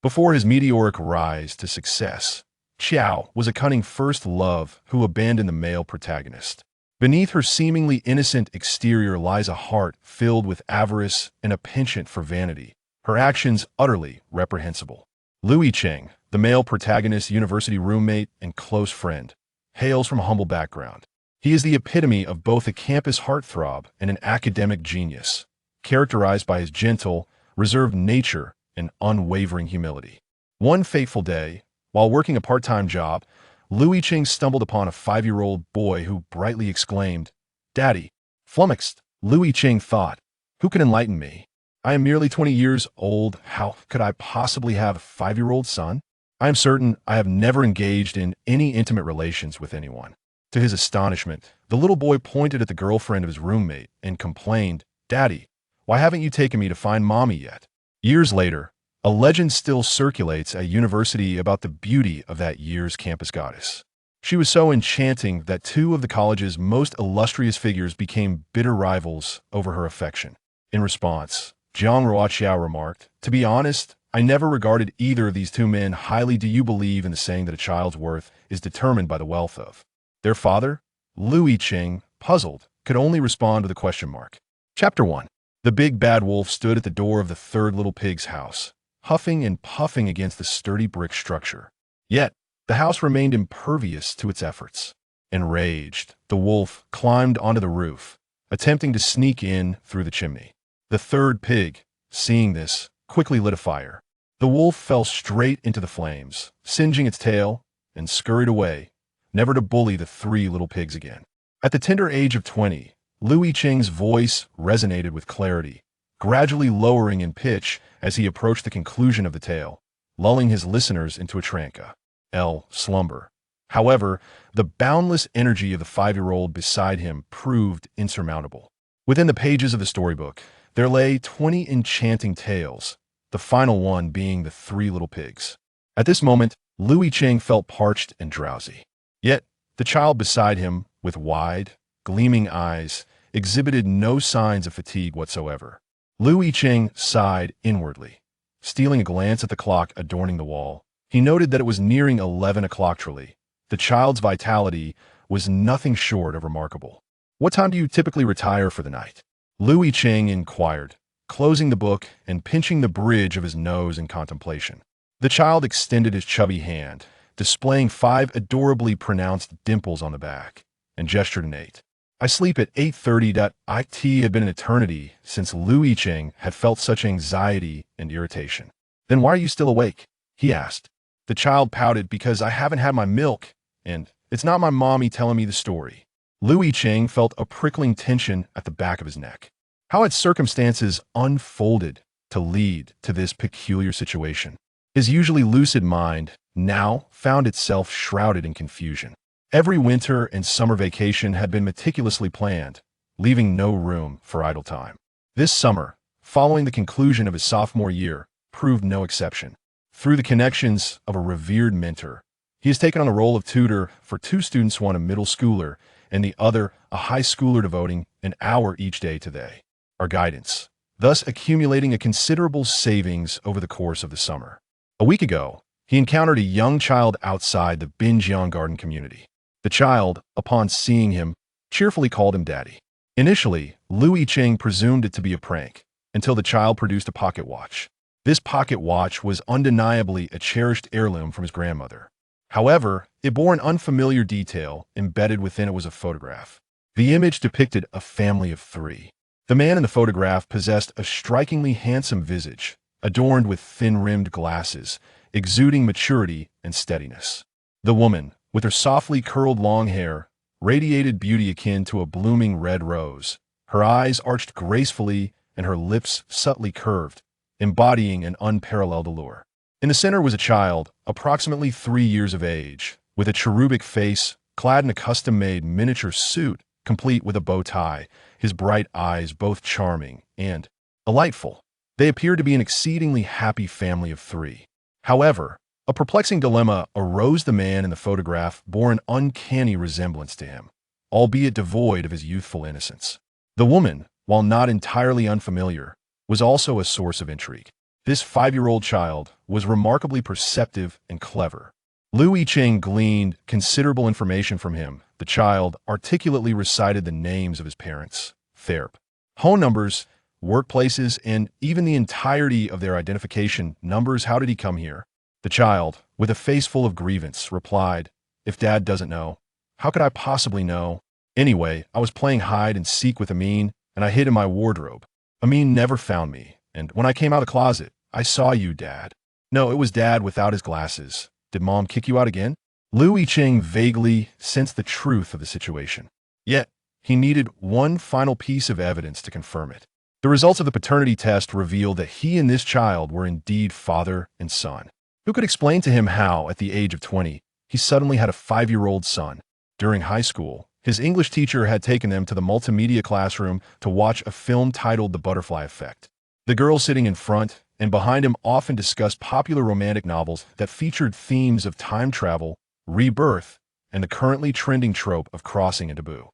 Before his meteoric rise to success, Qiao was a cunning first love who abandoned the male protagonist. Beneath her seemingly innocent exterior lies a heart filled with avarice and a penchant for vanity, her actions utterly reprehensible. Yicheng, the male protagonist's university roommate and close friend, hails from a humble background. He is the epitome of both a campus heartthrob and an academic genius, characterized by his gentle, reserved nature and unwavering humility. One fateful day, while working a part-time job, Yicheng stumbled upon a 5-year-old boy who brightly exclaimed, "Daddy!" Flummoxed, Yicheng thought, "Who can enlighten me? I am merely 20 years old. How could I possibly have a 5-year-old son? I am certain I have never engaged in any intimate relations with anyone." To his astonishment, the little boy pointed at the girlfriend of his roommate and complained, "Daddy, why haven't you taken me to find mommy yet?" Years later, a legend still circulates at university about the beauty of that year's campus goddess. She was so enchanting that two of the college's most illustrious figures became bitter rivals over her affection. In response, Jiang Ruoqiao remarked, "To be honest, I never regarded either of these two men highly. Do you believe in the saying that a child's worth is determined by the wealth of their father?" Yicheng, puzzled, could only respond with a question mark. Chapter 1. The big bad wolf stood at the door of the third little pig's house, huffing and puffing against the sturdy brick structure. Yet, the house remained impervious to its efforts. Enraged, the wolf climbed onto the roof, attempting to sneak in through the chimney. The third pig, seeing this, quickly lit a fire. The wolf fell straight into the flames, singeing its tail, and scurried away, never to bully the 3 little pigs again. At the tender age of 20, Yicheng's voice resonated with clarity, gradually lowering in pitch as he approached the conclusion of the tale, lulling his listeners into a tranquil slumber. However, the boundless energy of the 5-year-old beside him proved insurmountable. Within the pages of the storybook, there lay 20 enchanting tales, the final one being the 3 little pigs. At this moment, Yicheng felt parched and drowsy. Yet, the child beside him, with wide, gleaming eyes, exhibited no signs of fatigue whatsoever. Yicheng sighed inwardly. Stealing a glance at the clock adorning the wall, he noted that it was nearing 11 o'clock truly. The child's vitality was nothing short of remarkable. "What time do you typically retire for the night?" Yicheng inquired, closing the book and pinching the bridge of his nose in contemplation. The child extended his chubby hand, displaying 5 adorably pronounced dimples on the back, and gestured an 8. "I sleep at 8:30. It had been an eternity since Yicheng had felt such anxiety and irritation. "Then why are you still awake?" he asked. The child pouted, "Because I haven't had my milk, and it's not my mommy telling me the story." Yicheng felt a prickling tension at the back of his neck. How had circumstances unfolded to lead to this peculiar situation? His usually lucid mind now found itself shrouded in confusion. Every winter and summer vacation had been meticulously planned, leaving no room for idle time. This summer, following the conclusion of his sophomore year, proved no exception. Through the connections of a revered mentor, he has taken on the role of tutor for 2 students, one a middle schooler and the other a high schooler, devoting an hour each day to our guidance, thus accumulating a considerable savings over the course of the summer. A week ago, he encountered a young child outside the Binjiang garden community. The child, upon seeing him, cheerfully called him Daddy. Initially, Yicheng presumed it to be a prank, until the child produced a pocket watch. This pocket watch was undeniably a cherished heirloom from his grandmother. However, it bore an unfamiliar detail. Embedded within it was a photograph. The image depicted a family of 3. The man in the photograph possessed a strikingly handsome visage, adorned with thin-rimmed glasses, exuding maturity and steadiness. The woman, with her softly curled long hair, radiated beauty akin to a blooming red rose. Her eyes arched gracefully and her lips subtly curved, embodying an unparalleled allure. In the center was a child, approximately 3 years of age, with a cherubic face, clad in a custom-made miniature suit, complete with a bow tie, his bright eyes both charming and delightful. They appeared to be an exceedingly happy family of 3. However, a perplexing dilemma arose. The man in the photograph bore an uncanny resemblance to him, albeit devoid of his youthful innocence. The woman, while not entirely unfamiliar, was also a source of intrigue. This 5-year-old child was remarkably perceptive and clever. Lu Yicheng gleaned considerable information from him. The child articulately recited the names of his parents, their phone numbers, workplaces, and even the entirety of their identification numbers. How did he come here? The child, with a face full of grievance, replied, "If Dad doesn't know, how could I possibly know? Anyway, I was playing hide and seek with Amin, and I hid in my wardrobe. Amin never found me, and when I came out of the closet, I saw you, Dad." No, it was Dad without his glasses. Did Mom kick you out again? Lu Yicheng vaguely sensed the truth of the situation. Yet, he needed one final piece of evidence to confirm it. The results of the paternity test revealed that he and this child were indeed father and son. Who could explain to him how, at the age of 20, he suddenly had a 5-year-old son? During high school, his English teacher had taken them to the multimedia classroom to watch a film titled The Butterfly Effect. The girl sitting in front and behind him often discussed popular romantic novels that featured themes of time travel, rebirth, and the currently trending trope of crossing into taboo.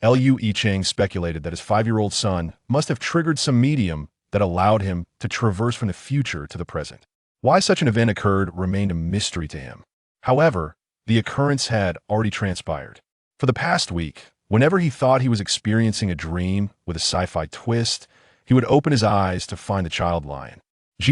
Lu Yicheng speculated that his 5-year-old son must have triggered some medium that allowed him to traverse from the future to the present. Why such an event occurred remained a mystery to him. However, the occurrence had already transpired. For the past week, whenever he thought he was experiencing a dream with a sci-fi twist, he would open his eyes to find the child lying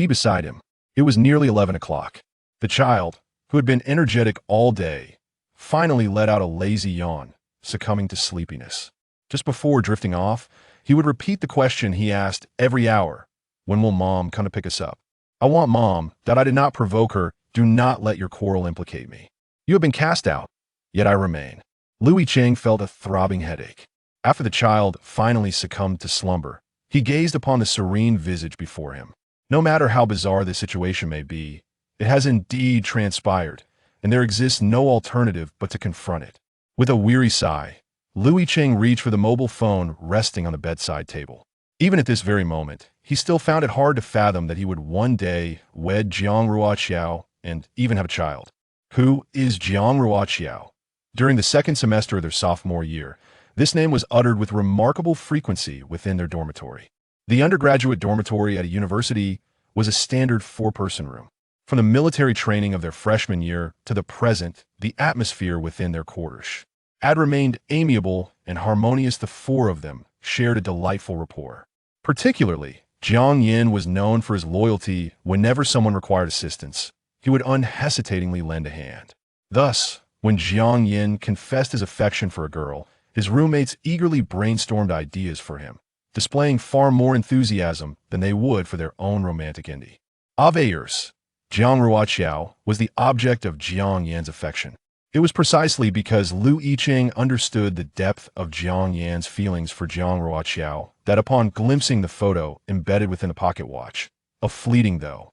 beside him. It was nearly 11 o'clock. The child, who had been energetic all day, finally let out a lazy yawn, succumbing to sleepiness. Just before drifting off, he would repeat the question he asked every hour: "When will Mom come to pick us up? I want Mom, that I did not provoke her. Do not let your quarrel implicate me. You have been cast out, yet I remain." Lu Yicheng felt a throbbing headache. After the child finally succumbed to slumber, he gazed upon the serene visage before him. No matter how bizarre this situation may be, it has indeed transpired, and there exists no alternative but to confront it. With a weary sigh, Lu Yicheng reached for the mobile phone resting on the bedside table. Even at this very moment, he still found it hard to fathom that he would one day wed Jiang Ruoqiao and even have a child. Who is Jiang Ruoqiao? During the second semester of their sophomore year, this name was uttered with remarkable frequency within their dormitory. The undergraduate dormitory at a university was a standard 4-person room. From the military training of their freshman year to the present, the atmosphere within their quarters had remained amiable and harmonious. The 4 of them shared a delightful rapport. Particularly, Jiang Yin was known for his loyalty. Whenever someone required assistance, he would unhesitatingly lend a hand. Thus, when Jiang Yin confessed his affection for a girl, his roommates eagerly brainstormed ideas for him, displaying far more enthusiasm than they would for their own romantic indie. Of years, Jiang Ruoqiao was the object of Jiang Yan's affection. It was precisely because Lu Yicheng understood the depth of Jiang Yan's feelings for Jiang Ruoqiao that upon glimpsing the photo embedded within the pocket watch, a fleeting thought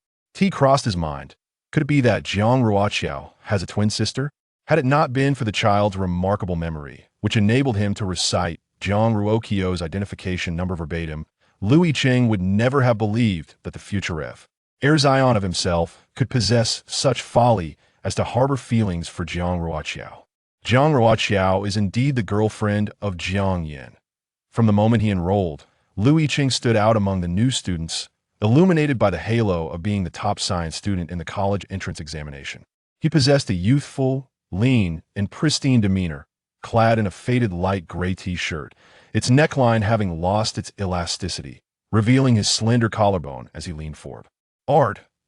crossed his mind. Could it be that Jiang Ruoqiao has a twin sister? Had it not been for the child's remarkable memory, which enabled him to recite Jiang Ruoqiao's identification number verbatim, Lu Yicheng would never have believed that the future heir Zion of himself could possess such folly as to harbor feelings for Jiang Ruoqiao. Jiang Ruoqiao is indeed the girlfriend of Jiang Yin. From the moment he enrolled, Lu Yicheng stood out among the new students, illuminated by the halo of being the top science student in the college entrance examination. He possessed a youthful, lean, and pristine demeanor, clad in a faded light gray t-shirt, its neckline having lost its elasticity, revealing his slender collarbone as he leaned forward.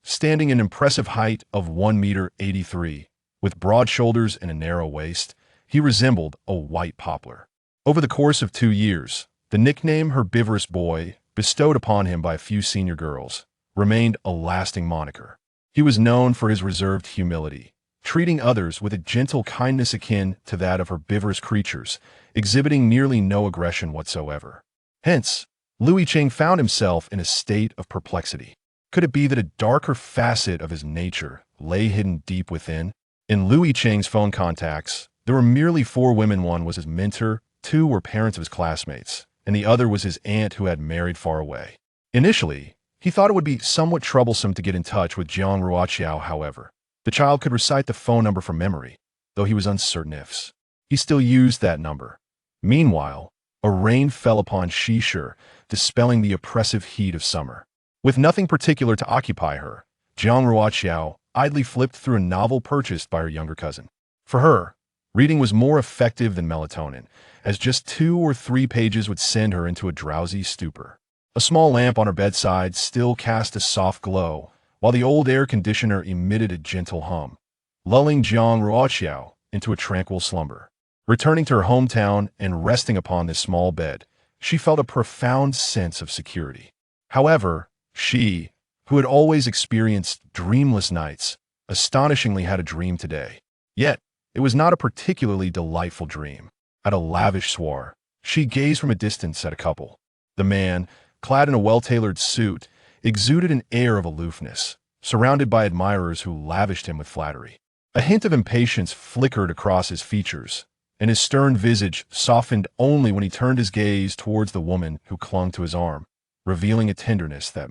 Standing an impressive height of 1.83 meters, with broad shoulders and a narrow waist, he resembled a white poplar. Over the course of 2 years, the nickname Herbivorous Boy, bestowed upon him by a few senior girls, remained a lasting moniker. He was known for his reserved humility, treating others with a gentle kindness akin to that of herbivorous creatures, exhibiting nearly no aggression whatsoever. Hence, Lu Yicheng found himself in a state of perplexity. Could it be that a darker facet of his nature lay hidden deep within? In Lu Yicheng's phone contacts, there were merely 4 women. One was his mentor, 2 were parents of his classmates, and the other was his aunt who had married far away. Initially, he thought it would be somewhat troublesome to get in touch with Jiang Ruoqiao. However, the child could recite the phone number from memory, though he was uncertain if he still used that number. Meanwhile, a rain fell upon Shishir, dispelling the oppressive heat of summer. With nothing particular to occupy her, Jiang Ruoqiao idly flipped through a novel purchased by her younger cousin. For her, reading was more effective than melatonin, as just 2 or 3 pages would send her into a drowsy stupor. A small lamp on her bedside still cast a soft glow, while the old air conditioner emitted a gentle hum, lulling Jiang Ruoqiao into a tranquil slumber. Returning to her hometown and resting upon this small bed, she felt a profound sense of security. However, she, who had always experienced dreamless nights, astonishingly had a dream today. Yet, it was not a particularly delightful dream. At a lavish soiree, she gazed from a distance at a couple. The man, clad in a well-tailored suit, exuded an air of aloofness, surrounded by admirers who lavished him with flattery. A hint of impatience flickered across his features, and his stern visage softened only when he turned his gaze towards the woman who clung to his arm, revealing a tenderness that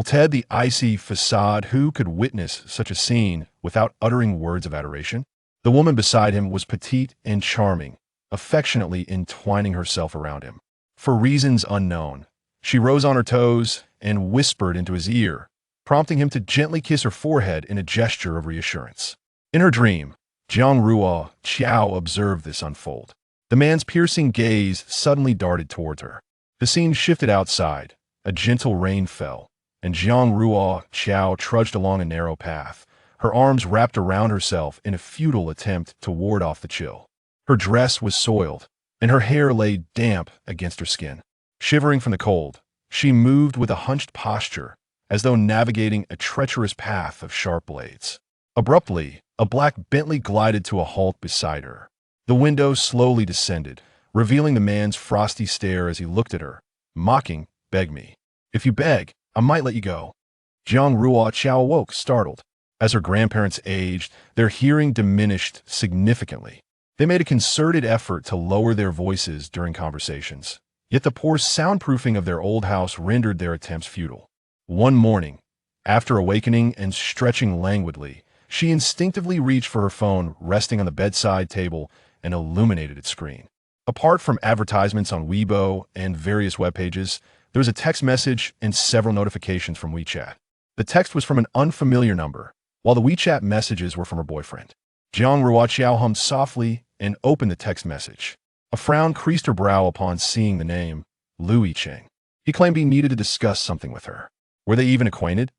Ted, the icy facade, who could witness such a scene without uttering words of adoration? The woman beside him was petite and charming, affectionately entwining herself around him. For reasons unknown, she rose on her toes and whispered into his ear, prompting him to gently kiss her forehead in a gesture of reassurance. In her dream, Jiang Ruoqiao observed this unfold. The man's piercing gaze suddenly darted towards her. The scene shifted outside, a gentle rain fell, and Jiang Ruoqiao trudged along a narrow path, her arms wrapped around herself in a futile attempt to ward off the chill. Her dress was soiled, and her hair lay damp against her skin. Shivering from the cold, she moved with a hunched posture, as though navigating a treacherous path of sharp blades. Abruptly, a black Bentley glided to a halt beside her. The window slowly descended, revealing the man's frosty stare as he looked at her, mocking, "Beg me. If you beg, I might let you go." Jiang Ruoqiao awoke, startled. As her grandparents aged, their hearing diminished significantly. They made a concerted effort to lower their voices during conversations, yet the poor soundproofing of their old house rendered their attempts futile. One morning, after awakening and stretching languidly, she instinctively reached for her phone resting on the bedside table and illuminated its screen. Apart from advertisements on Weibo and various web pages, there was a text message and several notifications from WeChat. The text was from an unfamiliar number, while the WeChat messages were from her boyfriend. Jiang Ruoqiao hummed softly and opened the text message. A frown creased her brow upon seeing the name, Yicheng. He claimed he needed to discuss something with her. Were they even acquainted?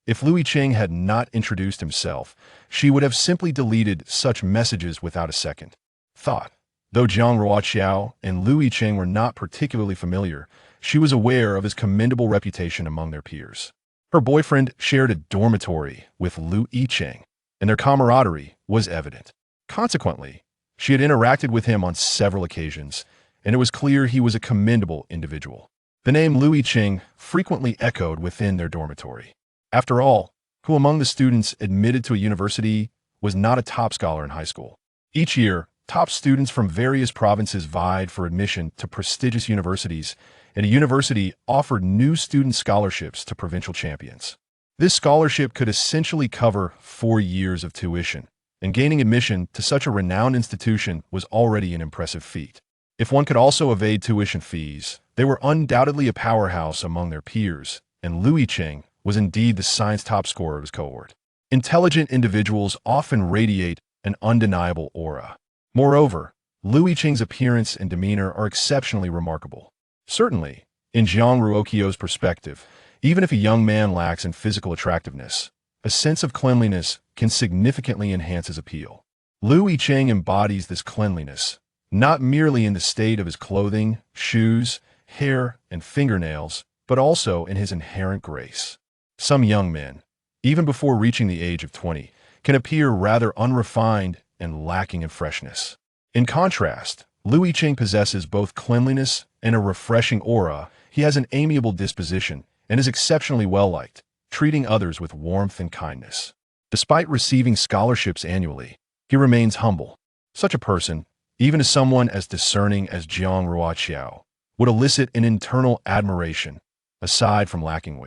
If Yicheng had not introduced himself, she would have simply deleted such messages without a second thought. Though Jiang Ruoqiao and Yicheng were not particularly familiar, she was aware of his commendable reputation among their peers. Her boyfriend shared a dormitory with Yicheng, and their camaraderie was evident. Consequently, she had interacted with him on several occasions, and it was clear he was a commendable individual. The name Yicheng frequently echoed within their dormitory. After all, who among the students admitted to a university was not a top scholar in high school? Each year, top students from various provinces vied for admission to prestigious universities, and a university offered new student scholarships to provincial champions. This scholarship could essentially cover 4 years of tuition, and gaining admission to such a renowned institution was already an impressive feat. If one could also evade tuition fees, they were undoubtedly a powerhouse among their peers, and Yicheng was indeed the science top scorer of his cohort. Intelligent individuals often radiate an undeniable aura. Moreover, Yicheng's appearance and demeanor are exceptionally remarkable. Certainly, in Jiang Ruoqiao's perspective, even if a young man lacks in physical attractiveness, a sense of cleanliness can significantly enhance his appeal. Yicheng embodies this cleanliness, not merely in the state of his clothing, shoes, hair, and fingernails, but also in his inherent grace. Some young men, even before reaching the age of 20, can appear rather unrefined and lacking in freshness. In contrast, Yicheng possesses both cleanliness and a refreshing aura. He has an amiable disposition and is exceptionally well-liked, treating others with warmth and kindness. Despite receiving scholarships annually, he remains humble. Such a person, even as someone as discerning as Jiang Ruoqiao, would elicit an internal admiration, aside from lacking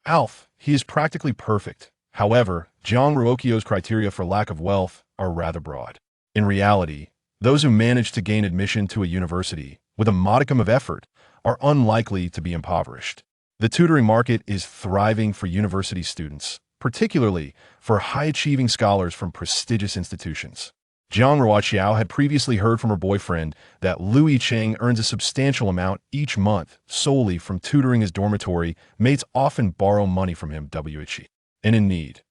wealth. He is practically perfect. However, Jiang Ruoqiao's criteria for lack of wealth are rather broad. In reality, those who manage to gain admission to a university with a modicum of effort are unlikely to be impoverished. The tutoring market is thriving for university students, particularly for high-achieving scholars from prestigious institutions. Jiang Ruoqiao had previously heard from her boyfriend that Yicheng earns a substantial amount each month solely from tutoring his dormitory. Mates often borrow money from him, and in need.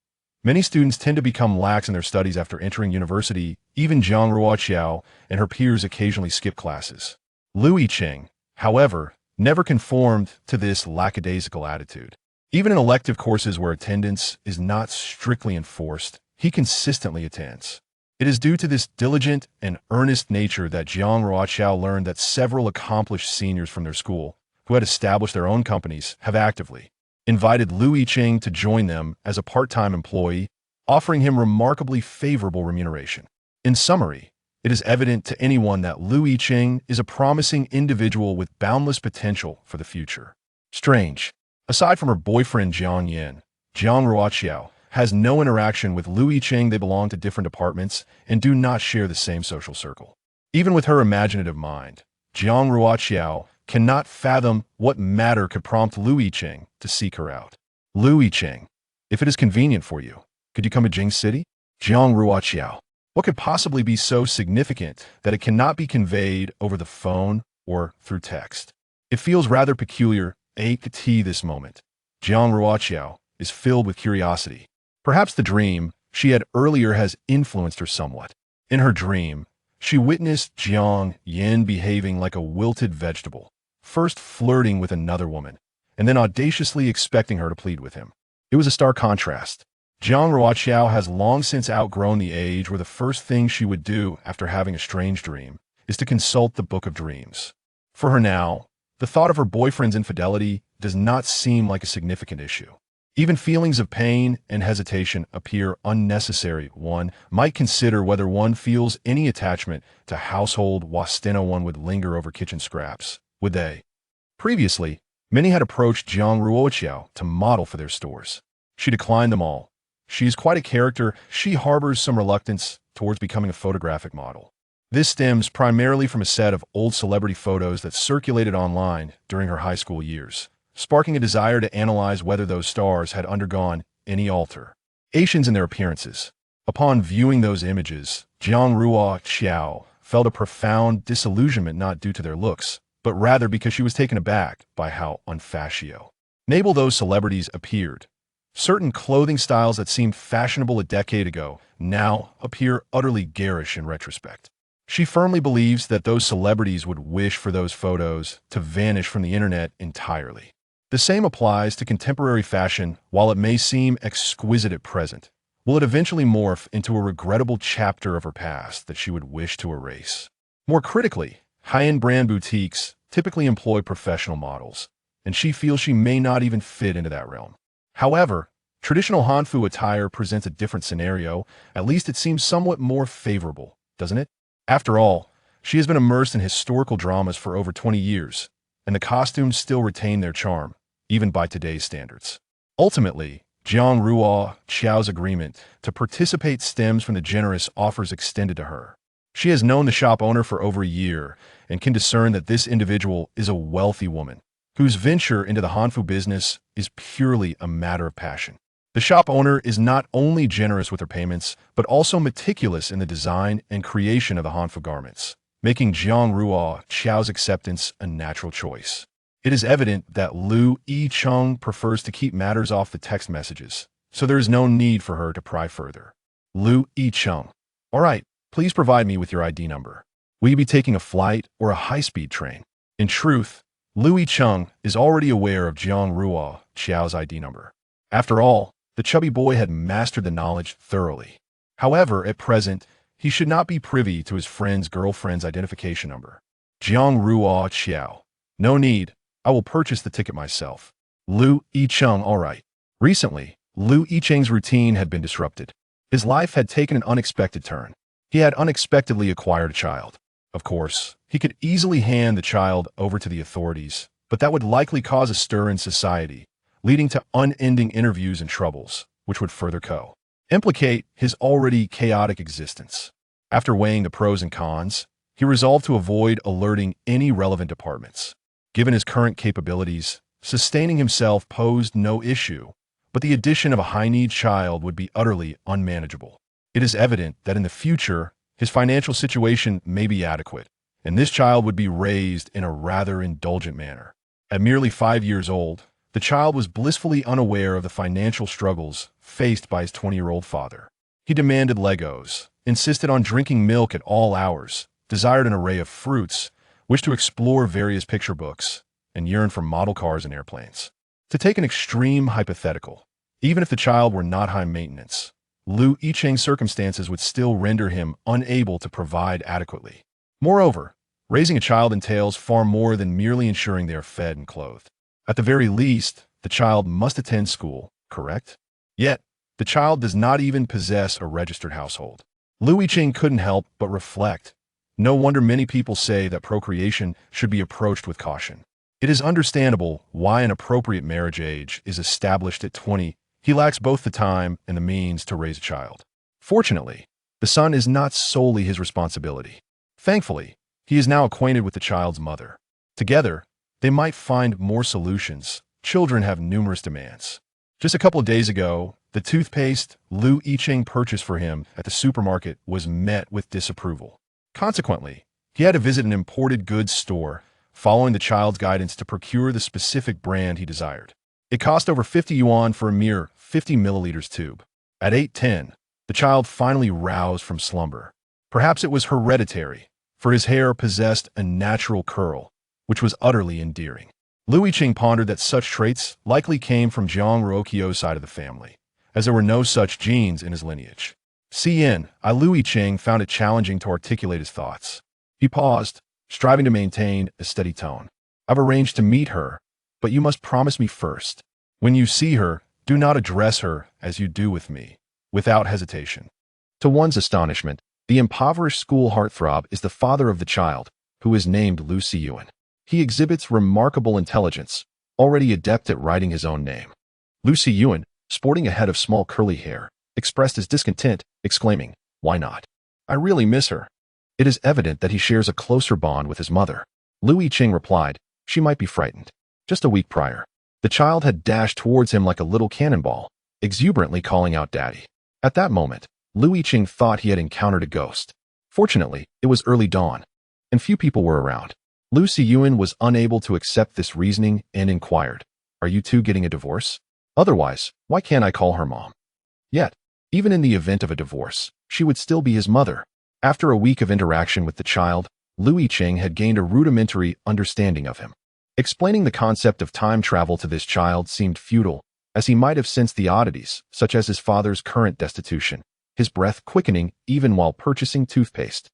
Many students tend to become lax in their studies after entering university. Even Jiang Ruoqiao and her peers occasionally skip classes. Yicheng, however, never conformed to this lackadaisical attitude. Even in elective courses where attendance is not strictly enforced, he consistently attends. It is due to this diligent and earnest nature that Jiang Ruoqiao learned that several accomplished seniors from their school, who had established their own companies, have actively invited Yicheng to join them as a part-time employee, offering him remarkably favorable remuneration. In summary, it is evident to anyone that Yicheng is a promising individual with boundless potential for the future. Strange. Aside from her boyfriend Jiang Yan, Jiang Ruoqiao has no interaction with Yicheng. They belong to different departments and do not share the same social circle. Even with her imaginative mind, Jiang Ruoqiao cannot fathom what matter could prompt Yicheng to seek her out. Yicheng, if it is convenient for you, could you come to Jing City? Jiang Ruoqiao, what could possibly be so significant that it cannot be conveyed over the phone or through text? It feels rather peculiar this moment. Jiang Ruoqiao is filled with curiosity. Perhaps the dream she had earlier has influenced her somewhat. In her dream, she witnessed Jiang Yan behaving like a wilted vegetable, first flirting with another woman, and then audaciously expecting her to plead with him. It was a stark contrast. Jiang Ruoqiao has long since outgrown the age where the first thing she would do after having a strange dream is to consult the Book of Dreams. For her now, the thought of her boyfriend's infidelity does not seem like a significant issue. Even feelings of pain and hesitation appear unnecessary. One might consider whether one feels any attachment to household wastena one would linger over kitchen scraps. Would they? Previously, many had approached Jiang Ruoqiao to model for their stores. She declined them all. She is quite a character. She harbors some reluctance towards becoming a photographic model. This stems primarily from a set of old celebrity photos that circulated online during her high school years, sparking a desire to analyze whether those stars had undergone any alterations in their appearances. Upon viewing those images, Jiang Ruoqiao felt a profound disillusionment not due to their looks, but rather because she was taken aback by how unfashionable those celebrities appeared. Certain clothing styles that seemed fashionable a decade ago now appear utterly garish in retrospect. She firmly believes that those celebrities would wish for those photos to vanish from the internet entirely. The same applies to contemporary fashion. While it may seem exquisite at present, will it eventually morph into a regrettable chapter of her past that she would wish to erase? More critically, high-end brand boutiques typically employ professional models, and she feels she may not even fit into that realm. However, traditional Hanfu attire presents a different scenario. At least it seems somewhat more favorable, doesn't it? After all, she has been immersed in historical dramas for over 20 years, and the costumes still retain their charm, even by today's standards. Ultimately, Jiang Ruoqiao's agreement to participate stems from the generous offers extended to her. She has known the shop owner for over a year and can discern that this individual is a wealthy woman whose venture into the Hanfu business is purely a matter of passion. The shop owner is not only generous with her payments, but also meticulous in the design and creation of the Hanfu garments, making Jiang Ruoqiao's acceptance a natural choice. It is evident that Yicheng prefers to keep matters off the text messages, so there is no need for her to pry further. Yicheng, all right, please provide me with your ID number. Will you be taking a flight or a high-speed train? In truth, Yicheng is already aware of Jiang Ruoqiao's ID number. After all, the chubby boy had mastered the knowledge thoroughly. However, at present, he should not be privy to his friend's girlfriend's identification number. Jiang Ruoqiao, no need. I will purchase the ticket myself. Yicheng, all right. Recently, Yicheng's routine had been disrupted. His life had taken an unexpected turn. He had unexpectedly acquired a child. Of course, he could easily hand the child over to the authorities, but that would likely cause a stir in society, leading to unending interviews and troubles, which would further implicate his already chaotic existence. After weighing the pros and cons, he resolved to avoid alerting any relevant departments. Given his current capabilities, Sustaining himself posed no issue, but the addition of a high-need child would be utterly unmanageable. It is evident that in the future, his financial situation may be adequate, and this child would be raised in a rather indulgent manner. At merely 5 years old, the child was blissfully unaware of the financial struggles faced by his 20-year-old father. He demanded Legos, insisted on drinking milk at all hours, desired an array of fruits, wished to explore various picture books, and yearned for model cars and airplanes. To take an extreme hypothetical, even if the child were not high maintenance, Yicheng's circumstances would still render him unable to provide adequately. Moreover, raising a child entails far more than merely ensuring they are fed and clothed. At the very least, the child must attend school, correct? Yet, the child does not even possess a registered household. Yicheng couldn't help but reflect. No wonder many people say that procreation should be approached with caution. It is understandable why an appropriate marriage age is established at 20. He lacks both the time and the means to raise a child. Fortunately, the son is not solely his responsibility. Thankfully, he is now acquainted with the child's mother. Together, they might find more solutions. Children have numerous demands. Just a couple of days ago, the toothpaste Yicheng purchased for him at the supermarket was met with disapproval. Consequently, he had to visit an imported goods store, following the child's guidance to procure the specific brand he desired. It cost over 50 yuan for a mere 50 milliliters tube. At 8:10, the child finally roused from slumber. Perhaps it was hereditary, for his hair possessed a natural curl, which was utterly endearing. Yicheng pondered that such traits likely came from Jiang Ruoqiao's side of the family, as there were no such genes in his lineage. Yicheng found it challenging to articulate his thoughts. He paused, striving to maintain a steady tone. I've arranged to meet her, but you must promise me first. When you see her, do not address her as you do with me, without hesitation. To one's astonishment, the impoverished school heartthrob is the father of the child, who is named Lu Siyuan. He exhibits remarkable intelligence, already adept at writing his own name. Lu Siyuan, sporting a head of small curly hair, expressed his discontent, exclaiming, "Why not? I really miss her." It is evident that he shares a closer bond with his mother. Yicheng replied, "She might be frightened." Just a week prior, the child had dashed towards him like a little cannonball, exuberantly calling out "Daddy." At that moment, Yicheng thought he had encountered a ghost. Fortunately, it was early dawn, and few people were around. Lu Siyuan was unable to accept this reasoning and inquired, "Are you two getting a divorce? Otherwise, why can't I call her mom?" Yet, even in the event of a divorce, she would still be his mother. After a week of interaction with the child, Yicheng had gained a rudimentary understanding of him. Explaining the concept of time travel to this child seemed futile, as he might have sensed the oddities, such as his father's current destitution, his breath quickening even while purchasing toothpaste.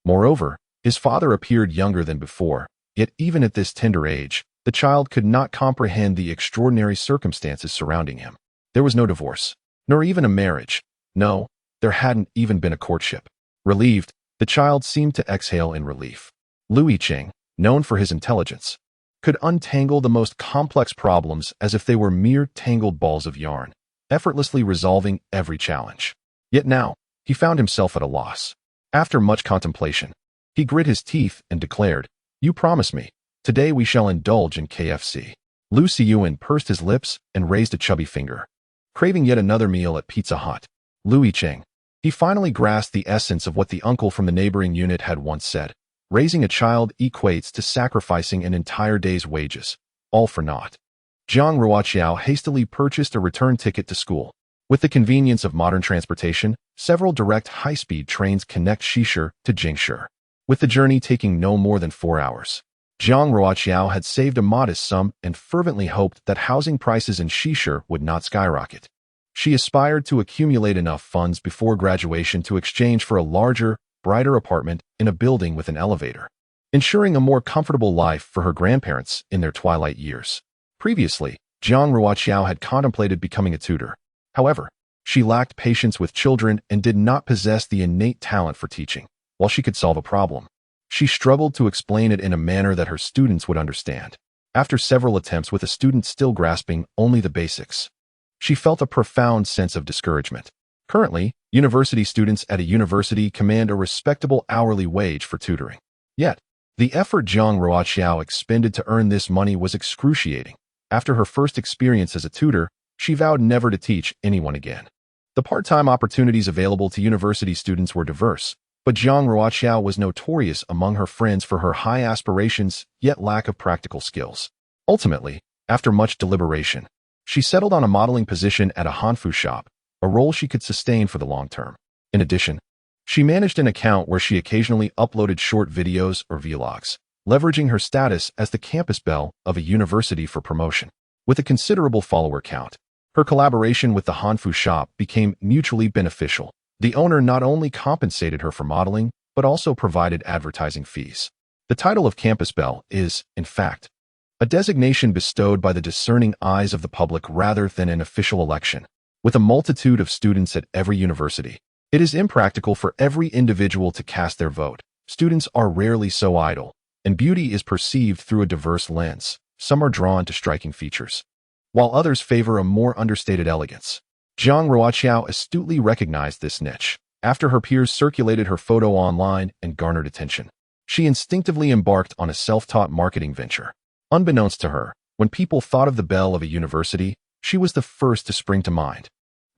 Moreover, his father appeared younger than before, yet even at this tender age, the child could not comprehend the extraordinary circumstances surrounding him. There was no divorce, nor even a marriage. No, there hadn't even been a courtship. Relieved, the child seemed to exhale in relief. Yicheng, known for his intelligence, could untangle the most complex problems as if they were mere tangled balls of yarn, effortlessly resolving every challenge. Yet now, he found himself at a loss. After much contemplation, he grit his teeth and declared, "You promise me, today we shall indulge in KFC." Lu Siyuan pursed his lips and raised a chubby finger. Craving yet another meal at Pizza Hut, Yicheng, he finally grasped the essence of what the uncle from the neighboring unit had once said. Raising a child equates to sacrificing an entire day's wages, all for naught. Jiang Ruoqiao hastily purchased a return ticket to school. With the convenience of modern transportation, several direct high-speed trains connect Shishi to Jingshu, with the journey taking no more than 4 hours. Jiang Ruoqiao had saved a modest sum and fervently hoped that housing prices in Shishi would not skyrocket. She aspired to accumulate enough funds before graduation to exchange for a larger, brighter apartment in a building with an elevator, ensuring a more comfortable life for her grandparents in their twilight years. Previously, Jiang Ruoqiao had contemplated becoming a tutor. However, she lacked patience with children and did not possess the innate talent for teaching. While she could solve a problem, she struggled to explain it in a manner that her students would understand. After several attempts with a student still grasping only the basics, she felt a profound sense of discouragement. Currently, university students at a university command a respectable hourly wage for tutoring. Yet, the effort Jiang Ruoqiao expended to earn this money was excruciating. After her first experience as a tutor, she vowed never to teach anyone again. The part-time opportunities available to university students were diverse, but Jiang Ruoqiao was notorious among her friends for her high aspirations yet lack of practical skills. Ultimately, after much deliberation, she settled on a modeling position at a hanfu shop, a role she could sustain for the long term. In addition, she managed an account where she occasionally uploaded short videos or vlogs, leveraging her status as the campus belle of a university for promotion. With a considerable follower count, her collaboration with the hanfu shop became mutually beneficial. The owner not only compensated her for modeling, but also provided advertising fees. The title of campus belle is, in fact, a designation bestowed by the discerning eyes of the public rather than an official election. With a multitude of students at every university, it is impractical for every individual to cast their vote. Students are rarely so idle, and beauty is perceived through a diverse lens. Some are drawn to striking features, while others favor a more understated elegance. Jiang Ruoqiao astutely recognized this niche. After her peers circulated her photo online and garnered attention, she instinctively embarked on a self-taught marketing venture. Unbeknownst to her, when people thought of the belle of a university, she was the first to spring to mind.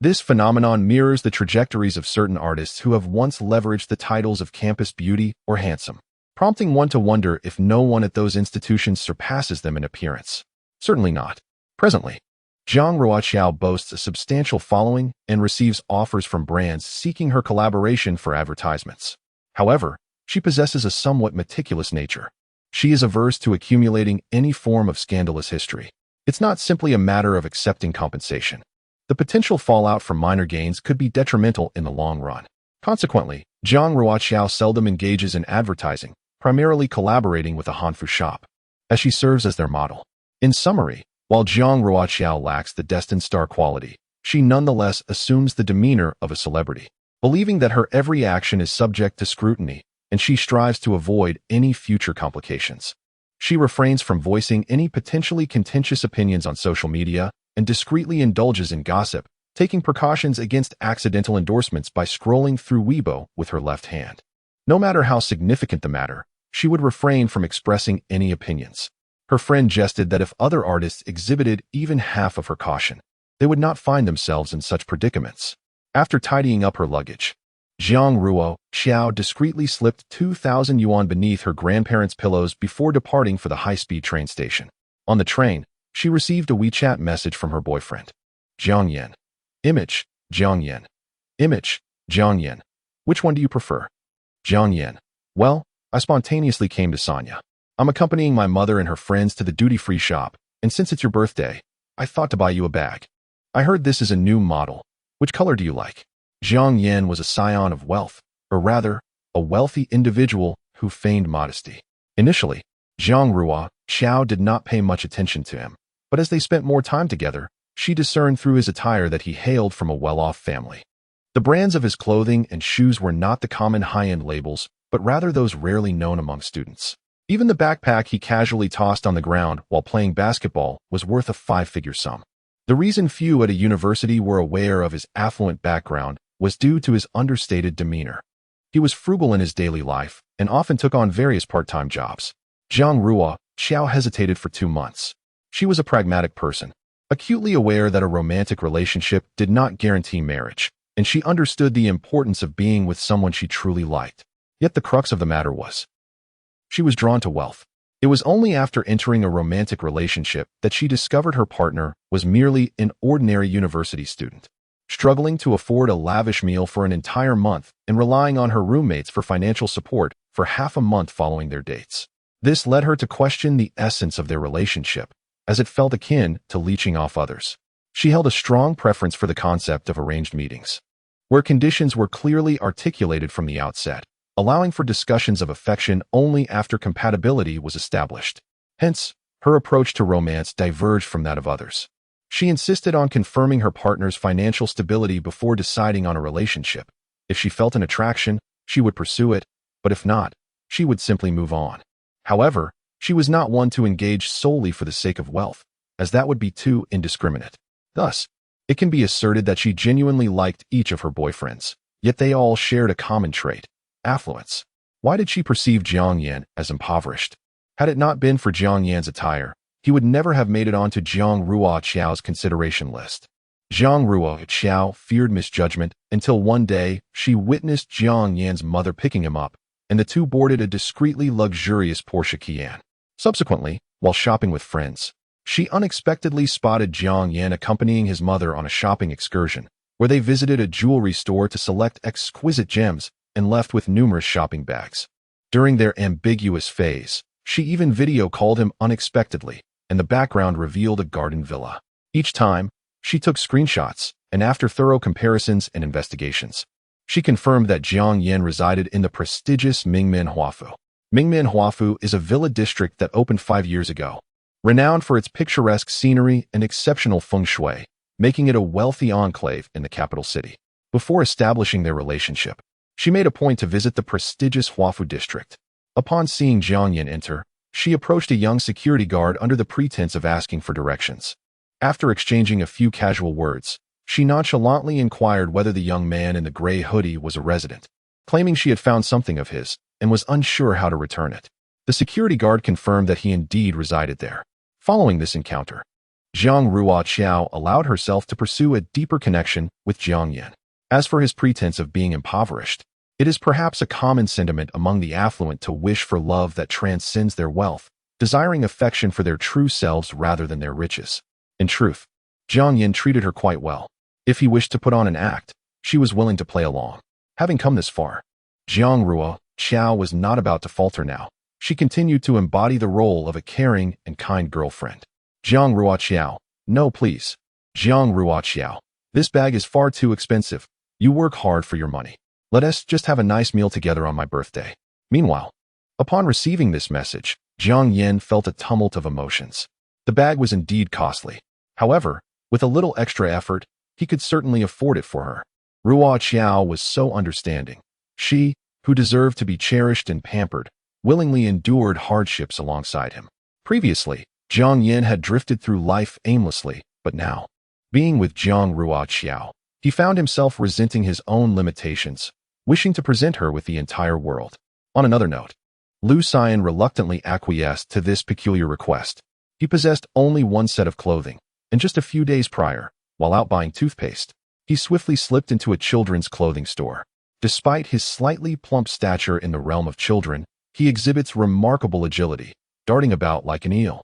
This phenomenon mirrors the trajectories of certain artists who have once leveraged the titles of campus beauty or handsome, prompting one to wonder if no one at those institutions surpasses them in appearance. Certainly not. Presently, Jiang Ruoqiao boasts a substantial following and receives offers from brands seeking her collaboration for advertisements. However, she possesses a somewhat meticulous nature. She is averse to accumulating any form of scandalous history. It's not simply a matter of accepting compensation. The potential fallout from minor gains could be detrimental in the long run. Consequently, Jiang Ruoqiao seldom engages in advertising, primarily collaborating with a hanfu shop, as she serves as their model. In summary, while Jiang Ruoqiao lacks the destined star quality, she nonetheless assumes the demeanor of a celebrity, believing that her every action is subject to scrutiny, and she strives to avoid any future complications. She refrains from voicing any potentially contentious opinions on social media and discreetly indulges in gossip, taking precautions against accidental endorsements by scrolling through Weibo with her left hand. No matter how significant the matter, she would refrain from expressing any opinions. Her friend jested that if other artists exhibited even half of her caution, they would not find themselves in such predicaments. After tidying up her luggage, Jiang Ruoqiao discreetly slipped 2,000 yuan beneath her grandparents' pillows before departing for the high-speed train station. On the train, she received a WeChat message from her boyfriend. Jiang Yan. Image, Jiang Yan. Image, Jiang Yan. Which one do you prefer? Jiang Yan. Well, I spontaneously came to Sanya. I'm accompanying my mother and her friends to the duty-free shop, and since it's your birthday, I thought to buy you a bag. I heard this is a new model. Which color do you like? Jiang Yan was a scion of wealth, or rather, a wealthy individual who feigned modesty. Initially, Jiang Ruoqiao did not pay much attention to him, but as they spent more time together, she discerned through his attire that he hailed from a well-off family. The brands of his clothing and shoes were not the common high-end labels, but rather those rarely known among students. Even the backpack he casually tossed on the ground while playing basketball was worth a five-figure sum. The reason few at a university were aware of his affluent background was due to his understated demeanor. He was frugal in his daily life and often took on various part-time jobs. Jiang Ruoqiao hesitated for 2 months. She was a pragmatic person, acutely aware that a romantic relationship did not guarantee marriage, and she understood the importance of being with someone she truly liked. Yet the crux of the matter was, she was drawn to wealth. It was only after entering a romantic relationship that she discovered her partner was merely an ordinary university student, struggling to afford a lavish meal for an entire month and relying on her roommates for financial support for half a month following their dates. This led her to question the essence of their relationship, as it felt akin to leeching off others. She held a strong preference for the concept of arranged meetings, where conditions were clearly articulated from the outset, allowing for discussions of affection only after compatibility was established. Hence, her approach to romance diverged from that of others. She insisted on confirming her partner's financial stability before deciding on a relationship. If she felt an attraction, she would pursue it, but if not, she would simply move on. However, she was not one to engage solely for the sake of wealth, as that would be too indiscriminate. Thus, it can be asserted that she genuinely liked each of her boyfriends, yet they all shared a common trait: affluence. Why did she perceive Jiang Yan as impoverished? Had it not been for Jiang Yan's attire, he would never have made it onto Jiang Ruoqiao's consideration list. Jiang Ruoqiao feared misjudgment until one day she witnessed Jiang Yan's mother picking him up, and the two boarded a discreetly luxurious Porsche Cayenne. Subsequently, while shopping with friends, she unexpectedly spotted Jiang Yan accompanying his mother on a shopping excursion, where they visited a jewelry store to select exquisite gems and left with numerous shopping bags. During their ambiguous phase, she even video called him unexpectedly, and the background revealed a garden villa. Each time, she took screenshots, and after thorough comparisons and investigations, she confirmed that Jiang Yan resided in the prestigious Mingmen Huafu. Mingmen Huafu is a villa district that opened 5 years ago, renowned for its picturesque scenery and exceptional feng shui, making it a wealthy enclave in the capital city. Before establishing their relationship, she made a point to visit the prestigious Huafu district. Upon seeing Jiang Yan enter, she approached a young security guard under the pretense of asking for directions. After exchanging a few casual words, she nonchalantly inquired whether the young man in the gray hoodie was a resident, claiming she had found something of his and was unsure how to return it. The security guard confirmed that he indeed resided there. Following this encounter, Jiang Ruoqiao allowed herself to pursue a deeper connection with Jiang Yan. As for his pretense of being impoverished, it is perhaps a common sentiment among the affluent to wish for love that transcends their wealth, desiring affection for their true selves rather than their riches. In truth, Jiang Yan treated her quite well. If he wished to put on an act, she was willing to play along. Having come this far, Jiang Ruoqiao was not about to falter now. She continued to embody the role of a caring and kind girlfriend. Jiang Ruoqiao, no please. Jiang Ruoqiao, this bag is far too expensive. You work hard for your money. Let us just have a nice meal together on my birthday. Meanwhile, upon receiving this message, Jiang Yan felt a tumult of emotions. The bag was indeed costly. However, with a little extra effort, he could certainly afford it for her. Ruoqiao was so understanding. She, who deserved to be cherished and pampered, willingly endured hardships alongside him. Previously, Jiang Yan had drifted through life aimlessly, but now, being with Jiang Ruoqiao, he found himself resenting his own limitations, wishing to present her with the entire world. On another note, Lu Xian reluctantly acquiesced to this peculiar request. He possessed only one set of clothing, and just a few days prior, while out buying toothpaste, he swiftly slipped into a children's clothing store. Despite his slightly plump stature in the realm of children, he exhibits remarkable agility, darting about like an eel.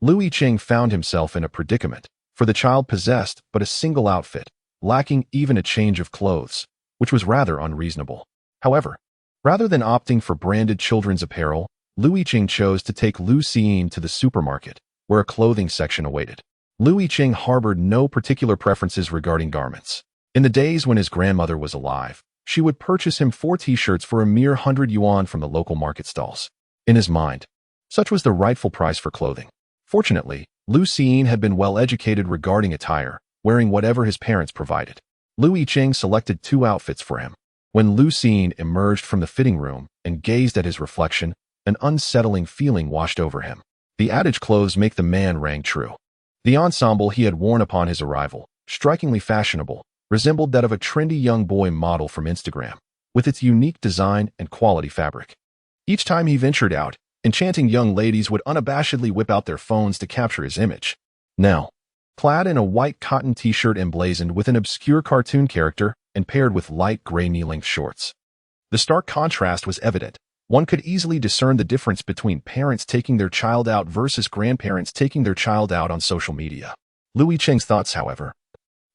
Yicheng found himself in a predicament, for the child possessed but a single outfit, lacking even a change of clothes, which was rather unreasonable. However, rather than opting for branded children's apparel, Yicheng chose to take Lu Xian to the supermarket, where a clothing section awaited. Yicheng harbored no particular preferences regarding garments. In the days when his grandmother was alive, she would purchase him 4 t-shirts for a mere 100 yuan from the local market stalls. In his mind, such was the rightful price for clothing. Fortunately, Lu Xian had been well educated regarding attire, wearing whatever his parents provided. Yicheng selected 2 outfits for him. When Lu Xian emerged from the fitting room and gazed at his reflection, an unsettling feeling washed over him. The adage clothes make the man rang true. The ensemble he had worn upon his arrival, strikingly fashionable, resembled that of a trendy young boy model from Instagram, with its unique design and quality fabric. Each time he ventured out, enchanting young ladies would unabashedly whip out their phones to capture his image. Now, clad in a white cotton t-shirt emblazoned with an obscure cartoon character and paired with light gray knee-length shorts, the stark contrast was evident. One could easily discern the difference between parents taking their child out versus grandparents taking their child out on social media. Yicheng's thoughts, however,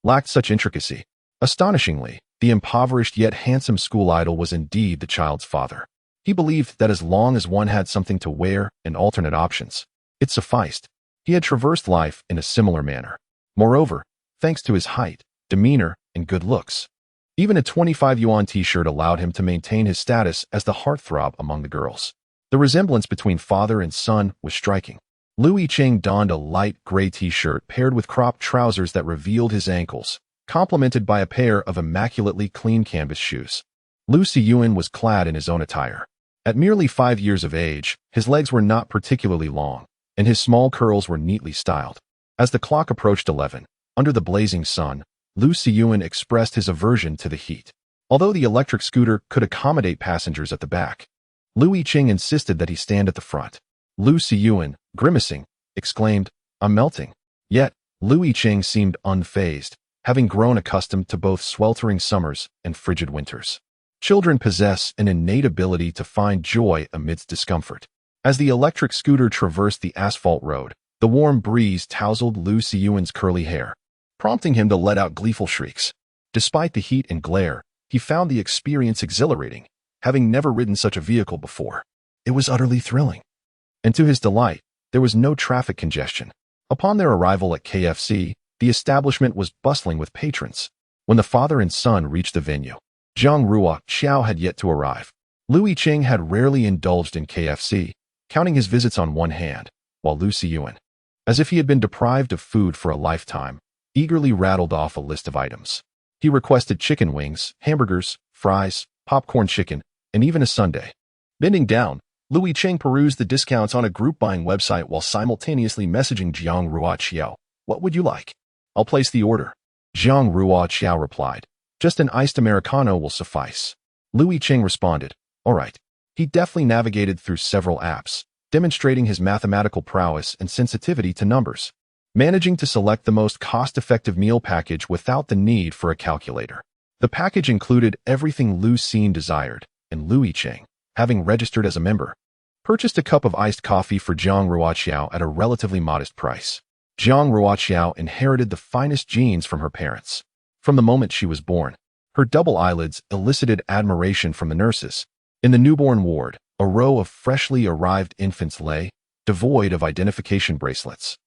lacked such intricacy. Astonishingly, the impoverished yet handsome school idol was indeed the child's father. He believed that as long as one had something to wear and alternate options, it sufficed. He had traversed life in a similar manner. Moreover, thanks to his height, demeanor, and good looks, even a 25 yuan t-shirt allowed him to maintain his status as the heartthrob among the girls. The resemblance between father and son was striking. Yicheng donned a light gray t-shirt paired with cropped trousers that revealed his ankles, complemented by a pair of immaculately clean canvas shoes. Lu Xian was clad in his own attire. At merely 5 years of age, his legs were not particularly long, and his small curls were neatly styled. As the clock approached 11, under the blazing sun, Lu Xian expressed his aversion to the heat. Although the electric scooter could accommodate passengers at the back, Yicheng insisted that he stand at the front. Lu Xian, grimacing, exclaimed, "I'm melting." Yet, Lu Yicheng seemed unfazed, having grown accustomed to both sweltering summers and frigid winters. Children possess an innate ability to find joy amidst discomfort. As the electric scooter traversed the asphalt road, the warm breeze tousled Lu Siyuan's curly hair, prompting him to let out gleeful shrieks. Despite the heat and glare, he found the experience exhilarating, having never ridden such a vehicle before. It was utterly thrilling. And to his delight, there was no traffic congestion. Upon their arrival at KFC, the establishment was bustling with patrons. When the father and son reached the venue, Jiang Ruoqiao had yet to arrive. Lu Yicheng had rarely indulged in KFC, counting his visits on one hand, while Lu Siyuan, as if he had been deprived of food for a lifetime, eagerly rattled off a list of items. He requested chicken wings, hamburgers, fries, popcorn chicken, and even a sundae. Bending down, Lu Yicheng perused the discounts on a group buying website while simultaneously messaging Jiang Ruoqiao. "What would you like?" "I'll place the order." Jiang Ruoqiao replied, "Just an iced Americano will suffice." Lu Yicheng responded, "All right." He deftly navigated through several apps, demonstrating his mathematical prowess and sensitivity to numbers, managing to select the most cost-effective meal package without the need for a calculator. The package included everything Lu Xin desired, and Lu Yicheng, having registered as a member, purchased a cup of iced coffee for Jiang Ruoqiao at a relatively modest price. Jiang Ruoqiao inherited the finest genes from her parents. From the moment she was born, her double eyelids elicited admiration from the nurses. In the newborn ward, a row of freshly arrived infants lay, devoid of identification bracelets,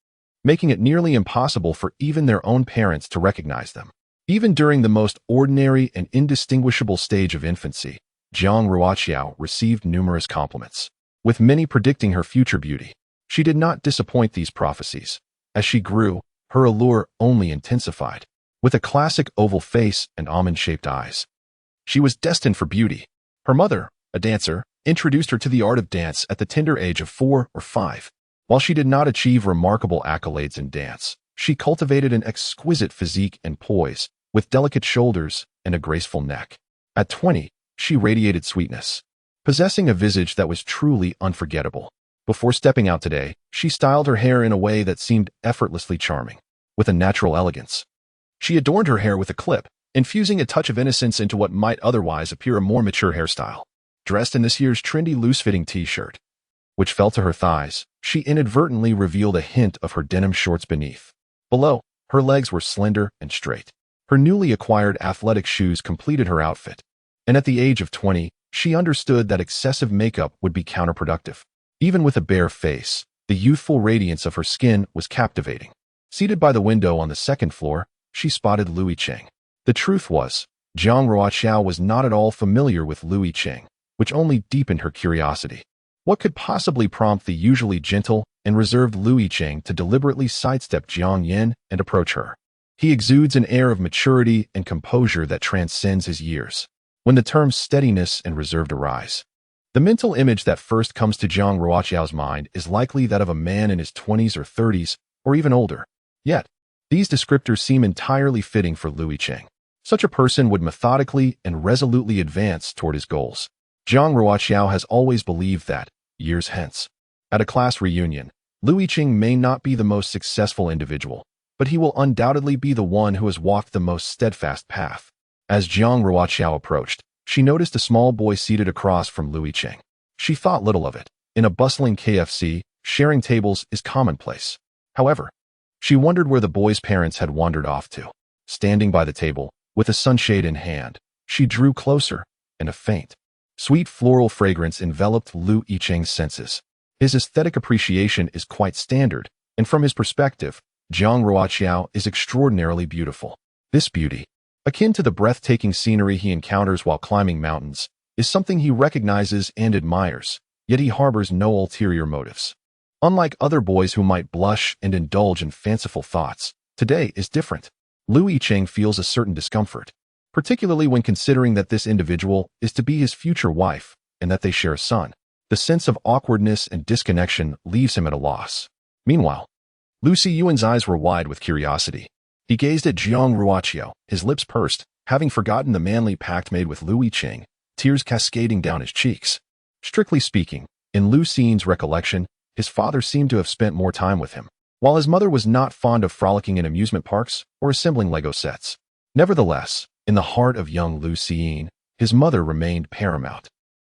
making it nearly impossible for even their own parents to recognize them. Even during the most ordinary and indistinguishable stage of infancy, Jiang Ruoqiao received numerous compliments, with many predicting her future beauty. She did not disappoint these prophecies. As she grew, her allure only intensified. With a classic oval face and almond-shaped eyes, she was destined for beauty. Her mother, a dancer, introduced her to the art of dance at the tender age of 4 or 5. While she did not achieve remarkable accolades in dance, she cultivated an exquisite physique and poise, with delicate shoulders and a graceful neck. At 20, she radiated sweetness, possessing a visage that was truly unforgettable. Before stepping out today, she styled her hair in a way that seemed effortlessly charming, with a natural elegance. She adorned her hair with a clip, infusing a touch of innocence into what might otherwise appear a more mature hairstyle. Dressed in this year's trendy loose-fitting t-shirt, which fell to her thighs, she inadvertently revealed a hint of her denim shorts beneath. Below, her legs were slender and straight. Her newly acquired athletic shoes completed her outfit, and at the age of 20, she understood that excessive makeup would be counterproductive. Even with a bare face, the youthful radiance of her skin was captivating. Seated by the window on the second floor, she spotted Lu Yicheng. The truth was, Jiang Ruoqiao was not at all familiar with Lu Yicheng, which only deepened her curiosity. What could possibly prompt the usually gentle and reserved Lu Yicheng to deliberately sidestep Jiang Yin and approach her? He exudes an air of maturity and composure that transcends his years. When the terms steadiness and reserved arise, the mental image that first comes to Jiang Ruoqiao's mind is likely that of a man in his 20s or 30s, or even older. Yet, these descriptors seem entirely fitting for Lu Yicheng. Such a person would methodically and resolutely advance toward his goals. Jiang Ruoqiao has always believed that, years hence, at a class reunion, Lu Yicheng may not be the most successful individual, but he will undoubtedly be the one who has walked the most steadfast path. As Jiang Ruoqiao approached, she noticed a small boy seated across from Lu Yicheng. She thought little of it. In a bustling KFC, sharing tables is commonplace. However, she wondered where the boy's parents had wandered off to. Standing by the table, with a sunshade in hand, she drew closer, and a faint, sweet floral fragrance enveloped Lu Yicheng's senses. His aesthetic appreciation is quite standard, and from his perspective, Jiang Ruoqiao is extraordinarily beautiful. This beauty, akin to the breathtaking scenery he encounters while climbing mountains, is something he recognizes and admires, yet he harbors no ulterior motives. Unlike other boys who might blush and indulge in fanciful thoughts, today is different. Lu Yicheng feels a certain discomfort, particularly when considering that this individual is to be his future wife and that they share a son. The sense of awkwardness and disconnection leaves him at a loss. Meanwhile, Lu Siyuan's eyes were wide with curiosity. He gazed at Jiang Ruoqiao, his lips pursed, having forgotten the manly pact made with Lu Yicheng, tears cascading down his cheeks. Strictly speaking, in Lu Xin's recollection, his father seemed to have spent more time with him, while his mother was not fond of frolicking in amusement parks or assembling Lego sets. Nevertheless, in the heart of young Lu Xiying, his mother remained paramount.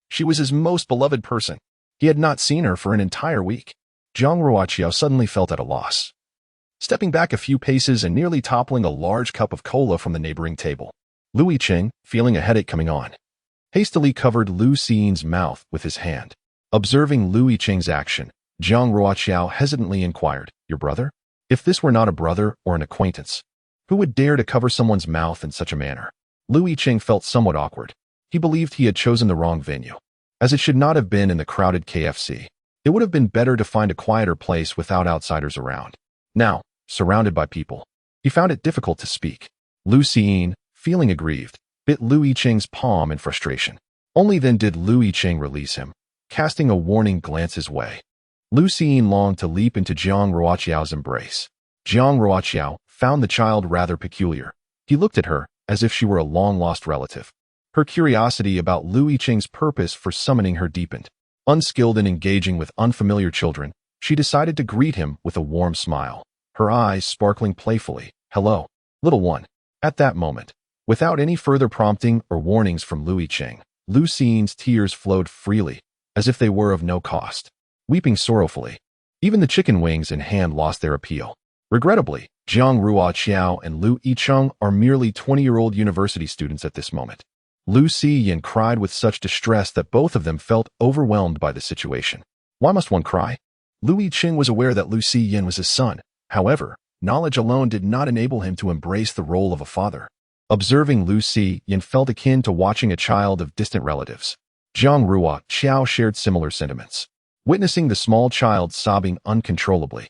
She was his most beloved person. He had not seen her for an entire week. Jiang Ruoqiao suddenly felt at a loss. Stepping back a few paces and nearly toppling a large cup of cola from the neighboring table, Lu Yicheng, feeling a headache coming on, hastily covered Lu Xiying's mouth with his hand. Observing Lu Yicheng's action, Jiang Ruoqiao hesitantly inquired, "Your brother?" If this were not a brother or an acquaintance, who would dare to cover someone's mouth in such a manner? Lu Yicheng felt somewhat awkward. He believed he had chosen the wrong venue, as it should not have been in the crowded KFC. It would have been better to find a quieter place without outsiders around. Now, surrounded by people, he found it difficult to speak. Lu Xiying, feeling aggrieved, bit Lu Yicheng's palm in frustration. Only then did Lu Yicheng release him, casting a warning glance his way. Lu Xiying longed to leap into Jiang Ruoqiao's embrace. Jiang Ruoqiao found the child rather peculiar. He looked at her as if she were a long-lost relative. Her curiosity about Lu Yicheng's purpose for summoning her deepened. Unskilled in engaging with unfamiliar children, she decided to greet him with a warm smile, her eyes sparkling playfully. "Hello, little one." At that moment, without any further prompting or warnings from Lu Yicheng, Lu Xiying's tears flowed freely, as if they were of no cost. Weeping sorrowfully, even the chicken wings in hand lost their appeal. Regrettably, Jiang Ruoqiao and Lu Yicheng are merely 20-year-old university students at this moment. Lu Xiying cried with such distress that both of them felt overwhelmed by the situation. Why must one cry? Lu Yicheng was aware that Lu Xiying was his son. However, knowledge alone did not enable him to embrace the role of a father. Observing Lu Xiying felt akin to watching a child of distant relatives. Jiang Ruoqiao shared similar sentiments. Witnessing the small child sobbing uncontrollably,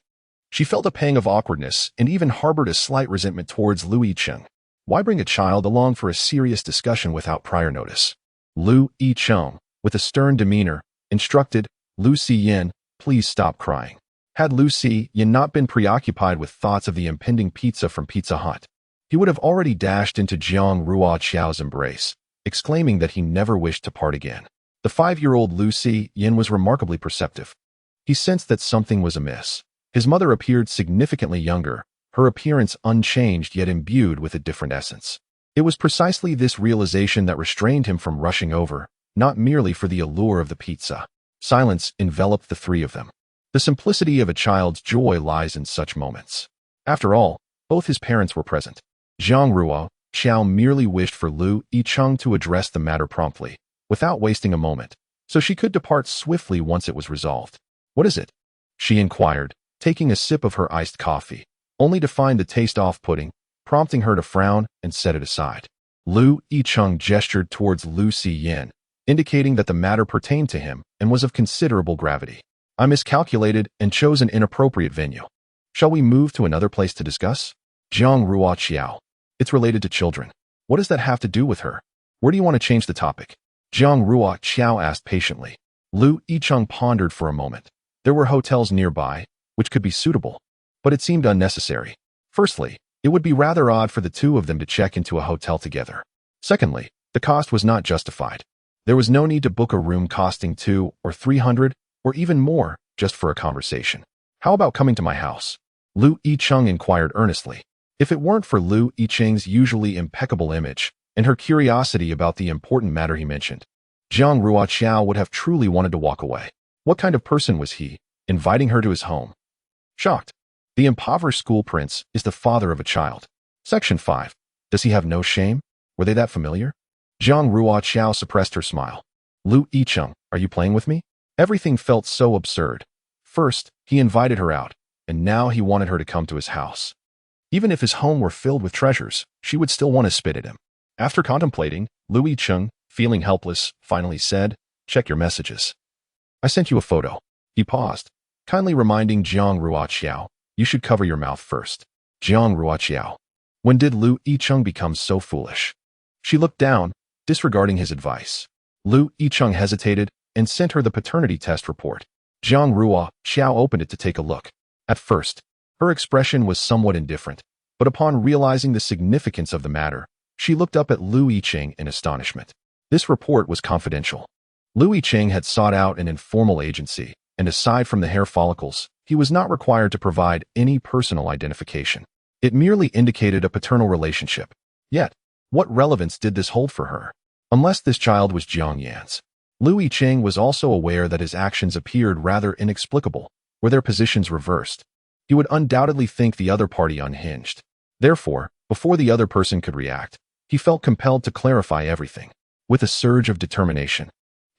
she felt a pang of awkwardness and even harbored a slight resentment towards Lu Yicheng. Why bring a child along for a serious discussion without prior notice? Lu Yicheng, with a stern demeanor, instructed, "Lu Xiying, please stop crying." Had Lu Xiying not been preoccupied with thoughts of the impending pizza from Pizza Hut, he would have already dashed into Jiang Ruoqiao's embrace, exclaiming that he never wished to part again. The 5-year-old Lu Xiying was remarkably perceptive. He sensed that something was amiss. His mother appeared significantly younger, her appearance unchanged yet imbued with a different essence. It was precisely this realization that restrained him from rushing over, not merely for the allure of the pizza. Silence enveloped the three of them. The simplicity of a child's joy lies in such moments. After all, both his parents were present. Jiang Ruoqiao merely wished for Lu Yicheng to address the matter promptly, without wasting a moment, so she could depart swiftly once it was resolved. "What is it?" she inquired, taking a sip of her iced coffee, only to find the taste off-putting, prompting her to frown and set it aside. Lu Yicheng gestured towards Lu Xiying, indicating that the matter pertained to him and was of considerable gravity. "I miscalculated and chose an inappropriate venue. Shall we move to another place to discuss?" Jiang Ruoqiao. "It's related to children. What does that have to do with her? Where do you want to change the topic?" Jiang Ruoqiao asked patiently. Lu Yicheng pondered for a moment. There were hotels nearby, which could be suitable, but it seemed unnecessary. Firstly, it would be rather odd for the two of them to check into a hotel together. Secondly, the cost was not justified. There was no need to book a room costing 200 or 300 or even more just for a conversation. "How about coming to my house?" Lu Yicheng inquired earnestly. If it weren't for Lu Yicheng's usually impeccable image and her curiosity about the important matter he mentioned, Jiang Ruoqiao would have truly wanted to walk away. What kind of person was he, inviting her to his home? Shocked. The impoverished school prince is the father of a child. Section 5. Does he have no shame? Were they that familiar? Jiang Ruoqiao suppressed her smile. "Lu Yicheng, are you playing with me?" Everything felt so absurd. First, he invited her out, and now he wanted her to come to his house. Even if his home were filled with treasures, she would still want to spit at him. After contemplating, Lu Yicheng, feeling helpless, finally said, "Check your messages. I sent you a photo." He paused, kindly reminding Jiang Ruoqiao, "You should cover your mouth first." Jiang Ruoqiao. When did Lu Yicheng become so foolish? She looked down, disregarding his advice. Lu Yicheng hesitated and sent her the paternity test report. Jiang Ruoqiao opened it to take a look. At first, her expression was somewhat indifferent, but upon realizing the significance of the matter, she looked up at Lu Yicheng in astonishment. This report was confidential. Lu Yicheng had sought out an informal agency and aside from the hair follicles, he was not required to provide any personal identification. It merely indicated a paternal relationship. Yet, what relevance did this hold for her? Unless this child was Jiang Yan's. Lu Yicheng was also aware that his actions appeared rather inexplicable, were their positions reversed. He would undoubtedly think the other party unhinged. Therefore, before the other person could react, he felt compelled to clarify everything. With a surge of determination,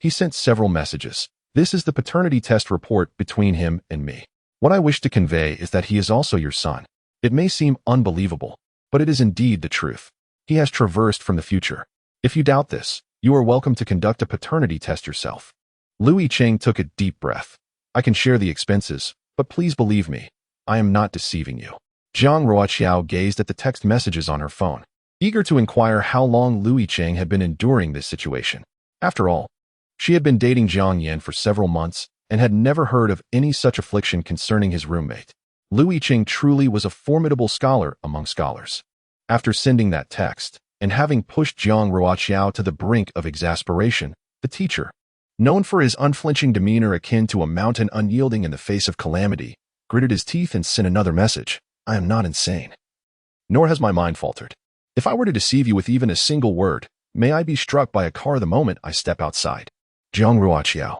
he sent several messages. This is the paternity test report between him and me. What I wish to convey is that he is also your son. It may seem unbelievable, but it is indeed the truth. He has traversed from the future. If you doubt this, you are welcome to conduct a paternity test yourself. Lu Yicheng took a deep breath. I can share the expenses, but please believe me, I am not deceiving you. Jiang Ruoqiao gazed at the text messages on her phone, eager to inquire how long Lu Yicheng had been enduring this situation. After all, she had been dating Jiang Yan for several months and had never heard of any such affliction concerning his roommate. Lu Yicheng truly was a formidable scholar among scholars. After sending that text, and having pushed Jiang Ruoqiao to the brink of exasperation, the teacher, known for his unflinching demeanor akin to a mountain unyielding in the face of calamity, gritted his teeth and sent another message. I am not insane. Nor has my mind faltered. If I were to deceive you with even a single word, may I be struck by a car the moment I step outside. Jiang Ruoqiao.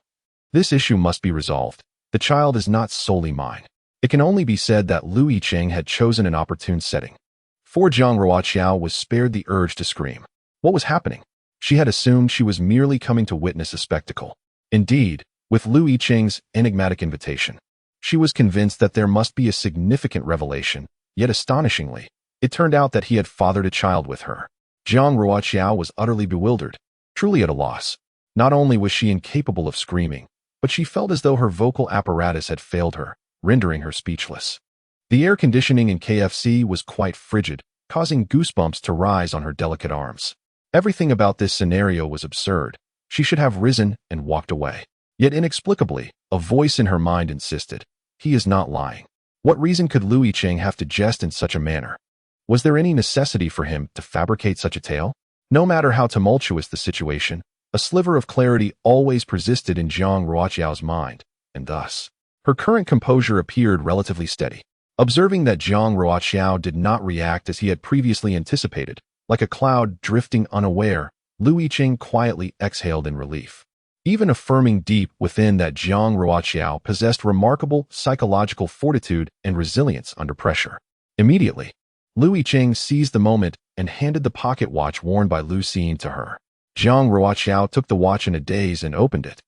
This issue must be resolved. The child is not solely mine. It can only be said that Lu Yicheng had chosen an opportune setting. For Jiang Ruoqiao was spared the urge to scream. What was happening? She had assumed she was merely coming to witness a spectacle. Indeed, with Lu Yicheng's enigmatic invitation, she was convinced that there must be a significant revelation, yet astonishingly, it turned out that he had fathered a child with her. Jiang Ruoqiao was utterly bewildered, truly at a loss. Not only was she incapable of screaming, but she felt as though her vocal apparatus had failed her, rendering her speechless. The air conditioning in KFC was quite frigid, causing goosebumps to rise on her delicate arms. Everything about this scenario was absurd. She should have risen and walked away. Yet inexplicably, a voice in her mind insisted, he is not lying. What reason could Lu Yicheng have to jest in such a manner? Was there any necessity for him to fabricate such a tale? No matter how tumultuous the situation, a sliver of clarity always persisted in Jiang Ruoqiao's mind, and thus, her current composure appeared relatively steady. Observing that Jiang Ruoqiao did not react as he had previously anticipated, like a cloud drifting unaware, Lu Yicheng quietly exhaled in relief. Even affirming deep within that Jiang Ruoqiao possessed remarkable psychological fortitude and resilience under pressure. Immediately, Lu Yicheng seized the moment and handed the pocket watch worn by Lu Xin to her. Jiang Ruoqiao took the watch in a daze and opened it,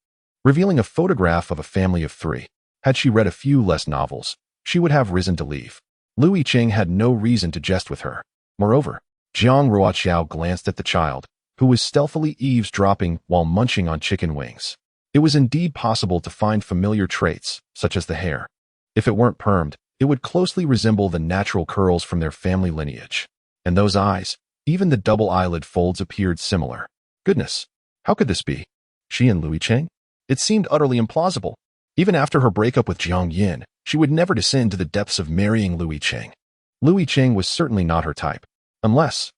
revealing a photograph of a family of 3. Had she read a few less novels, she would have risen to leave. Lu Yicheng had no reason to jest with her. Moreover, Jiang Ruoqiao glanced at the child, who was stealthily eavesdropping while munching on chicken wings. It was indeed possible to find familiar traits, such as the hair. If it weren't permed, it would closely resemble the natural curls from their family lineage. And those eyes, even the double eyelid folds appeared similar. Goodness, how could this be? She and Lu Yicheng? It seemed utterly implausible. Even after her breakup with Jiang Yan, she would never descend to the depths of marrying Lu Yicheng. Lu Yicheng was certainly not her type. Unless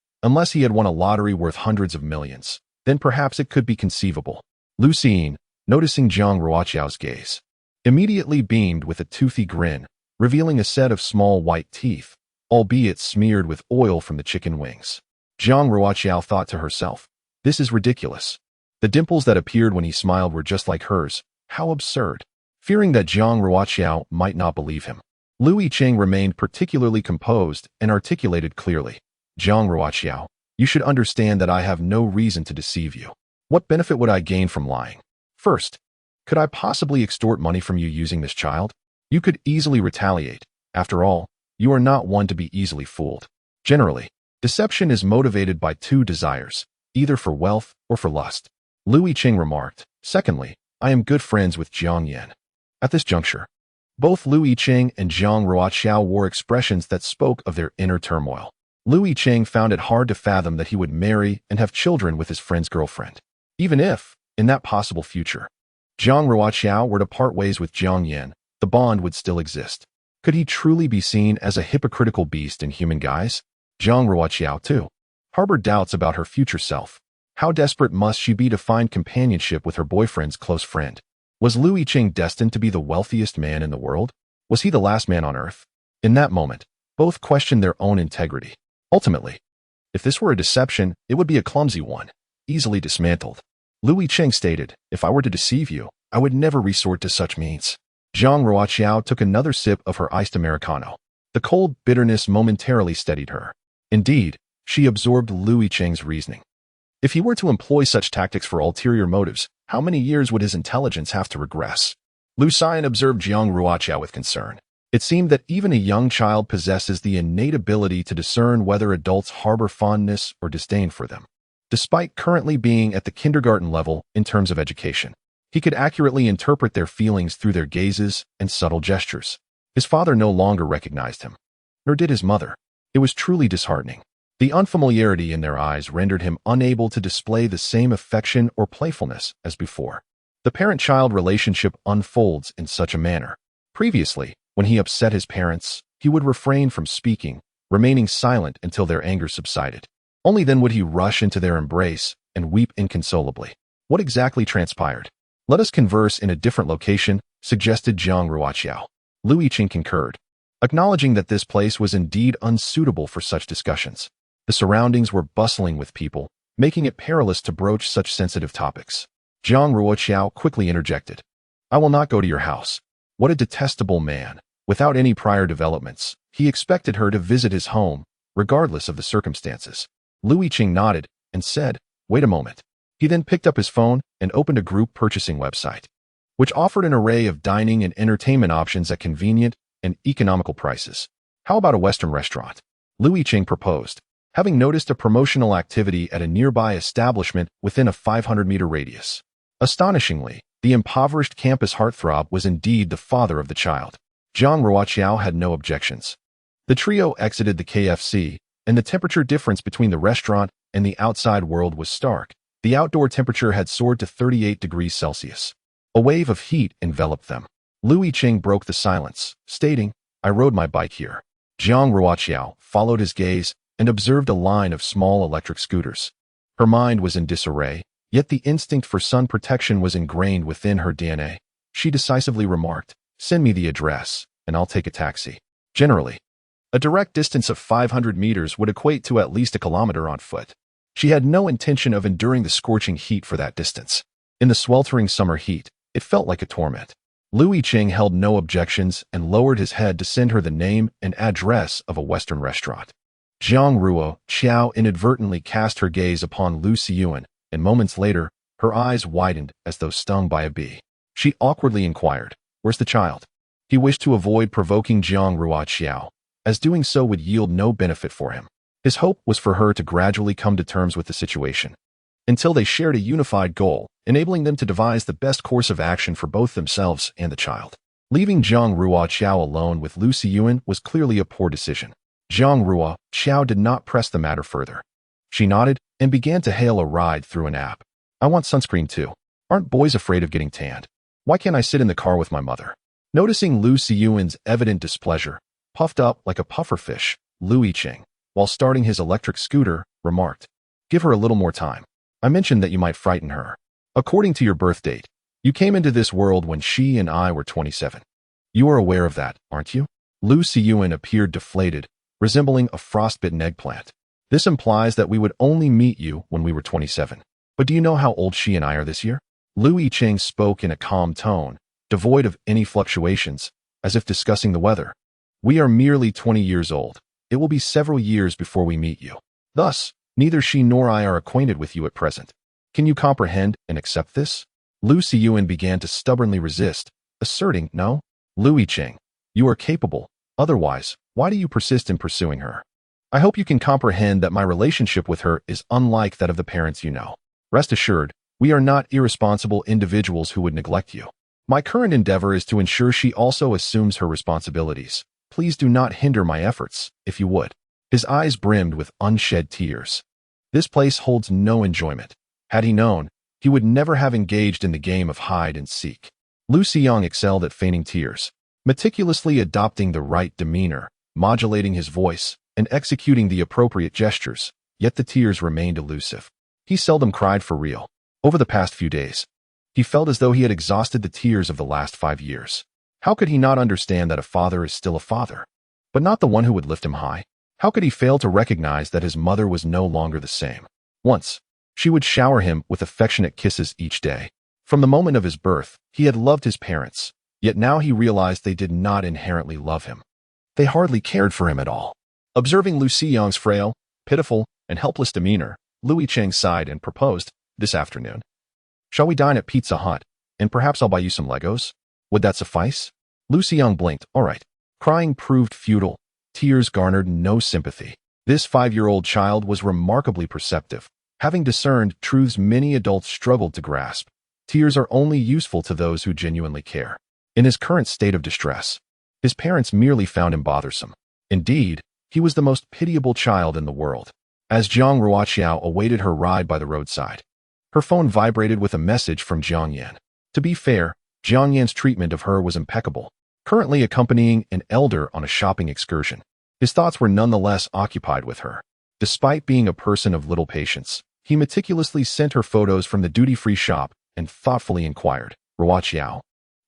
he had won a lottery worth hundreds of millions, then perhaps it could be conceivable. Lu Xin, noticing Jiang Ruoqiao's gaze, immediately beamed with a toothy grin, revealing a set of small white teeth, albeit smeared with oil from the chicken wings. Jiang Ruoqiao thought to herself, this is ridiculous. The dimples that appeared when he smiled were just like hers. How absurd. Fearing that Jiang Ruoqiao might not believe him, Lu Yicheng remained particularly composed and articulated clearly. Jiang Ruoqiao, you should understand that I have no reason to deceive you. What benefit would I gain from lying? First, could I possibly extort money from you using this child? You could easily retaliate. After all, you are not one to be easily fooled. Generally, deception is motivated by 2 desires, either for wealth or for lust. Lu Yicheng remarked. Secondly, I am good friends with Jiang Yan. At this juncture, both Lu Yicheng and Jiang Ruoqiao wore expressions that spoke of their inner turmoil. Lu Yicheng found it hard to fathom that he would marry and have children with his friend's girlfriend. Even if, in that possible future, Jiang Ruoqiao were to part ways with Jiang Yan, the bond would still exist. Could he truly be seen as a hypocritical beast in human guise? Jiang Ruoqiao, too, harbored doubts about her future self. How desperate must she be to find companionship with her boyfriend's close friend? Was Lu Yicheng destined to be the wealthiest man in the world? Was he the last man on earth? In that moment, both questioned their own integrity. Ultimately, if this were a deception, it would be a clumsy one, easily dismantled. Lu Yicheng stated, "If I were to deceive you, I would never resort to such means." Jiang Ruoqiao took another sip of her iced Americano. The cold bitterness momentarily steadied her. Indeed, she absorbed Lu Yicheng's reasoning. If he were to employ such tactics for ulterior motives, how many years would his intelligence have to regress? Lu Xian observed Jiang Ruoqiao with concern. It seemed that even a young child possesses the innate ability to discern whether adults harbor fondness or disdain for them. Despite currently being at the kindergarten level in terms of education, he could accurately interpret their feelings through their gazes and subtle gestures. His father no longer recognized him, nor did his mother. It was truly disheartening. The unfamiliarity in their eyes rendered him unable to display the same affection or playfulness as before. The parent-child relationship unfolds in such a manner. Previously, when he upset his parents, he would refrain from speaking, remaining silent until their anger subsided. Only then would he rush into their embrace and weep inconsolably. What exactly transpired? "Let us converse in a different location," suggested Jiang Ruoqiao. Lu Yicheng concurred, acknowledging that this place was indeed unsuitable for such discussions. The surroundings were bustling with people, making it perilous to broach such sensitive topics. Jiang Ruoqiao quickly interjected, "I will not go to your house." What a detestable man. Without any prior developments, he expected her to visit his home, regardless of the circumstances. Lu Yicheng nodded and said, "Wait a moment." He then picked up his phone and opened a group purchasing website, which offered an array of dining and entertainment options at convenient and economical prices. "How about a Western restaurant?" Lu Yicheng proposed, having noticed a promotional activity at a nearby establishment within a 500-meter radius. Astonishingly, the impoverished campus heartthrob was indeed the father of the child. Jiang Ruoqiao had no objections. The trio exited the KFC, and the temperature difference between the restaurant and the outside world was stark. The outdoor temperature had soared to 38 degrees Celsius. A wave of heat enveloped them. Lu Yicheng broke the silence, stating, "I rode my bike here." Jiang Ruoqiao followed his gaze and observed a line of small electric scooters. Her mind was in disarray, yet the instinct for sun protection was ingrained within her DNA. She decisively remarked, "Send me the address, and I'll take a taxi." Generally, a direct distance of 500 meters would equate to at least a kilometer on foot. She had no intention of enduring the scorching heat for that distance. In the sweltering summer heat, it felt like a torment. Lu Yicheng held no objections and lowered his head to send her the name and address of a Western restaurant. Jiang Ruoqiao inadvertently cast her gaze upon Lu Xian, and moments later, her eyes widened as though stung by a bee. She awkwardly inquired, "Where's the child?" He wished to avoid provoking Jiang Ruoqiao, as doing so would yield no benefit for him. His hope was for her to gradually come to terms with the situation, until they shared a unified goal, enabling them to devise the best course of action for both themselves and the child. Leaving Jiang Ruoqiao alone with Lu Xian was clearly a poor decision. Jiang Ruoqiao did not press the matter further. She nodded and began to hail a ride through an app. "I want sunscreen too. Aren't boys afraid of getting tanned? Why can't I sit in the car with my mother?" Noticing Lu Xian's evident displeasure, puffed up like a pufferfish, Lu Yicheng, while starting his electric scooter, remarked, "Give her a little more time. I mentioned that you might frighten her. According to your birth date, you came into this world when she and I were 27. You are aware of that, aren't you?" Lu Xian appeared deflated, resembling a frostbitten eggplant. "This implies that we would only meet you when we were 27. But do you know how old she and I are this year?" Lu Yicheng spoke in a calm tone, devoid of any fluctuations, as if discussing the weather. "We are merely 20 years old. It will be several years before we meet you. Thus, neither she nor I are acquainted with you at present. Can you comprehend and accept this?" Lu Xian began to stubbornly resist, asserting, "No, Lu Yicheng, you are capable. Otherwise, why do you persist in pursuing her? I hope you can comprehend that my relationship with her is unlike that of the parents you know. Rest assured, we are not irresponsible individuals who would neglect you. My current endeavor is to ensure she also assumes her responsibilities. Please do not hinder my efforts, if you would." His eyes brimmed with unshed tears. This place holds no enjoyment. Had he known, he would never have engaged in the game of hide and seek. Lu Xiang excelled at feigning tears, meticulously adopting the right demeanor, modulating his voice, and executing the appropriate gestures, yet the tears remained elusive. He seldom cried for real. Over the past few days, He felt as though he had exhausted the tears of the last 5 years. How could he not understand that a father is still a father, but not the one who would lift him high? How could he fail to recognize that his mother was no longer the same? Once, she would shower him with affectionate kisses each day. From the moment of his birth, he had loved his parents, yet now he realized they did not inherently love him. They hardly cared for him at all. Observing Lu Xiyang's frail, pitiful, and helpless demeanor, Lu Yicheng sighed and proposed, "This afternoon, shall we dine at Pizza Hut, and perhaps I'll buy you some Legos? Would that suffice?" Lu Xiyang blinked. "All right." Crying proved futile. Tears garnered no sympathy. This 5-year-old child was remarkably perceptive, having discerned truths many adults struggled to grasp. Tears are only useful to those who genuinely care. In his current state of distress, his parents merely found him bothersome. Indeed, he was the most pitiable child in the world. As Jiang Ruoqiao awaited her ride by the roadside, her phone vibrated with a message from Jiang Yan. To be fair, Jiang Yan's treatment of her was impeccable. Currently accompanying an elder on a shopping excursion, his thoughts were nonetheless occupied with her. Despite being a person of little patience, he meticulously sent her photos from the duty-free shop and thoughtfully inquired, "Ruoqiao,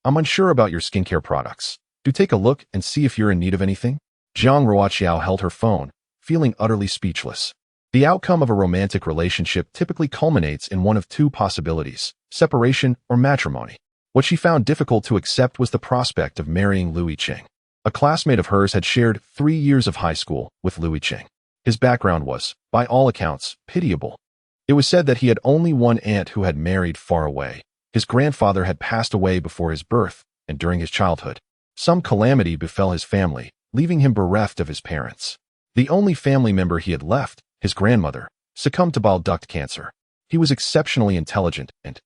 I'm unsure about your skincare products. Do take a look and see if you're in need of anything?" Jiang Ruoqiao held her phone, feeling utterly speechless. The outcome of a romantic relationship typically culminates in one of two possibilities: separation or matrimony. What she found difficult to accept was the prospect of marrying Lu Yicheng. A classmate of hers had shared 3 years of high school with Lu Yicheng. His background was, by all accounts, pitiable. It was said that he had only one aunt who had married far away. His grandfather had passed away before his birth and during his childhood. Some calamity befell his family, leaving him bereft of his parents. The only family member he had left, his grandmother, succumbed to bile duct cancer. He was exceptionally intelligent and,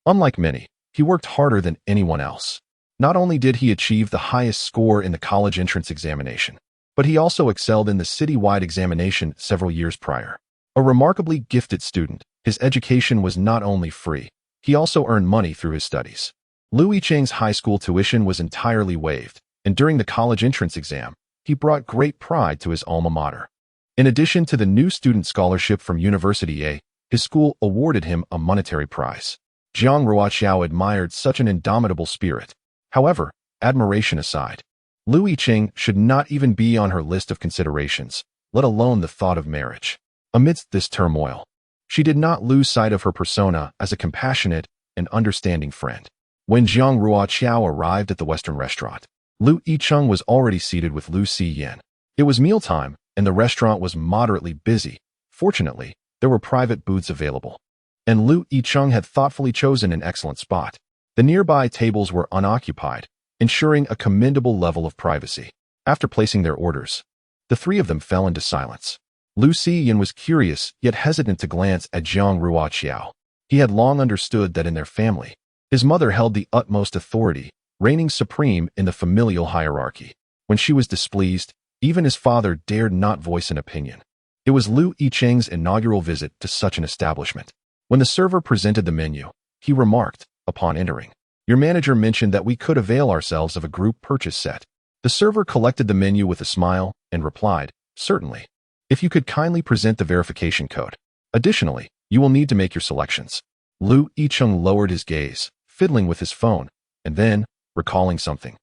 unlike many, he worked harder than anyone else. Not only did he achieve the highest score in the college entrance examination, but he also excelled in the citywide examination several years prior. A remarkably gifted student, his education was not only free, he also earned money through his studies. Lu Yicheng's high school tuition was entirely waived, and during the college entrance exam, he brought great pride to his alma mater. In addition to the new student scholarship from University A, his school awarded him a monetary prize. Jiang Ruoqiao admired such an indomitable spirit. However, admiration aside, Lu Yicheng should not even be on her list of considerations, let alone the thought of marriage. Amidst this turmoil, she did not lose sight of her persona as a compassionate and understanding friend. When Jiang Ruoqiao arrived at the Western restaurant, Lu Yicheng was already seated with Lu Xiyan. It was mealtime, and the restaurant was moderately busy. Fortunately, there were private booths available, and Lu Yicheng had thoughtfully chosen an excellent spot. The nearby tables were unoccupied, ensuring a commendable level of privacy. After placing their orders, the three of them fell into silence. Lu Xiyan was curious yet hesitant to glance at Jiang Ruoqiao. He had long understood that in their family, his mother held the utmost authority, reigning supreme in the familial hierarchy. When she was displeased, even his father dared not voice an opinion. It was Lu Yicheng's inaugural visit to such an establishment. When the server presented the menu, he remarked, upon entering, "Your manager mentioned that we could avail ourselves of a group purchase set." The server collected the menu with a smile and replied, "Certainly. If you could kindly present the verification code. Additionally, you will need to make your selections." Lu Yicheng lowered his gaze, fiddling with his phone, and then, recalling something,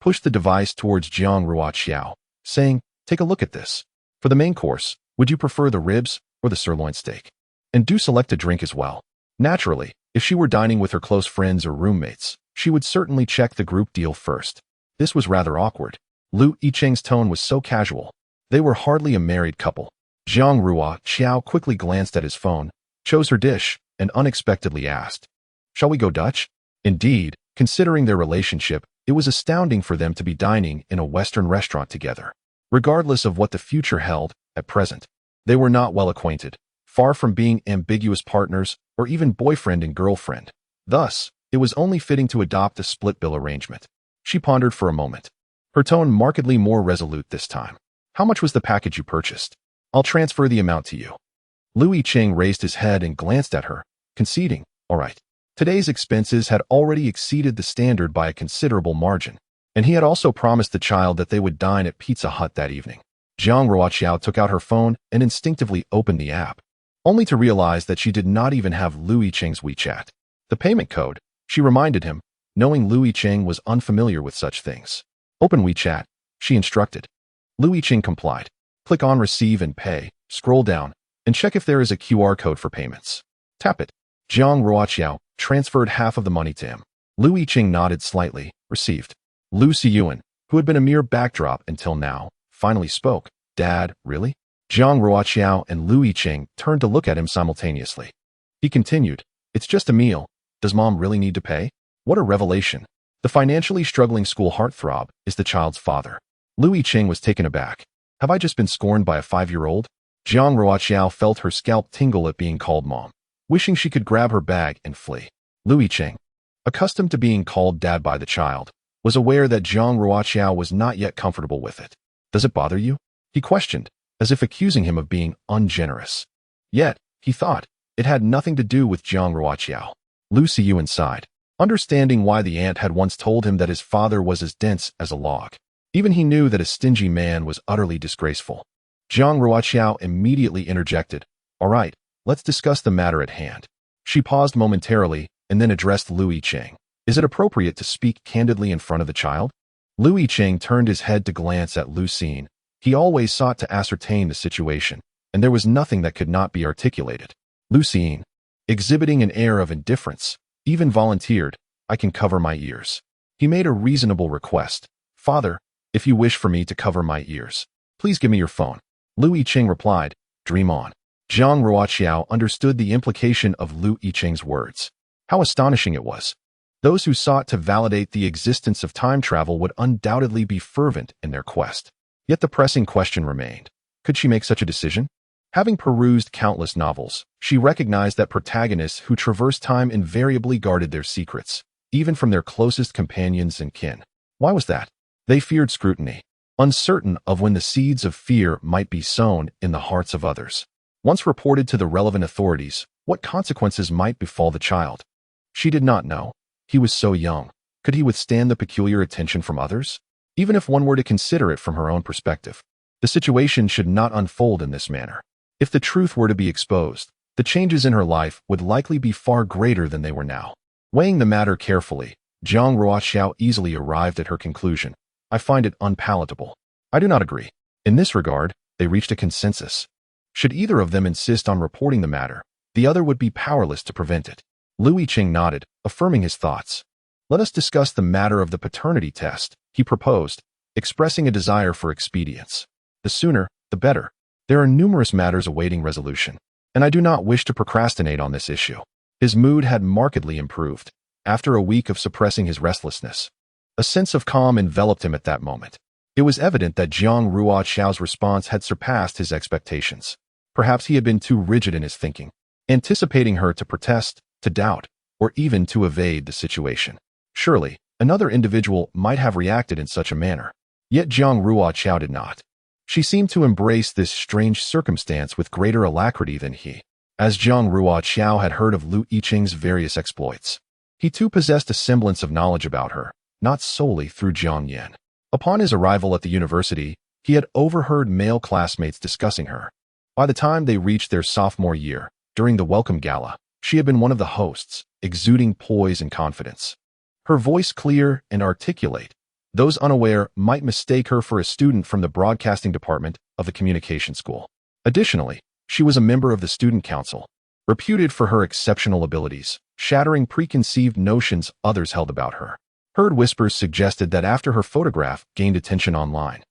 pushed the device towards Jiang Ruoqiao, saying, "Take a look at this. For the main course, would you prefer the ribs or the sirloin steak? And do select a drink as well." Naturally, if she were dining with her close friends or roommates, she would certainly check the group deal first. This was rather awkward. Lu Yicheng's tone was so casual. They were hardly a married couple. Jiang Ruoqiao quickly glanced at his phone, chose her dish, and unexpectedly asked, "Shall we go Dutch?" Indeed, considering their relationship, it was astounding for them to be dining in a Western restaurant together. Regardless of what the future held, at present, they were not well acquainted, far from being ambiguous partners or even boyfriend and girlfriend. Thus, it was only fitting to adopt a split bill arrangement. She pondered for a moment, her tone markedly more resolute this time. "How much was the package you purchased? I'll transfer the amount to you." Lu Yicheng raised his head and glanced at her, conceding, "All right." Today's expenses had already exceeded the standard by a considerable margin, and he had also promised the child that they would dine at Pizza Hut that evening. Jiang Ruoqiao took out her phone and instinctively opened the app, only to realize that she did not even have Lu Yicheng's WeChat. The payment code, She reminded him, knowing Yicheng was unfamiliar with such things. Open WeChat, she instructed. Yicheng complied. Click on Receive and Pay, scroll down, and check if there is a QR code for payments. Tap it. Jiang Ruoqiao transferred half of the money to him. Yicheng nodded slightly, received. Lu Siyuan, who had been a mere backdrop until now, finally spoke. Dad, really? Jiang Ruoqiao and Yicheng turned to look at him simultaneously. He continued, it's just a meal. Does mom really need to pay? What a revelation. The financially struggling school heartthrob is the child's father. Yicheng was taken aback. Have I just been scorned by a 5-year-old? Jiang Ruoqiao felt her scalp tingle at being called mom, wishing she could grab her bag and flee. Yicheng, accustomed to being called dad by the child, was aware that Jiang Ruoqiao was not yet comfortable with it. Does it bother you? He questioned, as if accusing him of being ungenerous. Yet, he thought, it had nothing to do with Jiang Ruoqiao. Lu Siyuan sighed, understanding why the aunt had once told him that his father was as dense as a log. Even he knew that a stingy man was utterly disgraceful. Jiang Ruoqiao immediately interjected, all right, let's discuss the matter at hand. She paused momentarily and then addressed Yicheng. Is it appropriate to speak candidly in front of the child? Yicheng turned his head to glance at Lu Xin. He always sought to ascertain the situation, and there was nothing that could not be articulated. Lu Xin, exhibiting an air of indifference, even volunteered, I can cover my ears. He made a reasonable request. Father, if you wish for me to cover my ears, please give me your phone. Yicheng replied, dream on. Jiang Ruoqiao understood the implication of Yicheng's words. How astonishing it was. Those who sought to validate the existence of time travel would undoubtedly be fervent in their quest. Yet the pressing question remained. Could she make such a decision? Having perused countless novels, she recognized that protagonists who traversed time invariably guarded their secrets, even from their closest companions and kin. Why was that? They feared scrutiny, uncertain of when the seeds of fear might be sown in the hearts of others. Once reported to the relevant authorities, what consequences might befall the child? She did not know. He was so young. Could he withstand the peculiar attention from others? Even if one were to consider it from her own perspective, the situation should not unfold in this manner. If the truth were to be exposed, the changes in her life would likely be far greater than they were now. Weighing the matter carefully, Jiang Ruoqiao easily arrived at her conclusion. I find it unpalatable. I do not agree. In this regard, they reached a consensus. Should either of them insist on reporting the matter, the other would be powerless to prevent it. Yicheng nodded, affirming his thoughts. Let us discuss the matter of the paternity test, he proposed, expressing a desire for expedience. The sooner, the better. There are numerous matters awaiting resolution, and I do not wish to procrastinate on this issue. His mood had markedly improved, after a week of suppressing his restlessness. A sense of calm enveloped him at that moment. It was evident that Jiang Ruoqiao's response had surpassed his expectations. Perhaps he had been too rigid in his thinking, anticipating her to protest, to doubt, or even to evade the situation. Surely, another individual might have reacted in such a manner. Yet Jiang Ruoqiao did not. She seemed to embrace this strange circumstance with greater alacrity than he. As Jiang Ruoqiao had heard of Yicheng's various exploits, he too possessed a semblance of knowledge about her, not solely through Jiang Yan. Upon his arrival at the university, he had overheard male classmates discussing her. By the time they reached their sophomore year, during the welcome gala, she had been one of the hosts, exuding poise and confidence. Her voice clear and articulate, those unaware might mistake her for a student from the broadcasting department of the communication school. Additionally, she was a member of the student council, reputed for her exceptional abilities, shattering preconceived notions others held about her. Heard whispers suggested that after her photograph gained attention online,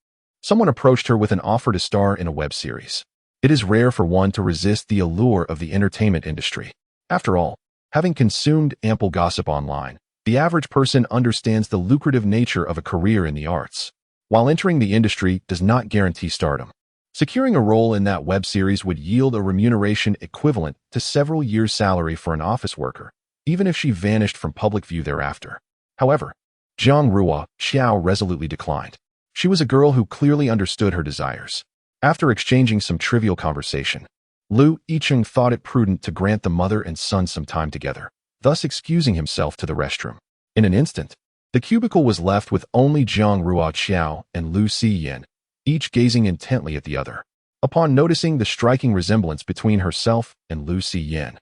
someone approached her with an offer to star in a web series. It is rare for one to resist the allure of the entertainment industry. After all, having consumed ample gossip online, the average person understands the lucrative nature of a career in the arts. While entering the industry does not guarantee stardom, securing a role in that web series would yield a remuneration equivalent to several years' salary for an office worker, even if she vanished from public view thereafter. However, Jiang Ruoqiao resolutely declined. She was a girl who clearly understood her desires. After exchanging some trivial conversation, Yicheng thought it prudent to grant the mother and son some time together, thus excusing himself to the restroom. In an instant, the cubicle was left with only Jiang Ruoqiao and Lu Siyuan, each gazing intently at the other. Upon noticing the striking resemblance between herself and Lu Siyuan,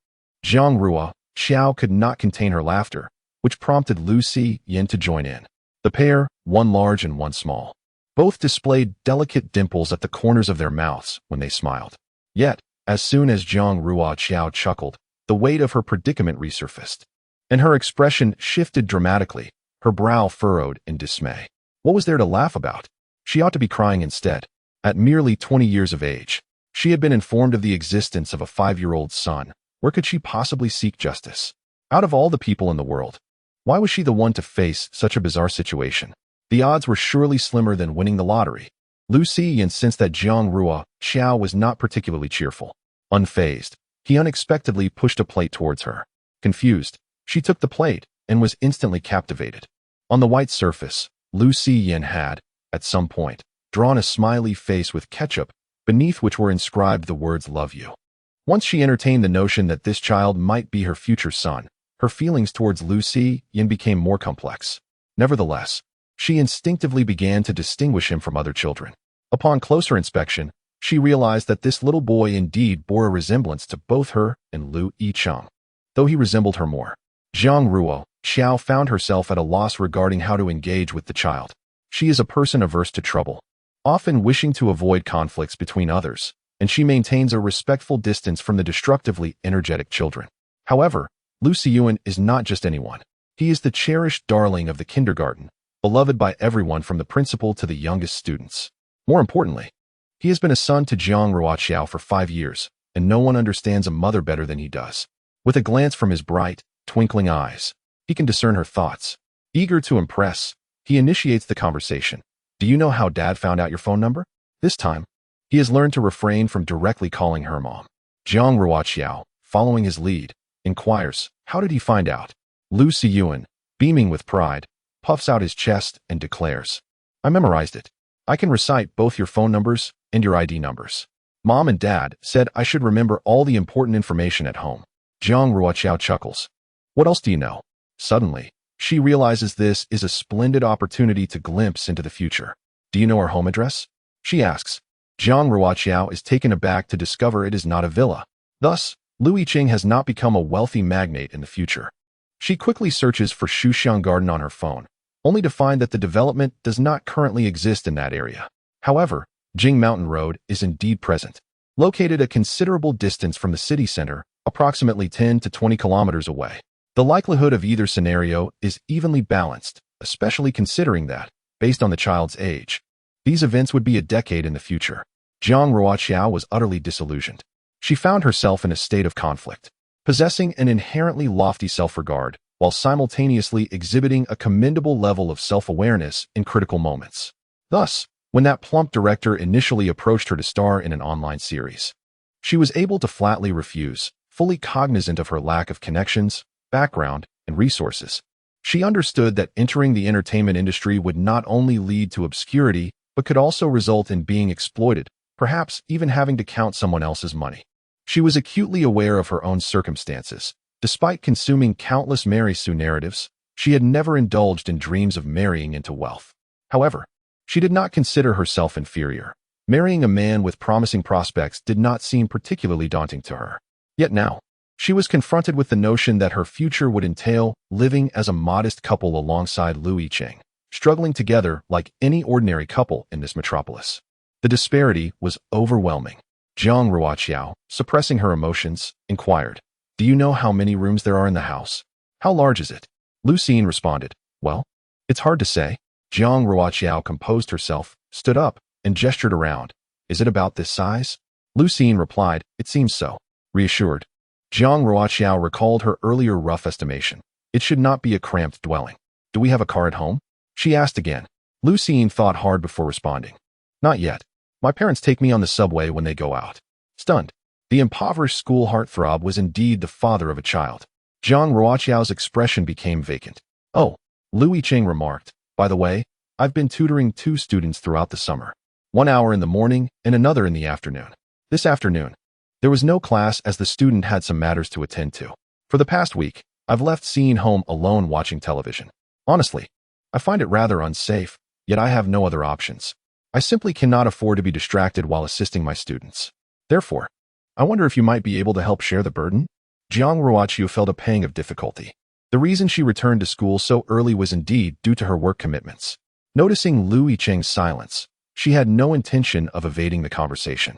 Jiang Ruoqiao could not contain her laughter, which prompted Lu Yin to join in. The pair, one large and one small, both displayed delicate dimples at the corners of their mouths when they smiled. Yet, as soon as Jiang Ruoqiao chuckled, the weight of her predicament resurfaced, and her expression shifted dramatically, her brow furrowed in dismay. What was there to laugh about? She ought to be crying instead. At merely 20 years of age, she had been informed of the existence of a 5-year-old son. Where could she possibly seek justice? Out of all the people in the world, why was she the one to face such a bizarre situation? The odds were surely slimmer than winning the lottery. Lu Yin sensed that Jiang Ruoqiao was not particularly cheerful. Unfazed, he unexpectedly pushed a plate towards her. Confused, she took the plate and was instantly captivated. On the white surface, Lu Yin had, at some point, drawn a smiley face with ketchup, beneath which were inscribed the words "love you." Once she entertained the notion that this child might be her future son, her feelings towards Lu Yin became more complex. Nevertheless, she instinctively began to distinguish him from other children. Upon closer inspection, she realized that this little boy indeed bore a resemblance to both her and Lu Yicheng, though he resembled her more. Jiang Ruoqiao found herself at a loss regarding how to engage with the child. She is a person averse to trouble, often wishing to avoid conflicts between others, and she maintains a respectful distance from the destructively energetic children. However, Lu Yin is not just anyone. He is the cherished darling of the kindergarten, beloved by everyone from the principal to the youngest students. More importantly, he has been a son to Jiang Ruoqiao for 5 years, and no one understands a mother better than he does. With a glance from his bright, twinkling eyes, he can discern her thoughts. Eager to impress, he initiates the conversation. Do you know how Dad found out your phone number? This time, he has learned to refrain from directly calling her mom. Jiang Ruoqiao, following his lead, inquires, how did he find out? Lu Yin, beaming with pride, puffs out his chest and declares, I memorized it. I can recite both your phone numbers and your ID numbers. Mom and Dad said I should remember all the important information at home. Jiang Ruoqiao chuckles. What else do you know? Suddenly, she realizes this is a splendid opportunity to glimpse into the future. Do you know our home address? She asks. Jiang Ruoqiao is taken aback to discover it is not a villa. Thus, Lu Yicheng has not become a wealthy magnate in the future. She quickly searches for Shuxiang Garden on her phone, only to find that the development does not currently exist in that area. However, Jing Mountain Road is indeed present. Located a considerable distance from the city center, approximately 10 to 20 kilometers away. The likelihood of either scenario is evenly balanced, especially considering that, based on the child's age, these events would be a decade in the future. Jiang Ruoqiao was utterly disillusioned. She found herself in a state of conflict, possessing an inherently lofty self-regard, while simultaneously exhibiting a commendable level of self-awareness in critical moments. Thus, when that plump director initially approached her to star in an online series, she was able to flatly refuse, fully cognizant of her lack of connections, background, and resources. She understood that entering the entertainment industry would not only lead to obscurity, but could also result in being exploited, perhaps even having to count someone else's money. She was acutely aware of her own circumstances. Despite consuming countless Mary Sue narratives, she had never indulged in dreams of marrying into wealth. However, she did not consider herself inferior. Marrying a man with promising prospects did not seem particularly daunting to her. Yet now, she was confronted with the notion that her future would entail living as a modest couple alongside Lu Yicheng, struggling together like any ordinary couple in this metropolis. The disparity was overwhelming. Jiang Ruoqiao, suppressing her emotions, inquired, Do you know how many rooms there are in the house? How large is it? Lu Yin responded, Well, it's hard to say. Jiang Ruoqiao composed herself, stood up, and gestured around. Is it about this size? Lu Yin replied, It seems so. Reassured, Jiang Ruoqiao recalled her earlier rough estimation. It should not be a cramped dwelling. Do we have a car at home? She asked again. Lu Yin thought hard before responding. Not yet. My parents take me on the subway when they go out. Stunned, the impoverished school heartthrob was indeed the father of a child. Jiang Ruoqiao's expression became vacant. Oh, Lu Yicheng remarked. By the way, I've been tutoring 2 students throughout the summer. 1 hour in the morning and another in the afternoon. This afternoon, there was no class as the student had some matters to attend to. For the past week, I've left Sean home alone watching television. Honestly, I find it rather unsafe, yet I have no other options. I simply cannot afford to be distracted while assisting my students. Therefore, I wonder if you might be able to help share the burden? Jiang Ruoqiao felt a pang of difficulty. The reason she returned to school so early was indeed due to her work commitments. Noticing Lu Yicheng's silence, she had no intention of evading the conversation.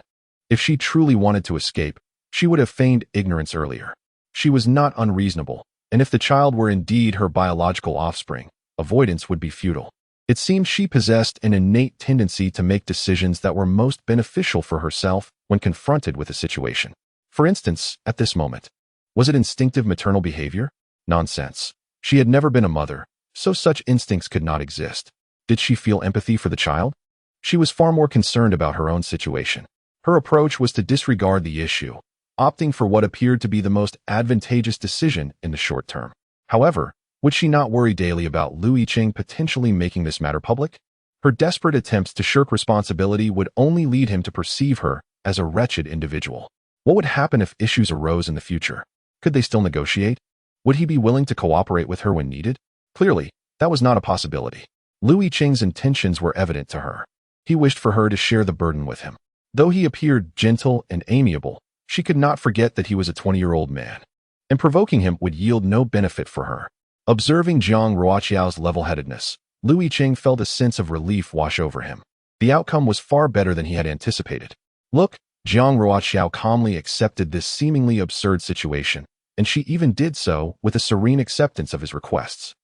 If she truly wanted to escape, she would have feigned ignorance earlier. She was not unreasonable, and if the child were indeed her biological offspring, avoidance would be futile. It seemed she possessed an innate tendency to make decisions that were most beneficial for herself when confronted with a situation. For instance, at this moment, was it instinctive maternal behavior? Nonsense. She had never been a mother, so such instincts could not exist. Did she feel empathy for the child? She was far more concerned about her own situation. Her approach was to disregard the issue, opting for what appeared to be the most advantageous decision in the short term. However, would she not worry daily about Lu Yicheng potentially making this matter public? Her desperate attempts to shirk responsibility would only lead him to perceive her as a wretched individual. What would happen if issues arose in the future? Could they still negotiate? Would he be willing to cooperate with her when needed? Clearly, that was not a possibility. Lu Yicheng's intentions were evident to her. He wished for her to share the burden with him. Though he appeared gentle and amiable, she could not forget that he was a 20-year-old man, and provoking him would yield no benefit for her. Observing Jiang Ruoqiao's level-headedness, Lu Yicheng felt a sense of relief wash over him. The outcome was far better than he had anticipated. Look, Jiang Ruoqiao calmly accepted this seemingly absurd situation, and she even did so with a serene acceptance of his requests.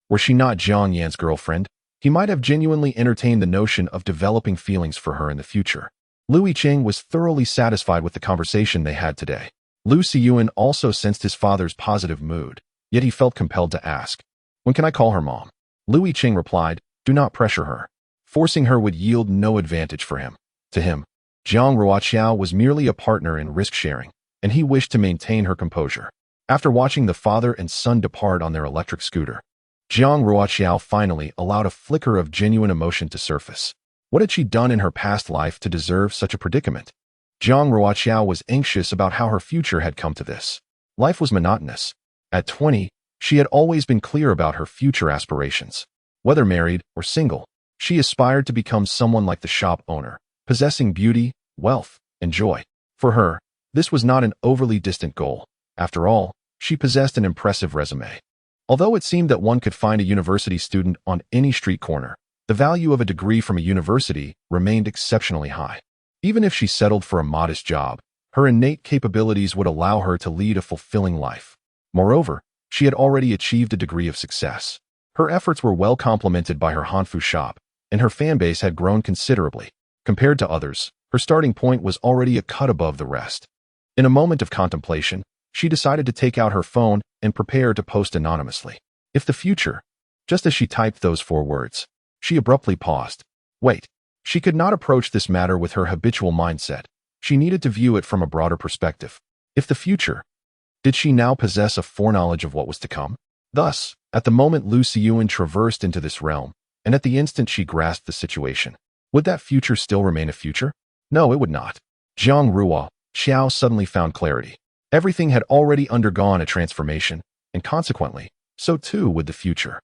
Were she not Jiang Yan's girlfriend, he might have genuinely entertained the notion of developing feelings for her in the future. Lu Yicheng was thoroughly satisfied with the conversation they had today. Lu Siyuan also sensed his father's positive mood, yet he felt compelled to ask, "When can I call her mom?" Lu Yicheng replied, "Do not pressure her. Forcing her would yield no advantage for him." To him, Jiang Ruoqiao was merely a partner in risk-sharing, and he wished to maintain her composure. After watching the father and son depart on their electric scooter, Jiang Ruoqiao finally allowed a flicker of genuine emotion to surface. What had she done in her past life to deserve such a predicament? Jiang Ruoqiao was anxious about how her future had come to this. Life was monotonous. At 20, she had always been clear about her future aspirations. Whether married or single, she aspired to become someone like the shop owner, possessing beauty, wealth, and joy. For her, this was not an overly distant goal. After all, she possessed an impressive resume. Although it seemed that one could find a university student on any street corner, the value of a degree from a university remained exceptionally high. Even if she settled for a modest job, her innate capabilities would allow her to lead a fulfilling life. Moreover, she had already achieved a degree of success. Her efforts were well complemented by her Hanfu shop, and her fanbase had grown considerably. Compared to others, her starting point was already a cut above the rest. In a moment of contemplation, she decided to take out her phone and prepare to post anonymously. If the future, just as she typed those 4 words, she abruptly paused. Wait, she could not approach this matter with her habitual mindset. She needed to view it from a broader perspective. If the future, did she now possess a foreknowledge of what was to come? Thus, at the moment Lu Siyuan traversed into this realm, and at the instant she grasped the situation, would that future still remain a future? No, it would not. Jiang Ruoqiao suddenly found clarity. Everything had already undergone a transformation, and consequently, so too would the future.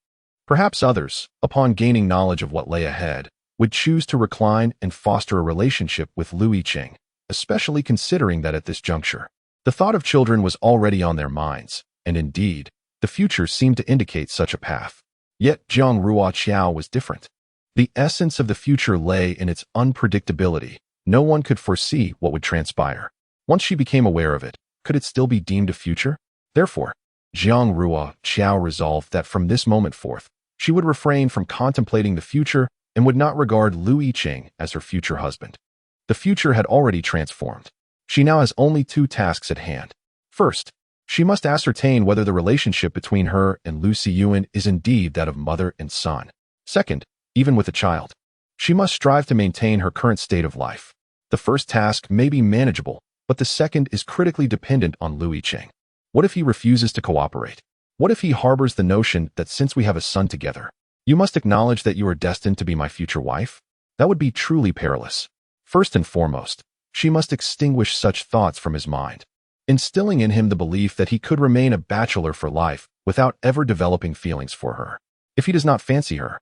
Perhaps others, upon gaining knowledge of what lay ahead, would choose to recline and foster a relationship with Lu Yicheng, especially considering that at this juncture, the thought of children was already on their minds, and indeed, the future seemed to indicate such a path. Yet Jiang Ruoqiao was different. The essence of the future lay in its unpredictability. No one could foresee what would transpire. Once she became aware of it, could it still be deemed a future? Therefore, Jiang Ruoqiao resolved that from this moment forth, she would refrain from contemplating the future and would not regard Lu Yicheng as her future husband. The future had already transformed. She now has only 2 tasks at hand. First, she must ascertain whether the relationship between her and Lu Siyuan is indeed that of mother and son. Second, even with a child, she must strive to maintain her current state of life. The first task may be manageable, but the second is critically dependent on Lu Yicheng. What if he refuses to cooperate? What if he harbors the notion that since we have a son together, you must acknowledge that you are destined to be my future wife? That would be truly perilous. First and foremost, she must extinguish such thoughts from his mind, instilling in him the belief that he could remain a bachelor for life without ever developing feelings for her. If he does not fancy her,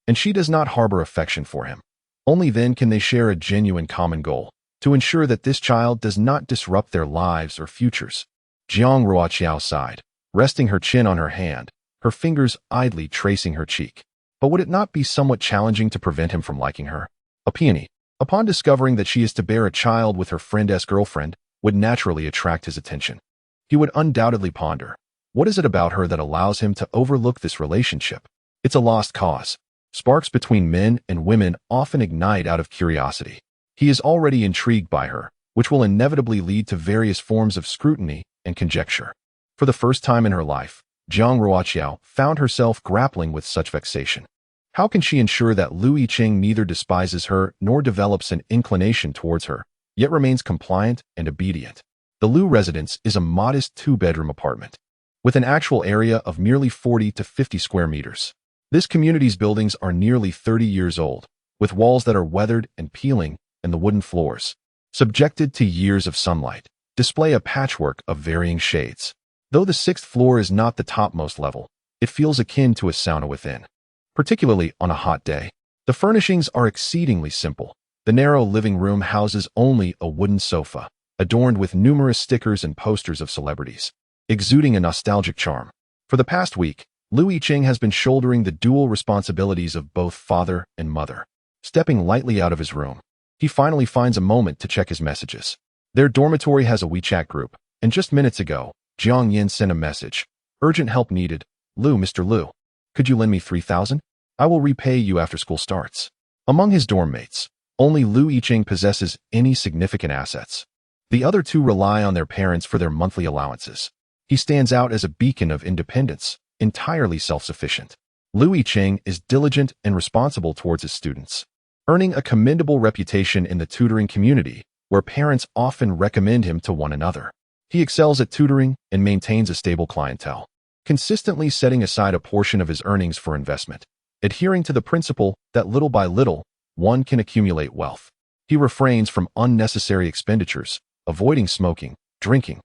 and she does not harbor affection for him, only then can they share a genuine common goal, to ensure that this child does not disrupt their lives or futures. Jiang Ruoqiao sighed, resting her chin on her hand, her fingers idly tracing her cheek. But would it not be somewhat challenging to prevent him from liking her? A peony, upon discovering that she is to bear a child with her friend's girlfriend, would naturally attract his attention. He would undoubtedly ponder, what is it about her that allows him to overlook this relationship? It's a lost cause. Sparks between men and women often ignite out of curiosity. He is already intrigued by her, which will inevitably lead to various forms of scrutiny and conjecture. For the first time in her life, Jiang Ruoqiao found herself grappling with such vexation. How can she ensure that Yicheng neither despises her nor develops an inclination towards her, yet remains compliant and obedient? The Lu residence is a modest two-bedroom apartment, with an actual area of merely 40 to 50 square meters. This community's buildings are nearly 30 years old, with walls that are weathered and peeling, and the wooden floors, subjected to years of sunlight, display a patchwork of varying shades. Though the 6th floor is not the topmost level, it feels akin to a sauna within. Particularly on a hot day, the furnishings are exceedingly simple. The narrow living room houses only a wooden sofa, adorned with numerous stickers and posters of celebrities, exuding a nostalgic charm. For the past week, Yicheng has been shouldering the dual responsibilities of both father and mother. Stepping lightly out of his room, he finally finds a moment to check his messages. Their dormitory has a WeChat group, and just minutes ago, Jiang Yin sent a message. Urgent help needed. Mr. Lu. Could you lend me 3,000? I will repay you after school starts. Among his dorm mates, only Yicheng possesses any significant assets. The other two rely on their parents for their monthly allowances. He stands out as a beacon of independence, entirely self-sufficient. Yicheng is diligent and responsible towards his students, earning a commendable reputation in the tutoring community, where parents often recommend him to one another. He excels at tutoring and maintains a stable clientele, consistently setting aside a portion of his earnings for investment, adhering to the principle that little by little, one can accumulate wealth. He refrains from unnecessary expenditures, avoiding smoking, drinking,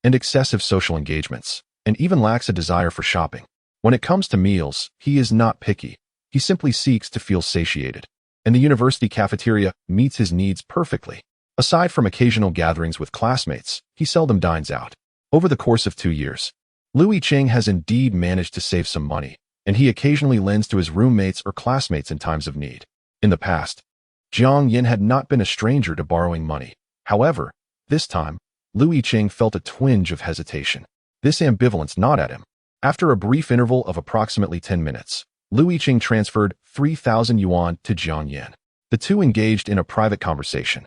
and excessive social engagements, and even lacks a desire for shopping. When it comes to meals, he is not picky. He simply seeks to feel satiated, and the university cafeteria meets his needs perfectly. Aside from occasional gatherings with classmates, he seldom dines out. Over the course of 2 years, Yicheng has indeed managed to save some money, and he occasionally lends to his roommates or classmates in times of need. In the past, Jiang Yin had not been a stranger to borrowing money. However, this time, Yicheng felt a twinge of hesitation. This ambivalence gnawed at him. After a brief interval of approximately 10 minutes, Yicheng transferred 3,000 yuan to Jiang Yin. The two engaged in a private conversation.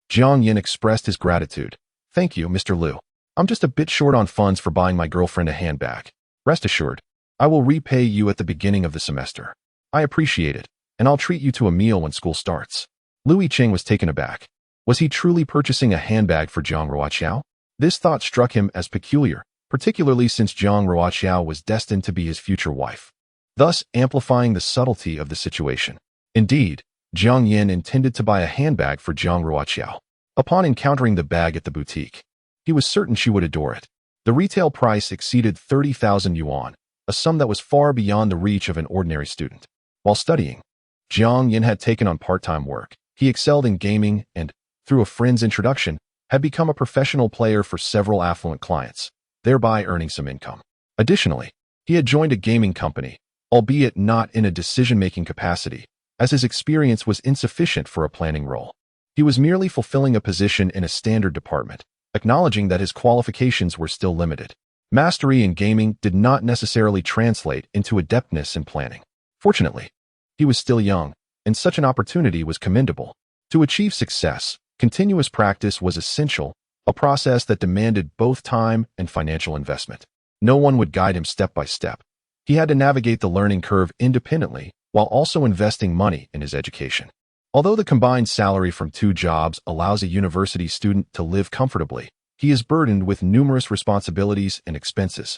Jiang Yin expressed his gratitude. Thank you, Mr. Lu. I'm just a bit short on funds for buying my girlfriend a handbag. Rest assured, I will repay you at the beginning of the semester. I appreciate it, and I'll treat you to a meal when school starts. Yicheng was taken aback. Was he truly purchasing a handbag for Jiang Ruoqiao? This thought struck him as peculiar, particularly since Jiang Ruoqiao was destined to be his future wife, thus amplifying the subtlety of the situation. Indeed, Jiang Yin intended to buy a handbag for Jiang Ruoqiao. Upon encountering the bag at the boutique, he was certain she would adore it. The retail price exceeded 30,000 yuan, a sum that was far beyond the reach of an ordinary student. While studying, Jiang Yin had taken on part-time work. He excelled in gaming and, through a friend's introduction, had become a professional player for several affluent clients, thereby earning some income. Additionally, he had joined a gaming company, albeit not in a decision-making capacity, as his experience was insufficient for a planning role. He was merely fulfilling a position in a standard department, acknowledging that his qualifications were still limited. Mastery in gaming did not necessarily translate into adeptness in planning. Fortunately, he was still young, and such an opportunity was commendable. To achieve success, continuous practice was essential, a process that demanded both time and financial investment. No one would guide him step by step. He had to navigate the learning curve independently, while also investing money in his education. Although the combined salary from 2 jobs allows a university student to live comfortably, he is burdened with numerous responsibilities and expenses,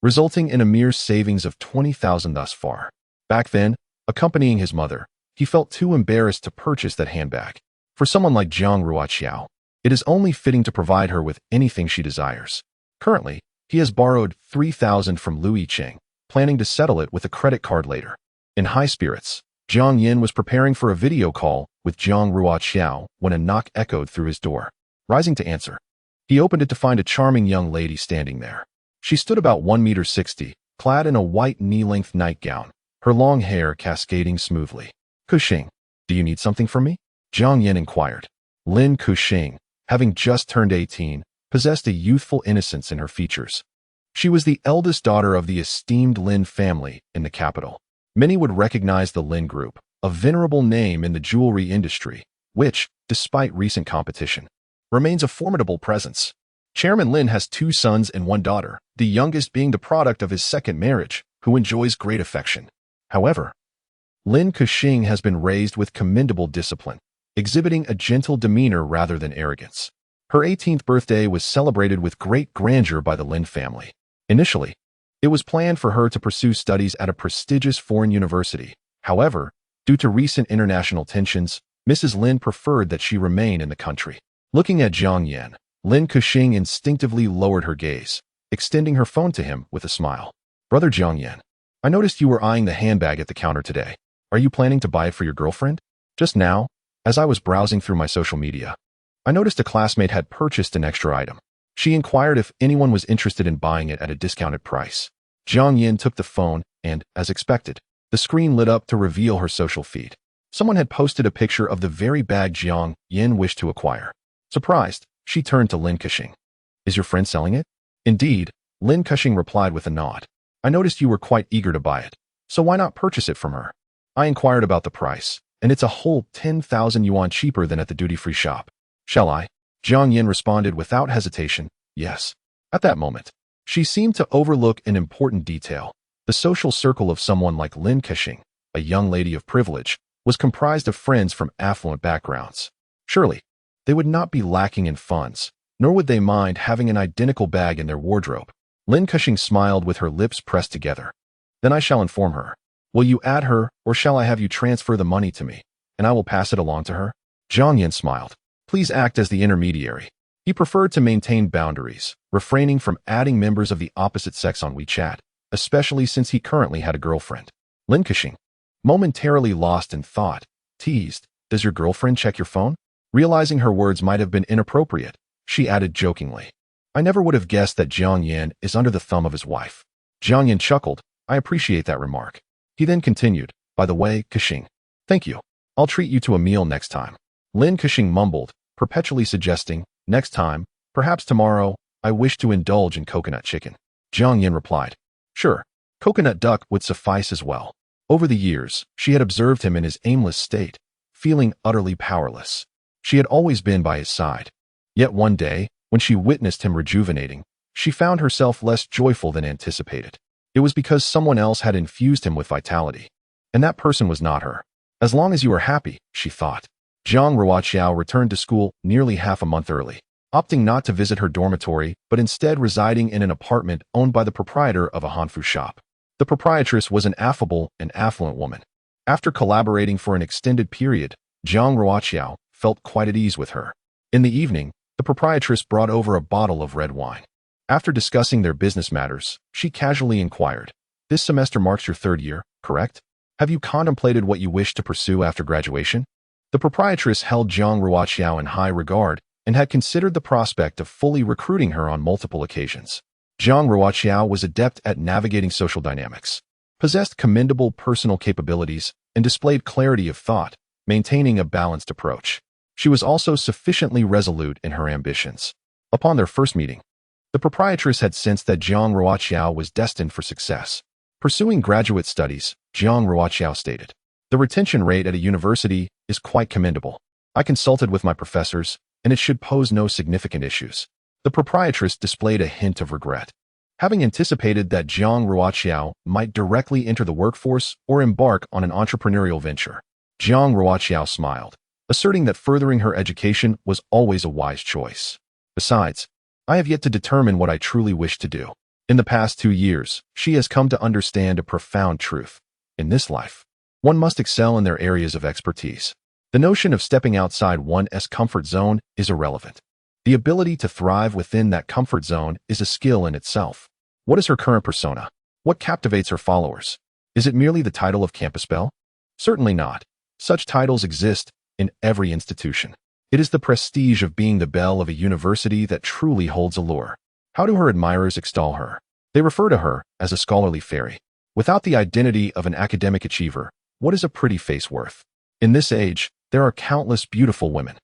resulting in a mere savings of 20,000 thus far. Back then, accompanying his mother, he felt too embarrassed to purchase that handbag. For someone like Jiang Ruoqiao, it is only fitting to provide her with anything she desires. Currently, he has borrowed 3,000 from Yicheng, planning to settle it with a credit card later. In high spirits, Jiang Yin was preparing for a video call with Jiang Ruoqiao when a knock echoed through his door. Rising to answer, he opened it to find a charming young lady standing there. She stood about 1.60 meters, clad in a white knee-length nightgown, her long hair cascading smoothly. "Kuxing, do you need something from me?" Jiang Yin inquired. Lin Kuxing, having just turned 18, possessed a youthful innocence in her features. She was the eldest daughter of the esteemed Lin family in the capital. Many would recognize the Lin Group, a venerable name in the jewelry industry, which, despite recent competition, remains a formidable presence. Chairman Lin has 2 sons and 1 daughter, the youngest being the product of his second marriage, who enjoys great affection. However, Lin Kuxing has been raised with commendable discipline, exhibiting a gentle demeanor rather than arrogance. Her 18th birthday was celebrated with great grandeur by the Lin family. Initially, it was planned for her to pursue studies at a prestigious foreign university. However, due to recent international tensions, Mrs. Lin preferred that she remain in the country. Looking at Jiang Yan, Lin Kuxing instinctively lowered her gaze, extending her phone to him with a smile. "Brother Jiang Yan, I noticed you were eyeing the handbag at the counter today. Are you planning to buy it for your girlfriend?" "Just now, as I was browsing through my social media, I noticed a classmate had purchased an extra item. She inquired if anyone was interested in buying it at a discounted price." Jiang Yin took the phone and, as expected, the screen lit up to reveal her social feed. Someone had posted a picture of the very bag Jiang Yin wished to acquire. Surprised, she turned to Lin Kuxing. "Is your friend selling it?" "Indeed," Lin Kuxing replied with a nod. "I noticed you were quite eager to buy it, so why not purchase it from her? I inquired about the price, and it's a whole 10,000 yuan cheaper than at the duty-free shop. Shall I?" Jiang Yin responded without hesitation, "Yes." At that moment, she seemed to overlook an important detail. The social circle of someone like Lin Kuxing, a young lady of privilege, was comprised of friends from affluent backgrounds. Surely, they would not be lacking in funds, nor would they mind having an identical bag in their wardrobe. Lin Kuxing smiled with her lips pressed together. "Then I shall inform her. Will you add her, or shall I have you transfer the money to me, and I will pass it along to her?" Jiang Yin smiled. "Please act as the intermediary." He preferred to maintain boundaries, refraining from adding members of the opposite sex on WeChat, especially since he currently had a girlfriend. Lin Kuxing, momentarily lost in thought, teased, "Does your girlfriend check your phone?" Realizing her words might have been inappropriate, she added jokingly, "I never would have guessed that Jiang Yan is under the thumb of his wife." Jiang Yan chuckled, "I appreciate that remark." He then continued, "By the way, Kuxing, thank you. I'll treat you to a meal next time." Lin Kuxing mumbled, perpetually suggesting, "Next time, perhaps tomorrow, I wish to indulge in coconut chicken." Jiang Yan replied, "Sure, coconut duck would suffice as well." Over the years, she had observed him in his aimless state, feeling utterly powerless. She had always been by his side. Yet one day, when she witnessed him rejuvenating, she found herself less joyful than anticipated. It was because someone else had infused him with vitality. And that person was not her. "As long as you are happy," she thought. Jiang Ruoqiao returned to school nearly half a month early, opting not to visit her dormitory but instead residing in an apartment owned by the proprietor of a hanfu shop. The proprietress was an affable and affluent woman. After collaborating for an extended period, Jiang Ruoqiao felt quite at ease with her. In the evening, the proprietress brought over a bottle of red wine. After discussing their business matters, she casually inquired, "This semester marks your 3rd year, correct? Have you contemplated what you wish to pursue after graduation?" The proprietress held Jiang Ruoqiao in high regard and had considered the prospect of fully recruiting her on multiple occasions. Jiang Ruoqiao was adept at navigating social dynamics, possessed commendable personal capabilities, and displayed clarity of thought, maintaining a balanced approach. She was also sufficiently resolute in her ambitions. Upon their first meeting, the proprietress had sensed that Jiang Ruoqiao was destined for success. Pursuing graduate studies, Jiang Ruoqiao stated, "The retention rate at a university is quite commendable. I consulted with my professors, and it should pose no significant issues." The proprietress displayed a hint of regret, having anticipated that Jiang Ruoqiao might directly enter the workforce or embark on an entrepreneurial venture. Jiang Ruoqiao smiled, asserting that furthering her education was always a wise choice. "Besides, I have yet to determine what I truly wish to do. In the past 2 years, she has come to understand a profound truth. In this life, one must excel in their areas of expertise. The notion of stepping outside one's comfort zone is irrelevant. The ability to thrive within that comfort zone is a skill in itself." What is her current persona? What captivates her followers? Is it merely the title of campus belle? Certainly not. Such titles exist in every institution. It is the prestige of being the belle of a university that truly holds allure. How do her admirers extol her? They refer to her as a scholarly fairy. Without the identity of an academic achiever, what is a pretty face worth? In this age, there are countless beautiful women.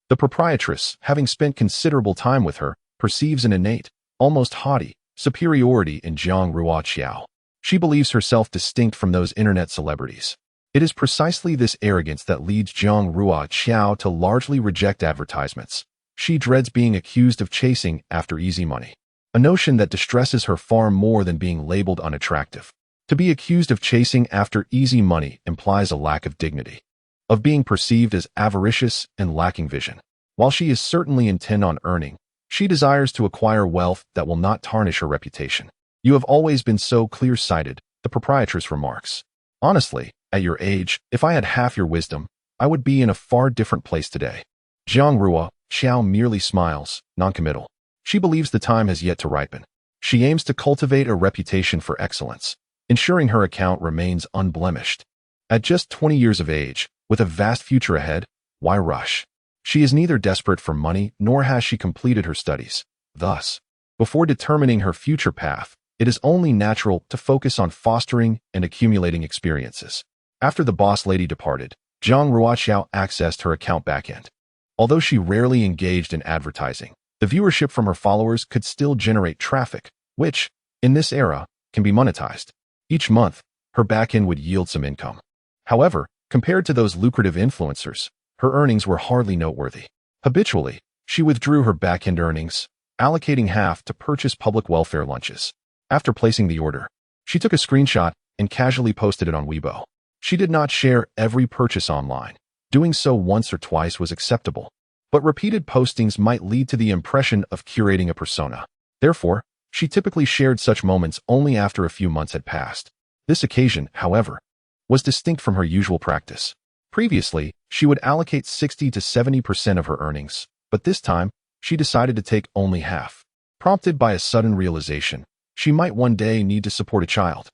The proprietress, having spent considerable time with her, perceives an innate, almost haughty, superiority in Jiang Ruoqiao. She believes herself distinct from those internet celebrities. It is precisely this arrogance that leads Jiang Ruoqiao to largely reject advertisements. She dreads being accused of chasing after easy money, a notion that distresses her far more than being labeled unattractive. To be accused of chasing after easy money implies a lack of dignity, of being perceived as avaricious and lacking vision. While she is certainly intent on earning, she desires to acquire wealth that will not tarnish her reputation. You have always been so clear-sighted, the proprietress remarks. Honestly, at your age, if I had half your wisdom, I would be in a far different place today. Jiang Ruoqiao merely smiles, noncommittal. She believes the time has yet to ripen. She aims to cultivate a reputation for excellence, ensuring her account remains unblemished. At just 20 years of age, with a vast future ahead, why rush? She is neither desperate for money nor has she completed her studies. Thus, before determining her future path, it is only natural to focus on fostering and accumulating experiences. After the boss lady departed, Jiang Ruoqiao accessed her account backend. Although she rarely engaged in advertising, the viewership from her followers could still generate traffic, which, in this era, can be monetized. Each month, her backend would yield some income. However, compared to those lucrative influencers, her earnings were hardly noteworthy. Habitually, she withdrew her backend earnings, allocating half to purchase public welfare lunches. After placing the order, she took a screenshot and casually posted it on Weibo. She did not share every purchase online. Doing so once or twice was acceptable, but repeated postings might lead to the impression of curating a persona. Therefore, she typically shared such moments only after a few months had passed. This occasion, however, was distinct from her usual practice. Previously, she would allocate 60 to 70% of her earnings, but this time, she decided to take only half. Prompted by a sudden realization, she might one day need to support a child.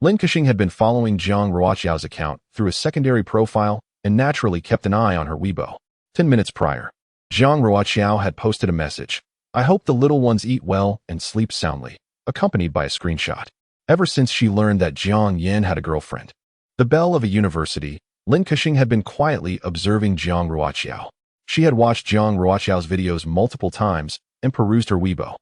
Yicheng had been following Jiang Ruoqiao's account through a secondary profile and naturally kept an eye on her Weibo. 10 minutes prior, Jiang Ruoqiao had posted a message. I hope the little ones eat well and sleep soundly, accompanied by a screenshot. Ever since she learned that Jiang Yan had a girlfriend, the belle of a university, Yicheng had been quietly observing Jiang Ruoqiao. She had watched Jiang Ruoqiao's videos multiple times and perused her Weibo,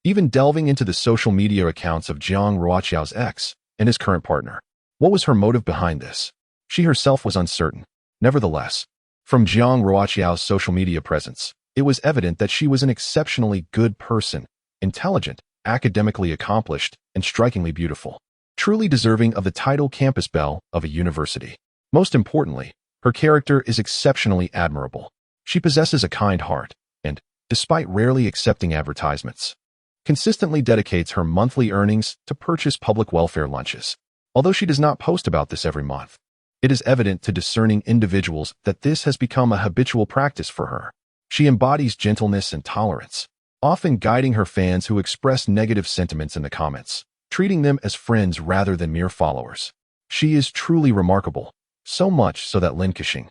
even delving into the social media accounts of Jiang Ruoqiao's ex and his current partner. What was her motive behind this? She herself was uncertain. Nevertheless, from Jiang Ruoqiao's social media presence, it was evident that she was an exceptionally good person, intelligent, academically accomplished, and strikingly beautiful, truly deserving of the title campus belle of a university. Most importantly, her character is exceptionally admirable. She possesses a kind heart and, despite rarely accepting advertisements, consistently dedicates her monthly earnings to purchase public welfare lunches. Although she does not post about this every month, it is evident to discerning individuals that this has become a habitual practice for her. She embodies gentleness and tolerance, often guiding her fans who express negative sentiments in the comments, treating them as friends rather than mere followers. She is truly remarkable, so much so that Yicheng,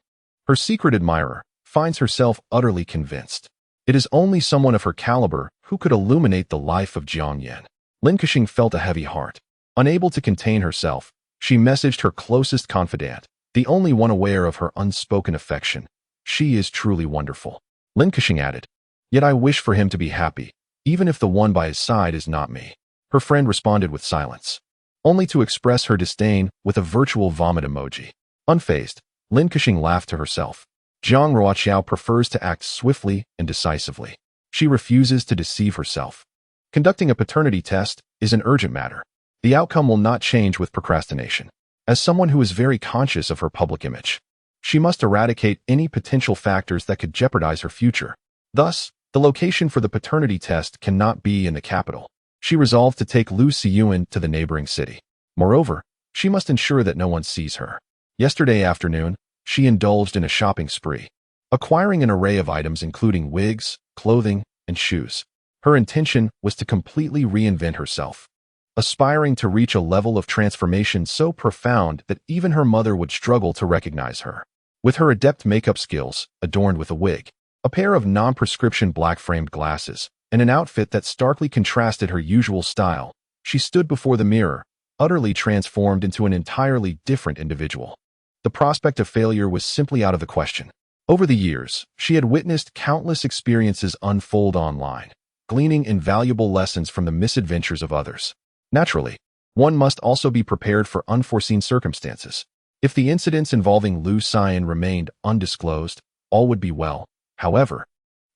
her secret admirer, finds herself utterly convinced. It is only someone of her caliber who could illuminate the life of Jiang Yan. Yicheng felt a heavy heart. Unable to contain herself, she messaged her closest confidant, the only one aware of her unspoken affection. She is truly wonderful. Yicheng added, yet I wish for him to be happy, even if the one by his side is not me. Her friend responded with silence, only to express her disdain with a virtual vomit emoji. Unfazed, Yicheng laughed to herself. Jiang Ruoqiao prefers to act swiftly and decisively. She refuses to deceive herself. Conducting a paternity test is an urgent matter. The outcome will not change with procrastination. As someone who is very conscious of her public image, she must eradicate any potential factors that could jeopardize her future. Thus, the location for the paternity test cannot be in the capital. She resolved to take Lu Siyuan to the neighboring city. Moreover, she must ensure that no one sees her. Yesterday afternoon, she indulged in a shopping spree, acquiring an array of items including wigs, clothing, and shoes. Her intention was to completely reinvent herself, aspiring to reach a level of transformation so profound that even her mother would struggle to recognize her. With her adept makeup skills, adorned with a wig, a pair of non-prescription black-framed glasses, and an outfit that starkly contrasted her usual style, She stood before the mirror, utterly transformed into an entirely different individual. The prospect of failure was simply out of the question. Over the years, she had witnessed countless experiences unfold online, gleaning invaluable lessons from the misadventures of others. Naturally, one must also be prepared for unforeseen circumstances. If the incidents involving Lu Xian remained undisclosed, all would be well. However,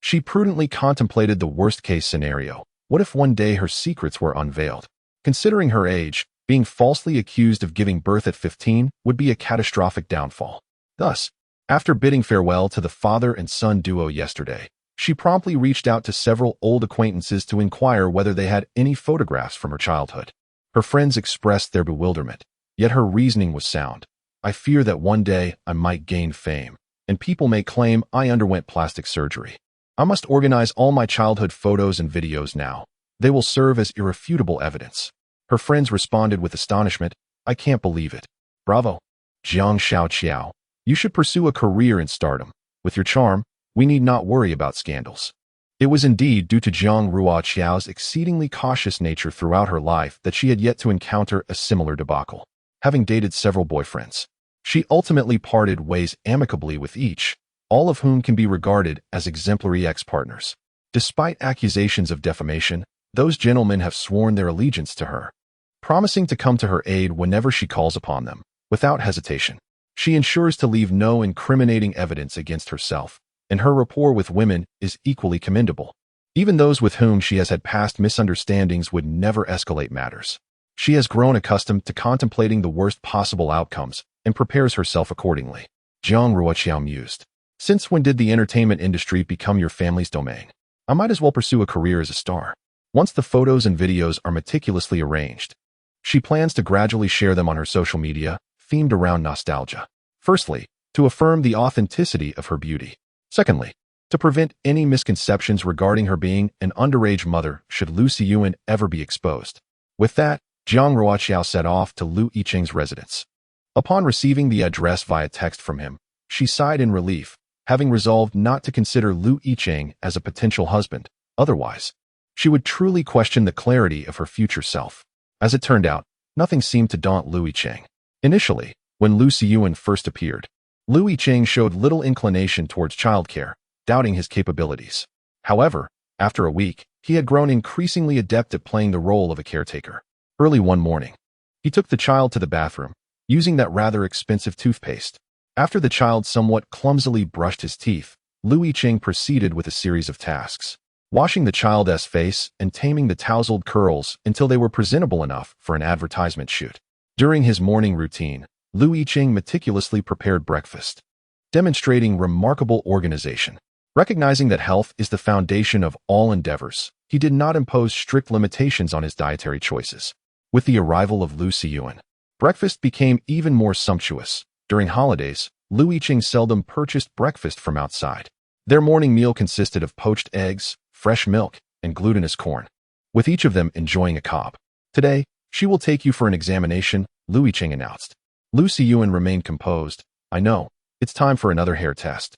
she prudently contemplated the worst-case scenario. What if one day her secrets were unveiled? Considering her age, being falsely accused of giving birth at 15 would be a catastrophic downfall. Thus, after bidding farewell to the father and son duo yesterday, she promptly reached out to several old acquaintances to inquire whether they had any photographs from her childhood. Her friends expressed their bewilderment, yet her reasoning was sound. I fear that one day I might gain fame, and people may claim I underwent plastic surgery. I must organize all my childhood photos and videos now. They will serve as irrefutable evidence. Her friends responded with astonishment. I can't believe it. Bravo. Jiang Ruoqiao. You should pursue a career in stardom. With your charm, we need not worry about scandals. It was indeed due to Jiang Ruoqiao's exceedingly cautious nature throughout her life that she had yet to encounter a similar debacle. Having dated several boyfriends, she ultimately parted ways amicably with each, all of whom can be regarded as exemplary ex-partners. Despite accusations of defamation, those gentlemen have sworn their allegiance to her, promising to come to her aid whenever she calls upon them. Without hesitation, she ensures to leave no incriminating evidence against herself, and her rapport with women is equally commendable. Even those with whom she has had past misunderstandings would never escalate matters. She has grown accustomed to contemplating the worst possible outcomes and prepares herself accordingly. Jiang Ruoqiao mused. Since when did the entertainment industry become your family's domain? I might as well pursue a career as a star. Once the photos and videos are meticulously arranged, she plans to gradually share them on her social media, themed around nostalgia. Firstly, to affirm the authenticity of her beauty. Secondly, to prevent any misconceptions regarding her being an underage mother should Lu Xian ever be exposed. With that, Jiang Ruoqiao set off to Lu Yicheng's residence. Upon receiving the address via text from him, she sighed in relief, having resolved not to consider Lu Yicheng as a potential husband. Otherwise, she would truly question the clarity of her future self. As it turned out, nothing seemed to daunt Lu Yicheng. Initially, when Lu Xian first appeared, Lu Yicheng showed little inclination towards childcare, doubting his capabilities. However, after a week, he had grown increasingly adept at playing the role of a caretaker. Early one morning, he took the child to the bathroom, using that rather expensive toothpaste. After the child somewhat clumsily brushed his teeth, Lu Yicheng proceeded with a series of tasks, washing the child's face and taming the tousled curls until they were presentable enough for an advertisement shoot. During his morning routine, Lu Yicheng meticulously prepared breakfast, demonstrating remarkable organization. Recognizing that health is the foundation of all endeavors, he did not impose strict limitations on his dietary choices. With the arrival of Lu Xian, breakfast became even more sumptuous. During holidays, Lu Yicheng seldom purchased breakfast from outside. Their morning meal consisted of poached eggs, fresh milk, and glutinous corn, with each of them enjoying a cob. Today, she will take you for an examination, Lu Yicheng announced. Lu Xian remained composed. I know, it's time for another hair test.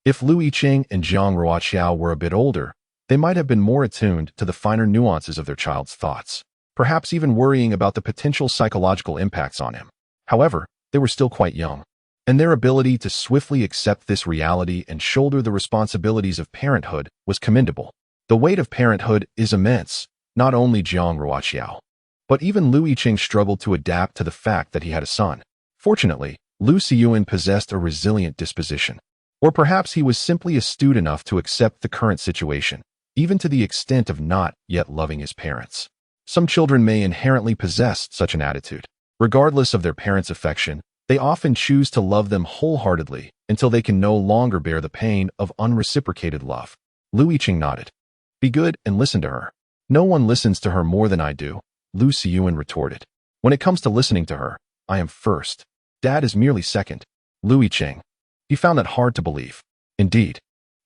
If Lu Yicheng and Jiang Ruoqiao were a bit older, they might have been more attuned to the finer nuances of their child's thoughts, perhaps even worrying about the potential psychological impacts on him. However, they were still quite young, and their ability to swiftly accept this reality and shoulder the responsibilities of parenthood was commendable. The weight of parenthood is immense. Not only Jiang Ruoqiao, but even Lu Yicheng struggled to adapt to the fact that he had a son. Fortunately, Lu Xian possessed a resilient disposition. Or perhaps he was simply astute enough to accept the current situation, even to the extent of not yet loving his parents. Some children may inherently possess such an attitude. Regardless of their parents' affection, they often choose to love them wholeheartedly until they can no longer bear the pain of unreciprocated love. Lu Yicheng nodded. Be good and listen to her. No one listens to her more than I do, Lu Xian retorted. When it comes to listening to her, I am first. Dad is merely second. Lu Yicheng. He found that hard to believe. Indeed,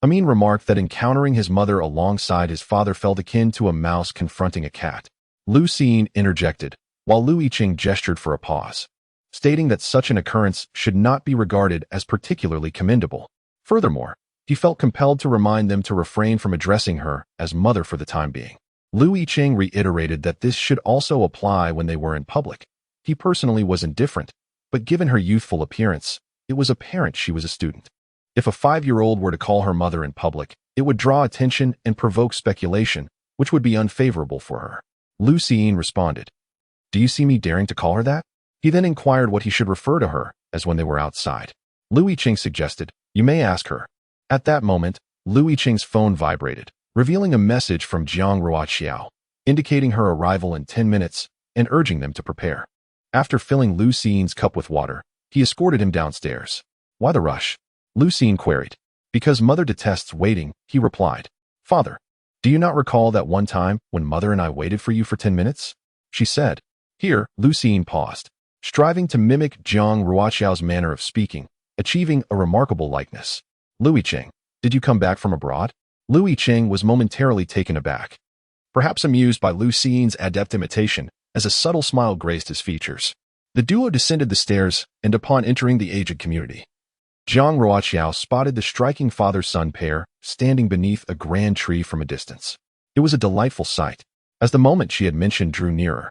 Amin remarked that encountering his mother alongside his father felt akin to a mouse confronting a cat. Lu Xian interjected, while Lu Yicheng gestured for a pause, stating that such an occurrence should not be regarded as particularly commendable. Furthermore, he felt compelled to remind them to refrain from addressing her as mother for the time being. Lu Yicheng reiterated that this should also apply when they were in public. He personally was indifferent, but given her youthful appearance, it was apparent she was a student. If a 5-year-old were to call her mother in public, it would draw attention and provoke speculation, which would be unfavorable for her. Lu Xiying responded, "Do you see me daring to call her that?" He then inquired what he should refer to her as when they were outside. Lu Yicheng suggested, "You may ask her." At that moment, Lu Yicheng's phone vibrated, revealing a message from Jiang Ruoqiao, indicating her arrival in 10 minutes and urging them to prepare. After filling Lu Xiying's cup with water, he escorted him downstairs. "Why the rush?" Lu Xiying queried. "Because mother detests waiting," he replied. "Father, do you not recall that one time when mother and I waited for you for 10 minutes? She said." Here, Lu Xiying paused, striving to mimic Jiang Ruoqiao's manner of speaking, achieving a remarkable likeness. "Lu Yicheng, did you come back from abroad?" Lu Yicheng was momentarily taken aback, perhaps amused by Lu Xiying's adept imitation, as a subtle smile graced his features. The duo descended the stairs, and upon entering the aged community, Jiang Ruoqiao spotted the striking father-son pair standing beneath a grand tree from a distance. It was a delightful sight, as the moment she had mentioned drew nearer.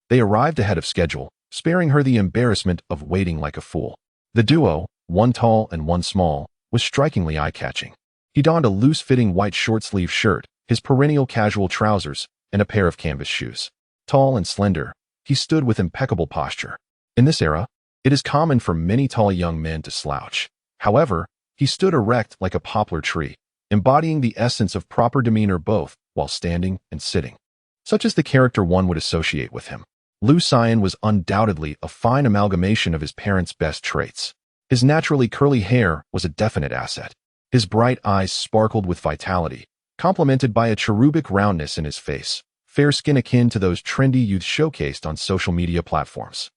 They arrived ahead of schedule, sparing her the embarrassment of waiting like a fool. The duo, one tall and one small, was strikingly eye-catching. He donned a loose-fitting white short-sleeve shirt, his perennial casual trousers, and a pair of canvas shoes. Tall and slender, he stood with impeccable posture. In this era, it is common for many tall young men to slouch. However, he stood erect like a poplar tree, embodying the essence of proper demeanor both while standing and sitting. Such is the character one would associate with him. Lu Xiying was undoubtedly a fine amalgamation of his parents' best traits. His naturally curly hair was a definite asset. His bright eyes sparkled with vitality, complemented by a cherubic roundness in his face, fair skin akin to those trendy youths showcased on social media platforms.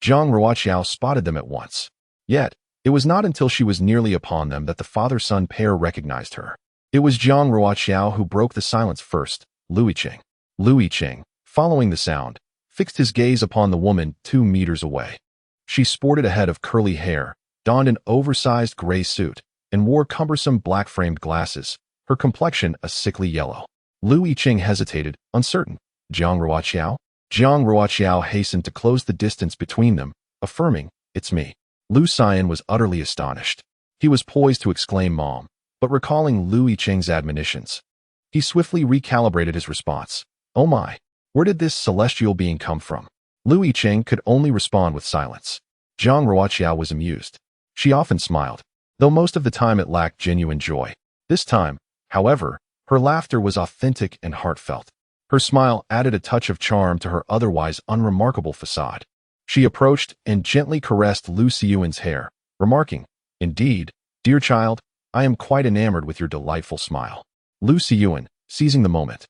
Jiang Ruoqiao spotted them at once. Yet, it was not until she was nearly upon them that the father-son pair recognized her. It was Jiang Ruoqiao who broke the silence first. Lu Yicheng. Lu Yicheng, following the sound, fixed his gaze upon the woman 2 meters away. She sported a head of curly hair, donned an oversized gray suit, and wore cumbersome black-framed glasses, her complexion a sickly yellow. Lu Yicheng hesitated, uncertain. "Jiang Ruoqiao?" Jiang Ruoqiao hastened to close the distance between them, affirming, "It's me." Lu Xiying was utterly astonished. He was poised to exclaim "Mom," but recalling Lu Yicheng's admonitions, he swiftly recalibrated his response. "Oh my, where did this celestial being come from?" Lu Yicheng could only respond with silence. Jiang Ruoqiao was amused. She often smiled, though most of the time it lacked genuine joy. This time, however, her laughter was authentic and heartfelt. Her smile added a touch of charm to her otherwise unremarkable facade. She approached and gently caressed Lu Xiying's hair, remarking, "Indeed, dear child, I am quite enamored with your delightful smile." Lu Xiying, seizing the moment,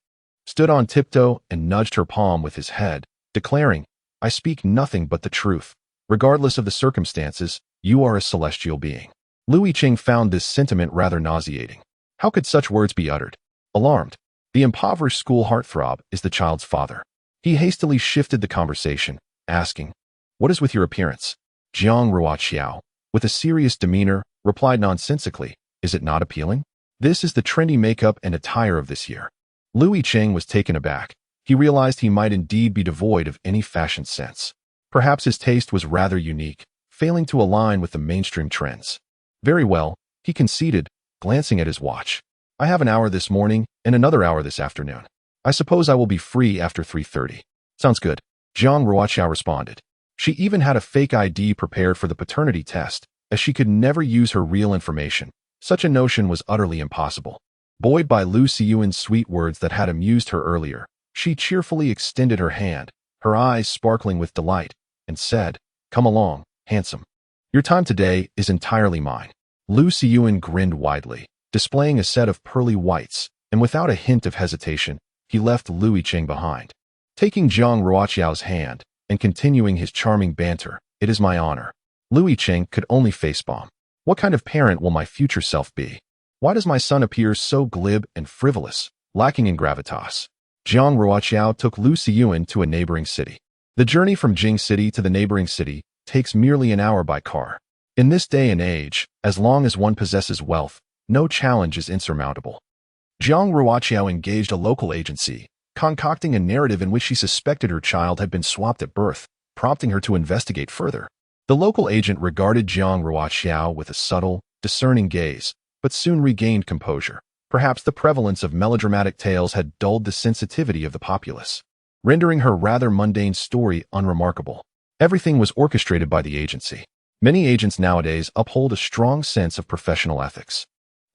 stood on tiptoe and nudged her palm with his head, declaring, "I speak nothing but the truth. Regardless of the circumstances, you are a celestial being." Lu Yicheng found this sentiment rather nauseating. How could such words be uttered? Alarmed, the impoverished school heartthrob is the child's father. He hastily shifted the conversation, asking, "What is with your appearance?" Jiang Ruoqiao, with a serious demeanor, replied nonsensically, "Is it not appealing? This is the trendy makeup and attire of this year." Lu Yicheng was taken aback. He realized he might indeed be devoid of any fashion sense. Perhaps his taste was rather unique, failing to align with the mainstream trends. "Very well," he conceded, glancing at his watch. "I have an hour this morning and another hour this afternoon. I suppose I will be free after 3:30. "Sounds good," Jiang Ruoqiao responded. She even had a fake ID prepared for the paternity test, as she could never use her real information. Such a notion was utterly impossible. Buoyed by Lu Xiying's sweet words that had amused her earlier, she cheerfully extended her hand, her eyes sparkling with delight, and said, "Come along, handsome. Your time today is entirely mine." Lu Xiying grinned widely, displaying a set of pearly whites, and without a hint of hesitation, he left Lu Yicheng behind. Taking Jiang Ruoqiao's hand and continuing his charming banter, "It is my honor." Lu Yicheng could only facepalm. What kind of parent will my future self be? Why does my son appear so glib and frivolous, lacking in gravitas? Jiang Ruoqiao took Lu Xiying to a neighboring city. The journey from Jing City to the neighboring city takes merely an hour by car. In this day and age, as long as one possesses wealth, no challenge is insurmountable. Jiang Ruoqiao engaged a local agency, concocting a narrative in which she suspected her child had been swapped at birth, prompting her to investigate further. The local agent regarded Jiang Ruoqiao with a subtle, discerning gaze, but soon regained composure. Perhaps the prevalence of melodramatic tales had dulled the sensitivity of the populace, rendering her rather mundane story unremarkable. Everything was orchestrated by the agency. Many agents nowadays uphold a strong sense of professional ethics.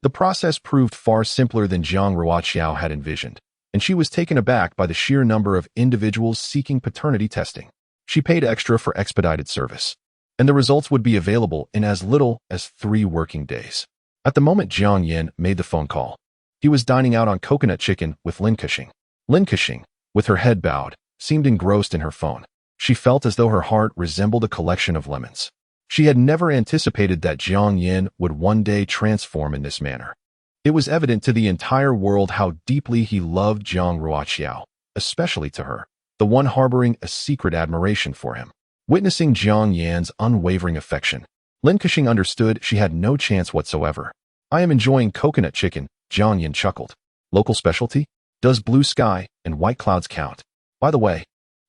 The process proved far simpler than Jiang Ruoqiao had envisioned, and she was taken aback by the sheer number of individuals seeking paternity testing. She paid extra for expedited service, and the results would be available in as little as 3 working days. At the moment Jiang Yin made the phone call, he was dining out on coconut chicken with Lin Kexing. Lin Kexing, with her head bowed, seemed engrossed in her phone. She felt as though her heart resembled a collection of lemons. She had never anticipated that Jiang Yin would one day transform in this manner. It was evident to the entire world how deeply he loved Jiang Ruoqiao, especially to her, the one harboring a secret admiration for him. Witnessing Jiang Yan's unwavering affection, Lin Kexing understood she had no chance whatsoever. I am enjoying coconut chicken, Jiang Yan chuckled. Local specialty? Does blue sky and white clouds count? By the way,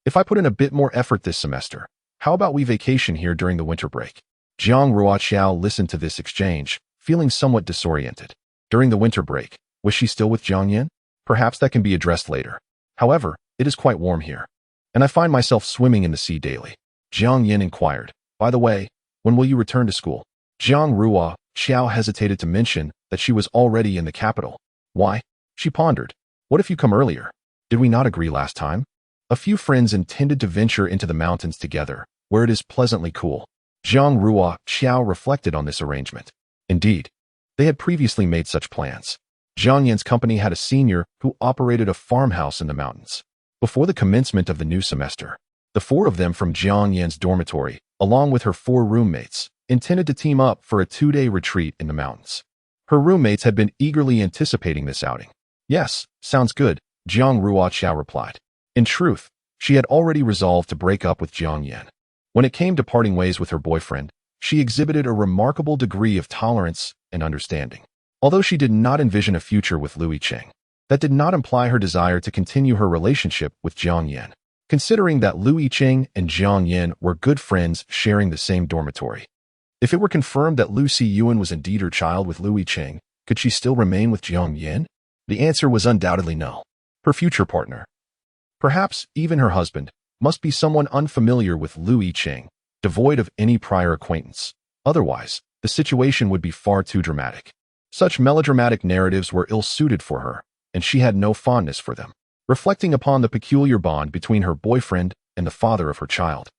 if I put in a bit more effort this semester, how about we vacation here during the winter break? Jiang Ruoqiao listened to this exchange, feeling somewhat disoriented. During the winter break, was she still with Jiang Yan? Perhaps that can be addressed later. However, it is quite warm here, and I find myself swimming in the sea daily. Jiang Yan inquired, by the way, when will you return to school? Jiang Ruoqiao hesitated to mention that she was already in the capital. Why? She pondered. What if you come earlier? Did we not agree last time? A few friends intended to venture into the mountains together, where it is pleasantly cool. Jiang Ruoqiao reflected on this arrangement. Indeed, they had previously made such plans. Jiang Yan's company had a senior who operated a farmhouse in the mountains. Before the commencement of the new semester, the 4 of them from Jiang Yan's dormitory, along with her 4 roommates, intended to team up for a 2-day retreat in the mountains. Her roommates had been eagerly anticipating this outing. Yes, sounds good, Jiang Ruoqiao replied. In truth, she had already resolved to break up with Jiang Yan. When it came to parting ways with her boyfriend, she exhibited a remarkable degree of tolerance and understanding. Although she did not envision a future with Yicheng, that did not imply her desire to continue her relationship with Jiang Yan. Considering that Yicheng and Jiang Yan were good friends sharing the same dormitory. If it were confirmed that Lu Siyuan was indeed her child with Yicheng, could she still remain with Jiang Yan? The answer was undoubtedly no. Her future partner, perhaps even her husband, must be someone unfamiliar with Yicheng, devoid of any prior acquaintance. Otherwise, the situation would be far too dramatic. Such melodramatic narratives were ill-suited for her, and she had no fondness for them. Reflecting upon the peculiar bond between her boyfriend and the father of her child,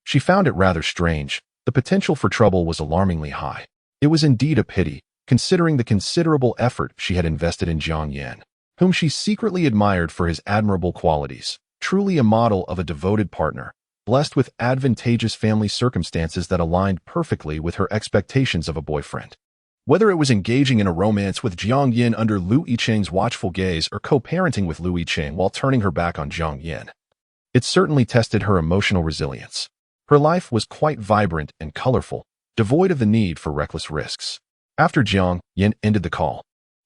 she found it rather strange. The potential for trouble was alarmingly high. It was indeed a pity, considering the considerable effort she had invested in Jiang Yan, whom she secretly admired for his admirable qualities, truly a model of a devoted partner, blessed with advantageous family circumstances that aligned perfectly with her expectations of a boyfriend. Whether it was engaging in a romance with Jiang Yan under Lu Yicheng's watchful gaze or co-parenting with Lu Yicheng while turning her back on Jiang Yan, it certainly tested her emotional resilience. Her life was quite vibrant and colorful, devoid of the need for reckless risks. After Jiang Yan ended the call,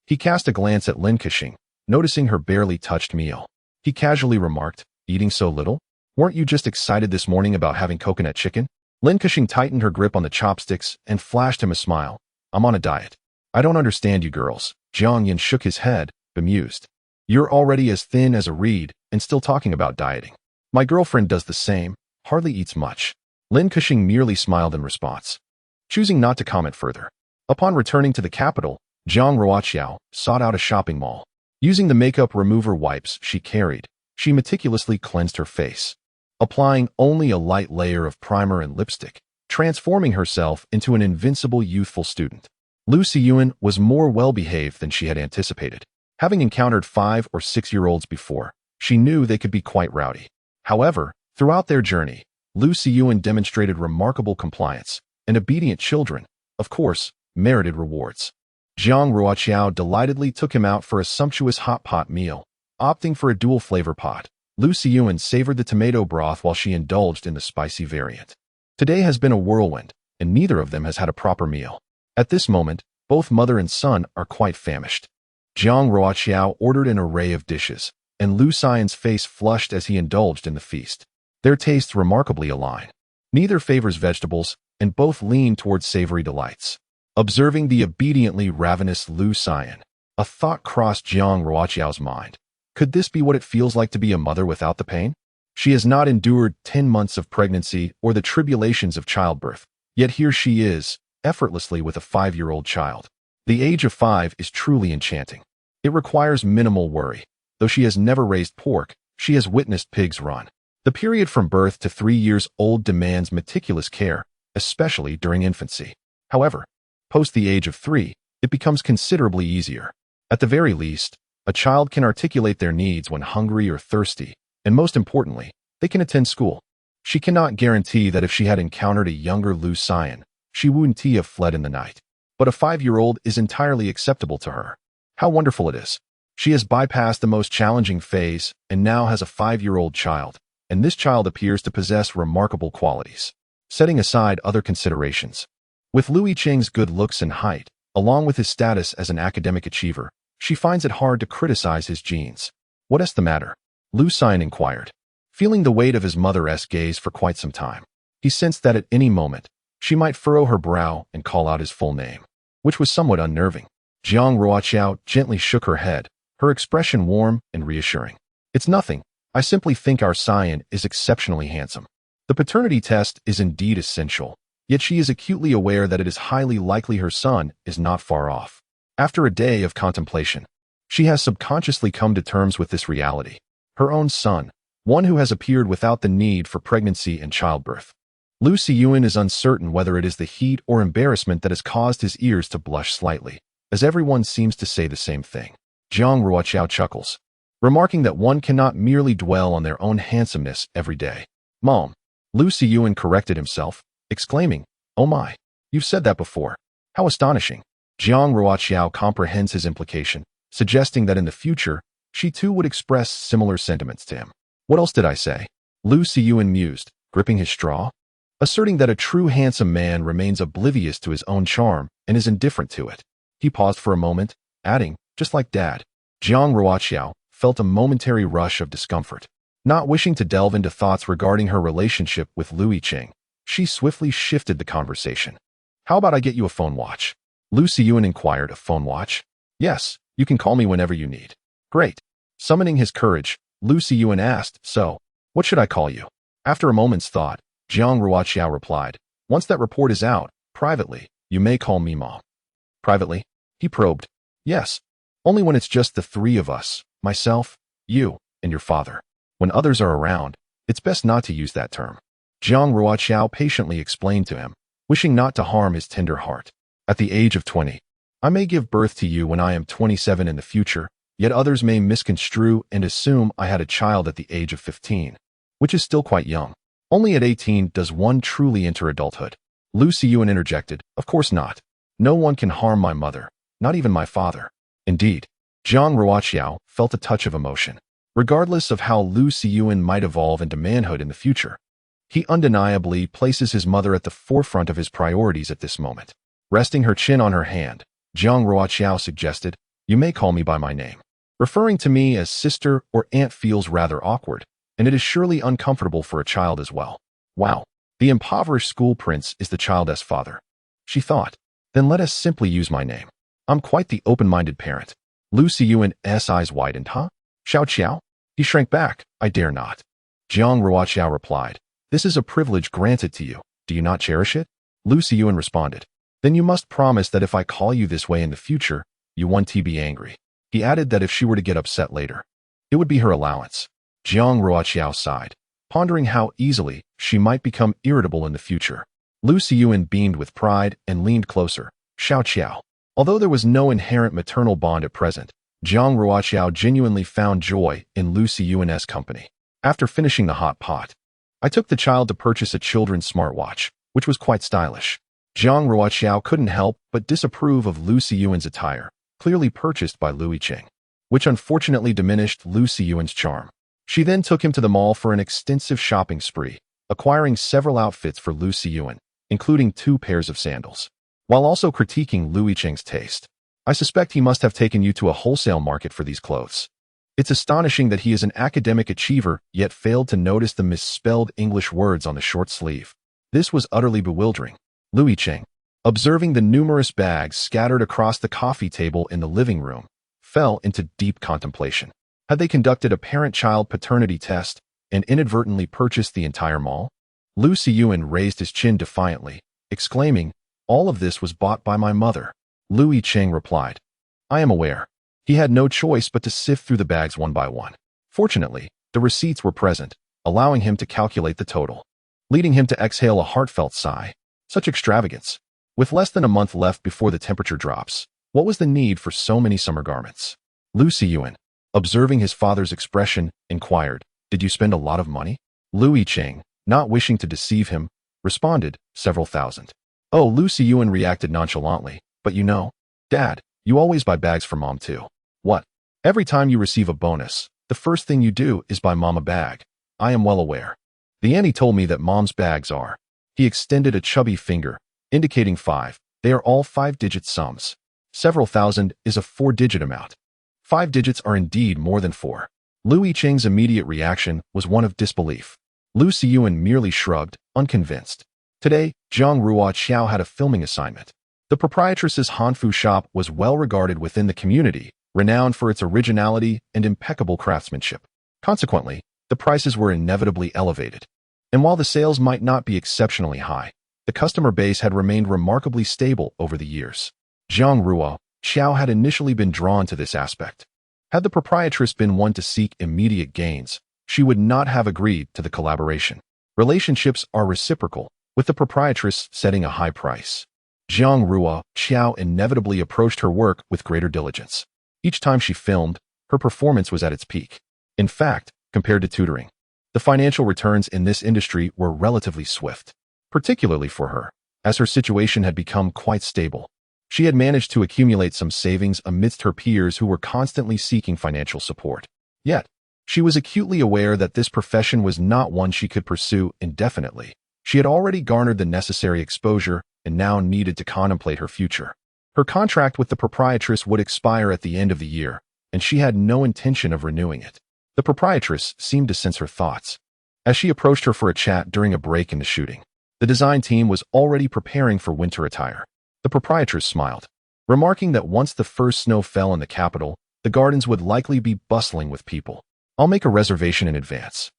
he cast a glance at Lin Kexing, noticing her barely touched meal. He casually remarked, eating so little? Weren't you just excited this morning about having coconut chicken? Lin Kexing tightened her grip on the chopsticks and flashed him a smile. I'm on a diet. I don't understand you girls. Jiang Yan shook his head, bemused. You're already as thin as a reed and still talking about dieting. My girlfriend does the same, hardly eats much. Lin Kexing merely smiled in response, choosing not to comment further. Upon returning to the capital, Jiang Ruoqiao sought out a shopping mall. Using the makeup remover wipes she carried, she meticulously cleansed her face, applying only a light layer of primer and lipstick, transforming herself into an invincible youthful student. Lu Siyuan was more well-behaved than she had anticipated. Having encountered 5 or 6-year-olds before, she knew they could be quite rowdy. However, throughout their journey, Lu Siyuan demonstrated remarkable compliance, and obedient children, of course, merited rewards. Jiang Ruoqiao delightedly took him out for a sumptuous hot pot meal, opting for a dual flavor pot. Lu Siyuan savored the tomato broth while she indulged in the spicy variant. Today has been a whirlwind, and neither of them has had a proper meal. At this moment, both mother and son are quite famished. Jiang Ruoqiao ordered an array of dishes, and Lu Xian's face flushed as he indulged in the feast. Their tastes remarkably align. Neither favors vegetables, and both lean towards savory delights. Observing the obediently ravenous Lu Xian, a thought crossed Jiang Ruoqiao's mind. Could this be what it feels like to be a mother without the pain? She has not endured 10 months of pregnancy or the tribulations of childbirth, yet here she is, effortlessly with a 5-year-old child. The age of 5 is truly enchanting. It requires minimal worry. Though she has never raised pork, she has witnessed pigs run. The period from birth to 3 years old demands meticulous care, especially during infancy. However, post the age of 3, it becomes considerably easier. At the very least, a child can articulate their needs when hungry or thirsty, and most importantly, they can attend school. She cannot guarantee that if she had encountered a younger Lu Xian, she wouldn't have fled in the night. But a 5-year-old is entirely acceptable to her. How wonderful it is. She has bypassed the most challenging phase and now has a 5-year-old child, and this child appears to possess remarkable qualities. Setting aside other considerations. With Lu Yicheng's good looks and height, along with his status as an academic achiever, she finds it hard to criticize his genes. What is the matter? Lu Xian inquired. Feeling the weight of his mother's gaze for quite some time, he sensed that at any moment, she might furrow her brow and call out his full name, which was somewhat unnerving. Jiang Ruoqiao gently shook her head, her expression warm and reassuring. It's nothing. I simply think our Xian is exceptionally handsome. The paternity test is indeed essential, yet she is acutely aware that it is highly likely her son is not far off. After a day of contemplation, she has subconsciously come to terms with this reality. Her own son, one who has appeared without the need for pregnancy and childbirth. Lu Xiyuan is uncertain whether it is the heat or embarrassment that has caused his ears to blush slightly, as everyone seems to say the same thing. Jiang Ruoqiao chuckles, remarking that one cannot merely dwell on their own handsomeness every day. Mom, Lu Xiyuan corrected himself, exclaiming, "Oh my, you've said that before. How astonishing." Jiang Ruoqiao comprehends his implication, suggesting that in the future, she too would express similar sentiments to him. What else did I say? Lu Xiyuan mused, gripping his straw, asserting that a true handsome man remains oblivious to his own charm and is indifferent to it. He paused for a moment, adding, just like Dad. Jiang Ruoqiao felt a momentary rush of discomfort. Not wishing to delve into thoughts regarding her relationship with Lu Yicheng, she swiftly shifted the conversation. How about I get you a phone watch? Lu Xiyuan inquired. A phone watch? Yes, you can call me whenever you need. Great. Summoning his courage, Lu Xiyuan asked, so, what should I call you? After a moment's thought, Jiang Ruoqiao replied, once that report is out, privately, you may call me Mom. Privately? He probed. Yes. Only when it's just the 3 of us, myself, you, and your father. When others are around, it's best not to use that term. Jiang Ruoqiao patiently explained to him, wishing not to harm his tender heart. At the age of 20, I may give birth to you when I am 27 in the future, yet others may misconstrue and assume I had a child at the age of 15, which is still quite young. Only at 18 does one truly enter adulthood. Lu Xiyuan interjected, of course not. No one can harm my mother, not even my father. Indeed, Jiang Ruoqiao felt a touch of emotion. Regardless of how Lu Xiyuan might evolve into manhood in the future, he undeniably places his mother at the forefront of his priorities at this moment. Resting her chin on her hand, Jiang Ruoqiao suggested, you may call me by my name. Referring to me as sister or aunt feels rather awkward, and it is surely uncomfortable for a child as well. Wow, the impoverished school prince is the child's father. She thought, then let us simply use my name. I'm quite the open-minded parent. Lu Xiyuan's eyes widened, huh? Xiao Qiao? He shrank back, I dare not. Jiang Ruoqiao replied, this is a privilege granted to you. Do you not cherish it? Lu Xiyuan responded, then you must promise that if I call you this way in the future, you won't be angry. He added that if she were to get upset later, it would be her allowance. Jiang Ruoqiao sighed, pondering how easily she might become irritable in the future. Lu Xiyuan beamed with pride and leaned closer. Xiao Qiao. Although there was no inherent maternal bond at present, Jiang Ruoqiao genuinely found joy in Lu Xiyuan's company. After finishing the hot pot, I took the child to purchase a children's smartwatch, which was quite stylish. Jiang Ruoqiao couldn't help but disapprove of Lu Xiyuan's attire, clearly purchased by Lu Yicheng, which unfortunately diminished Lu Xiyuan's charm. She then took him to the mall for an extensive shopping spree, acquiring several outfits for Lu Xiyuan, including 2 pairs of sandals, while also critiquing Lu Yicheng's taste. I suspect he must have taken you to a wholesale market for these clothes. It's astonishing that he is an academic achiever, yet failed to notice the misspelled English words on the short sleeve. This was utterly bewildering. Yicheng, observing the numerous bags scattered across the coffee table in the living room, fell into deep contemplation. Had they conducted a parent-child paternity test and inadvertently purchased the entire mall? Lu Siyuan raised his chin defiantly, exclaiming, "All of this was bought by my mother." Lu Yicheng replied, "I am aware." He had no choice but to sift through the bags one by one. Fortunately, the receipts were present, allowing him to calculate the total, leading him to exhale a heartfelt sigh. Such extravagance. With less than a month left before the temperature drops, what was the need for so many summer garments? Lu Siyuan, observing his father's expression, inquired, "Did you spend a lot of money?" Lu Yicheng, not wishing to deceive him, responded, "Several thousand." Oh, Lu Siyuan reacted nonchalantly, "But you know, Dad, you always buy bags for Mom too." "What? Every time you receive a bonus, the first thing you do is buy Mom a bag." "I am well aware. The auntie told me that Mom's bags are." He extended a chubby finger, indicating 5. "They are all 5-digit sums. Several thousand is a 4-digit amount. 5 digits are indeed more than 4. Lu Yicheng's immediate reaction was one of disbelief. Lu Siyuan merely shrugged, unconvinced. Today, Jiang Ruoqiao had a filming assignment. The proprietress's Hanfu shop was well regarded within the community, renowned for its originality and impeccable craftsmanship. Consequently, the prices were inevitably elevated. And while the sales might not be exceptionally high, the customer base had remained remarkably stable over the years. Jiang Ruoqiao had initially been drawn to this aspect. Had the proprietress been one to seek immediate gains, she would not have agreed to the collaboration. Relationships are reciprocal, with the proprietress setting a high price. Jiang Ruoqiao inevitably approached her work with greater diligence. Each time she filmed, her performance was at its peak. In fact, compared to tutoring, the financial returns in this industry were relatively swift, particularly for her, as her situation had become quite stable. She had managed to accumulate some savings amidst her peers who were constantly seeking financial support. Yet, she was acutely aware that this profession was not one she could pursue indefinitely. She had already garnered the necessary exposure and now needed to contemplate her future. Her contract with the proprietress would expire at the end of the year, and she had no intention of renewing it. The proprietress seemed to sense her thoughts. As she approached her for a chat during a break in the shooting, the design team was already preparing for winter attire. The proprietress smiled, remarking that once the first snow fell in the capital, the gardens would likely be bustling with people. "I'll make a reservation in advance."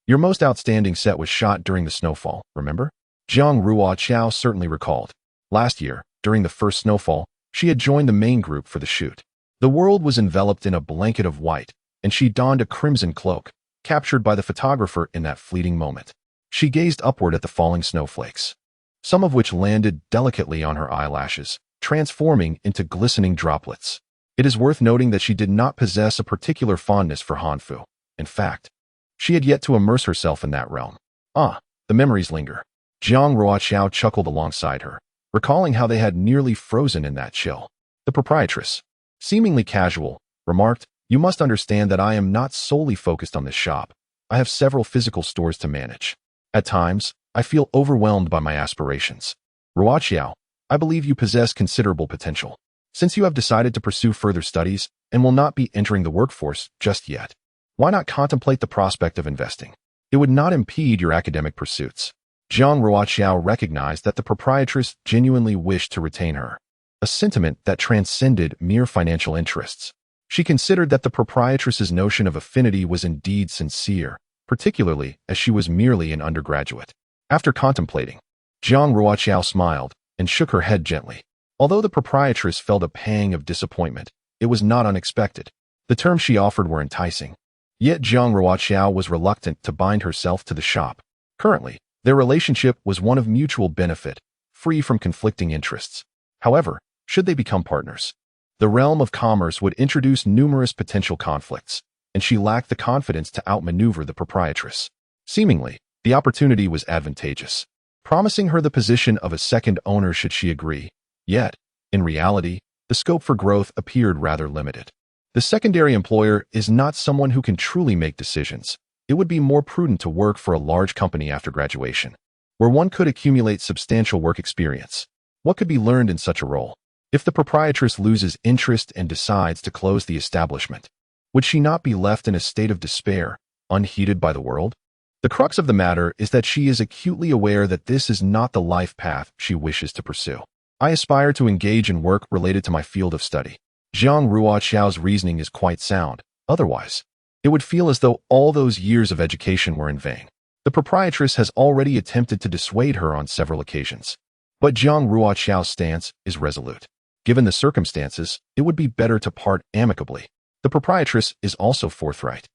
"Your most outstanding set was shot during the snowfall, remember?" Jiang Ruoqiao certainly recalled. Last year, during the first snowfall, she had joined the main group for the shoot. The world was enveloped in a blanket of white, and she donned a crimson cloak, captured by the photographer in that fleeting moment. She gazed upward at the falling snowflakes, some of which landed delicately on her eyelashes, transforming into glistening droplets. It is worth noting that she did not possess a particular fondness for Hanfu. In fact, she had yet to immerse herself in that realm. Ah, the memories linger. Jiang Ruoqiao chuckled alongside her, recalling how they had nearly frozen in that chill. The proprietress, seemingly casual, remarked, "You must understand that I am not solely focused on this shop. I have several physical stores to manage. At times, I feel overwhelmed by my aspirations. Ruoqiao, I believe you possess considerable potential. Since you have decided to pursue further studies and will not be entering the workforce just yet, why not contemplate the prospect of investing? It would not impede your academic pursuits." Jiang Ruoqiao recognized that the proprietress genuinely wished to retain her, a sentiment that transcended mere financial interests. She considered that the proprietress's notion of affinity was indeed sincere, particularly as she was merely an undergraduate. After contemplating, Jiang Ruoqiao smiled and shook her head gently. Although the proprietress felt a pang of disappointment, it was not unexpected. The terms she offered were enticing. Yet Jiang Ruoqiao was reluctant to bind herself to the shop. Currently, their relationship was one of mutual benefit, free from conflicting interests. However, should they become partners, the realm of commerce would introduce numerous potential conflicts, and she lacked the confidence to outmaneuver the proprietress. Seemingly, the opportunity was advantageous, promising her the position of a second owner should she agree. Yet, in reality, the scope for growth appeared rather limited. The secondary employer is not someone who can truly make decisions. It would be more prudent to work for a large company after graduation, where one could accumulate substantial work experience. What could be learned in such a role? If the proprietress loses interest and decides to close the establishment, Would she not be left in a state of despair, unheeded by the world? The crux of the matter is that she is acutely aware that this is not the life path she wishes to pursue. I aspire to engage in work related to my field of study. Jiang Ruoqiao's reasoning is quite sound. Otherwise, it would feel as though all those years of education were in vain. The proprietress has already attempted to dissuade her on several occasions. But Jiang Ruoqiao's stance is resolute. Given the circumstances, it would be better to part amicably. The proprietress is also forthright,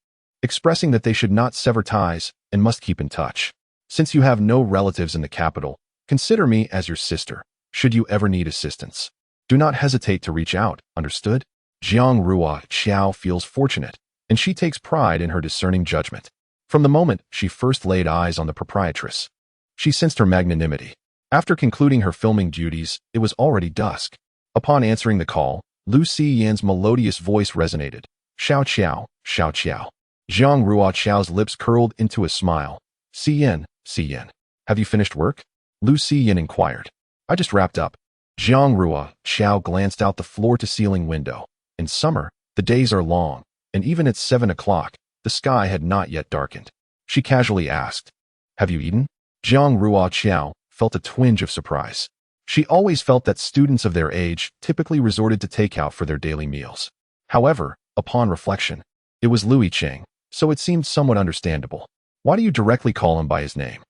expressing that they should not sever ties and must keep in touch. Since you have no relatives in the capital, consider me as your sister. Should you ever need assistance, do not hesitate to reach out, understood? Jiang Ruoqiao feels fortunate, and she takes pride in her discerning judgment. From the moment she first laid eyes on the proprietress, she sensed her magnanimity. After concluding her filming duties, it was already dusk. Upon answering the call, Lu Xiyan's melodious voice resonated. Xiao Qiao, Xiao Qiao. Jiang Ruoqiao's lips curled into a smile. Xiyan, Xiyan. Have you finished work? Lu Xiyan inquired. I just wrapped up. Jiang Ruoqiao glanced out the floor-to-ceiling window. In summer, the days are long, and even at 7 o'clock, the sky had not yet darkened. She casually asked, have you eaten? Jiang Ruoqiao felt a twinge of surprise. She always felt that students of their age typically resorted to takeout for their daily meals. However, upon reflection, it was Yicheng, so it seemed somewhat understandable. Why do you directly call him by his name?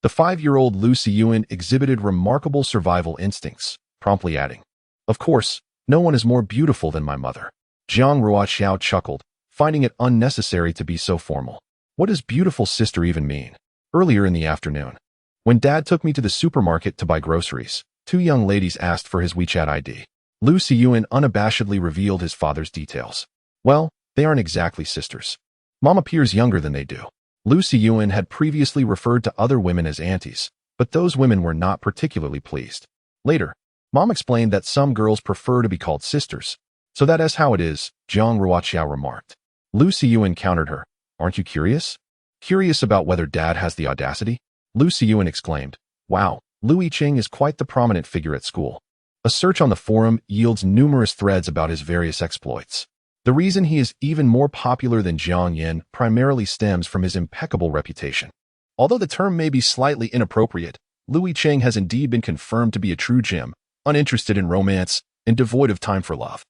The 5-year-old Lu Xiyuan exhibited remarkable survival instincts, promptly adding, of course, no one is more beautiful than my mother. Jiang Ruoqiao chuckled, finding it unnecessary to be so formal. What does beautiful sister even mean? Earlier in the afternoon, when Dad took me to the supermarket to buy groceries, 2 young ladies asked for his WeChat ID. Lu Xiyuan unabashedly revealed his father's details. Well, they aren't exactly sisters. Mom appears younger than they do. Lu Xiyuan had previously referred to other women as aunties, but those women were not particularly pleased. Later, Mom explained that some girls prefer to be called sisters. So that is how it is, Jiang Ruoqiao remarked. Lu Xiyuan countered her. Aren't you curious? Curious about whether Dad has the audacity? Lu Xiyuan exclaimed. Wow, Lu Yicheng is quite the prominent figure at school. A search on the forum yields numerous threads about his various exploits. The reason he is even more popular than Jiang Yin primarily stems from his impeccable reputation. Although the term may be slightly inappropriate, Lu Yicheng has indeed been confirmed to be a true gem, uninterested in romance, and devoid of time for love.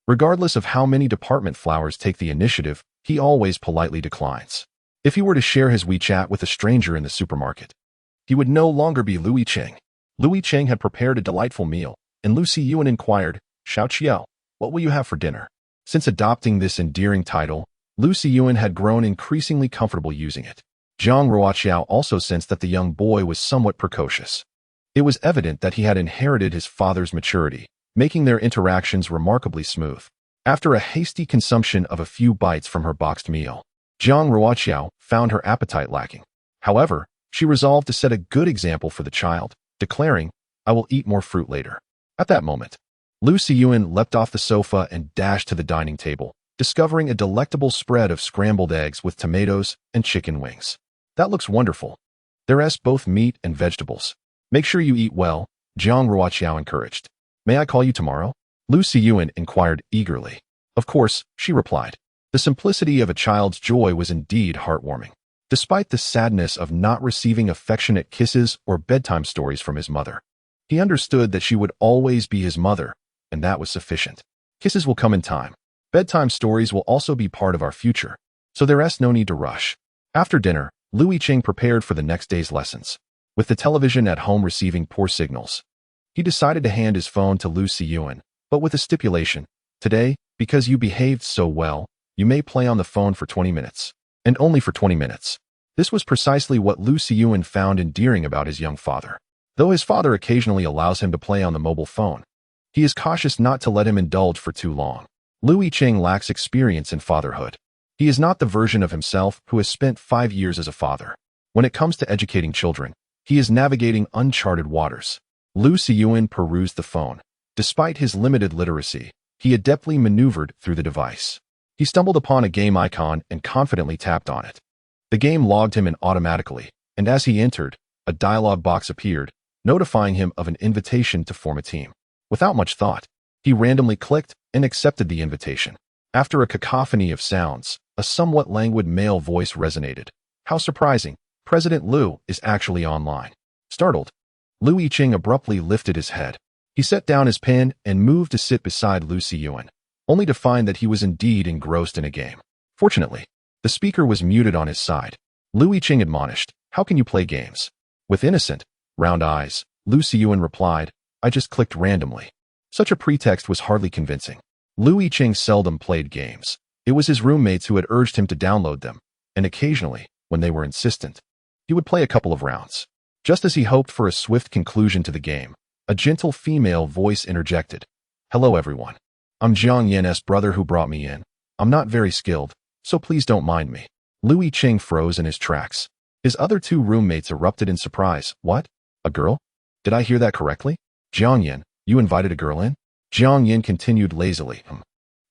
Regardless of how many department flowers take the initiative, he always politely declines. If he were to share his WeChat with a stranger in the supermarket, he would no longer be Lu Yicheng. Lu Yicheng had prepared a delightful meal, and Lu Xiyuan inquired, Xiao Qiao, what will you have for dinner? Since adopting this endearing title, Lu Xiyuan had grown increasingly comfortable using it. Jiang Ruoqiao also sensed that the young boy was somewhat precocious. It was evident that he had inherited his father's maturity, making their interactions remarkably smooth. After a hasty consumption of a few bites from her boxed meal, Jiang Ruoqiao found her appetite lacking. However, she resolved to set a good example for the child, declaring, I will eat more fruit later. At that moment, Lu Xiyuan leapt off the sofa and dashed to the dining table, discovering a delectable spread of scrambled eggs with tomatoes and chicken wings. That looks wonderful. There's both meat and vegetables. Make sure you eat well, Jiang Ruoqiao encouraged. May I call you tomorrow? Lu Xiyuan inquired eagerly. Of course, she replied. The simplicity of a child's joy was indeed heartwarming. Despite the sadness of not receiving affectionate kisses or bedtime stories from his mother, he understood that she would always be his mother, and that was sufficient. Kisses will come in time. Bedtime stories will also be part of our future, so there's no need to rush. After dinner, Lu Yicheng prepared for the next day's lessons. With the television at home receiving poor signals, he decided to hand his phone to Lu Xiyuan, but with a stipulation. Today, because you behaved so well, you may play on the phone for 20 minutes. And only for 20 minutes. This was precisely what Lu Xiyuan found endearing about his young father. Though his father occasionally allows him to play on the mobile phone, he is cautious not to let him indulge for too long. Lu Yicheng lacks experience in fatherhood. He is not the version of himself who has spent 5 years as a father. When it comes to educating children, he is navigating uncharted waters. Lu Xiyuan perused the phone. Despite his limited literacy, he adeptly maneuvered through the device. He stumbled upon a game icon and confidently tapped on it. The game logged him in automatically, and as he entered, a dialog box appeared, notifying him of an invitation to form a team. Without much thought, he randomly clicked and accepted the invitation. After a cacophony of sounds, a somewhat languid male voice resonated. How surprising! President Liu is actually online. Startled, Liu Yicheng abruptly lifted his head. He set down his pen and moved to sit beside Lu Siyuan, only to find that he was indeed engrossed in a game. Fortunately, the speaker was muted on his side. Liu Yicheng admonished, "How can you play games?" With innocent, round eyes, Lu Siyuan replied, "I just clicked randomly." Such a pretext was hardly convincing. Liu Yicheng seldom played games. It was his roommates who had urged him to download them, and occasionally, when they were insistent, he would play a couple of rounds. Just as he hoped for a swift conclusion to the game, a gentle female voice interjected. "Hello everyone. I'm Jiang Yen's brother who brought me in. I'm not very skilled, so please don't mind me." Liu Yicheng froze in his tracks. His other two roommates erupted in surprise. "What? A girl? Did I hear that correctly? Jiang Yen, you invited a girl in?" Jiang Yen continued lazily.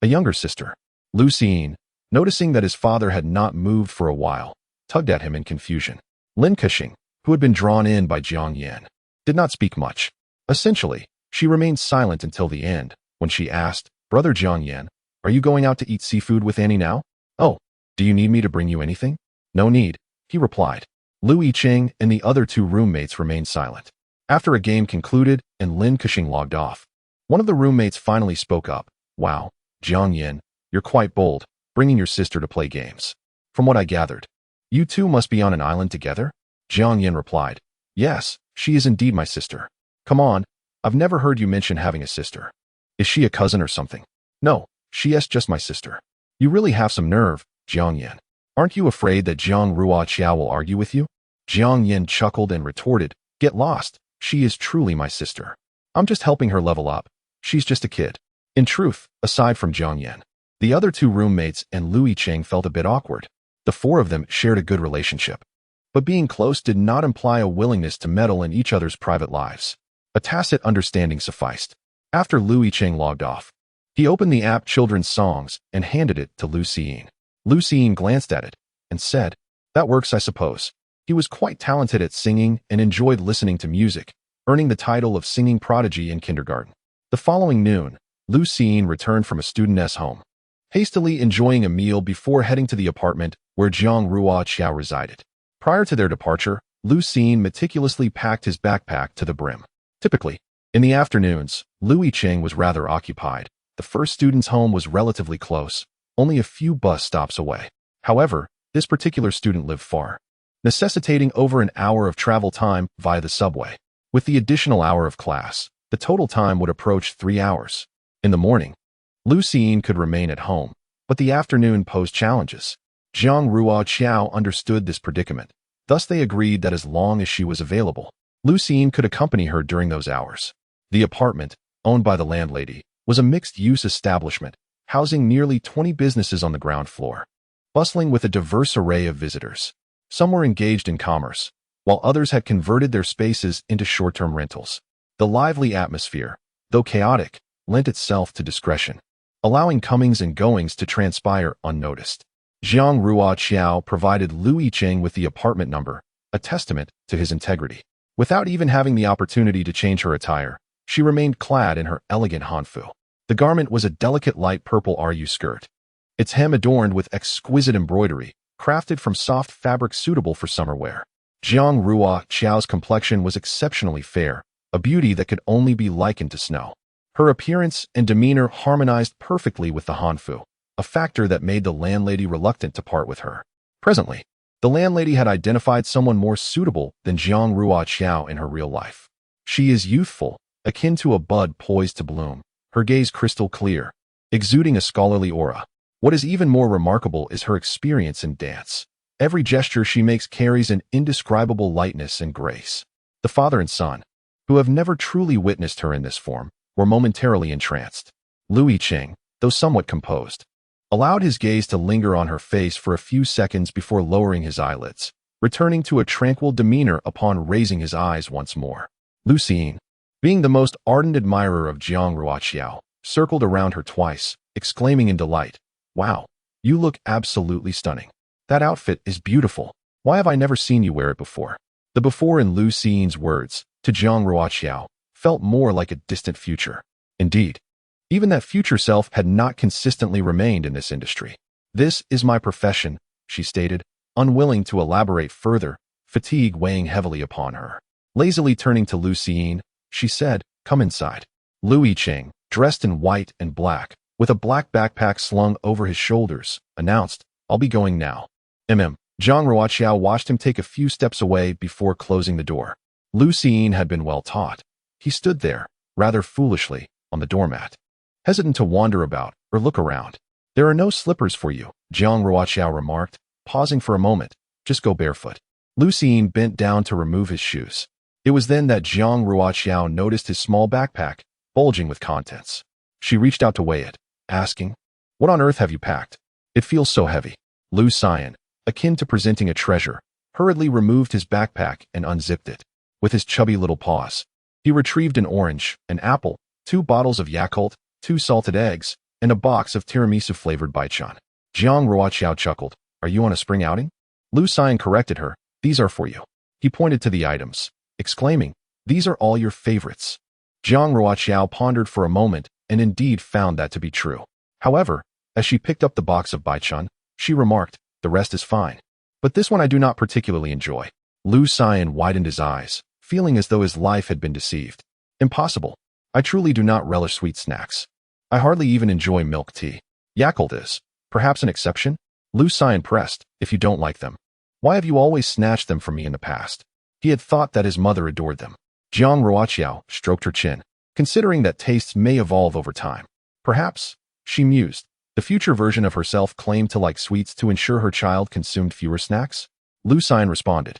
"A younger sister." Lu Xiying, noticing that his father had not moved for a while, tugged at him in confusion. Lin Kexing, who had been drawn in by Jiang Yen, did not speak much. Essentially, she remained silent until the end, when she asked, "Brother Jiang Yen, are you going out to eat seafood with Annie now?" "Oh, do you need me to bring you anything?" "No need," he replied. Liu Yicheng and the other two roommates remained silent. After a game concluded and Lin Kexing logged off, one of the roommates finally spoke up. "Wow, Jiang Yen, you're quite bold, bringing your sister to play games. From what I gathered, you two must be on an island together?" Jiang Yen replied, "Yes, she is indeed my sister." "Come on, I've never heard you mention having a sister. Is she a cousin or something?" "No, she is just my sister." "You really have some nerve, Jiang Yen. Aren't you afraid that Jiang Ruoqiao will argue with you?" Jiang Yen chuckled and retorted, "Get lost, she is truly my sister. I'm just helping her level up. She's just a kid." In truth, aside from Jiang Yen, the other two roommates and Liu Yicheng felt a bit awkward. The four of them shared a good relationship, but being close did not imply a willingness to meddle in each other's private lives. A tacit understanding sufficed. After Liu Yicheng logged off, he opened the app Children's Songs and handed it to Lu Xiying. Lu Xiying glanced at it and said, "That works, I suppose." He was quite talented at singing and enjoyed listening to music, earning the title of singing prodigy in kindergarten. The following noon, Lu Xiying returned from a student's home, hastily enjoying a meal before heading to the apartment where Jiang Ruoqiao resided. Prior to their departure, Lu Xiying meticulously packed his backpack to the brim. Typically, in the afternoons, Liu Yicheng was rather occupied. The first student's home was relatively close, only a few bus stops away. However, this particular student lived far, necessitating over an hour of travel time via the subway. With the additional hour of class, the total time would approach 3 hours. In the morning, Lu Xiying could remain at home, but the afternoon posed challenges. Jiang Ruoqiao understood this predicament. Thus they agreed that as long as she was available, Lu Xiying could accompany her during those hours. The apartment, owned by the landlady, was a mixed-use establishment, housing nearly 20 businesses on the ground floor, bustling with a diverse array of visitors. Some were engaged in commerce, while others had converted their spaces into short-term rentals. The lively atmosphere, though chaotic, lent itself to discretion, allowing comings and goings to transpire unnoticed. Jiang Ruoqiao provided Liu Yicheng with the apartment number, a testament to his integrity. Without even having the opportunity to change her attire, she remained clad in her elegant hanfu. The garment was a delicate light purple RU skirt, its hem adorned with exquisite embroidery, crafted from soft fabric suitable for summer wear. Jiang Ruoqiao's complexion was exceptionally fair, a beauty that could only be likened to snow. Her appearance and demeanor harmonized perfectly with the hanfu, a factor that made the landlady reluctant to part with her. Presently, the landlady had identified someone more suitable than Jiang Ruoqiao in her real life. She is youthful, akin to a bud poised to bloom, her gaze crystal clear, exuding a scholarly aura. What is even more remarkable is her experience in dance. Every gesture she makes carries an indescribable lightness and grace. The father and son, who have never truly witnessed her in this form, were momentarily entranced. Liu Yicheng, though somewhat composed, allowed his gaze to linger on her face for a few seconds before lowering his eyelids, returning to a tranquil demeanor upon raising his eyes once more. Lu Xiying, being the most ardent admirer of Jiang Ruoqiao, circled around her twice, exclaiming in delight, "Wow, you look absolutely stunning. That outfit is beautiful. Why have I never seen you wear it before?" The before in Lu Xiying's words, to Jiang Ruoqiao, felt more like a distant future. Indeed, Even that future self had not consistently remained in this industry. "This is my profession," she stated, unwilling to elaborate further, fatigue weighing heavily upon her. Lazily turning to Lu Xiying, she said, "Come inside." Yicheng, dressed in white and black, with a black backpack slung over his shoulders, announced, "I'll be going now." Jiang Ruoqiao watched him take a few steps away before closing the door. Lu Xiying had been well taught. He stood there, rather foolishly, on the doormat, hesitant to wander about or look around. "There are no slippers for you," Jiang Ruoqiao remarked, pausing for a moment. "Just go barefoot." Lu Xiying bent down to remove his shoes. It was then that Jiang Ruoqiao noticed his small backpack, bulging with contents. She reached out to weigh it, asking, "What on earth have you packed? It feels so heavy." Lu Xiying, akin to presenting a treasure, hurriedly removed his backpack and unzipped it. With his chubby little paws, he retrieved an orange, an apple, 2 bottles of Yakult, 2 salted eggs, and a box of tiramisu-flavored baichan. Jiang Ruoqiao chuckled. "Are you on a spring outing?" Lu Xiying corrected her. "These are for you." He pointed to the items, exclaiming, "These are all your favorites." Jiang Ruoqiao pondered for a moment and indeed found that to be true. However, as she picked up the box of baichan, she remarked, "The rest is fine. But this one I do not particularly enjoy." Lu Xiying widened his eyes, feeling as though his life had been deceived. "Impossible. I truly do not relish sweet snacks. I hardly even enjoy milk tea. Yakult is, perhaps, an exception." Lu Xiying pressed, "If you don't like them, why have you always snatched them from me in the past?" He had thought that his mother adored them. Jiang Ruoqiao stroked her chin, considering that tastes may evolve over time. Perhaps, she mused, the future version of herself claimed to like sweets to ensure her child consumed fewer snacks. Lu Xiying responded,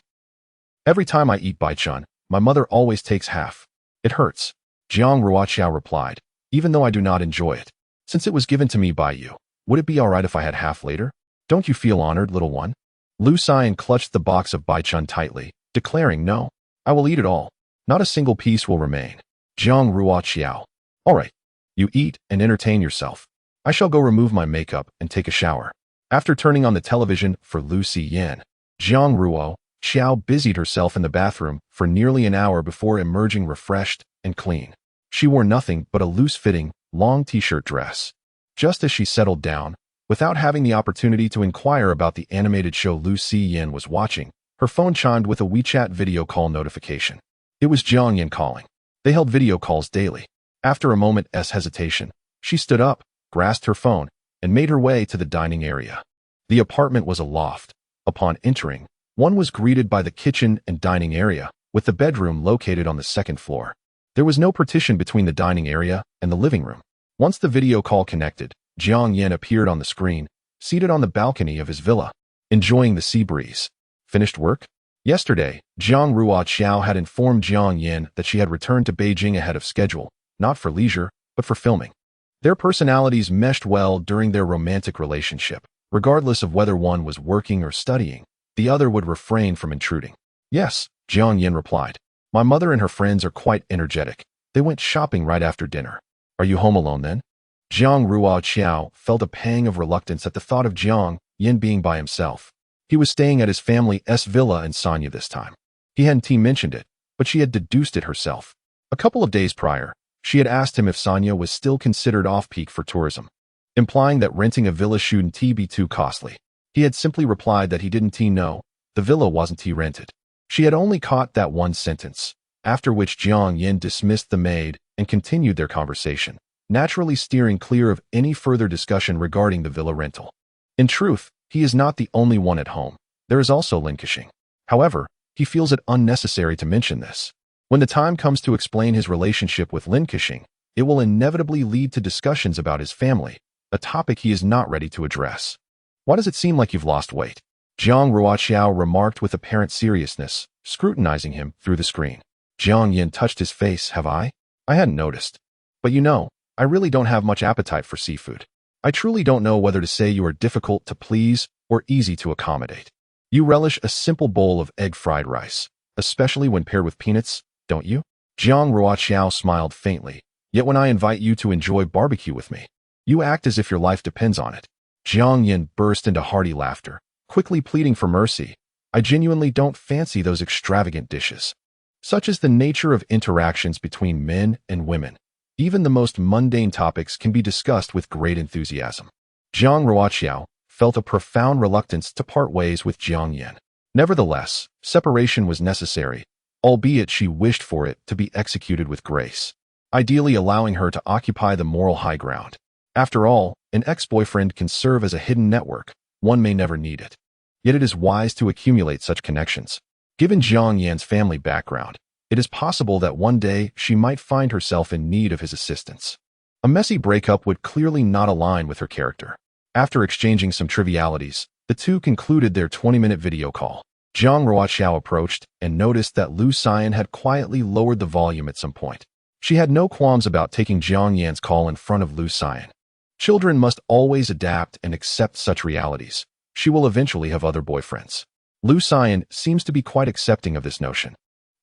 "Every time I eat baichan, my mother always takes half. It hurts." Jiang Ruoqiao replied, "Even though I do not enjoy it, since it was given to me by you, would it be all right if I had half later? Don't you feel honored, little one?" Lu Xiying clutched the box of baichan tightly, declaring, "No, I will eat it all. Not a single piece will remain." Jiang Ruoqiao, "All right. You eat and entertain yourself. I shall go remove my makeup and take a shower." After turning on the television for Lu Xiying, Jiang Ruoqiao busied herself in the bathroom for nearly an hour before emerging refreshed and clean. She wore nothing but a loose-fitting, long t-shirt dress. Just as she settled down, without having the opportunity to inquire about the animated show Lu Xiying was watching, her phone chimed with a WeChat video call notification. It was Jiang Yin calling. They held video calls daily. After a moment's hesitation, she stood up, grasped her phone, and made her way to the dining area. The apartment was a loft. Upon entering, one was greeted by the kitchen and dining area, with the bedroom located on the second floor. There was no partition between the dining area and the living room. Once the video call connected, Jiang Yin appeared on the screen, seated on the balcony of his villa, enjoying the sea breeze. Finished work? Yesterday, Jiang Ruoqiao had informed Jiang Yin that she had returned to Beijing ahead of schedule, not for leisure, but for filming. Their personalities meshed well during their romantic relationship. Regardless of whether one was working or studying, the other would refrain from intruding. "Yes," Jiang Yin replied. "My mother and her friends are quite energetic. They went shopping right after dinner." "Are you home alone then?" Jiang Ruoqiao felt a pang of reluctance at the thought of Jiang Yin being by himself. He was staying at his family's villa in Sanya this time. He hadn't mentioned it, but she had deduced it herself. A couple of days prior, she had asked him if Sanya was still considered off-peak for tourism, implying that renting a villa shouldn't be too costly. He had simply replied that he didn't know, the villa wasn't rented. She had only caught that one sentence, after which Jiang Yin dismissed the maid and continued their conversation, naturally steering clear of any further discussion regarding the villa rental. In truth, he is not the only one at home. There is also Yicheng. However, he feels it unnecessary to mention this. When the time comes to explain his relationship with Yicheng, it will inevitably lead to discussions about his family, a topic he is not ready to address. "Why does it seem like you've lost weight?" Jiang Ruoqiao remarked with apparent seriousness, scrutinizing him through the screen. Jiang Yin touched his face. "Have I? I hadn't noticed. But I really don't have much appetite for seafood. I truly don't know whether to say you are difficult to please or easy to accommodate. You relish a simple bowl of egg fried rice, especially when paired with peanuts, don't you?" Jiang Ruoqiao smiled faintly. "Yet when I invite you to enjoy barbecue with me, you act as if your life depends on it." Jiang Yin burst into hearty laughter, quickly pleading for mercy. "I genuinely don't fancy those extravagant dishes. Such is the nature of interactions between men and women. Even the most mundane topics can be discussed with great enthusiasm. Jiang Ruoqiao felt a profound reluctance to part ways with Jiang Yan. Nevertheless, separation was necessary, albeit she wished for it to be executed with grace, ideally allowing her to occupy the moral high ground. After all, an ex-boyfriend can serve as a hidden network. One may never need it. Yet it is wise to accumulate such connections. Given Jiang Yan's family background, it is possible that one day she might find herself in need of his assistance. A messy breakup would clearly not align with her character. After exchanging some trivialities, the two concluded their 20-minute video call. Jiang Ruoqiao approached and noticed that Lu Xian had quietly lowered the volume at some point. She had no qualms about taking Jiang Yan's call in front of Lu Xian. Children must always adapt and accept such realities. She will eventually have other boyfriends. Lu Xian seems to be quite accepting of this notion.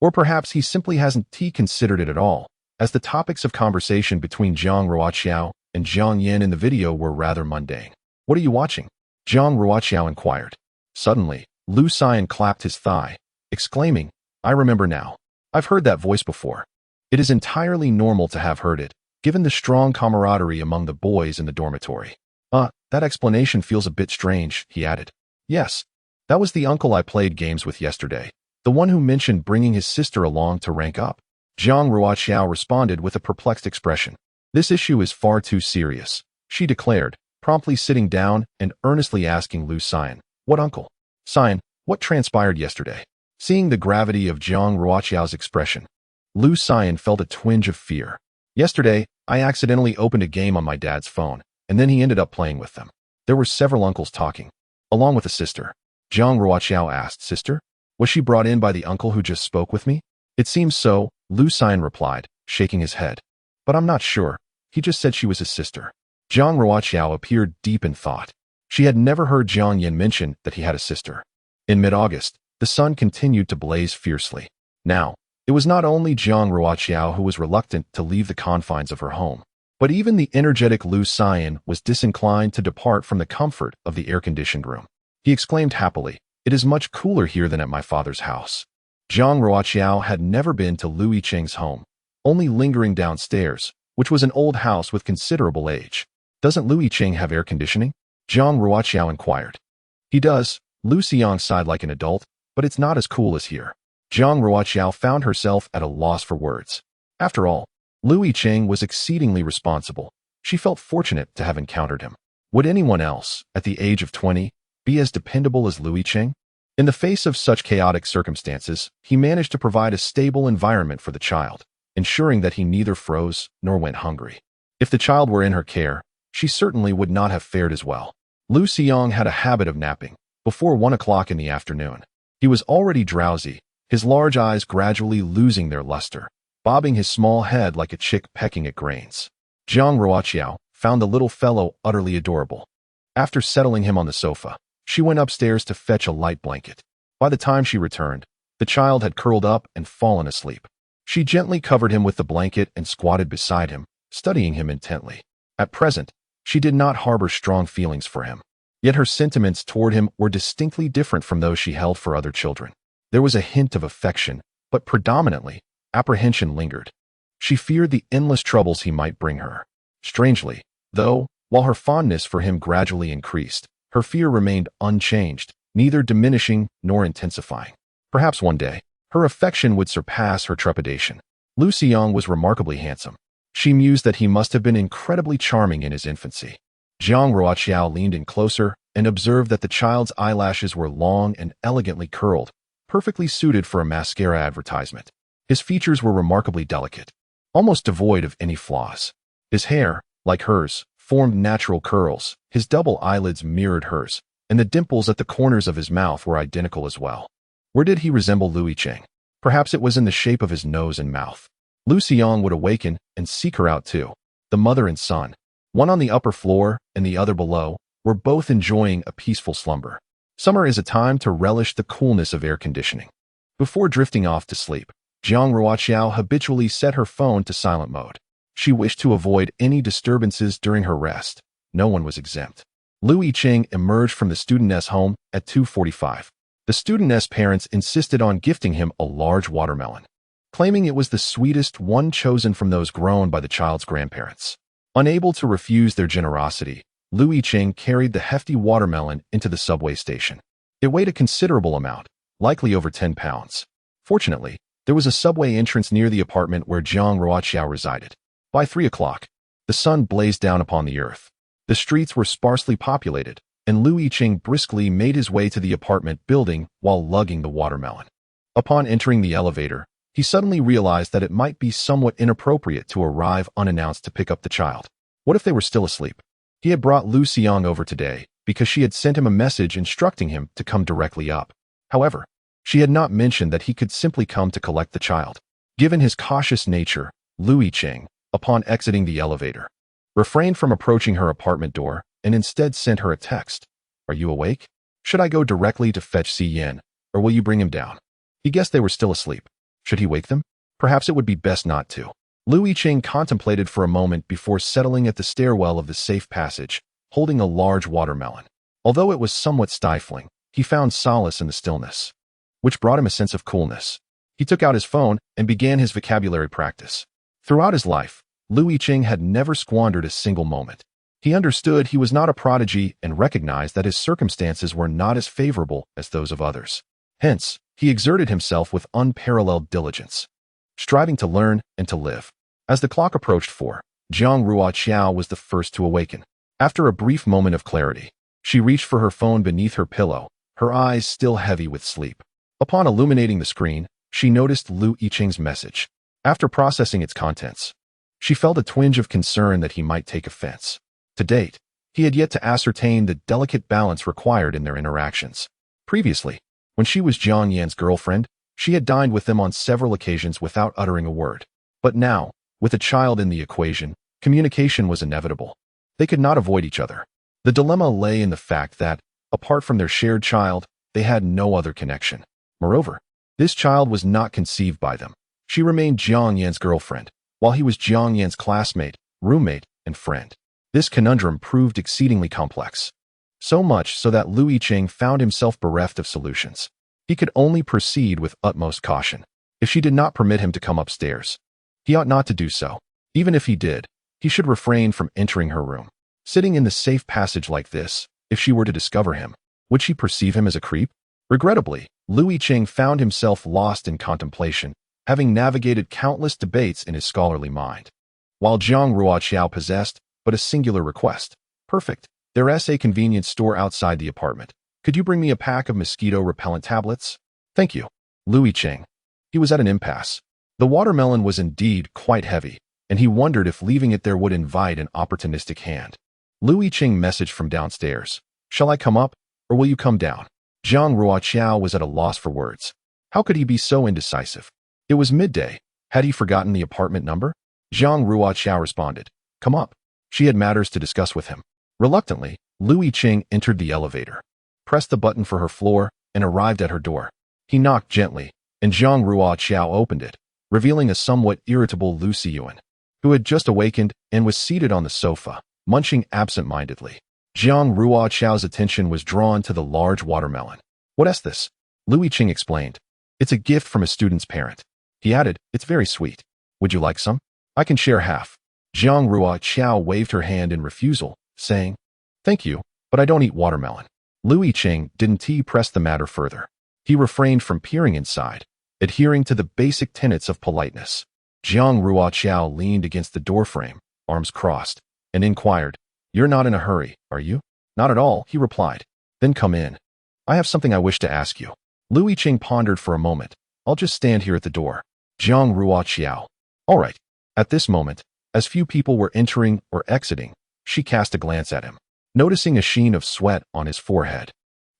Or perhaps he simply hasn't considered it at all, as the topics of conversation between Jiang Ruoqiao and Jiang Yan in the video were rather mundane. "What are you watching?" Jiang Ruoqiao inquired. Suddenly, Lu Xian clapped his thigh, exclaiming, "I remember now. I've heard that voice before." It is entirely normal to have heard it, given the strong camaraderie among the boys in the dormitory. That explanation feels a bit strange," he added. "Yes, that was the uncle I played games with yesterday, the one who mentioned bringing his sister along to rank up." Jiang Ruoqiao responded with a perplexed expression. "This issue is far too serious," she declared, promptly sitting down and earnestly asking Lu Xian, "What uncle?" "Xian, what transpired yesterday?" Seeing the gravity of Jiang Ruoqiao's expression, Lu Xian felt a twinge of fear. "Yesterday, I accidentally opened a game on my dad's phone, and then he ended up playing with them. There were several uncles talking, along with a sister." Jiang Ruoqiao asked, "Sister? Was she brought in by the uncle who just spoke with me?" "It seems so," Lu Xian replied, shaking his head. "But I'm not sure. He just said she was his sister." Jiang Ruoqiao appeared deep in thought. She had never heard Jiang Yan mention that he had a sister. In mid-August, the sun continued to blaze fiercely. Now, it was not only Jiang Ruoqiao who was reluctant to leave the confines of her home, but even the energetic Lu Xian was disinclined to depart from the comfort of the air-conditioned room. He exclaimed happily, "It is much cooler here than at my father's house." Jiang Ruoqiao had never been to Lu Yicheng's home, only lingering downstairs, which was an old house with considerable age. "Doesn't Lu Yicheng have air conditioning?" Jiang Ruoqiao inquired. "He does," Lu Xiang sighed like an adult, "but it's not as cool as here." Jiang Ruoqiao found herself at a loss for words. After all, Lu Yicheng was exceedingly responsible. She felt fortunate to have encountered him. Would anyone else, at the age of 20, be as dependable as Lu Yicheng? In the face of such chaotic circumstances, he managed to provide a stable environment for the child, ensuring that he neither froze nor went hungry. If the child were in her care, she certainly would not have fared as well. Lu Xiang had a habit of napping before 1 o'clock in the afternoon. He was already drowsy, his large eyes gradually losing their luster, bobbing his small head like a chick pecking at grains. Jiang Ruoqiao found the little fellow utterly adorable. After settling him on the sofa, she went upstairs to fetch a light blanket. By the time she returned, the child had curled up and fallen asleep. She gently covered him with the blanket and squatted beside him, studying him intently. At present, she did not harbor strong feelings for him. Yet her sentiments toward him were distinctly different from those she held for other children. There was a hint of affection, but predominantly, apprehension lingered. She feared the endless troubles he might bring her. Strangely, though, while her fondness for him gradually increased, her fear remained unchanged, neither diminishing nor intensifying. Perhaps one day, her affection would surpass her trepidation. Lu Xiang was remarkably handsome. She mused that he must have been incredibly charming in his infancy. Jiang Ruoqiao leaned in closer and observed that the child's eyelashes were long and elegantly curled, perfectly suited for a mascara advertisement. His features were remarkably delicate, almost devoid of any flaws. His hair, like hers, formed natural curls, his double eyelids mirrored hers, and the dimples at the corners of his mouth were identical as well. Where did he resemble Lu Yicheng? Perhaps it was in the shape of his nose and mouth. Lu Xiang would awaken and seek her out too. The mother and son, one on the upper floor and the other below, were both enjoying a peaceful slumber. Summer is a time to relish the coolness of air conditioning. Before drifting off to sleep, Jiang Ruoqiao habitually set her phone to silent mode. She wished to avoid any disturbances during her rest. No one was exempt. Lu Yicheng emerged from the studentess' home at 2:45. The studentess' parents insisted on gifting him a large watermelon. claiming it was the sweetest one chosen from those grown by the child's grandparents. Unable to refuse their generosity, Yicheng carried the hefty watermelon into the subway station. It weighed a considerable amount, likely over 10 pounds. Fortunately, there was a subway entrance near the apartment where Jiang Ruoqiao resided. By 3 o'clock, the sun blazed down upon the earth. The streets were sparsely populated, and Yicheng briskly made his way to the apartment building while lugging the watermelon. Upon entering the elevator, he suddenly realized that it might be somewhat inappropriate to arrive unannounced to pick up the child. What if they were still asleep? He had brought Yicheng over today because she had sent him a message instructing him to come directly up. However, she had not mentioned that he could simply come to collect the child. Given his cautious nature, Yicheng, upon exiting the elevator, refrained from approaching her apartment door and instead sent her a text. "Are you awake? Should I go directly to fetch Yen, or will you bring him down?" He guessed they were still asleep. Should he wake them? Perhaps it would be best not to. Yicheng contemplated for a moment before settling at the stairwell of the safe passage, holding a large watermelon. Although it was somewhat stifling, he found solace in the stillness, which brought him a sense of coolness. He took out his phone and began his vocabulary practice. Throughout his life, Yicheng had never squandered a single moment. He understood he was not a prodigy and recognized that his circumstances were not as favorable as those of others. Hence, he exerted himself with unparalleled diligence, striving to learn and to live. As the clock approached 4, Jiang Ruoqiao was the first to awaken. After a brief moment of clarity, she reached for her phone beneath her pillow, her eyes still heavy with sleep. Upon illuminating the screen, she noticed Yicheng's message. After processing its contents, she felt a twinge of concern that he might take offense. To date, he had yet to ascertain the delicate balance required in their interactions. Previously, when she was Jiang Yan's girlfriend, she had dined with them on several occasions without uttering a word. But now, with a child in the equation, communication was inevitable. They could not avoid each other. The dilemma lay in the fact that, apart from their shared child, they had no other connection. Moreover, this child was not conceived by them. She remained Jiang Yan's girlfriend, while he was Jiang Yan's classmate, roommate, and friend. This conundrum proved exceedingly complex. So much so that Yicheng found himself bereft of solutions. He could only proceed with utmost caution. If she did not permit him to come upstairs, he ought not to do so. Even if he did, he should refrain from entering her room. Sitting in the safe passage like this, if she were to discover him, would she perceive him as a creep? Regrettably, Yicheng found himself lost in contemplation, having navigated countless debates in his scholarly mind. While Jiang Ruoqiao possessed but a singular request. Perfect. There's a convenience store outside the apartment. Could you bring me a pack of mosquito-repellent tablets? Thank you. Yicheng. He was at an impasse. The watermelon was indeed quite heavy, and he wondered if leaving it there would invite an opportunistic hand. Yicheng messaged from downstairs. Shall I come up, or will you come down? Jiang Ruoqiao was at a loss for words. How could he be so indecisive? It was midday. Had he forgotten the apartment number? Jiang Ruoqiao responded. Come up. She had matters to discuss with him. Reluctantly, Yicheng entered the elevator, pressed the button for her floor, and arrived at her door. He knocked gently, and Jiang Ruoqiao opened it, revealing a somewhat irritable Yicheng, who had just awakened and was seated on the sofa, munching absent-mindedly. Jiang Ruoqiao's attention was drawn to the large watermelon. What's this? Yicheng explained. It's a gift from a student's parent. He added, it's very sweet. Would you like some? I can share half. Jiang Ruoqiao waved her hand in refusal, saying, Thank you, but I don't eat watermelon. Yicheng didn't press the matter further. He refrained from peering inside, adhering to the basic tenets of politeness. Jiang Ruoqiao leaned against the doorframe, arms crossed, and inquired, You're not in a hurry, are you? Not at all, he replied. Then come in. I have something I wish to ask you. Yicheng pondered for a moment. I'll just stand here at the door. Jiang Ruoqiao. All right. At this moment, as few people were entering or exiting, she cast a glance at him. Noticing a sheen of sweat on his forehead,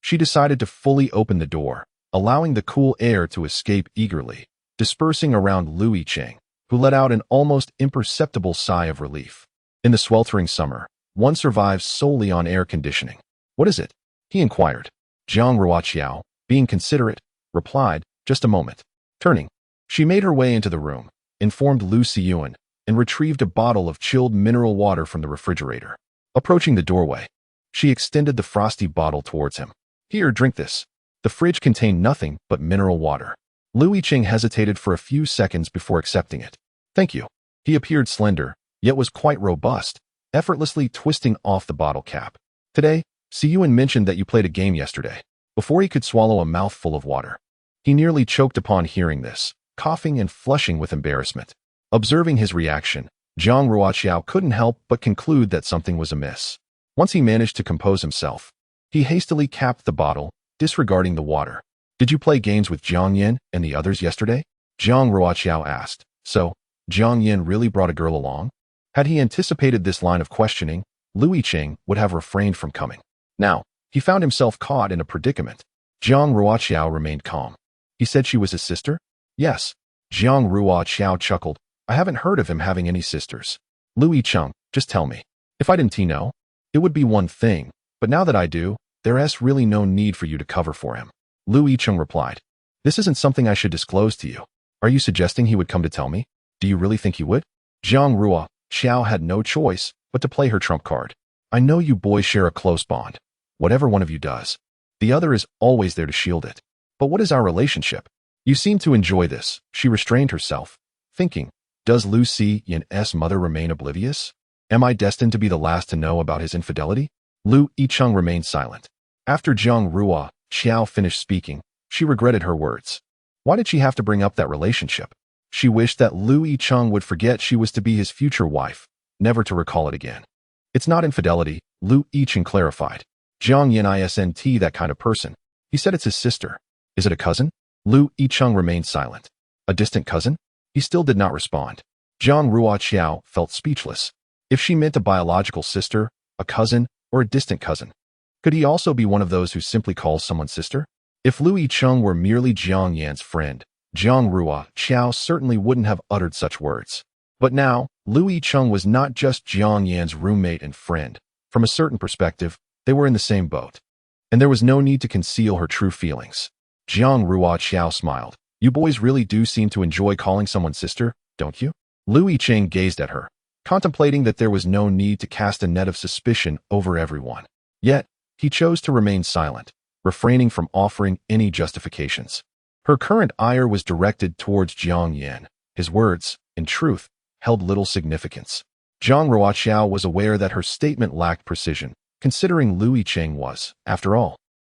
she decided to fully open the door, allowing the cool air to escape eagerly, dispersing around Yicheng, who let out an almost imperceptible sigh of relief. In the sweltering summer, one survives solely on air conditioning. What is it? He inquired. Jiang Ruoqiao, being considerate, replied, Just a moment. Turning, she made her way into the room, informed Yicheng, and retrieved a bottle of chilled mineral water from the refrigerator. Approaching the doorway, she extended the frosty bottle towards him. Here, drink this. The fridge contained nothing but mineral water. Lu Yicheng hesitated for a few seconds before accepting it. Thank you. He appeared slender, yet was quite robust, effortlessly twisting off the bottle cap. Today, Siyuan mentioned that you played a game yesterday. Before he could swallow a mouthful of water, he nearly choked upon hearing this, coughing and flushing with embarrassment. Observing his reaction, Jiang Ruoqiao couldn't help but conclude that something was amiss. Once he managed to compose himself, he hastily capped the bottle, disregarding the water. Did you play games with Jiang Yan and the others yesterday? Jiang Ruoqiao asked. So, Jiang Yan really brought a girl along? Had he anticipated this line of questioning, Lu Yicheng would have refrained from coming. Now, he found himself caught in a predicament. Jiang Ruoqiao remained calm. He said she was his sister? Yes. Jiang Ruoqiao chuckled. I haven't heard of him having any sisters. Lu Yicheng, just tell me. If I didn't know, it would be one thing, but now that I do, there's really no need for you to cover for him. Lu Yicheng replied. This isn't something I should disclose to you. Are you suggesting he would come to tell me? Do you really think he would? Jiang Ruoqiao had no choice but to play her trump card. I know you boys share a close bond. Whatever one of you does, the other is always there to shield it. But what is our relationship? You seem to enjoy this. She restrained herself, thinking, does Lu Xiyan's mother remain oblivious? Am I destined to be the last to know about his infidelity? Lu Yicheng remained silent. After Jiang Ruoqiao finished speaking, she regretted her words. Why did she have to bring up that relationship? She wished that Lu Yicheng would forget she was to be his future wife, never to recall it again. It's not infidelity, Lu Yicheng clarified. Jiang Yan isn't that kind of person. He said it's his sister. Is it a cousin? Lu Yicheng remained silent. A distant cousin? He still did not respond. Jiang Ruoqiao felt speechless. If she meant a biological sister, a cousin, or a distant cousin, could he also be one of those who simply calls someone sister? If Lu Yicheng were merely Jiang Yan's friend, Jiang Ruoqiao certainly wouldn't have uttered such words. But now, Lu Yicheng was not just Jiang Yan's roommate and friend. From a certain perspective, they were in the same boat. And there was no need to conceal her true feelings. Jiang Ruoqiao smiled. You boys really do seem to enjoy calling someone sister, don't you? Lu Yicheng gazed at her, contemplating that there was no need to cast a net of suspicion over everyone. Yet, he chose to remain silent, refraining from offering any justifications. Her current ire was directed towards Jiang Yan. His words, in truth, held little significance. Jiang Ruoqiao was aware that her statement lacked precision, considering Lu Yicheng was, after all,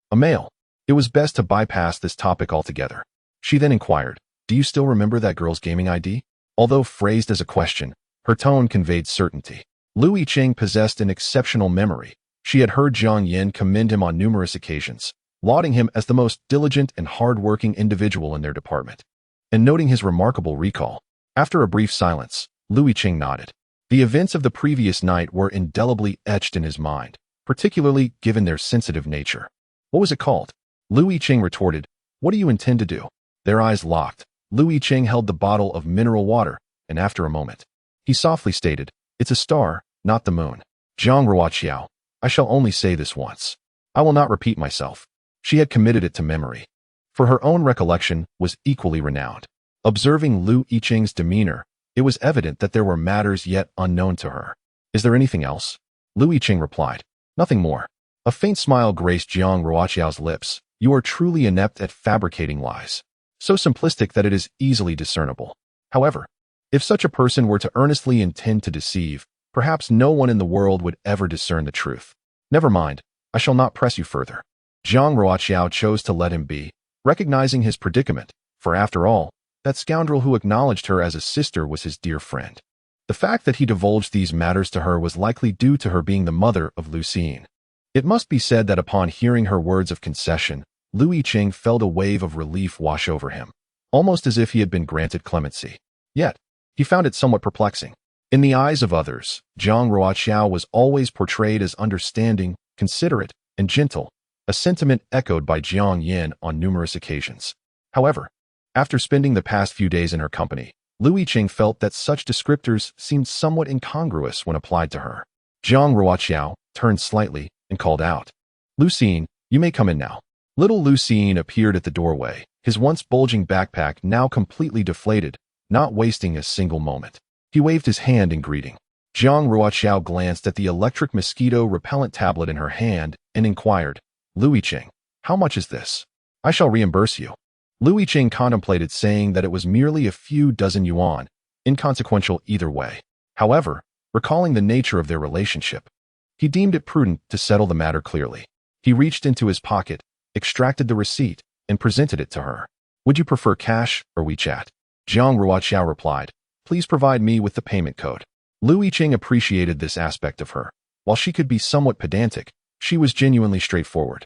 a male. It was best to bypass this topic altogether. She then inquired, do you still remember that girl's gaming ID? Although phrased as a question, her tone conveyed certainty. Lu Yicheng possessed an exceptional memory. She had heard Jiang Yan commend him on numerous occasions, lauding him as the most diligent and hard-working individual in their department. And noting his remarkable recall, after a brief silence, Lu Yicheng nodded. The events of the previous night were indelibly etched in his mind, particularly given their sensitive nature. What was it called? Lu Yicheng retorted, what do you intend to do? Their eyes locked. Lu Yicheng held the bottle of mineral water, and after a moment, he softly stated, it's a star, not the moon. Jiang Ruoqiao, I shall only say this once. I will not repeat myself. She had committed it to memory. For her own recollection was equally renowned. Observing Lu Yicheng's demeanor, it was evident that there were matters yet unknown to her. Is there anything else? Lu Yicheng replied, nothing more. A faint smile graced Jiang Ruoqiao's lips. You are truly inept at fabricating lies. So simplistic that it is easily discernible. However, if such a person were to earnestly intend to deceive, perhaps no one in the world would ever discern the truth. Never mind, I shall not press you further. Jiang Ruoqiao chose to let him be, recognizing his predicament, for after all, that scoundrel who acknowledged her as a sister was his dear friend. The fact that he divulged these matters to her was likely due to her being the mother of Lu Xiyan. It must be said that upon hearing her words of concession, Lu Yicheng felt a wave of relief wash over him, almost as if he had been granted clemency. Yet, he found it somewhat perplexing. In the eyes of others, Jiang Ruoqiao was always portrayed as understanding, considerate, and gentle, a sentiment echoed by Jiang Yan on numerous occasions. However, after spending the past few days in her company, Lu Yicheng felt that such descriptors seemed somewhat incongruous when applied to her. Jiang Ruoqiao turned slightly and called out, Lu Xiyan, you may come in now. Little Lu Xiyan appeared at the doorway, his once bulging backpack now completely deflated, not wasting a single moment. He waved his hand in greeting. Jiang Ruoqiao glanced at the electric mosquito repellent tablet in her hand and inquired, Lu Yicheng, how much is this? I shall reimburse you. Lu Yicheng contemplated saying that it was merely a few dozen yuan, inconsequential either way. However, recalling the nature of their relationship, he deemed it prudent to settle the matter clearly. He reached into his pocket, extracted the receipt, and presented it to her. "Would you prefer cash or WeChat?" Jiang Ruoqiao replied, "Please provide me with the payment code." Lu Yicheng appreciated this aspect of her. While she could be somewhat pedantic, she was genuinely straightforward.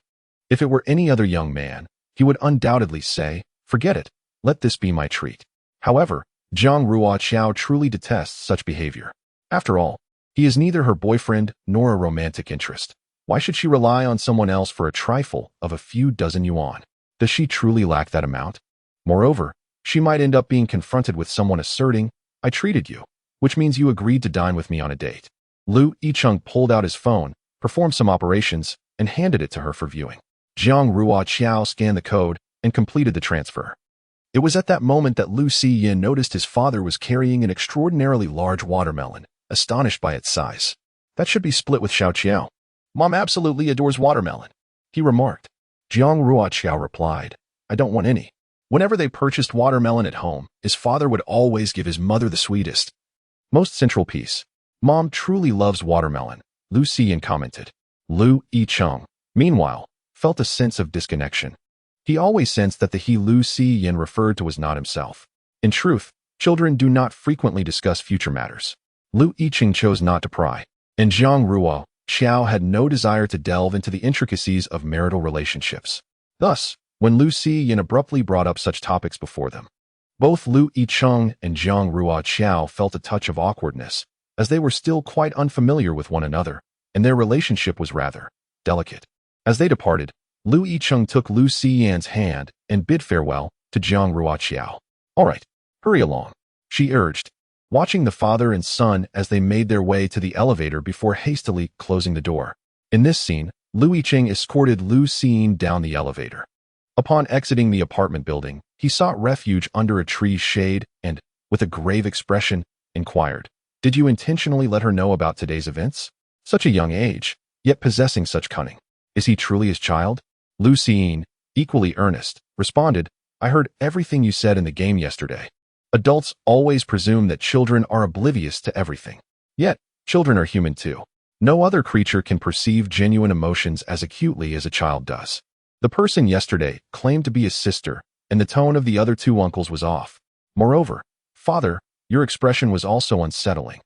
If it were any other young man, he would undoubtedly say, "Forget it, let this be my treat." However, Jiang Ruoqiao truly detests such behavior. After all, he is neither her boyfriend nor a romantic interest. Why should she rely on someone else for a trifle of a few dozen yuan? Does she truly lack that amount? Moreover, she might end up being confronted with someone asserting, "I treated you," which means you agreed to dine with me on a date. Lu Yicheng pulled out his phone, performed some operations, and handed it to her for viewing. Jiang Ruoqiao scanned the code and completed the transfer. It was at that moment that Lu Yin noticed his father was carrying an extraordinarily large watermelon, astonished by its size. "That should be split with Xiao. Mom absolutely adores watermelon," he remarked. Jiang Ruoqiao replied, "I don't want any." Whenever they purchased watermelon at home, his father would always give his mother the sweetest, most central piece. "Mom truly loves watermelon," Lu Yin commented. Lu Yicheng, meanwhile, felt a sense of disconnection. He always sensed that the he Lu Yin referred to was not himself. In truth, children do not frequently discuss future matters. Lu Yicheng chose not to pry, and Jiang Ruoqiao had no desire to delve into the intricacies of marital relationships. Thus, when Lu Yin abruptly brought up such topics before them, both Lu Yicheng and Jiang Ruoqiao felt a touch of awkwardness, as they were still quite unfamiliar with one another, and their relationship was rather delicate. As they departed, Lu Yicheng took Lu Yin's hand and bid farewell to Jiang Ruoqiao. "All right, hurry along," she urged, watching the father and son as they made their way to the elevator before hastily closing the door. In this scene, Lu Yicheng escorted Lu Yin down the elevator. Upon exiting the apartment building, he sought refuge under a tree's shade and, with a grave expression, inquired, "Did you intentionally let her know about today's events? Such a young age, yet possessing such cunning. Is he truly his child?" Lu Yin, equally earnest, responded, "I heard everything you said in the game yesterday." Adults always presume that children are oblivious to everything. Yet, children are human too. No other creature can perceive genuine emotions as acutely as a child does. The person yesterday claimed to be his sister, and the tone of the other two uncles was off. Moreover, "Father, your expression was also unsettling.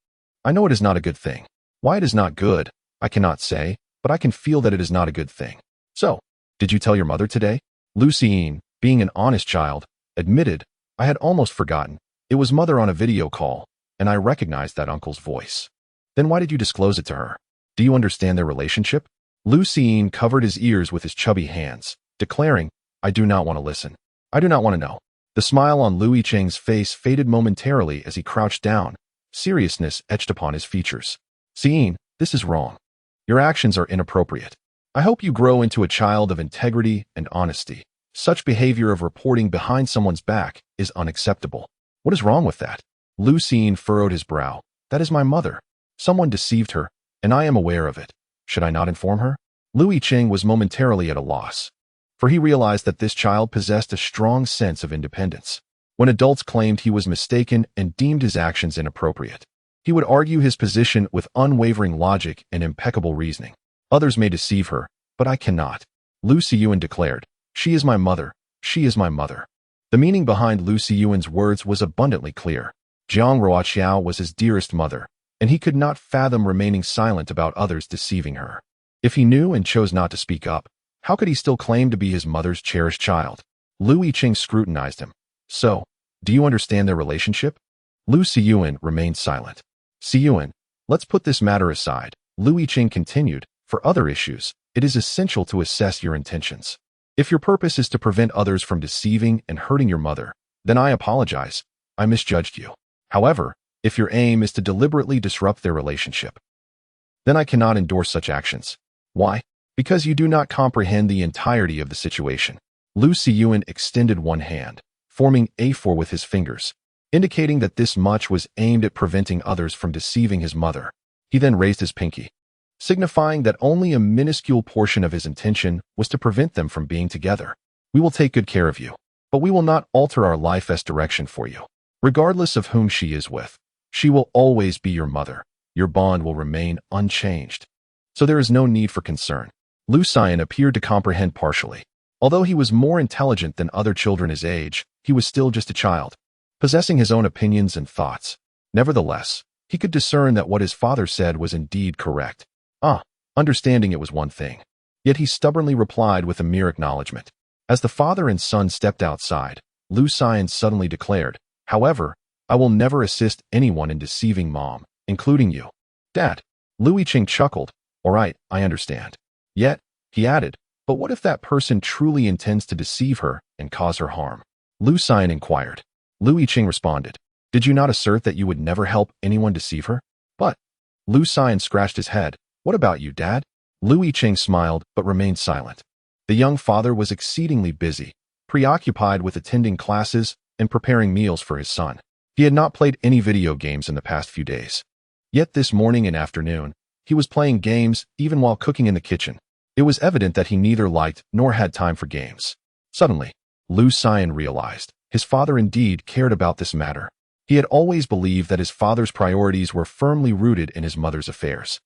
I know it is not a good thing. Why it is not good, I cannot say, but I can feel that it is not a good thing. So, did you tell your mother today?" Lu Yin, being an honest child, admitted, "I had almost forgotten. It was mother on a video call, and I recognized that uncle's voice." "Then why did you disclose it to her? Do you understand their relationship?" Lu Yin covered his ears with his chubby hands, declaring, "I do not want to listen. I do not want to know." The smile on Lu Yicheng's face faded momentarily as he crouched down, seriousness etched upon his features. "Yin, this is wrong. Your actions are inappropriate. I hope you grow into a child of integrity and honesty. Such behavior of reporting behind someone's back is unacceptable." "What is wrong with that?" Lu Yin furrowed his brow. "That is my mother. Someone deceived her, and I am aware of it. Should I not inform her?" Lu Yicheng was momentarily at a loss, for he realized that this child possessed a strong sense of independence. When adults claimed he was mistaken and deemed his actions inappropriate, he would argue his position with unwavering logic and impeccable reasoning. "Others may deceive her, but I cannot," Lu Yin declared. "She is my mother. She is my mother." The meaning behind Lu Yin's words was abundantly clear. Jiang Ruoqiao was his dearest mother, and he could not fathom remaining silent about others deceiving her. If he knew and chose not to speak up, how could he still claim to be his mother's cherished child? Lu Yicheng scrutinized him. "So, do you understand their relationship?" Lu Yin remained silent. "Yin, let's put this matter aside," Lu Yicheng continued. "For other issues, it is essential to assess your intentions. If your purpose is to prevent others from deceiving and hurting your mother, then I apologize. I misjudged you. However, if your aim is to deliberately disrupt their relationship, then I cannot endorse such actions." "Why?" "Because you do not comprehend the entirety of the situation." Lu Yin extended one hand, forming A4 with his fingers, indicating that this much was aimed at preventing others from deceiving his mother. He then raised his pinky, signifying that only a minuscule portion of his intention was to prevent them from being together. "We will take good care of you. but we will not alter our life's direction for you. Regardless of whom she is with, she will always be your mother. Your bond will remain unchanged. So there is no need for concern. Lu Xian appeared to comprehend partially. Although he was more intelligent than other children his age, he was still just a child, possessing his own opinions and thoughts. Nevertheless, he could discern that what his father said was indeed correct. Understanding it was one thing. Yet he stubbornly replied with a mere acknowledgement. As the father and son stepped outside, Lu Xian suddenly declared, "However, I will never assist anyone in deceiving Mom, including you." "Dad." Lu Yicheng chuckled. "All right, I understand." Yet, he added, "But what if that person truly intends to deceive her and cause her harm?" Lu Xian inquired. Lu Yicheng responded, "Did you not assert that you would never help anyone deceive her?" "But..." Lu Xian scratched his head. "What about you, Dad?" Lu Yicheng smiled but remained silent. The young father was exceedingly busy, preoccupied with attending classes and preparing meals for his son. He had not played any video games in the past few days. Yet this morning and afternoon, he was playing games even while cooking in the kitchen. It was evident that he neither liked nor had time for games. Suddenly, Lu Xian realized his father indeed cared about this matter. He had always believed that his father's priorities were firmly rooted in his mother's affairs.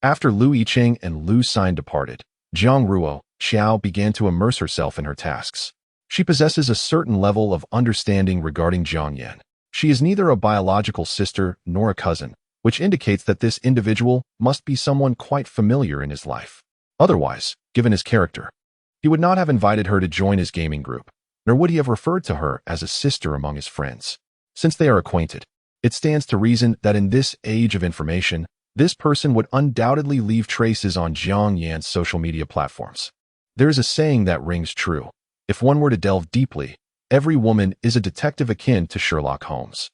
After Lu Yicheng and Lu Xian departed, Jiang Ruoqiao began to immerse herself in her tasks. She possesses a certain level of understanding regarding Jiang Yan. She is neither a biological sister nor a cousin, which indicates that this individual must be someone quite familiar in his life. Otherwise, given his character, he would not have invited her to join his gaming group, nor would he have referred to her as a sister among his friends. Since they are acquainted, it stands to reason that in this age of information, this person would undoubtedly leave traces on Jiang Yan's social media platforms. There is a saying that rings true. If one were to delve deeply, every woman is a detective akin to Sherlock Holmes.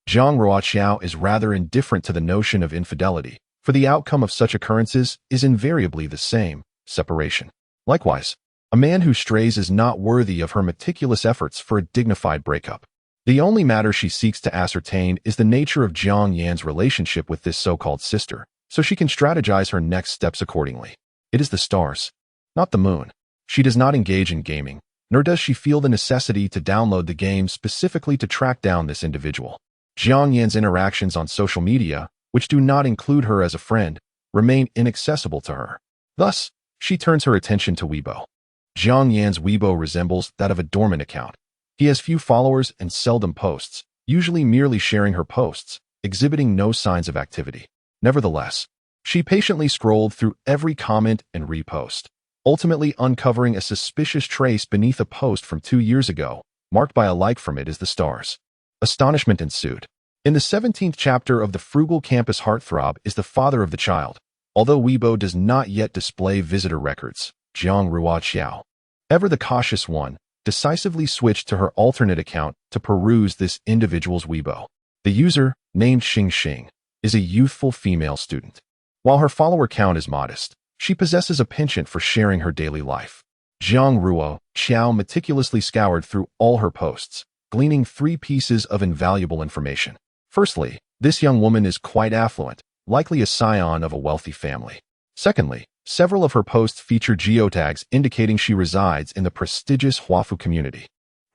Jiang Ruoqiao is rather indifferent to the notion of infidelity, for the outcome of such occurrences is invariably the same: separation. Likewise, a man who strays is not worthy of her meticulous efforts for a dignified breakup. The only matter she seeks to ascertain is the nature of Jiang Yan's relationship with this so-called sister, so she can strategize her next steps accordingly. It is the stars, not the moon. She does not engage in gaming, nor does she feel the necessity to download the game specifically to track down this individual. Jiang Yan's interactions on social media, which do not include her as a friend, remain inaccessible to her. Thus, she turns her attention to Weibo. Jiang Yan's Weibo resembles that of a dormant account. He has few followers and seldom posts, usually merely sharing her posts, exhibiting no signs of activity. Nevertheless, she patiently scrolled through every comment and repost, ultimately uncovering a suspicious trace beneath a post from 2 years ago, marked by a like from it as the stars. Astonishment ensued. In the 17th chapter of the Frugal Campus, Heartthrob is the father of the child. Although Weibo does not yet display visitor records, Jiang Ruoqiao, ever the cautious one, decisively switched to her alternate account to peruse this individual's Weibo. The user, named Xing, is a youthful female student. While her follower count is modest, she possesses a penchant for sharing her daily life. Jiang Ruoqiao meticulously scoured through all her posts, gleaning 3 pieces of invaluable information. Firstly, this young woman is quite affluent, likely a scion of a wealthy family. Secondly, several of her posts feature geotags indicating she resides in the prestigious Huafu community,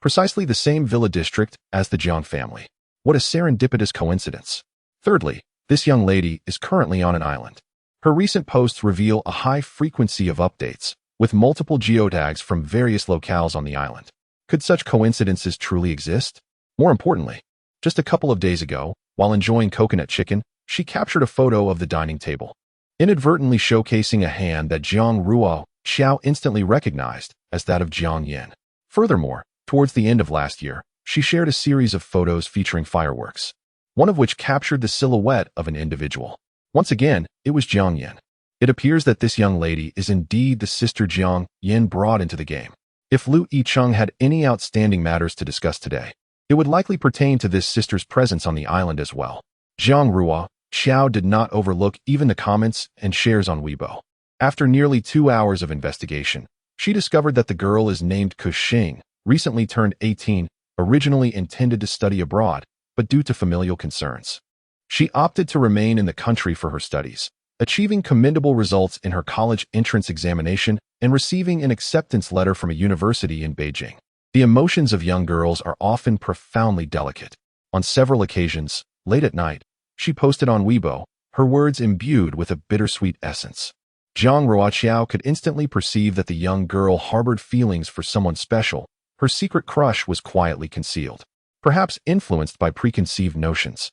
precisely the same villa district as the Jiang family. What a serendipitous coincidence. Thirdly, this young lady is currently on an island. Her recent posts reveal a high frequency of updates, with multiple geotags from various locales on the island. Could such coincidences truly exist? More importantly, just a couple of days ago, while enjoying coconut chicken, she captured a photo of the dining table, inadvertently showcasing a hand that Jiang Ruoqiao instantly recognized as that of Jiang Yan. Furthermore, towards the end of last year, she shared a series of photos featuring fireworks, one of which captured the silhouette of an individual. Once again, it was Jiang Yan. It appears that this young lady is indeed the sister Jiang Yan brought into the game. If Lu Yicheng had any outstanding matters to discuss today, it would likely pertain to this sister's presence on the island as well. Jiang Ruoqiao did not overlook even the comments and shares on Weibo. After nearly 2 hours of investigation, she discovered that the girl is named Xing, recently turned 18, originally intended to study abroad, but due to familial concerns, she opted to remain in the country for her studies, achieving commendable results in her college entrance examination and receiving an acceptance letter from a university in Beijing. The emotions of young girls are often profoundly delicate. On several occasions, late at night, she posted on Weibo, her words imbued with a bittersweet essence. Jiang Ruoqiao could instantly perceive that the young girl harbored feelings for someone special. Her secret crush was quietly concealed, perhaps influenced by preconceived notions.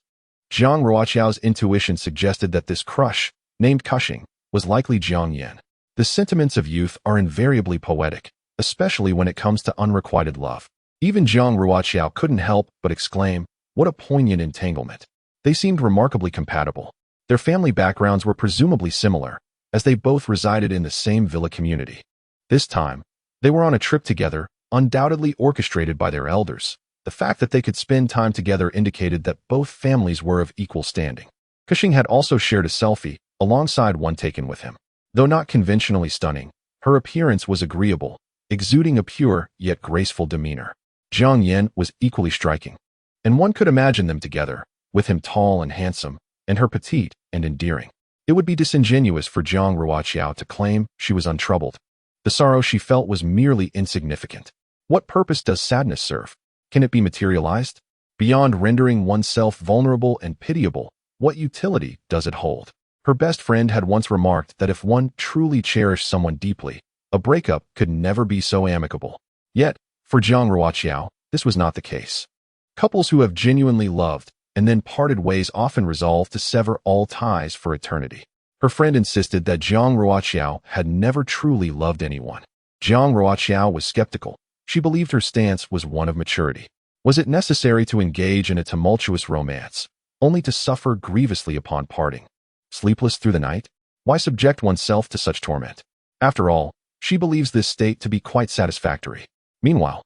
Jiang Ruoqiao's intuition suggested that this crush, named Cushing, was likely Jiang Yan. The sentiments of youth are invariably poetic, especially when it comes to unrequited love. Even Jiang Ruoqiao couldn't help but exclaim, "What a poignant entanglement." They seemed remarkably compatible. Their family backgrounds were presumably similar, as they both resided in the same villa community. This time, they were on a trip together, undoubtedly orchestrated by their elders. The fact that they could spend time together indicated that both families were of equal standing. Cushing had also shared a selfie, alongside one taken with him. Though not conventionally stunning, her appearance was agreeable, exuding a pure yet graceful demeanor. Jiang Yan was equally striking, and one could imagine them together, with him tall and handsome, and her petite and endearing. It would be disingenuous for Jiang Ruoqiao to claim she was untroubled. The sorrow she felt was merely insignificant. What purpose does sadness serve? Can it be materialized? Beyond rendering oneself vulnerable and pitiable, what utility does it hold? Her best friend had once remarked that if one truly cherished someone deeply, a breakup could never be so amicable. Yet, for Jiang Ruoqiao, this was not the case. Couples who have genuinely loved and then parted ways often resolve to sever all ties for eternity. Her friend insisted that Jiang Ruoqiao had never truly loved anyone. Jiang Ruoqiao was skeptical. She believed her stance was one of maturity. Was it necessary to engage in a tumultuous romance, only to suffer grievously upon parting? Sleepless through the night? Why subject oneself to such torment? After all, she believes this state to be quite satisfactory. Meanwhile,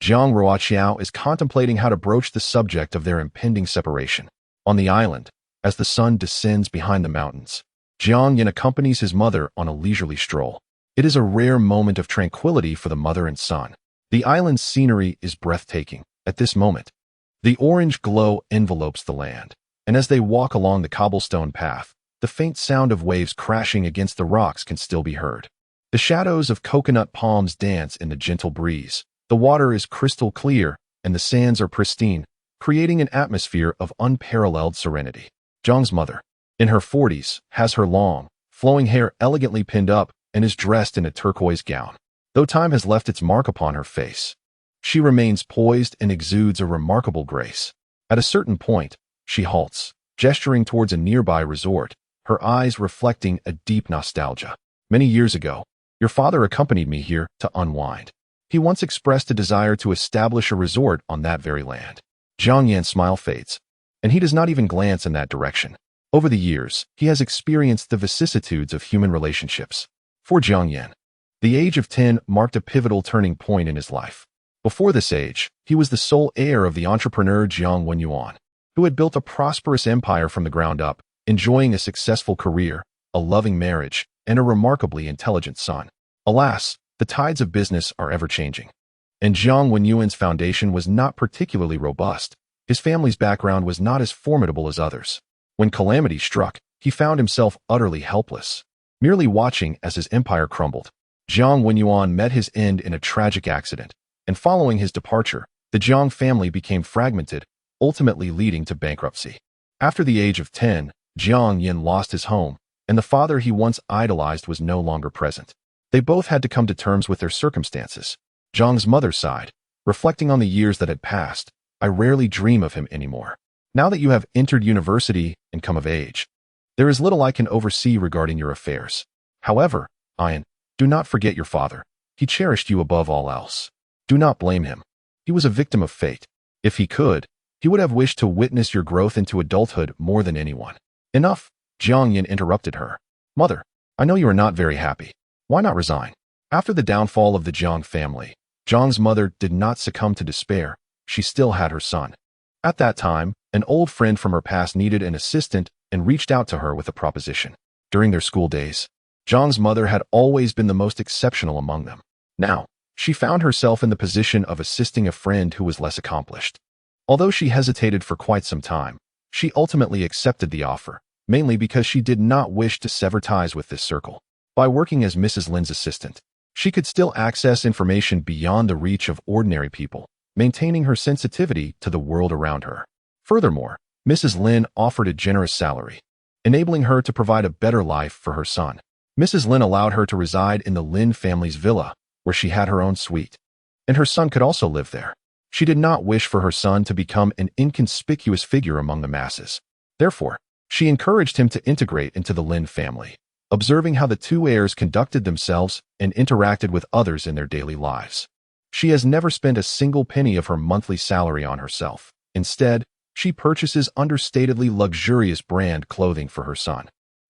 Jiang Ruoqiao is contemplating how to broach the subject of their impending separation. On the island, as the sun descends behind the mountains, Jiang Yan accompanies his mother on a leisurely stroll. It is a rare moment of tranquility for the mother and son. The island's scenery is breathtaking. At this moment, the orange glow envelopes the land, and as they walk along the cobblestone path, the faint sound of waves crashing against the rocks can still be heard. The shadows of coconut palms dance in the gentle breeze. The water is crystal clear, and the sands are pristine, creating an atmosphere of unparalleled serenity. Jiang's mother, in her 40s, has her long, flowing hair elegantly pinned up and is dressed in a turquoise gown. Though time has left its mark upon her face, she remains poised and exudes a remarkable grace. At a certain point, she halts, gesturing towards a nearby resort, her eyes reflecting a deep nostalgia. Many years ago, your father accompanied me here to unwind. He once expressed a desire to establish a resort on that very land. Jiang Yan's smile fades, and he does not even glance in that direction. Over the years, he has experienced the vicissitudes of human relationships. For Jiang Yan, the age of 10 marked a pivotal turning point in his life. Before this age, he was the sole heir of the entrepreneur Jiang Ruoqiao, who had built a prosperous empire from the ground up, enjoying a successful career, a loving marriage, and a remarkably intelligent son. Alas, the tides of business are ever-changing, and Jiang Ruoqiao's foundation was not particularly robust. His family's background was not as formidable as others. When calamity struck, he found himself utterly helpless, merely watching as his empire crumbled. Jiang Ruoqiao met his end in a tragic accident, and following his departure, the Jiang family became fragmented, ultimately leading to bankruptcy. After the age of 10, Jiang Yan lost his home, and the father he once idolized was no longer present. They both had to come to terms with their circumstances. Jiang's mother sighed, reflecting on the years that had passed. I rarely dream of him anymore. Now that you have entered university and come of age, there is little I can oversee regarding your affairs. However, Ian, do not forget your father. He cherished you above all else. Do not blame him. He was a victim of fate. If he could, he would have wished to witness your growth into adulthood more than anyone. Enough, Jiang Yan interrupted her. Mother, I know you are not very happy. Why not resign? After the downfall of the Jiang family, Jiang's mother did not succumb to despair. She still had her son. At that time, an old friend from her past needed an assistant and reached out to her with a proposition. During their school days, Jiang's mother had always been the most exceptional among them. Now, she found herself in the position of assisting a friend who was less accomplished. Although she hesitated for quite some time, she ultimately accepted the offer, mainly because she did not wish to sever ties with this circle. By working as Mrs. Lin's assistant, She could still access information beyond the reach of ordinary people, maintaining her sensitivity to the world around her. Furthermore, Mrs. Lin offered a generous salary, enabling her to provide a better life for her son. Mrs. Lin allowed her to reside in the Lin family's villa, where she had her own suite, and her son could also live there. She did not wish for her son to become an inconspicuous figure among the masses. Therefore, she encouraged him to integrate into the Lin family, observing how the two heirs conducted themselves and interacted with others in their daily lives. She has never spent a single penny of her monthly salary on herself. Instead, she purchases understatedly luxurious brand clothing for her son.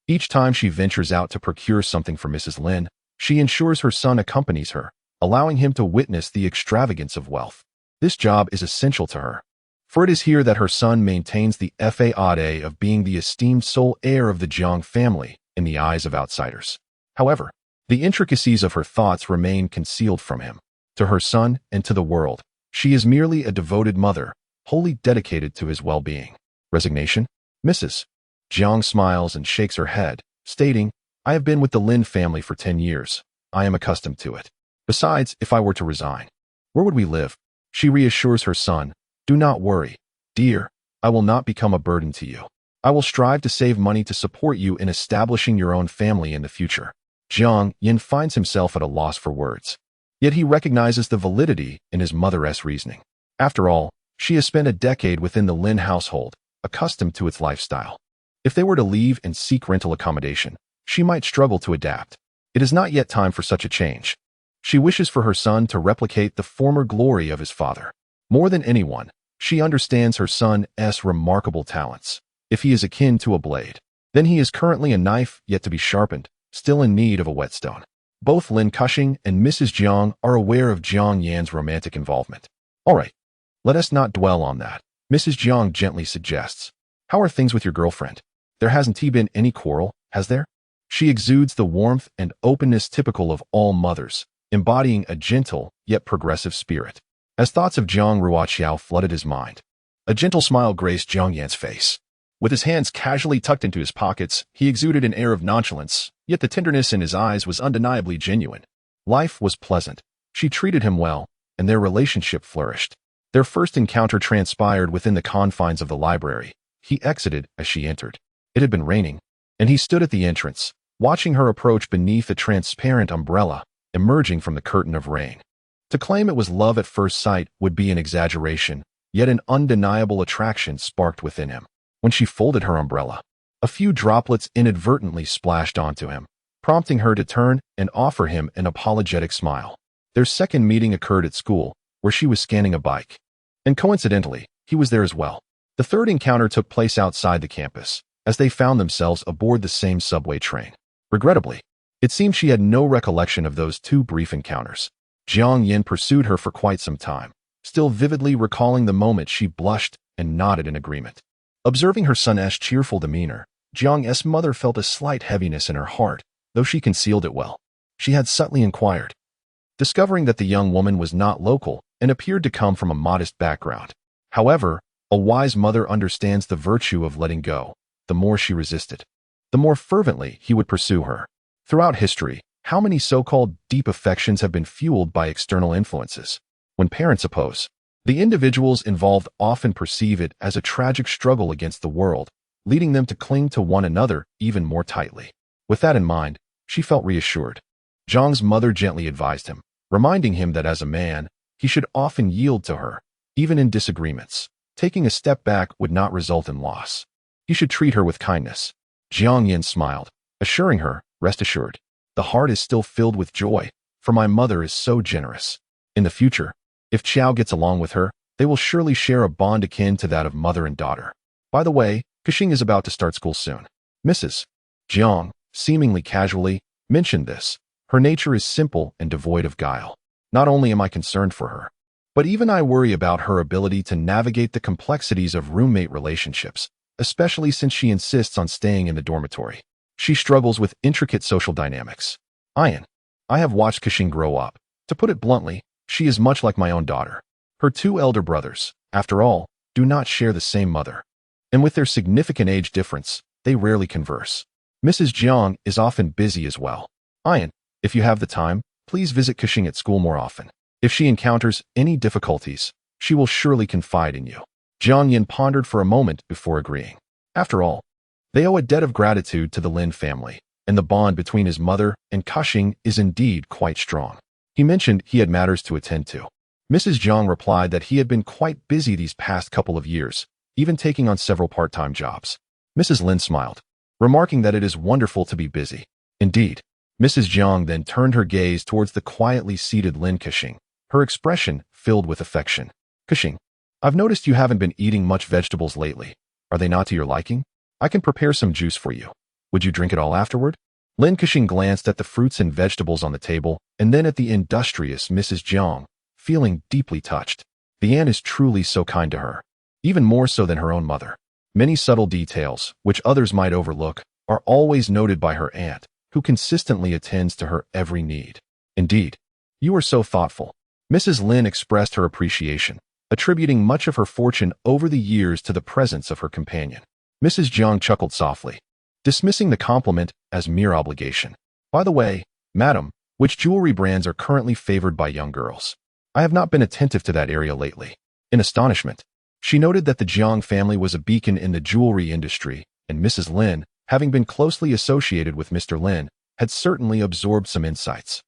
Each time she ventures out to procure something for Mrs. Lin, she ensures her son accompanies her, allowing him to witness the extravagance of wealth. This job is essential to her, for it is here that her son maintains the fade of being the esteemed sole heir of the Jiang family in the eyes of outsiders. However, the intricacies of her thoughts remain concealed from him. To her son and to the world, she is merely a devoted mother, wholly dedicated to his well-being. Resignation? Mrs. Jiang smiles and shakes her head, stating, "I have been with the Lin family for 10 years. I am accustomed to it. Besides, if I were to resign, where would we live?" She reassures her son, "Do not worry, dear. I will not become a burden to you. I will strive to save money to support you in establishing your own family in the future." Jiang Yin finds himself at a loss for words. Yet he recognizes the validity in his mother's reasoning. After all, she has spent a decade within the Lin household, accustomed to its lifestyle. If they were to leave and seek rental accommodation, she might struggle to adapt. It is not yet time for such a change. She wishes for her son to replicate the former glory of his father. More than anyone, she understands her son's remarkable talents. If he is akin to a blade, then he is currently a knife yet to be sharpened, still in need of a whetstone. Both Lin Cushing and Mrs. Jiang are aware of Jiang Yan's romantic involvement. All right, let us not dwell on that, Mrs. Jiang gently suggests. How are things with your girlfriend? There hasn't been any quarrel, has there? She exudes the warmth and openness typical of all mothers, embodying a gentle yet progressive spirit. As thoughts of Jiang Ruoqiao flooded his mind, a gentle smile graced Jiang Yan's face. With his hands casually tucked into his pockets, he exuded an air of nonchalance, yet the tenderness in his eyes was undeniably genuine. Life was pleasant. She treated him well, and their relationship flourished. Their first encounter transpired within the confines of the library. He exited as she entered. It had been raining, and he stood at the entrance, watching her approach beneath a transparent umbrella, emerging from the curtain of rain. To claim it was love at first sight would be an exaggeration, yet an undeniable attraction sparked within him. When she folded her umbrella, a few droplets inadvertently splashed onto him, prompting her to turn and offer him an apologetic smile. Their second meeting occurred at school, where she was scanning a bike. And coincidentally, he was there as well. The third encounter took place outside the campus, as they found themselves aboard the same subway train. Regrettably, it seemed she had no recollection of those two brief encounters. Jiang Yin pursued her for quite some time, still vividly recalling the moment she blushed and nodded in agreement. Observing her son's cheerful demeanor, Jiang's mother felt a slight heaviness in her heart, though she concealed it well. She had subtly inquired, discovering that the young woman was not local and appeared to come from a modest background. However, a wise mother understands the virtue of letting go. The more she resisted, the more fervently he would pursue her. Throughout history, how many so-called deep affections have been fueled by external influences? When parents oppose, the individuals involved often perceive it as a tragic struggle against the world, leading them to cling to one another even more tightly. With that in mind, she felt reassured. Zhang's mother gently advised him, reminding him that as a man, he should often yield to her, even in disagreements. Taking a step back would not result in loss. He should treat her with kindness. Jiang Yin smiled, assuring her, "Rest assured, the heart is still filled with joy, for my mother is so generous. In the future, if Qiao gets along with her, they will surely share a bond akin to that of mother and daughter. By the way, Kexing is about to start school soon." Mrs. Jiang, seemingly casually, mentioned this. Her nature is simple and devoid of guile. Not only am I concerned for her, but even I worry about her ability to navigate the complexities of roommate relationships, especially since she insists on staying in the dormitory. She struggles with intricate social dynamics. I have watched Kexing grow up. To put it bluntly, she is much like my own daughter. Her two elder brothers, after all, do not share the same mother. And with their significant age difference, they rarely converse. Mrs. Jiang is often busy as well. If you have the time, please visit Yicheng at school more often. If she encounters any difficulties, she will surely confide in you. Jiang Yin pondered for a moment before agreeing. After all, they owe a debt of gratitude to the Lin family, and the bond between his mother and Yicheng is indeed quite strong. He mentioned he had matters to attend to. Mrs. Jiang replied that he had been quite busy these past couple of years, even taking on several part-time jobs. Mrs. Lin smiled, remarking that it is wonderful to be busy. Indeed. Mrs. Jiang then turned her gaze towards the quietly seated Lin Yicheng, her expression filled with affection. Yicheng, I've noticed you haven't been eating much vegetables lately. Are they not to your liking? I can prepare some juice for you. Would you drink it all afterward? Lin Yicheng glanced at the fruits and vegetables on the table and then at the industrious Mrs. Jiang, feeling deeply touched. The aunt is truly so kind to her, even more so than her own mother. Many subtle details, which others might overlook, are always noted by her aunt, who consistently attends to her every need. Indeed, you are so thoughtful. Mrs. Lin expressed her appreciation, attributing much of her fortune over the years to the presence of her companion. Mrs. Jiang chuckled softly, dismissing the compliment as mere obligation. By the way, madam, which jewelry brands are currently favored by young girls? I have not been attentive to that area lately. In astonishment, she noted that the Jiang family was a beacon in the jewelry industry, and Mrs. Lin, having been closely associated with Mr. Lin, had certainly absorbed some insights.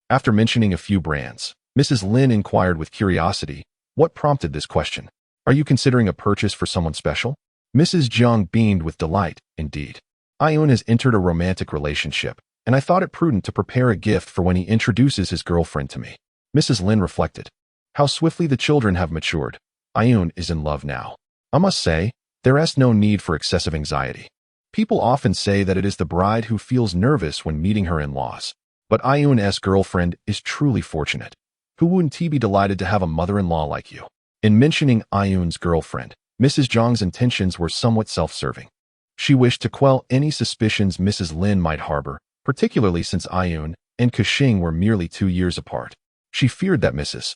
After mentioning a few brands, Mrs. Lin inquired with curiosity, what prompted this question? Are you considering a purchase for someone special? Mrs. Jiang beamed with delight, indeed. Ayun has entered a romantic relationship, and I thought it prudent to prepare a gift for when he introduces his girlfriend to me. Mrs. Lin reflected. How swiftly the children have matured. Ayun is in love now. I must say, there is no need for excessive anxiety. People often say that it is the bride who feels nervous when meeting her in-laws. But Ayun's girlfriend is truly fortunate. Who wouldn't be delighted to have a mother-in-law like you? In mentioning Ayun's girlfriend, Mrs. Jiang's intentions were somewhat self-serving. She wished to quell any suspicions Mrs. Lin might harbor, particularly since Ayun and Yicheng were merely 2 years apart. She feared that Mrs.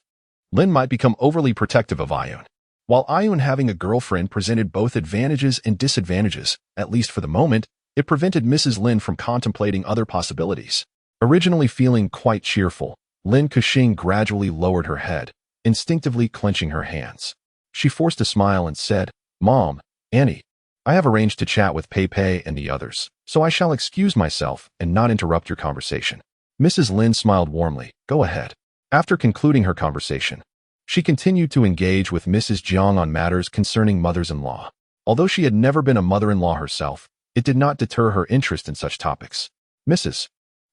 Lin might become overly protective of Ayun. While Ayun having a girlfriend presented both advantages and disadvantages, at least for the moment, it prevented Mrs. Lin from contemplating other possibilities. Originally feeling quite cheerful, Lin Yicheng gradually lowered her head, instinctively clenching her hands. She forced a smile and said, Mom, Annie, I have arranged to chat with Pei and the others, so I shall excuse myself and not interrupt your conversation. Mrs. Lin smiled warmly. Go ahead. After concluding her conversation, she continued to engage with Mrs. Jiang on matters concerning mothers-in-law. Although she had never been a mother-in-law herself, it did not deter her interest in such topics. Mrs.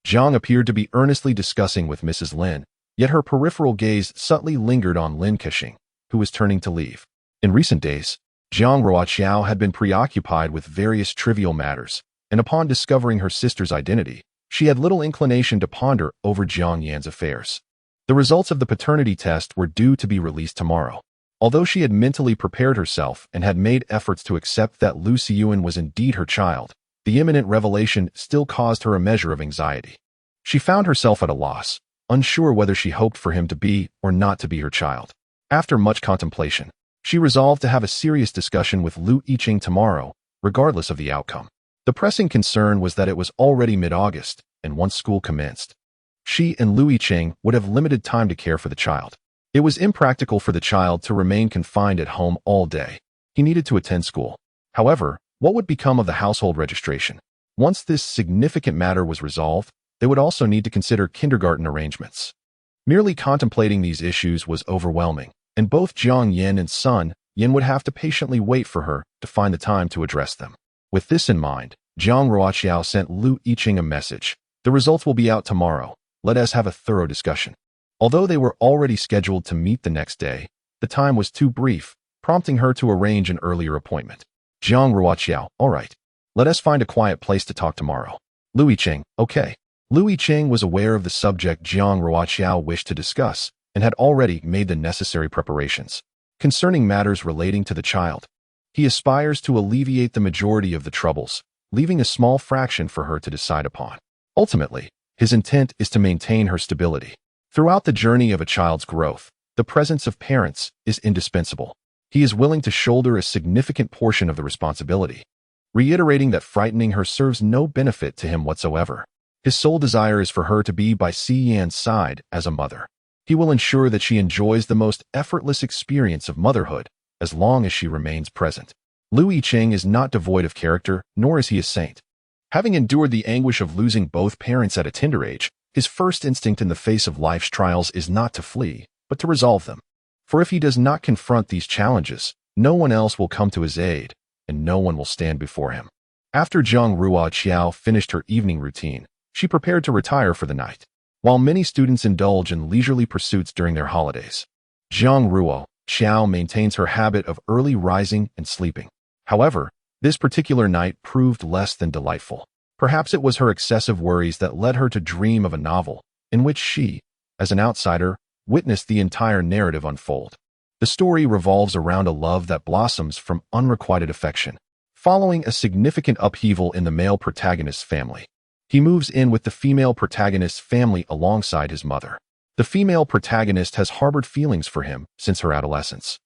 Jiang appeared to be earnestly discussing with Mrs. Lin, yet her peripheral gaze subtly lingered on Lin Yicheng, who was turning to leave. In recent days, Jiang Ruoqiao had been preoccupied with various trivial matters, and upon discovering her sister's identity, she had little inclination to ponder over Jiang Yan's affairs. The results of the paternity test were due to be released tomorrow. Although she had mentally prepared herself and had made efforts to accept that Lu Xiyuan was indeed her child, the imminent revelation still caused her a measure of anxiety. She found herself at a loss, unsure whether she hoped for him to be or not to be her child. After much contemplation, she resolved to have a serious discussion with Lu Yicheng tomorrow, regardless of the outcome. The pressing concern was that it was already mid-August, and once school commenced, she and Lu Yicheng would have limited time to care for the child. It was impractical for the child to remain confined at home all day. He needed to attend school. However, what would become of the household registration? Once this significant matter was resolved, they would also need to consider kindergarten arrangements. Merely contemplating these issues was overwhelming, and both Jiang Yan and Sun Yin would have to patiently wait for her to find the time to address them. With this in mind, Jiang Ruoqiao sent Lu Yicheng a message. The results will be out tomorrow. Let us have a thorough discussion. Although they were already scheduled to meet the next day, the time was too brief, prompting her to arrange an earlier appointment. Jiang Ruoqiao, all right. Let us find a quiet place to talk tomorrow. Lu Yicheng, okay. Lu Yicheng was aware of the subject Jiang Ruoqiao wished to discuss and had already made the necessary preparations. Concerning matters relating to the child, he aspires to alleviate the majority of the troubles, leaving a small fraction for her to decide upon. Ultimately, his intent is to maintain her stability. Throughout the journey of a child's growth, the presence of parents is indispensable. He is willing to shoulder a significant portion of the responsibility, reiterating that frightening her serves no benefit to him whatsoever. His sole desire is for her to be by Si Yan's side as a mother. He will ensure that she enjoys the most effortless experience of motherhood as long as she remains present. Yicheng is not devoid of character, nor is he a saint. Having endured the anguish of losing both parents at a tender age, his first instinct in the face of life's trials is not to flee, but to resolve them. For if he does not confront these challenges, no one else will come to his aid, and no one will stand before him. After Jiang Ruoqiao finished her evening routine, she prepared to retire for the night. While many students indulge in leisurely pursuits during their holidays, Jiang Ruoqiao maintains her habit of early rising and sleeping. However, this particular night proved less than delightful. Perhaps it was her excessive worries that led her to dream of a novel, in which she, as an outsider, witnessed the entire narrative unfold. The story revolves around a love that blossoms from unrequited affection. Following a significant upheaval in the male protagonist's family, he moves in with the female protagonist's family alongside his mother. The female protagonist has harbored feelings for him since her adolescence.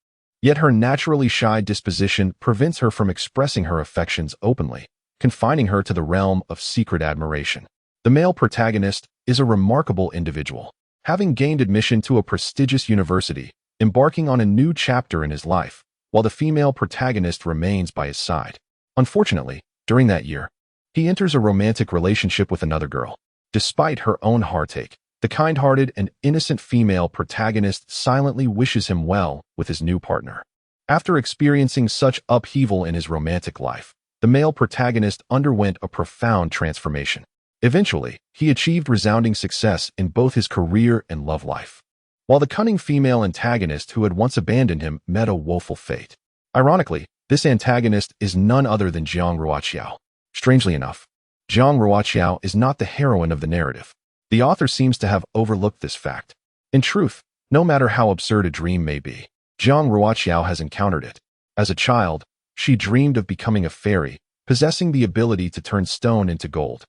Yet her naturally shy disposition prevents her from expressing her affections openly, confining her to the realm of secret admiration. The male protagonist is a remarkable individual, having gained admission to a prestigious university, embarking on a new chapter in his life, while the female protagonist remains by his side. Unfortunately, during that year, he enters a romantic relationship with another girl. Despite her own heartache, the kind-hearted and innocent female protagonist silently wishes him well with his new partner. After experiencing such upheaval in his romantic life, the male protagonist underwent a profound transformation. Eventually, he achieved resounding success in both his career and love life, while the cunning female antagonist who had once abandoned him met a woeful fate. Ironically, this antagonist is none other than Jiang Ruoqiao. Strangely enough, Jiang Ruoqiao is not the heroine of the narrative. The author seems to have overlooked this fact. In truth, no matter how absurd a dream may be, Jiang Ruoqiao has encountered it. As a child, she dreamed of becoming a fairy, possessing the ability to turn stone into gold,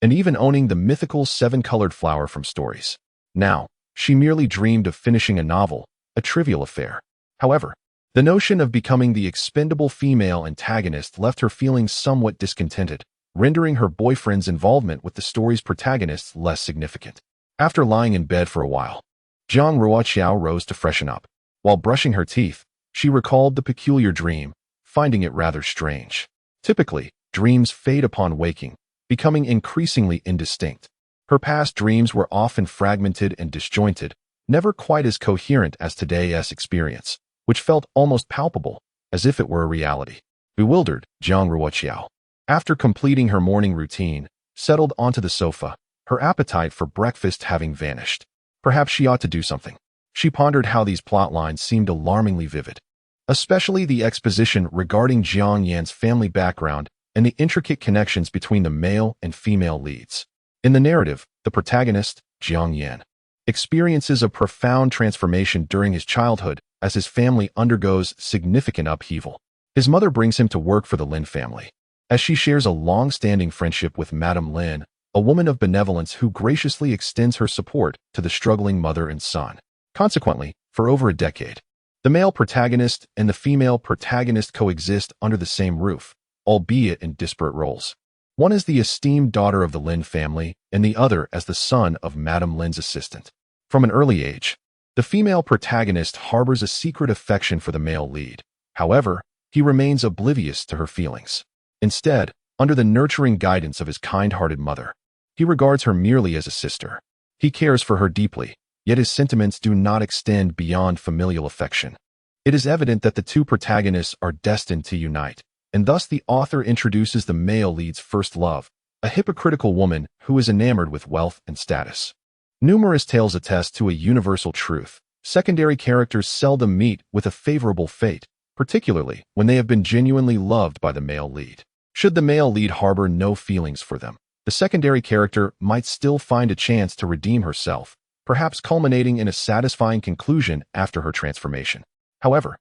and even owning the mythical seven-colored flower from stories. Now, she merely dreamed of finishing a novel, a trivial affair. However, the notion of becoming the expendable female antagonist left her feeling somewhat discontented, rendering her boyfriend's involvement with the story's protagonists less significant. After lying in bed for a while, Jiang Ruoqiao rose to freshen up. While brushing her teeth, she recalled the peculiar dream, finding it rather strange. Typically, dreams fade upon waking, becoming increasingly indistinct. Her past dreams were often fragmented and disjointed, never quite as coherent as today's experience, which felt almost palpable, as if it were a reality. Bewildered, Jiang Ruoqiao, after completing her morning routine, settled onto the sofa, her appetite for breakfast having vanished. Perhaps she ought to do something. She pondered how these plot lines seemed alarmingly vivid, especially the exposition regarding Jiang Yan's family background and the intricate connections between the male and female leads. In the narrative, the protagonist, Jiang Yan, experiences a profound transformation during his childhood as his family undergoes significant upheaval. His mother brings him to work for the Lin family, as she shares a long-standing friendship with Madame Lin, a woman of benevolence who graciously extends her support to the struggling mother and son. Consequently, for over a decade, the male protagonist and the female protagonist coexist under the same roof, albeit in disparate roles. One is the esteemed daughter of the Lin family, and the other as the son of Madame Lin's assistant. From an early age, the female protagonist harbors a secret affection for the male lead. However, he remains oblivious to her feelings. Instead, under the nurturing guidance of his kind-hearted mother, he regards her merely as a sister. He cares for her deeply, yet his sentiments do not extend beyond familial affection. It is evident that the two protagonists are destined to unite, and thus the author introduces the male lead's first love, a hypocritical woman who is enamored with wealth and status. Numerous tales attest to a universal truth: secondary characters seldom meet with a favorable fate, particularly when they have been genuinely loved by the male lead. Should the male lead harbor no feelings for them, the secondary character might still find a chance to redeem herself, perhaps culminating in a satisfying conclusion after her transformation. However,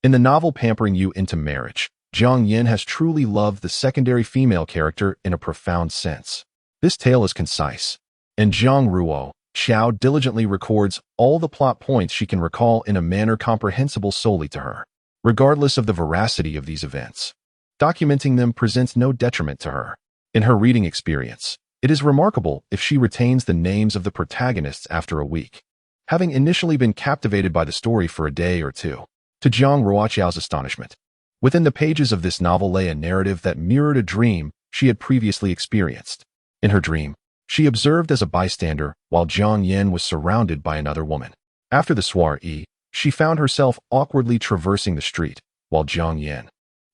in the novel Pampering You into Marriage, Jiang Yan has truly loved the secondary female character in a profound sense. This tale is concise, and Jiang Ruoqiao diligently records all the plot points she can recall in a manner comprehensible solely to her. Regardless of the veracity of these events, documenting them presents no detriment to her. In her reading experience, It is remarkable if she retains the names of the protagonists after a week, having initially been captivated by the story for a day or two. To Jiang Ruoqiao's astonishment, within the pages of this novel lay a narrative that mirrored a dream she had previously experienced. In her dream, she observed as a bystander while Jiang Yan was surrounded by another woman. After the soiree, she found herself awkwardly traversing the street, while Jiang Yan,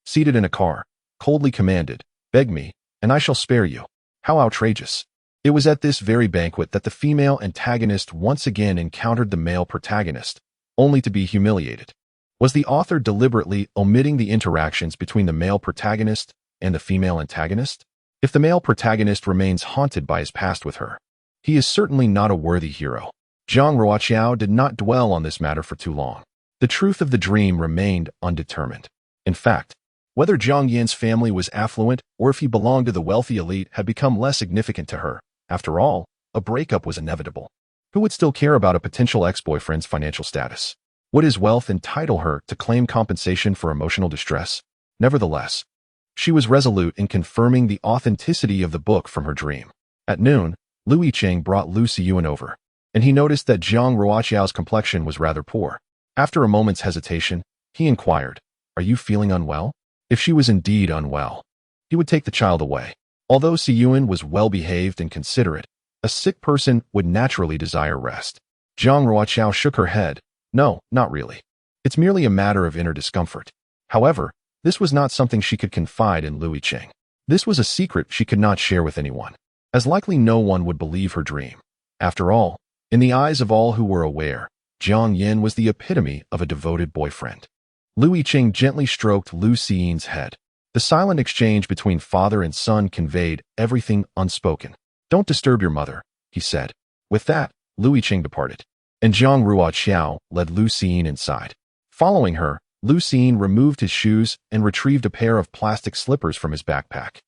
seated in a car, coldly commanded, "Beg me, and I shall spare you." How outrageous. It was at this very banquet that the female antagonist once again encountered the male protagonist, only to be humiliated. Was the author deliberately omitting the interactions between the male protagonist and the female antagonist? If the male protagonist remains haunted by his past with her, he is certainly not a worthy hero. Jiang Ruoqiao did not dwell on this matter for too long. The truth of the dream remained undetermined. In fact, whether Jiang Yan's family was affluent or if he belonged to the wealthy elite had become less significant to her. After all, a breakup was inevitable. Who would still care about a potential ex-boyfriend's financial status? Would his wealth entitle her to claim compensation for emotional distress? Nevertheless, she was resolute in confirming the authenticity of the book from her dream. At noon, Yicheng brought Lu Siyuan over, and he noticed that Jiang Ruoqiao's complexion was rather poor. After a moment's hesitation, he inquired, "Are you feeling unwell?" If she was indeed unwell, he would take the child away. Although Siyuan was well-behaved and considerate, a sick person would naturally desire rest. Jiang Ruoqiao shook her head. "No, not really. It's merely a matter of inner discomfort." However, this was not something she could confide in Yicheng. This was a secret she could not share with anyone, as likely no one would believe her dream. After all, in the eyes of all who were aware, Jiang Yan was the epitome of a devoted boyfriend. Yicheng gently stroked Lu Xian's head. The silent exchange between father and son conveyed everything unspoken. "Don't disturb your mother," he said. With that, Yicheng departed, and Jiang Ruoqiao led Lu Xian inside. Following her, Lu Xian removed his shoes and retrieved a pair of plastic slippers from his backpack.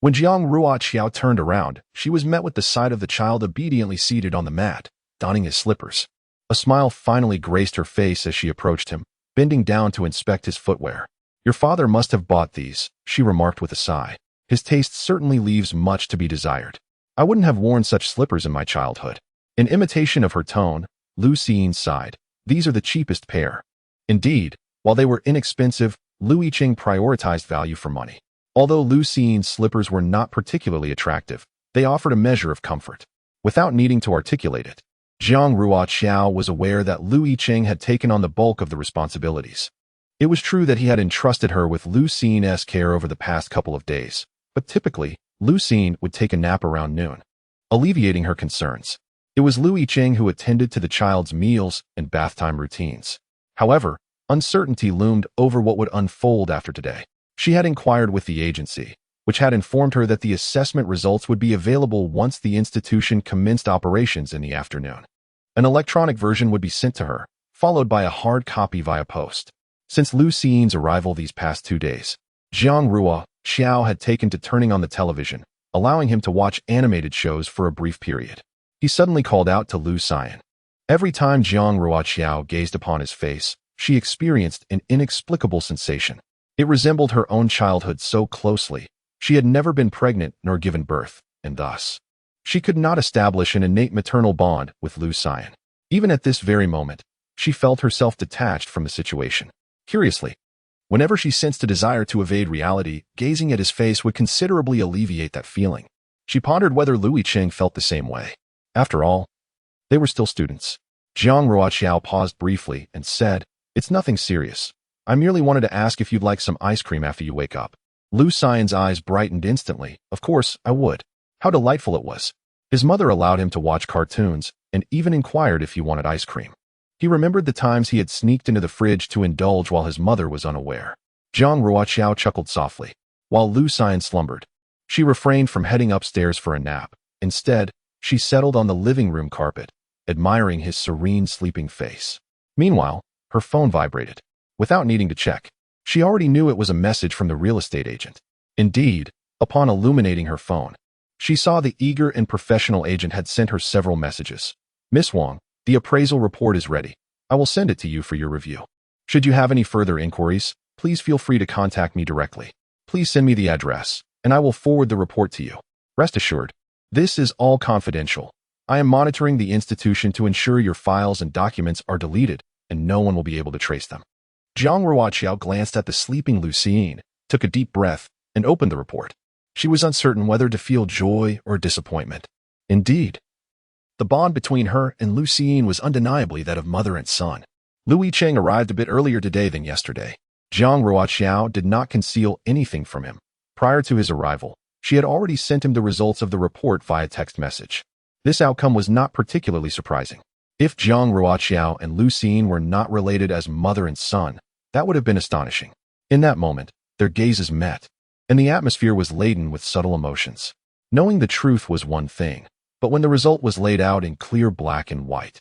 When Jiang Ruoqiao turned around, she was met with the sight of the child obediently seated on the mat, donning his slippers. A smile finally graced her face as she approached him, bending down to inspect his footwear. "Your father must have bought these," she remarked with a sigh. "His taste certainly leaves much to be desired. I wouldn't have worn such slippers in my childhood." In imitation of her tone, Lu Xian sighed. "These are the cheapest pair." Indeed, while they were inexpensive, Yicheng prioritized value for money. Although Lu Xian's slippers were not particularly attractive, they offered a measure of comfort. Without needing to articulate it, Jiang Ruoqiao was aware that Yicheng had taken on the bulk of the responsibilities. It was true that he had entrusted her with Lu Xian's care over the past couple of days, but typically, Lu Xian would take a nap around noon, alleviating her concerns. It was Yicheng who attended to the child's meals and bath time routines. However, uncertainty loomed over what would unfold after today. She had inquired with the agency, which had informed her that the assessment results would be available once the institution commenced operations in the afternoon. An electronic version would be sent to her, followed by a hard copy via post. Since Lu Xian's arrival these past 2 days, Jiang Ruoqiao had taken to turning on the television, allowing him to watch animated shows for a brief period. He suddenly called out to Lu Xian. Every time Jiang Ruoqiao gazed upon his face, she experienced an inexplicable sensation. It resembled her own childhood so closely. She had never been pregnant nor given birth, and thus, she could not establish an innate maternal bond with Lu Xian. Even at this very moment, she felt herself detached from the situation. Curiously, whenever she sensed a desire to evade reality, gazing at his face would considerably alleviate that feeling. She pondered whether Yicheng felt the same way. After all, they were still students. Jiang Ruoqiao paused briefly and said, "It's nothing serious. I merely wanted to ask if you'd like some ice cream after you wake up." Lu Xian's eyes brightened instantly. "Of course, I would." How delightful it was. His mother allowed him to watch cartoons and even inquired if he wanted ice cream. He remembered the times he had sneaked into the fridge to indulge while his mother was unaware. Jiang Ruoqiao chuckled softly, while Lu Xian slumbered. She refrained from heading upstairs for a nap. Instead, she settled on the living room carpet, admiring his serene sleeping face. Meanwhile, her phone vibrated. Without needing to check, she already knew it was a message from the real estate agent. Indeed, upon illuminating her phone, she saw the eager and professional agent had sent her several messages. "Miss Wang, the appraisal report is ready. I will send it to you for your review. Should you have any further inquiries, please feel free to contact me directly. Please send me the address, and I will forward the report to you. Rest assured, This is all confidential. I am monitoring the institution to ensure your files and documents are deleted, and no one will be able to trace them. Jiang Ruoqiao glanced at the sleeping Lucien, took a deep breath, and opened the report. She was uncertain whether to feel joy or disappointment. Indeed, the bond between her and Lucien was undeniably that of mother and son. Yicheng arrived a bit earlier today than yesterday. Jiang Ruoqiao did not conceal anything from him. Prior to his arrival, she had already sent him the results of the report via text message. This outcome was not particularly surprising. If Jiang Ruoqiao and Lucien were not related as mother and son, that would have been astonishing. In that moment, their gazes met, and the atmosphere was laden with subtle emotions. Knowing the truth was one thing, but when the result was laid out in clear black and white,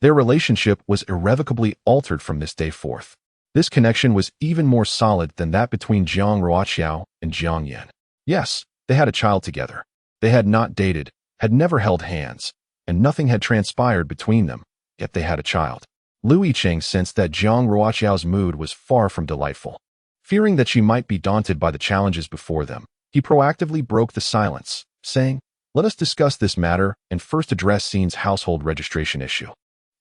their relationship was irrevocably altered from this day forth. This connection was even more solid than that between Jiang Ruoqiao and Jiang Yan. Yes, they had a child together. They had not dated, had never held hands, and nothing had transpired between them, yet they had a child. Yicheng sensed that Jiang Ruoqiao's mood was far from delightful. Fearing that she might be daunted by the challenges before them, he proactively broke the silence, saying, "Let us discuss this matter and first address Xian's household registration issue."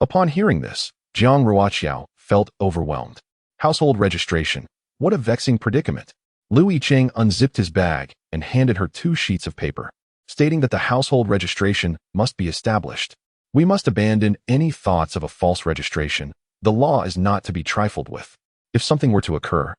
Upon hearing this, Jiang Ruoqiao felt overwhelmed. Household registration, what a vexing predicament. Yicheng unzipped his bag and handed her 2 sheets of paper, stating that the household registration must be established. We must abandon any thoughts of a false registration. The law is not to be trifled with. If something were to occur,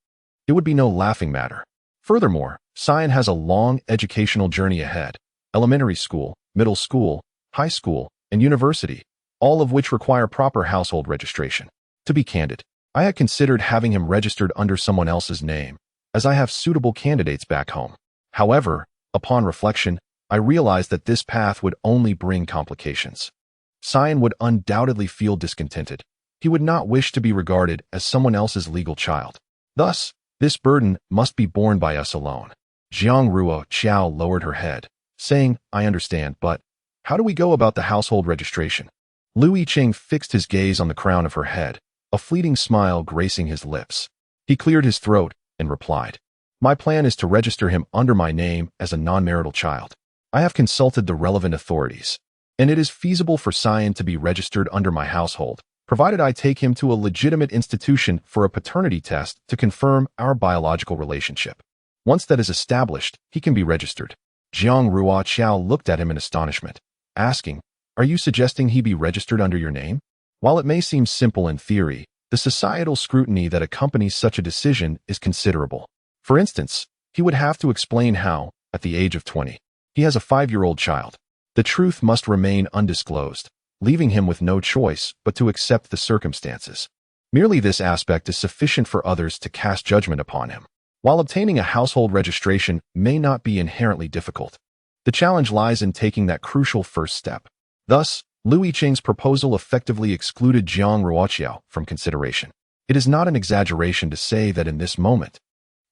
it would be no laughing matter. Furthermore, Xian has a long educational journey ahead: elementary school, middle school, high school, and university, all of which require proper household registration. To be candid, I had considered having him registered under someone else's name, as I have suitable candidates back home. However, upon reflection, I realized that this path would only bring complications. Xian would undoubtedly feel discontented. He would not wish to be regarded as someone else's legal child. Thus, this burden must be borne by us alone. Jiang Ruoqiao lowered her head, saying, "I understand, but how do we go about the household registration?" Yicheng fixed his gaze on the crown of her head, a fleeting smile gracing his lips. He cleared his throat and replied, "My plan is to register him under my name as a non-marital child. I have consulted the relevant authorities, and it is feasible for Xian to be registered under my household, provided I take him to a legitimate institution for a paternity test to confirm our biological relationship. Once that is established, he can be registered." Jiang Ruoqiao looked at him in astonishment, asking, "Are you suggesting he be registered under your name?" While it may seem simple in theory, the societal scrutiny that accompanies such a decision is considerable. For instance, he would have to explain how, at the age of 20, he has a 5-year-old child. The truth must remain undisclosed, leaving him with no choice but to accept the circumstances. Merely this aspect is sufficient for others to cast judgment upon him. While obtaining a household registration may not be inherently difficult, the challenge lies in taking that crucial first step. Thus, Yicheng's proposal effectively excluded Jiang Ruoqiao from consideration. It is not an exaggeration to say that in this moment,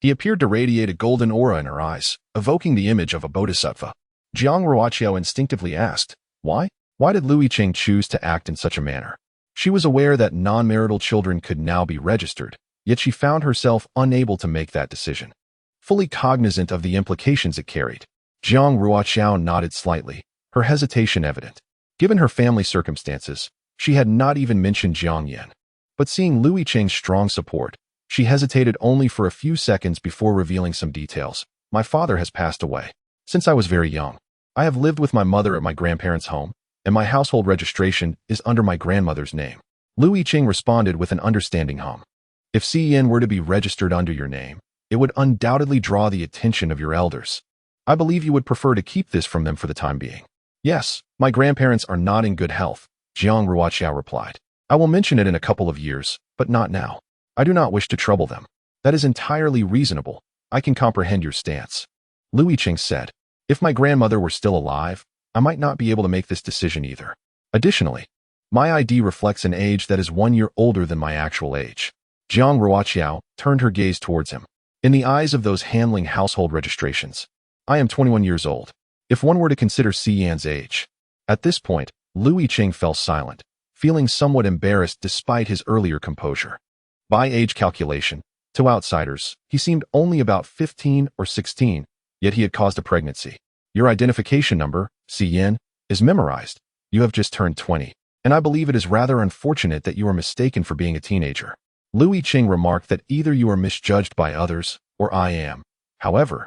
he appeared to radiate a golden aura in her eyes, evoking the image of a bodhisattva. Jiang Ruoqiao instinctively asked, "Why? Why did Yicheng choose to act in such a manner?" She was aware that non-marital children could now be registered, yet she found herself unable to make that decision. Fully cognizant of the implications it carried, Jiang Ruoqiao nodded slightly, her hesitation evident. Given her family circumstances, she had not even mentioned Jiang Yan. But seeing Yicheng's strong support, she hesitated only for a few seconds before revealing some details. "My father has passed away. Since I was very young, I have lived with my mother at my grandparents' home, and my household registration is under my grandmother's name." Yicheng responded with an understanding hum. "If Xian were to be registered under your name, it would undoubtedly draw the attention of your elders. I believe you would prefer to keep this from them for the time being." "Yes, my grandparents are not in good health," Jiang Ruoqiao replied. "I will mention it in a couple of years, but not now. I do not wish to trouble them." "That is entirely reasonable. I can comprehend your stance," Yicheng said. "If my grandmother were still alive, I might not be able to make this decision either. Additionally, my ID reflects an age that is 1 year older than my actual age." Jiang Ruoqiao turned her gaze towards him. "In the eyes of those handling household registrations, I am 21 years old. If one were to consider Xian's age." At this point, Yicheng fell silent, feeling somewhat embarrassed despite his earlier composure. By age calculation, to outsiders, he seemed only about 15 or 16, yet he had caused a pregnancy. Your identification number, CN, is memorized. You have just turned 20, and I believe it is rather unfortunate that you are mistaken for being a teenager. Lu Yicheng remarked that either you are misjudged by others, or I am. However,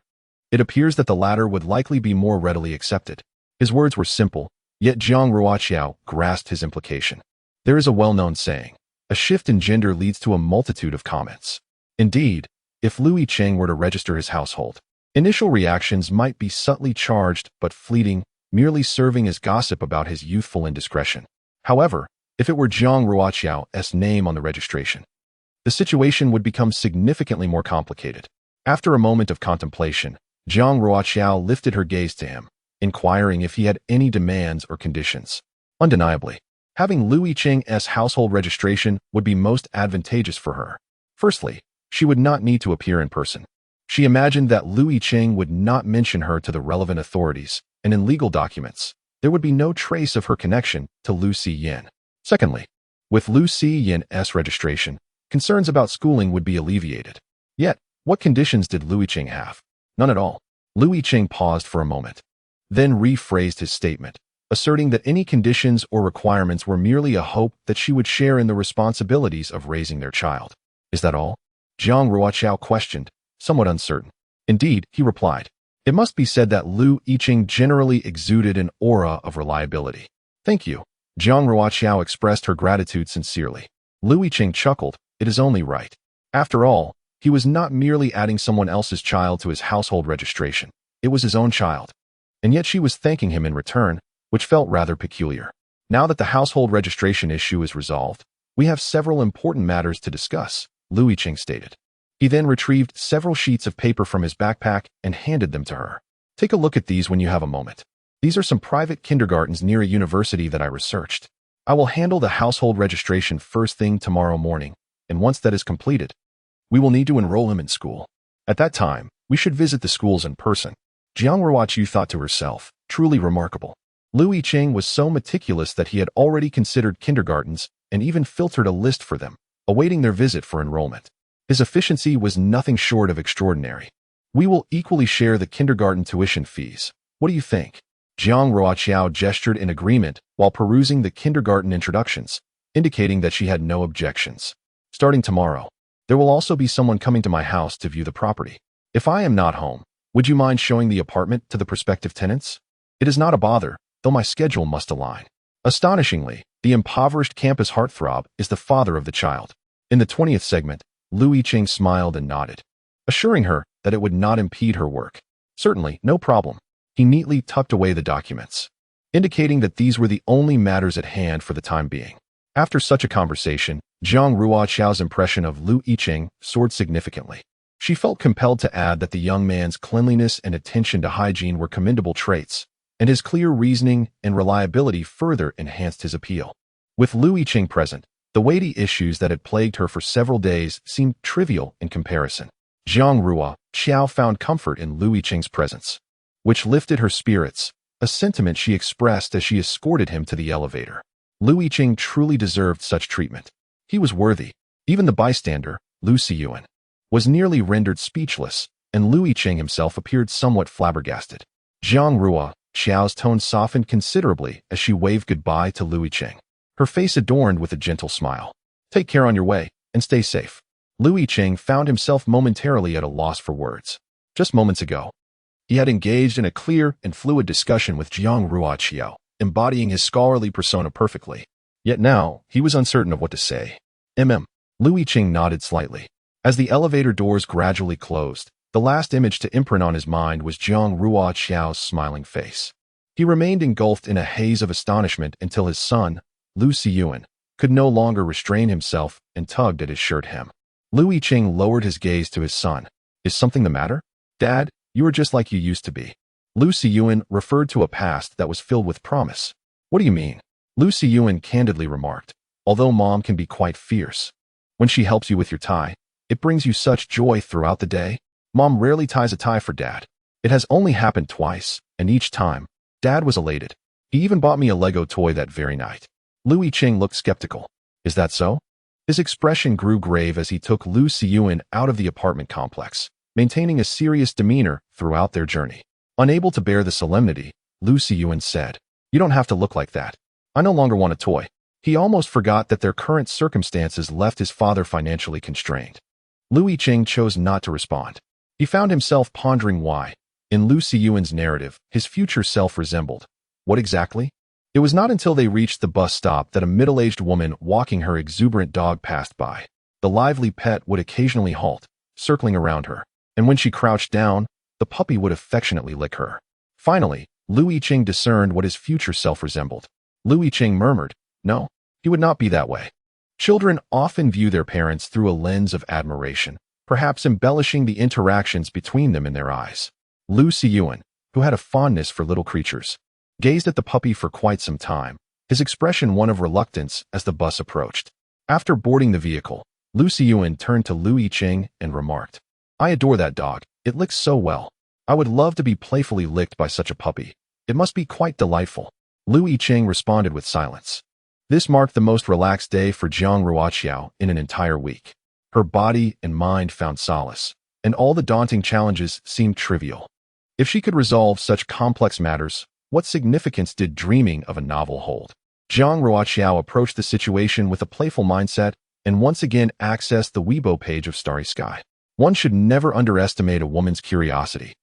it appears that the latter would likely be more readily accepted. His words were simple, yet Jiang Ruoqiao grasped his implication. There is a well-known saying, a shift in gender leads to a multitude of comments. Indeed, if Lu Yicheng were to register his household, initial reactions might be subtly charged but fleeting, merely serving as gossip about his youthful indiscretion. However, if it were Jiang Ruoqiao's name on the registration, the situation would become significantly more complicated. After a moment of contemplation, Jiang Ruoqiao lifted her gaze to him, inquiring if he had any demands or conditions. Undeniably, having Lu Yicheng's household registration would be most advantageous for her. Firstly, she would not need to appear in person. She imagined that Lu Yicheng would not mention her to the relevant authorities, and in legal documents, there would be no trace of her connection to Lu Xiyin. Secondly, with Lu Xiyin's registration, concerns about schooling would be alleviated. Yet, what conditions did Lu Yicheng have? None at all. Lu Yicheng paused for a moment, then rephrased his statement, asserting that any conditions or requirements were merely a hope that she would share in the responsibilities of raising their child. Is that all? Jiang Ruoqiao questioned, somewhat uncertain. Indeed, he replied. It must be said that Lu Yicheng generally exuded an aura of reliability. Thank you. Jiang Ruoqiao expressed her gratitude sincerely. Lu Yicheng chuckled, it is only right. After all, he was not merely adding someone else's child to his household registration. It was his own child. And yet she was thanking him in return, which felt rather peculiar. Now that the household registration issue is resolved, we have several important matters to discuss, Lu Yicheng stated. He then retrieved several sheets of paper from his backpack and handed them to her. Take a look at these when you have a moment. These are some private kindergartens near a university that I researched. I will handle the household registration first thing tomorrow morning, and once that is completed, we will need to enroll him in school. At that time, we should visit the schools in person. Jiang Ruoqiao thought to herself, truly remarkable. Lu Yicheng was so meticulous that he had already considered kindergartens and even filtered a list for them, awaiting their visit for enrollment. His efficiency was nothing short of extraordinary. We will equally share the kindergarten tuition fees. What do you think? Jiang Ruoqiao gestured in agreement while perusing the kindergarten introductions, indicating that she had no objections. Starting tomorrow, there will also be someone coming to my house to view the property. If I am not home, would you mind showing the apartment to the prospective tenants? It is not a bother, though my schedule must align. Astonishingly, the impoverished campus heartthrob is the father of the child. In the 20th segment, Lu Yicheng smiled and nodded, assuring her that it would not impede her work. Certainly, no problem. He neatly tucked away the documents, indicating that these were the only matters at hand for the time being. After such a conversation, Jiang Ruoqiao's impression of Lu Yicheng soared significantly. She felt compelled to add that the young man's cleanliness and attention to hygiene were commendable traits, and his clear reasoning and reliability further enhanced his appeal. With Lu Yicheng present, the weighty issues that had plagued her for several days seemed trivial in comparison. Jiang Ruoqiao found comfort in Lu Yicheng's presence, which lifted her spirits, a sentiment she expressed as she escorted him to the elevator. Lu Yicheng truly deserved such treatment. He was worthy. Even the bystander, Lu Xiyuan, was nearly rendered speechless, and Lu Yicheng himself appeared somewhat flabbergasted. Jiang Ruoqiao's tone softened considerably as she waved goodbye to Lu Yicheng, her face adorned with a gentle smile. Take care on your way, and stay safe. Lu Yicheng found himself momentarily at a loss for words. Just moments ago, he had engaged in a clear and fluid discussion with Jiang Ruoqiao, embodying his scholarly persona perfectly. Yet now, he was uncertain of what to say. Lu Yicheng nodded slightly. As the elevator doors gradually closed, the last image to imprint on his mind was Jiang Ruoqiao's smiling face. He remained engulfed in a haze of astonishment until his son, Lu Xiyuan, could no longer restrain himself and tugged at his shirt hem. Lu Yicheng lowered his gaze to his son. Is something the matter? Dad, you are just like you used to be. Lu Xiyuan referred to a past that was filled with promise. What do you mean? Lu Xiyuan candidly remarked, although Mom can be quite fierce. When she helps you with your tie, it brings you such joy throughout the day. Mom rarely ties a tie for Dad. It has only happened twice, and each time, Dad was elated. He even bought me a Lego toy that very night. Lu Yicheng looked skeptical. Is that so? His expression grew grave as he took Lu Xiyuan out of the apartment complex, maintaining a serious demeanor throughout their journey. Unable to bear the solemnity, Lu Xiyuan said, "You don't have to look like that. I no longer want a toy." He almost forgot that their current circumstances left his father financially constrained. Lu Yicheng chose not to respond. He found himself pondering why, in Lu Xiyuan's narrative, his future self resembled. What exactly? It was not until they reached the bus stop that a middle-aged woman walking her exuberant dog passed by. The lively pet would occasionally halt, circling around her, and when she crouched down, the puppy would affectionately lick her. Finally, Lu Yicheng discerned what his future self resembled. Lu Yicheng murmured, "No, he would not be that way." Children often view their parents through a lens of admiration, perhaps embellishing the interactions between them in their eyes. Lu Xiyuan, who had a fondness for little creatures, gazed at the puppy for quite some time, his expression one of reluctance as the bus approached. After boarding the vehicle, Lu Xiyuan turned to Lu Yicheng and remarked, "I adore that dog. It licks so well. I would love to be playfully licked by such a puppy. It must be quite delightful." Lu Yicheng responded with silence. This marked the most relaxed day for Jiang Ruoqiao in an entire week. Her body and mind found solace, and all the daunting challenges seemed trivial. If she could resolve such complex matters, what significance did dreaming of a novel hold? Jiang Ruoqiao approached the situation with a playful mindset and once again accessed the Weibo page of Starry Sky. One should never underestimate a woman's curiosity.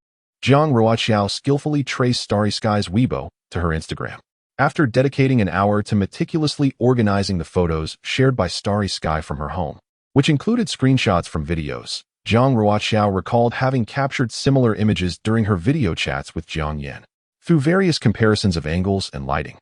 Jiang Ruoqiao skillfully traced Starry Sky's Weibo to her Instagram. After dedicating an hour to meticulously organizing the photos shared by Starry Sky from her home, which included screenshots from videos, Jiang Ruoqiao recalled having captured similar images during her video chats with Jiang Yan. Through various comparisons of angles and lighting,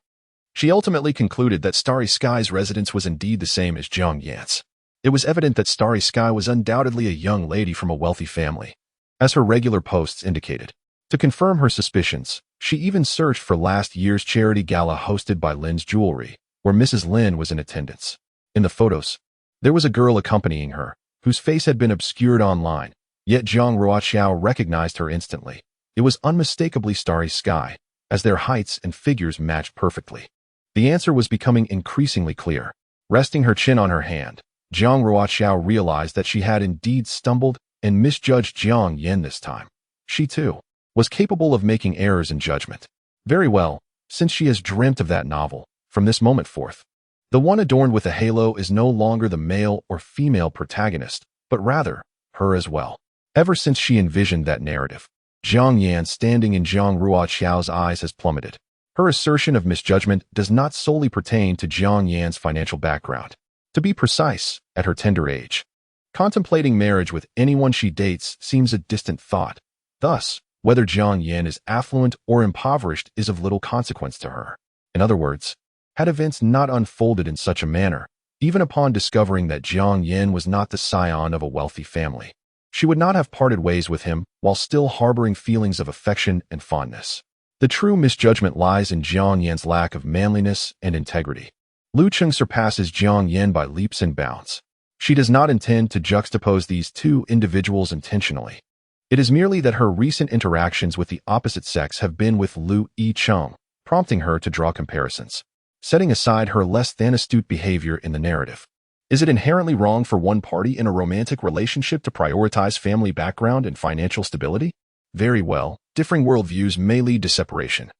she ultimately concluded that Starry Sky's residence was indeed the same as Jiang Yan's. It was evident that Starry Sky was undoubtedly a young lady from a wealthy family, as her regular posts indicated. To confirm her suspicions, she even searched for last year's charity gala hosted by Lin's Jewelry, where Mrs. Lin was in attendance. In the photos, there was a girl accompanying her, whose face had been obscured online, yet Jiang Ruoqiao recognized her instantly. It was unmistakably Starry Sky, as their heights and figures matched perfectly. The answer was becoming increasingly clear. Resting her chin on her hand, Jiang Ruoqiao realized that she had indeed stumbled and misjudged Jiang Yan this time. She, too, was capable of making errors in judgment. Very well, since she has dreamt of that novel, from this moment forth, the one adorned with a halo is no longer the male or female protagonist, but rather, her as well. Ever since she envisioned that narrative, Jiang Yan standing in Jiang Ruoqiao's eyes has plummeted. Her assertion of misjudgment does not solely pertain to Jiang Yan's financial background. To be precise, at her tender age, contemplating marriage with anyone she dates seems a distant thought. Thus, whether Jiang Yan is affluent or impoverished is of little consequence to her. In other words, had events not unfolded in such a manner, even upon discovering that Jiang Yan was not the scion of a wealthy family, she would not have parted ways with him while still harboring feelings of affection and fondness. The true misjudgment lies in Jiang Yan's lack of manliness and integrity. Lu Cheng surpasses Jiang Yan by leaps and bounds. She does not intend to juxtapose these two individuals intentionally. It is merely that her recent interactions with the opposite sex have been with Lu Yicheng, prompting her to draw comparisons. Setting aside her less than astute behavior in the narrative, is it inherently wrong for one party in a romantic relationship to prioritize family background and financial stability? Very well, differing worldviews may lead to separation.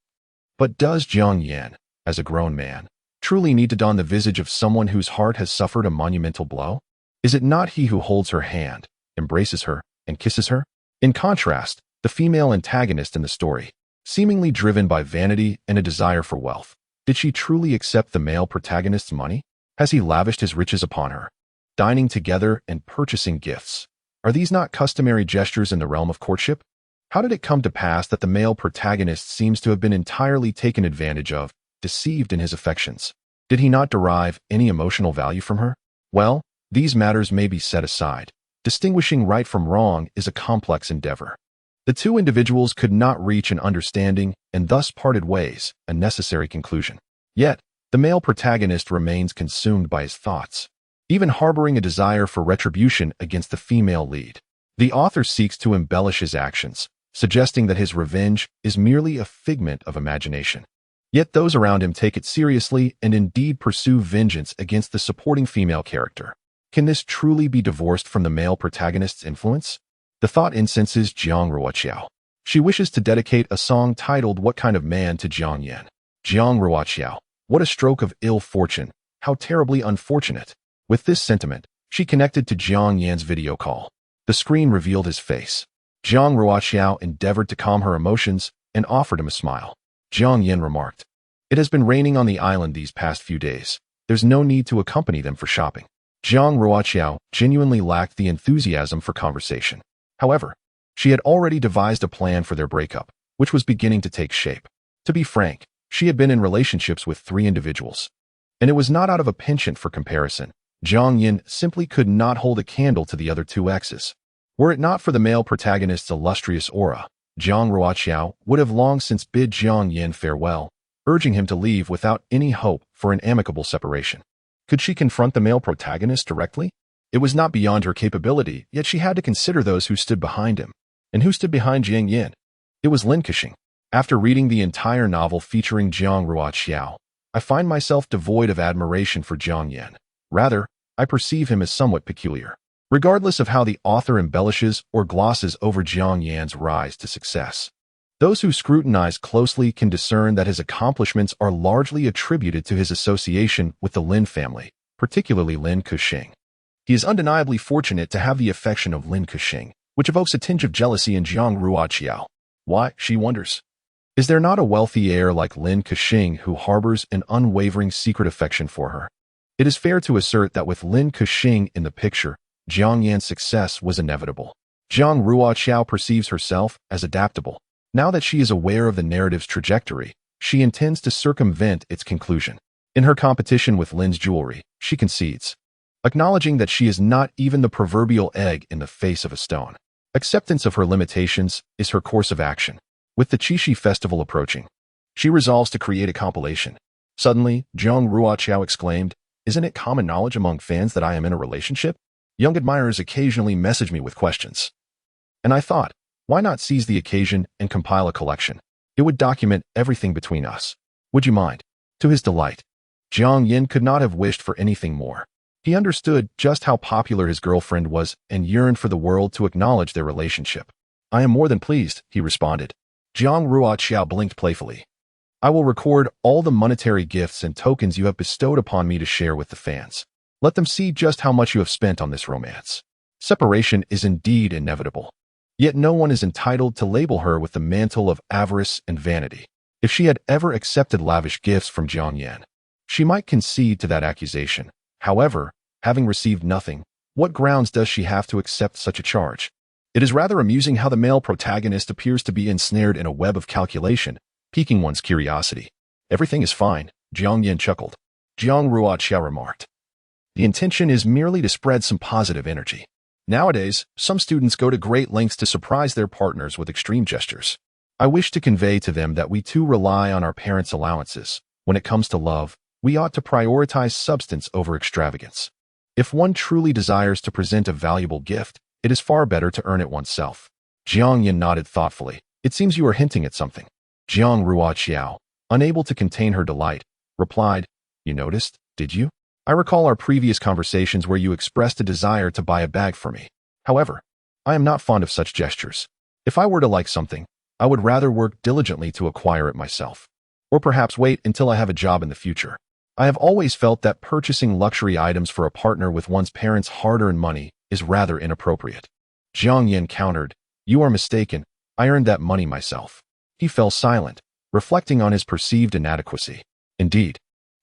But does Jiang Yan, as a grown man, truly need to don the visage of someone whose heart has suffered a monumental blow? Is it not he who holds her hand, embraces her, and kisses her? In contrast, the female antagonist in the story, seemingly driven by vanity and a desire for wealth, did she truly accept the male protagonist's money? Has he lavished his riches upon her? Dining together and purchasing gifts, are these not customary gestures in the realm of courtship? How did it come to pass that the male protagonist seems to have been entirely taken advantage of, deceived in his affections? Did he not derive any emotional value from her? Well, these matters may be set aside. Distinguishing right from wrong is a complex endeavor. The two individuals could not reach an understanding and thus parted ways, a necessary conclusion. Yet, the male protagonist remains consumed by his thoughts, even harboring a desire for retribution against the female lead. The author seeks to embellish his actions, suggesting that his revenge is merely a figment of imagination. Yet those around him take it seriously and indeed pursue vengeance against the supporting female character. Can this truly be divorced from the male protagonist's influence? The thought incenses Jiang Ruoqiao. She wishes to dedicate a song titled What Kind of Man to Jiang Yan. Jiang Ruoqiao. What a stroke of ill fortune. How terribly unfortunate. With this sentiment, she connected to Jiang Yan's video call. The screen revealed his face. Jiang Ruoqiao endeavored to calm her emotions and offered him a smile. Jiang Yan remarked, "It has been raining on the island these past few days. There's no need to accompany them for shopping." Jiang Ruoqiao genuinely lacked the enthusiasm for conversation. However, she had already devised a plan for their breakup, which was beginning to take shape. To be frank, she had been in relationships with 3 individuals. And it was not out of a penchant for comparison. Jiang Yan simply could not hold a candle to the other 2 exes. Were it not for the male protagonist's illustrious aura, Jiang Ruoqiao would have long since bid Jiang Yan farewell, urging him to leave without any hope for an amicable separation. Could she confront the male protagonist directly? It was not beyond her capability, yet she had to consider those who stood behind him. And who stood behind Jiang Yan? It was Lin Kexing. After reading the entire novel featuring Jiang Ruoqiao, I find myself devoid of admiration for Jiang Yan. Rather, I perceive him as somewhat peculiar. Regardless of how the author embellishes or glosses over Jiang Yan's rise to success, those who scrutinize closely can discern that his accomplishments are largely attributed to his association with the Lin family, particularly Lin Kexing. He is undeniably fortunate to have the affection of Lin Kexing, which evokes a tinge of jealousy in Jiang Ruoqiao. Why, she wonders. Is there not a wealthy heir like Lin Kexing who harbors an unwavering secret affection for her? It is fair to assert that with Lin Kexing in the picture, Jiang Yan's success was inevitable. Jiang Ruoqiao perceives herself as adaptable. Now that she is aware of the narrative's trajectory, she intends to circumvent its conclusion. In her competition with Lin's jewelry, she concedes, acknowledging that she is not even the proverbial egg in the face of a stone. Acceptance of her limitations is her course of action. With the Qixi festival approaching, she resolves to create a compilation. Suddenly, Jiang Ruoqiao exclaimed, "Isn't it common knowledge among fans that I am in a relationship? Young admirers occasionally message me with questions." And I thought, why not seize the occasion and compile a collection? It would document everything between us. Would you mind? To his delight, Jiang Yan could not have wished for anything more. He understood just how popular his girlfriend was and yearned for the world to acknowledge their relationship. "I am more than pleased," he responded. Jiang Ruoqiao blinked playfully. "I will record all the monetary gifts and tokens you have bestowed upon me to share with the fans. Let them see just how much you have spent on this romance." Separation is indeed inevitable. Yet no one is entitled to label her with the mantle of avarice and vanity. If she had ever accepted lavish gifts from Jiang Yan, she might concede to that accusation. However, having received nothing, what grounds does she have to accept such a charge? It is rather amusing how the male protagonist appears to be ensnared in a web of calculation, piquing one's curiosity. "Everything is fine," Jiang Yan chuckled. Jiang Ruoqiao remarked, "The intention is merely to spread some positive energy. Nowadays, some students go to great lengths to surprise their partners with extreme gestures. I wish to convey to them that we too rely on our parents' allowances. When it comes to love, we ought to prioritize substance over extravagance. If one truly desires to present a valuable gift, it is far better to earn it oneself." Jiang Yan nodded thoughtfully. "It seems you are hinting at something." Jiang Ruoqiao, unable to contain her delight, replied, "You noticed, did you? I recall our previous conversations where you expressed a desire to buy a bag for me. However, I am not fond of such gestures. If I were to like something, I would rather work diligently to acquire it myself. Or perhaps wait until I have a job in the future. I have always felt that purchasing luxury items for a partner with one's parents' hard-earned money is rather inappropriate." Jiang Yan countered, "You are mistaken. I earned that money myself." He fell silent, reflecting on his perceived inadequacy. Indeed,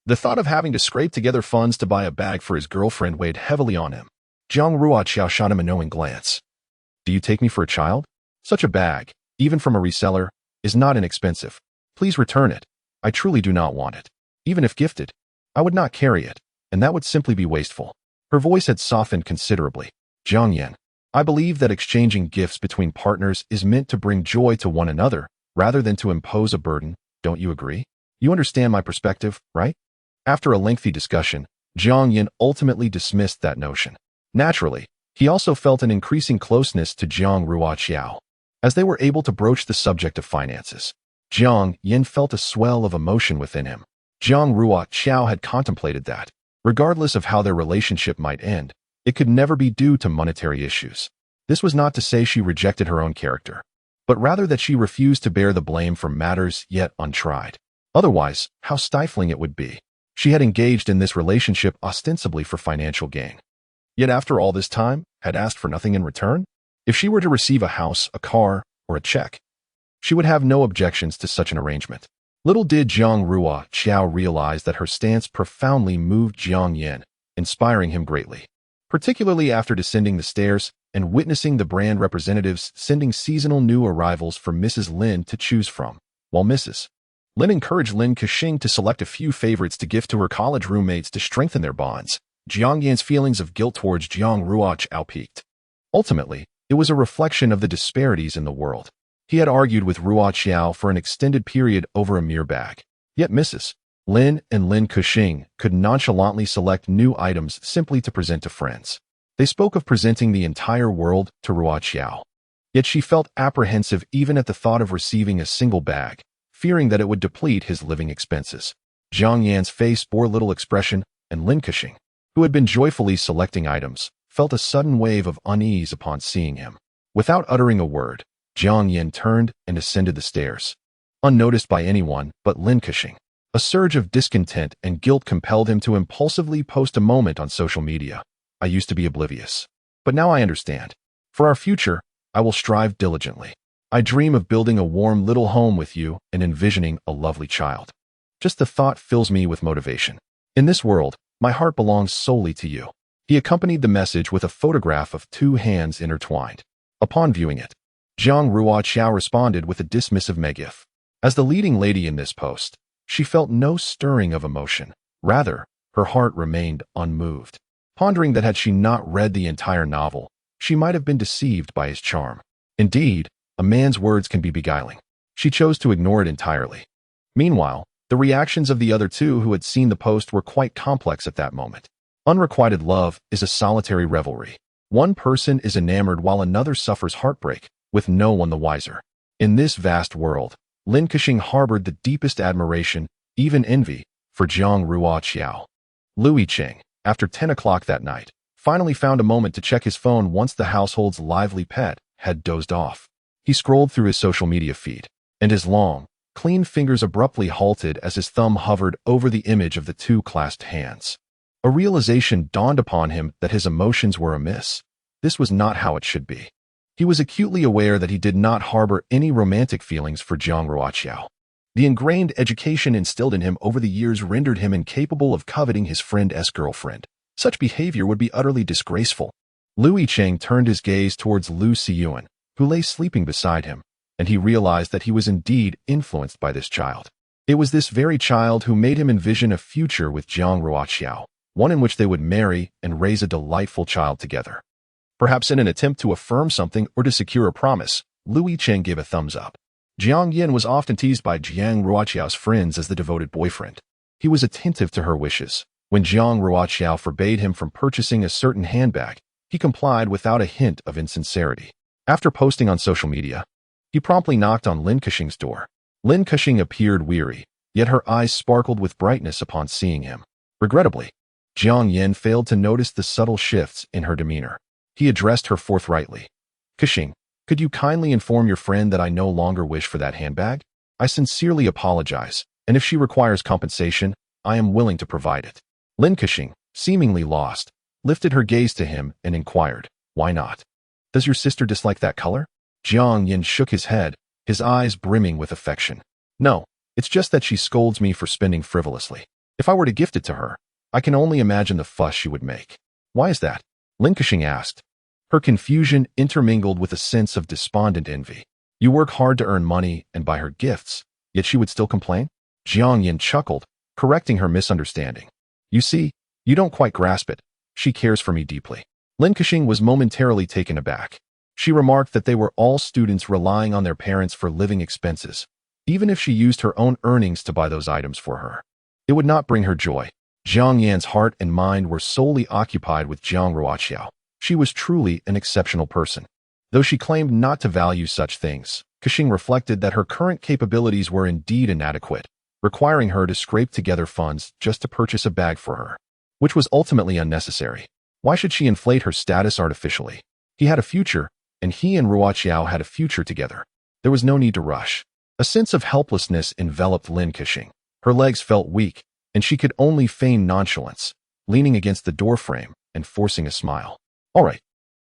the thought of having to scrape together funds to buy a bag for his girlfriend weighed heavily on him. Jiang Ruoqiao shot him a knowing glance. "Do you take me for a child? Such a bag, even from a reseller, is not inexpensive. Please return it. I truly do not want it. Even if gifted, I would not carry it, and that would simply be wasteful." Her voice had softened considerably. "Jiang Yan, I believe that exchanging gifts between partners is meant to bring joy to one another, rather than to impose a burden. Don't you agree? You understand my perspective, right?" After a lengthy discussion, Jiang Yan ultimately dismissed that notion. Naturally, he also felt an increasing closeness to Jiang Ruoqiao. As they were able to broach the subject of finances, Jiang Yan felt a swell of emotion within him. Jiang Ruoqiao had contemplated that, regardless of how their relationship might end, it could never be due to monetary issues. This was not to say she rejected her own character. but rather that she refused to bear the blame for matters yet untried. Otherwise, how stifling it would be. She had engaged in this relationship ostensibly for financial gain. Yet after all this time, had asked for nothing in return? If she were to receive a house, a car, or a check, she would have no objections to such an arrangement. Little did Jiang Ruoqiao realize that her stance profoundly moved Jiang Yan, inspiring him greatly. Particularly after descending the stairs and witnessing the brand representatives sending seasonal new arrivals for Mrs. Lin to choose from, while Mrs. Lin encouraged Lin Kexing to select a few favorites to gift to her college roommates to strengthen their bonds. Jiang Yan's feelings of guilt towards Jiang Ruoqiao peaked. Ultimately, it was a reflection of the disparities in the world. He had argued with Ruoqiao for an extended period over a mere bag. Yet Mrs. Lin and Lin Kexing could nonchalantly select new items simply to present to friends. They spoke of presenting the entire world to Ruoqiao. Yet she felt apprehensive even at the thought of receiving a single bag, fearing that it would deplete his living expenses. Jiang Yan's face bore little expression, and Lin Kexing, who had been joyfully selecting items, felt a sudden wave of unease upon seeing him. Without uttering a word, Jiang Yan turned and ascended the stairs. Unnoticed by anyone but Lin Kexing, a surge of discontent and guilt compelled him to impulsively post a moment on social media. I used to be oblivious, but now I understand. For our future, I will strive diligently. I dream of building a warm little home with you and envisioning a lovely child. Just the thought fills me with motivation. In this world, my heart belongs solely to you. He accompanied the message with a photograph of two hands intertwined. Upon viewing it, Jiang Ruoqiao responded with a dismissive megif. As the leading lady in this post, she felt no stirring of emotion. Rather, her heart remained unmoved, pondering that had she not read the entire novel, she might have been deceived by his charm. Indeed, a man's words can be beguiling. She chose to ignore it entirely. Meanwhile, the reactions of the other two who had seen the post were quite complex at that moment. Unrequited love is a solitary revelry. One person is enamored while another suffers heartbreak, with no one the wiser. In this vast world, Lin Kexing harbored the deepest admiration, even envy, for Jiang Ruoqiao. Yicheng, after 10 o'clock that night, finally found a moment to check his phone once the household's lively pet had dozed off. He scrolled through his social media feed, and his long, clean fingers abruptly halted as his thumb hovered over the image of the two clasped hands. A realization dawned upon him that his emotions were amiss. This was not how it should be. He was acutely aware that he did not harbor any romantic feelings for Jiang Ruoqiao. The ingrained education instilled in him over the years rendered him incapable of coveting his friend's girlfriend. Such behavior would be utterly disgraceful. Yicheng turned his gaze towards Lu Siyuan, who lay sleeping beside him, and he realized that he was indeed influenced by this child. It was this very child who made him envision a future with Jiang Ruoqiao, one in which they would marry and raise a delightful child together. Perhaps in an attempt to affirm something or to secure a promise, Yicheng gave a thumbs up. Jiang Yan was often teased by Jiang Ruoqiao's friends as the devoted boyfriend. He was attentive to her wishes. When Jiang Ruoqiao forbade him from purchasing a certain handbag, he complied without a hint of insincerity. After posting on social media, he promptly knocked on Lin Kexing's door. Lin Kexing appeared weary, yet her eyes sparkled with brightness upon seeing him. Regrettably, Jiang Yan failed to notice the subtle shifts in her demeanor. He addressed her forthrightly. Kexing, could you kindly inform your friend that I no longer wish for that handbag? I sincerely apologize, and if she requires compensation, I am willing to provide it. Lin Kexing, seemingly lost, lifted her gaze to him and inquired, why not? Does your sister dislike that color? Jiang Yan shook his head, his eyes brimming with affection. No, it's just that she scolds me for spending frivolously. If I were to gift it to her, I can only imagine the fuss she would make. Why is that? Lin Kexing asked. Her confusion intermingled with a sense of despondent envy. You work hard to earn money and buy her gifts, yet she would still complain? Jiang Yan chuckled, correcting her misunderstanding. You see, you don't quite grasp it. She cares for me deeply. Lin Kexing was momentarily taken aback. She remarked that they were all students relying on their parents for living expenses, even if she used her own earnings to buy those items for her. It would not bring her joy. Jiang Yan's heart and mind were solely occupied with Jiang Ruoqiao. She was truly an exceptional person. Though she claimed not to value such things, Kexing reflected that her current capabilities were indeed inadequate, requiring her to scrape together funds just to purchase a bag for her, which was ultimately unnecessary. Why should she inflate her status artificially? He had a future, and he and Ruoqiao had a future together. There was no need to rush. A sense of helplessness enveloped Lin Kexing. Her legs felt weak, and she could only feign nonchalance, leaning against the doorframe and forcing a smile. "All right,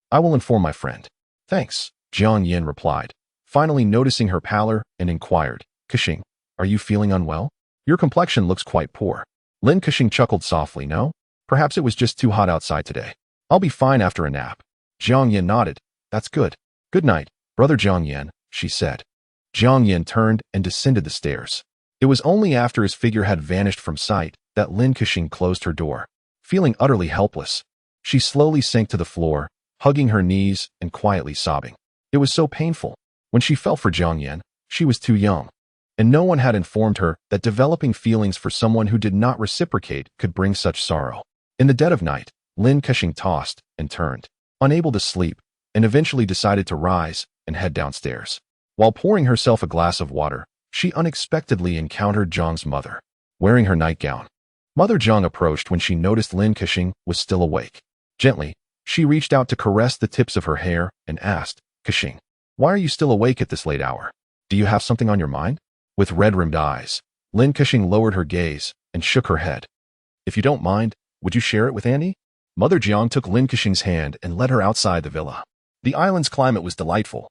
I will inform my friend." "Thanks," Jiang Yin replied, finally noticing her pallor, and inquired, "Kexing, are you feeling unwell? Your complexion looks quite poor." Lin Kexing chuckled softly. "No, perhaps it was just too hot outside today. I'll be fine after a nap." Jiang Yin nodded. "That's good. Good night, brother Jiang Yin," she said. Jiang Yin turned and descended the stairs. It was only after his figure had vanished from sight that Lin Kexing closed her door. Feeling utterly helpless, she slowly sank to the floor, hugging her knees and quietly sobbing. It was so painful. When she fell for Jiang Yin, she was too young, and no one had informed her that developing feelings for someone who did not reciprocate could bring such sorrow. In the dead of night, Lin Kexing tossed and turned, unable to sleep, and eventually decided to rise and head downstairs. While pouring herself a glass of water, she unexpectedly encountered Jiang's mother, wearing her nightgown. Mother Jiang approached when she noticed Lin Kexing was still awake. Gently, she reached out to caress the tips of her hair and asked, "Kexing, why are you still awake at this late hour? Do you have something on your mind?" With red-rimmed eyes, Lin Kexing lowered her gaze and shook her head. "If you don't mind, would you share it with Annie?" Mother Jiang took Lin Kexing's hand and led her outside the villa. The island's climate was delightful.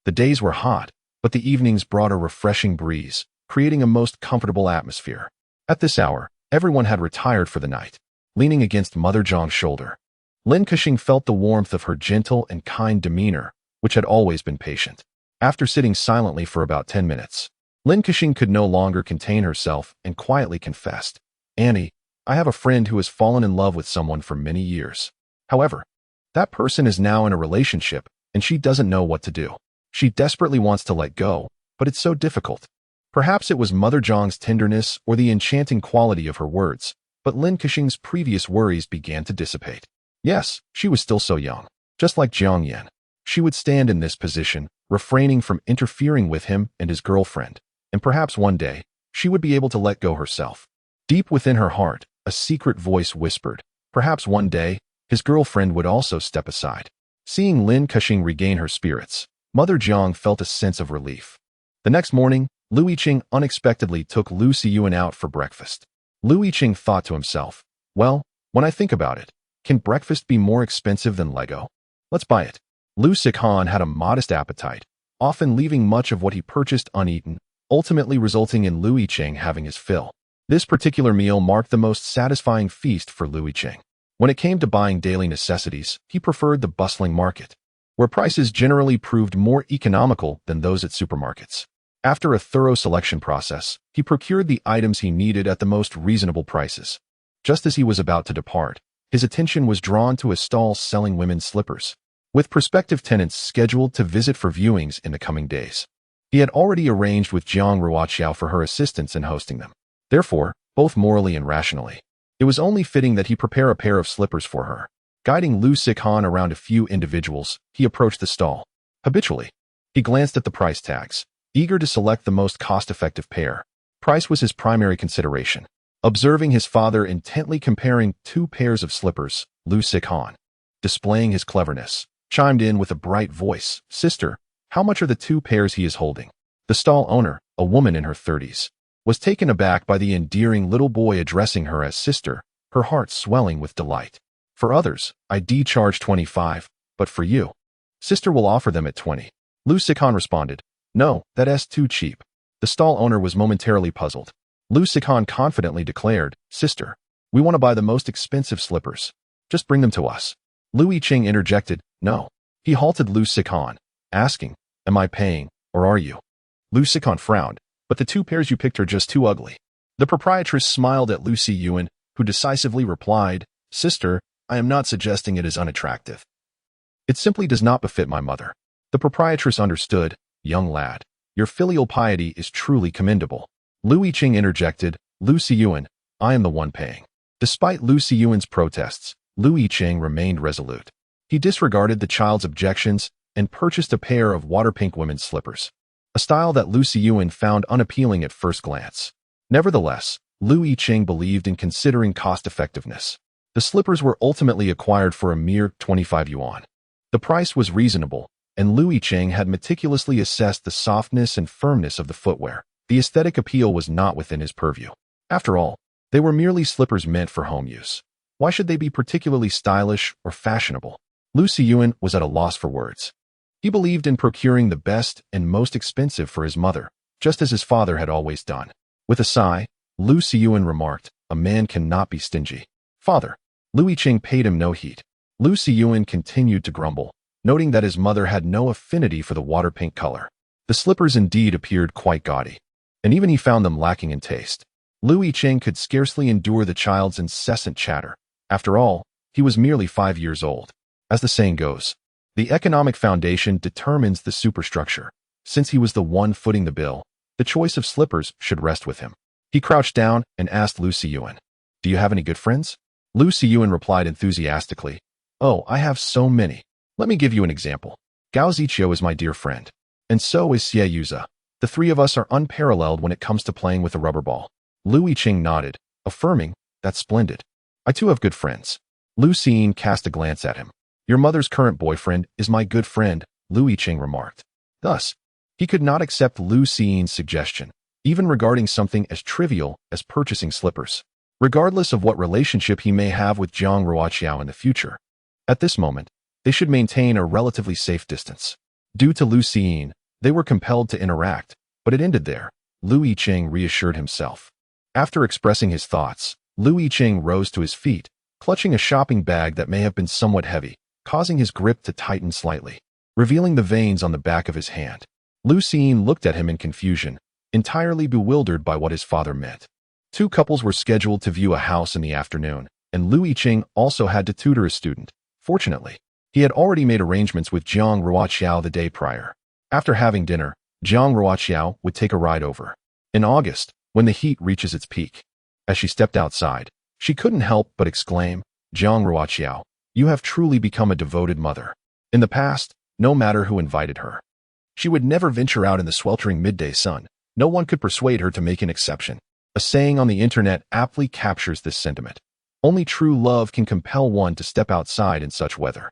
The days were hot, but the evenings brought a refreshing breeze, creating a most comfortable atmosphere. At this hour, everyone had retired for the night. Leaning against Mother Jiang's shoulder, Lin Kexing felt the warmth of her gentle and kind demeanor, which had always been patient. After sitting silently for about 10 minutes, Lin Kexing could no longer contain herself and quietly confessed, "Annie, I have a friend who has fallen in love with someone for many years. However, that person is now in a relationship and she doesn't know what to do. She desperately wants to let go, but it's so difficult." Perhaps it was Mother Jiang's tenderness or the enchanting quality of her words, but Lin Kexing's previous worries began to dissipate. Yes, she was still so young. Just like Jiang Yin, she would stand in this position, refraining from interfering with him and his girlfriend, and perhaps one day, she would be able to let go herself. Deep within her heart, a secret voice whispered, perhaps one day, his girlfriend would also step aside. Seeing Lin Kexing regain her spirits, Mother Jiang felt a sense of relief. The next morning, Yicheng unexpectedly took Lu Siyuan out for breakfast. Yicheng thought to himself, "Well, when I think about it, can breakfast be more expensive than Lego? Let's buy it." Lu Sihan had a modest appetite, often leaving much of what he purchased uneaten, ultimately resulting in Yicheng having his fill. This particular meal marked the most satisfying feast for Yicheng. When it came to buying daily necessities, he preferred the bustling market, where prices generally proved more economical than those at supermarkets. After a thorough selection process, he procured the items he needed at the most reasonable prices. Just as he was about to depart, his attention was drawn to a stall selling women's slippers, with prospective tenants scheduled to visit for viewings in the coming days. He had already arranged with Jiang Ruoqiao for her assistance in hosting them. Therefore, both morally and rationally, it was only fitting that he prepare a pair of slippers for her. Guiding Lu Sihan around a few individuals, he approached the stall. Habitually, he glanced at the price tags, eager to select the most cost-effective pair. Price was his primary consideration. Observing his father intently comparing two pairs of slippers, Lu Sihan, displaying his cleverness, chimed in with a bright voice, "Sister, how much are the two pairs he is holding?" The stall owner, a woman in her 30s, was taken aback by the endearing little boy addressing her as sister, her heart swelling with delight. "For others, I'd charge 25, but for you, sister will offer them at 20. Lu Sihan responded, "No, that's too cheap." The stall owner was momentarily puzzled. Lu Sihan confidently declared, "Sister, we want to buy the most expensive slippers. Just bring them to us." Lu Yicheng interjected, "No." He halted Lu Sihan, asking, "Am I paying, or are you?" Lu Sihan frowned, "But the two pairs you picked are just too ugly." The proprietress smiled at Lu Siyuan, who decisively replied, "Sister, I am not suggesting it is unattractive. It simply does not befit my mother." The proprietress understood, "Young lad, your filial piety is truly commendable." Lu Yicheng interjected, "Lu Siyuan, I am the one paying." Despite Lu Siyuan's protests, Lu Yicheng remained resolute. He disregarded the child's objections and purchased a pair of water-pink women's slippers, a style that Lu Siyuan found unappealing at first glance. Nevertheless, Lu Yicheng believed in considering cost-effectiveness. The slippers were ultimately acquired for a mere 25 yuan. The price was reasonable, and Lu Yicheng had meticulously assessed the softness and firmness of the footwear. The aesthetic appeal was not within his purview. After all, they were merely slippers meant for home use. Why should they be particularly stylish or fashionable? Lu Xiyuan was at a loss for words. He believed in procuring the best and most expensive for his mother, just as his father had always done. With a sigh, Lu Xiyuan remarked, "A man cannot be stingy." "Father." Lu Yicheng paid him no heed. Lu Xiyuan continued to grumble, noting that his mother had no affinity for the water pink color. The slippers indeed appeared quite gaudy, and even he found them lacking in taste. Lu Yicheng could scarcely endure the child's incessant chatter. After all, he was merely 5 years old. As the saying goes, the economic foundation determines the superstructure. Since he was the one footing the bill, the choice of slippers should rest with him. He crouched down and asked Lu Xiyuan, "Do you have any good friends?" Lu Xiyuan replied enthusiastically, "Oh, I have so many. Let me give you an example. Gao Ziqiu is my dear friend. And so is Xie Yuza. The three of us are unparalleled when it comes to playing with a rubber ball." Lu Yicheng nodded, affirming, "That's splendid. I too have good friends." Lu Xiyuan cast a glance at him. "Your mother's current boyfriend is my good friend," Lu Yicheng remarked. Thus, he could not accept Lu Xiyuan's suggestion, even regarding something as trivial as purchasing slippers, regardless of what relationship he may have with Jiang Ruoqiao in the future. At this moment, they should maintain a relatively safe distance. Due to Lu Xiyuan, they were compelled to interact, but it ended there. Lu Yicheng reassured himself. After expressing his thoughts, Lu Yicheng rose to his feet, clutching a shopping bag that may have been somewhat heavy, causing his grip to tighten slightly, revealing the veins on the back of his hand. Lu Xiyuan looked at him in confusion, entirely bewildered by what his father meant. Two couples were scheduled to view a house in the afternoon, and Lu Yicheng also had to tutor a student. Fortunately, he had already made arrangements with Jiang Ruoqiao the day prior. After having dinner, Jiang Ruoqiao would take a ride over. In August, when the heat reaches its peak. As she stepped outside, she couldn't help but exclaim, "Jiang Ruoqiao, you have truly become a devoted mother." In the past, no matter who invited her, she would never venture out in the sweltering midday sun. No one could persuade her to make an exception. A saying on the internet aptly captures this sentiment. Only true love can compel one to step outside in such weather.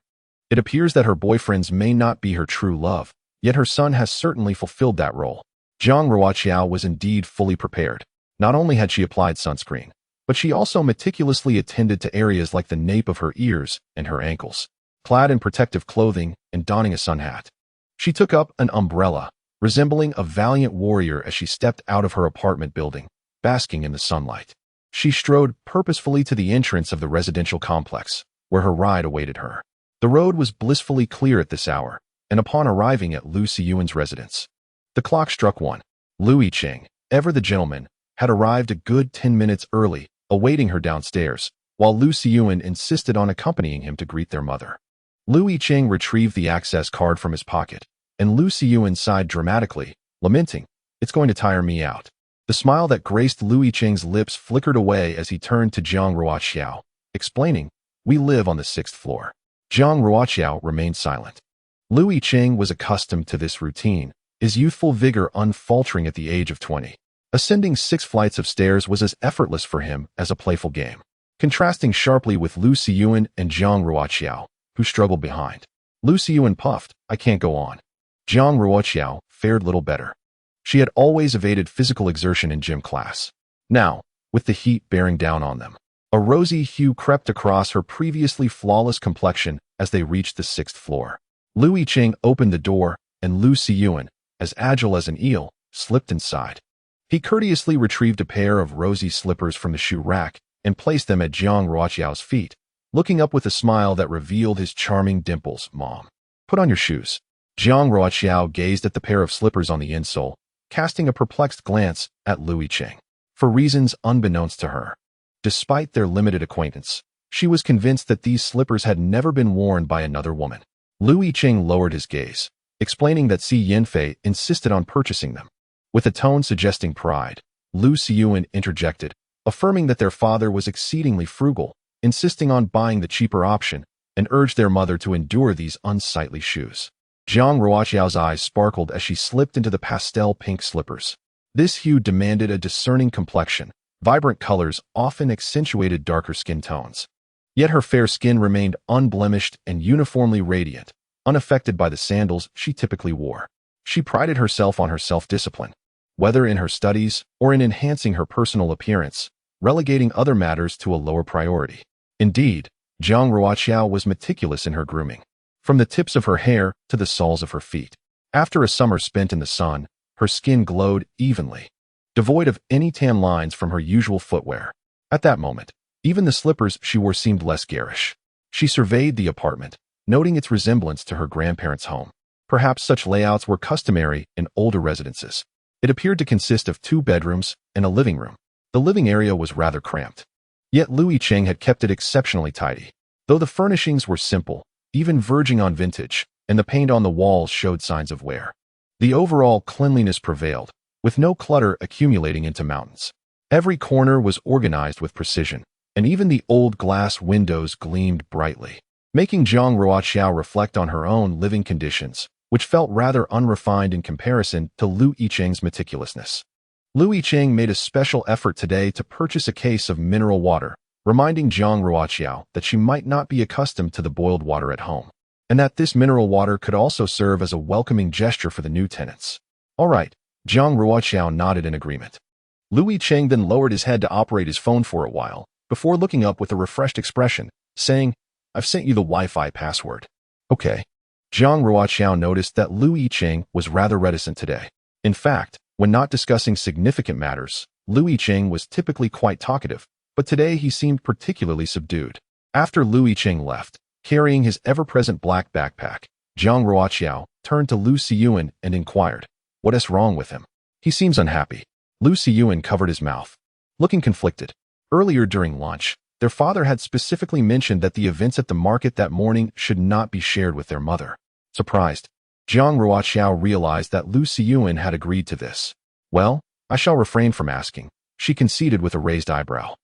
It appears that her boyfriends may not be her true love, yet her son has certainly fulfilled that role. Jiang Ruoqiao was indeed fully prepared. Not only had she applied sunscreen, but she also meticulously attended to areas like the nape of her ears and her ankles. Clad in protective clothing and donning a sun hat, she took up an umbrella, resembling a valiant warrior as she stepped out of her apartment building, basking in the sunlight. She strode purposefully to the entrance of the residential complex, where her ride awaited her. The road was blissfully clear at this hour, and upon arriving at Lu Xiyuan's residence, the clock struck 1. Lu Yicheng, ever the gentleman, had arrived a good 10 minutes early, awaiting her downstairs, while Lu Xiyuan insisted on accompanying him to greet their mother. Lu Yicheng retrieved the access card from his pocket, and Lu Xiyuan sighed dramatically, lamenting, "It's going to tire me out." The smile that graced Lu Yicheng's lips flickered away as he turned to Jiang Ruoqiao, explaining, "We live on the 6th floor." Jiang Ruoqiao remained silent. Lu Yicheng was accustomed to this routine, his youthful vigor unfaltering at the age of 20. Ascending 6 flights of stairs was as effortless for him as a playful game, contrasting sharply with Lu Xiyuan and Jiang Ruoqiao, who struggled behind. Lu Xiyuan puffed, "I can't go on." Jiang Ruoqiao fared little better. She had always evaded physical exertion in gym class. Now, with the heat bearing down on them, a rosy hue crept across her previously flawless complexion as they reached the 6th floor. Lu Yicheng opened the door, and Lu Xiyuan, as agile as an eel, slipped inside. He courteously retrieved a pair of rosy slippers from the shoe rack and placed them at Jiang Ruoqiao's feet, looking up with a smile that revealed his charming dimples. "Mom, put on your shoes." Jiang Ruoqiao gazed at the pair of slippers on the insole, casting a perplexed glance at Lu Yicheng. For reasons unbeknownst to her, despite their limited acquaintance, she was convinced that these slippers had never been worn by another woman. Lu Yicheng lowered his gaze, explaining that Si Yanfei insisted on purchasing them. With a tone suggesting pride, Lu Xiyuan interjected, affirming that their father was exceedingly frugal, insisting on buying the cheaper option, and urged their mother to endure these unsightly shoes. Jiang Ruoqiao's eyes sparkled as she slipped into the pastel pink slippers. This hue demanded a discerning complexion. Vibrant colors often accentuated darker skin tones. Yet her fair skin remained unblemished and uniformly radiant, unaffected by the sandals she typically wore. She prided herself on her self-discipline, whether in her studies or in enhancing her personal appearance, relegating other matters to a lower priority. Indeed, Jiang Ruoqiao was meticulous in her grooming, from the tips of her hair to the soles of her feet. After a summer spent in the sun, her skin glowed evenly, devoid of any tan lines from her usual footwear. At that moment, even the slippers she wore seemed less garish. She surveyed the apartment, noting its resemblance to her grandparents' home. Perhaps such layouts were customary in older residences. It appeared to consist of 2 bedrooms and a living room. The living area was rather cramped. Yet Yicheng had kept it exceptionally tidy. Though the furnishings were simple, even verging on vintage, and the paint on the walls showed signs of wear, the overall cleanliness prevailed, with no clutter accumulating into mountains. Every corner was organized with precision, and even the old glass windows gleamed brightly, making Jiang Ruoqiao reflect on her own living conditions, which felt rather unrefined in comparison to Yicheng's meticulousness. Yicheng made a special effort today to purchase a case of mineral water, reminding Jiang Ruoqiao that she might not be accustomed to the boiled water at home, and that this mineral water could also serve as a welcoming gesture for the new tenants. All right, Jiang Ruoqiao nodded in agreement. Yicheng then lowered his head to operate his phone for a while, before looking up with a refreshed expression, saying, "I've sent you the Wi-Fi password." Okay. Jiang Ruoqiao noticed that Yicheng was rather reticent today. In fact, when not discussing significant matters, Yicheng was typically quite talkative, but today he seemed particularly subdued. After Yicheng left, carrying his ever-present black backpack, Jiang Ruoqiao turned to Lu Siyuan and inquired, "What is wrong with him? He seems unhappy." Lu Siyuan covered his mouth, looking conflicted. Earlier during lunch, their father had specifically mentioned that the events at the market that morning should not be shared with their mother. Surprised, Jiang Ruoqiao realized that Lu Siyuan had agreed to this. "Well, I shall refrain from asking," she conceded with a raised eyebrow.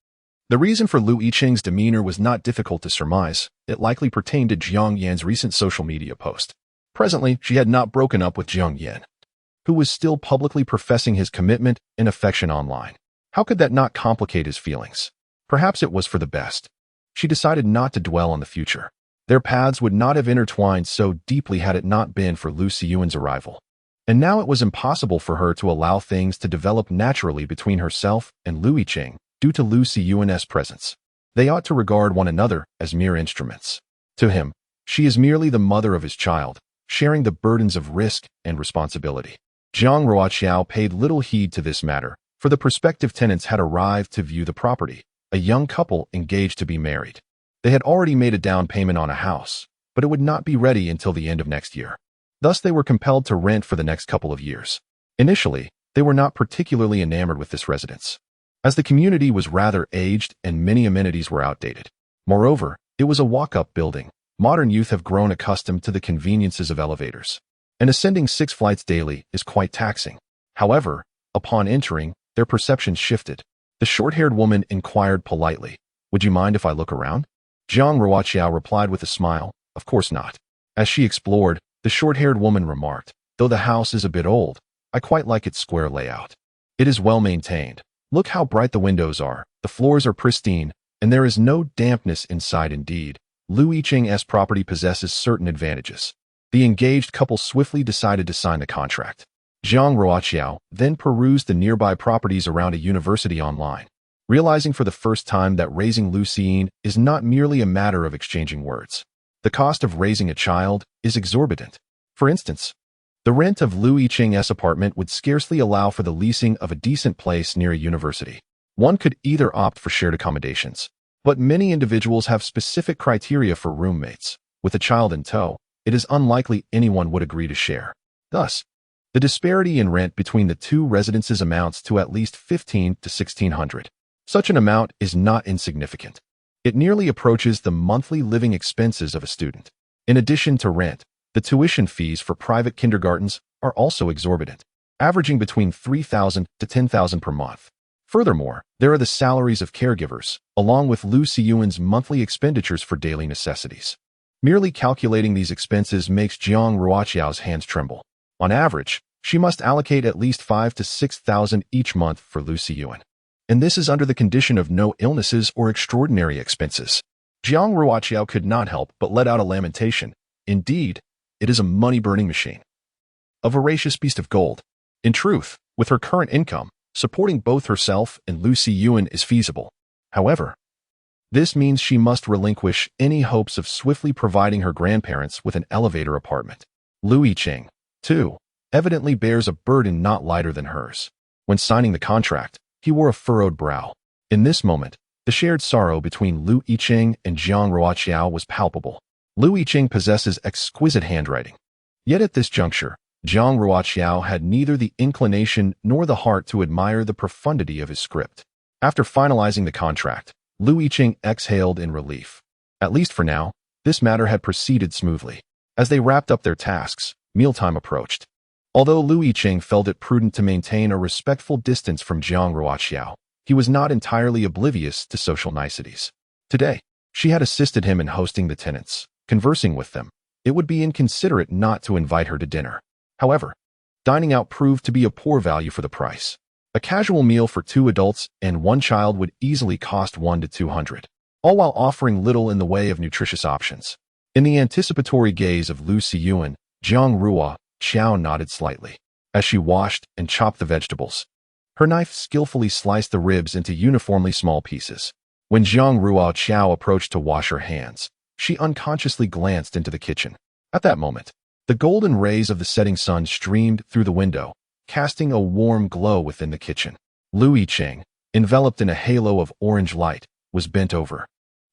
The reason for Yicheng's demeanor was not difficult to surmise. It likely pertained to Jiang Yan's recent social media post. Presently, she had not broken up with Jiang Yan, who was still publicly professing his commitment and affection online. How could that not complicate his feelings? Perhaps it was for the best. She decided not to dwell on the future. Their paths would not have intertwined so deeply had it not been for Lu Siyuan's arrival. And now it was impossible for her to allow things to develop naturally between herself and Yicheng due to Lu Siyuan's presence. They ought to regard one another as mere instruments. To him, she is merely the mother of his child, sharing the burdens of risk and responsibility. Jiang Ruoqiao paid little heed to this matter, for the prospective tenants had arrived to view the property, a young couple engaged to be married. They had already made a down payment on a house, but it would not be ready until the end of next year. Thus, they were compelled to rent for the next couple of years. Initially, they were not particularly enamored with this residence, as the community was rather aged and many amenities were outdated. Moreover, it was a walk-up building. Modern youth have grown accustomed to the conveniences of elevators, and ascending 6 flights daily is quite taxing. However, upon entering, their perceptions shifted. The short-haired woman inquired politely, "Would you mind if I look around?" Jiang Ruoqiao replied with a smile, "Of course not." As she explored, the short-haired woman remarked, "Though the house is a bit old, I quite like its square layout. It is well maintained. Look how bright the windows are, the floors are pristine, and there is no dampness inside. Indeed, Yicheng's property possesses certain advantages." The engaged couple swiftly decided to sign the contract. Jiang Ruoqiao then perused the nearby properties around a university online, realizing for the first time that raising Lu Siyuan is not merely a matter of exchanging words. The cost of raising a child is exorbitant. For instance, the rent of Yicheng's apartment would scarcely allow for the leasing of a decent place near a university. One could either opt for shared accommodations, but many individuals have specific criteria for roommates. With a child in tow, it is unlikely anyone would agree to share. Thus, the disparity in rent between the two residences amounts to at least 15 to 1600. Such an amount is not insignificant. It nearly approaches the monthly living expenses of a student. In addition to rent, the tuition fees for private kindergartens are also exorbitant, averaging between 3,000 to 10,000 per month. Furthermore, there are the salaries of caregivers, along with Lu Siyuan's monthly expenditures for daily necessities. Merely calculating these expenses makes Jiang Ruoqiao's hands tremble. On average, she must allocate at least 5,000 to 6,000 each month for Lu Siyuan. And this is under the condition of no illnesses or extraordinary expenses. Jiang Ruoqiao could not help but let out a lamentation. Indeed, it is a money-burning machine. A voracious beast of gold. In truth, with her current income, supporting both herself and Lu Xiyuan is feasible. However, this means she must relinquish any hopes of swiftly providing her grandparents with an elevator apartment. Lu Yicheng, too, evidently bears a burden not lighter than hers. When signing the contract, he wore a furrowed brow. In this moment, the shared sorrow between Lu Yicheng and Jiang Ruoqiao was palpable. Lu Yicheng possesses exquisite handwriting. Yet at this juncture, Jiang Ruoqiao had neither the inclination nor the heart to admire the profundity of his script. After finalizing the contract, Lu Yicheng exhaled in relief. At least for now, this matter had proceeded smoothly. As they wrapped up their tasks, mealtime approached. Although Lu Yicheng felt it prudent to maintain a respectful distance from Jiang Ruoqiao, he was not entirely oblivious to social niceties. Today, she had assisted him in hosting the tenants, conversing with them. It would be inconsiderate not to invite her to dinner. However, dining out proved to be a poor value for the price. A casual meal for 2 adults and 1 child would easily cost 1 to 200, all while offering little in the way of nutritious options. In the anticipatory gaze of Lu Xiyuan, Jiang Ruoqiao nodded slightly. As she washed and chopped the vegetables, her knife skillfully sliced the ribs into uniformly small pieces. When Jiang Ruoqiao approached to wash her hands, she unconsciously glanced into the kitchen. At that moment, the golden rays of the setting sun streamed through the window, casting a warm glow within the kitchen. Lu Yicheng, enveloped in a halo of orange light, was bent over,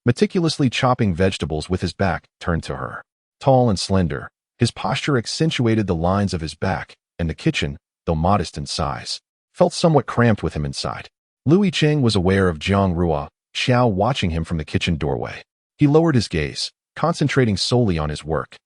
meticulously chopping vegetables with his back turned to her. Tall and slender, his posture accentuated the lines of his back, and the kitchen, though modest in size, felt somewhat cramped with him inside. Lu Yicheng was aware of Jiang Ruoqiao watching him from the kitchen doorway. He lowered his gaze, concentrating solely on his work.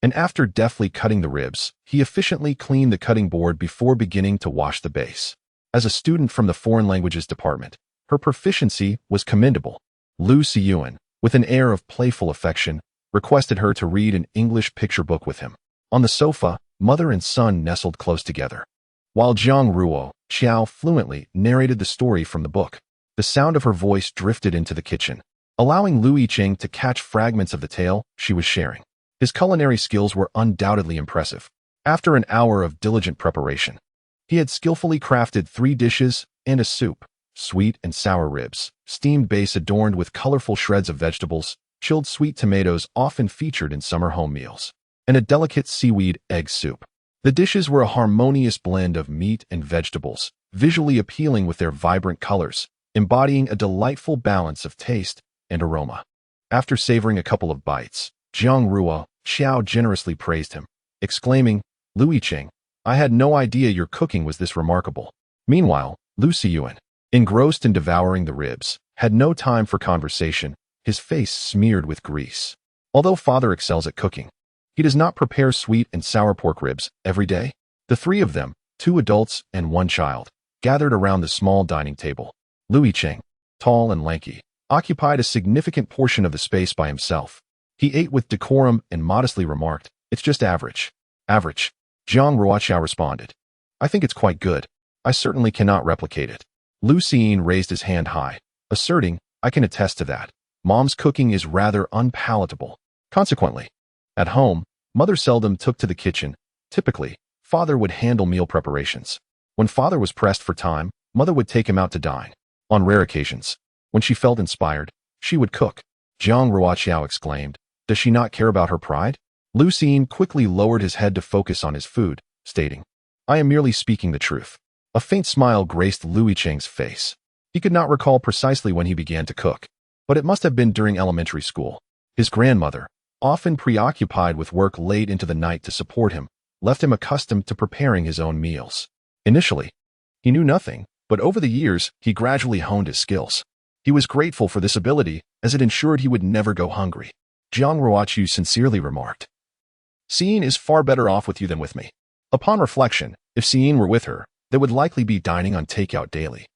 And after deftly cutting the ribs, he efficiently cleaned the cutting board before beginning to wash the base. As a student from the foreign languages department, her proficiency was commendable. Lu Xiyuan, with an air of playful affection, requested her to read an English picture book with him. On the sofa, mother and son nestled close together, while Jiang Ruoqiao fluently narrated the story from the book. The sound of her voice drifted into the kitchen, allowing Lu Yicheng to catch fragments of the tale she was sharing. His culinary skills were undoubtedly impressive. After an hour of diligent preparation, he had skillfully crafted 3 dishes and a soup, sweet and sour ribs, steamed base adorned with colorful shreds of vegetables, chilled sweet tomatoes often featured in summer home meals, and a delicate seaweed egg soup. The dishes were a harmonious blend of meat and vegetables, visually appealing with their vibrant colors, embodying a delightful balance of taste and aroma. After savoring a couple of bites, Jiang Ruoqiao generously praised him, exclaiming, "Lu Yicheng, I had no idea your cooking was this remarkable." Meanwhile, Lu Xiyuan, engrossed in devouring the ribs, had no time for conversation, his face smeared with grease. Although father excels at cooking, he does not prepare sweet and sour pork ribs every day. The 3 of them, 2 adults and 1 child, gathered around the small dining table. Lu Yicheng, tall and lanky, occupied a significant portion of the space by himself. He ate with decorum and modestly remarked, "It's just average." "Average," Jiang Ruoqiao responded. "I think it's quite good. I certainly cannot replicate it." Lu Xiyuan raised his hand high, asserting, "I can attest to that. Mom's cooking is rather unpalatable." Consequently, at home, mother seldom took to the kitchen. Typically, father would handle meal preparations. When father was pressed for time, mother would take him out to dine. On rare occasions, when she felt inspired, she would cook. Jiang Ruoqiao exclaimed, "Does she not care about her pride?" Lu Xiyuan quickly lowered his head to focus on his food, stating, "I am merely speaking the truth." A faint smile graced Lu Yicheng's face. He could not recall precisely when he began to cook, but it must have been during elementary school. His grandmother, often preoccupied with work late into the night to support him, left him accustomed to preparing his own meals. Initially, he knew nothing, but over the years, he gradually honed his skills. He was grateful for this ability, as it ensured he would never go hungry. Jiang Ruoqiao sincerely remarked, "Xiyuan is far better off with you than with me." Upon reflection, if Xiyuan were with her, they would likely be dining on takeout daily,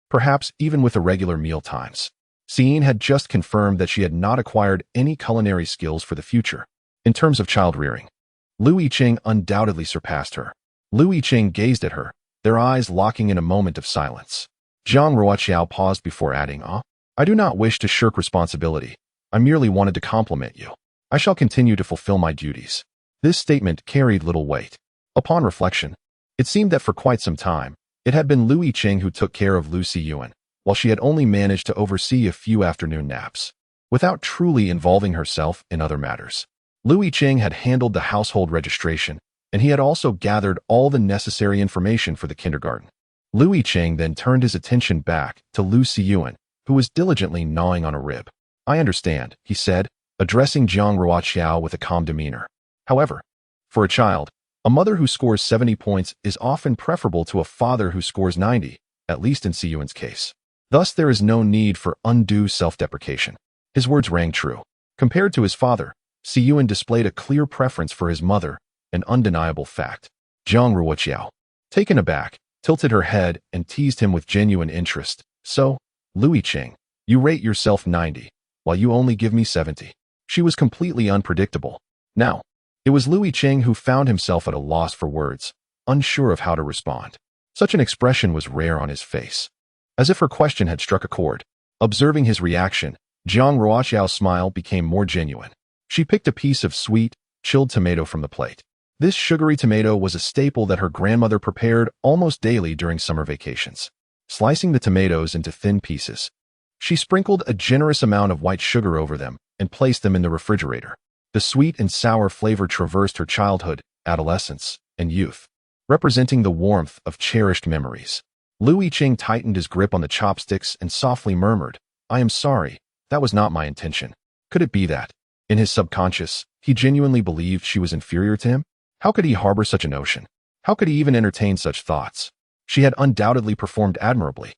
perhaps even with irregular meal times. Xiyuan had just confirmed that she had not acquired any culinary skills for the future. In terms of child rearing, Lu Yicheng undoubtedly surpassed her. Lu Yicheng gazed at her, their eyes locking in a moment of silence. Jiang Ruoqiao paused before adding, "I do not wish to shirk responsibility. I merely wanted to compliment you. I shall continue to fulfill my duties." This statement carried little weight. Upon reflection, it seemed that for quite some time, it had been Lu Yicheng who took care of Lu Siyuan, while she had only managed to oversee a few afternoon naps, without truly involving herself in other matters. Lu Yicheng had handled the household registration, and he had also gathered all the necessary information for the kindergarten. Lu Yicheng then turned his attention back to Lu Siyuan, who was diligently gnawing on a rib. "I understand," he said, addressing Jiang Ruoqiao with a calm demeanor. However, for a child, a mother who scores 70 points is often preferable to a father who scores 90, at least in Siyuan's case. Thus, there is no need for undue self-deprecation. His words rang true. Compared to his father, Siyuan displayed a clear preference for his mother, an undeniable fact. Jiang Ruoqiao, taken aback, tilted her head and teased him with genuine interest. "So, Lu Yicheng, you rate yourself 90, while you only give me 70. She was completely unpredictable. Now, it was Lu Yicheng who found himself at a loss for words, unsure of how to respond. Such an expression was rare on his face, as if her question had struck a chord. Observing his reaction, Jiang Ruoqiao's smile became more genuine. She picked a piece of sweet, chilled tomato from the plate. This sugary tomato was a staple that her grandmother prepared almost daily during summer vacations. Slicing the tomatoes into thin pieces, she sprinkled a generous amount of white sugar over them and placed them in the refrigerator. The sweet and sour flavor traversed her childhood, adolescence, and youth, representing the warmth of cherished memories. Lu Yicheng tightened his grip on the chopsticks and softly murmured, "I am sorry, that was not my intention." Could it be that, in his subconscious, he genuinely believed she was inferior to him? How could he harbor such a notion? How could he even entertain such thoughts? She had undoubtedly performed admirably.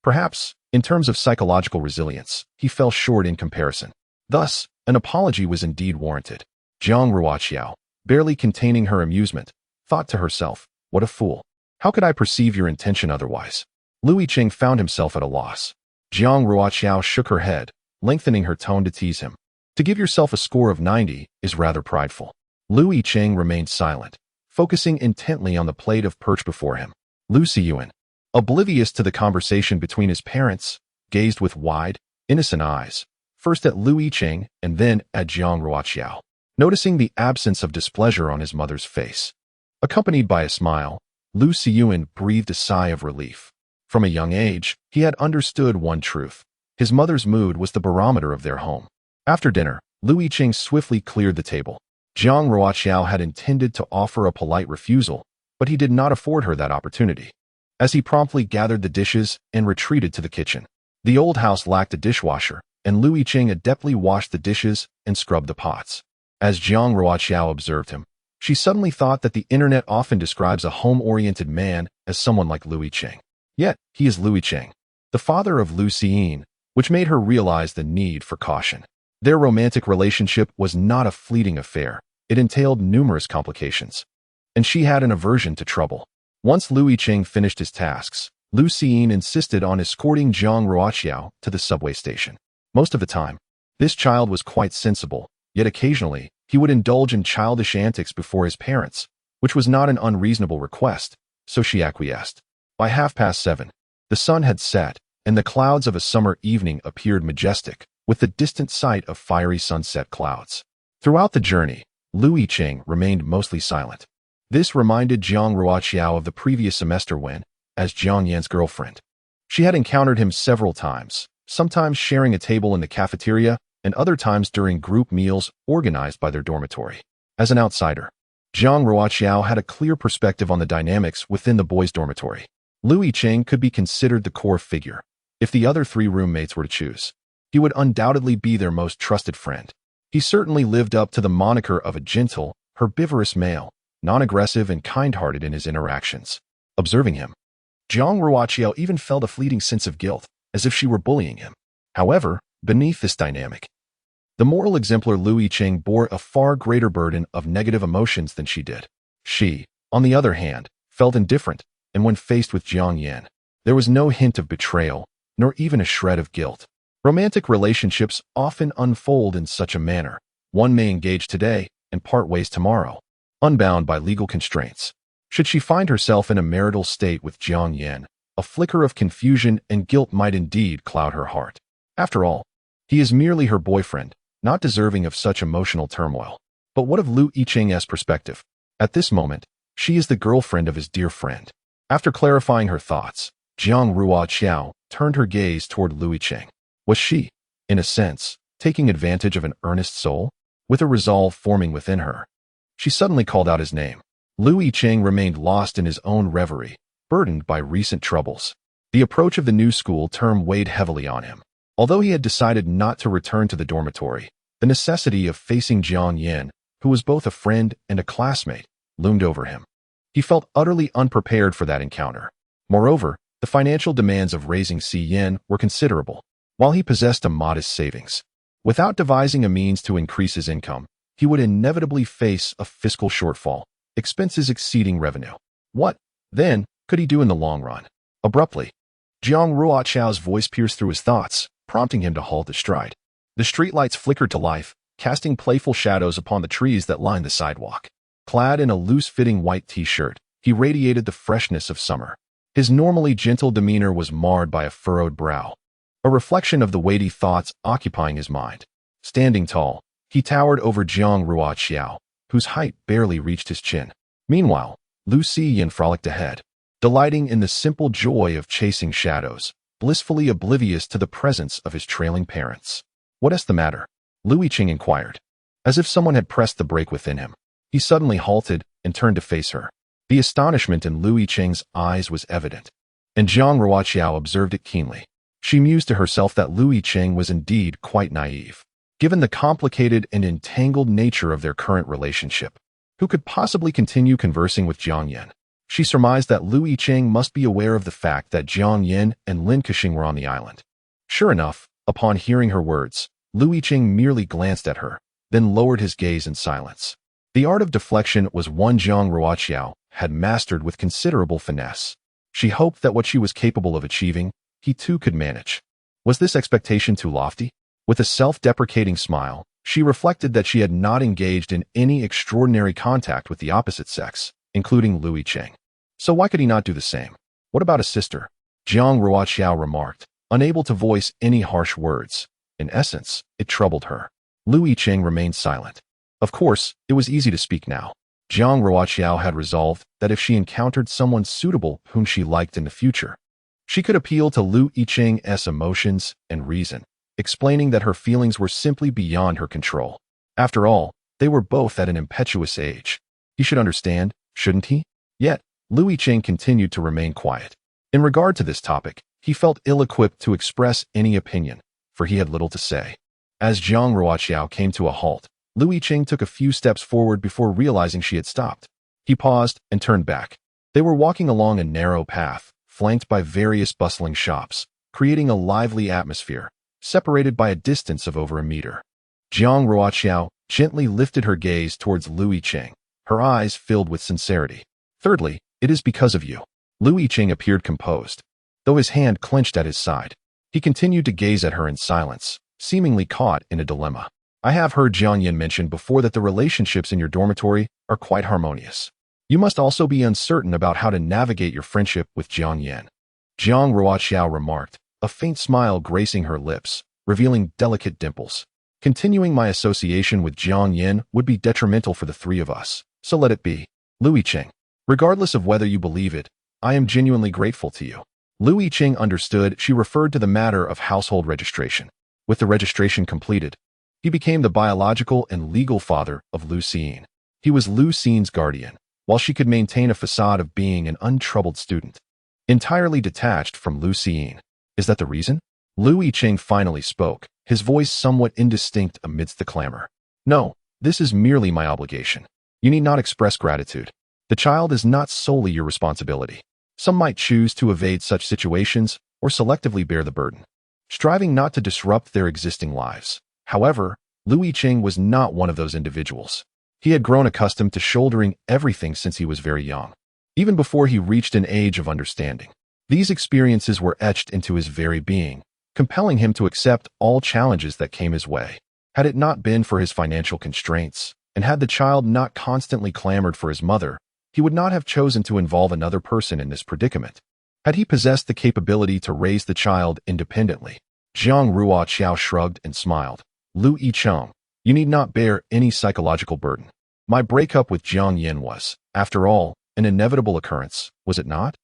Perhaps, in terms of psychological resilience, he fell short in comparison. Thus, an apology was indeed warranted. Jiang Ruoqiao, barely containing her amusement, thought to herself, "What a fool. How could I perceive your intention otherwise?" Lu Yicheng found himself at a loss. Jiang Ruoqiao shook her head, lengthening her tone to tease him. "To give yourself a score of 90 is rather prideful." Lu Yicheng remained silent, focusing intently on the plate of perch before him. Lu Siyuan, oblivious to the conversation between his parents, gazed with wide, innocent eyes, first at Lu Yicheng and then at Jiang Ruoqiao, noticing the absence of displeasure on his mother's face. Accompanied by a smile, Lu Siyuan breathed a sigh of relief. From a young age, he had understood one truth. His mother's mood was the barometer of their home. After dinner, Lu Yicheng swiftly cleared the table. Jiang Ruoqiao had intended to offer a polite refusal, but he did not afford her that opportunity, as he promptly gathered the dishes and retreated to the kitchen. The old house lacked a dishwasher, and Lu Yicheng adeptly washed the dishes and scrubbed the pots. As Jiang Ruoqiao observed him, she suddenly thought that the internet often describes a home-oriented man as someone like Lu Yicheng. Yet, he is Lu Yicheng, the father of Lu Xiyin, which made her realize the need for caution. Their romantic relationship was not a fleeting affair. It entailed numerous complications, and she had an aversion to trouble. Once Lu Yicheng finished his tasks, Lu Xiyin insisted on escorting Jiang Ruoqiao to the subway station. Most of the time, this child was quite sensible, yet occasionally, he would indulge in childish antics before his parents, which was not an unreasonable request, so she acquiesced. By 7:30, the sun had set, and the clouds of a summer evening appeared majestic, with the distant sight of fiery sunset clouds. Throughout the journey, Lu Yicheng remained mostly silent. This reminded Jiang Ruoqiao of the previous semester when, as Jiang Yan's girlfriend, she had encountered him several times, sometimes sharing a table in the cafeteria and other times during group meals organized by their dormitory. As an outsider, Jiang Ruoqiao had a clear perspective on the dynamics within the boys' dormitory. Lu Yicheng could be considered the core figure. If the other three roommates were to choose, he would undoubtedly be their most trusted friend. He certainly lived up to the moniker of a gentle, herbivorous male, non-aggressive and kind-hearted in his interactions. Observing him, Jiang Ruoqiao even felt a fleeting sense of guilt, as if she were bullying him. However, beneath this dynamic, the moral exemplar Lu Yicheng bore a far greater burden of negative emotions than she did. She, on the other hand, felt indifferent, and when faced with Jiang Yan, there was no hint of betrayal, nor even a shred of guilt. Romantic relationships often unfold in such a manner. One may engage today and part ways tomorrow, unbound by legal constraints. Should she find herself in a marital state with Jiang Yan, a flicker of confusion and guilt might indeed cloud her heart. After all, he is merely her boyfriend, not deserving of such emotional turmoil. But what of Lu Yicheng's perspective? At this moment, she is the girlfriend of his dear friend. After clarifying her thoughts, Jiang Ruoqiao turned her gaze toward Lu Yicheng. Was she, in a sense, taking advantage of an earnest soul? With a resolve forming within her, she suddenly called out his name. Lu Yicheng remained lost in his own reverie, burdened by recent troubles. The approach of the new school term weighed heavily on him. Although he had decided not to return to the dormitory, the necessity of facing Jiang Yan, who was both a friend and a classmate, loomed over him. He felt utterly unprepared for that encounter. Moreover, the financial demands of raising Si Yan were considerable, while he possessed a modest savings. Without devising a means to increase his income, he would inevitably face a fiscal shortfall, expenses exceeding revenue. What, then, could he do in the long run? Abruptly, Jiang Ruoqiao's voice pierced through his thoughts, prompting him to halt his stride. The streetlights flickered to life, casting playful shadows upon the trees that lined the sidewalk. Clad in a loose-fitting white t-shirt, he radiated the freshness of summer. His normally gentle demeanor was marred by a furrowed brow, a reflection of the weighty thoughts occupying his mind. Standing tall, he towered over Jiang Ruoqiao, whose height barely reached his chin. Meanwhile, Lu Xiyan frolicked ahead, delighting in the simple joy of chasing shadows, blissfully oblivious to the presence of his trailing parents. "What is the matter?" Lu Yicheng inquired. As if someone had pressed the brake within him, he suddenly halted and turned to face her. The astonishment in Lu Yicheng's eyes was evident, and Jiang Ruoqiao observed it keenly. She mused to herself that Lu Yicheng was indeed quite naive. Given the complicated and entangled nature of their current relationship, who could possibly continue conversing with Jiang Yan? She surmised that Lu Yicheng must be aware of the fact that Jiang Yan and Lin Kexing were on the island. Sure enough, upon hearing her words, Lu Yicheng merely glanced at her, then lowered his gaze in silence. The art of deflection was one Jiang Ruoqiao had mastered with considerable finesse. She hoped that what she was capable of achieving, he too could manage. Was this expectation too lofty? With a self-deprecating smile, she reflected that she had not engaged in any extraordinary contact with the opposite sex, including Lu Yicheng. So why could he not do the same? What about a sister? Jiang Ruoqiao remarked, unable to voice any harsh words. In essence, it troubled her. Lu Yicheng remained silent. Of course, it was easy to speak now. Jiang Ruoqiao had resolved that if she encountered someone suitable whom she liked in the future, she could appeal to Lu Yicheng's emotions and reason, explaining that her feelings were simply beyond her control. After all, they were both at an impetuous age. He should understand, shouldn't he? Yet, Lu Yicheng continued to remain quiet. In regard to this topic, he felt ill-equipped to express any opinion, for he had little to say. As Jiang Ruoqiao came to a halt, Lu Yicheng took a few steps forward before realizing she had stopped. He paused and turned back. They were walking along a narrow path, flanked by various bustling shops, creating a lively atmosphere, separated by a distance of over a meter. Jiang Ruoqiao gently lifted her gaze towards Lu Yicheng, her eyes filled with sincerity. "Thirdly, it is because of you." Lu Yicheng appeared composed, though his hand clenched at his side. He continued to gaze at her in silence, seemingly caught in a dilemma. "I have heard Jiang Yan mention before that the relationships in your dormitory are quite harmonious. You must also be uncertain about how to navigate your friendship with Jiang Yan." Jiang Ruoqiao remarked, a faint smile gracing her lips, revealing delicate dimples. "Continuing my association with Jiang Yan would be detrimental for the three of us, so let it be. Lu Yicheng, regardless of whether you believe it, I am genuinely grateful to you." Lu Yicheng understood she referred to the matter of household registration. With the registration completed, he became the biological and legal father of Lu Xiyan. He was Lu Xiyan's guardian, while she could maintain a facade of being an untroubled student, entirely detached from Lu Xiyan. "Is that the reason?" Lu Yicheng finally spoke, his voice somewhat indistinct amidst the clamor. "No, this is merely my obligation. You need not express gratitude. The child is not solely your responsibility. Some might choose to evade such situations or selectively bear the burden, striving not to disrupt their existing lives. However, Lu Yicheng was not one of those individuals. He had grown accustomed to shouldering everything since he was very young, even before he reached an age of understanding. These experiences were etched into his very being, compelling him to accept all challenges that came his way. Had it not been for his financial constraints, and had the child not constantly clamored for his mother, he would not have chosen to involve another person in this predicament. Had he possessed the capability to raise the child independently? Jiang Ruoqiao shrugged and smiled. "Lu Yicheng, You need not bear any psychological burden. My breakup with Jiang Yin was, after all, an inevitable occurrence, was it not?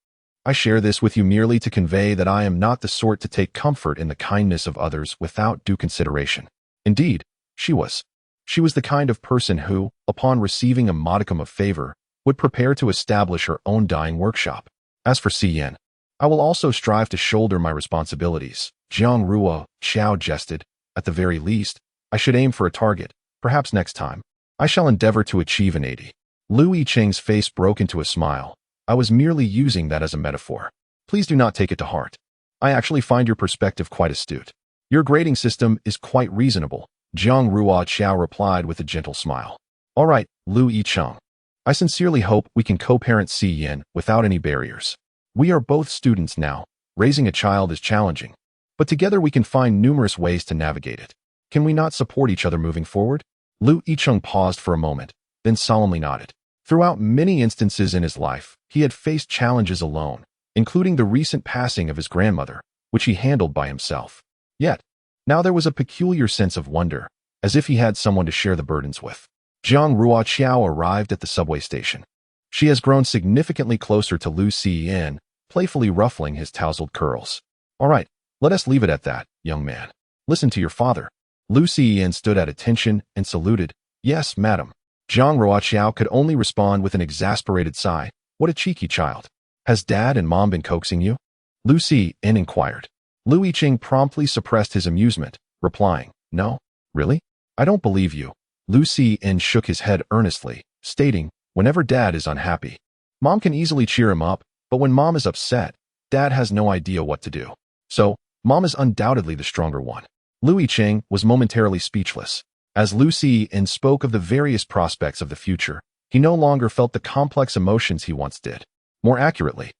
I share this with you merely to convey that I am not the sort to take comfort in the kindness of others without due consideration. Indeed, she was. She was the kind of person who, upon receiving a modicum of favor, would prepare to establish her own dyeing workshop. As for Si Yin, I will also strive to shoulder my responsibilities. Jiang Ruoqiao jested. At the very least, I should aim for a target. Perhaps next time, I shall endeavor to achieve an 80. Yicheng's face broke into a smile. I was merely using that as a metaphor. Please do not take it to heart. I actually find your perspective quite astute. Your grading system is quite reasonable, Jiang Ruoqiao replied with a gentle smile. All right, Yicheng. I sincerely hope we can co-parent Si Yin without any barriers. We are both students now. Raising a child is challenging, but together we can find numerous ways to navigate it. Can we not support each other moving forward? Yicheng paused for a moment, then solemnly nodded. Throughout many instances in his life, he had faced challenges alone, including the recent passing of his grandmother, which he handled by himself. Yet, now there was a peculiar sense of wonder, as if he had someone to share the burdens with. Jiang Ruoqiao arrived at the subway station. She has grown significantly closer to Lu Yin, playfully ruffling his tousled curls. All right, let us leave it at that, young man. Listen to your father. Lu Yin stood at attention and saluted. Yes, madam. Jiang Ruoqiao could only respond with an exasperated sigh. What a cheeky child. Has dad and mom been coaxing you? Lu Yin inquired. Lu Yicheng promptly suppressed his amusement, replying, No, really? I don't believe you. Lu Yin shook his head earnestly, stating, Whenever dad is unhappy, mom can easily cheer him up, but when mom is upset, dad has no idea what to do. So, mom is undoubtedly the stronger one. Lu Yicheng was momentarily speechless. As Lu Yin spoke of the various prospects of the future, he no longer felt the complex emotions he once did. More accurately,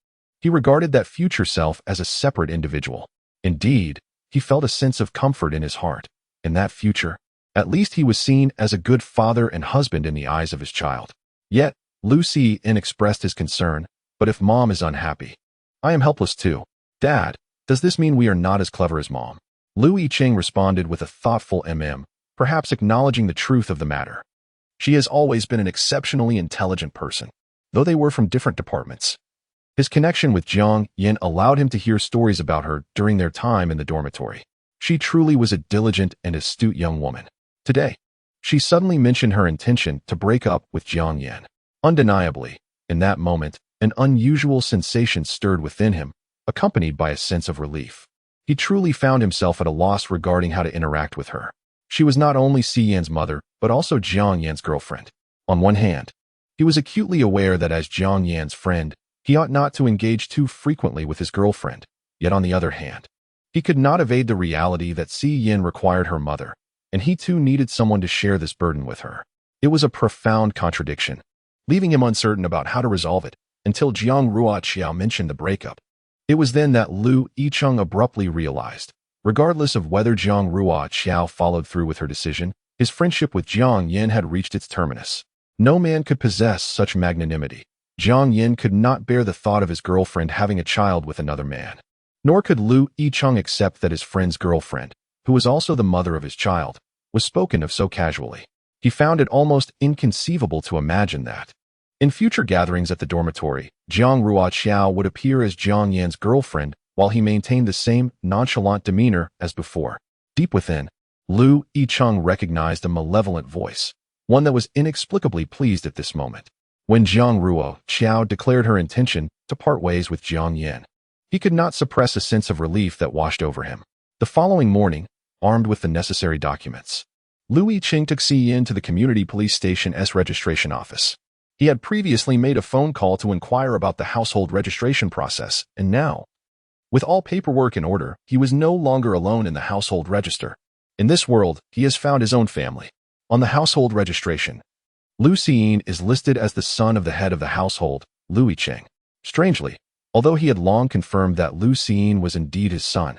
he regarded that future self as a separate individual. Indeed, he felt a sense of comfort in his heart. In that future, at least he was seen as a good father and husband in the eyes of his child. Yet, Lu Yin expressed his concern, but if mom is unhappy, I am helpless too. Dad, does this mean we are not as clever as mom? Lu Yicheng responded with a thoughtful perhaps acknowledging the truth of the matter. She has always been an exceptionally intelligent person, though they were from different departments. His connection with Jiang Yin allowed him to hear stories about her during their time in the dormitory. She truly was a diligent and astute young woman. Today, she suddenly mentioned her intention to break up with Jiang Yin. Undeniably, in that moment, an unusual sensation stirred within him, accompanied by a sense of relief. He truly found himself at a loss regarding how to interact with her. She was not only Si Yin's mother, but also Jiang Yin's girlfriend. On one hand, he was acutely aware that as Jiang Yin's friend, he ought not to engage too frequently with his girlfriend. Yet on the other hand, he could not evade the reality that Si Yin required her mother, and he too needed someone to share this burden with her. It was a profound contradiction, leaving him uncertain about how to resolve it, until Jiang Ruoqiao mentioned the breakup. It was then that Lu Yicheng abruptly realized, regardless of whether Jiang Ruoqiao followed through with her decision, his friendship with Jiang Yin had reached its terminus. No man could possess such magnanimity. Jiang Yin could not bear the thought of his girlfriend having a child with another man. Nor could Lu Yicheng accept that his friend's girlfriend, who was also the mother of his child, was spoken of so casually. He found it almost inconceivable to imagine that. In future gatherings at the dormitory, Jiang Ruoqiao would appear as Jiang Yin's girlfriend while he maintained the same nonchalant demeanor as before. Deep within, Lu Yicheng recognized a malevolent voice, one that was inexplicably pleased at this moment. When Jiang Ruoqiao declared her intention to part ways with Jiang Yin, he could not suppress a sense of relief that washed over him. The following morning, armed with the necessary documents, Lu Yicheng took Si Yin to the community police station's registration office. He had previously made a phone call to inquire about the household registration process, and now, with all paperwork in order, he was no longer alone in the household register. In this world, he has found his own family. On the household registration, Lu Yin is listed as the son of the head of the household, Lu Yicheng. Strangely, although he had long confirmed that Lu Yin was indeed his son,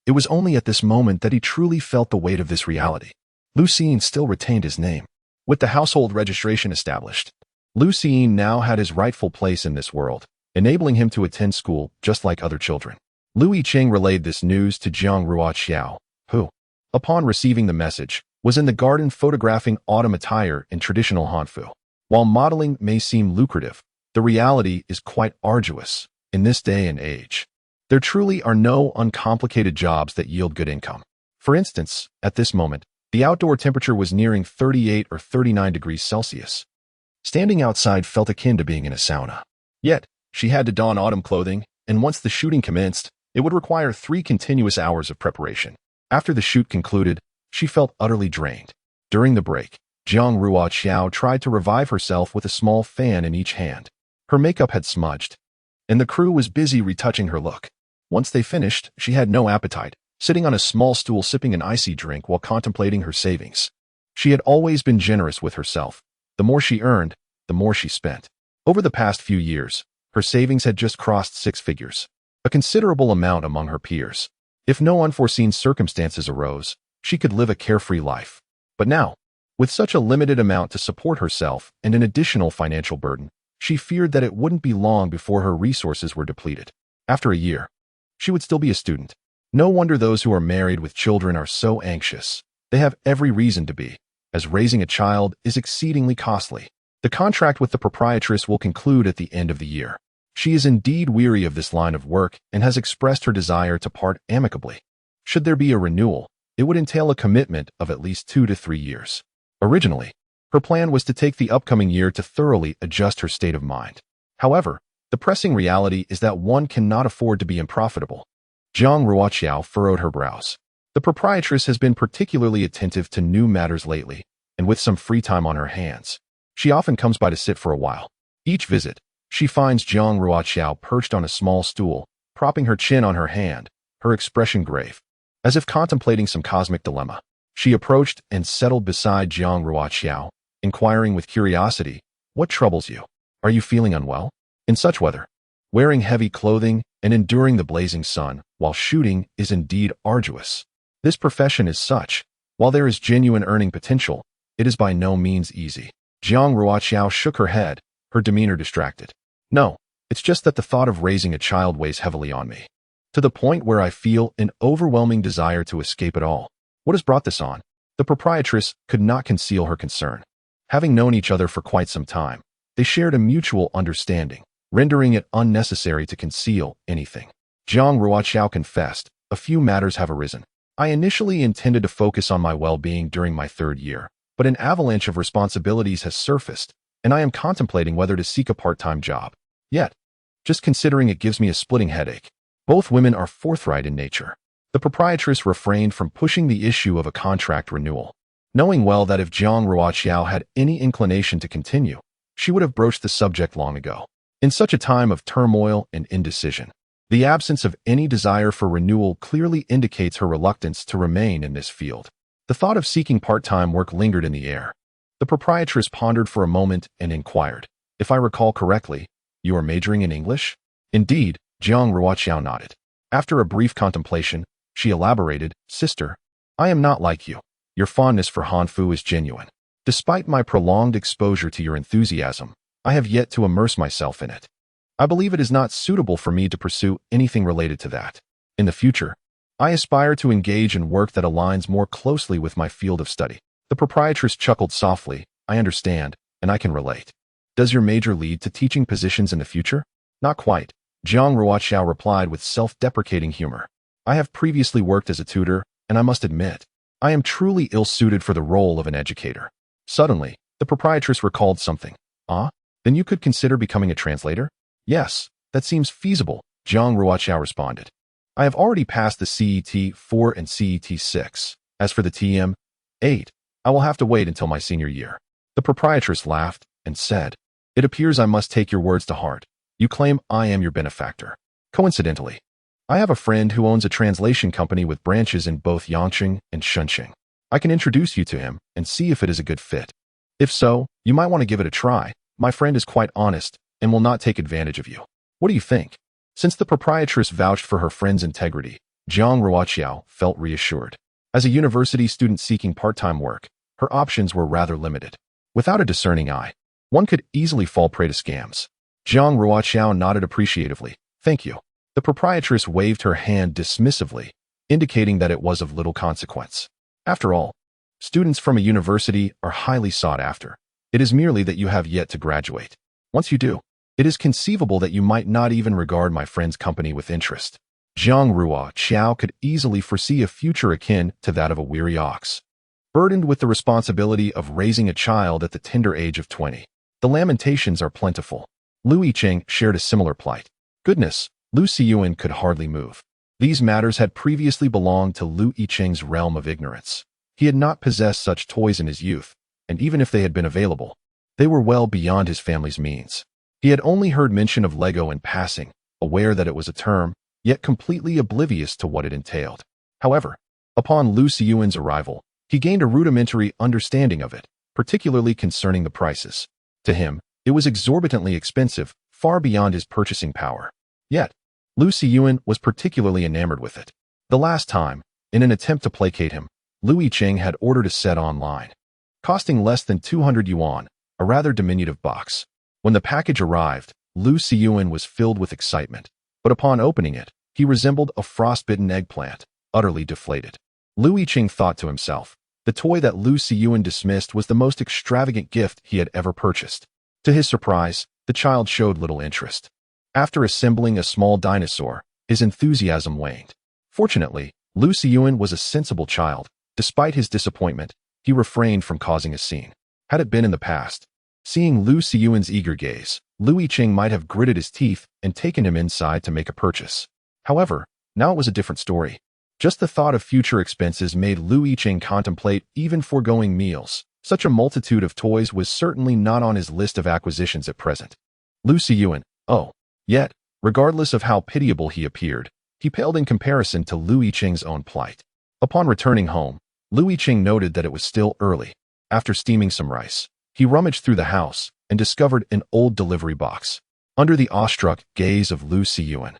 it was only at this moment that he truly felt the weight of this reality. Lu Yin still retained his name. With the household registration established, Lu Yin now had his rightful place in this world, enabling him to attend school just like other children. Lu Yicheng relayed this news to Jiang Ruoqiao, who, upon receiving the message, was in the garden photographing autumn attire in traditional Hanfu. While modeling may seem lucrative, the reality is quite arduous in this day and age. There truly are no uncomplicated jobs that yield good income. For instance, at this moment, the outdoor temperature was nearing 38 or 39 degrees Celsius. Standing outside felt akin to being in a sauna. Yet, she had to don autumn clothing, and once the shooting commenced, it would require 3 continuous hours of preparation. After the shoot concluded, she felt utterly drained. During the break, Jiang Ruoqiao tried to revive herself with a small fan in each hand. Her makeup had smudged, and the crew was busy retouching her look. Once they finished, she had no appetite, sitting on a small stool sipping an icy drink while contemplating her savings. She had always been generous with herself. The more she earned, the more she spent. Over the past few years, her savings had just crossed 6 figures, a considerable amount among her peers. If no unforeseen circumstances arose, she could live a carefree life. But now, with such a limited amount to support herself and an additional financial burden, she feared that it wouldn't be long before her resources were depleted. After a year, she would still be a student. No wonder those who are married with children are so anxious. They have every reason to be, as raising a child is exceedingly costly. The contract with the proprietress will conclude at the end of the year. She is indeed weary of this line of work and has expressed her desire to part amicably. Should there be a renewal, it would entail a commitment of at least 2 to 3 years. Originally, her plan was to take the upcoming year to thoroughly adjust her state of mind. However, the pressing reality is that one cannot afford to be unprofitable. Jiang Ruoqiao furrowed her brows. The proprietress has been particularly attentive to new matters lately, and with some free time on her hands, she often comes by to sit for a while. Each visit, she finds Jiang Ruoqiao perched on a small stool, propping her chin on her hand, her expression grave, as if contemplating some cosmic dilemma. She approached and settled beside Jiang Ruoqiao, inquiring with curiosity, "What troubles you? Are you feeling unwell?" In such weather, wearing heavy clothing and enduring the blazing sun while shooting is indeed arduous. This profession is such. While there is genuine earning potential, it is by no means easy. Jiang Ruoqiao shook her head, her demeanor distracted. "No, it's just that the thought of raising a child weighs heavily on me, to the point where I feel an overwhelming desire to escape it all." "What has brought this on?" The proprietress could not conceal her concern. Having known each other for quite some time, they shared a mutual understanding, rendering it unnecessary to conceal anything. Jiang Ruoqiao confessed, "A few matters have arisen. I initially intended to focus on my well-being during my 3rd year, but an avalanche of responsibilities has surfaced, and I am contemplating whether to seek a part-time job. Yet, just considering it gives me a splitting headache." Both women are forthright in nature. The proprietress refrained from pushing the issue of a contract renewal, knowing well that if Jiang Ruoqiao had any inclination to continue, she would have broached the subject long ago. In such a time of turmoil and indecision, the absence of any desire for renewal clearly indicates her reluctance to remain in this field. The thought of seeking part-time work lingered in the air. The proprietress pondered for a moment and inquired, "If I recall correctly, you are majoring in English?" "Indeed," Jiang Ruoqiao nodded. After a brief contemplation, she elaborated, "Sister, I am not like you. Your fondness for Hanfu is genuine. Despite my prolonged exposure to your enthusiasm, I have yet to immerse myself in it. I believe it is not suitable for me to pursue anything related to that. In the future, I aspire to engage in work that aligns more closely with my field of study." The proprietress chuckled softly, "I understand, and I can relate. Does your major lead to teaching positions in the future?" "Not quite," Jiang Ruoqiao replied with self-deprecating humor. "I have previously worked as a tutor, and I must admit, I am truly ill-suited for the role of an educator." Suddenly, the proprietress recalled something. "Ah? Then you could consider becoming a translator?" "Yes, that seems feasible," Jiang Ruoqiao responded. "I have already passed the CET-4 and CET-6. As for the TM-8, I will have to wait until my senior year." The proprietress laughed and said, "It appears I must take your words to heart. You claim I am your benefactor. Coincidentally, I have a friend who owns a translation company with branches in both Yicheng and Shenzhen. I can introduce you to him and see if it is a good fit. If so, you might want to give it a try. My friend is quite honest and will not take advantage of you. What do you think?" Since the proprietress vouched for her friend's integrity, Jiang Ruoqiao felt reassured. As a university student seeking part-time work, her options were rather limited. Without a discerning eye, one could easily fall prey to scams. Jiang Ruoqiao nodded appreciatively. "Thank you." The proprietress waved her hand dismissively, indicating that it was of little consequence. After all, Students from a university are highly sought after. It is merely that you have yet to graduate. Once you do, it is conceivable that you might not even regard my friend's company with interest. Jiang Ruoqiao could easily foresee a future akin to that of a weary ox, burdened with the responsibility of raising a child at the tender age of 20. The lamentations are plentiful. Yicheng shared a similar plight. Goodness, Lu Xiyuan could hardly move. These matters had previously belonged to Yicheng's realm of ignorance. He had not possessed such toys in his youth, and even if they had been available, they were well beyond his family's means. He had only heard mention of Lego in passing, aware that it was a term, yet completely oblivious to what it entailed. However, upon Lu Xiyuan's arrival, he gained a rudimentary understanding of it, particularly concerning the prices. To him, it was exorbitantly expensive, far beyond his purchasing power. Yet, Lu Xiyuan was particularly enamored with it. The last time, in an attempt to placate him, Yicheng had ordered a set online, costing less than 200 yuan, a rather diminutive box. When the package arrived, Lu Xiyuan was filled with excitement, but upon opening it, he resembled a frostbitten eggplant, utterly deflated. Yicheng thought to himself, the toy that Lu Xiyuan dismissed was the most extravagant gift he had ever purchased. To his surprise, the child showed little interest. After assembling a small dinosaur, his enthusiasm waned. Fortunately, Lu Xiyuan was a sensible child. Despite his disappointment, he refrained from causing a scene. Had it been in the past, seeing Lu Xiyuan's eager gaze, Yicheng might have gritted his teeth and taken him inside to make a purchase. However, now it was a different story. Just the thought of future expenses made Yicheng contemplate even foregoing meals. Such a multitude of toys was certainly not on his list of acquisitions at present. Lu Xiyuan, oh. Yet, regardless of how pitiable he appeared, he paled in comparison to Yicheng's own plight. Upon returning home, Yicheng noted that it was still early. After steaming some rice, he rummaged through the house and discovered an old delivery box. Under the awestruck gaze of Lu Xiyuan,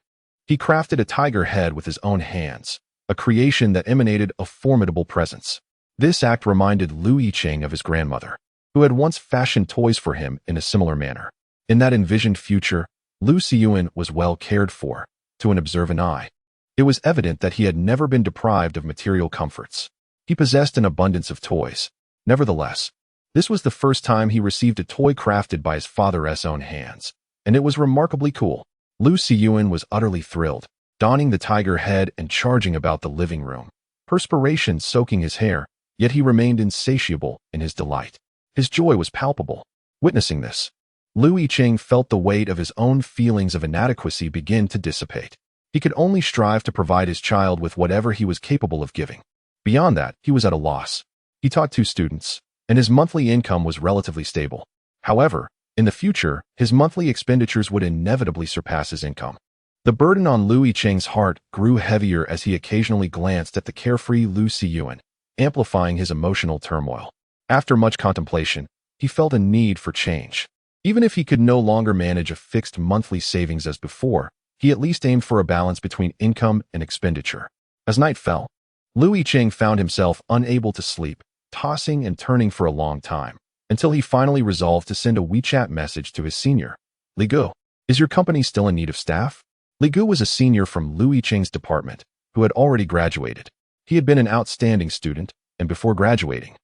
he crafted a tiger head with his own hands, a creation that emanated a formidable presence. This act reminded Yicheng of his grandmother, who had once fashioned toys for him in a similar manner. In that envisioned future, Lu Xiyuan was well cared for, to an observant eye. It was evident that he had never been deprived of material comforts. He possessed an abundance of toys. Nevertheless, this was the first time he received a toy crafted by his father's own hands, and it was remarkably cool. Lu Xiyuan was utterly thrilled, donning the tiger head and charging about the living room, perspiration soaking his hair, yet he remained insatiable in his delight. His joy was palpable. Witnessing this, Yicheng felt the weight of his own feelings of inadequacy begin to dissipate. He could only strive to provide his child with whatever he was capable of giving. Beyond that, he was at a loss. He taught 2 students, and his monthly income was relatively stable. However, in the future, his monthly expenditures would inevitably surpass his income. The burden on Yicheng's heart grew heavier as he occasionally glanced at the carefree Lu Xiyuan, amplifying his emotional turmoil. After much contemplation, he felt a need for change. Even if he could no longer manage a fixed monthly savings as before, he at least aimed for a balance between income and expenditure. As night fell, Yicheng found himself unable to sleep, tossing and turning for a long time, until he finally resolved to send a WeChat message to his senior. Li Gu, is your company still in need of staff? Li Gu was a senior from Yicheng's department, who had already graduated. He had been an outstanding student, and before graduating,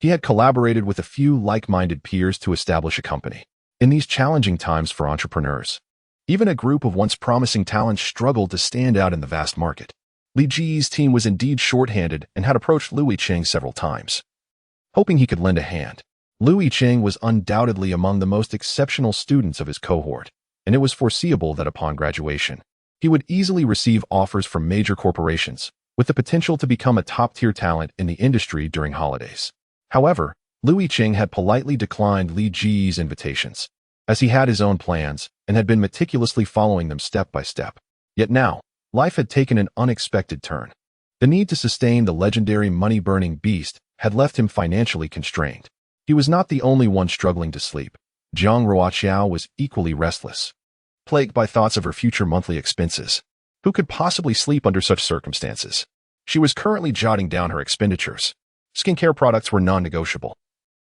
he had collaborated with a few like-minded peers to establish a company. In these challenging times for entrepreneurs, even a group of once promising talents struggled to stand out in the vast market. Li Ji's team was indeed short-handed and had approached Yicheng several times, hoping he could lend a hand. Yicheng was undoubtedly among the most exceptional students of his cohort, and it was foreseeable that upon graduation, he would easily receive offers from major corporations, with the potential to become a top-tier talent in the industry during holidays. However, Yicheng had politely declined Li Ji's invitations, as he had his own plans and had been meticulously following them step by step. Yet now, life had taken an unexpected turn. The need to sustain the legendary money-burning beast had left him financially constrained. He was not the only one struggling to sleep. Jiang Ruoqiao was equally restless, plagued by thoughts of her future monthly expenses. Who could possibly sleep under such circumstances? She was currently jotting down her expenditures. Skincare products were non-negotiable.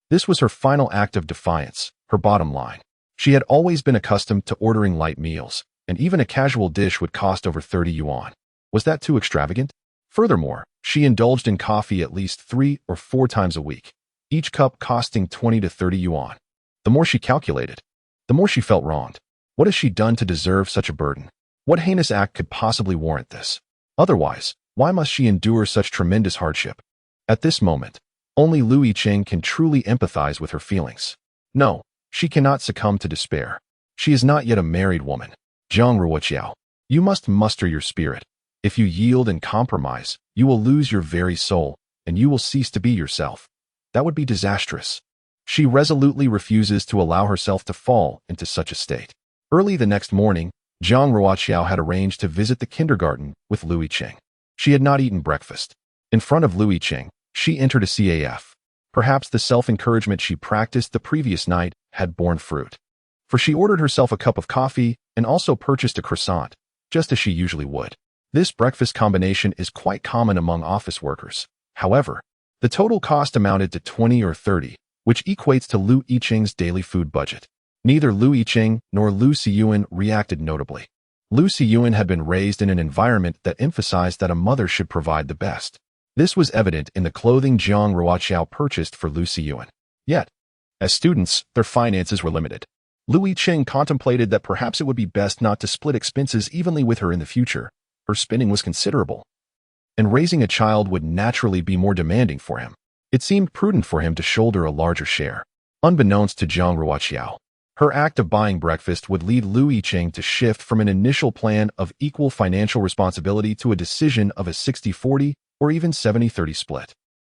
This was her final act of defiance, her bottom line. She had always been accustomed to ordering light meals, and even a casual dish would cost over 30 yuan. Was that too extravagant? Furthermore, she indulged in coffee at least 3 or 4 times a week, each cup costing 20 to 30 yuan. The more she calculated, the more she felt wronged. What has she done to deserve such a burden? What heinous act could possibly warrant this? Otherwise, why must she endure such tremendous hardship? At this moment, only Yicheng can truly empathize with her feelings. No, she cannot succumb to despair. She is not yet a married woman. Jiang Ruoqiao, you must muster your spirit. If you yield and compromise, you will lose your very soul, and you will cease to be yourself. That would be disastrous. She resolutely refuses to allow herself to fall into such a state. Early the next morning, Jiang Ruoqiao had arranged to visit the kindergarten with Yicheng. She had not eaten breakfast. In front of Yicheng, she entered a CAF. Perhaps the self-encouragement she practiced the previous night had borne fruit. For she ordered herself a cup of coffee and also purchased a croissant, just as she usually would. This breakfast combination is quite common among office workers. However, the total cost amounted to 20 or 30, which equates to Yicheng's daily food budget. Neither Yicheng nor Lu Siyuan reacted notably. Lu Siyuan had been raised in an environment that emphasized that a mother should provide the best. This was evident in the clothing Jiang Ruoqiao purchased for Lu Siyuan. Yet, as students, their finances were limited. Yicheng contemplated that perhaps it would be best not to split expenses evenly with her in the future. Her spending was considerable, and raising a child would naturally be more demanding for him. It seemed prudent for him to shoulder a larger share. Unbeknownst to Jiang Ruoqiao, her act of buying breakfast would lead Yicheng to shift from an initial plan of equal financial responsibility to a decision of a 60-40 or even 70-30 split.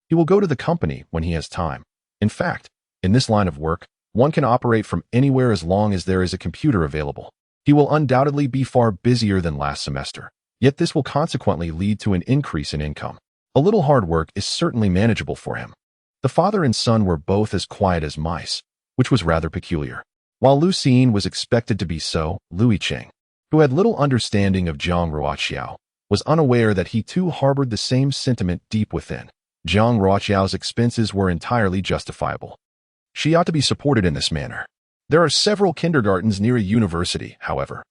He will go to the company when he has time. In fact, in this line of work, one can operate from anywhere as long as there is a computer available. He will undoubtedly be far busier than last semester, yet this will consequently lead to an increase in income. A little hard work is certainly manageable for him. The father and son were both as quiet as mice, which was rather peculiar. While Lu Xin was expected to be so, Yicheng, who had little understanding of Jiang Ruoqiao, was unaware that he too harbored the same sentiment deep within. Jiang Ruoqiao's expenses were entirely justifiable. She ought to be supported in this manner. There are several kindergartens near a university, however.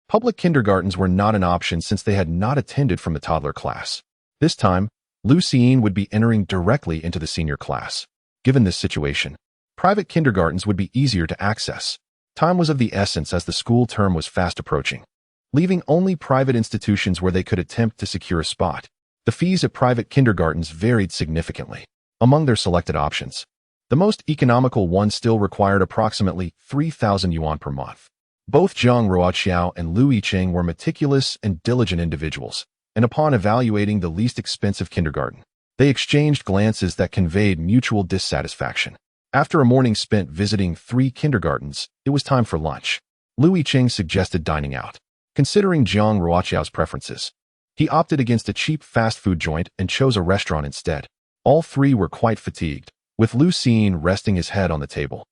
Public kindergartens were not an option since they had not attended from the toddler class. This time, Lu Xin would be entering directly into the senior class. Given this situation, private kindergartens would be easier to access. Time was of the essence as the school term was fast approaching, leaving only private institutions where they could attempt to secure a spot. The fees at private kindergartens varied significantly. Among their selected options, the most economical one still required approximately 3,000 yuan per month. Both Jiang Ruoqiao and Yicheng were meticulous and diligent individuals, and upon evaluating the least expensive kindergarten, they exchanged glances that conveyed mutual dissatisfaction. After a morning spent visiting 3 kindergartens, it was time for lunch. Yicheng suggested dining out. Considering Jiang Ruoqiao's preferences, he opted against a cheap fast food joint and chose a restaurant instead. All 3 were quite fatigued, with Lu Xin resting his head on the table.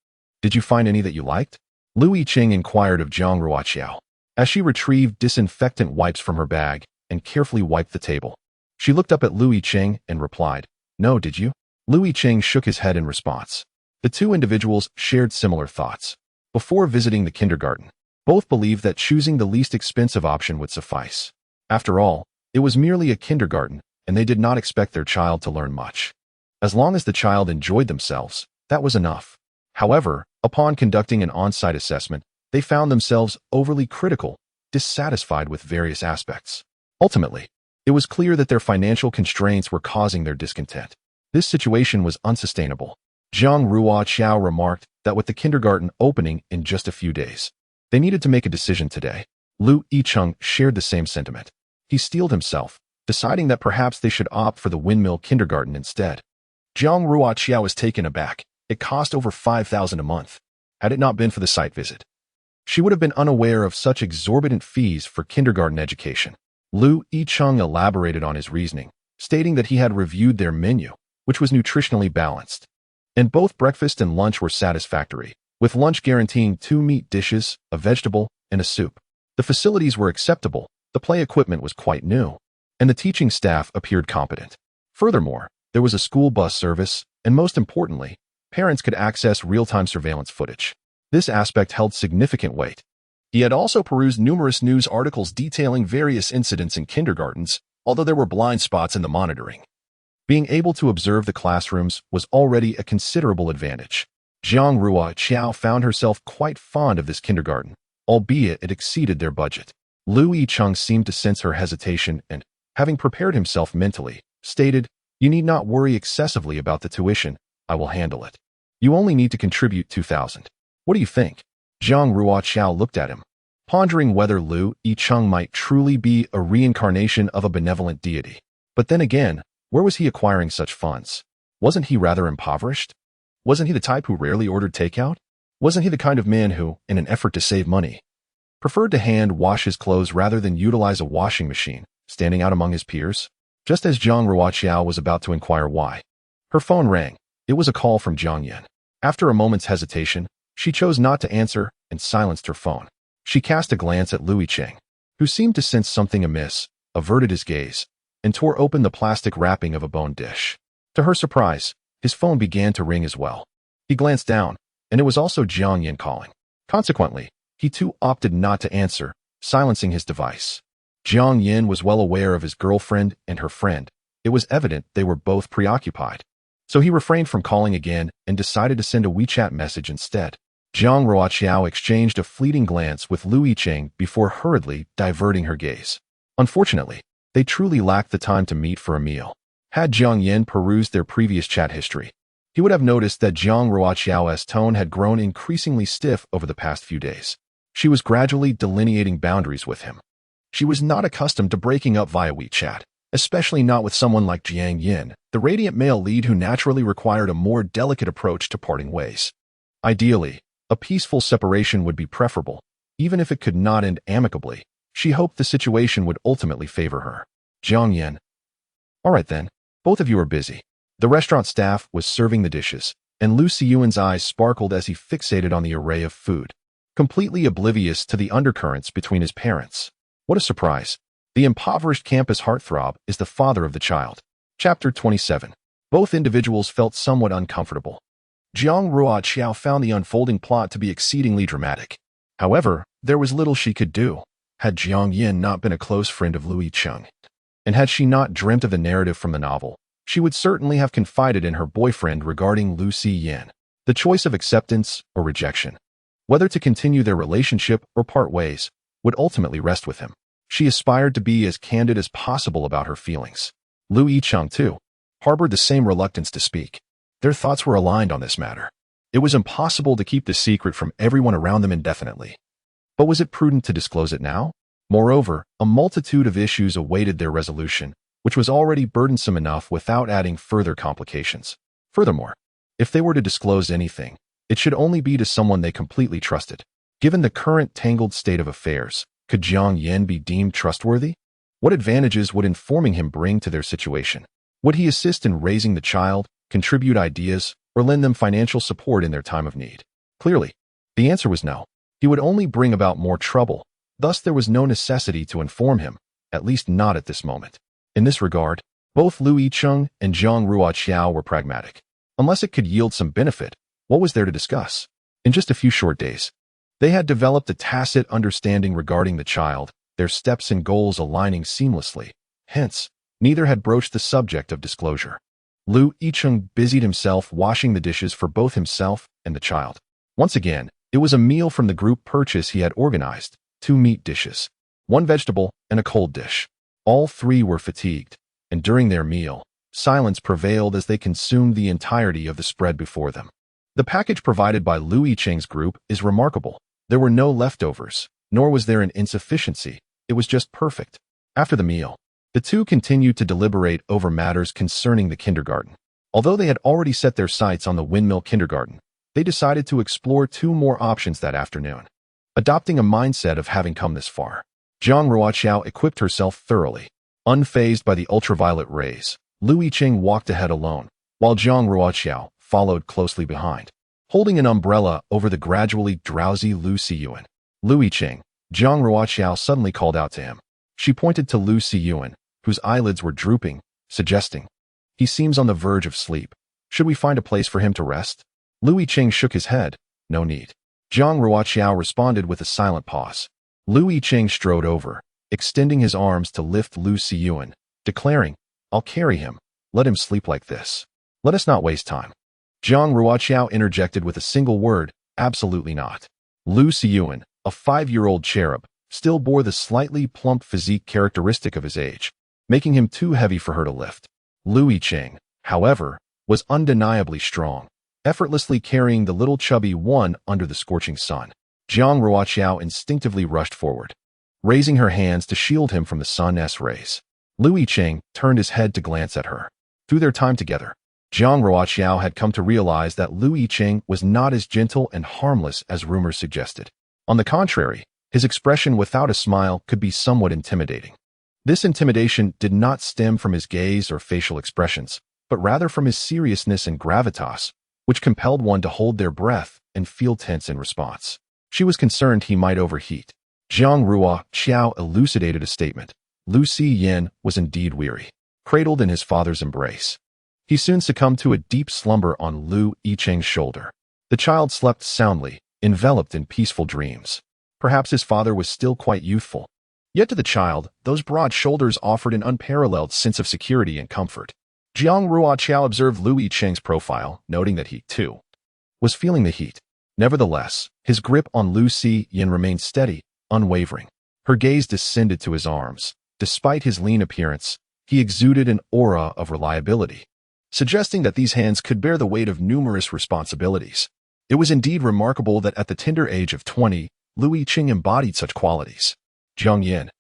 "Did you find any that you liked?" Yicheng inquired of Jiang Ruoqiao, as she retrieved disinfectant wipes from her bag and carefully wiped the table. She looked up at Yicheng and replied, "No, did you?" Yicheng shook his head in response. The 2 individuals shared similar thoughts. Before visiting the kindergarten, both believed that choosing the least expensive option would suffice. After all, it was merely a kindergarten, and they did not expect their child to learn much. As long as the child enjoyed themselves, that was enough. However, upon conducting an on-site assessment, they found themselves overly critical, dissatisfied with various aspects. Ultimately, it was clear that their financial constraints were causing their discontent. This situation was unsustainable. Jiang Ruoqiao remarked that with the kindergarten opening in just a few days, they needed to make a decision today. Yicheng shared the same sentiment. He steeled himself, deciding that perhaps they should opt for the windmill kindergarten instead. Jiang Ruoqiao was taken aback. It cost over 5,000 a month. Had it not been for the site visit, she would have been unaware of such exorbitant fees for kindergarten education. Yicheng elaborated on his reasoning, stating that he had reviewed their menu, which was nutritionally balanced, and both breakfast and lunch were satisfactory, with lunch guaranteeing 2 meat dishes, a vegetable, and a soup. The facilities were acceptable, the play equipment was quite new, and the teaching staff appeared competent. Furthermore, there was a school bus service, and most importantly, parents could access real-time surveillance footage. This aspect held significant weight. He had also perused numerous news articles detailing various incidents in kindergartens, although there were blind spots in the monitoring. Being able to observe the classrooms was already a considerable advantage. Jiang Ruoqiao found herself quite fond of this kindergarten, albeit it exceeded their budget. Yicheng seemed to sense her hesitation and, having prepared himself mentally, stated, "You need not worry excessively about the tuition. I will handle it. You only need to contribute 2,000. What do you think?" Jiang Ruoqiao looked at him, pondering whether Yicheng might truly be a reincarnation of a benevolent deity. But then again, where was he acquiring such funds? Wasn't he rather impoverished? Wasn't he the type who rarely ordered takeout? Wasn't he the kind of man who, in an effort to save money, preferred to hand wash his clothes rather than utilize a washing machine, standing out among his peers? Just as Jiang Ruoqiao was about to inquire why, her phone rang. It was a call from Jiang Yan. After a moment's hesitation, she chose not to answer and silenced her phone. She cast a glance at Yicheng, who seemed to sense something amiss, averted his gaze, and tore open the plastic wrapping of a bone dish. To her surprise, his phone began to ring as well. He glanced down, and it was also Jiang Yan calling. Consequently, he too opted not to answer, silencing his device. Jiang Yan was well aware of his girlfriend and her friend. It was evident they were both preoccupied. So he refrained from calling again and decided to send a WeChat message instead. Jiang Ruoqiao exchanged a fleeting glance with Yicheng before hurriedly diverting her gaze. Unfortunately, they truly lacked the time to meet for a meal. Had Jiang Yan perused their previous chat history, he would have noticed that Jiang Ruoqiao's tone had grown increasingly stiff over the past few days. She was gradually delineating boundaries with him. She was not accustomed to breaking up via WeChat, especially not with someone like Jiang Yan, the radiant male lead who naturally required a more delicate approach to parting ways. Ideally, a peaceful separation would be preferable, even if it could not end amicably. She hoped the situation would ultimately favor her. Jiang Yan. All right then, both of you are busy. The restaurant staff was serving the dishes, and Lu Siyuan's eyes sparkled as he fixated on the array of food, completely oblivious to the undercurrents between his parents. What a surprise. The impoverished campus heartthrob is the father of the child. Chapter 27. Both individuals felt somewhat uncomfortable. Jiang Ruoqiao found the unfolding plot to be exceedingly dramatic. However, there was little she could do. Had Jiang Yan not been a close friend of Yicheng, and had she not dreamt of the narrative from the novel, she would certainly have confided in her boyfriend regarding Lu Siyan. The choice of acceptance or rejection, whether to continue their relationship or part ways, would ultimately rest with him. She aspired to be as candid as possible about her feelings. Yicheng, too, harbored the same reluctance to speak. Their thoughts were aligned on this matter. It was impossible to keep the secret from everyone around them indefinitely. But was it prudent to disclose it now? Moreover, a multitude of issues awaited their resolution, which was already burdensome enough without adding further complications. Furthermore, if they were to disclose anything, it should only be to someone they completely trusted. Given the current tangled state of affairs, could Jiang Yan be deemed trustworthy? What advantages would informing him bring to their situation? Would he assist in raising the child, contribute ideas, or lend them financial support in their time of need? Clearly, the answer was no. He would only bring about more trouble. Thus, there was no necessity to inform him, at least not at this moment. In this regard, both Yicheng and Jiang Ruoqiao were pragmatic. Unless it could yield some benefit, what was there to discuss? In just a few short days, they had developed a tacit understanding regarding the child, their steps and goals aligning seamlessly. Hence, neither had broached the subject of disclosure. Yicheng busied himself washing the dishes for both himself and the child. Once again, it was a meal from the group purchase he had organized, 2 meat dishes, 1 vegetable, and a cold dish. All 3 were fatigued, and during their meal, silence prevailed as they consumed the entirety of the spread before them. The package provided by Yicheng's group is remarkable. There were no leftovers, nor was there an insufficiency. It was just perfect. After the meal, the two continued to deliberate over matters concerning the kindergarten. Although they had already set their sights on the windmill kindergarten, they decided to explore 2 more options that afternoon. Adopting a mindset of having come this far, Jiang Ruoqiao equipped herself thoroughly. Unfazed by the ultraviolet rays, Yicheng walked ahead alone, while Jiang Ruoqiao followed closely behind, holding an umbrella over the gradually drowsy Lu Siyuan. Yicheng, Jiang Ruoqiao suddenly called out to him. She pointed to Lu Siyuan, whose eyelids were drooping, suggesting, "He seems on the verge of sleep. Should we find a place for him to rest?" Yicheng shook his head. "No need." Jiang Ruoqiao responded with a silent pause. Yicheng strode over, extending his arms to lift Lu Siyuan, declaring, "I'll carry him. Let him sleep like this. Let us not waste time." Jiang Ruoqiao interjected with a single word, "Absolutely not." Lu Siyuan, a 5-year-old cherub, still bore the slightly plump physique characteristic of his age, making him too heavy for her to lift. Lu Yicheng, however, was undeniably strong, effortlessly carrying the little chubby one under the scorching sun. Jiang Ruoqiao instinctively rushed forward, raising her hands to shield him from the sun's rays. Lu Yicheng turned his head to glance at her. Through their time together, Jiang Ruoqiao had come to realize that Lu Yicheng was not as gentle and harmless as rumors suggested. On the contrary, his expression without a smile could be somewhat intimidating. This intimidation did not stem from his gaze or facial expressions, but rather from his seriousness and gravitas, which compelled one to hold their breath and feel tense in response. She was concerned he might overheat. Jiang Ruoqiao elucidated a statement. Lu Siyan was indeed weary, cradled in his father's embrace. He soon succumbed to a deep slumber on Lu Yicheng's shoulder. The child slept soundly, enveloped in peaceful dreams. Perhaps his father was still quite youthful. Yet to the child, those broad shoulders offered an unparalleled sense of security and comfort. Jiang Ruoqiao observed Lu Yicheng's profile, noting that he, too, was feeling the heat. Nevertheless, his grip on Lu Siyan remained steady, unwavering. Her gaze descended to his arms. Despite his lean appearance, he exuded an aura of reliability, suggesting that these hands could bear the weight of numerous responsibilities. It was indeed remarkable that at the tender age of 20, Lu Yicheng embodied such qualities. Jiang Yin,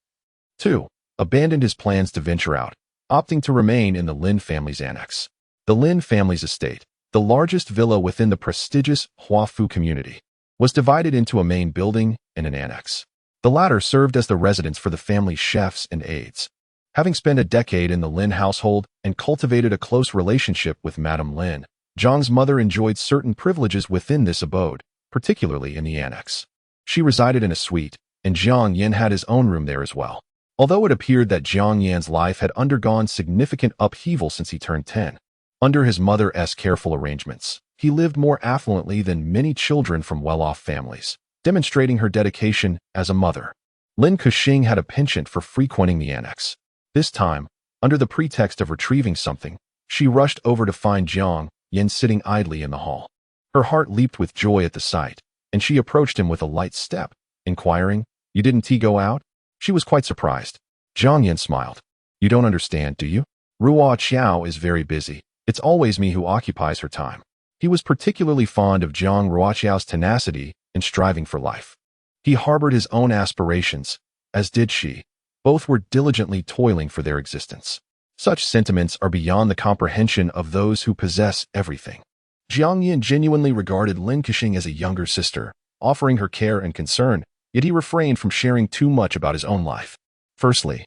too, abandoned his plans to venture out, opting to remain in the Lin family's annex. The Lin family's estate, the largest villa within the prestigious Huafu community, was divided into a main building and an annex. The latter served as the residence for the family's chefs and aides. Having spent a decade in the Lin household and cultivated a close relationship with Madame Lin, Jiang's mother enjoyed certain privileges within this abode, particularly in the annex. She resided in a suite, and Jiang Yin had his own room there as well. Although it appeared that Jiang Yan's life had undergone significant upheaval since he turned 10, under his mother's careful arrangements, he lived more affluently than many children from well-off families, demonstrating her dedication as a mother. Lin Kexing had a penchant for frequenting the annex. This time, under the pretext of retrieving something, she rushed over to find Jiang Yin sitting idly in the hall. Her heart leaped with joy at the sight, and she approached him with a light step, inquiring, "You didn't go out?" She was quite surprised. Jiang Yin smiled. "You don't understand, do you? Ruoqiao is very busy. It's always me who occupies her time." He was particularly fond of Jiang Ruoqiao's tenacity and striving for life. He harbored his own aspirations, as did she. Both were diligently toiling for their existence. Such sentiments are beyond the comprehension of those who possess everything. Jiang Yin genuinely regarded Lin Kexing as a younger sister, offering her care and concern, yet he refrained from sharing too much about his own life. Firstly,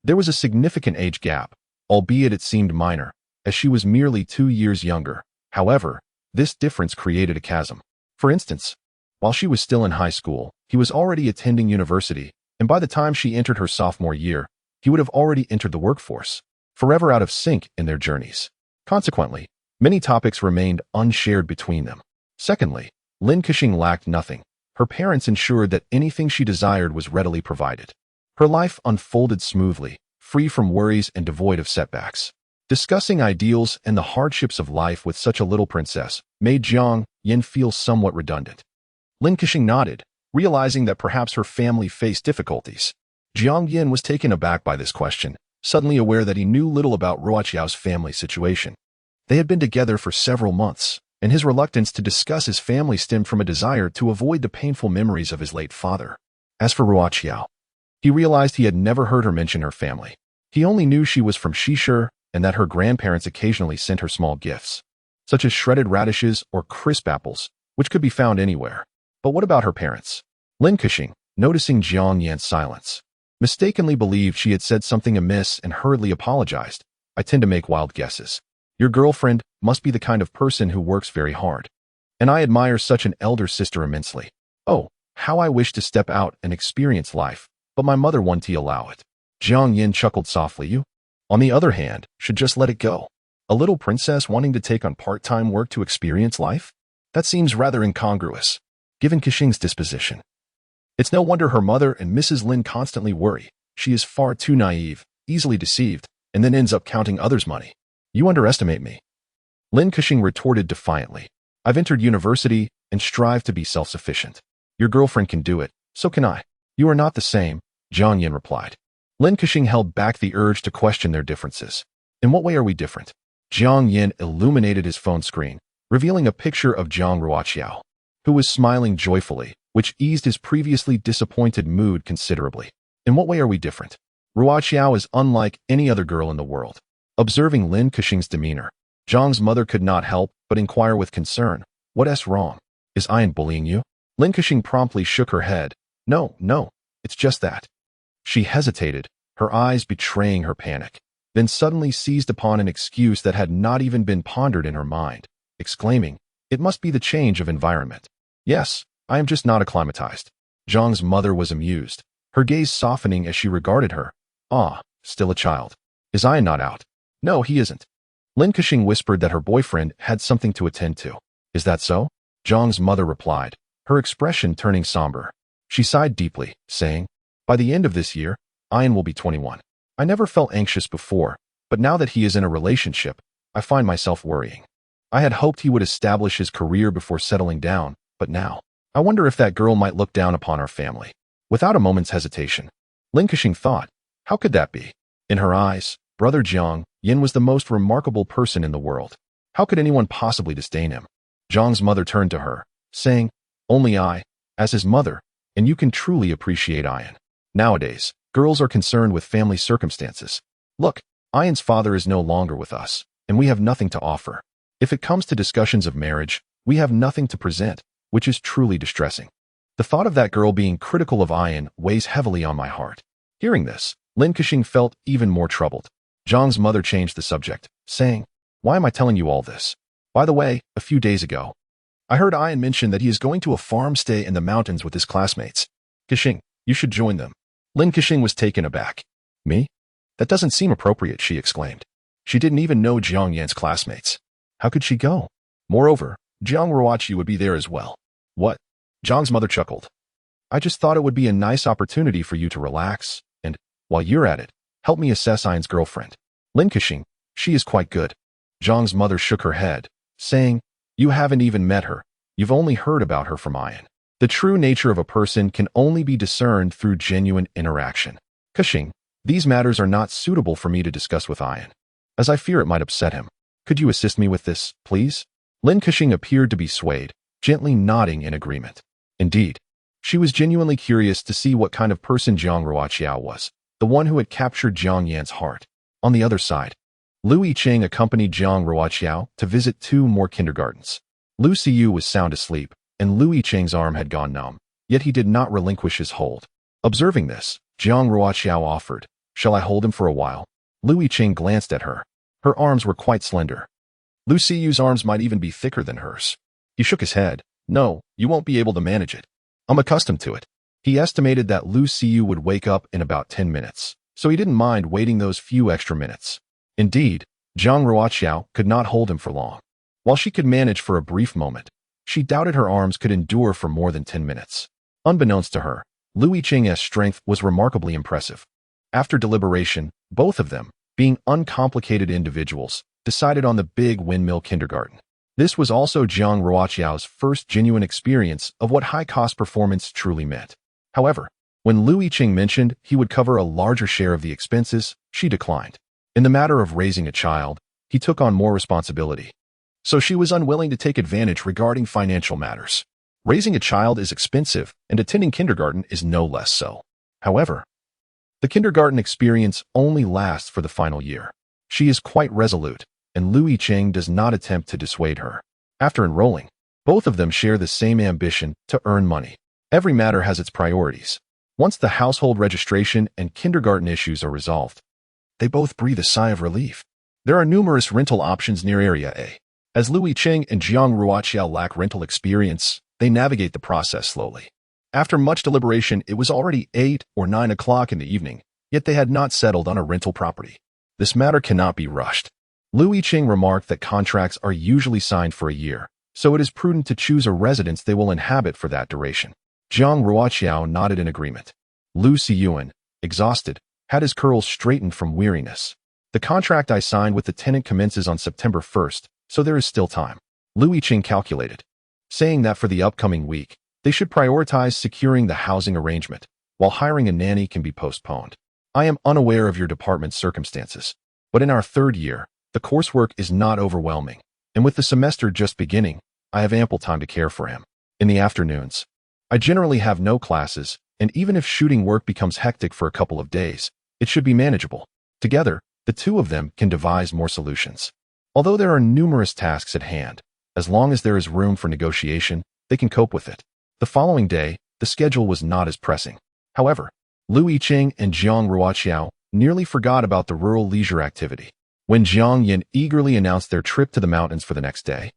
there was a significant age gap, albeit it seemed minor, as she was merely 2 years younger. However, this difference created a chasm. For instance, while she was still in high school, he was already attending university, and by the time she entered her sophomore year, he would have already entered the workforce, forever out of sync in their journeys. Consequently, many topics remained unshared between them. Secondly, Lin Kexing lacked nothing. Her parents ensured that anything she desired was readily provided. Her life unfolded smoothly, free from worries and devoid of setbacks. Discussing ideals and the hardships of life with such a little princess made Jiang Yin feel somewhat redundant. Lin Kexing nodded, realizing that perhaps her family faced difficulties. Jiang Yin was taken aback by this question, suddenly aware that he knew little about Ruoqiao's family situation. They had been together for several months, and his reluctance to discuss his family stemmed from a desire to avoid the painful memories of his late father. As for Ruoqiao, he realized he had never heard her mention her family. He only knew she was from Shishir and that her grandparents occasionally sent her small gifts, such as shredded radishes or crisp apples, which could be found anywhere. But what about her parents? Lin Kexing, noticing Jiang Yan's silence, mistakenly believed she had said something amiss and hurriedly apologized. "I tend to make wild guesses. Your girlfriend must be the kind of person who works very hard, and I admire such an elder sister immensely. Oh, how I wish to step out and experience life, but my mother won't allow it." Jiang Yin chuckled softly. "You, on the other hand, should just let it go. A little princess wanting to take on part-time work to experience life? That seems rather incongruous, given Kexing's disposition. It's no wonder her mother and Mrs. Lin constantly worry. She is far too naive, easily deceived, and then ends up counting others' money. You underestimate me. Lin Kexing retorted defiantly. I've entered university and strive to be self-sufficient. Your girlfriend can do it, so can I. You are not the same, Jiang Yin replied. Lin Kexing held back the urge to question their differences. In what way are we different? Jiang Yin illuminated his phone screen, revealing a picture of Jiang Ruoqiao, who was smiling joyfully, which eased his previously disappointed mood considerably. In what way are we different? Ruoqiao is unlike any other girl in the world. Observing Lin Kexing's demeanor, Jiang's mother could not help but inquire with concern, What's wrong? Is Ian bullying you? Lin Kexing promptly shook her head. No, it's just that. She hesitated, her eyes betraying her panic, then suddenly seized upon an excuse that had not even been pondered in her mind, exclaiming, It must be the change of environment. Yes, I am just not acclimatized. Jiang's mother was amused, her gaze softening as she regarded her. Still a child. Is Ian not out? No, he isn't. Lin Kexing whispered that her boyfriend had something to attend to. Is that so? Jiang's mother replied, her expression turning somber. She sighed deeply, saying, By the end of this year, Ian will be 21. I never felt anxious before, but now that he is in a relationship, I find myself worrying. I had hoped he would establish his career before settling down, but now, I wonder if that girl might look down upon our family. Without a moment's hesitation, Lin Kexing thought, how could that be? In her eyes, brother Jiang Yin was the most remarkable person in the world. How could anyone possibly disdain him? Jiang's mother turned to her, saying, Only I, as his mother, and you can truly appreciate Ian. Nowadays, girls are concerned with family circumstances. Look, Ian's father is no longer with us, and we have nothing to offer. If it comes to discussions of marriage, we have nothing to present, which is truly distressing. The thought of that girl being critical of Ian weighs heavily on my heart. Hearing this, Lin Kexing felt even more troubled. Jiang's mother changed the subject, saying, Why am I telling you all this? By the way, a few days ago, I heard Ian mention that he is going to a farm stay in the mountains with his classmates. Kexing, you should join them. Lin Kexing was taken aback. Me? That doesn't seem appropriate, she exclaimed. She didn't even know Jiang Yan's classmates. How could she go? Moreover, Jiang Ruoqiao would be there as well. What? Jiang's mother chuckled. I just thought it would be a nice opportunity for you to relax, and, while you're at it, help me assess Ian's girlfriend. Lin Kexing, she is quite good. Jiang's mother shook her head, saying, You haven't even met her. You've only heard about her from Ian. The true nature of a person can only be discerned through genuine interaction. Kexing, these matters are not suitable for me to discuss with Ian, as I fear it might upset him. Could you assist me with this, please? Lin Kexing appeared to be swayed, gently nodding in agreement. Indeed, she was genuinely curious to see what kind of person Jiang Ruoqiao was, the one who had captured Jiang Yan's heart. On the other side, Lu Yicheng accompanied Jiang Ruoqiao to visit 2 more kindergartens. Lu Xiyu was sound asleep, and Lu Yicheng's arm had gone numb, yet he did not relinquish his hold. Observing this, Jiang Ruoqiao offered, Shall I hold him for a while? Lu Yicheng glanced at her. Her arms were quite slender. Lu Xiyu's arms might even be thicker than hers. He shook his head. No, you won't be able to manage it. I'm accustomed to it. He estimated that Lu Xiyu would wake up in about 10 minutes, so he didn't mind waiting those few extra minutes. Indeed, Jiang Ruoqiao could not hold him for long. While she could manage for a brief moment, she doubted her arms could endure for more than 10 minutes. Unbeknownst to her, Lu Yicheng's strength was remarkably impressive. After deliberation, both of them, being uncomplicated individuals, decided on the big windmill kindergarten. This was also Jiang Ruoqiao's first genuine experience of what high-cost performance truly meant. However, when Lu Yicheng mentioned he would cover a larger share of the expenses, she declined. In the matter of raising a child, he took on more responsibility, so she was unwilling to take advantage regarding financial matters. Raising a child is expensive, and attending kindergarten is no less so. However, the kindergarten experience only lasts for the final year. She is quite resolute, and Lu Yicheng does not attempt to dissuade her. After enrolling, both of them share the same ambition to earn money. Every matter has its priorities. Once the household registration and kindergarten issues are resolved, they both breathe a sigh of relief. There are numerous rental options near Area A. As Lu Yicheng and Jiang Ruoqiao lack rental experience, they navigate the process slowly. After much deliberation, it was already 8 or 9 o'clock in the evening, yet they had not settled on a rental property. This matter cannot be rushed. Lu Yicheng remarked that contracts are usually signed for a year, so it is prudent to choose a residence they will inhabit for that duration. Jiang Ruoqiao nodded in agreement. Lu Xiyuan, exhausted, had his curls straightened from weariness. The contract I signed with the tenant commences on September 1st, so there is still time. Yicheng calculated, saying that for the upcoming week, they should prioritize securing the housing arrangement, while hiring a nanny can be postponed. I am unaware of your department's circumstances, but in our third year, the coursework is not overwhelming, and with the semester just beginning, I have ample time to care for him. In the afternoons, I generally have no classes, and even if shooting work becomes hectic for a couple of days, it should be manageable. Together, the two of them can devise more solutions. Although there are numerous tasks at hand, as long as there is room for negotiation, they can cope with it. The following day, the schedule was not as pressing. However, Yicheng and Jiang Ruoqiao nearly forgot about the rural leisure activity. When Jiang Yin eagerly announced their trip to the mountains for the next day,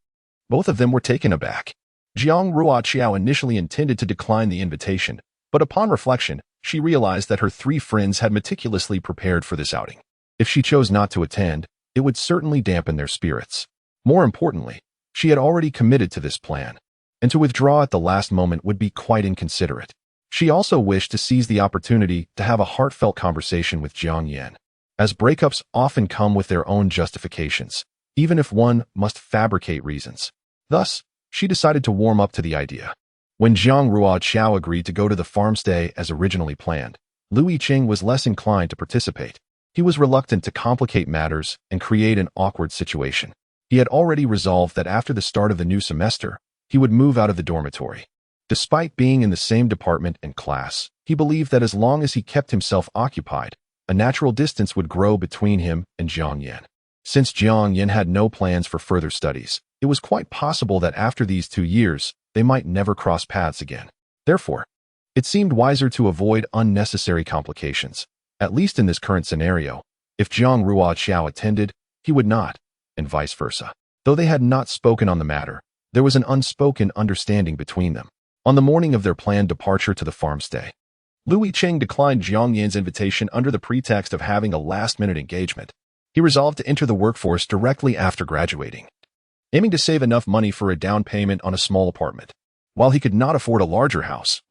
both of them were taken aback. Jiang Ruoqiao initially intended to decline the invitation, but upon reflection, she realized that her three friends had meticulously prepared for this outing. If she chose not to attend, it would certainly dampen their spirits. More importantly, she had already committed to this plan, and to withdraw at the last moment would be quite inconsiderate. She also wished to seize the opportunity to have a heartfelt conversation with Jiang Yin, as breakups often come with their own justifications, even if one must fabricate reasons. Thus, she decided to warm up to the idea. When Jiang Ruoqiao agreed to go to the farmstay as originally planned, Yicheng was less inclined to participate. He was reluctant to complicate matters and create an awkward situation. He had already resolved that after the start of the new semester, he would move out of the dormitory. Despite being in the same department and class, he believed that as long as he kept himself occupied, a natural distance would grow between him and Jiang Yin. Since Jiang Yin had no plans for further studies, it was quite possible that after these 2 years, they might never cross paths again. Therefore, it seemed wiser to avoid unnecessary complications, at least in this current scenario. If Jiang Ruoqiao attended, he would not, and vice versa. Though they had not spoken on the matter, there was an unspoken understanding between them. On the morning of their planned departure to the farmstay, Yicheng declined Jiang Yin's invitation under the pretext of having a last-minute engagement. He resolved to enter the workforce directly after graduating, aiming to save enough money for a down payment on a small apartment. While he could not afford a larger house,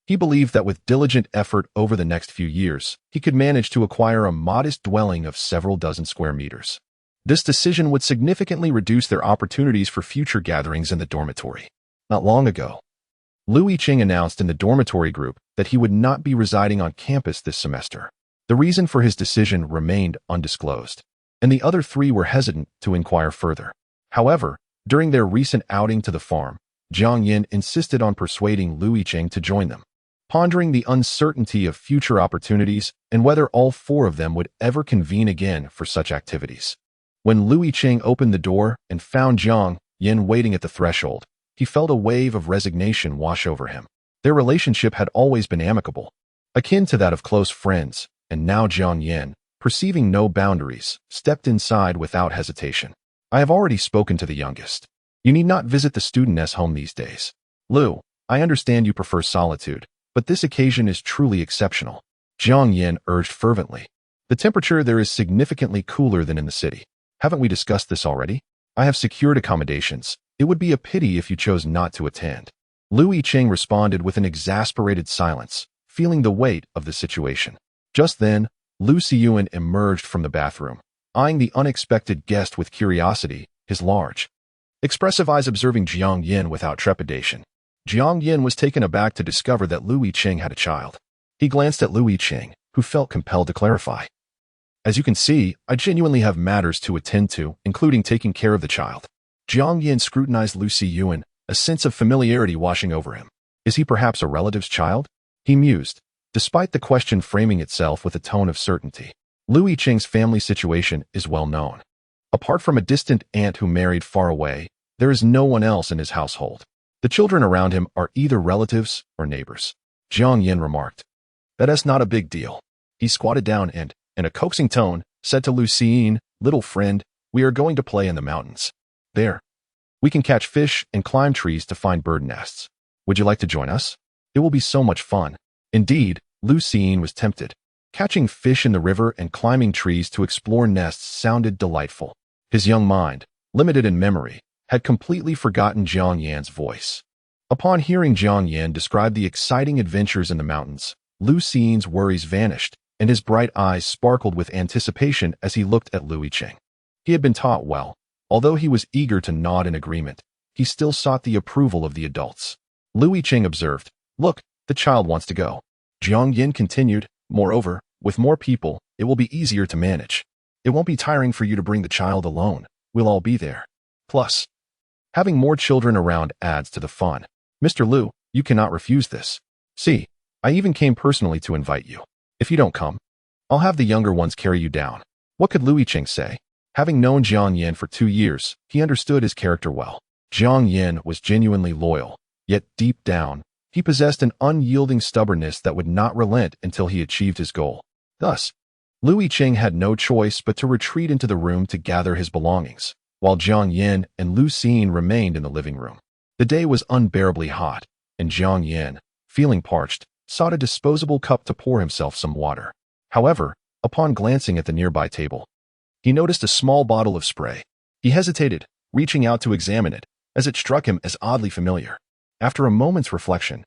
he believed that with diligent effort over the next few years, he could manage to acquire a modest dwelling of several dozen square meters. This decision would significantly reduce their opportunities for future gatherings in the dormitory. Not long ago, Yicheng announced in the dormitory group that he would not be residing on campus this semester. The reason for his decision remained undisclosed, and the other three were hesitant to inquire further. However, during their recent outing to the farm, Jiang Yin insisted on persuading Yicheng to join them. Pondering the uncertainty of future opportunities and whether all four of them would ever convene again for such activities. When Yicheng opened the door and found Jiang Yin waiting at the threshold, he felt a wave of resignation wash over him. Their relationship had always been amicable, akin to that of close friends, and now Jiang Yin, perceiving no boundaries, stepped inside without hesitation. I have already spoken to the youngest. You need not visit the studentess home these days. Lu, I understand you prefer solitude, but this occasion is truly exceptional. Jiang Yin urged fervently. The temperature there is significantly cooler than in the city. Haven't we discussed this already? I have secured accommodations. It would be a pity if you chose not to attend. Yicheng responded with an exasperated silence, feeling the weight of the situation. Just then, Lu Siyuan emerged from the bathroom, eyeing the unexpected guest with curiosity, his large, expressive eyes observing Jiang Yin without trepidation. Jiang Yin was taken aback to discover that Yicheng had a child. He glanced at Yicheng, who felt compelled to clarify. As you can see, I genuinely have matters to attend to, including taking care of the child. Jiang Yin scrutinized Lu Siyuan, a sense of familiarity washing over him. Is he perhaps a relative's child? He mused, despite the question framing itself with a tone of certainty. Yicheng's family situation is well known. Apart from a distant aunt who married far away, there is no one else in his household. The children around him are either relatives or neighbors. Jiang Yin remarked. That's not a big deal. He squatted down and, in a coaxing tone, said to Lu Siyuan, little friend, we are going to play in the mountains. There. We can catch fish and climb trees to find bird nests. Would you like to join us? It will be so much fun. Indeed, Lu Siyuan was tempted. Catching fish in the river and climbing trees to explore nests sounded delightful. His young mind, limited in memory, had completely forgotten Jiang Yin's voice. Upon hearing Jiang Yin describe the exciting adventures in the mountains, Lu Siyuan's worries vanished, and his bright eyes sparkled with anticipation as he looked at Lu Yicheng. He had been taught well. Although he was eager to nod in agreement, he still sought the approval of the adults. Lu Yicheng observed, "Look, the child wants to go." Jiang Yin continued, "Moreover, with more people, it will be easier to manage. It won't be tiring for you to bring the child alone. We'll all be there. Plus, having more children around adds to the fun. Mr. Lu, you cannot refuse this. See, I even came personally to invite you. If you don't come, I'll have the younger ones carry you down." What could Lu Yicheng say? Having known Jiang Yin for 2 years, he understood his character well. Jiang Yin was genuinely loyal, yet deep down, he possessed an unyielding stubbornness that would not relent until he achieved his goal. Thus, Lu Yicheng had no choice but to retreat into the room to gather his belongings, while Jiang Yin and Lu Xin remained in the living room. The day was unbearably hot, and Jiang Yin, feeling parched, sought a disposable cup to pour himself some water. However, upon glancing at the nearby table, he noticed a small bottle of spray. He hesitated, reaching out to examine it, as it struck him as oddly familiar. After a moment's reflection,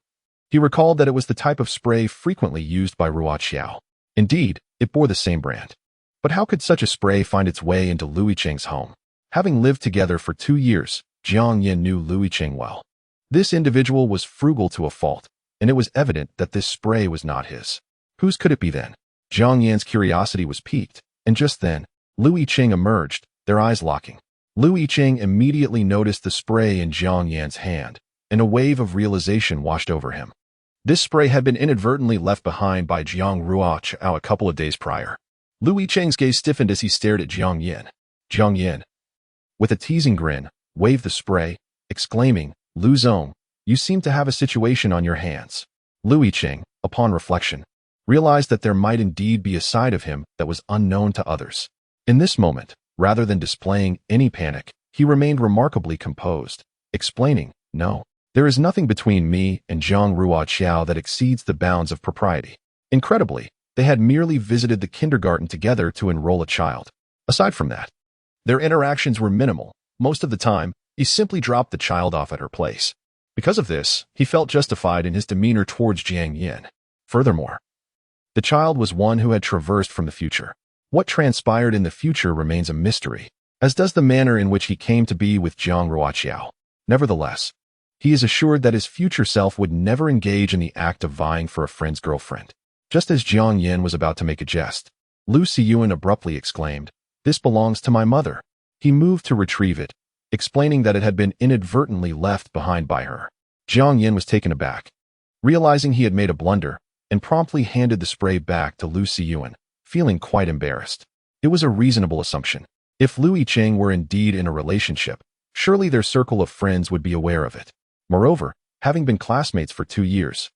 he recalled that it was the type of spray frequently used by Ruoqiao. Indeed, it bore the same brand. But how could such a spray find its way into Lu Yicheng's home? Having lived together for 2 years, Jiang Yin knew Lu Yicheng well. This individual was frugal to a fault, and it was evident that this spray was not his. Whose could it be then? Jiang Yin's curiosity was piqued, and just then, Lu Yicheng emerged, their eyes locking. Lu Yicheng immediately noticed the spray in Jiang Yin's hand, and a wave of realization washed over him. This spray had been inadvertently left behind by Jiang Ruoqiao a couple of days prior. Lu Yicheng's gaze stiffened as he stared at Jiang Yin. Jiang Yin, with a teasing grin, waved the spray, exclaiming, "Lu Zong, you seem to have a situation on your hands." Lu Yicheng, upon reflection, realized that there might indeed be a side of him that was unknown to others. In this moment, rather than displaying any panic, he remained remarkably composed, explaining, "No, there is nothing between me and Jiang Ruoqiao that exceeds the bounds of propriety." Incredibly, they had merely visited the kindergarten together to enroll a child. Aside from that, their interactions were minimal. Most of the time, he simply dropped the child off at her place. Because of this, he felt justified in his demeanor towards Jiang Yin. Furthermore, the child was one who had traversed from the future. What transpired in the future remains a mystery, as does the manner in which he came to be with Jiang Ruoqiao. Nevertheless, he is assured that his future self would never engage in the act of vying for a friend's girlfriend. Just as Jiang Yin was about to make a jest, Lu Xiyuan abruptly exclaimed, "This belongs to my mother." He moved to retrieve it, explaining that it had been inadvertently left behind by her. Jiang Yin was taken aback, realizing he had made a blunder, and promptly handed the spray back to Lu Xiyuan, feeling quite embarrassed. It was a reasonable assumption. If Lu Yicheng were indeed in a relationship, surely their circle of friends would be aware of it. Moreover, having been classmates for 2 years,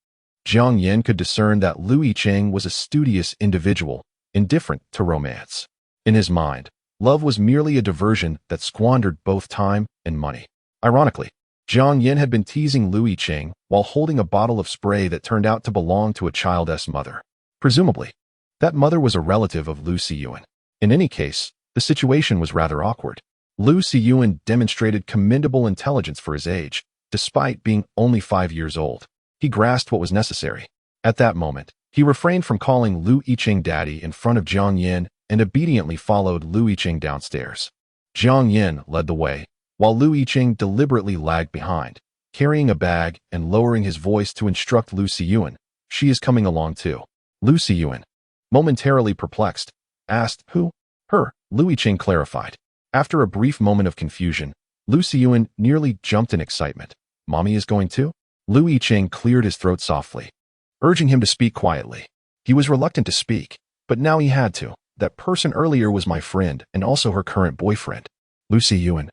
Jiang Yin could discern that Lu Yicheng was a studious individual, indifferent to romance. In his mind, love was merely a diversion that squandered both time and money. Ironically, Jiang Yin had been teasing Lu Yicheng while holding a bottle of spray that turned out to belong to a child's mother. Presumably, that mother was a relative of Lu Xiyuan. In any case, the situation was rather awkward. Lu Xiyuan demonstrated commendable intelligence for his age, despite being only 5 years old. He grasped what was necessary. At that moment, he refrained from calling Lu Yicheng daddy in front of Jiang Yin and obediently followed Lu Yicheng downstairs. Jiang Yin led the way, while Lu Yicheng deliberately lagged behind, carrying a bag and lowering his voice to instruct Lu Xiyuan, "She is coming along too." Lu Xiyuan, momentarily perplexed, asked, "Who?" "Her," Lu Yicheng clarified. After a brief moment of confusion, Lu Xiyuan nearly jumped in excitement. "Mommy is going too?" Lu Yicheng cleared his throat softly, urging him to speak quietly. He was reluctant to speak, but now he had to. "That person earlier was my friend and also her current boyfriend." Lu Xiyuan,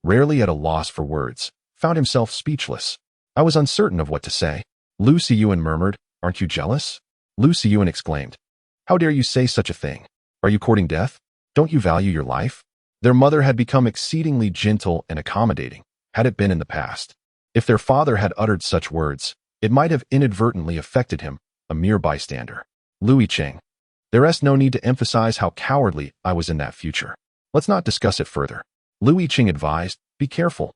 rarely at a loss for words, found himself speechless. "I was uncertain of what to say." Lu Xiyuan murmured, "Aren't you jealous?" Lu Xiyuan exclaimed, "How dare you say such a thing? Are you courting death? Don't you value your life?" Their mother had become exceedingly gentle and accommodating, had it been in the past. If their father had uttered such words, it might have inadvertently affected him, a mere bystander. Lu Yicheng, "There is no need to emphasize how cowardly I was in that future. Let's not discuss it further." Lu Yicheng advised, "Be careful,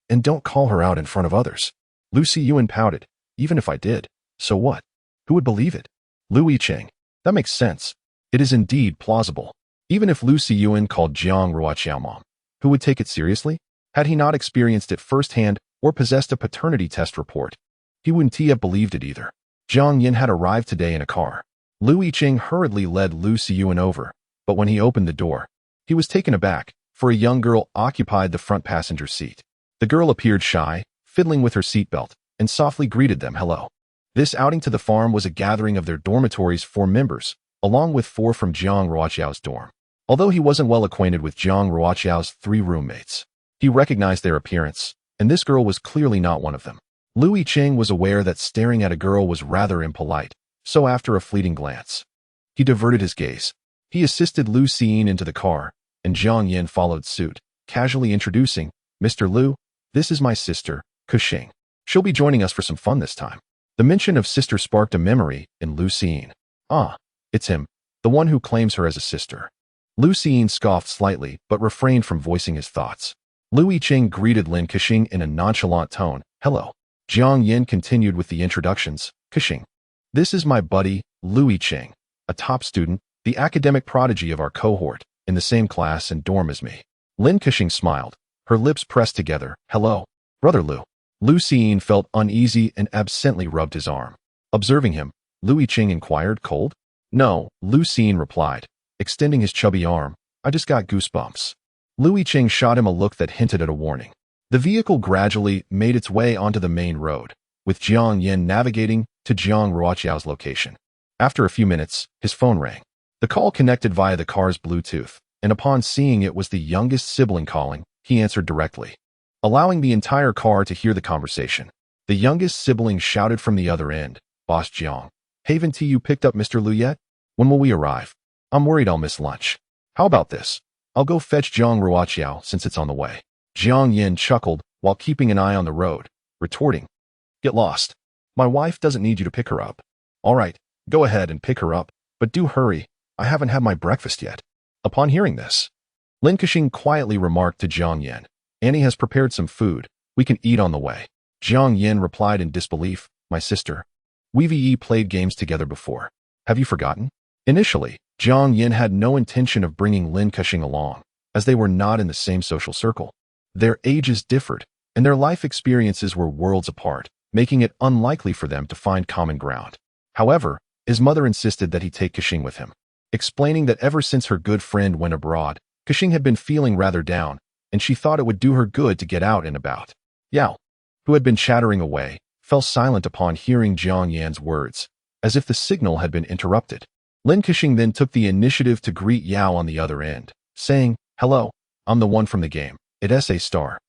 and don't call her out in front of others." Lu Xiyuan pouted, "Even if I did, so what? Who would believe it?" Lu Yicheng, That makes sense. It is indeed plausible. Even if Lu Siyuan called Jiang Ruoqiao mom, who would take it seriously? Had he not experienced it firsthand or possessed a paternity test report, he wouldn't have believed it either. Jiang Yin had arrived today in a car. Lu Yicheng hurriedly led Lu Siyuan over, but when he opened the door, he was taken aback, for a young girl occupied the front passenger seat. The girl appeared shy, fiddling with her seatbelt, and softly greeted them hello. This outing to the farm was a gathering of their dormitory's 4 members, along with 4 from Jiang Ruoqiao's dorm. Although he wasn't well acquainted with Jiang Ruoqiao's 3 roommates, he recognized their appearance, and this girl was clearly not one of them. Lu Yicheng was aware that staring at a girl was rather impolite, so after a fleeting glance, he diverted his gaze. He assisted Lu Xiyin into the car, and Jiang Yin followed suit, casually introducing, Mr. Lu, this is my sister, Kuxing. She'll be joining us for some fun this time. The mention of sister sparked a memory in Lu Xiyin. Ah, it's him, the one who claims her as a sister. Lu Xiyin scoffed slightly, but refrained from voicing his thoughts. Lu Yicheng greeted Lin Kuxing in a nonchalant tone, hello. Jiang Yin continued with the introductions, Kuxing. This is my buddy, Lu Yicheng, a top student, the academic prodigy of our cohort, in the same class and dorm as me. Lin Kuxing smiled, her lips pressed together, hello, brother Lu. Lu Xiyin felt uneasy and absently rubbed his arm. Observing him, Lu Yicheng inquired, cold? No, Lu Xiyin replied, extending his chubby arm, I just got goosebumps. Lu Yicheng shot him a look that hinted at a warning. The vehicle gradually made its way onto the main road, with Jiang Yin navigating to Jiang Ruoqiao's location. After a few minutes, his phone rang. The call connected via the car's Bluetooth, and upon seeing it was the youngest sibling calling, he answered directly, allowing the entire car to hear the conversation. The youngest sibling shouted from the other end, Boss Jiang, haven't you picked up Mr. Lu yet? When will we arrive? I'm worried I'll miss lunch. How about this? I'll go fetch Jiang Ruoqiao since it's on the way. Jiang Yin chuckled while keeping an eye on the road, retorting, get lost. My wife doesn't need you to pick her up. All right, go ahead and pick her up, but do hurry. I haven't had my breakfast yet. Upon hearing this, Lin Kuxing quietly remarked to Jiang Yin, Annie has prepared some food. We can eat on the way. Jiang Yin replied in disbelief, my sister. We've played games together before. Have you forgotten? Initially, Jiang Yin had no intention of bringing Lin Kuxing along, as they were not in the same social circle. Their ages differed, and their life experiences were worlds apart, making it unlikely for them to find common ground. However, his mother insisted that he take Kuxing with him, explaining that ever since her good friend went abroad, Kuxing had been feeling rather down, and she thought it would do her good to get out and about. Yao, who had been chattering away, fell silent upon hearing Jiang Yan's words, as if the signal had been interrupted. Lin Kuxing then took the initiative to greet Yao on the other end, saying, hello, I'm the one from the game. It's a star.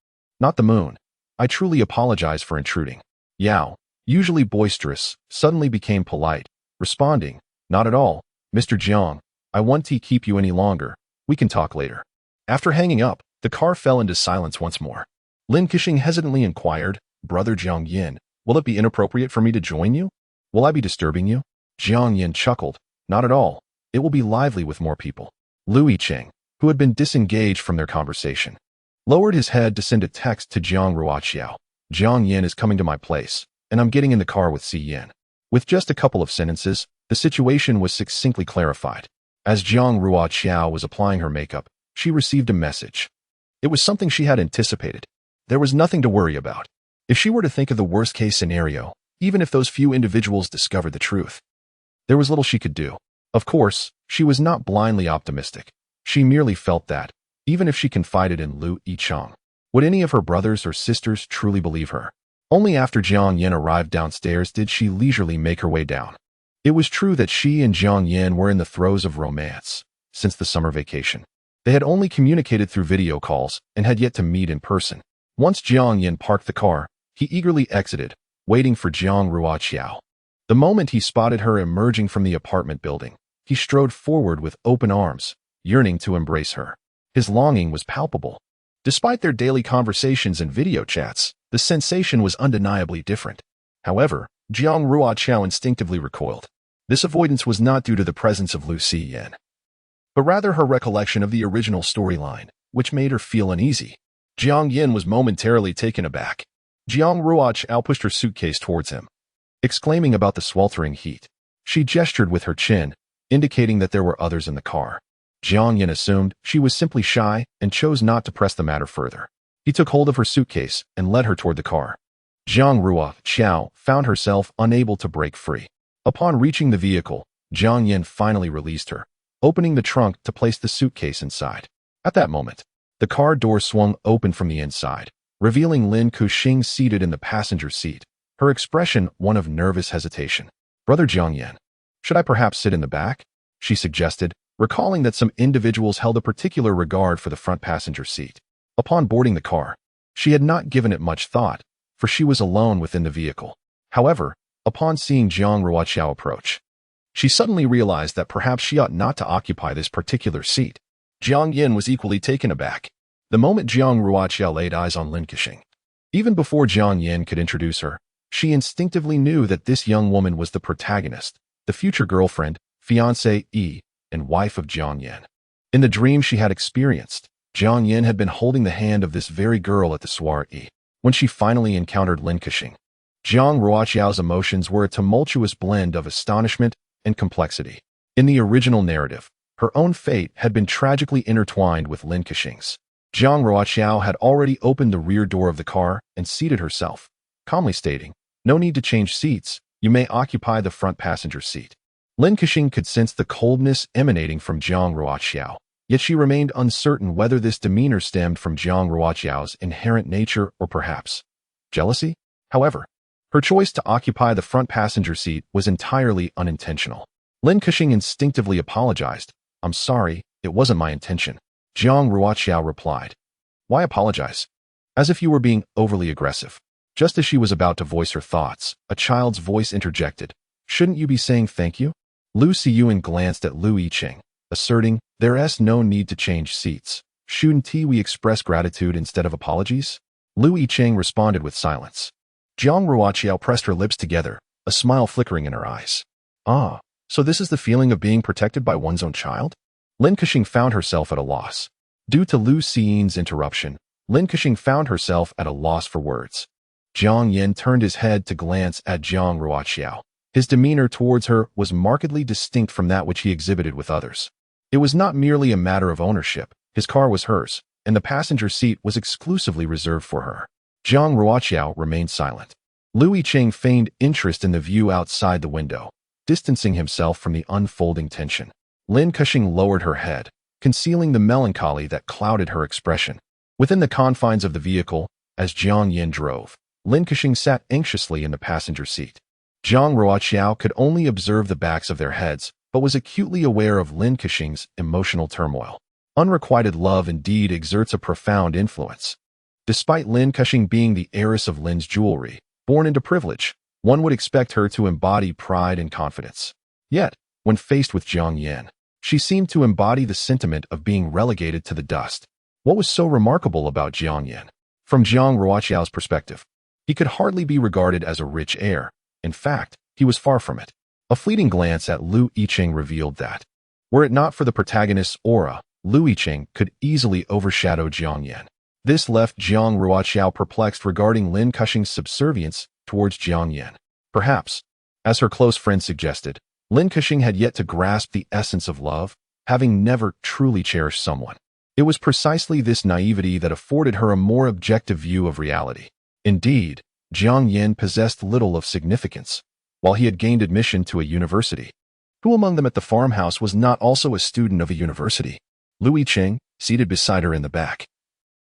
Not the moon. I truly apologize for intruding. Yao, usually boisterous, suddenly became polite, responding, not at all, Mr. Jiang, I won't keep you any longer. We can talk later. After hanging up, the car fell into silence once more. Lin Kuxing hesitantly inquired, brother Jiang Yin, will it be inappropriate for me to join you? Will I be disturbing you? Jiang Yin chuckled, not at all. It will be lively with more people. Lu Yicheng, who had been disengaged from their conversation, lowered his head to send a text to Jiang Ruoqiao. Jiang Yin is coming to my place, and I'm getting in the car with Si Yin. With just a couple of sentences, the situation was succinctly clarified. As Jiang Ruoqiao was applying her makeup, she received a message. It was something she had anticipated. There was nothing to worry about. If she were to think of the worst-case scenario, even if those few individuals discovered the truth, there was little she could do. Of course, she was not blindly optimistic. She merely felt that, even if she confided in Lu Yicheng, would any of her brothers or sisters truly believe her? Only after Jiang Yin arrived downstairs did she leisurely make her way down. It was true that she and Jiang Yin were in the throes of romance since the summer vacation. They had only communicated through video calls and had yet to meet in person. Once Jiang Yin parked the car, he eagerly exited, waiting for Jiang Ruoqiao. The moment he spotted her emerging from the apartment building, he strode forward with open arms, yearning to embrace her. His longing was palpable. Despite their daily conversations and video chats, the sensation was undeniably different. However, Jiang Ruoqiao instinctively recoiled. This avoidance was not due to the presence of Lu Xiyin, but rather her recollection of the original storyline, which made her feel uneasy. Jiang Yin was momentarily taken aback. Jiang Ruoqiao pushed her suitcase towards him, exclaiming about the sweltering heat. She gestured with her chin, indicating that there were others in the car. Jiang Yin assumed she was simply shy and chose not to press the matter further. He took hold of her suitcase and led her toward the car. Jiang Ruoqiao found herself unable to break free. Upon reaching the vehicle, Jiang Yin finally released her, opening the trunk to place the suitcase inside. At that moment, the car door swung open from the inside, revealing Lin Kuxing seated in the passenger seat, her expression one of nervous hesitation. "Brother Jiang Yin, should I perhaps sit in the back?" she suggested, recalling that some individuals held a particular regard for the front passenger seat. Upon boarding the car, she had not given it much thought, for she was alone within the vehicle. However, upon seeing Jiang Ruoqiao approach, she suddenly realized that perhaps she ought not to occupy this particular seat. Jiang Yin was equally taken aback the moment Jiang Ruoqiao laid eyes on Lin Kuxing. Even before Jiang Yin could introduce her, she instinctively knew that this young woman was the protagonist, the future girlfriend, fiancée, and wife of Jiang Yin. In the dream she had experienced, Jiang Yin had been holding the hand of this very girl at the soiree. When she finally encountered Lin Kuxing, Jiang Ruoqiao's emotions were a tumultuous blend of astonishment and complexity. In the original narrative, her own fate had been tragically intertwined with Lin Kuxing's. Jiang Ruoqiao had already opened the rear door of the car and seated herself, calmly stating, "No need to change seats, you may occupy the front passenger seat." Lin Kuxing could sense the coldness emanating from Jiang Ruoqiao, yet she remained uncertain whether this demeanor stemmed from Jiang Ruoqiao's inherent nature or perhaps jealousy. However, her choice to occupy the front passenger seat was entirely unintentional. Lin Kuxing instinctively apologized. "I'm sorry, it wasn't my intention." Jiang Ruoqiao replied, "Why apologize? As if you were being overly aggressive." Just as she was about to voice her thoughts, a child's voice interjected, "Shouldn't you be saying thank you?" Lu Siyuan glanced at Lu Yicheng, asserting, "There's no need to change seats. Shouldn't we express gratitude instead of apologies?" Lu Yicheng responded with silence. Jiang Ruoqiao pressed her lips together, a smile flickering in her eyes. "Ah, so this is the feeling of being protected by one's own child?" Lin Kuxing found herself at a loss. Due to Lu Xian's interruption, Lin Kuxing found herself at a loss for words. Jiang Yin turned his head to glance at Jiang Ruoqiao. His demeanor towards her was markedly distinct from that which he exhibited with others. It was not merely a matter of ownership. His car was hers, and the passenger seat was exclusively reserved for her. Jiang Ruoqiao remained silent. Lu Yicheng feigned interest in the view outside the window, distancing himself from the unfolding tension. Lin Kuxing lowered her head, concealing the melancholy that clouded her expression. Within the confines of the vehicle, as Jiang Yin drove, Lin Kuxing sat anxiously in the passenger seat. Jiang Ruoqiao could only observe the backs of their heads, but was acutely aware of Lin Kuxing's emotional turmoil. Unrequited love indeed exerts a profound influence. Despite Lin Kuxing being the heiress of Lin's jewelry, born into privilege, one would expect her to embody pride and confidence. Yet, when faced with Jiang Yin, she seemed to embody the sentiment of being relegated to the dust. What was so remarkable about Jiang Yin? From Jiang Ruoqiao's perspective, he could hardly be regarded as a rich heir. In fact, he was far from it. A fleeting glance at Lu Yicheng revealed that, were it not for the protagonist's aura, Lu Yicheng could easily overshadow Jiang Yin. This left Jiang Ruoqiao perplexed regarding Lin Kuxing's subservience towards Jiang Yin. Perhaps, as her close friend suggested, Lin Kuxing had yet to grasp the essence of love, having never truly cherished someone. It was precisely this naivety that afforded her a more objective view of reality. Indeed, Jiang Yin possessed little of significance, while he had gained admission to a university. Who among them at the farmhouse was not also a student of a university? Lu Yicheng, seated beside her in the back,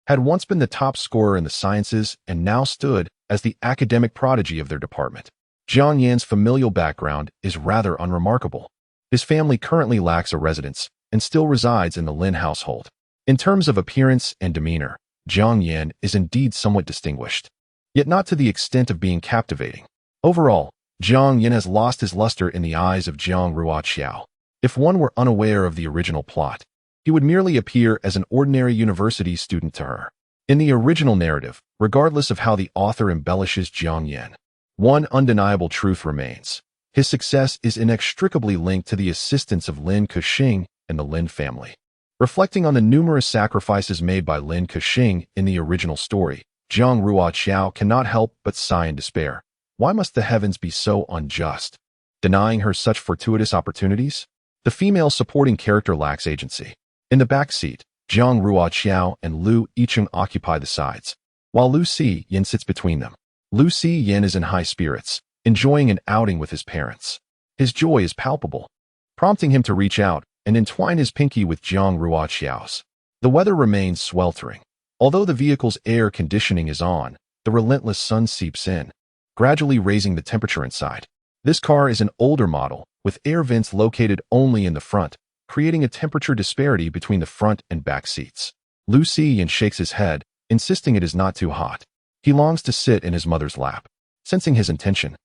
had once been the top scorer in the sciences and now stood as the academic prodigy of their department. Jiang Yin's familial background is rather unremarkable. His family currently lacks a residence and still resides in the Lin household. In terms of appearance and demeanor, Jiang Yin is indeed somewhat distinguished, yet not to the extent of being captivating. Overall, Jiang Yin has lost his luster in the eyes of Jiang Ruoqiao. If one were unaware of the original plot, he would merely appear as an ordinary university student to her. In the original narrative, regardless of how the author embellishes Jiang Yin, one undeniable truth remains. His success is inextricably linked to the assistance of Lin Kuxing and the Lin family. Reflecting on the numerous sacrifices made by Lin Kuxing in the original story, Jiang Ruoqiao cannot help but sigh in despair. Why must the heavens be so unjust, denying her such fortuitous opportunities? The female supporting character lacks agency. In the back seat, Jiang Ruoqiao and Lu Yicheng occupy the sides, while Lu Yin sits between them. Lu Yin is in high spirits, enjoying an outing with his parents. His joy is palpable, prompting him to reach out and entwine his pinky with Jiang Ruoqiao's. The weather remains sweltering. Although the vehicle's air conditioning is on, the relentless sun seeps in, gradually raising the temperature inside. This car is an older model, with air vents located only in the front, creating a temperature disparity between the front and back seats. Lu Yin shakes his head, insisting it is not too hot. He longs to sit in his mother's lap. Sensing his intention,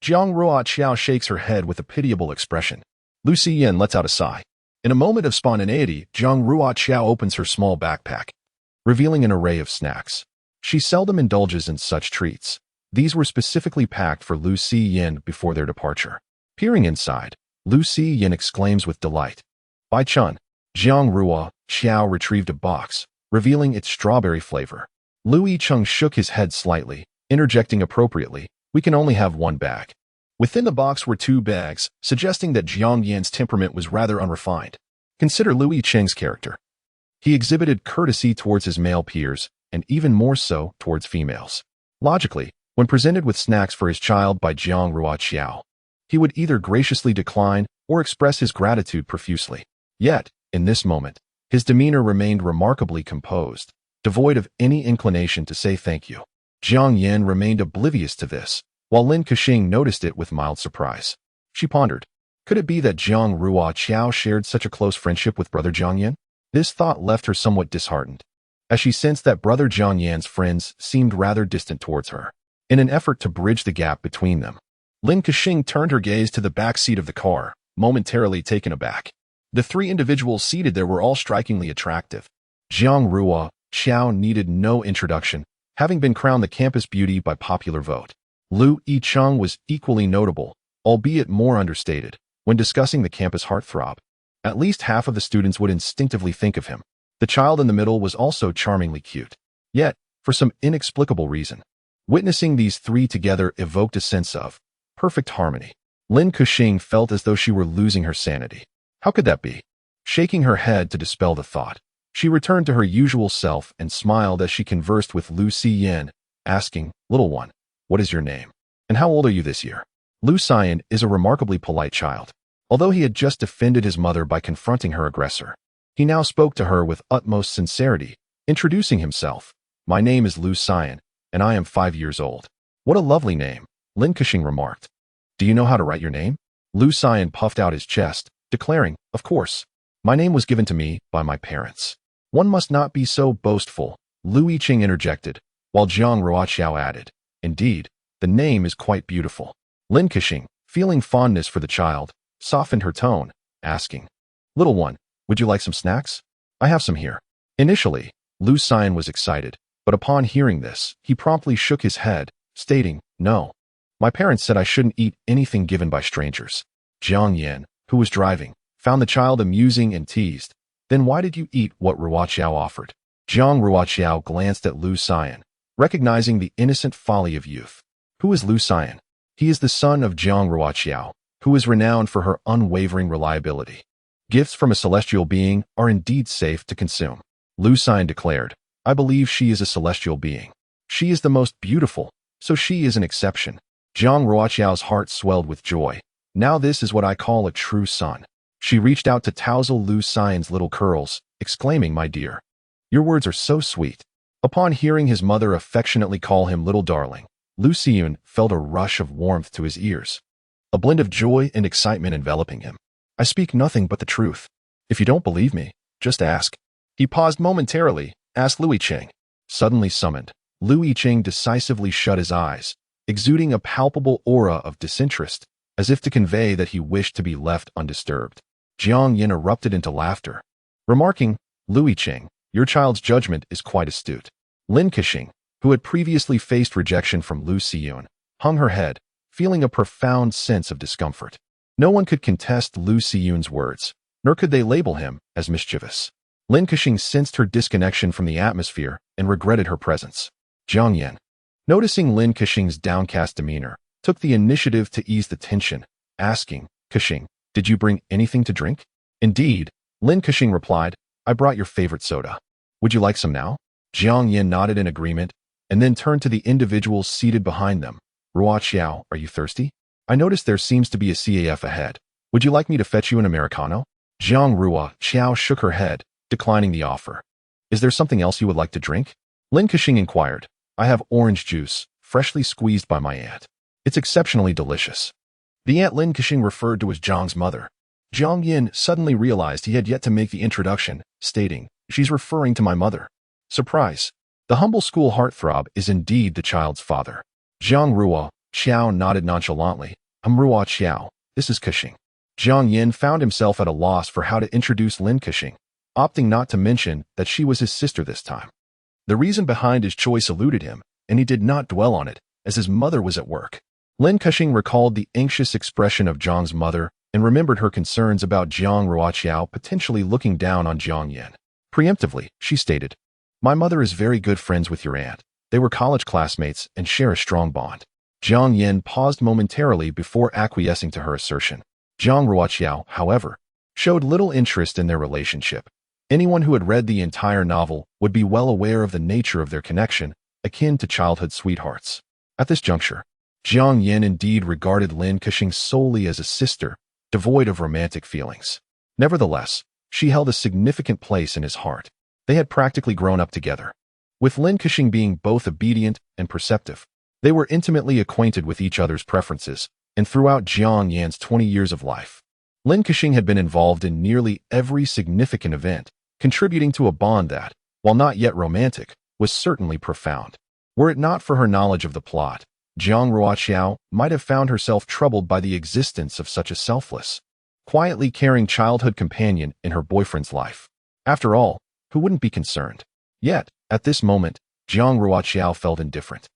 Jiang Ruoqiao shakes her head with a pitiable expression. Lu Yin lets out a sigh. In a moment of spontaneity, Jiang Ruoqiao opens her small backpack, revealing an array of snacks. She seldom indulges in such treats. These were specifically packed for Lu Yin before their departure. Peering inside, Lu Yin exclaims with delight. By Chun, Jiang Ruoqiao retrieved a box, revealing its strawberry flavor. Lu Yicheng shook his head slightly, interjecting appropriately, "We can only have one bag." Within the box were 2 bags, suggesting that Jiang Yan's temperament was rather unrefined. Consider Lu Yicheng's character. He exhibited courtesy towards his male peers, and even more so towards females. Logically, when presented with snacks for his child by Jiang Ruoqiao, he would either graciously decline or express his gratitude profusely. Yet, in this moment, his demeanor remained remarkably composed, devoid of any inclination to say thank you. Jiang Yan remained oblivious to this, while Lin Kexing noticed it with mild surprise. She pondered, could it be that Jiang Ruoqiao shared such a close friendship with brother Jiang Yan? This thought left her somewhat disheartened, as she sensed that brother Jiang Yan's friends seemed rather distant towards her. In an effort to bridge the gap between them, Lin Kexing turned her gaze to the back seat of the car, momentarily taken aback. The 3 individuals seated there were all strikingly attractive. Jiang Ruoqiao needed no introduction, having been crowned the campus beauty by popular vote. Lu Yicheng was equally notable, albeit more understated, when discussing the campus heartthrob. At least half of the students would instinctively think of him. The child in the middle was also charmingly cute. Yet, for some inexplicable reason, witnessing these 3 together evoked a sense of perfect harmony. Lin Kexing felt as though she were losing her sanity. How could that be? Shaking her head to dispel the thought, she returned to her usual self and smiled as she conversed with Lu Yin, asking, "Little one, what is your name? And how old are you this year?" Lu Yin is a remarkably polite child. Although he had just defended his mother by confronting her aggressor, he now spoke to her with utmost sincerity, introducing himself. "My name is Lu Yin, and I am 5 years old." "What a lovely name," Lin Kexing remarked. "Do you know how to write your name?" Lu Yin puffed out his chest, declaring, "Of course. My name was given to me by my parents." "One must not be so boastful," Lu Yicheng interjected, while Jiang Ruoqiao added, "Indeed, the name is quite beautiful." Lin Kexing, feeling fondness for the child, softened her tone, asking, "Little one, would you like some snacks? I have some here." Initially, Lu Yin was excited, but upon hearing this, he promptly shook his head, stating, "No. My parents said I shouldn't eat anything given by strangers." Jiang Yan, who was driving, found the child amusing and teased, "Then why did you eat what Ruoqiao offered?" Jiang Ruoqiao glanced at Lu Yin, recognizing the innocent folly of youth. Who is Lu Yin? He is the son of Jiang Ruoqiao, who is renowned for her unwavering reliability. Gifts from a celestial being are indeed safe to consume. Lu Yin declared, "I believe she is a celestial being. She is the most beautiful, so she is an exception." Jiang Ruoqiao's heart swelled with joy. "Now this is what I call a true son." She reached out to touzle Lu Yin's little curls, exclaiming, "My dear, your words are so sweet." Upon hearing his mother affectionately call him little darling, Lu Yin felt a rush of warmth to his ears, a blend of joy and excitement enveloping him. "I speak nothing but the truth. If you don't believe me, just ask." He paused momentarily, asked Lu Yicheng. Suddenly summoned, Lu Yicheng decisively shut his eyes, exuding a palpable aura of disinterest, as if to convey that he wished to be left undisturbed. Jiang Yan erupted into laughter, remarking, "Lu Yicheng, your child's judgment is quite astute." Lin Kexing, who had previously faced rejection from Lu Yin, hung her head, feeling a profound sense of discomfort. No one could contest Lu Yin's words, nor could they label him as mischievous. Lin Kexing sensed her disconnection from the atmosphere and regretted her presence. Jiang Yan, noticing Lin Kexing's downcast demeanor, took the initiative to ease the tension, asking, "Kexing, Did you bring anything to drink? Indeed, Lin Kexing replied, I brought your favorite soda. Would you like some now? Jiang Yin nodded in agreement, and then turned to the individuals seated behind them. Ruoqiao, are you thirsty? I noticed there seems to be a CAF ahead. Would you like me to fetch you an Americano? Jiang Ruoqiao shook her head, declining the offer. Is there something else you would like to drink? Lin Kexing inquired. I have orange juice, freshly squeezed by my aunt. It's exceptionally delicious. The aunt Lin Kexing referred to as Jiang's mother. Jiang Yin suddenly realized he had yet to make the introduction, stating, she's referring to my mother. Surprise. The humble school heartthrob is indeed the child's father. Jiang Ruoqiao nodded nonchalantly. I'm Ruoqiao. This is Kexing. Jiang Yin found himself at a loss for how to introduce Lin Kexing, opting not to mention that she was his sister this time. The reason behind his choice eluded him, and he did not dwell on it, as his mother was at work. Lin Kexing recalled the anxious expression of Jiang's mother and remembered her concerns about Jiang Ruoqiao potentially looking down on Jiang Yin. Preemptively, she stated, my mother is very good friends with your aunt. They were college classmates and share a strong bond. Jiang Yin paused momentarily before acquiescing to her assertion. Jiang Ruoqiao, however, showed little interest in their relationship. Anyone who had read the entire novel would be well aware of the nature of their connection, akin to childhood sweethearts. At this juncture, Jiang Yin indeed regarded Lin Kexing solely as a sister, devoid of romantic feelings. Nevertheless, she held a significant place in his heart. They had practically grown up together. With Lin Kexing being both obedient and perceptive, they were intimately acquainted with each other's preferences, and throughout Jiang Yin's 20 years of life, Lin Kexing had been involved in nearly every significant event, contributing to a bond that, while not yet romantic, was certainly profound. Were it not for her knowledge of the plot, Jiang Ruoqiao might have found herself troubled by the existence of such a selfless, quietly caring childhood companion in her boyfriend's life. After all, who wouldn't be concerned? Yet, at this moment, Jiang Ruoqiao felt indifferent.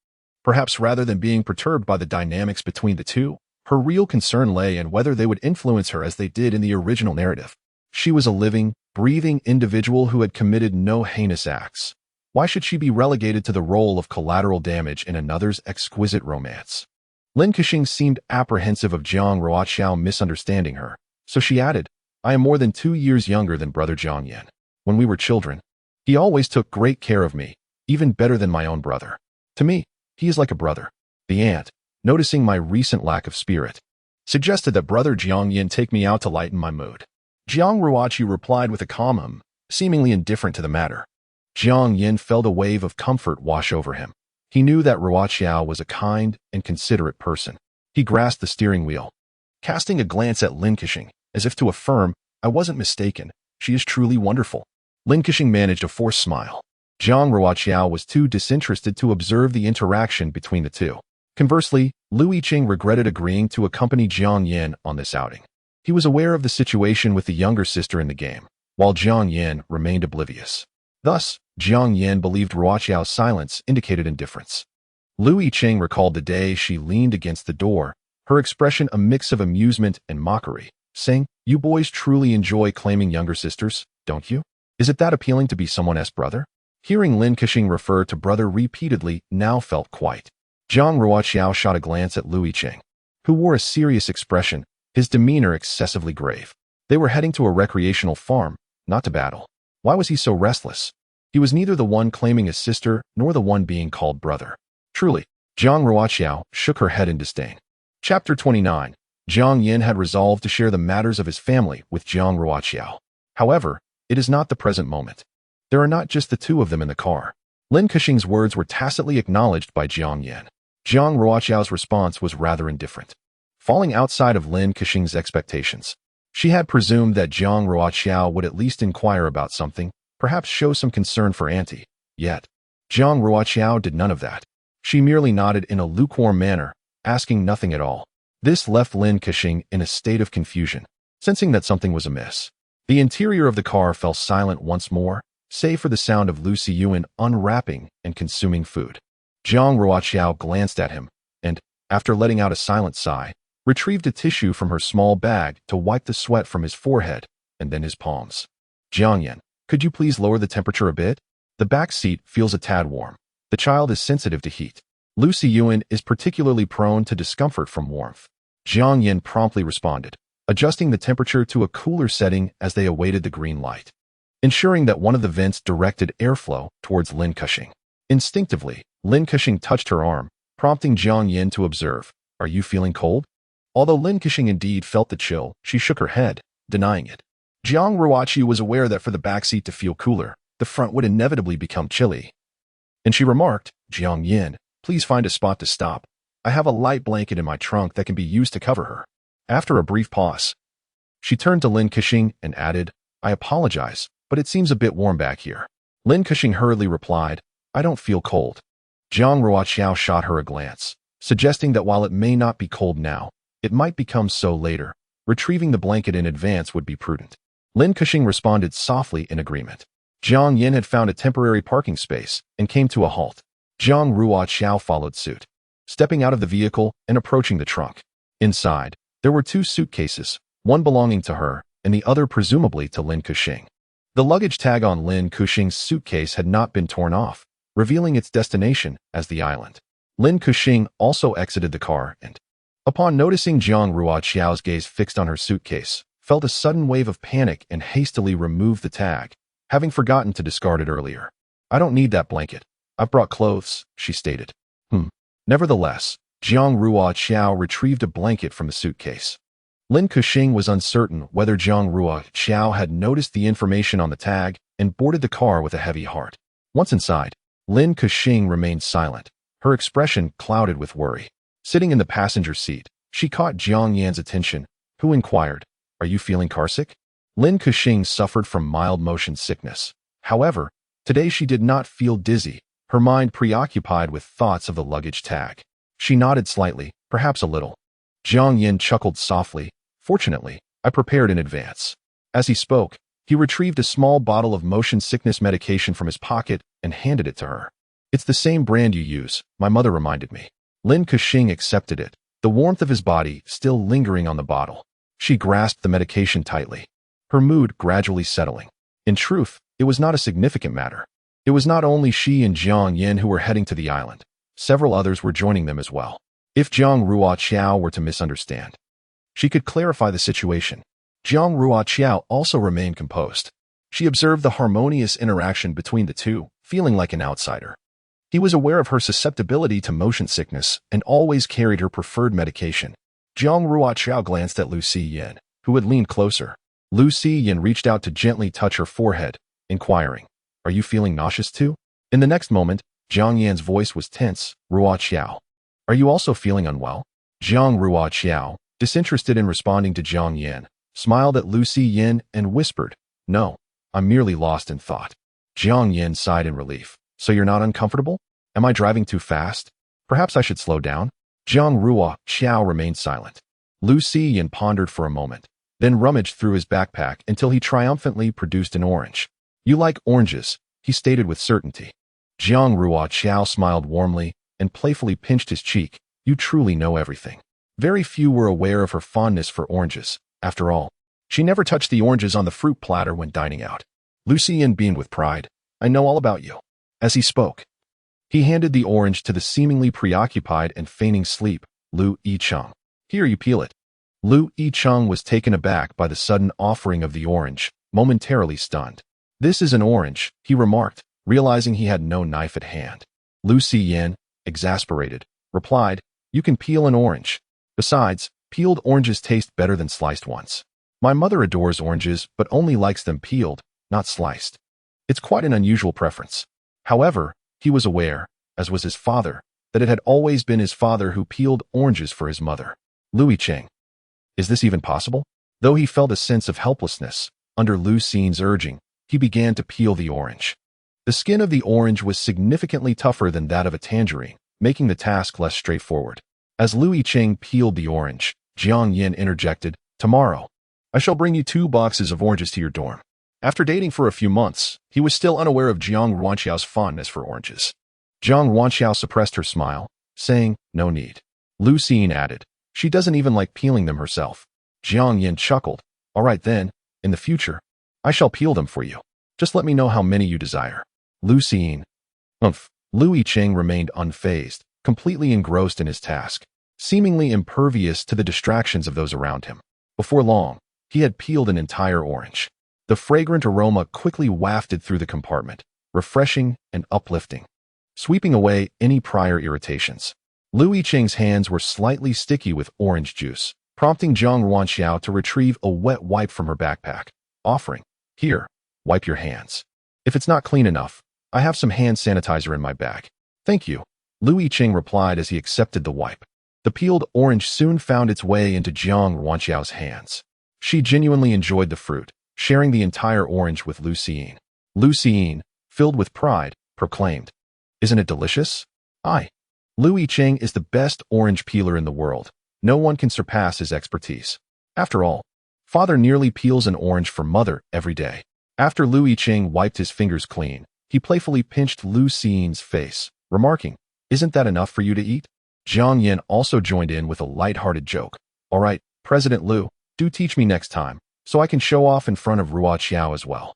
Perhaps rather than being perturbed by the dynamics between the two, her real concern lay in whether they would influence her as they did in the original narrative. She was a living, breathing individual who had committed no heinous acts. Why should she be relegated to the role of collateral damage in another's exquisite romance? Lin Kexing seemed apprehensive of Jiang Ruoqiao misunderstanding her, so she added, I am more than 2 years younger than brother Jiang Yin. When we were children, he always took great care of me, even better than my own brother. To me, he is like a brother. The aunt, noticing my recent lack of spirit, suggested that brother Jiang Yin take me out to lighten my mood. Jiang Ruoqiao replied with a calm seemingly indifferent to the matter. Jiang Yin felt a wave of comfort wash over him. He knew that Ruoqiao was a kind and considerate person. He grasped the steering wheel, casting a glance at Lin Kexing, as if to affirm, I wasn't mistaken, she is truly wonderful. Lin Kexing managed a forced smile. Jiang Ruoqiao was too disinterested to observe the interaction between the two. Conversely, Yicheng regretted agreeing to accompany Jiang Yin on this outing. He was aware of the situation with the younger sister in the game, while Jiang Yin remained oblivious. Thus, Jiang Yin believed Ruoqiao's silence indicated indifference. Yicheng recalled the day she leaned against the door, her expression a mix of amusement and mockery, saying, you boys truly enjoy claiming younger sisters, don't you? Is it that appealing to be someone's brother? Hearing Lin Kexing refer to brother repeatedly now felt quite. Jiang Ruoqiao shot a glance at Yicheng, who wore a serious expression, his demeanor excessively grave. They were heading to a recreational farm, not to battle. Why was he so restless? He was neither the one claiming a sister nor the one being called brother. Truly, Jiang Ruoqiao shook her head in disdain. Chapter 29. Jiang Yin had resolved to share the matters of his family with Jiang Ruoqiao. However, it is not the present moment. There are not just the two of them in the car. Lin Kexing's words were tacitly acknowledged by Jiang Yin. Jiang Ruoqiao's response was rather indifferent, falling outside of Lin Kexing's expectations. She had presumed that Jiang Ruoqiao would at least inquire about something, perhaps show some concern for auntie. Yet, Jiang Ruoqiao did none of that. She merely nodded in a lukewarm manner, asking nothing at all. This left Lin Kexing in a state of confusion, sensing that something was amiss. The interior of the car fell silent once more, save for the sound of Lucy Yuan unwrapping and consuming food. Jiang Ruoqiao glanced at him, and, after letting out a silent sigh, retrieved a tissue from her small bag to wipe the sweat from his forehead and then his palms. Jiang Yin, could you please lower the temperature a bit? The back seat feels a tad warm. The child is sensitive to heat. Lucy Yuan is particularly prone to discomfort from warmth. Jiang Yin promptly responded, adjusting the temperature to a cooler setting as they awaited the green light, ensuring that one of the vents directed airflow towards Lin Keqing. Instinctively, Lin Keqing touched her arm, prompting Jiang Yin to observe, "Are you feeling cold?" Although Lin Keqing indeed felt the chill, she shook her head, denying it. Jiang Ruoqiao was aware that for the backseat to feel cooler, the front would inevitably become chilly. And she remarked, "Jiang Yin, please find a spot to stop. I have a light blanket in my trunk that can be used to cover her." After a brief pause, she turned to Lin Keqing and added, "I apologize, but it seems a bit warm back here." Lin Keqing hurriedly replied, "I don't feel cold." Jiang Ruoqiao shot her a glance, suggesting that while it may not be cold now, it might become so later. Retrieving the blanket in advance would be prudent. Lin Keqing responded softly in agreement. Jiang Yin had found a temporary parking space and came to a halt. Jiang Ruoqiao followed suit, stepping out of the vehicle and approaching the trunk. Inside, there were 2 suitcases, one belonging to her and the other presumably to Lin Keqing. The luggage tag on Lin Keqing's suitcase had not been torn off, revealing its destination as the island. Lin Keqing also exited the car and, upon noticing Jiang Ruoqiao's gaze fixed on her suitcase, felt a sudden wave of panic and hastily removed the tag, having forgotten to discard it earlier. "I don't need that blanket. I've brought clothes," she stated. Nevertheless, Jiang Ruoqiao retrieved a blanket from the suitcase. Lin Keqing was uncertain whether Jiang Ruoqiao had noticed the information on the tag and boarded the car with a heavy heart. Once inside, Lin Keqing remained silent, her expression clouded with worry. Sitting in the passenger seat, she caught Jiang Yan's attention, who inquired, "Are you feeling carsick?" Lin Keqing suffered from mild motion sickness. However, today she did not feel dizzy, her mind preoccupied with thoughts of the luggage tag. She nodded slightly, perhaps a little. Jiang Yin chuckled softly. "Fortunately, I prepared in advance." As he spoke, he retrieved a small bottle of motion sickness medication from his pocket and handed it to her. "It's the same brand you use, my mother reminded me." Lin Keqing accepted it, the warmth of his body still lingering on the bottle. She grasped the medication tightly, her mood gradually settling. In truth, it was not a significant matter. It was not only she and Jiang Yin who were heading to the island. Several others were joining them as well. If Jiang Ruoqiao were to misunderstand, she could clarify the situation. Jiang Ruoqiao also remained composed. She observed the harmonious interaction between the two, feeling like an outsider. He was aware of her susceptibility to motion sickness and always carried her preferred medication. Jiang Ruoqiao glanced at Lu Yin, who had leaned closer. Lu Yin reached out to gently touch her forehead, inquiring, "Are you feeling nauseous too?" In the next moment, Jiang Yan's voice was tense. "Ruoqiao, are you also feeling unwell?" Jiang Ruoqiao, disinterested in responding to Jiang Yin, smiled at Lu Yin and whispered, "No, I'm merely lost in thought." Jiang Yin sighed in relief. "So you're not uncomfortable? Am I driving too fast? Perhaps I should slow down?" Jiang Ruoqiao remained silent. Lu Yin pondered for a moment, then rummaged through his backpack until he triumphantly produced an orange. "You like oranges," he stated with certainty. Jiang Ruoqiao smiled warmly and playfully pinched his cheek. "You truly know everything." Very few were aware of her fondness for oranges. After all, she never touched the oranges on the fruit platter when dining out. Lu Yin beamed with pride. "I know all about you." As he spoke, he handed the orange to the seemingly preoccupied and feigning sleep, Lu Yicheng. "Here, you peel it." Lu Yicheng was taken aback by the sudden offering of the orange, momentarily stunned. "This is an orange," he remarked, realizing he had no knife at hand. Lu Yin, exasperated, replied, "You can peel an orange. Besides, peeled oranges taste better than sliced ones. My mother adores oranges but only likes them peeled, not sliced. It's quite an unusual preference." However, he was aware, as was his father, that it had always been his father who peeled oranges for his mother. Yicheng. Is this even possible? Though he felt a sense of helplessness, under Lu Yin's urging, he began to peel the orange. The skin of the orange was significantly tougher than that of a tangerine, making the task less straightforward. As Lu Yicheng peeled the orange, Jiang Yin interjected, "Tomorrow, I shall bring you 2 boxes of oranges to your dorm." After dating for a few months, he was still unaware of Jiang Ruoqiao's fondness for oranges. Jiang Ruoqiao suppressed her smile, saying, "No need." Lu Yin added, "She doesn't even like peeling them herself." Jiang Yin chuckled, "All right then, in the future, I shall peel them for you. Just let me know how many you desire." Lu Yin. Lu Yicheng remained unfazed, completely engrossed in his task, seemingly impervious to the distractions of those around him. Before long, he had peeled an entire orange. The fragrant aroma quickly wafted through the compartment, refreshing and uplifting, sweeping away any prior irritations. Lu Yicheng's hands were slightly sticky with orange juice, prompting Jiang Ruoqiao to retrieve a wet wipe from her backpack, offering, "Here, wipe your hands. If it's not clean enough, I have some hand sanitizer in my bag." "Thank you," Lu Yicheng replied as he accepted the wipe. The peeled orange soon found its way into Jiang Ruoqiao's hands. She genuinely enjoyed the fruit, sharing the entire orange with Lu Xiying. Lu Xiying, filled with pride, proclaimed, "Isn't it delicious? Lu Yicheng is the best orange peeler in the world. No one can surpass his expertise. After all, father nearly peels an orange for mother every day." After Lu Yicheng wiped his fingers clean, he playfully pinched Lu Xiying's face, remarking, "Isn't that enough for you to eat?" Jiang Yan also joined in with a light-hearted joke. "All right, President Lu, do teach me next time, so I can show off in front of Ruoqiao as well."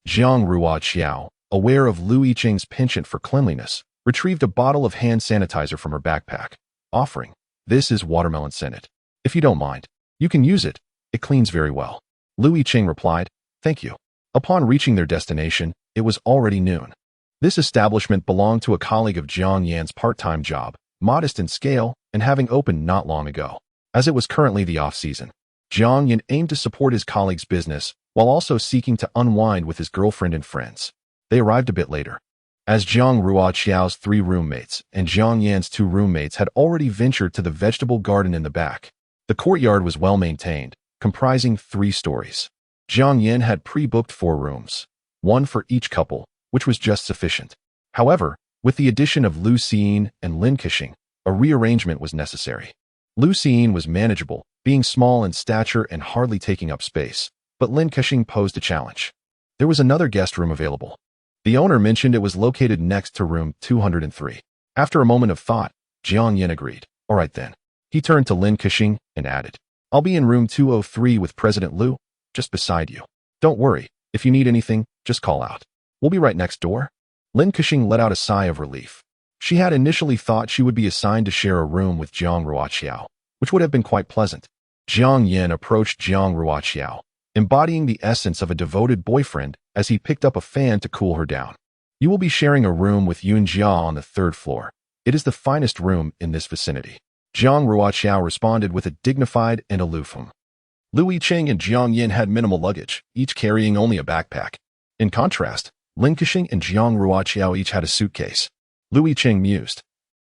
Jiang Ruoqiao, aware of Lu Yicheng's penchant for cleanliness, retrieved a bottle of hand sanitizer from her backpack, offering, "This is watermelon scented. If you don't mind, you can use it. It cleans very well." Lu Yicheng replied, "Thank you." Upon reaching their destination, it was already noon. This establishment belonged to a colleague of Jiang Yan's part-time job, modest in scale and having opened not long ago. As it was currently the off-season, Jiang Yan aimed to support his colleague's business while also seeking to unwind with his girlfriend and friends. They arrived a bit later. As Jiang Ruoqiao's 3 roommates and Jiang Yan's 2 roommates had already ventured to the vegetable garden in the back. The courtyard was well maintained, comprising 3 stories. Jiang Yan had pre-booked 4 rooms, 1 for each couple, which was just sufficient. However, with the addition of Lu Xiying and Lin Kexing, a rearrangement was necessary. Lu Xiying was manageable, being small in stature and hardly taking up space, but Lin Kexing posed a challenge. There was another guest room available. The owner mentioned it was located next to room 203. After a moment of thought, Jiang Yan agreed. "All right then." He turned to Lin Kexing and added, "I'll be in room 203 with President Lu, just beside you. Don't worry, if you need anything, just call out. We'll be right next door." Lin Kexing let out a sigh of relief. She had initially thought she would be assigned to share a room with Jiang Ruoqiao, which would have been quite pleasant. Jiang Yan approached Jiang Ruoqiao, embodying the essence of a devoted boyfriend as he picked up a fan to cool her down. "You will be sharing a room with Yun Jia on the 3rd floor. It is the finest room in this vicinity." Jiang Ruoqiao responded with a dignified and aloof hum. Lu Yicheng and Jiang Yan had minimal luggage, each carrying only a backpack. In contrast, Lin Kexing and Jiang Ruoqiao each had a suitcase. Lu Yicheng mused.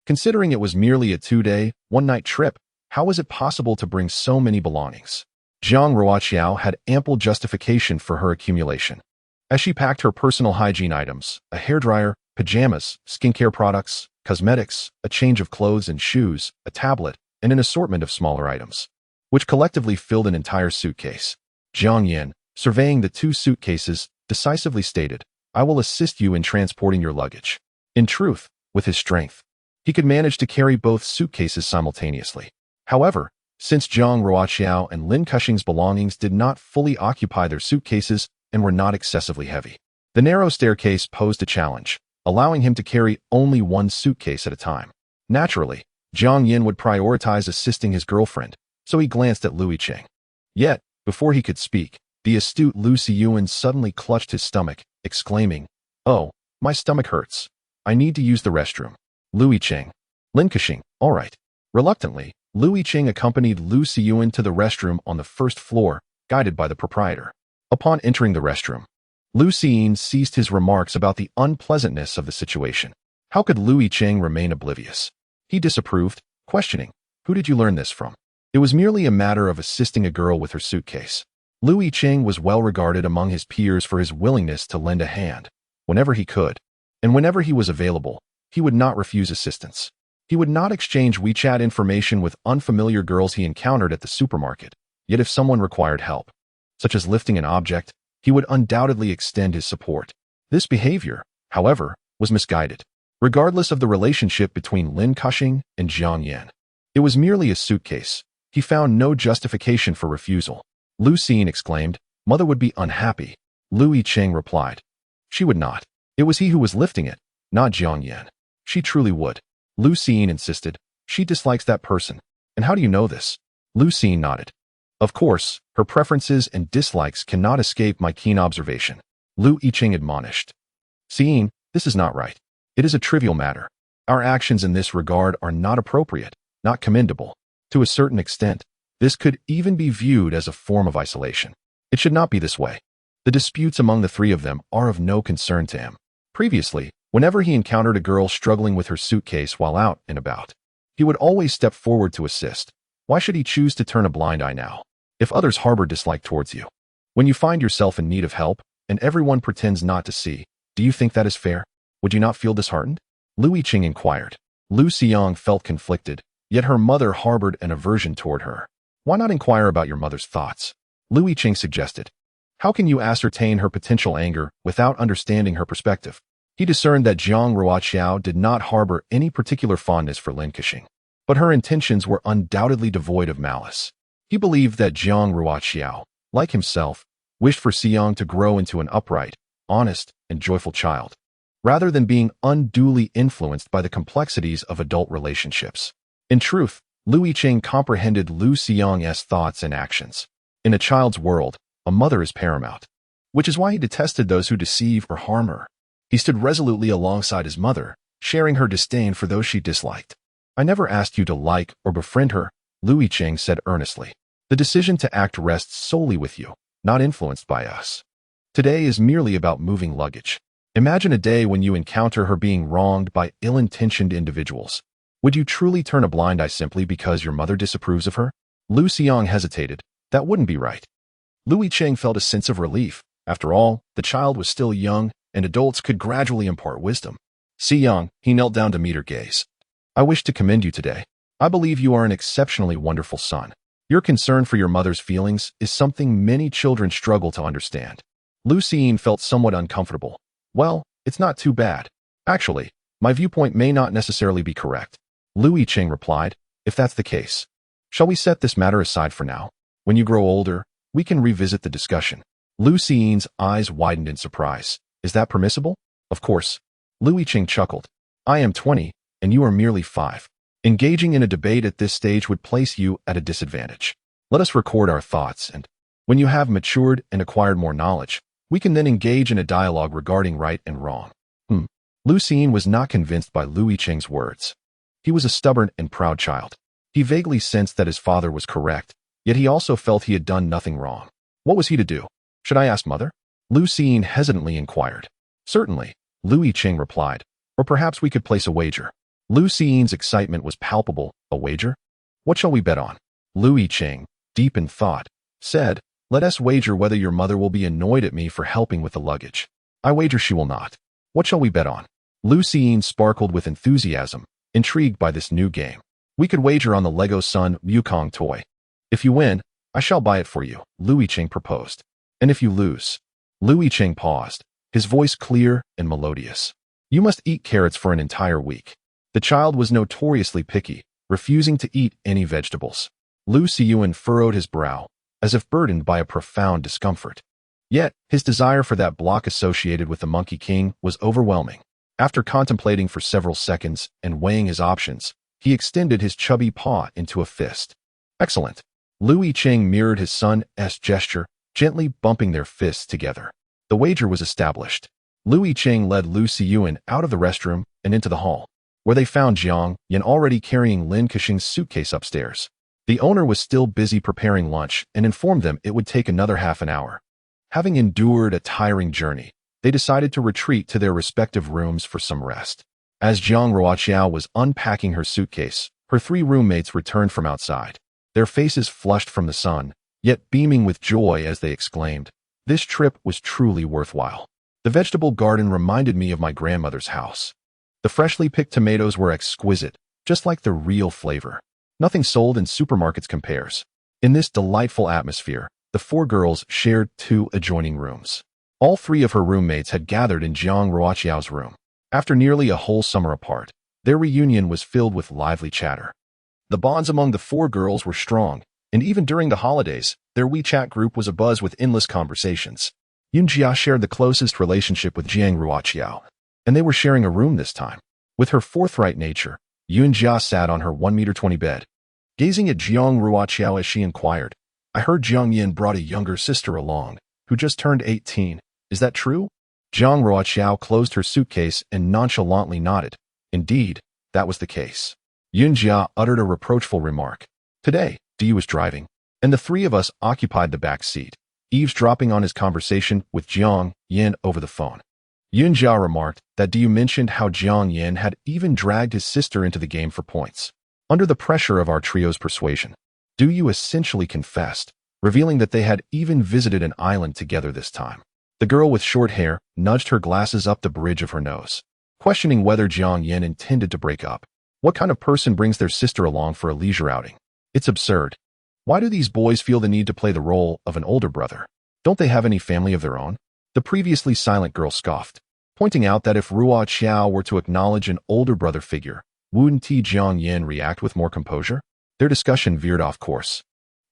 Considering it was merely a 2-day, 1-night trip, how was it possible to bring so many belongings? Jiang Ruoqiao had ample justification for her accumulation. As she packed her personal hygiene items, a hairdryer, pajamas, skincare products, cosmetics, a change of clothes and shoes, a tablet, and an assortment of smaller items, which collectively filled an entire suitcase. Jiang Yan, surveying the 2 suitcases, decisively stated, "I will assist you in transporting your luggage." In truth, with his strength, he could manage to carry both suitcases simultaneously. However, since Jiang Ruoqiao and Lin Kexing's belongings did not fully occupy their suitcases and were not excessively heavy, the narrow staircase posed a challenge, allowing him to carry only 1 suitcase at a time. Naturally, Jiang Yan would prioritize assisting his girlfriend, so he glanced at Lu Yicheng. Yet, before he could speak, the astute Lu Xiying suddenly clutched his stomach, exclaiming, "Oh, my stomach hurts. I need to use the restroom." Lu Yicheng. Lin Kexing, "All right." Reluctantly, Lu Yicheng accompanied Lu Xiying to the restroom on the 1st floor, guided by the proprietor. Upon entering the restroom, Lu Xiying ceased his remarks about the unpleasantness of the situation. How could Lu Yicheng remain oblivious? He disapproved, questioning, "Who did you learn this from?" It was merely a matter of assisting a girl with her suitcase. Lu Yicheng was well regarded among his peers for his willingness to lend a hand, whenever he could, and whenever he was available, he would not refuse assistance. He would not exchange WeChat information with unfamiliar girls he encountered at the supermarket, yet if someone required help, such as lifting an object, he would undoubtedly extend his support. This behavior, however, was misguided. Regardless of the relationship between Lin Kexing and Jiang Yan, it was merely a suitcase. He found no justification for refusal. Lu Xiying exclaimed, "Mother would be unhappy." Lu Yicheng replied, "She would not. It was he who was lifting it, not Jiang Yan. She truly would." Lu Xiying insisted, "She dislikes that person. And how do you know this?" Lu Xiying nodded. Of course, her preferences and dislikes cannot escape my keen observation, Lu Yicheng admonished. Seeing, this is not right. It is a trivial matter. Our actions in this regard are not appropriate, not commendable. To a certain extent, this could even be viewed as a form of isolation. It should not be this way. The disputes among the three of them are of no concern to him. Previously, whenever he encountered a girl struggling with her suitcase while out and about, he would always step forward to assist. Why should he choose to turn a blind eye now? If others harbor dislike towards you, when you find yourself in need of help, and everyone pretends not to see, do you think that is fair? Would you not feel disheartened? Lu Yicheng inquired. Lu Xiang felt conflicted, yet her mother harbored an aversion toward her. Why not inquire about your mother's thoughts? Lu Yicheng suggested. How can you ascertain her potential anger without understanding her perspective? He discerned that Jiang Ruoqiao did not harbor any particular fondness for Lin Kexing, but her intentions were undoubtedly devoid of malice. He believed that Jiang Ruoqiao, like himself, wished for Xiang to grow into an upright, honest, and joyful child, rather than being unduly influenced by the complexities of adult relationships. In truth, Lu Yicheng comprehended Lu Xiang's thoughts and actions. In a child's world, a mother is paramount, which is why he detested those who deceive or harm her. He stood resolutely alongside his mother, sharing her disdain for those she disliked. I never asked you to like or befriend her, Lu Yicheng said earnestly. The decision to act rests solely with you, not influenced by us. Today is merely about moving luggage. Imagine a day when you encounter her being wronged by ill-intentioned individuals. Would you truly turn a blind eye simply because your mother disapproves of her? Lu Xiang hesitated. That wouldn't be right. Lu Yicheng felt a sense of relief. After all, the child was still young, and adults could gradually impart wisdom. Xiang, he knelt down to meet her gaze. I wish to commend you today. I believe you are an exceptionally wonderful son. Your concern for your mother's feelings is something many children struggle to understand. Lu Xiang felt somewhat uncomfortable. Well, it's not too bad. Actually, my viewpoint may not necessarily be correct. Lu Yicheng replied, if that's the case, shall we set this matter aside for now? When you grow older, we can revisit the discussion. Lu Xiang's eyes widened in surprise. Is that permissible? Of course. Lu Yicheng chuckled. I am 20, and you are merely 5. Engaging in a debate at this stage would place you at a disadvantage. Let us record our thoughts, and when you have matured and acquired more knowledge, we can then engage in a dialogue regarding right and wrong. Lu Xiang was not convinced by Lu Yicheng's words. He was a stubborn and proud child. He vaguely sensed that his father was correct, yet he also felt he had done nothing wrong. What was he to do? Should I ask mother? Lu Xiang hesitantly inquired. Certainly, Lu Yicheng replied. Or perhaps we could place a wager. Lu Xiang's excitement was palpable. A wager? What shall we bet on? Lu Yicheng, deep in thought, said, let us wager whether your mother will be annoyed at me for helping with the luggage. I wager she will not. What shall we bet on? Lu Xiang sparkled with enthusiasm, intrigued by this new game. We could wager on the Lego Sun Wukong toy. If you win, I shall buy it for you, Lu Yicheng proposed. And if you lose? Lu Yicheng paused, his voice clear and melodious. You must eat carrots for an entire week. The child was notoriously picky, refusing to eat any vegetables. Lu Xiang furrowed his brow, as if burdened by a profound discomfort. Yet, his desire for that block associated with the Monkey King was overwhelming. After contemplating for several seconds and weighing his options, he extended his chubby paw into a fist. Excellent. Lu Yicheng mirrored his son's gesture, gently bumping their fists together. The wager was established. Lu Yicheng led Lu Xiang out of the restroom and into the hall, where they found Jiang Yan already carrying Lin Kexing's suitcase upstairs. The owner was still busy preparing lunch and informed them it would take another half an hour. Having endured a tiring journey, they decided to retreat to their respective rooms for some rest. As Jiang Ruoqiao was unpacking her suitcase, her 3 roommates returned from outside, their faces flushed from the sun, yet beaming with joy as they exclaimed, this trip was truly worthwhile. The vegetable garden reminded me of my grandmother's house. The freshly picked tomatoes were exquisite, just like the real flavor. Nothing sold in supermarkets compares. In this delightful atmosphere, the 4 girls shared 2 adjoining rooms. All 3 of her roommates had gathered in Jiang Ruoqiao's room. After nearly a whole summer apart, their reunion was filled with lively chatter. The bonds among the 4 girls were strong, and even during the holidays, their WeChat group was abuzz with endless conversations. Yunjia shared the closest relationship with Jiang Ruoqiao, and they were sharing a room this time. With her forthright nature, Yunjia sat on her 1.20 meter bed, gazing at Jiang Ruoqiao as she inquired, I heard Jiang Yin brought a younger sister along, who just turned 18. Is that true? Jiang Ruoqiao closed her suitcase and nonchalantly nodded. Indeed, that was the case. Yunjia uttered a reproachful remark. Today, Di was driving, and the three of us occupied the back seat, eavesdropping on his conversation with Jiang Yin over the phone. Yunjia remarked that Di mentioned how Jiang Yin had even dragged his sister into the game for points. Under the pressure of our trio's persuasion, Du essentially confessed, revealing that they had even visited an island together this time. The girl with short hair nudged her glasses up the bridge of her nose, questioning whether Jiang Yin intended to break up. What kind of person brings their sister along for a leisure outing? It's absurd. Why do these boys feel the need to play the role of an older brother? Don't they have any family of their own? The previously silent girl scoffed, pointing out that if Ruoqiao were to acknowledge an older brother figure, wouldn't Jiang Yin react with more composure? Their discussion veered off course,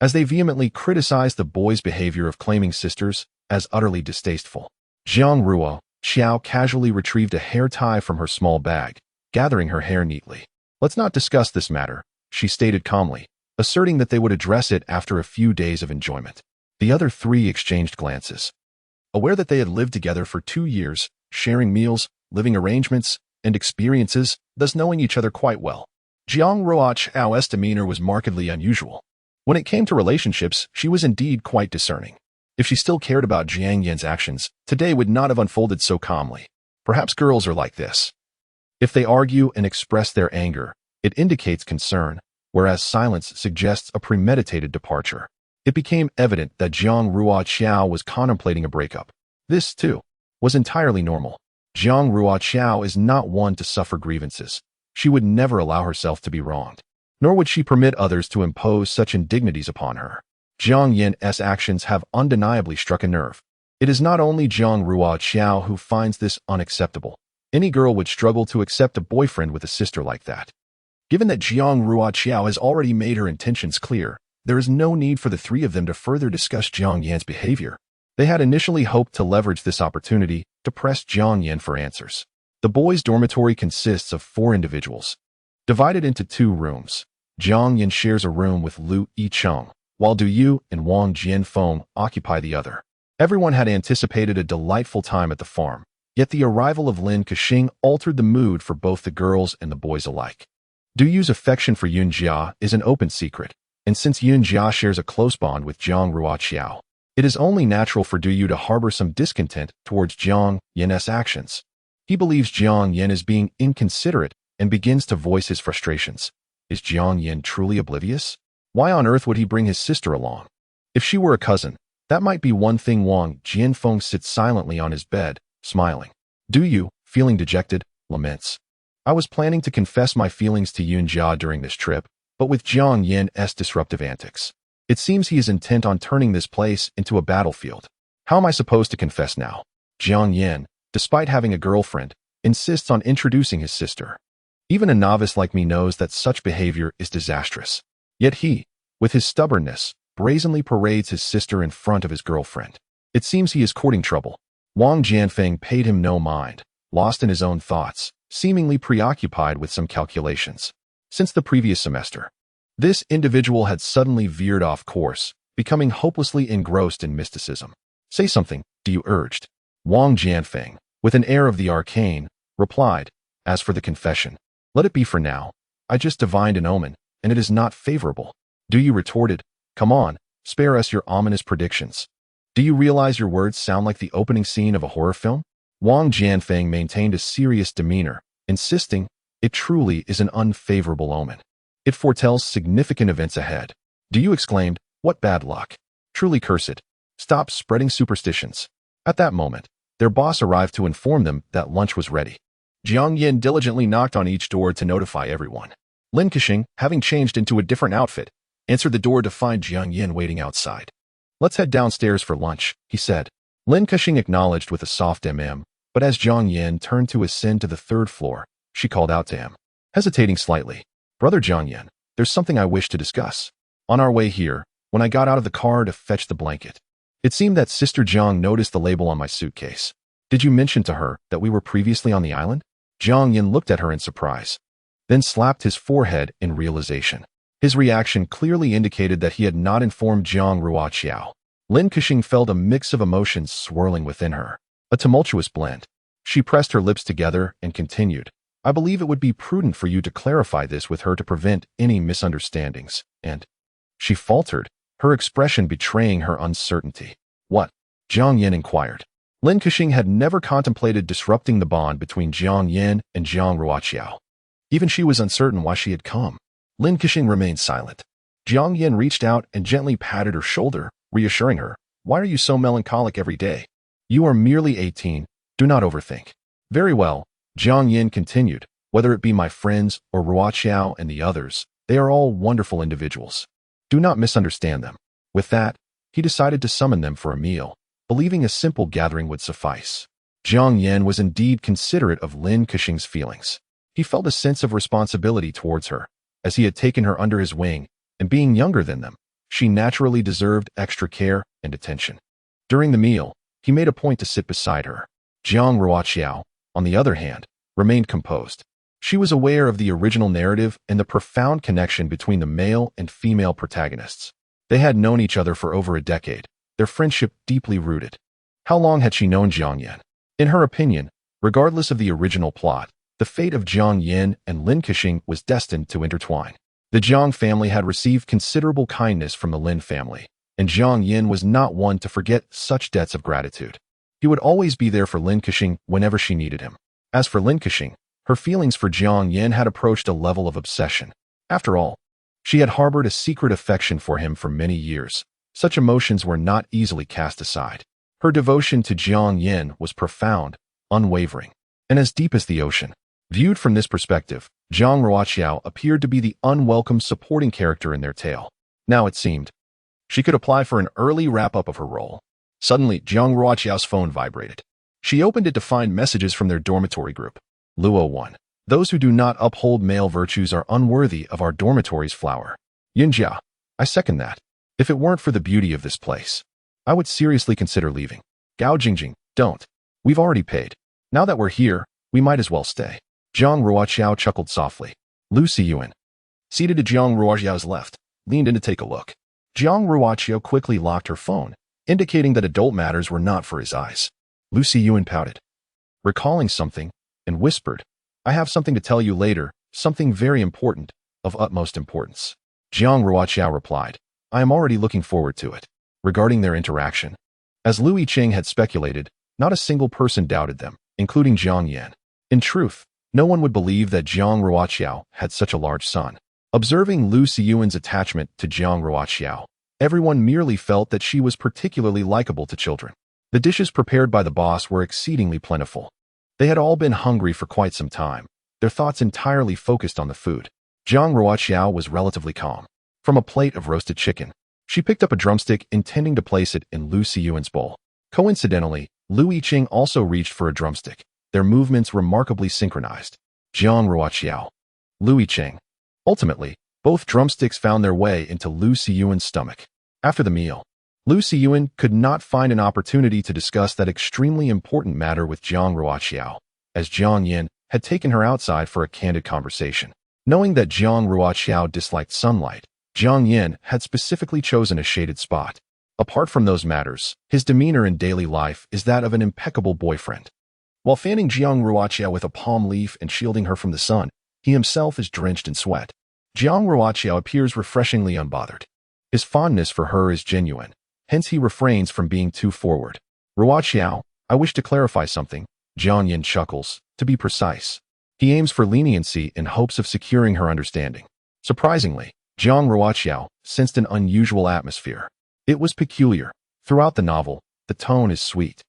as they vehemently criticized the boys' behavior of claiming sisters as utterly distasteful. Jiang Ruoqiao casually retrieved a hair tie from her small bag, gathering her hair neatly. Let's not discuss this matter, she stated calmly, asserting that they would address it after a few days of enjoyment. The other three exchanged glances. Aware that they had lived together for 2 years, sharing meals, living arrangements, and experiences, thus knowing each other quite well, Jiang Ruoqiao's demeanor was markedly unusual. When it came to relationships, she was indeed quite discerning. If she still cared about Jiang Yin's actions, today would not have unfolded so calmly. Perhaps girls are like this. If they argue and express their anger, it indicates concern, whereas silence suggests a premeditated departure. It became evident that Jiang Ruoqiao was contemplating a breakup. This, too, was entirely normal. Jiang Ruoqiao is not one to suffer grievances. She would never allow herself to be wronged, nor would she permit others to impose such indignities upon her. Jiang Yin's actions have undeniably struck a nerve. It is not only Jiang Ruoqiao who finds this unacceptable. Any girl would struggle to accept a boyfriend with a sister like that. Given that Jiang Ruoqiao has already made her intentions clear, there is no need for the three of them to further discuss Jiang Yin's behavior. They had initially hoped to leverage this opportunity to press Jiang Yin for answers. The boys' dormitory consists of 4 individuals, divided into 2 rooms. Jiang Yin shares a room with Lu Yicheng, while Du and Wang Jianfeng occupy the other. Everyone had anticipated a delightful time at the farm, yet the arrival of Lin Kexing altered the mood for both the girls and the boys alike. Du's affection for Yunjia is an open secret, and since Yunjia shares a close bond with Jiang Ruoqiao, it is only natural for Du to harbor some discontent towards Jiang Yin's actions. He believes Jiang Yin is being inconsiderate and begins to voice his frustrations. Is Jiang Yin truly oblivious? Why on earth would he bring his sister along? If she were a cousin, that might be one thing. Wang Jianfeng sits silently on his bed, smiling. Du, feeling dejected, laments. I was planning to confess my feelings to Yunjia during this trip, but with Jiang Yin's disruptive antics, it seems he is intent on turning this place into a battlefield. How am I supposed to confess now? Jiang Yin, despite having a girlfriend, insists on introducing his sister. Even a novice like me knows that such behavior is disastrous. Yet he, with his stubbornness, brazenly parades his sister in front of his girlfriend. It seems he is courting trouble. Wang Jianfeng paid him no mind, lost in his own thoughts, seemingly preoccupied with some calculations. Since the previous semester, this individual had suddenly veered off course, becoming hopelessly engrossed in mysticism. Say something, Du urged. Wang Jianfeng, with an air of the arcane, replied, as for the confession, let it be for now. I just divined an omen, and it is not favorable. Du retorted, come on, spare us your ominous predictions. Do you realize your words sound like the opening scene of a horror film? Wang Jianfeng maintained a serious demeanor, insisting, it truly is an unfavorable omen. It foretells significant events ahead. Du exclaimed, what bad luck. Truly cursed. Stop spreading superstitions. At that moment, their boss arrived to inform them that lunch was ready. Jiang Yin diligently knocked on each door to notify everyone. Lin Kexing, having changed into a different outfit, answered the door to find Jiang Yin waiting outside. Let's head downstairs for lunch, he said. Lin Kexing acknowledged with a soft but as Jiang Yin turned to ascend to the 3rd floor, she called out to him, hesitating slightly. Brother Jiang Yin, there's something I wish to discuss. On our way here, when I got out of the car to fetch the blanket, it seemed that Sister Jiang noticed the label on my suitcase. Did you mention to her that we were previously on the island? Jiang Yin looked at her in surprise, then slapped his forehead in realization. His reaction clearly indicated that he had not informed Jiang Ruoqiao. Lin Kexing felt a mix of emotions swirling within her, a tumultuous blend. She pressed her lips together and continued, I believe it would be prudent for you to clarify this with her to prevent any misunderstandings. And she faltered, her expression betraying her uncertainty. What? Jiang Yin inquired. Lin Kexing had never contemplated disrupting the bond between Jiang Yin and Jiang Ruoqiao. Even she was uncertain why she had come. Lin Kexing remained silent. Jiang Yin reached out and gently patted her shoulder, reassuring her, Why are you so melancholic every day? You are merely 18. Do not overthink. Very well, Jiang Yin continued. Whether it be my friends or Ruoqiao and the others, they are all wonderful individuals. Do not misunderstand them. With that, he decided to summon them for a meal, believing a simple gathering would suffice. Jiang Yin was indeed considerate of Lin Kexing's feelings. He felt a sense of responsibility towards her, as he had taken her under his wing, and being younger than them, she naturally deserved extra care and attention. During the meal, he made a point to sit beside her. Jiang Ruoqiao, on the other hand, remained composed. She was aware of the original narrative and the profound connection between the male and female protagonists. They had known each other for over a decade, their friendship deeply rooted. How long had she known Jiang Yin? In her opinion, regardless of the original plot, the fate of Jiang Yin and Lin Kexing was destined to intertwine. The Jiang family had received considerable kindness from the Lin family, and Jiang Yin was not one to forget such debts of gratitude. He would always be there for Lin Kexing whenever she needed him. As for Lin Kexing, her feelings for Jiang Yin had approached a level of obsession. After all, she had harbored a secret affection for him for many years. Such emotions were not easily cast aside. Her devotion to Jiang Yin was profound, unwavering, and as deep as the ocean. Viewed from this perspective, Jiang Ruoqiao appeared to be the unwelcome supporting character in their tale. Now it seemed she could apply for an early wrap-up of her role. Suddenly, Jiang Ruoqiao's phone vibrated. She opened it to find messages from their dormitory group. Luo 1. Those who do not uphold male virtues are unworthy of our dormitory's flower. Yinjia. I second that. If it weren't for the beauty of this place, I would seriously consider leaving. Gao Jingjing. Don't. We've already paid. Now that we're here, we might as well stay. Jiang Ruoqiao chuckled softly. Lu Siyuan, seated to Jiang Ruoqiao's left, leaned in to take a look. Jiang Ruoqiao quickly locked her phone, indicating that adult matters were not for his eyes. Lu Siyuan pouted, recalling something, and whispered, I have something to tell you later, something very important, of utmost importance. Jiang Ruoqiao replied, I am already looking forward to it. Regarding their interaction, as Lu Yicheng had speculated, not a single person doubted them, including Jiang Yin. In truth, no one would believe that Jiang Ruoqiao had such a large son. Observing Lu Siyuan's attachment to Jiang Ruoqiao, everyone merely felt that she was particularly likable to children. The dishes prepared by the boss were exceedingly plentiful. They had all been hungry for quite some time, their thoughts entirely focused on the food. Jiang Ruoqiao was relatively calm. From a plate of roasted chicken, she picked up a drumstick intending to place it in Lu Siyuan's bowl. Coincidentally, Lu Yicheng also reached for a drumstick, their movements remarkably synchronized. Jiang Ruoqiao, Lu Yicheng. Ultimately, both drumsticks found their way into Lu Siyuan's stomach. After the meal, Lu Siyuan could not find an opportunity to discuss that extremely important matter with Jiang Ruoqiao, as Jiang Yin had taken her outside for a candid conversation. Knowing that Jiang Ruoqiao disliked sunlight, Jiang Yin had specifically chosen a shaded spot. Apart from those matters, his demeanor in daily life is that of an impeccable boyfriend. While fanning Jiang Ruoqiao with a palm leaf and shielding her from the sun, he himself is drenched in sweat. Jiang Ruoqiao appears refreshingly unbothered. His fondness for her is genuine, hence he refrains from being too forward. Ruoqiao, I wish to clarify something, Jiang Yin chuckles, to be precise. He aims for leniency in hopes of securing her understanding. Surprisingly, Jiang Ruoqiao sensed an unusual atmosphere. It was peculiar. Throughout the novel, the tone is sweet.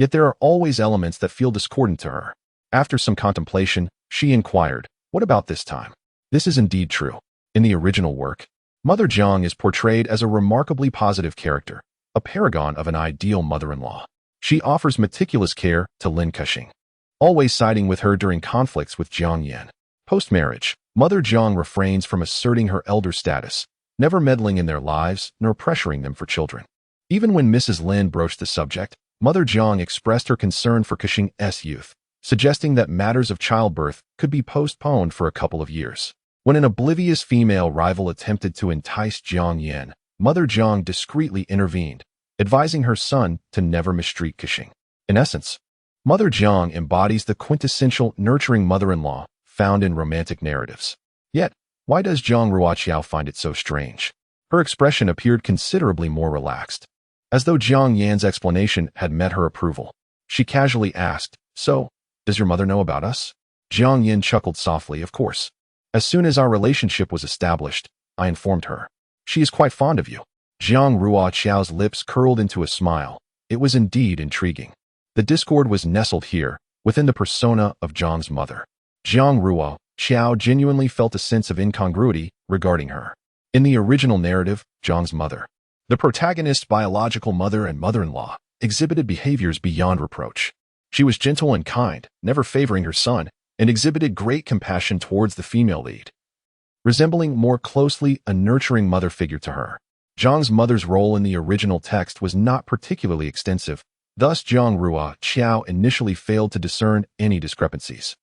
Yet there are always elements that feel discordant to her. After some contemplation, she inquired, what about this time? This is indeed true. In the original work, Mother Jiang is portrayed as a remarkably positive character, a paragon of an ideal mother-in-law. She offers meticulous care to Lin Kexing, always siding with her during conflicts with Jiang Yin. Post-marriage, Mother Jiang refrains from asserting her elder status, never meddling in their lives nor pressuring them for children. Even when Mrs. Lin broached the subject, Mother Jiang expressed her concern for Kexing's youth, suggesting that matters of childbirth could be postponed for a couple of years. When an oblivious female rival attempted to entice Jiang Yan, Mother Jiang discreetly intervened, advising her son to never mistreat Yicheng. In essence, Mother Jiang embodies the quintessential nurturing mother-in-law found in romantic narratives. Yet, why does Jiang Ruoqiao find it so strange? Her expression appeared considerably more relaxed, as though Jiang Yan's explanation had met her approval. She casually asked, "So, does your mother know about us?" Jiang Yan chuckled softly, "Of course. As soon as our relationship was established, I informed her. She is quite fond of you." Jiang Ruoqiao's lips curled into a smile. It was indeed intriguing. The discord was nestled here, within the persona of Jiang's mother. Jiang Ruoqiao genuinely felt a sense of incongruity regarding her. In the original narrative, Jiang's mother, the protagonist's biological mother and mother-in-law, exhibited behaviors beyond reproach. She was gentle and kind, never favoring her son, and exhibited great compassion towards the female lead, resembling more closely a nurturing mother figure to her. Jiang's mother's role in the original text was not particularly extensive, thus Jiang Ruoqiao initially failed to discern any discrepancies.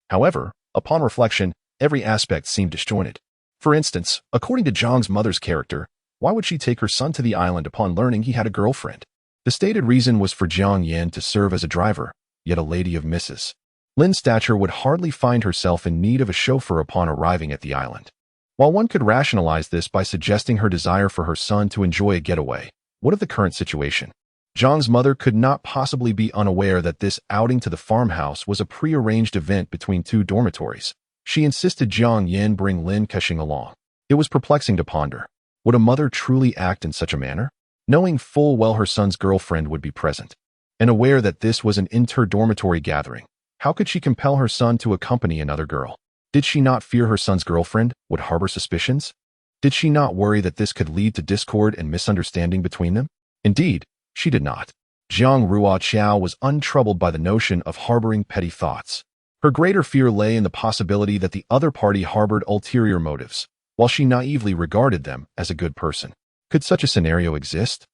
However, upon reflection, every aspect seemed disjointed. For instance, according to Jiang's mother's character, why would she take her son to the island upon learning he had a girlfriend? The stated reason was for Jiang Yan to serve as a driver, yet a lady of Mrs. Lin's stature would hardly find herself in need of a chauffeur upon arriving at the island. While one could rationalize this by suggesting her desire for her son to enjoy a getaway, what of the current situation? Jiang's mother could not possibly be unaware that this outing to the farmhouse was a prearranged event between two dormitories. She insisted Jiang Yan bring Lin Kexing along. It was perplexing to ponder. Would a mother truly act in such a manner? Knowing full well her son's girlfriend would be present, and aware that this was an inter-dormitory gathering, how could she compel her son to accompany another girl? Did she not fear her son's girlfriend would harbor suspicions? Did she not worry that this could lead to discord and misunderstanding between them? Indeed, she did not. Jiang Ruoqiao was untroubled by the notion of harboring petty thoughts. Her greater fear lay in the possibility that the other party harbored ulterior motives, while she naively regarded them as a good person. Could such a scenario exist?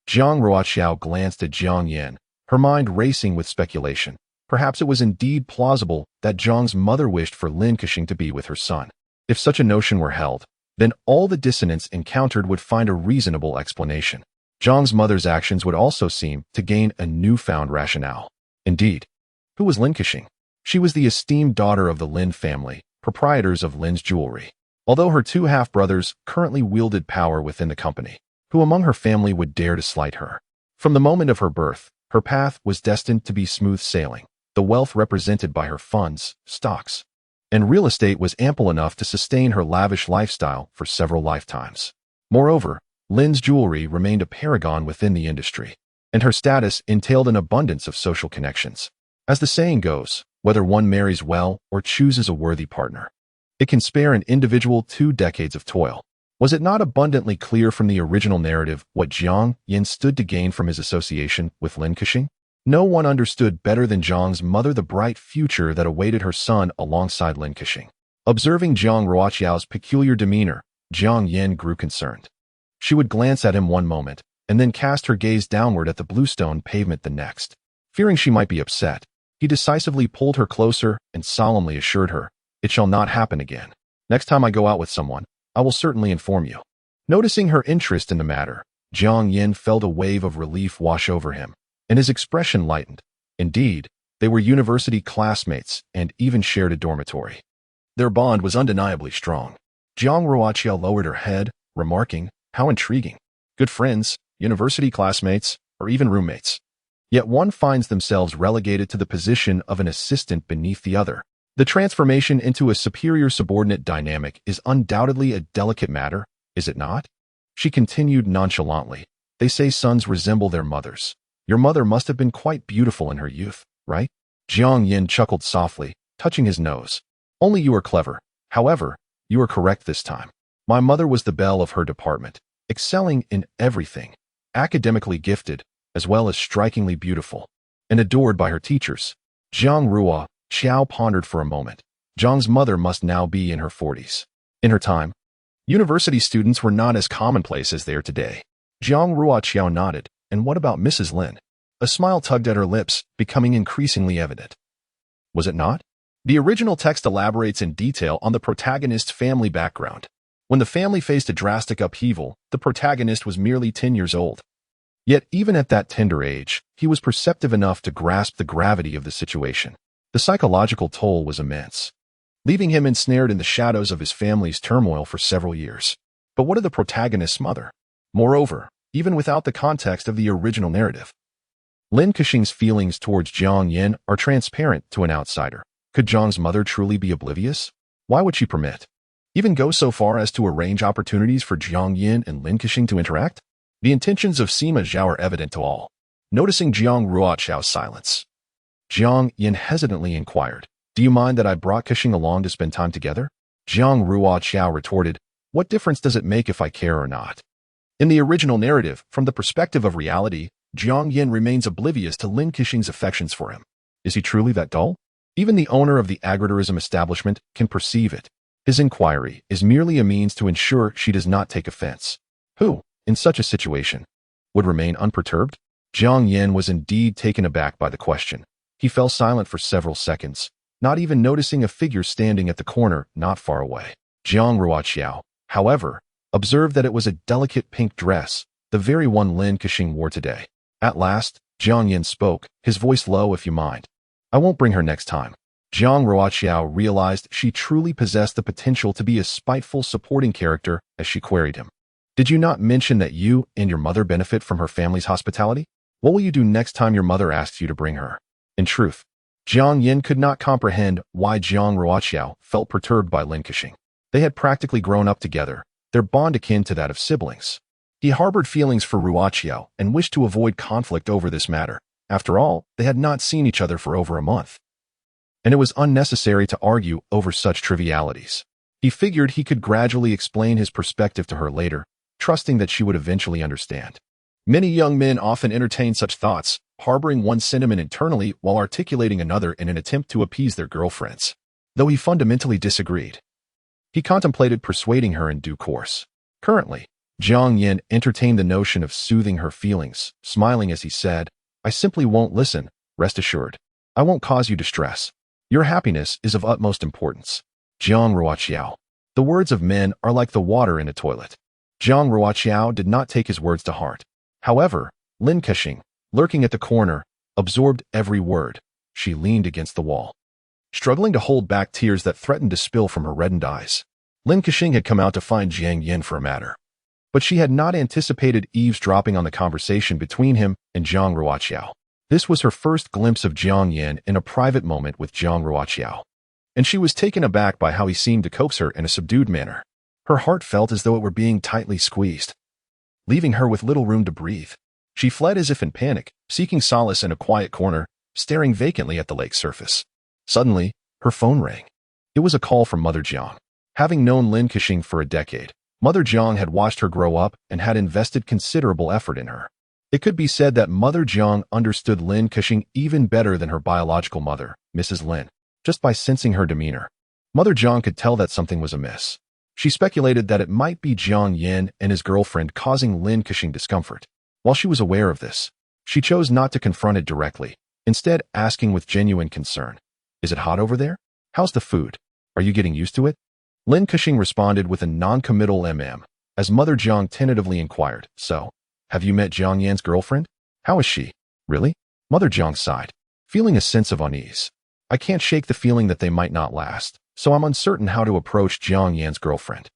Jiang Ruoqiao glanced at Jiang Yan, her mind racing with speculation. Perhaps it was indeed plausible that Jiang's mother wished for Lin Kexing to be with her son. If such a notion were held, then all the dissonance encountered would find a reasonable explanation. Jiang's mother's actions would also seem to gain a newfound rationale. Indeed, who was Lin Kexing? She was the esteemed daughter of the Lin family, proprietors of Lin's jewelry. Although her two half-brothers currently wielded power within the company, who among her family would dare to slight her? From the moment of her birth, her path was destined to be smooth sailing. The wealth represented by her funds, stocks, and real estate was ample enough to sustain her lavish lifestyle for several lifetimes. Moreover, Lin's jewelry remained a paragon within the industry, and her status entailed an abundance of social connections. As the saying goes, whether one marries well or chooses a worthy partner, it can spare an individual 2 decades of toil. Was it not abundantly clear from the original narrative what Jiang Yan stood to gain from his association with Lin Kexing? No one understood better than Jiang's mother the bright future that awaited her son alongside Lin Kexing. Observing Jiang Ruoqiao's peculiar demeanor, Jiang Yan grew concerned. She would glance at him one moment, and then cast her gaze downward at the bluestone pavement the next. Fearing she might be upset, he decisively pulled her closer and solemnly assured her, "It shall not happen again. Next time I go out with someone, I will certainly inform you." Noticing her interest in the matter, Jiang Yan felt a wave of relief wash over him, and his expression lightened. Indeed, they were university classmates and even shared a dormitory. Their bond was undeniably strong. Jiang Ruoqiao lowered her head, remarking, "How intriguing. Good friends, university classmates, or even roommates. Yet one finds themselves relegated to the position of an assistant beneath the other. The transformation into a superior-subordinate dynamic is undoubtedly a delicate matter, is it not?" She continued nonchalantly, "They say sons resemble their mothers. Your mother must have been quite beautiful in her youth, right?" Jiang Yan chuckled softly, touching his nose. "Only you are clever. However, you are correct this time. My mother was the belle of her department, excelling in everything, academically gifted, as well as strikingly beautiful, and adored by her teachers." Jiang Ruoqiao pondered for a moment. Jiang's mother must now be in her 40s. In her time, university students were not as commonplace as they are today. Jiang Ruoqiao nodded. "And what about Mrs. Lin?" A smile tugged at her lips, becoming increasingly evident. "Was it not?" The original text elaborates in detail on the protagonist's family background. When the family faced a drastic upheaval, the protagonist was merely 10 years old. Yet, even at that tender age, he was perceptive enough to grasp the gravity of the situation. The psychological toll was immense, leaving him ensnared in the shadows of his family's turmoil for several years. But what of the protagonist's mother? Moreover, even without the context of the original narrative, Lin Kexing's feelings towards Jiang Yin are transparent to an outsider. Could Jiang's mother truly be oblivious? Why would she permit, even go so far as to arrange opportunities for Jiang Yin and Lin Kexing to interact? The intentions of Sima Zhao are evident to all. Noticing Jiang Ruoqiao's silence, Jiang Yin hesitantly inquired, "Do you mind that I brought Kexing along to spend time together?" Jiang Ruoqiao retorted, "What difference does it make if I care or not?" In the original narrative, from the perspective of reality, Jiang Yin remains oblivious to Lin Kexing's affections for him. Is he truly that dull? Even the owner of the agritourism establishment can perceive it. His inquiry is merely a means to ensure she does not take offense. Who, in such a situation, would remain unperturbed? Jiang Yin was indeed taken aback by the question. He fell silent for several seconds, not even noticing a figure standing at the corner not far away. Jiang Ruoqiao, however, observed that it was a delicate pink dress, the very one Lin Kexing wore today. At last, Jiang Yin spoke, his voice low. "If you mind, I won't bring her next time." Jiang Ruoqiao realized she truly possessed the potential to be a spiteful supporting character as she queried him. "Did you not mention that you and your mother benefit from her family's hospitality? What will you do next time your mother asks you to bring her?" In truth, Jiang Yin could not comprehend why Jiang Ruoqiao felt perturbed by Lin Kexing. They had practically grown up together, their bond akin to that of siblings. He harbored feelings for Ruoqiao and wished to avoid conflict over this matter. After all, they had not seen each other for over a month, and it was unnecessary to argue over such trivialities. He figured he could gradually explain his perspective to her later, trusting that she would eventually understand. Many young men often entertain such thoughts, harboring one sentiment internally while articulating another in an attempt to appease their girlfriends. Though he fundamentally disagreed, he contemplated persuading her in due course. Currently, Jiang Yin entertained the notion of soothing her feelings, smiling as he said, "I simply won't listen, rest assured. I won't cause you distress. Your happiness is of utmost importance." Jiang Ruoqiao. The words of men are like the water in a toilet. Jiang Ruoqiao did not take his words to heart. However, Lin Kexing, lurking at the corner, absorbed every word. She leaned against the wall, struggling to hold back tears that threatened to spill from her reddened eyes. Lin Kexing had come out to find Jiang Yin for a matter, but she had not anticipated eavesdropping on the conversation between him and Jiang Ruoqiao. This was her first glimpse of Jiang Yin in a private moment with Jiang Ruoqiao, and she was taken aback by how he seemed to coax her in a subdued manner. Her heart felt as though it were being tightly squeezed, leaving her with little room to breathe. She fled as if in panic, seeking solace in a quiet corner, staring vacantly at the lake's surface. Suddenly, her phone rang. It was a call from Mother Jiang. Having known Lin Kexing for a decade, Mother Jiang had watched her grow up and had invested considerable effort in her. It could be said that Mother Jiang understood Lin Kexing even better than her biological mother, Mrs. Lin. Just by sensing her demeanor, Mother Jiang could tell that something was amiss. She speculated that it might be Jiang Yin and his girlfriend causing Lin Kexing discomfort. While she was aware of this, she chose not to confront it directly, instead asking with genuine concern, "Is it hot over there? How's the food? Are you getting used to it?" Lin Kexing responded with a non-committal as Mother Jiang tentatively inquired, "So, have you met Jiang Yan's girlfriend? How is she?" "Really?" Mother Jiang sighed, feeling a sense of unease. "I can't shake the feeling that they might not last, so I'm uncertain how to approach Jiang Yan's girlfriend.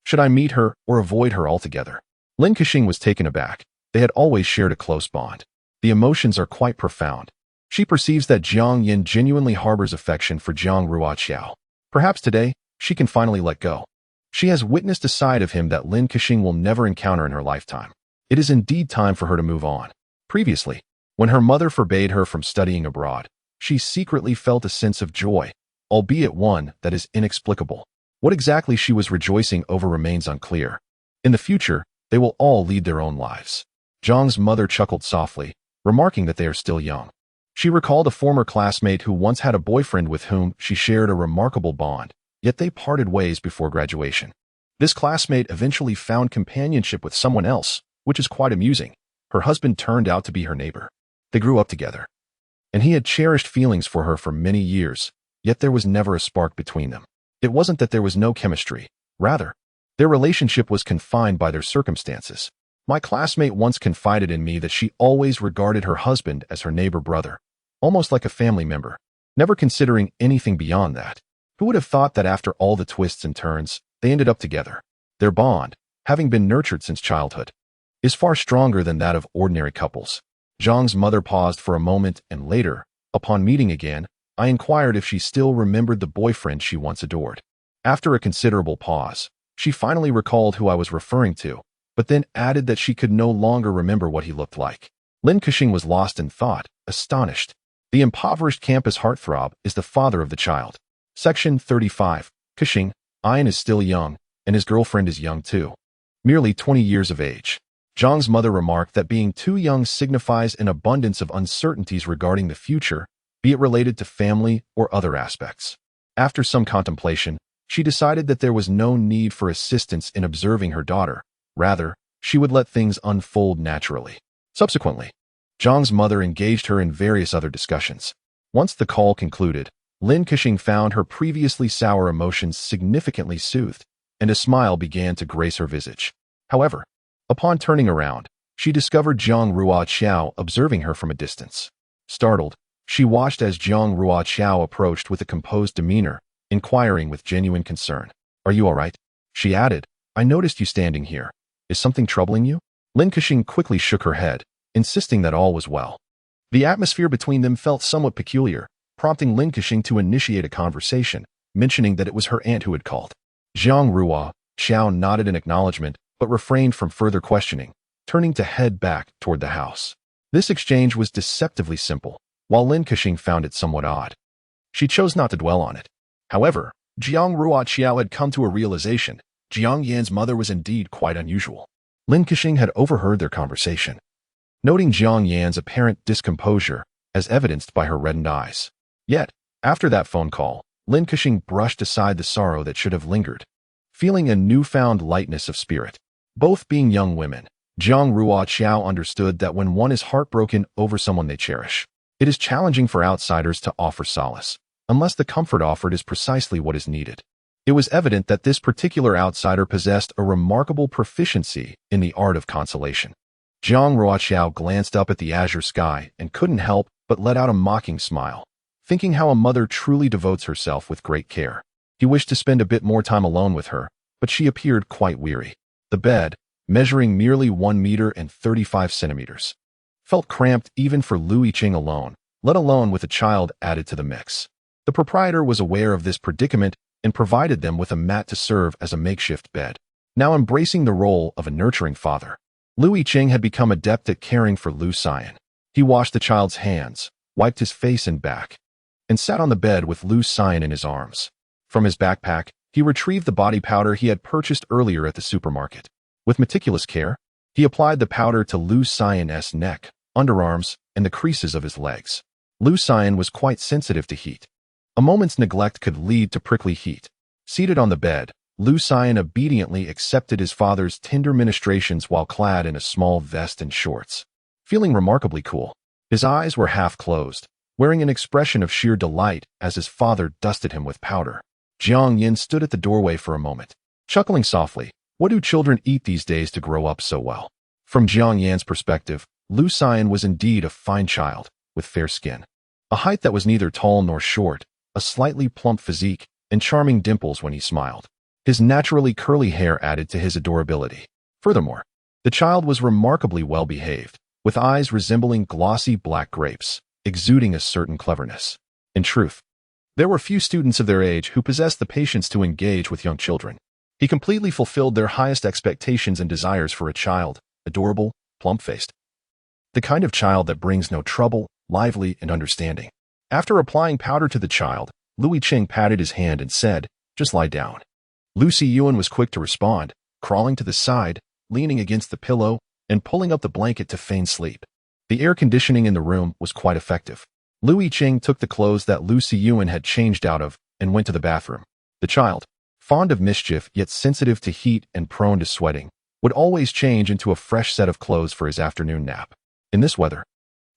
Should I meet her or avoid her altogether?" Lin Kexing was taken aback. They had always shared a close bond. The emotions are quite profound. She perceives that Jiang Yin genuinely harbors affection for Jiang Ruoqiao. Perhaps today, she can finally let go. She has witnessed a side of him that Lin Kexing will never encounter in her lifetime. It is indeed time for her to move on. Previously, when her mother forbade her from studying abroad, she secretly felt a sense of joy, albeit one that is inexplicable. What exactly she was rejoicing over remains unclear. In the future, they will all lead their own lives. Jiang's mother chuckled softly, remarking that they are still young. She recalled a former classmate who once had a boyfriend with whom she shared a remarkable bond, yet they parted ways before graduation. This classmate eventually found companionship with someone else, which is quite amusing. Her husband turned out to be her neighbor. They grew up together, and he had cherished feelings for her for many years, yet there was never a spark between them. It wasn't that there was no chemistry. Rather, their relationship was confined by their circumstances. My classmate once confided in me that she always regarded her husband as her neighbor brother, almost like a family member, never considering anything beyond that. Who would have thought that after all the twists and turns, they ended up together? Their bond, having been nurtured since childhood, is far stronger than that of ordinary couples. Jiang's mother paused for a moment, and later, upon meeting again, I inquired if she still remembered the boyfriend she once adored. After a considerable pause, she finally recalled who I was referring to, but then added that she could no longer remember what he looked like. Lin Kexing was lost in thought, astonished. The impoverished campus heartthrob is the father of the child. Section 35. Kexing, Ian is still young, and his girlfriend is young too. Merely 20 years of age. Jiang's mother remarked that being too young signifies an abundance of uncertainties regarding the future, be it related to family or other aspects. After some contemplation, she decided that there was no need for assistance in observing her daughter. Rather, she would let things unfold naturally. Subsequently, Jiang's mother engaged her in various other discussions. Once the call concluded, Lin Kexing found her previously sour emotions significantly soothed, and a smile began to grace her visage. However, upon turning around, she discovered Jiang Ruoqiao observing her from a distance. Startled, she watched as Jiang Ruoqiao approached with a composed demeanor, inquiring with genuine concern. "Are you all right?" She added, "I noticed you standing here. Is something troubling you?" Lin Kexing quickly shook her head, insisting that all was well. The atmosphere between them felt somewhat peculiar, prompting Lin Kexing to initiate a conversation, mentioning that it was her aunt who had called. Jiang Ruoqiao nodded in acknowledgement, but refrained from further questioning, turning to head back toward the house. This exchange was deceptively simple, while Lin Kexing found it somewhat odd. She chose not to dwell on it. However, Jiang Ruoqiao had come to a realization. Jiang Yan's mother was indeed quite unusual. Lin Kexing had overheard their conversation, noting Jiang Yan's apparent discomposure as evidenced by her reddened eyes. Yet, after that phone call, Lin Kexing brushed aside the sorrow that should have lingered, feeling a newfound lightness of spirit. Both being young women, Jiang Ruoqiao understood that when one is heartbroken over someone they cherish, it is challenging for outsiders to offer solace, unless the comfort offered is precisely what is needed. It was evident that this particular outsider possessed a remarkable proficiency in the art of consolation. Jiang Ruoqiao glanced up at the azure sky and couldn't help but let out a mocking smile, thinking how a mother truly devotes herself with great care. He wished to spend a bit more time alone with her, but she appeared quite weary. The bed, measuring merely 1 meter and 35 centimeters, felt cramped even for Yicheng alone, let alone with a child added to the mix. The proprietor was aware of this predicament and provided them with a mat to serve as a makeshift bed. Now embracing the role of a nurturing father, Yicheng had become adept at caring for Lu Xian. He washed the child's hands, wiped his face and back, and sat on the bed with Lu Xian in his arms. From his backpack, he retrieved the body powder he had purchased earlier at the supermarket. With meticulous care, he applied the powder to Lu Xian's neck, underarms, and the creases of his legs. Lu Xian was quite sensitive to heat. A moment's neglect could lead to prickly heat. Seated on the bed, Lu Xian obediently accepted his father's tender ministrations while clad in a small vest and shorts. Feeling remarkably cool, his eyes were half closed, wearing an expression of sheer delight as his father dusted him with powder. Jiang Yin stood at the doorway for a moment, chuckling softly. What do children eat these days to grow up so well? From Jiang Yan's perspective, Lu Xian was indeed a fine child, with fair skin, a height that was neither tall nor short, a slightly plump physique, and charming dimples when he smiled. His naturally curly hair added to his adorability. Furthermore, the child was remarkably well behaved, with eyes resembling glossy black grapes, exuding a certain cleverness. In truth, there were few students of their age who possessed the patience to engage with young children. He completely fulfilled their highest expectations and desires for a child, adorable, plump-faced. The kind of child that brings no trouble, lively and understanding. After applying powder to the child, Yicheng patted his hand and said, "Just lie down." Lu Xian was quick to respond, crawling to the side, leaning against the pillow, and pulling up the blanket to feign sleep. The air conditioning in the room was quite effective. Yicheng took the clothes that Lu Xian had changed out of and went to the bathroom. The child, fond of mischief yet sensitive to heat and prone to sweating, would always change into a fresh set of clothes for his afternoon nap. In this weather,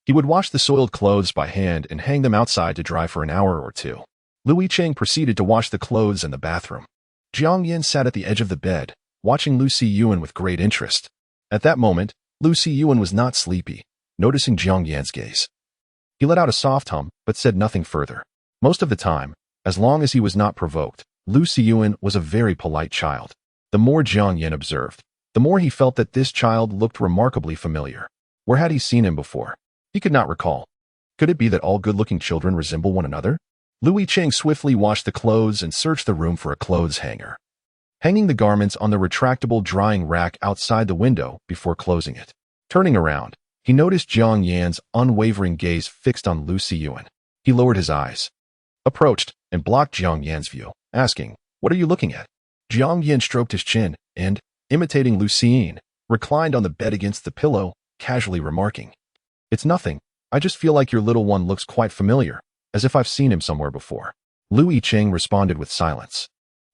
he would wash the soiled clothes by hand and hang them outside to dry for an hour or two. Lu Yicheng proceeded to wash the clothes in the bathroom. Jiang Yin sat at the edge of the bed, watching Lu Siyuan with great interest. At that moment, Lu Siyuan was not sleepy, noticing Jiang Yan's gaze. He let out a soft hum, but said nothing further. Most of the time, as long as he was not provoked, Lu Siyuan was a very polite child. The more Jiang Yin observed, the more he felt that this child looked remarkably familiar. Where had he seen him before? He could not recall. Could it be that all good-looking children resemble one another? Lu Yicheng swiftly washed the clothes and searched the room for a clothes hanger, hanging the garments on the retractable drying rack outside the window before closing it. Turning around, he noticed Jiang Yan's unwavering gaze fixed on Lu Siyuan. He lowered his eyes, approached, and blocked Jiang Yan's view, asking, "What are you looking at?" Jiang Yan stroked his chin and, imitating Lu Siyuan, reclined on the bed against the pillow, casually remarking, "It's nothing. I just feel like your little one looks quite familiar, as if I've seen him somewhere before." Lu Yicheng responded with silence.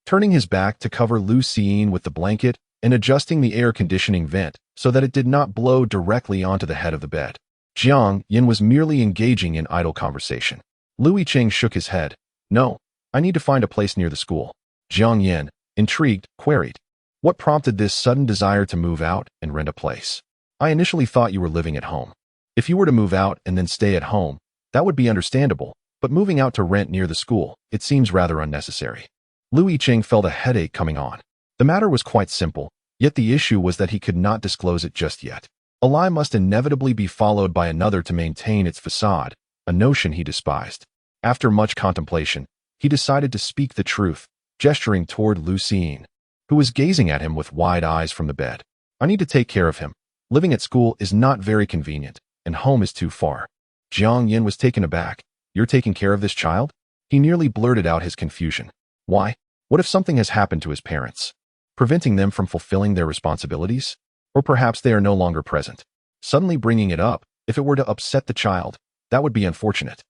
Turning his back to cover Lu Siyuan with the blanket and adjusting the air conditioning vent so that it did not blow directly onto the head of the bed, Jiang Yan was merely engaging in idle conversation. Lu Yicheng shook his head. "No, I need to find a place near the school." Jiang Yan, intrigued, queried, "What prompted this sudden desire to move out and rent a place? I initially thought you were living at home. If you were to move out and then stay at home, that would be understandable, but moving out to rent near the school, it seems rather unnecessary." Lu Yicheng felt a headache coming on. The matter was quite simple, yet the issue was that he could not disclose it just yet. A lie must inevitably be followed by another to maintain its facade, a notion he despised. After much contemplation, he decided to speak the truth, gesturing toward Lu Siyuan, who was gazing at him with wide eyes from the bed. "I need to take care of him. Living at school is not very convenient, and home is too far." Jiang Yin was taken aback. "You're taking care of this child?" He nearly blurted out his confusion. "Why? What if something has happened to his parents, preventing them from fulfilling their responsibilities? Or perhaps they are no longer present. Suddenly bringing it up, if it were to upset the child, that would be unfortunate."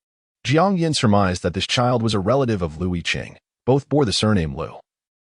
Jiang Yin surmised that this child was a relative of Lu Yicheng. Both bore the surname Lu,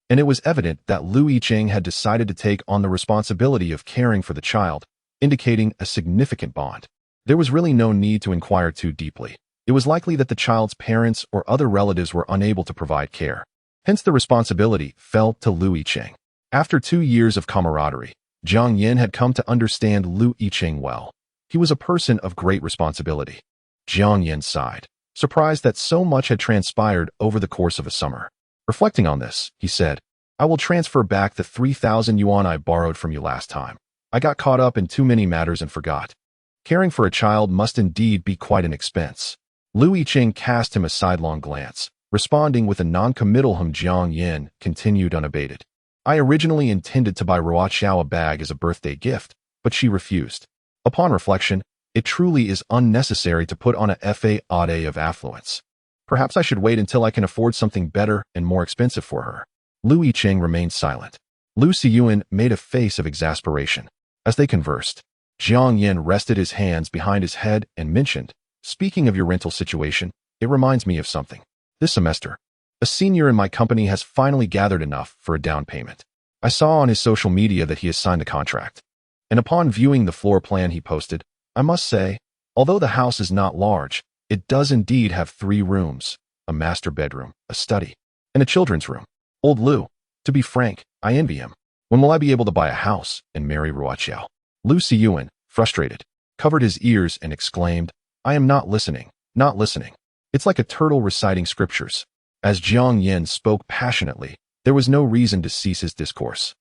and it was evident that Lu Yicheng had decided to take on the responsibility of caring for the child, indicating a significant bond. There was really no need to inquire too deeply. It was likely that the child's parents or other relatives were unable to provide care. Hence the responsibility fell to Lu Yicheng. After 2 years of camaraderie, Jiang Yin had come to understand Lu Yicheng well. He was a person of great responsibility. Jiang Yin sighed, surprised that so much had transpired over the course of a summer. Reflecting on this, he said, "I will transfer back the 3,000 yuan I borrowed from you last time. I got caught up in too many matters and forgot. Caring for a child must indeed be quite an expense." Lu Yicheng cast him a sidelong glance, responding with a non-committal hum. Jiang Yin continued unabated. "I originally intended to buy Ruoqiao a bag as a birthday gift, but she refused. Upon reflection, it truly is unnecessary to put on a fade of affluence. Perhaps I should wait until I can afford something better and more expensive for her." Lu Yicheng remained silent. Lu Siyuan made a face of exasperation. As they conversed, Jiang Yin rested his hands behind his head and mentioned, "Speaking of your rental situation, it reminds me of something. This semester, a senior in my company has finally gathered enough for a down payment. I saw on his social media that he has signed the contract. And upon viewing the floor plan he posted, I must say, although the house is not large, it does indeed have 3 rooms, a master bedroom, a study, and a children's room. Old Lu, to be frank, I envy him. When will I be able to buy a house and marry Ruoqiao?" Lu Siyuan, frustrated, covered his ears and exclaimed, "I am not listening, not listening. It's like a turtle reciting scriptures." As Jiang Yin spoke passionately, there was no reason to cease his discourse.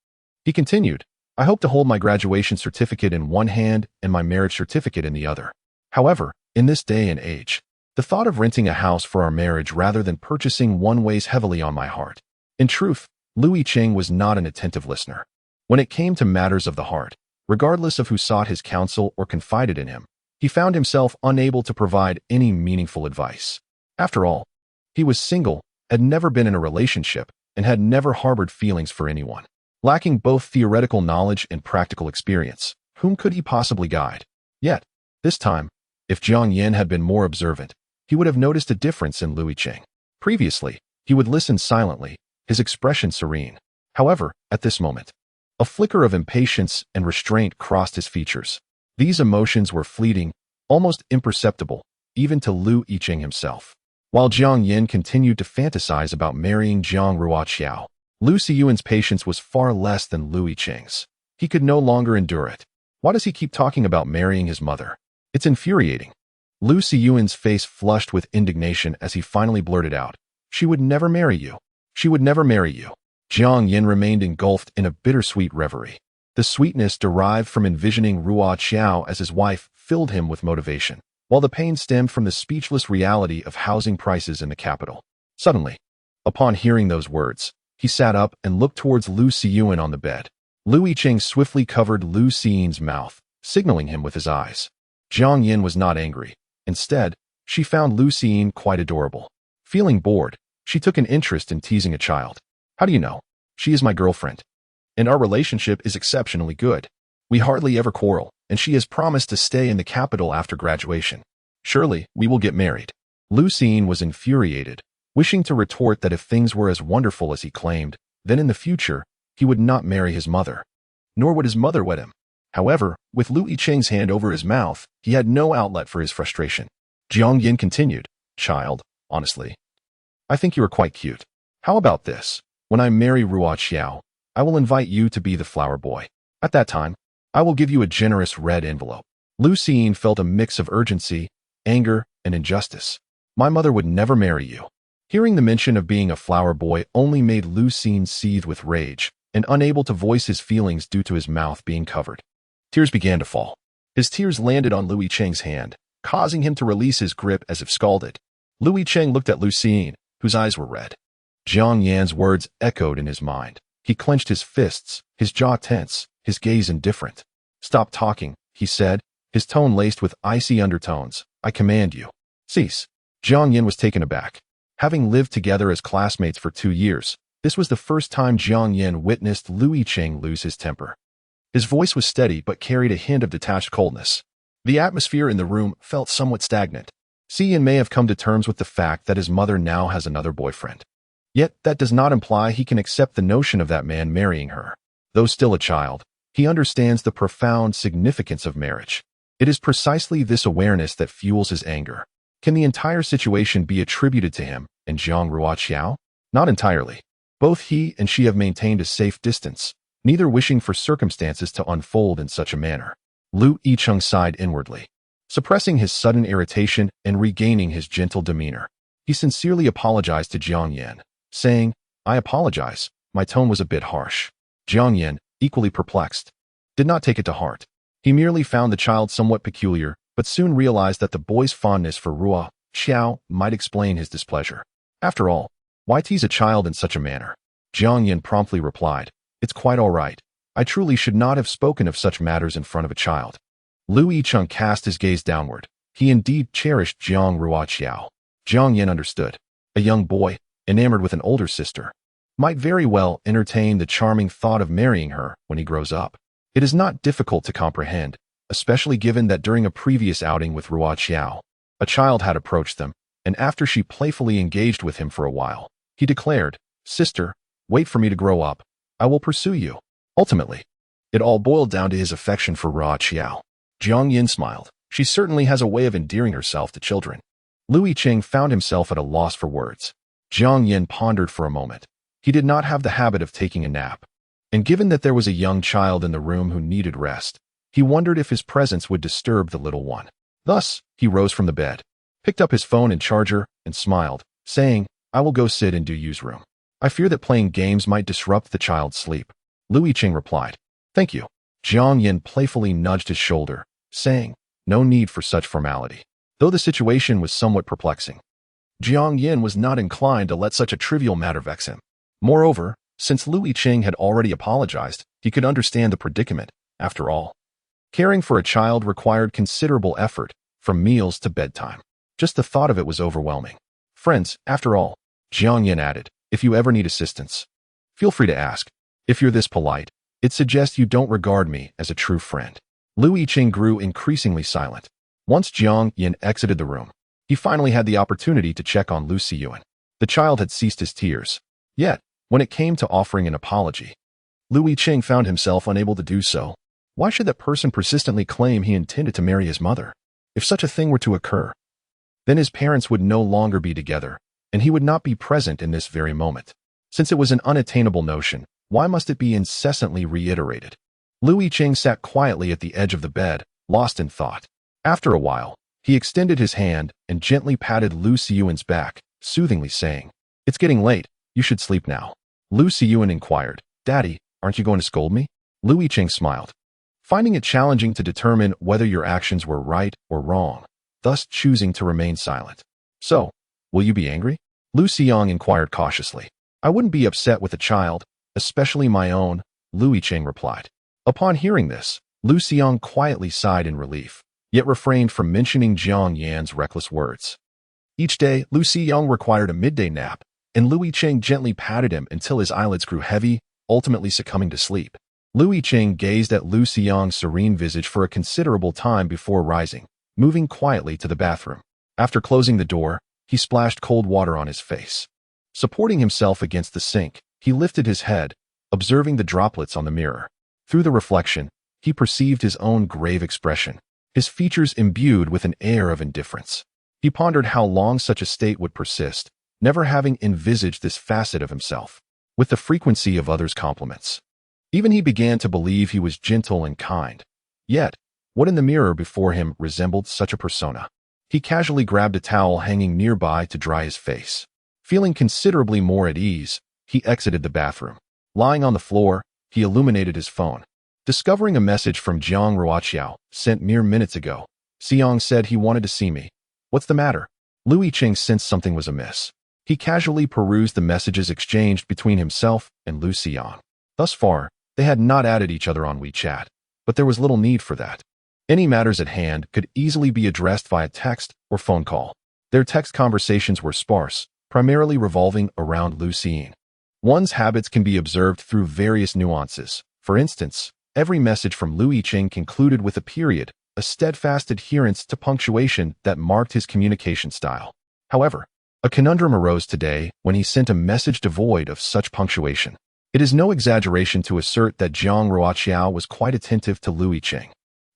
He continued, "I hope to hold my graduation certificate in one hand and my marriage certificate in the other. However, in this day and age, the thought of renting a house for our marriage rather than purchasing one weighs heavily on my heart." In truth, Lu Yicheng was not an attentive listener. When it came to matters of the heart, regardless of who sought his counsel or confided in him, he found himself unable to provide any meaningful advice. After all, he was single, had never been in a relationship, and had never harbored feelings for anyone. Lacking both theoretical knowledge and practical experience, whom could he possibly guide? Yet, this time, if Jiang Yin had been more observant, he would have noticed a difference in Lu Yicheng. Previously, he would listen silently, his expression serene. However, at this moment, a flicker of impatience and restraint crossed his features. These emotions were fleeting, almost imperceptible, even to Lu Yicheng himself. While Jiang Yin continued to fantasize about marrying Jiang Ruoqiao, Lu Xiyuan's patience was far less than Lu Yicheng's. He could no longer endure it. Why does he keep talking about marrying his mother? It's infuriating. Lu Xiyuan's face flushed with indignation as he finally blurted out, "She would never marry you. She would never marry you." Jiang Yin remained engulfed in a bittersweet reverie. The sweetness derived from envisioning Ruoqiao as his wife filled him with motivation, while the pain stemmed from the speechless reality of housing prices in the capital. Suddenly, upon hearing those words, he sat up and looked towards Lu Xiyuan on the bed. Lu Yicheng swiftly covered Lu Xiyuan's mouth, signaling him with his eyes. Jiang Yin was not angry. Instead, she found Lu Xiyuan quite adorable. Feeling bored, she took an interest in teasing a child. "How do you know? She is my girlfriend. And our relationship is exceptionally good. We hardly ever quarrel, and she has promised to stay in the capital after graduation. Surely, we will get married." Lu Xiyuan was infuriated, wishing to retort that if things were as wonderful as he claimed, then in the future, he would not marry his mother. Nor would his mother wed him. However, with Lu Yicheng's hand over his mouth, he had no outlet for his frustration. Jiang Yin continued, "Child, honestly, I think you are quite cute. How about this? When I marry Ruoqiao, I will invite you to be the flower boy. At that time, I will give you a generous red envelope." Lu Xiyuan felt a mix of urgency, anger, and injustice. "My mother would never marry you." Hearing the mention of being a flower boy only made Lu Xiyuan seethe with rage, and unable to voice his feelings due to his mouth being covered. Tears began to fall. His tears landed on Lu Yicheng's hand, causing him to release his grip as if scalded. Lu Yicheng looked at Lu Xiyuan, whose eyes were red. Jiang Yan's words echoed in his mind. He clenched his fists, his jaw tense, his gaze indifferent. "Stop talking," he said, his tone laced with icy undertones. "I command you. Cease." Jiang Yan was taken aback. Having lived together as classmates for 2 years, this was the first time Jiang Yan witnessed Lu Yicheng lose his temper. His voice was steady but carried a hint of detached coldness. The atmosphere in the room felt somewhat stagnant. Xiyan may have come to terms with the fact that his mother now has another boyfriend. Yet that does not imply he can accept the notion of that man marrying her. Though still a child, he understands the profound significance of marriage. It is precisely this awareness that fuels his anger. Can the entire situation be attributed to him and Jiang Ruoqiao? Not entirely. Both he and she have maintained a safe distance, neither wishing for circumstances to unfold in such a manner. Lu Yicheng sighed inwardly. Suppressing his sudden irritation and regaining his gentle demeanor, he sincerely apologized to Jiang Yan, saying, "I apologize, my tone was a bit harsh." Jiang Yan, equally perplexed, did not take it to heart. He merely found the child somewhat peculiar, but soon realized that the boy's fondness for Ruoqiao might explain his displeasure. After all, why tease a child in such a manner? Jiang Yan promptly replied, "It's quite all right. I truly should not have spoken of such matters in front of a child." Lu Yicheng cast his gaze downward. He indeed cherished Jiang Ruoqiao. Jiang Yan understood. A young boy, enamored with an older sister, might very well entertain the charming thought of marrying her when he grows up. It is not difficult to comprehend, especially given that during a previous outing with Ruoqiao, a child had approached them, and after she playfully engaged with him for a while, he declared, "Sister, wait for me to grow up. I will pursue you." Ultimately, it all boiled down to his affection for Ruoqiao. Jiang Yin smiled. She certainly has a way of endearing herself to children. Lu Yicheng found himself at a loss for words. Jiang Yin pondered for a moment. He did not have the habit of taking a nap, and given that there was a young child in the room who needed rest, he wondered if his presence would disturb the little one. Thus, he rose from the bed, picked up his phone and charger, and smiled, saying, "I will go sit and do Yu's room. I fear that playing games might disrupt the child's sleep." Lu Yicheng replied, "Thank you." Jiang Yin playfully nudged his shoulder, saying, "No need for such formality." Though the situation was somewhat perplexing, Jiang Yin was not inclined to let such a trivial matter vex him. Moreover, since Lu Yicheng had already apologized, he could understand the predicament. After all, caring for a child required considerable effort, from meals to bedtime. Just the thought of it was overwhelming. "Friends, after all," Jiang Yin added, "if you ever need assistance, feel free to ask. If you're this polite, it suggests you don't regard me as a true friend." Lu Yicheng grew increasingly silent. Once Jiang Yin exited the room, he finally had the opportunity to check on Lu Xiyuan. The child had ceased his tears. Yet, when it came to offering an apology, Lu Yicheng found himself unable to do so. Why should that person persistently claim he intended to marry his mother? If such a thing were to occur, Then his parents would no longer be together, and he would not be present in this very moment. Since it was an unattainable notion, why must it be incessantly reiterated? Yicheng sat quietly at the edge of the bed, lost in thought. After a while, he extended his hand and gently patted Lu Xiyuan's back, soothingly saying, "It's getting late. You should sleep now." Lu Xiyuan inquired, "Daddy, aren't you going to scold me?" Yicheng smiled, finding it challenging to determine whether your actions were right or wrong, thus choosing to remain silent. "So, will you be angry?" Lu Xiyang inquired cautiously. "I wouldn't be upset with a child, especially my own," Yicheng replied. Upon hearing this, Lu Xiyang quietly sighed in relief, yet refrained from mentioning Jiang Yan's reckless words. Each day, Lu Xiyang required a midday nap, and Yicheng gently patted him until his eyelids grew heavy, ultimately succumbing to sleep. Yicheng gazed at Lu Xiyang's serene visage for a considerable time before rising, moving quietly to the bathroom. After closing the door, he splashed cold water on his face. Supporting himself against the sink, he lifted his head, observing the droplets on the mirror. Through the reflection, he perceived his own grave expression, his features imbued with an air of indifference. He pondered how long such a state would persist, never having envisaged this facet of himself, with the frequency of others' compliments. Even he began to believe he was gentle and kind. Yet, what in the mirror before him resembled such a persona? He casually grabbed a towel hanging nearby to dry his face. Feeling considerably more at ease, he exited the bathroom. Lying on the floor, he illuminated his phone. Discovering a message from Jiang Ruoqiao, sent mere minutes ago. "Xiang said he wanted to see me. What's the matter?" Yicheng sensed something was amiss. He casually perused the messages exchanged between himself and Lu Xiang. Thus far, they had not added each other on WeChat, but there was little need for that. Any matters at hand could easily be addressed via text or phone call. Their text conversations were sparse, primarily revolving around Lu Xiang. One's habits can be observed through various nuances. For instance, every message from Yicheng concluded with a period, a steadfast adherence to punctuation that marked his communication style. However, a conundrum arose today when he sent a message devoid of such punctuation. It is no exaggeration to assert that Jiang Ruoqiao was quite attentive to Yicheng,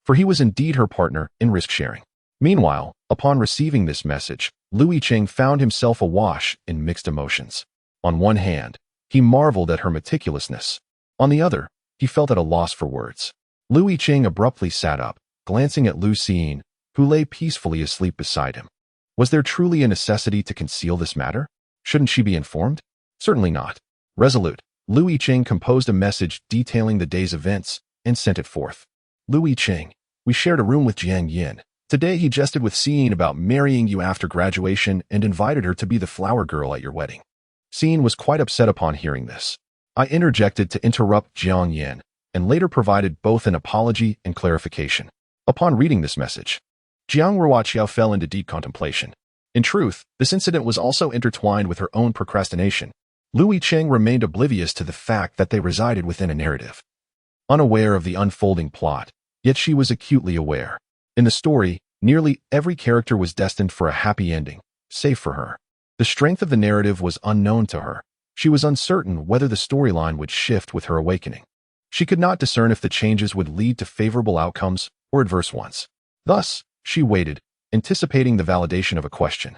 for he was indeed her partner in risk-sharing. Meanwhile, upon receiving this message, Yicheng found himself awash in mixed emotions. On one hand, he marveled at her meticulousness. On the other, he felt at a loss for words. Yicheng abruptly sat up, glancing at Lu Xiang, who lay peacefully asleep beside him. Was there truly a necessity to conceal this matter? Shouldn't she be informed? Certainly not. Resolute, Yicheng composed a message detailing the day's events and sent it forth. "Yicheng, we shared a room with Jiang Yin. Today he jested with Xiang about marrying you after graduation and invited her to be the flower girl at your wedding." Xiang was quite upset upon hearing this. I interjected to interrupt Jiang Yin, and later provided both an apology and clarification. Upon reading this message, Jiang Ruoqiao fell into deep contemplation. In truth, this incident was also intertwined with her own procrastination. Yicheng remained oblivious to the fact that they resided within a narrative. Unaware of the unfolding plot, yet she was acutely aware. In the story, nearly every character was destined for a happy ending, save for her. The strength of the narrative was unknown to her. She was uncertain whether the storyline would shift with her awakening. She could not discern if the changes would lead to favorable outcomes or adverse ones. Thus, she waited, anticipating the validation of a question.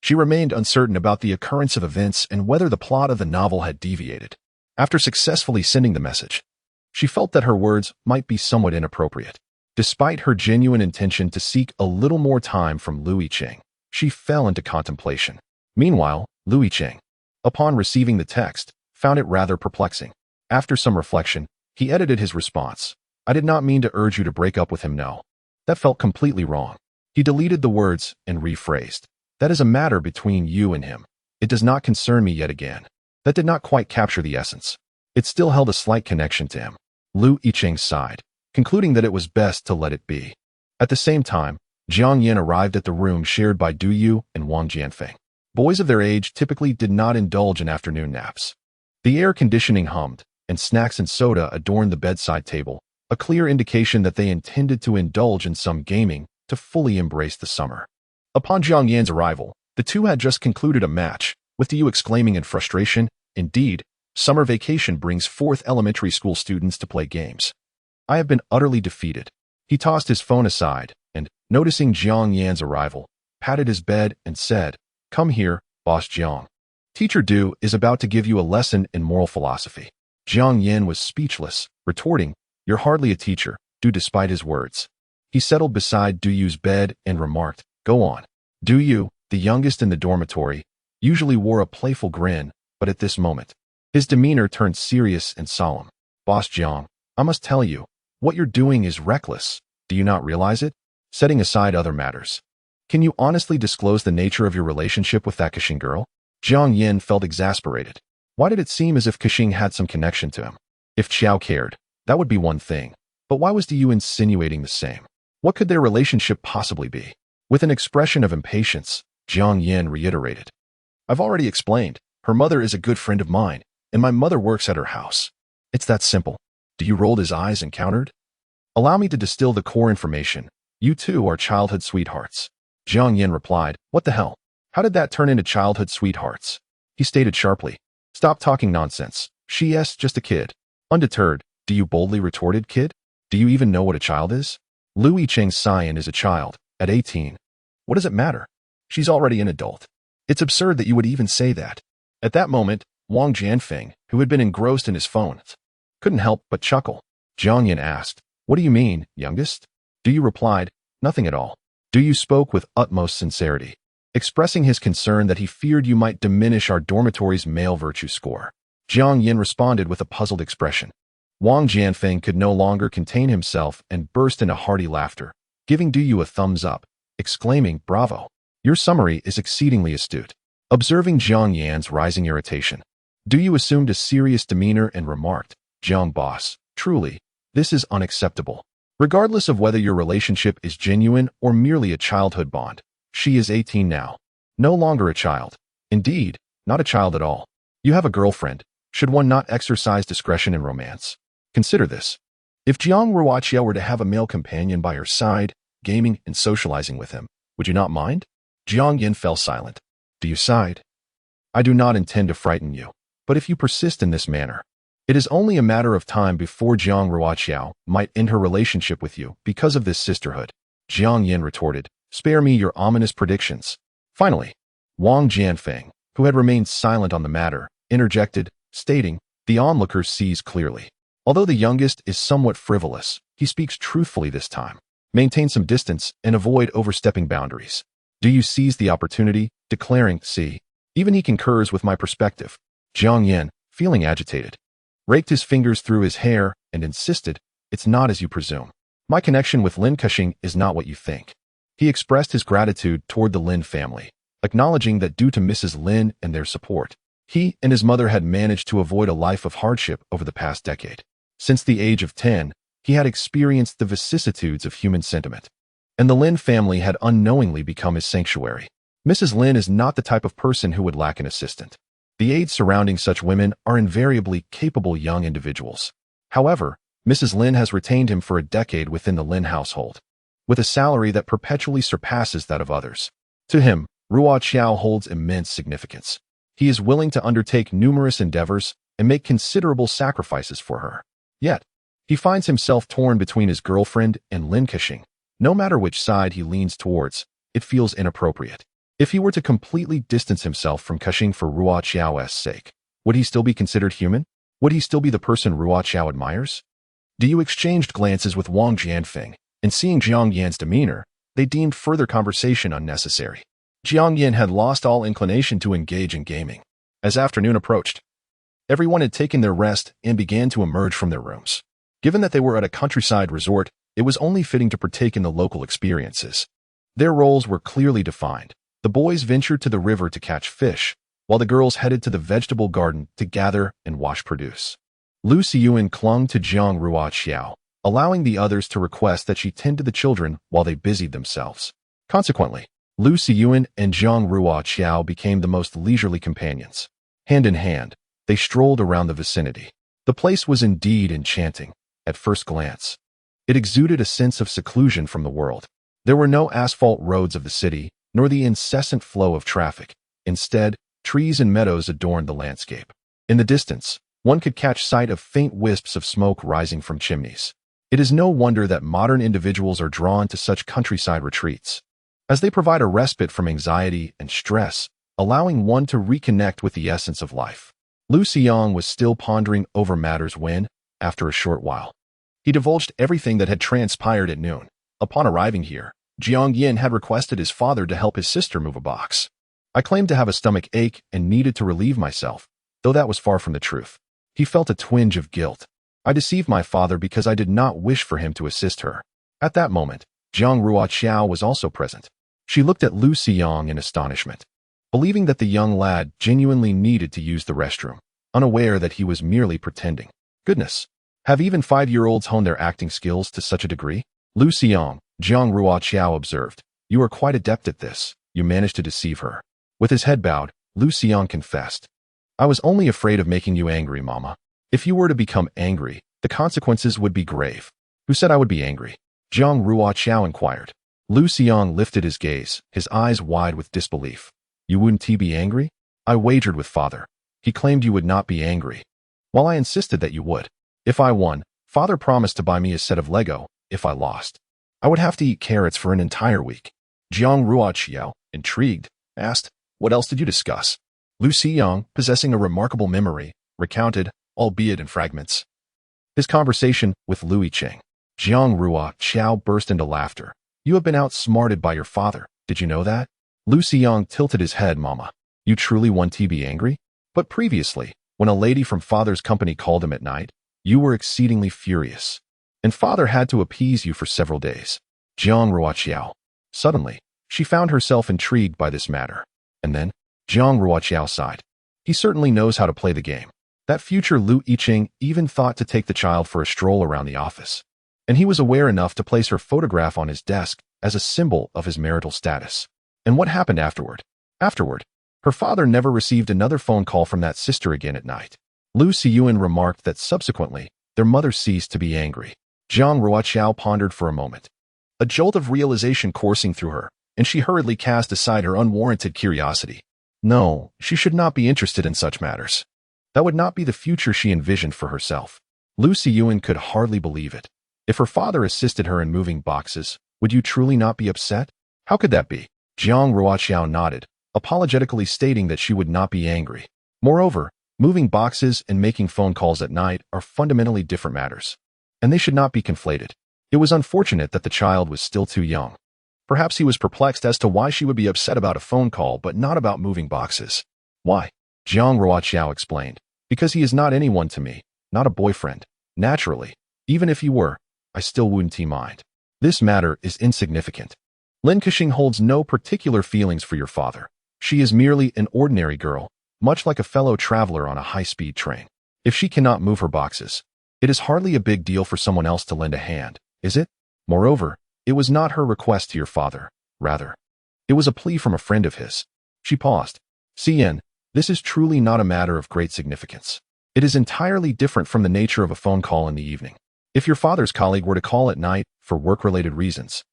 She remained uncertain about the occurrence of events and whether the plot of the novel had deviated. After successfully sending the message, she felt that her words might be somewhat inappropriate. Despite her genuine intention to seek a little more time from Yicheng, she fell into contemplation. Meanwhile, Yicheng, upon receiving the text, found it rather perplexing. After some reflection, he edited his response. "I did not mean to urge you to break up with him, no. That felt completely wrong." He deleted the words and rephrased. "That is a matter between you and him. It does not concern me yet again." That did not quite capture the essence. It still held a slight connection to him. Yicheng sighed, concluding that it was best to let it be. At the same time, Jiang Yin arrived at the room shared by Du Yu and Wang Jianfeng. Boys of their age typically did not indulge in afternoon naps. The air conditioning hummed, and snacks and soda adorned the bedside table, a clear indication that they intended to indulge in some gaming to fully embrace the summer. Upon Jiang Yan's arrival, the two had just concluded a match, with Du Yu exclaiming in frustration, "Indeed, summer vacation brings forth elementary school students to play games. I have been utterly defeated." He tossed his phone aside, and, noticing Jiang Yan's arrival, patted his bed, and said, "Come here, Boss Jiang. Teacher Du is about to give you a lesson in moral philosophy." Jiang Yin was speechless, retorting, "You're hardly a teacher," Du despite his words. He settled beside Du Yu's bed and remarked, "Go on." Du Yu, the youngest in the dormitory, usually wore a playful grin, but at this moment, his demeanor turned serious and solemn. "Boss Jiang, I must tell you, what you're doing is reckless. Do you not realize it? Setting aside other matters, can you honestly disclose the nature of your relationship with that Kashing girl?" Jiang Yin felt exasperated. Why did it seem as if Kashing had some connection to him? If Qiao cared, that would be one thing. But why was Du Yu insinuating the same? What could their relationship possibly be? With an expression of impatience, Jiang Yin reiterated, "I've already explained. Her mother is a good friend of mine, and my mother works at her house. It's that simple." Du Yu rolled his eyes and countered, "Allow me to distill the core information. You two are childhood sweethearts." Jiang Yin replied, "What the hell? How did that turn into childhood sweethearts?" He stated sharply, "Stop talking nonsense. She's just a kid." Undeterred, Du Yu boldly retorted, "Kid? Do you even know what a child is? Lu Yicheng's scion is a child, at 18. What does it matter? She's already an adult. It's absurd that you would even say that." At that moment, Wang Jianfeng, who had been engrossed in his phone, couldn't help but chuckle. Jiang Yin asked, "What do you mean, youngest?" Du Yu replied, "Nothing at all." Du Yu spoke with utmost sincerity, expressing his concern that he feared you might diminish our dormitory's male virtue score. Jiang Yin responded with a puzzled expression. Wang Jianfeng could no longer contain himself and burst into hearty laughter, giving Du Yu a thumbs up, exclaiming, "Bravo! Your summary is exceedingly astute." Observing Jiang Yan's rising irritation, Du Yu assumed a serious demeanor and remarked, "Jiang boss, truly, this is unacceptable. Regardless of whether your relationship is genuine or merely a childhood bond, she is 18 now. No longer a child. Indeed, not a child at all. You have a girlfriend. Should one not exercise discretion in romance? Consider this. If Jiang Ruoqiao were to have a male companion by her side, gaming and socializing with him, would you not mind?" Jiang Yin fell silent. "Do you side? I do not intend to frighten you, but if you persist in this manner, it is only a matter of time before Jiang Ruoqiao might end her relationship with you because of this sisterhood." Jiang Yin retorted, "Spare me your ominous predictions." Finally, Wang Jianfeng, who had remained silent on the matter, interjected, stating, "The onlooker sees clearly. Although the youngest is somewhat frivolous, he speaks truthfully this time. Maintain some distance and avoid overstepping boundaries." Du Yu seized the opportunity, declaring, "See, even he concurs with my perspective." Jiang Yin, feeling agitated, raked his fingers through his hair and insisted, "It's not as you presume. My connection with Lin Kashing is not what you think." He expressed his gratitude toward the Lin family, acknowledging that due to Mrs. Lin and their support, he and his mother had managed to avoid a life of hardship over the past decade. Since the age of 10, he had experienced the vicissitudes of human sentiment, and the Lin family had unknowingly become his sanctuary. Mrs. Lin is not the type of person who would lack an assistant. The aides surrounding such women are invariably capable young individuals. However, Mrs. Lin has retained him for a decade within the Lin household, with a salary that perpetually surpasses that of others. To him, Ruoqiao holds immense significance. He is willing to undertake numerous endeavors and make considerable sacrifices for her. Yet, he finds himself torn between his girlfriend and Lin Kashing. No matter which side he leans towards, it feels inappropriate. If he were to completely distance himself from Kashing for Ruoqiao's sake, would he still be considered human? Would he still be the person Ruoqiao admires? Du Yu exchanged glances with Wang Jianfeng, and seeing Jiang Yan's demeanor, they deemed further conversation unnecessary. Jiang Yan had lost all inclination to engage in gaming. As afternoon approached, everyone had taken their rest and began to emerge from their rooms. Given that they were at a countryside resort, it was only fitting to partake in the local experiences. Their roles were clearly defined. The boys ventured to the river to catch fish, while the girls headed to the vegetable garden to gather and wash produce. Lu Xiyuan clung to Jiang Ruoqiao, allowing the others to request that she tend to the children while they busied themselves. Consequently, Lu Xiyuan and Jiang Ruoqiao became the most leisurely companions. Hand in hand, they strolled around the vicinity. The place was indeed enchanting, at first glance. It exuded a sense of seclusion from the world. There were no asphalt roads of the city, nor the incessant flow of traffic. Instead, trees and meadows adorned the landscape. In the distance, one could catch sight of faint wisps of smoke rising from chimneys. It is no wonder that modern individuals are drawn to such countryside retreats. as they provide a respite from anxiety and stress, allowing one to reconnect with the essence of life. Lu Xiang was still pondering over matters when, after a short while, he divulged everything that had transpired at noon. Upon arriving here, Jiang Yin had requested his father to help his sister move a box. I claimed to have a stomach ache and needed to relieve myself, though that was far from the truth. He felt a twinge of guilt. I deceived my father because I did not wish for him to assist her. At that moment, Jiang Ruoqiao was also present. She looked at Lu Xiang in astonishment, believing that the young lad genuinely needed to use the restroom, unaware that he was merely pretending. Goodness, have even 5-year-olds honed their acting skills to such a degree? Lu Xiang, Jiang Ruoqiao observed, you are quite adept at this. You managed to deceive her. With his head bowed, Lu Xiang confessed, I was only afraid of making you angry, Mama. If you were to become angry, the consequences would be grave. Who said I would be angry? Jiang Ruoqiao inquired. Lu Xiang lifted his gaze, his eyes wide with disbelief. You wouldn't be angry? I wagered with Father. He claimed you would not be angry, while I insisted that you would. If I won, Father promised to buy me a set of Lego. If I lost, I would have to eat carrots for an entire week. Jiang Ruoqiao, intrigued, asked, what else did you discuss? Lu Xiang, possessing a remarkable memory, recounted, albeit in fragments, his conversation with Lu Yicheng. Jiang Ruoqiao burst into laughter. You have been outsmarted by your father. Did you know that? Lu Xiang tilted his head. Mama, you truly want to be angry? But previously, when a lady from Father's company called him at night, you were exceedingly furious, and Father had to appease you for several days. Jiang Ruoqiao. Suddenly, she found herself intrigued by this matter. And then, Jiang Ruoqiao sighed. He certainly knows how to play the game. That future Lu Yicheng even thought to take the child for a stroll around the office. And he was aware enough to place her photograph on his desk as a symbol of his marital status. And what happened afterward? Her father never received another phone call from that sister again at night. Lu Xiyuan remarked that subsequently, their mother ceased to be angry. Jiang Ruoqiao pondered for a moment. A jolt of realization coursing through her, and she hurriedly cast aside her unwarranted curiosity. No, she should not be interested in such matters. That would not be the future she envisioned for herself. Lu Xiyuan could hardly believe it. If her father assisted her in moving boxes, would you truly not be upset? How could that be? Jiang Ruoqiao nodded, apologetically stating that she would not be angry. Moreover, moving boxes and making phone calls at night are fundamentally different matters, and they should not be conflated. It was unfortunate that the child was still too young. Perhaps he was perplexed as to why she would be upset about a phone call but not about moving boxes. Why? Jiang Ruoqiao explained. Because he is not anyone to me, not a boyfriend. Naturally, even if he were, I still wouldn't mind. This matter is insignificant. Lin Kexing holds no particular feelings for your father. She is merely an ordinary girl, much like a fellow traveler on a high-speed train. If she cannot move her boxes, it is hardly a big deal for someone else to lend a hand, is it? Moreover, it was not her request to your father. Rather, it was a plea from a friend of his. She paused. Xian, this is truly not a matter of great significance. It is entirely different from the nature of a phone call in the evening. If your father's colleague were to call at night for work-related reasons,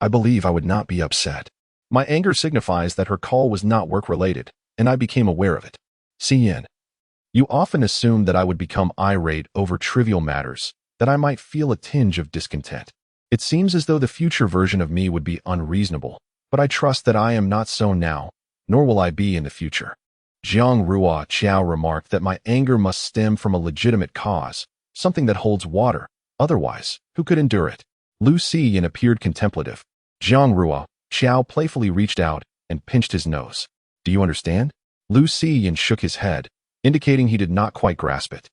I believe I would not be upset. My anger signifies that her call was not work-related, and I became aware of it. Xian, you often assumed that I would become irate over trivial matters, that I might feel a tinge of discontent. It seems as though the future version of me would be unreasonable, but I trust that I am not so now, nor will I be in the future. Jiang Ruoqiao remarked that my anger must stem from a legitimate cause, something that holds water. Otherwise, who could endure it? Lu Xiyan appeared contemplative. Jiang Ruoqiao playfully reached out and pinched his nose. Do you understand? Lu Xiyan shook his head, indicating he did not quite grasp it.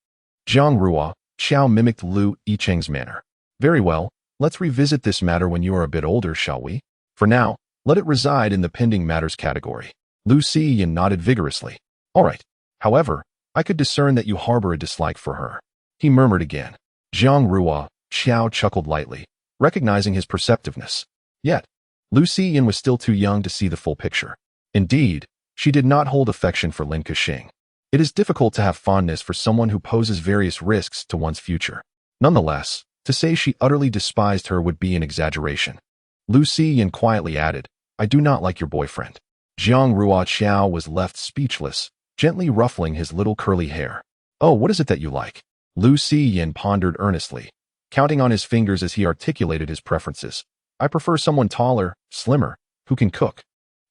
Jiang Ruoqiao mimicked Lu Yicheng's manner. Very well, let's revisit this matter when you are a bit older, shall we? For now, let it reside in the pending matters category. Lu Xiyan nodded vigorously. All right. However, I could discern that you harbor a dislike for her. He murmured again. Jiang Ruoqiao chuckled lightly, recognizing his perceptiveness. Yet, Lu Xiyan was still too young to see the full picture. Indeed, she did not hold affection for Lin Kexing. It is difficult to have fondness for someone who poses various risks to one's future. Nonetheless, to say she utterly despised her would be an exaggeration. Lu Xiyan quietly added, I do not like your boyfriend. Jiang Ruoqiao was left speechless, gently ruffling his little curly hair. Oh, what is it that you like? Lu Xiyan pondered earnestly, counting on his fingers as he articulated his preferences. I prefer someone taller, slimmer, who can cook,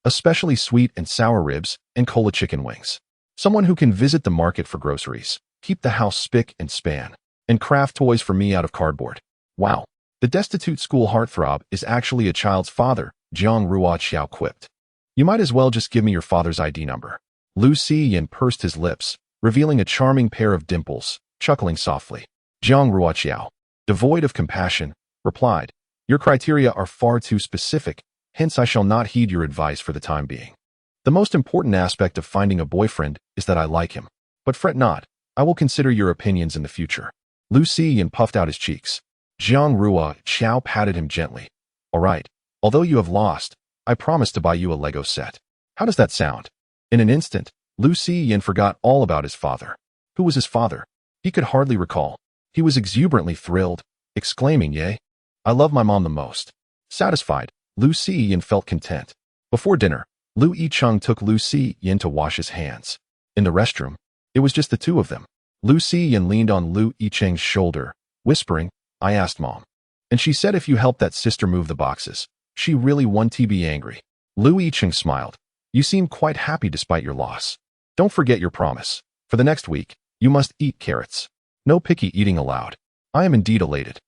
especially sweet and sour ribs and cola chicken wings. Someone who can visit the market for groceries, keep the house spick and span, and craft toys for me out of cardboard. Wow. The destitute school heartthrob is actually a child's father, Jiang Ruoqiao quipped. You might as well just give me your father's ID number. Lu Ziyin pursed his lips, revealing a charming pair of dimples, chuckling softly. Jiang Ruoqiao, devoid of compassion, replied, Your criteria are far too specific, hence I shall not heed your advice for the time being. The most important aspect of finding a boyfriend is that I like him. But fret not, I will consider your opinions in the future. Lu Ziyin puffed out his cheeks. Jiang Ruoqiao patted him gently. All right, although you have lost, I promise to buy you a Lego set. How does that sound? In an instant, Lu Ziyin forgot all about his father. Who was his father? He could hardly recall. He was exuberantly thrilled, exclaiming, Yay! I love my mom the most. Satisfied, Lu Ziyin felt content. Before dinner, Lu Yicheng took Lu Ziyin to wash his hands. In the restroom, it was just the two of them. Lu Ziyin leaned on Lu Yicheng's shoulder, whispering, I asked Mom. And she said if you help that sister move the boxes, she really won't be angry. Lu Yicheng smiled. You seem quite happy despite your loss. Don't forget your promise. For the next week, you must eat carrots. No picky eating allowed. I am indeed elated.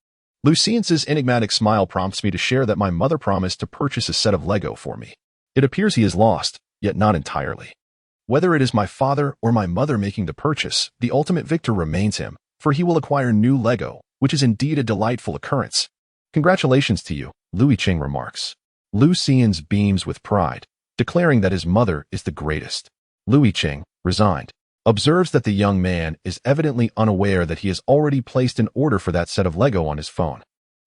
Lu Ziyin's enigmatic smile prompts me to share that my mother promised to purchase a set of Lego for me. It appears he is lost, yet not entirely. Whether it is my father or my mother making the purchase, the ultimate victor remains him, for he will acquire new Lego, which is indeed a delightful occurrence. Congratulations to you, Lu Yicheng remarks. Lu Ziyin beams with pride, declaring that his mother is the greatest. Lu Yicheng, resigned, observes that the young man is evidently unaware that he has already placed an order for that set of Lego on his phone.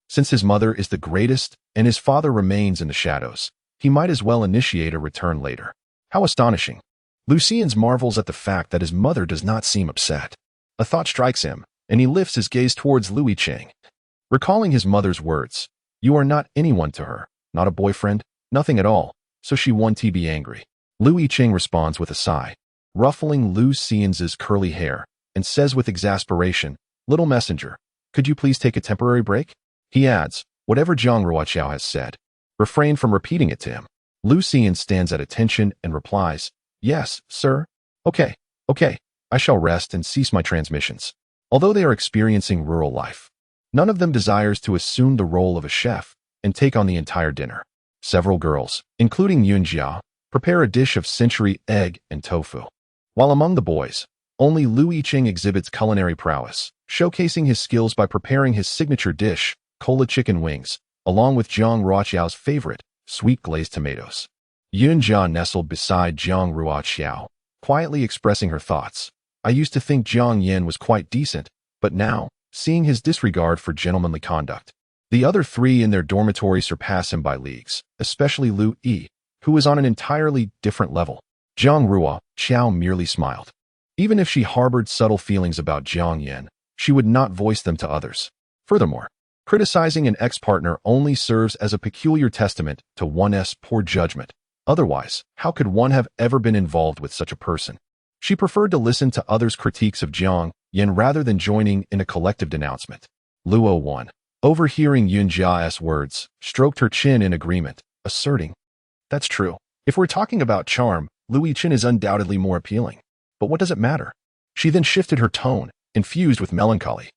Since his mother is the greatest and his father remains in the shadows, he might as well initiate a return later. How astonishing. Lu Ziyin marvels at the fact that his mother does not seem upset. A thought strikes him, and he lifts his gaze towards Lu Yicheng. Recalling his mother's words, You are not anyone to her, not a boyfriend, nothing at all, so she won't be angry. Lu Yicheng responds with a sigh, ruffling Lu Ziyin's curly hair, and says with exasperation, Little messenger, could you please take a temporary break? He adds, whatever Jiang Ruoqiao has said. Refrain from repeating it to him. Lu Ziyin stands at attention and replies, Yes, sir. Okay, I shall rest and cease my transmissions. Although they are experiencing rural life, none of them desires to assume the role of a chef and take on the entire dinner. Several girls, including Yunjia, prepare a dish of century egg and tofu. While among the boys, only Lu Yicheng exhibits culinary prowess, showcasing his skills by preparing his signature dish, cola chicken wings, along with Jiang Ruoqiao's favorite, sweet glazed tomatoes. Yunjia nestled beside Jiang Ruoqiao, quietly expressing her thoughts. I used to think Jiang Yin was quite decent, but now, seeing his disregard for gentlemanly conduct, the other three in their dormitory surpass him by leagues, especially Lu Yi, who is on an entirely different level. Jiang Ruoqiao merely smiled. Even if she harbored subtle feelings about Jiang Yin, she would not voice them to others. Furthermore, criticizing an ex-partner only serves as a peculiar testament to one's poor judgment. Otherwise, how could one have ever been involved with such a person? She preferred to listen to others' critiques of Jiang Yin rather than joining in a collective denouncement. Luo 1, overhearing Yunjia's words, stroked her chin in agreement, asserting, That's true. If we're talking about charm, Lu Yicheng is undoubtedly more appealing. But what does it matter? She then shifted her tone, infused with melancholy.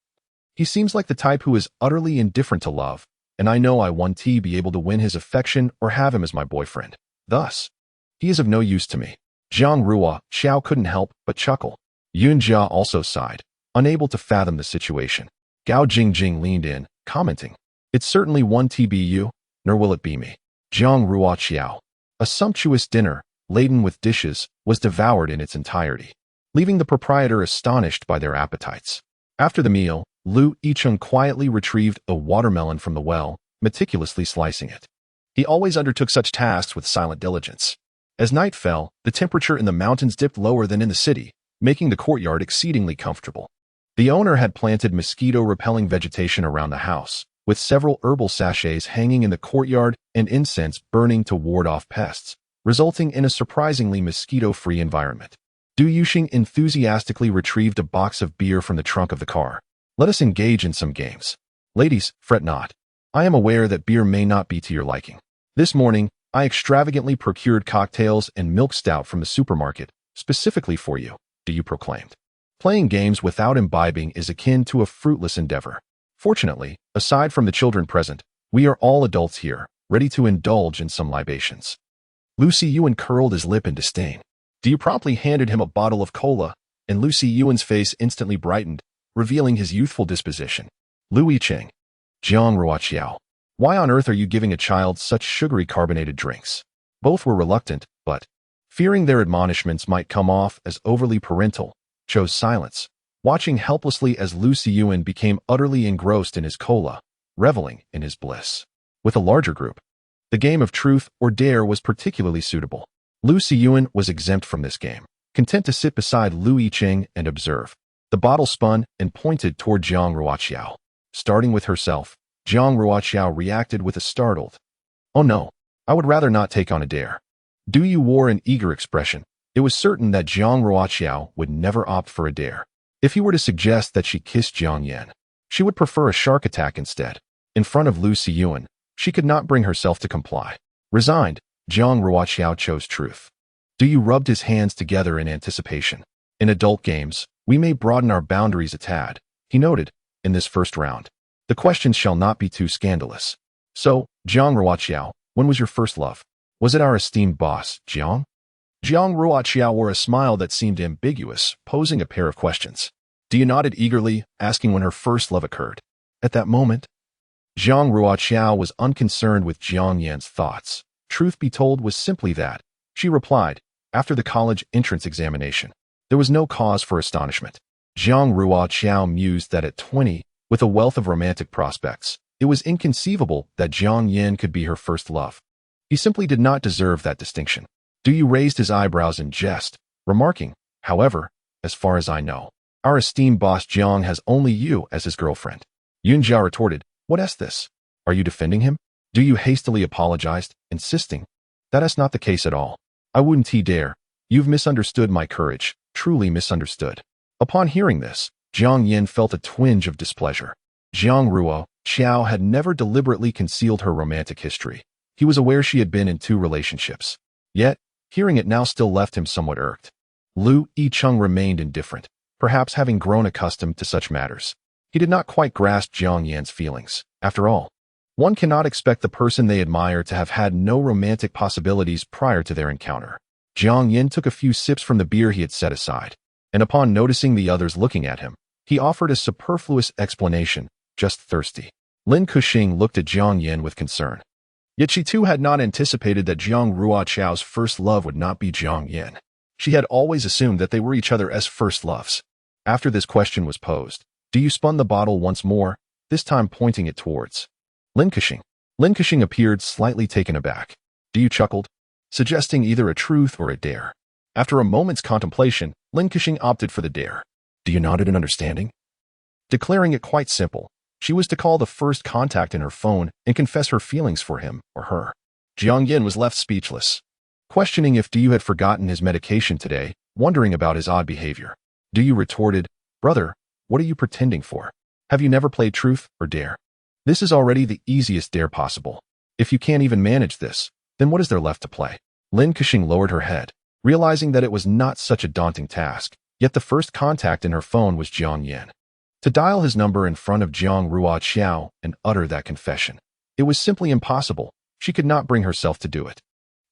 He seems like the type who is utterly indifferent to love, and I know I won't be able to win his affection or have him as my boyfriend. Thus, he is of no use to me. Jiang Ruoqiao couldn't help but chuckle. Yunjia also sighed, unable to fathom the situation. Gao Jingjing leaned in, commenting, It certainly won't be you, nor will it be me. Jiang Ruoqiao. A sumptuous dinner, laden with dishes, was devoured in its entirety, leaving the proprietor astonished by their appetites. After the meal, Lu Yicheng quietly retrieved a watermelon from the well, meticulously slicing it. He always undertook such tasks with silent diligence. As night fell, the temperature in the mountains dipped lower than in the city, making the courtyard exceedingly comfortable. The owner had planted mosquito-repelling vegetation around the house, with several herbal sachets hanging in the courtyard and incense burning to ward off pests, resulting in a surprisingly mosquito-free environment. Du Yuxing enthusiastically retrieved a box of beer from the trunk of the car. Let us engage in some games. Ladies, fret not. I am aware that beer may not be to your liking. This morning, I extravagantly procured cocktails and milk stout from the supermarket, specifically for you, you proclaimed. Playing games without imbibing is akin to a fruitless endeavor. Fortunately, aside from the children present, we are all adults here, ready to indulge in some libations. Lucy Yuan curled his lip in disdain. You promptly handed him a bottle of cola, and Lucy Yuan's face instantly brightened, revealing his youthful disposition. Yicheng. Jiang Ruoqiao. Why on earth are you giving a child such sugary carbonated drinks? Both were reluctant, but, fearing their admonishments might come off as overly parental, chose silence, watching helplessly as Lucy Yuan became utterly engrossed in his cola, reveling in his bliss. With a larger group, the game of truth or dare was particularly suitable. Lucy Yuan was exempt from this game, content to sit beside Yicheng and observe. The bottle spun and pointed toward Jiang Ruoqiao. Starting with herself, Jiang Ruoqiao reacted with a startled, "Oh no, I would rather not take on a dare." You wore an eager expression. It was certain that Jiang Ruoqiao would never opt for a dare. If he were to suggest that she kiss Jiang Yan, she would prefer a shark attack instead. In front of Lucy Yuan, she could not bring herself to comply. Resigned, Jiang Ruoqiao chose truth. You rubbed his hands together in anticipation. In adult games, we may broaden our boundaries a tad, he noted, in this first round. The questions shall not be too scandalous. So, Jiang Ruoqiao, when was your first love? Was it our esteemed boss, Jiang? Jiang Ruoqiao wore a smile that seemed ambiguous, posing a pair of questions. You nodded eagerly, asking when her first love occurred. At that moment, Jiang Ruoqiao was unconcerned with Jiang Yan's thoughts. Truth be told was simply that, she replied, after the college entrance examination. There was no cause for astonishment. Jiang Ruoqiao mused that at 20, with a wealth of romantic prospects, it was inconceivable that Jiang Yan could be her first love. He simply did not deserve that distinction. You raised his eyebrows in jest, remarking, however, as far as I know, our esteemed boss Jiang has only you as his girlfriend. Yunjia retorted, what is this? Are you defending him? You hastily apologized, insisting, that is not the case at all. I wouldn't dare. You've misunderstood my courage, truly misunderstood. Upon hearing this, Jiang Yan felt a twinge of displeasure. Jiang Ruoqiao had never deliberately concealed her romantic history. He was aware she had been in 2 relationships. Yet, hearing it now still left him somewhat irked. Yicheng remained indifferent, perhaps having grown accustomed to such matters. He did not quite grasp Jiang Yan's feelings. After all, one cannot expect the person they admire to have had no romantic possibilities prior to their encounter. Jiang Yan took a few sips from the beer he had set aside, and upon noticing the others looking at him, he offered a superfluous explanation, just thirsty. Lin Kuxing looked at Jiang Yan with concern. Yet she too had not anticipated that Jiang Ruoqiao's first love would not be Jiang Yan. She had always assumed that they were each other as first loves. After this question was posed, you spun the bottle once more, this time pointing it towards Lin Kuxing. Lin Kuxing appeared slightly taken aback. You chuckled, suggesting either a truth or a dare. After a moment's contemplation, Lin Kuxing opted for the dare. You nodded in understanding? Declaring it quite simple, she was to call the first contact in her phone and confess her feelings for him or her. Jiang Yan was left speechless, questioning if you had forgotten his medication today, wondering about his odd behavior. You retorted, brother, what are you pretending for? Have you never played truth or dare? This is already the easiest dare possible. If you can't even manage this, then what is there left to play? Lin Kuxing lowered her head, realizing that it was not such a daunting task, yet the first contact in her phone was Jiang Yan. To dial his number in front of Jiang Ruoqiao and utter that confession, it was simply impossible. She could not bring herself to do it.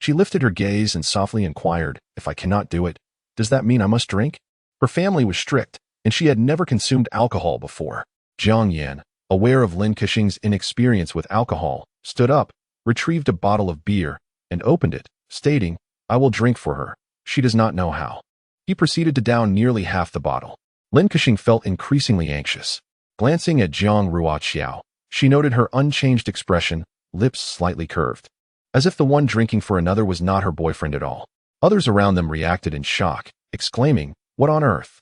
She lifted her gaze and softly inquired, if I cannot do it, does that mean I must drink? Her family was strict, and she had never consumed alcohol before. Jiang Yan, aware of Lin Kuxing's inexperience with alcohol, stood up, retrieved a bottle of beer, and opened it, stating, I will drink for her. She does not know how. He proceeded to down nearly half the bottle. Lin Kuxing felt increasingly anxious. Glancing at Jiang Ruoqiao, she noted her unchanged expression, lips slightly curved, as if the one drinking for another was not her boyfriend at all. Others around them reacted in shock, exclaiming, what on earth?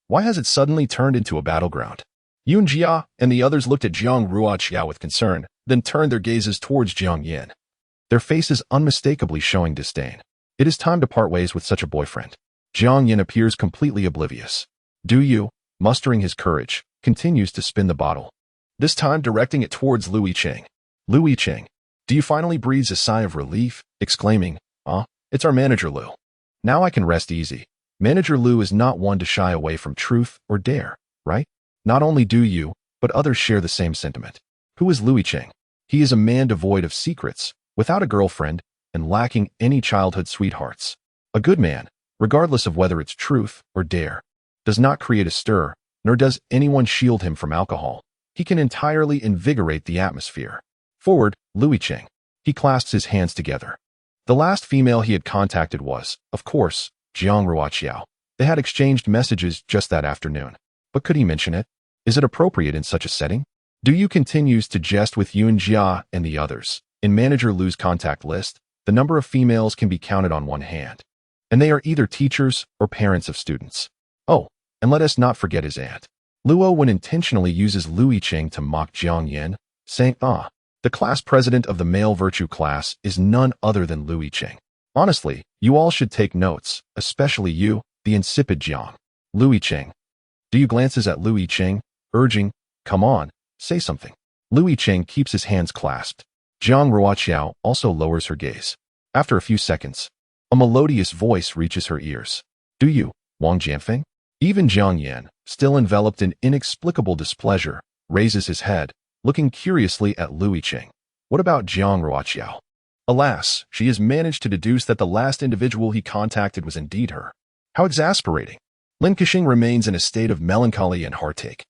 Why has it suddenly turned into a battleground? Yunjia and the others looked at Jiang Ruoqiao with concern, then turned their gazes towards Jiang Yan, their faces unmistakably showing disdain. It is time to part ways with such a boyfriend. Jiang Yan appears completely oblivious. You, mustering his courage, continues to spin the bottle, this time directing it towards Yicheng. Yicheng, Do you finally breathes a sigh of relief, exclaiming, "Ah, it's our manager Lu. Now I can rest easy." Manager Lu is not one to shy away from truth or dare, right? Not only do you, but others share the same sentiment. Who is Yicheng? He is a man devoid of secrets, without a girlfriend, and lacking any childhood sweethearts. A good man, regardless of whether it's truth or dare, does not create a stir, nor does anyone shield him from alcohol. He can entirely invigorate the atmosphere. Forward, Yicheng. He clasps his hands together. The last female he had contacted was, of course, Jiang Ruoqiao. They had exchanged messages just that afternoon. But could he mention it? Is it appropriate in such a setting? Du Yu continues to jest with Yuan Jia and the others. In Manager Lu's contact list, the number of females can be counted on one hand. And they are either teachers or parents of students. Oh, and let us not forget his aunt. Luo Wen intentionally uses Yicheng to mock Jiang Yin, saying, the class president of the male virtue class is none other than Yicheng. Honestly, you all should take notes, especially you, the insipid Jiang. Yicheng. Du Yu glances at Yicheng, urging, come on, say something. Yicheng keeps his hands clasped. Jiang Ruoqiao also lowers her gaze. After a few seconds, a melodious voice reaches her ears. Do you, Wang Jianfeng? Even Jiang Yan, still enveloped in inexplicable displeasure, raises his head, looking curiously at Yicheng. What about Jiang Ruoqiao? Alas, she has managed to deduce that the last individual he contacted was indeed her. How exasperating. Lin Kexing remains in a state of melancholy and heartache,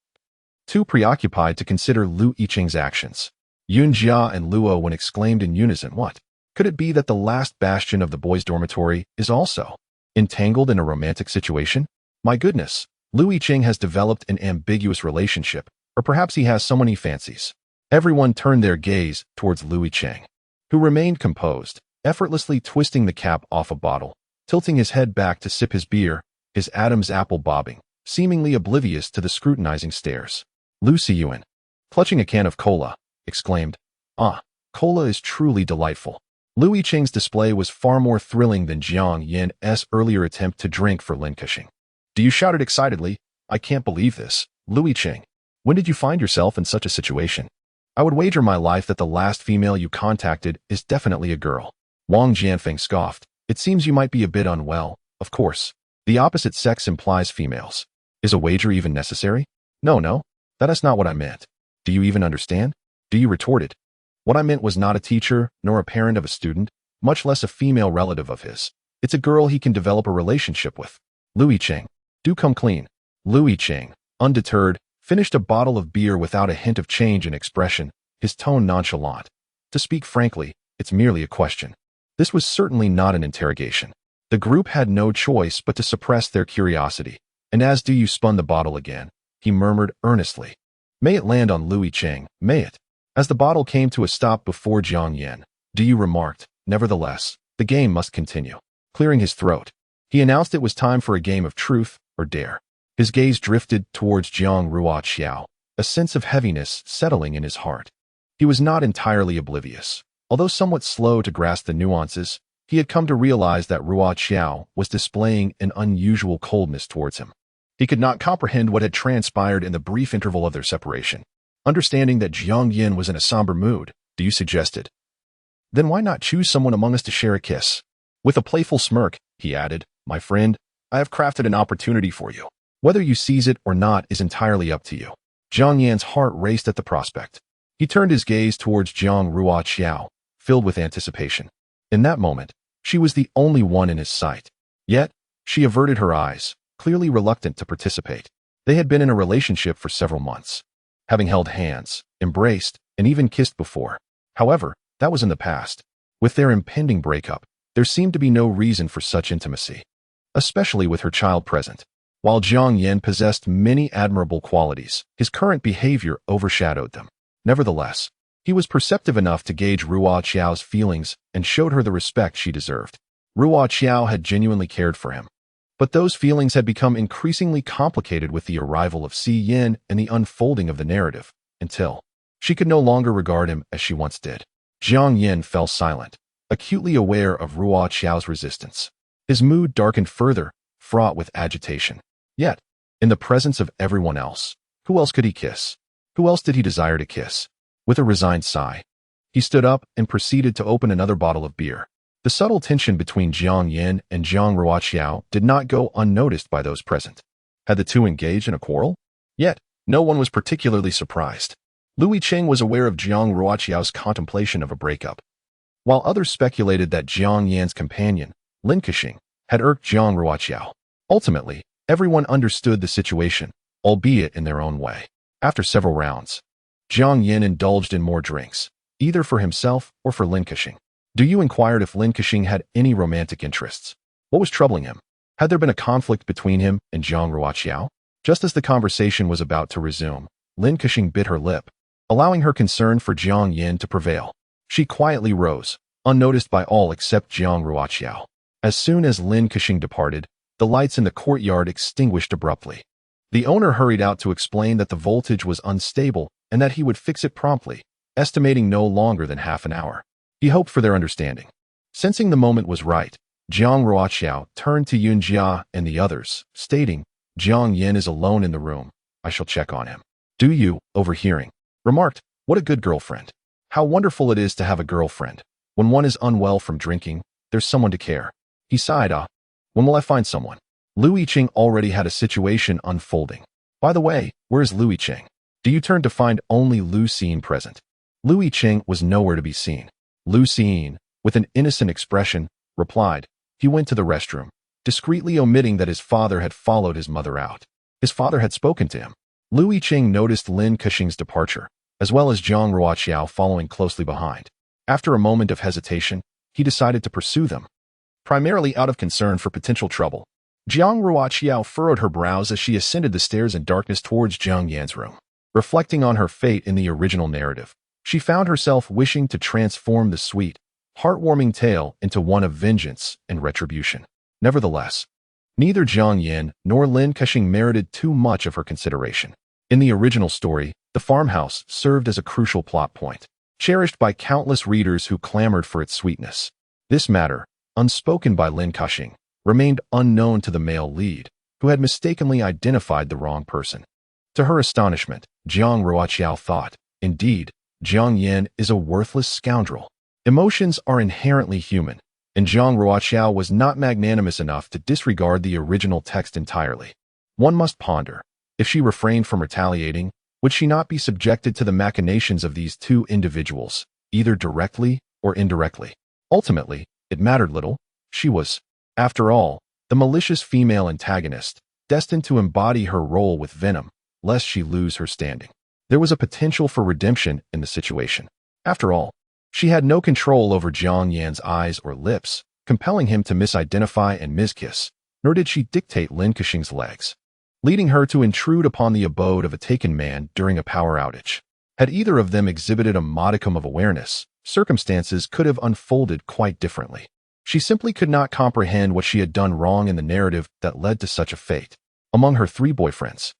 too preoccupied to consider Yicheng's actions. Yuan Jia and Luo Wen exclaimed in unison, what? Could it be that the last bastion of the boys' dormitory is also entangled in a romantic situation? My goodness, Yicheng has developed an ambiguous relationship, or perhaps he has someone he fancies. Everyone turned their gaze towards Yicheng, who remained composed, effortlessly twisting the cap off a bottle, tilting his head back to sip his beer, his Adam's apple bobbing, seemingly oblivious to the scrutinizing stares. Lu Siyuan, clutching a can of cola, exclaimed, cola is truly delightful. Yicheng's display was far more thrilling than Jiang Yin's earlier attempt to drink for Lin Kexing. Do you shouted excitedly, I can't believe this. Yicheng, when did you find yourself in such a situation? I would wager my life that the last female you contacted is definitely a girl. Wang Jianfeng scoffed. It seems you might be a bit unwell. Of course, the opposite sex implies females. Is a wager even necessary? No, that is not what I meant. Do you even understand? Du Yu retorted. What I meant was not a teacher, nor a parent of a student, much less a female relative of his. It's a girl he can develop a relationship with. Yicheng, do come clean. Yicheng, undeterred, finished a bottle of beer without a hint of change in expression, his tone nonchalant. To speak frankly, it's merely a question. This was certainly not an interrogation. The group had no choice but to suppress their curiosity, and as Du Yu spun the bottle again, he murmured earnestly, may it land on Yicheng, may it. As the bottle came to a stop before Jiang Yan, Du Yu remarked, nevertheless, the game must continue. Clearing his throat, he announced it was time for a game of truth or dare. His gaze drifted towards Jiang Ruoqiao, a sense of heaviness settling in his heart. He was not entirely oblivious. Although somewhat slow to grasp the nuances, he had come to realize that Ruoqiao was displaying an unusual coldness towards him. He could not comprehend what had transpired in the brief interval of their separation. Understanding that Jiang Yin was in a somber mood, Du Yu suggested, then why not choose someone among us to share a kiss? With a playful smirk, he added, my friend, I have crafted an opportunity for you. Whether you seize it or not is entirely up to you. Jiang Yan's heart raced at the prospect. He turned his gaze towards Jiang Ruoqiao, filled with anticipation. In that moment, she was the only one in his sight. Yet, she averted her eyes, clearly reluctant to participate. They had been in a relationship for several months, having held hands, embraced, and even kissed before. However, that was in the past. With their impending breakup, there seemed to be no reason for such intimacy, especially with her child present. While Jiang Yin possessed many admirable qualities, his current behavior overshadowed them. Nevertheless, he was perceptive enough to gauge Ruoqiao's feelings and showed her the respect she deserved. Ruoqiao had genuinely cared for him. But those feelings had become increasingly complicated with the arrival of Si Yin and the unfolding of the narrative, until she could no longer regard him as she once did. Jiang Yin fell silent, acutely aware of Ruoqiao's resistance. His mood darkened further, fraught with agitation. Yet, in the presence of everyone else, who else could he kiss? Who else did he desire to kiss? With a resigned sigh, He stood up and proceeded to open another bottle of beer. The subtle tension between Jiang Yin and Jiang Ruoqiao did not go unnoticed by those present. Had the two engaged in a quarrel? Yet, no one was particularly surprised. Yicheng was aware of Jiang Ruoqiao's contemplation of a breakup, while others speculated that Jiang Yan's companion, Lin Kexing, had irked Jiang Ruoqiao. Ultimately, everyone understood the situation, albeit in their own way. After several rounds, Jiang Yin indulged in more drinks, either for himself or for Lin Kexing. You inquired if Lin Kexing had any romantic interests. What was troubling him? Had there been a conflict between him and Jiang Ruoqiao? Just as the conversation was about to resume, Lin Kexing bit her lip, allowing her concern for Jiang Yin to prevail. She quietly rose, unnoticed by all except Jiang Ruoqiao. As soon as Lin Kexing departed, the lights in the courtyard extinguished abruptly. The owner hurried out to explain that the voltage was unstable and that he would fix it promptly, estimating no longer than half an hour. He hoped for their understanding. Sensing the moment was right, Jiang Ruoqiao turned to Yun Jia and the others, stating, "Jiang Yin is alone in the room. I shall check on him." Du Yu, overhearing, remarked, "What a good girlfriend. How wonderful it is to have a girlfriend. When one is unwell from drinking, there's someone to care." He sighed, "When will I find someone?" Yicheng already had a situation unfolding. "By the way, where is Yicheng?" Do you turn to find only Lu Xing present. Yicheng was nowhere to be seen. Lu Xing, with an innocent expression, replied, "He went to the restroom," discreetly omitting that his father had followed his mother out. His father had spoken to him. Yicheng noticed Lin Kexing's departure, as well as Jiang Ruoqiao following closely behind. After a moment of hesitation, he decided to pursue them, primarily out of concern for potential trouble. Jiang Ruoqiao furrowed her brows as she ascended the stairs in darkness towards Jiang Yan's room. Reflecting on her fate in the original narrative, she found herself wishing to transform the sweet, heartwarming tale into one of vengeance and retribution. Nevertheless, neither Jiang Yan nor Lin Kexing merited too much of her consideration. In the original story, the farmhouse served as a crucial plot point, cherished by countless readers who clamored for its sweetness. This matter, unspoken by Lin Kexing, remained unknown to the male lead, who had mistakenly identified the wrong person. To her astonishment, Jiang Ruoqiao thought, "Indeed, Jiang Yan is a worthless scoundrel." Emotions are inherently human, and Jiang Ruoqiao was not magnanimous enough to disregard the original text entirely. One must ponder, if she refrained from retaliating, would she not be subjected to the machinations of these two individuals, either directly or indirectly? Ultimately, it mattered little. She was, after all, the malicious female antagonist, destined to embody her role with venom, lest she lose her standing. There was a potential for redemption in the situation. After all, she had no control over Jiang Yan's eyes or lips, compelling him to misidentify and miskiss, nor did she dictate Lin Kexing's legs, leading her to intrude upon the abode of a taken man during a power outage. Had either of them exhibited a modicum of awareness, circumstances could have unfolded quite differently. She simply could not comprehend what she had done wrong in the narrative that led to such a fate. Among her three boyfriends,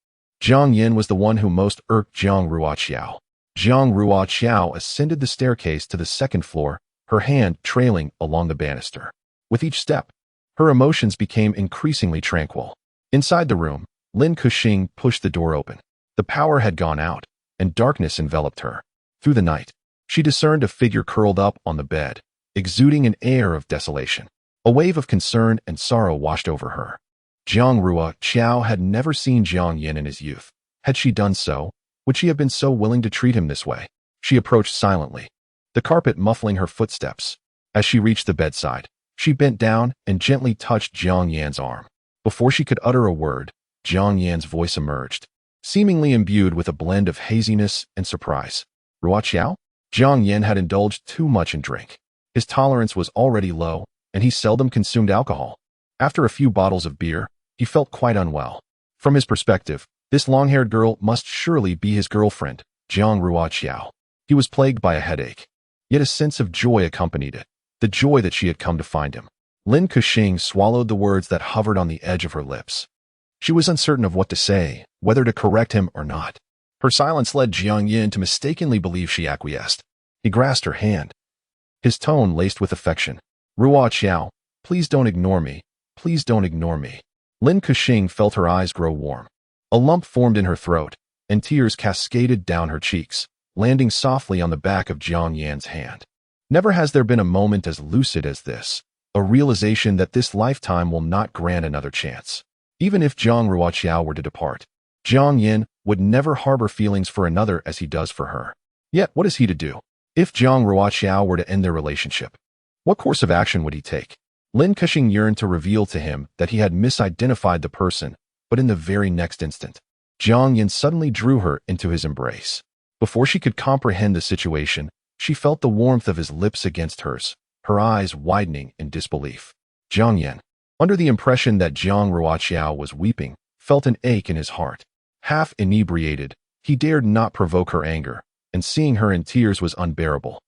Jiang Yin was the one who most irked Jiang Ruoqiao. Jiang Ruoqiao ascended the staircase to the second floor, her hand trailing along the banister. With each step, her emotions became increasingly tranquil. Inside the room, Lin Kexing pushed the door open. The power had gone out, and darkness enveloped her. Through the night, she discerned a figure curled up on the bed, exuding an air of desolation. A wave of concern and sorrow washed over her. Jiang Ruoqiao had never seen Jiang Yin in his youth. Had she done so, would she have been so willing to treat him this way? She approached silently, the carpet muffling her footsteps. As she reached the bedside, she bent down and gently touched Jiang Yan's arm. Before she could utter a word, Jiang Yan's voice emerged, seemingly imbued with a blend of haziness and surprise. "Ruoqiao?" Jiang Yan had indulged too much in drink. His tolerance was already low, and he seldom consumed alcohol. After a few bottles of beer, he felt quite unwell. From his perspective, this long-haired girl must surely be his girlfriend, Jiang Ruoqiao. He was plagued by a headache, yet a sense of joy accompanied it, the joy that she had come to find him. Lin Kexing swallowed the words that hovered on the edge of her lips. She was uncertain of what to say, whether to correct him or not. Her silence led Jiang Yin to mistakenly believe she acquiesced. He grasped her hand, his tone laced with affection. "Ruoqiao, please don't ignore me. Please don't ignore me." Lin Kexing felt her eyes grow warm. A lump formed in her throat, and tears cascaded down her cheeks. landing softly on the back of Jiang Yan's hand. Never has there been a moment as lucid as this, a realization that this lifetime will not grant another chance. Even if Jiang Ruoqiao were to depart, Jiang Yan would never harbor feelings for another as he does for her. Yet, what is he to do? If Jiang Ruoqiao were to end their relationship, what course of action would he take? Lin Kexing yearned to reveal to him that he had misidentified the person, but in the very next instant, Jiang Yan suddenly drew her into his embrace. Before she could comprehend the situation, she felt the warmth of his lips against hers, her eyes widening in disbelief. Jiang Yan, under the impression that Jiang Ruoqiao was weeping, felt an ache in his heart. Half inebriated, he dared not provoke her anger, and seeing her in tears was unbearable.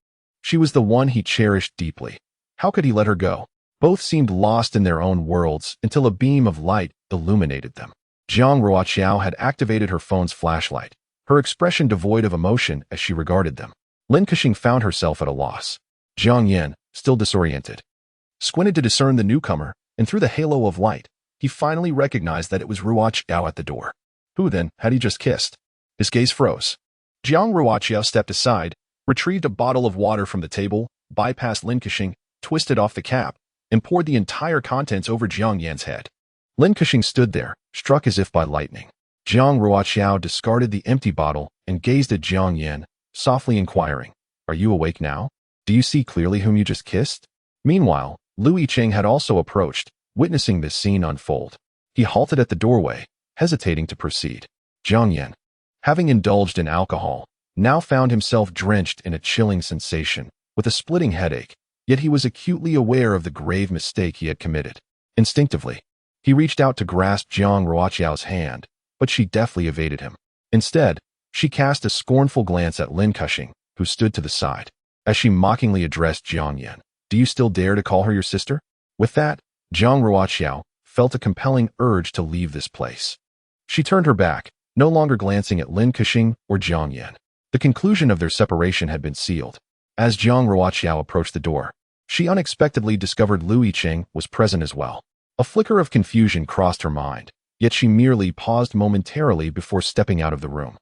She was the one he cherished deeply. How could he let her go? Both seemed lost in their own worlds until a beam of light illuminated them. Jiang Ruoqiao had activated her phone's flashlight, her expression devoid of emotion as she regarded them. Lin Kexing found herself at a loss. Jiang Yan, still disoriented, squinted to discern the newcomer, and through the halo of light, he finally recognized that it was Ruoqiao at the door. Who then had he just kissed? His gaze froze. Jiang Ruoqiao stepped aside, retrieved a bottle of water from the table, bypassed Lin Kexing, twisted off the cap, and poured the entire contents over Jiang Yan's head. Lin Kexing stood there, struck as if by lightning. Jiang Ruoqiao discarded the empty bottle and gazed at Jiang Yan, softly inquiring, "Are you awake now? Do you see clearly whom you just kissed?" Meanwhile, Yicheng had also approached, witnessing this scene unfold. He halted at the doorway, hesitating to proceed. Jiang Yan, having indulged in alcohol, now found himself drenched in a chilling sensation, with a splitting headache, yet he was acutely aware of the grave mistake he had committed. Instinctively, he reached out to grasp Jiang Ruoqiao's hand, but she deftly evaded him. Instead, she cast a scornful glance at Lin Kexing, who stood to the side. As she mockingly addressed Jiang Yan, "Do you still dare to call her your sister?" With that, Jiang Ruoqiao felt a compelling urge to leave this place. She turned her back, no longer glancing at Lin Kexing or Jiang Yan. The conclusion of their separation had been sealed. As Jiang Ruoqiao approached the door, she unexpectedly discovered Yicheng was present as well. A flicker of confusion crossed her mind, yet she merely paused momentarily before stepping out of the room.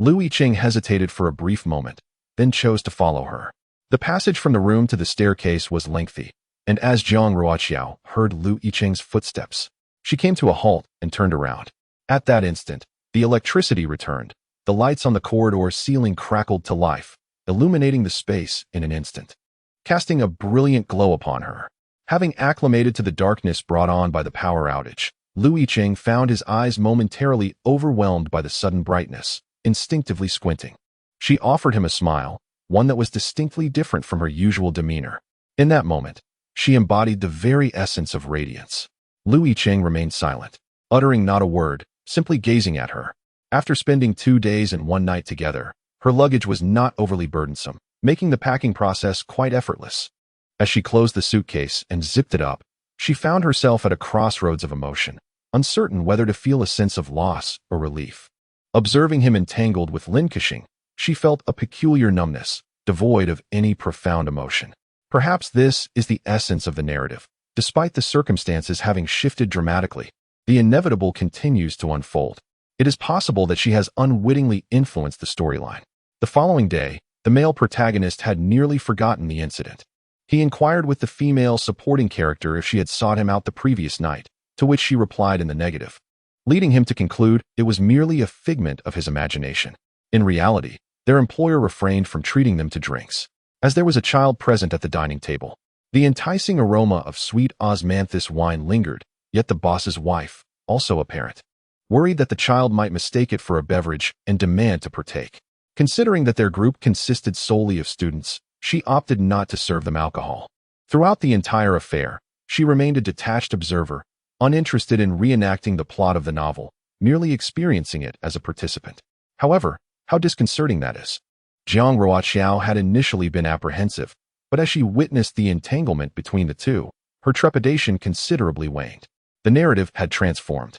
Yicheng hesitated for a brief moment, then chose to follow her. The passage from the room to the staircase was lengthy, and as Jiang Ruoqiao heard Yicheng's footsteps, she came to a halt and turned around. At that instant, the electricity returned. The lights on the corridor ceiling crackled to life, illuminating the space in an instant, casting a brilliant glow upon her. Having acclimated to the darkness brought on by the power outage, Yicheng found his eyes momentarily overwhelmed by the sudden brightness, instinctively squinting. She offered him a smile, one that was distinctly different from her usual demeanor. In that moment, she embodied the very essence of radiance. Yicheng remained silent, uttering not a word, simply gazing at her. After spending 2 days and 1 night together, her luggage was not overly burdensome, making the packing process quite effortless. As she closed the suitcase and zipped it up, she found herself at a crossroads of emotion, uncertain whether to feel a sense of loss or relief. Observing him entangled with Lin Kexing, she felt a peculiar numbness, devoid of any profound emotion. Perhaps this is the essence of the narrative. Despite the circumstances having shifted dramatically, the inevitable continues to unfold. It is possible that she has unwittingly influenced the storyline. The following day, the male protagonist had nearly forgotten the incident. He inquired with the female supporting character if she had sought him out the previous night, to which she replied in the negative, leading him to conclude it was merely a figment of his imagination. In reality, their employer refrained from treating them to drinks, as there was a child present at the dining table. The enticing aroma of sweet osmanthus wine lingered, yet the boss's wife, also a parent, worried that the child might mistake it for a beverage and demand to partake. Considering that their group consisted solely of students, she opted not to serve them alcohol. Throughout the entire affair, she remained a detached observer, uninterested in reenacting the plot of the novel, merely experiencing it as a participant. However, how disconcerting that is. Jiang Ruoqiao had initially been apprehensive, but as she witnessed the entanglement between the two, her trepidation considerably waned. The narrative had transformed.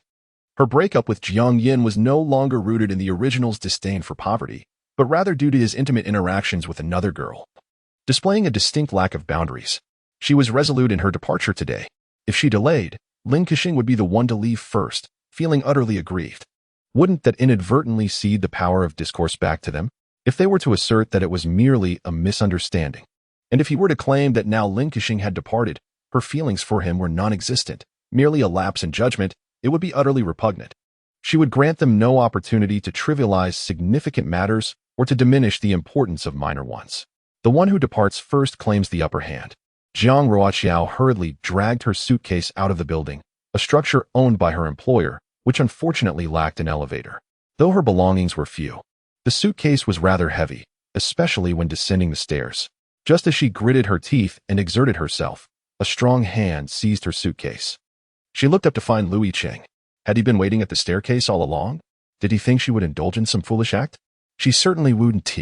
Her breakup with Jiang Yan was no longer rooted in the original's disdain for poverty, but rather due to his intimate interactions with another girl. Displaying a distinct lack of boundaries, she was resolute in her departure today. If she delayed, Lin Kexing would be the one to leave first, feeling utterly aggrieved. Wouldn't that inadvertently cede the power of discourse back to them? if they were to assert that it was merely a misunderstanding, and if he were to claim that now Yicheng had departed, her feelings for him were non-existent, merely a lapse in judgment, it would be utterly repugnant. She would grant them no opportunity to trivialize significant matters or to diminish the importance of minor ones. The one who departs first claims the upper hand. Jiang Ruoqiao hurriedly dragged her suitcase out of the building, a structure owned by her employer, which unfortunately lacked an elevator. Though her belongings were few, the suitcase was rather heavy, especially when descending the stairs. Just as she gritted her teeth and exerted herself, a strong hand seized her suitcase. She looked up to find Yicheng. Had he been waiting at the staircase all along? Did he think she would indulge in some foolish act? She certainly wouldn't.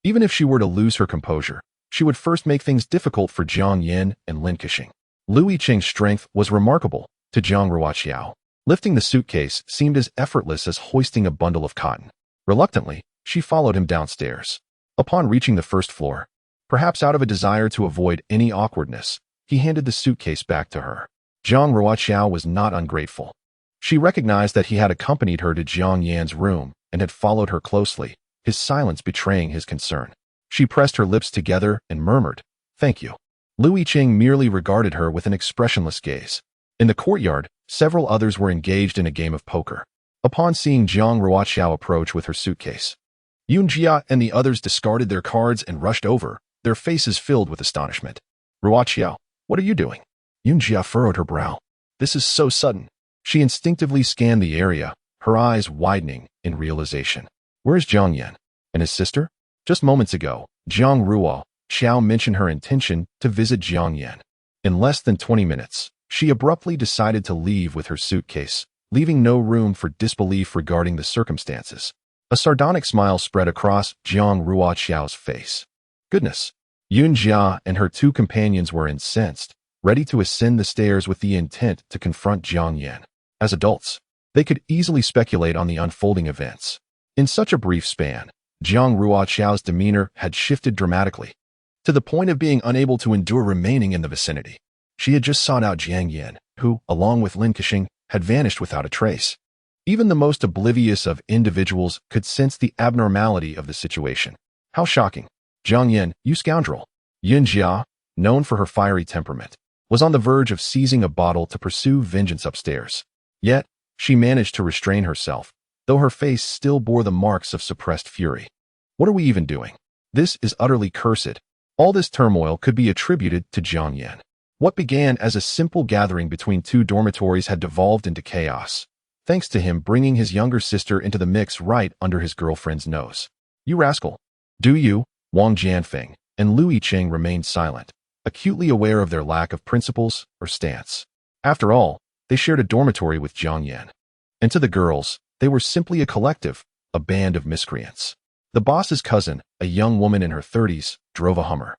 Even if she were to lose her composure, she would first make things difficult for Jiang Yan and Yicheng. Yicheng's strength was remarkable to Jiang Ruoqiao. Lifting the suitcase seemed as effortless as hoisting a bundle of cotton. Reluctantly, she followed him downstairs. Upon reaching the first floor, perhaps out of a desire to avoid any awkwardness, he handed the suitcase back to her. Jiang Ruoqiao was not ungrateful. She recognized that he had accompanied her to Jiang Yan's room and had followed her closely, his silence betraying his concern. She pressed her lips together and murmured, "Thank you." Yicheng merely regarded her with an expressionless gaze. In the courtyard, several others were engaged in a game of poker. Upon seeing Jiang Ruoqiao approach with her suitcase, Yunjia and the others discarded their cards and rushed over, their faces filled with astonishment. "Ruoqiao, what are you doing?" Yunjia furrowed her brow. "This is so sudden." She instinctively scanned the area, her eyes widening in realization. Where is Jiang Yan? And his sister? Just moments ago, Jiang Ruoqiao mentioned her intention to visit Jiang Yan. In less than 20 minutes, she abruptly decided to leave with her suitcase, leaving no room for disbelief regarding the circumstances. A sardonic smile spread across Jiang Ruoqiao's face. Goodness! Yunjia and her two companions were incensed, ready to ascend the stairs with the intent to confront Jiang Yan. As adults, they could easily speculate on the unfolding events. In such a brief span, Jiang Ruoqiao's demeanor had shifted dramatically, to the point of being unable to endure remaining in the vicinity. She had just sought out Jiang Yan, who, along with Yicheng, had vanished without a trace. Even the most oblivious of individuals could sense the abnormality of the situation. How shocking! Jiang Yan, you scoundrel! Yunjia, known for her fiery temperament, was on the verge of seizing a bottle to pursue vengeance upstairs. Yet, she managed to restrain herself, though her face still bore the marks of suppressed fury. What are we even doing? This is utterly cursed. All this turmoil could be attributed to Jiang Yan. What began as a simple gathering between two dormitories had devolved into chaos, thanks to him bringing his younger sister into the mix right under his girlfriend's nose. You rascal! Do you? Wang Jianfeng and Yicheng remained silent, acutely aware of their lack of principles or stance. After all, they shared a dormitory with Jiang Yan. And to the girls, they were simply a collective, a band of miscreants. The boss's cousin, a young woman in her 30s, drove a Hummer.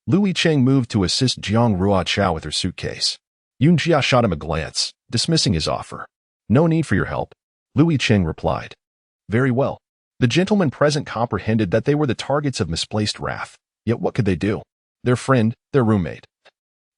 Yicheng moved to assist Jiang Ruoqiao with her suitcase. Yunjia shot him a glance, dismissing his offer. "No need for your help," Yicheng replied. Very well. The gentlemen present comprehended that they were the targets of misplaced wrath, yet what could they do? Their friend, their roommate,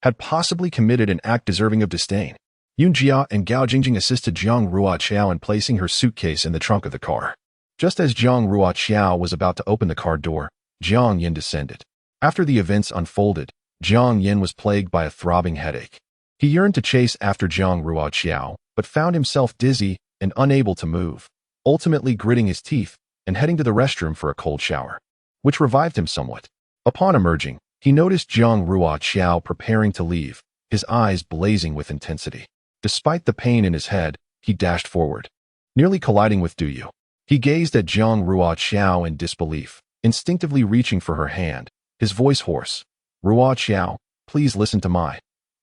had possibly committed an act deserving of disdain. Yunjia and Gao Jingjing assisted Jiang Ruoqiao in placing her suitcase in the trunk of the car. Just as Jiang Ruoqiao was about to open the car door, Jiang Yan descended. After the events unfolded, Jiang Yan was plagued by a throbbing headache. He yearned to chase after Jiang Ruoqiao, but found himself dizzy and unable to move, ultimately gritting his teeth and heading to the restroom for a cold shower, which revived him somewhat. Upon emerging, he noticed Jiang Ruoqiao preparing to leave, his eyes blazing with intensity. Despite the pain in his head, he dashed forward, nearly colliding with Duyu. He gazed at Jiang Ruoqiao in disbelief, instinctively reaching for her hand, his voice hoarse. "Ruoqiao, please listen to my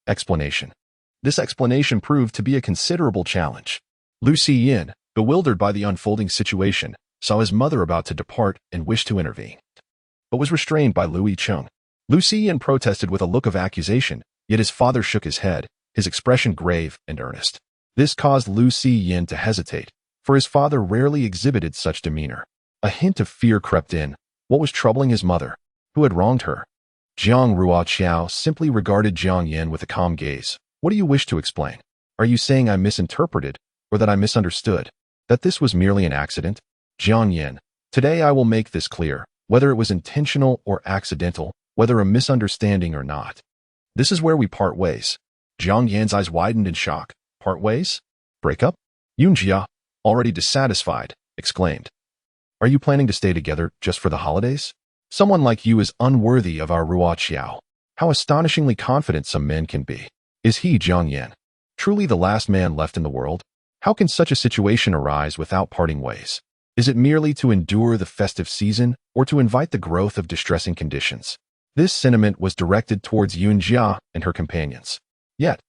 explanation." This explanation proved to be a considerable challenge. Lu Xiyin, bewildered by the unfolding situation, saw his mother about to depart and wished to intervene, but was restrained by Yicheng. Lu Xiyin protested with a look of accusation, yet his father shook his head, his expression grave and earnest. This caused Lu Xiyin to hesitate, for his father rarely exhibited such demeanor. A hint of fear crept in. What was troubling his mother? Who had wronged her? Jiang Ruoqiao simply regarded Jiang Yan with a calm gaze. "What do you wish to explain? Are you saying I misinterpreted, or that I misunderstood? That this was merely an accident?" "Jiang Yan, today I will make this clear. whether it was intentional or accidental, whether a misunderstanding or not. This is where we part ways. Jiang Yan's eyes widened in shock. Part ways? Break up? Yunjia, already dissatisfied, exclaimed. Are you planning to stay together just for the holidays? Someone like you is unworthy of our Ruoqiao. How astonishingly confident some men can be. Is he, Jiang Yan, truly the last man left in the world? How can such a situation arise without parting ways? Is it merely to endure the festive season or to invite the growth of distressing conditions? This sentiment was directed towards Yunjia and her companions. Yet,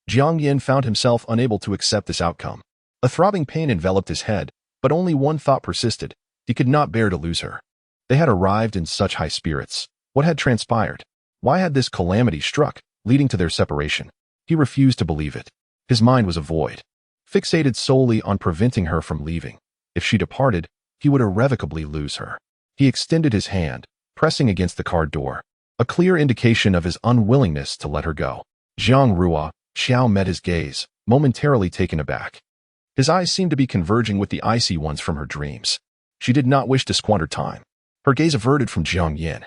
Jiang Yan found himself unable to accept this outcome. A throbbing pain enveloped his head, but only one thought persisted. He could not bear to lose her. They had arrived in such high spirits. What had transpired? Why had this calamity struck, leading to their separation? He refused to believe it. His mind was a void, fixated solely on preventing her from leaving. If she departed, he would irrevocably lose her. He extended his hand, pressing against the car door, a clear indication of his unwillingness to let her go. Jiang Ruoqiao met his gaze, momentarily taken aback. His eyes seemed to be converging with the icy ones from her dreams. She did not wish to squander time. Her gaze averted from Jiang Yan,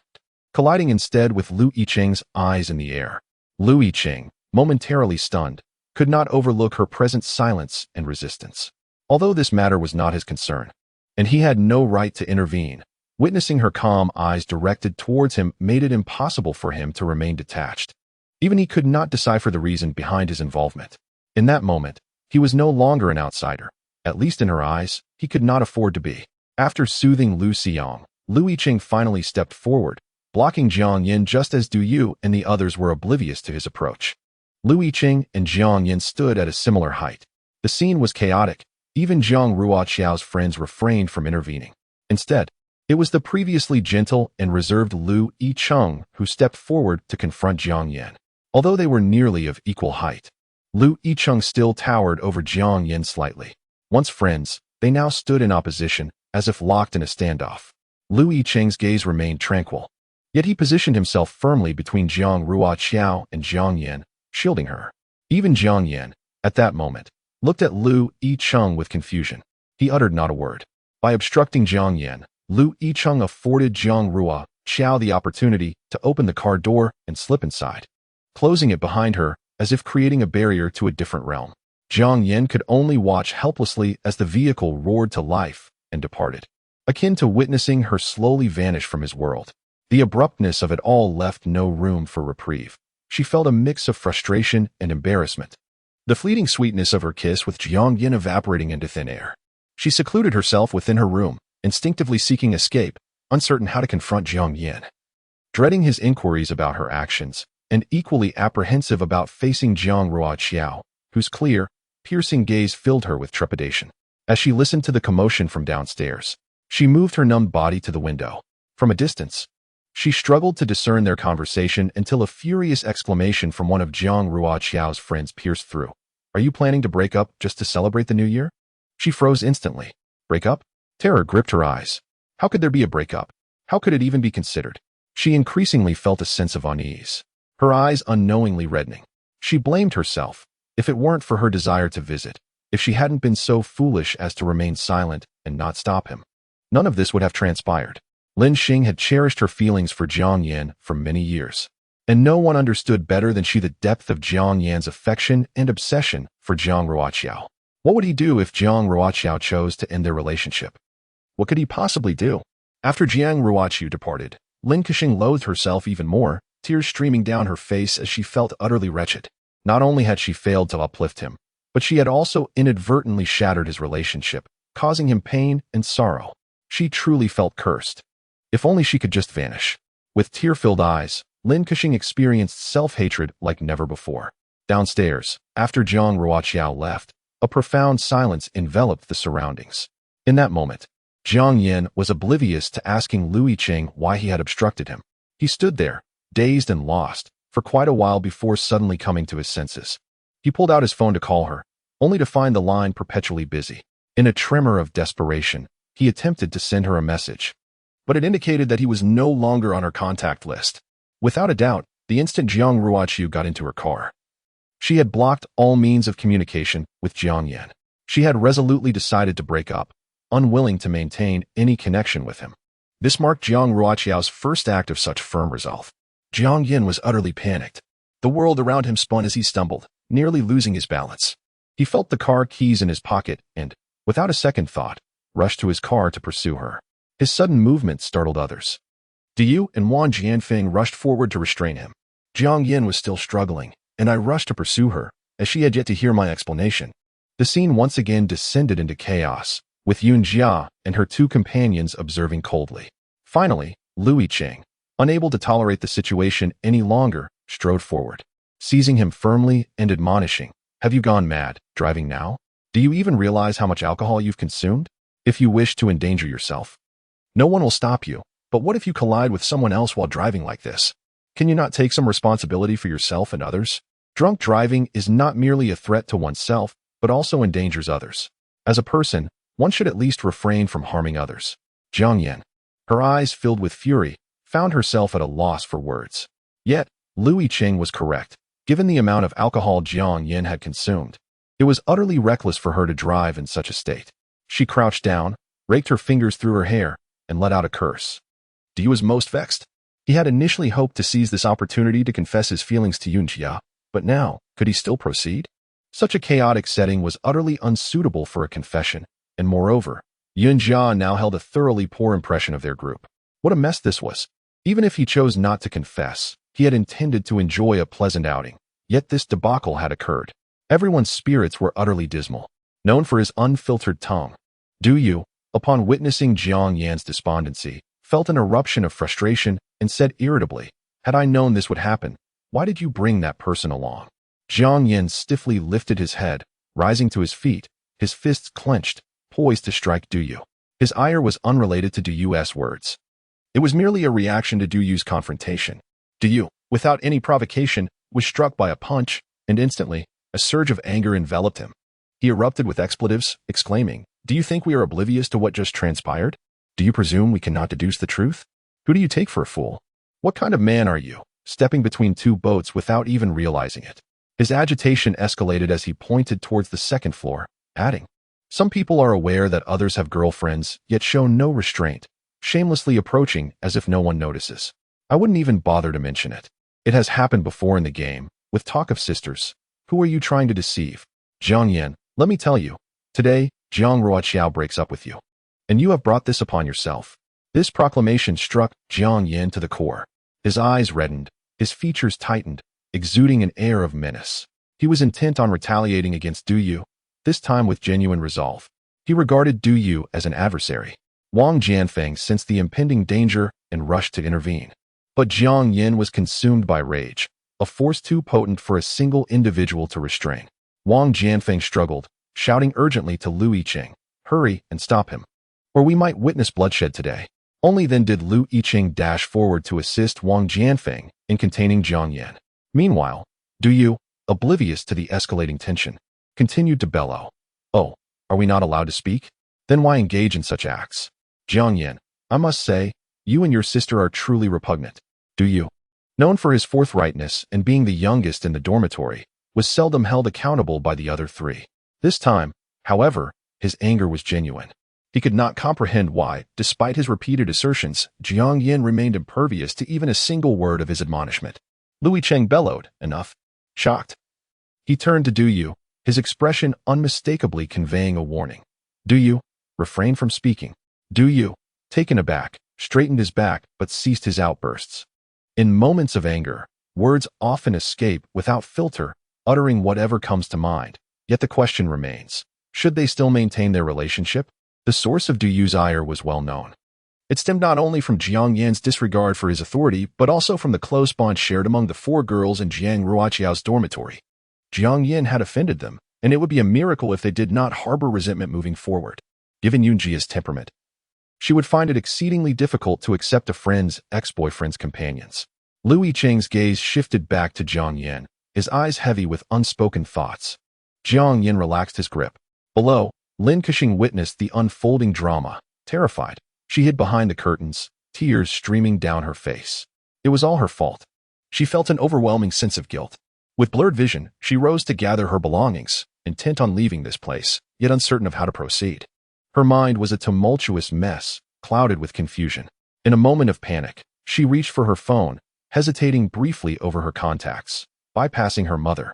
colliding instead with Lu Yicheng's eyes in the air. Lu Yicheng, momentarily stunned, could not overlook her present silence and resistance. Although this matter was not his concern, and he had no right to intervene, witnessing her calm eyes directed towards him made it impossible for him to remain detached. Even he could not decipher the reason behind his involvement. In that moment, he was no longer an outsider. At least in her eyes, he could not afford to be. After soothing Lu Xiang, Lu Yicheng finally stepped forward, blocking Jiang Yan just as Du Yu and the others were oblivious to his approach. Lu Yicheng and Jiang Yan stood at a similar height. The scene was chaotic. Even Jiang Ruoqiao's friends refrained from intervening. Instead, it was the previously gentle and reserved Lu Yicheng who stepped forward to confront Jiang Yan. Although they were nearly of equal height, Lu Yicheng still towered over Jiang Yan slightly. Once friends, they now stood in opposition, as if locked in a standoff. Lu Yicheng's gaze remained tranquil, yet he positioned himself firmly between Jiang Ruoqiao and Jiang Yan, shielding her. Even Jiang Yan, at that moment, looked at Lu Yicheng with confusion. He uttered not a word. By obstructing Jiang Yan, Lu Yicheng afforded Jiang Ruoqiao the opportunity to open the car door and slip inside, closing it behind her as if creating a barrier to a different realm. Jiang Yan could only watch helplessly as the vehicle roared to life and departed, akin to witnessing her slowly vanish from his world. The abruptness of it all left no room for reprieve. She felt a mix of frustration and embarrassment, the fleeting sweetness of her kiss with Jiang Yan evaporating into thin air. She secluded herself within her room, instinctively seeking escape, uncertain how to confront Jiang Yan. Dreading his inquiries about her actions, and equally apprehensive about facing Jiang Ruoqiao, whose clear, piercing gaze filled her with trepidation. As she listened to the commotion from downstairs, she moved her numbed body to the window. From a distance, she struggled to discern their conversation until a furious exclamation from one of Jiang Ruoqiao's friends pierced through. Are you planning to break up just to celebrate the new year? She froze instantly. Break up? Terror gripped her eyes. How could there be a breakup? How could it even be considered? She increasingly felt a sense of unease, her eyes unknowingly reddening. She blamed herself. If it weren't for her desire to visit, if she hadn't been so foolish as to remain silent and not stop him, none of this would have transpired. Lin Xing had cherished her feelings for Jiang Yan for many years, and no one understood better than she the depth of Jiang Yan's affection and obsession for Jiang Ruoqiao. What would he do if Jiang Ruoqiao chose to end their relationship? What could he possibly do? After Jiang Ruoqiao departed, Lin Xing loathed herself even more, tears streaming down her face as she felt utterly wretched. Not only had she failed to uplift him, but she had also inadvertently shattered his relationship, causing him pain and sorrow. She truly felt cursed. If only she could just vanish. With tear-filled eyes, Lin Xing experienced self-hatred like never before. Downstairs, after Jiang Ruoqiao left, a profound silence enveloped the surroundings. In that moment, Jiang Yan was oblivious to asking Lu Yicheng why he had obstructed him. He stood there, dazed and lost, for quite a while before suddenly coming to his senses. He pulled out his phone to call her, only to find the line perpetually busy. In a tremor of desperation, he attempted to send her a message, but it indicated that he was no longer on her contact list. Without a doubt, the instant Jiang Ruoqiao got into her car, she had blocked all means of communication with Jiang Yan. She had resolutely decided to break up, unwilling to maintain any connection with him. This marked Jiang Ruoqiao's first act of such firm resolve. Jiang Yin was utterly panicked. The world around him spun as he stumbled, nearly losing his balance. He felt the car keys in his pocket and, without a second thought, rushed to his car to pursue her. His sudden movement startled others. Du Yu and Wang Jianfeng rushed forward to restrain him. Jiang Yin was still struggling, and I rushed to pursue her, as she had yet to hear my explanation. The scene once again descended into chaos, with Yun Jia and her two companions observing coldly. Finally, Yicheng, unable to tolerate the situation any longer, strode forward, seizing him firmly and admonishing, "Have you gone mad, driving now? Do you even realize how much alcohol you've consumed? If you wish to endanger yourself, no one will stop you, but what if you collide with someone else while driving like this? Can you not take some responsibility for yourself and others? Drunk driving is not merely a threat to oneself, but also endangers others. As a person, one should at least refrain from harming others." Jiang Yin, her eyes filled with fury, found herself at a loss for words. Yet, Yicheng was correct. Given the amount of alcohol Jiang Yin had consumed, it was utterly reckless for her to drive in such a state. She crouched down, raked her fingers through her hair, and let out a curse. Du Yu was most vexed. He had initially hoped to seize this opportunity to confess his feelings to Yun Jia, but now, could he still proceed? Such a chaotic setting was utterly unsuitable for a confession, and moreover, Yun Jia now held a thoroughly poor impression of their group. What a mess this was. Even if he chose not to confess, he had intended to enjoy a pleasant outing, yet this debacle had occurred. Everyone's spirits were utterly dismal. Known for his unfiltered tongue, Du Yu, upon witnessing Jiang Yan's despondency, felt an eruption of frustration and said irritably, "Had I known this would happen, why did you bring that person along?" Jiang Yan stiffly lifted his head, rising to his feet, his fists clenched, poised to strike Du Yu. His ire was unrelated to Du Yu's words. It was merely a reaction to Du Yu's confrontation. Du Yu, without any provocation, was struck by a punch, and instantly, a surge of anger enveloped him. He erupted with expletives, exclaiming, "Do you think we are oblivious to what just transpired? Do you presume we cannot deduce the truth? Who do you take for a fool? What kind of man are you, stepping between two boats without even realizing it?" His agitation escalated as he pointed towards the second floor, adding, "Some people are aware that others have girlfriends, yet show no restraint, shamelessly approaching as if no one notices. I wouldn't even bother to mention it. It has happened before in the game, with talk of sisters. Who are you trying to deceive? Jiang Yan, let me tell you, today, Jiang Ruoqiao breaks up with you. And you have brought this upon yourself." This proclamation struck Jiang Yan to the core. His eyes reddened, his features tightened, exuding an air of menace. He was intent on retaliating against Du Yu, this time with genuine resolve. He regarded Du Yu as an adversary. Wang Jianfeng sensed the impending danger and rushed to intervene. But Jiang Yin was consumed by rage, a force too potent for a single individual to restrain. Wang Jianfeng struggled, shouting urgently to Yicheng, "Hurry and stop him, or we might witness bloodshed today." Only then did Yicheng dash forward to assist Wang Jianfeng in containing Jiang Yan. Meanwhile, Du Yu, oblivious to the escalating tension, continued to bellow, "Oh, are we not allowed to speak? Then why engage in such acts? Jiang Yan, I must say, you and your sister are truly repugnant." Du Yu, known for his forthrightness and being the youngest in the dormitory, was seldom held accountable by the other three. This time, however, his anger was genuine. He could not comprehend why, despite his repeated assertions, Jiang Yin remained impervious to even a single word of his admonishment. Yicheng bellowed, "Enough." Shocked, he turned to Du Yu, his expression unmistakably conveying a warning. Du Yu, refrain from speaking. Du Yu, taken aback, straightened his back but ceased his outbursts. In moments of anger, words often escape without filter, uttering whatever comes to mind. Yet the question remains, should they still maintain their relationship? The source of Du Yu's ire was well known. It stemmed not only from Jiang Yan's disregard for his authority, but also from the close bond shared among the four girls in Jiang Ruoqiao's dormitory. Jiang Yan had offended them, and it would be a miracle if they did not harbor resentment moving forward. Given Yun Jia's temperament, she would find it exceedingly difficult to accept a friend's ex-boyfriend's companions. Yicheng's gaze shifted back to Jiang Yan, his eyes heavy with unspoken thoughts. Jiang Yan relaxed his grip. Below, Lin Kexing witnessed the unfolding drama. Terrified, she hid behind the curtains, tears streaming down her face. It was all her fault. She felt an overwhelming sense of guilt. With blurred vision, she rose to gather her belongings, intent on leaving this place, yet uncertain of how to proceed. Her mind was a tumultuous mess, clouded with confusion. In a moment of panic, she reached for her phone, hesitating briefly over her contacts, bypassing her mother,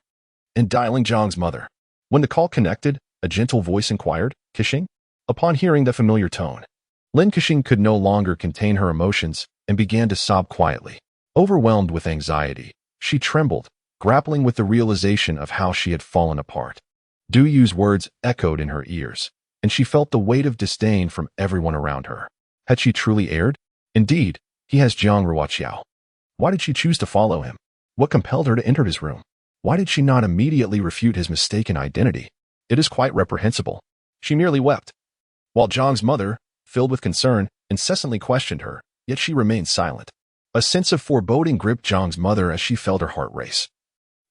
and dialing Jiang's mother. When the call connected, a gentle voice inquired, "Yicheng?" Upon hearing the familiar tone, Lin Yicheng could no longer contain her emotions and began to sob quietly. Overwhelmed with anxiety, she trembled, grappling with the realization of how she had fallen apart. Du Yu's words echoed in her ears, and she felt the weight of disdain from everyone around her. Had she truly erred? Indeed, he has Jiang Ruoqiao. Why did she choose to follow him? What compelled her to enter his room? Why did she not immediately refute his mistaken identity? It is quite reprehensible. She merely wept, while Jiang's mother, filled with concern, incessantly questioned her, yet she remained silent. A sense of foreboding gripped Jiang's mother as she felt her heart race.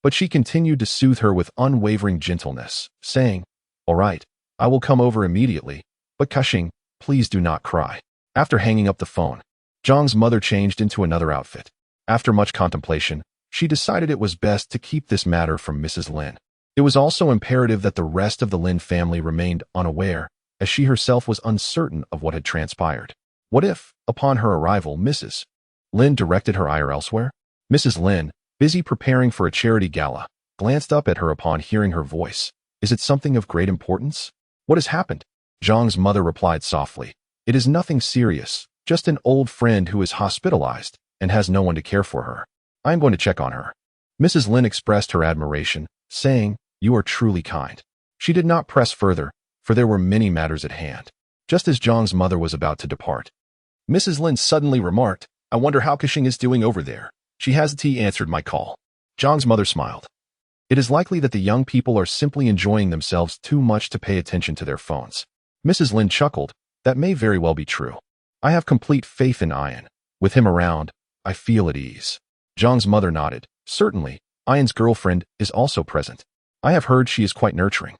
But she continued to soothe her with unwavering gentleness, saying, "All right, I will come over immediately, but Yicheng, please do not cry." After hanging up the phone, Jiang's mother changed into another outfit. After much contemplation, she decided it was best to keep this matter from Mrs. Lin. It was also imperative that the rest of the Lin family remained unaware, as she herself was uncertain of what had transpired. What if, upon her arrival, Mrs. Lin directed her ire elsewhere? Mrs. Lin, busy preparing for a charity gala, glanced up at her upon hearing her voice. "Is it something of great importance? What has happened?" Jiang's mother replied softly, "It is nothing serious, just an old friend who is hospitalized and has no one to care for her. I am going to check on her." Mrs. Lin expressed her admiration, saying, "You are truly kind." She did not press further, for there were many matters at hand. Just as Jiang's mother was about to depart, Mrs. Lin suddenly remarked, "I wonder how Yicheng is doing over there." She hesitantly answered my call. Jiang's mother smiled. "It is likely that the young people are simply enjoying themselves too much to pay attention to their phones." Mrs. Lin chuckled. "That may very well be true. I have complete faith in Ian. With him around, I feel at ease." Jiang's mother nodded. "Certainly, Ian's girlfriend is also present. I have heard she is quite nurturing.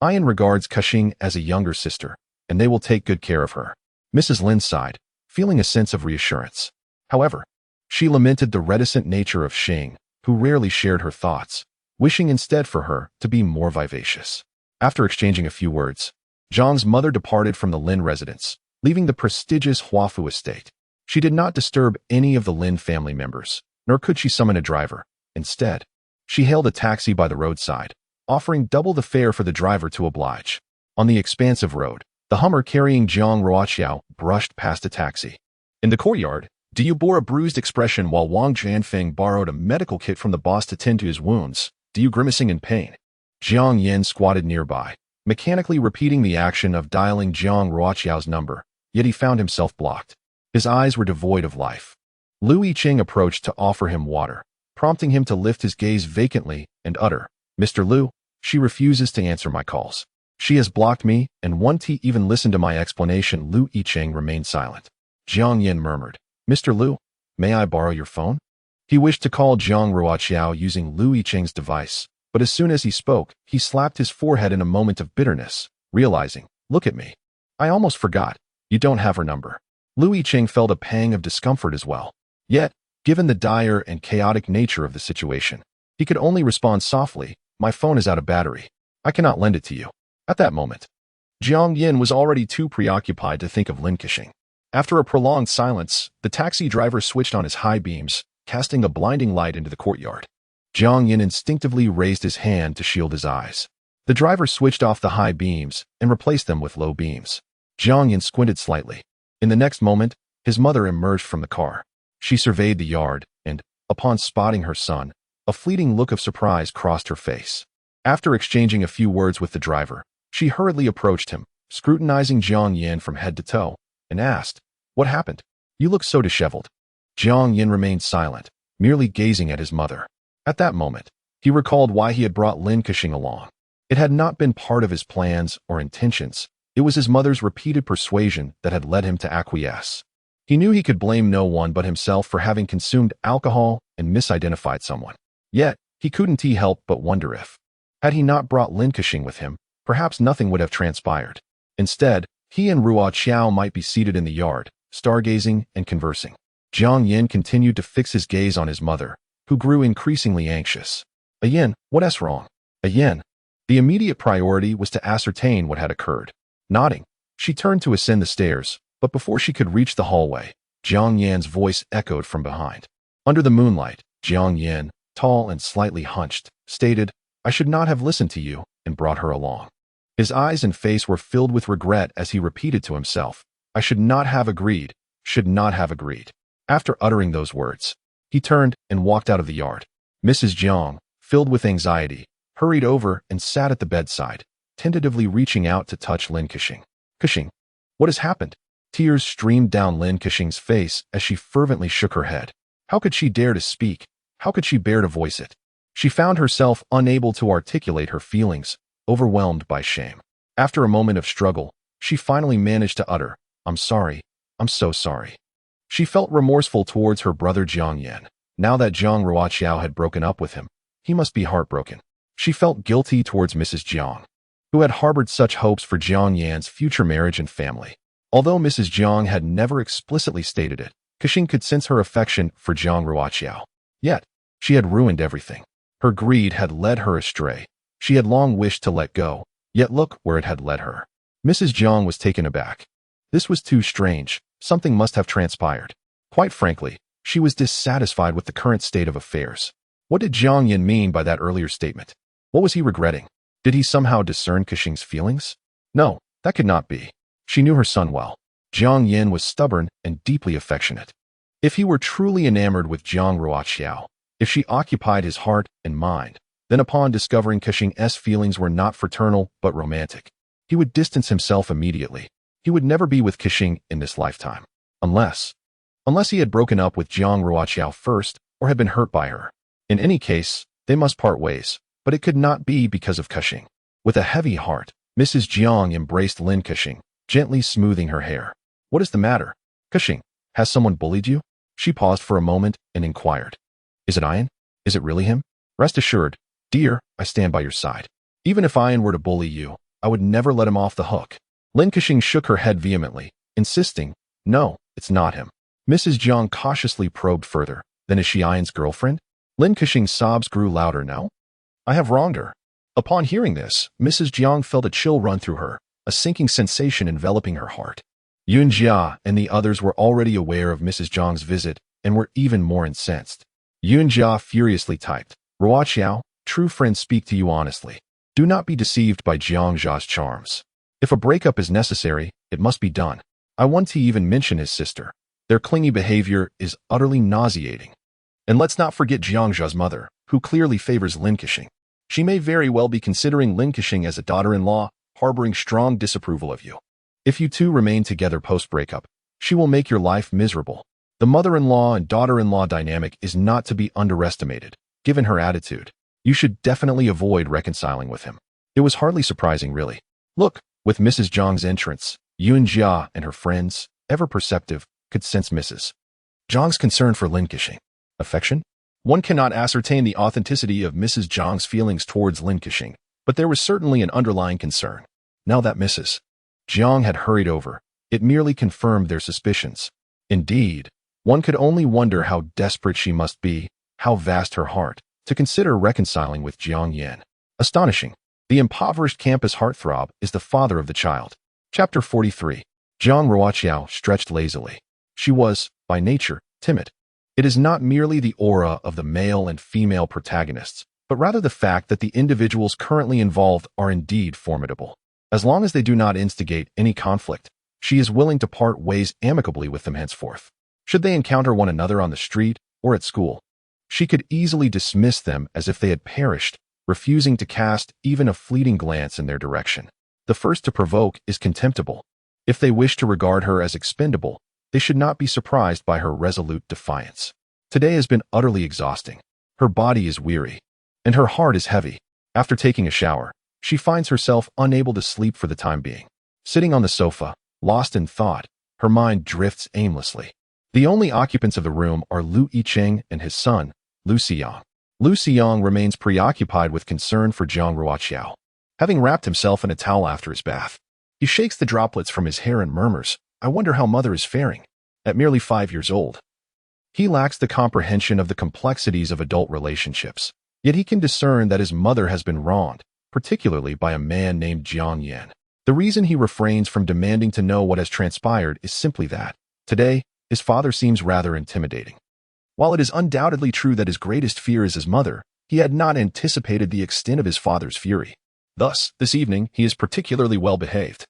Ian regards Yicheng as a younger sister, and they will take good care of her." Mrs. Lin sighed, feeling a sense of reassurance. However, she lamented the reticent nature of Yicheng, who rarely shared her thoughts, wishing instead for her to be more vivacious. After exchanging a few words, Jiang's mother departed from the Lin residence, leaving the prestigious Huafu estate. She did not disturb any of the Lin family members, nor could she summon a driver. Instead, she hailed a taxi by the roadside, offering double the fare for the driver to oblige. On the expansive road, the Hummer carrying Jiang Ruoqiao brushed past a taxi. In the courtyard, Du bore a bruised expression while Wang Jianfeng borrowed a medical kit from the boss to tend to his wounds, Du grimacing in pain. Jiang Yin squatted nearby, mechanically repeating the action of dialing Jiang Ruoqiao's number, yet he found himself blocked. His eyes were devoid of life. Lu Yicheng approached to offer him water, prompting him to lift his gaze vacantly and utter, "Mr. Lu, she refuses to answer my calls. She has blocked me and won't even listen to my explanation." Lu Yicheng remained silent. Jiang Yin murmured, "Mr. Lu, may I borrow your phone?" He wished to call Jiang Ruoqiao using Lu Yicheng's device, but as soon as he spoke, he slapped his forehead in a moment of bitterness, realizing, "Look at me. I almost forgot. You don't have her number." Lu Yicheng felt a pang of discomfort as well. Yet, given the dire and chaotic nature of the situation, he could only respond softly, "My phone is out of battery. I cannot lend it to you." At that moment, Jiang Yin was already too preoccupied to think of Lin Yicheng. After a prolonged silence, the taxi driver switched on his high beams, casting a blinding light into the courtyard. Jiang Yin instinctively raised his hand to shield his eyes. The driver switched off the high beams and replaced them with low beams. Jiang Yin squinted slightly. In the next moment, his mother emerged from the car. She surveyed the yard, and, upon spotting her son, a fleeting look of surprise crossed her face. After exchanging a few words with the driver, she hurriedly approached him, scrutinizing Jiang Yin from head to toe, and asked, "What happened? You look so disheveled." Jiang Yin remained silent, merely gazing at his mother. At that moment, he recalled why he had brought Lin Yicheng along. It had not been part of his plans or intentions. It was his mother's repeated persuasion that had led him to acquiesce. He knew he could blame no one but himself for having consumed alcohol and misidentified someone. Yet, he couldn't help but wonder if, had he not brought Lin Yicheng with him, perhaps nothing would have transpired. Instead, he and Ruoqiao might be seated in the yard, stargazing and conversing. Jiang Yin continued to fix his gaze on his mother, who grew increasingly anxious. "Yin, what's wrong?" Yin. The immediate priority was to ascertain what had occurred. Nodding, she turned to ascend the stairs, but before she could reach the hallway, Jiang Yan's voice echoed from behind. Under the moonlight, Jiang Yan, tall and slightly hunched, stated, "I should not have listened to you," and brought her along. His eyes and face were filled with regret as he repeated to himself, "I should not have agreed, should not have agreed." After uttering those words, he turned and walked out of the yard. Mrs. Jiang, filled with anxiety, hurried over and sat at the bedside, tentatively reaching out to touch Lin Keqing. "Keqing, what has happened?" Tears streamed down Lin Keqing's face as she fervently shook her head. How could she dare to speak? How could she bear to voice it? She found herself unable to articulate her feelings, overwhelmed by shame. After a moment of struggle, she finally managed to utter, "I'm sorry. I'm so sorry." She felt remorseful towards her brother Jiang Yan. Now that Jiang Ruoqiao had broken up with him, he must be heartbroken. She felt guilty towards Mrs. Jiang, who had harbored such hopes for Jiang Yan's future marriage and family. Although Mrs. Jiang had never explicitly stated it, Keqing could sense her affection for Jiang Ruoqiao. Yet, she had ruined everything. Her greed had led her astray. She had long wished to let go, yet look where it had led her. Mrs. Jiang was taken aback. This was too strange. Something must have transpired. Quite frankly, she was dissatisfied with the current state of affairs. What did Jiang Yan mean by that earlier statement? What was he regretting? Did he somehow discern Keqing's feelings? No, that could not be. She knew her son well. Jiang Yan was stubborn and deeply affectionate. If he were truly enamored with Jiang Ruoqiao, if she occupied his heart and mind, then upon discovering Keqing's feelings were not fraternal but romantic, he would distance himself immediately. He would never be with Keqing in this lifetime. Unless he had broken up with Jiang Ruoqiao first or had been hurt by her. In any case, they must part ways, but it could not be because of Keqing. With a heavy heart, Mrs. Jiang embraced Lin Keqing, gently smoothing her hair. "What is the matter? Keqing, has someone bullied you?" She paused for a moment and inquired. "Is it Ian? Is it really him?" "Rest assured, dear, I stand by your side. Even if Ian were to bully you, I would never let him off the hook." Lin Keqing shook her head vehemently, insisting, "No, it's not him." Mrs. Jiang cautiously probed further. "Then is she Ian's girlfriend?" Lin Keqing's sobs grew louder. "No, I have wronged her." Upon hearing this, Mrs. Jiang felt a chill run through her, a sinking sensation enveloping her heart. Yun Jia and the others were already aware of Mrs. Jiang's visit and were even more incensed. Yun Jia furiously typed, "Ruoqiao, true friends speak to you honestly. Do not be deceived by Jiang Jia's charms. If a breakup is necessary, it must be done." I want to even mention his sister. Their clingy behavior is utterly nauseating. And let's not forget Jiang Jia's mother, who clearly favors Lin Keqing. She may very well be considering Lin Keqing as a daughter-in-law, harboring strong disapproval of you. If you two remain together post-breakup, she will make your life miserable. The mother-in-law and daughter-in-law dynamic is not to be underestimated. Given her attitude, you should definitely avoid reconciling with him. It was hardly surprising, really. Look, with Mrs. Jiang's entrance, Yun Jia and her friends, ever perceptive, could sense Mrs. Jiang's concern for Lin Keqing. Affection? One cannot ascertain the authenticity of Mrs. Jiang's feelings towards Lin Keqing, but there was certainly an underlying concern. Now that Mrs. Jiang had hurried over, it merely confirmed their suspicions. Indeed, one could only wonder how desperate she must be, how vast her heart, to consider reconciling with Jiang Yan. Astonishing. The impoverished campus heartthrob is the father of the child. Chapter 43. Jiang Ruoqiao stretched lazily. She was, by nature, timid. It is not merely the aura of the male and female protagonists, but rather the fact that the individuals currently involved are indeed formidable. As long as they do not instigate any conflict, she is willing to part ways amicably with them henceforth. Should they encounter one another on the street or at school, she could easily dismiss them as if they had perished, refusing to cast even a fleeting glance in their direction. The first to provoke is contemptible. If they wish to regard her as expendable, they should not be surprised by her resolute defiance. Today has been utterly exhausting. Her body is weary, and her heart is heavy. After taking a shower, she finds herself unable to sleep for the time being. Sitting on the sofa, lost in thought, her mind drifts aimlessly. The only occupants of the room are Yicheng and his son, Xiang. Xiang remains preoccupied with concern for Jiang Ruoqiao. Having wrapped himself in a towel after his bath, he shakes the droplets from his hair and murmurs, "I wonder how mother is faring." At merely 5 years old, he lacks the comprehension of the complexities of adult relationships, yet he can discern that his mother has been wronged, particularly by a man named Jiang Yan. The reason he refrains from demanding to know what has transpired is simply that, today, his father seems rather intimidating. While it is undoubtedly true that his greatest fear is his mother, he had not anticipated the extent of his father's fury. Thus, this evening, he is particularly well behaved.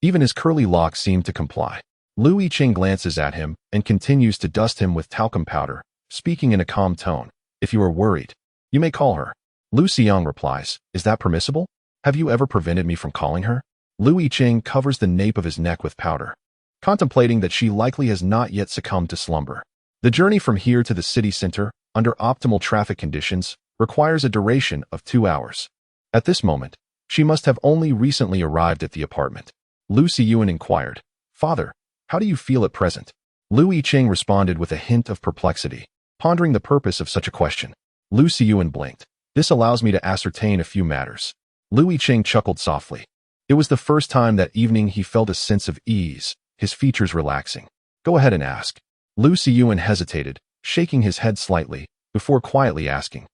Even his curly locks seem to comply. Yicheng glances at him and continues to dust him with talcum powder, speaking in a calm tone. If you are worried, you may call her. Yicheng replies, is that permissible? Have you ever prevented me from calling her? Yicheng covers the nape of his neck with powder, contemplating that she likely has not yet succumbed to slumber. The journey from here to the city center, under optimal traffic conditions, requires a duration of 2 hours. At this moment, she must have only recently arrived at the apartment. Yicheng inquired, Father, how do you feel at present? Yicheng responded with a hint of perplexity, pondering the purpose of such a question. Yicheng blinked. This allows me to ascertain a few matters. Yicheng chuckled softly. It was the first time that evening he felt a sense of ease, his features relaxing. Go ahead and ask. Yicheng hesitated, shaking his head slightly, before quietly asking,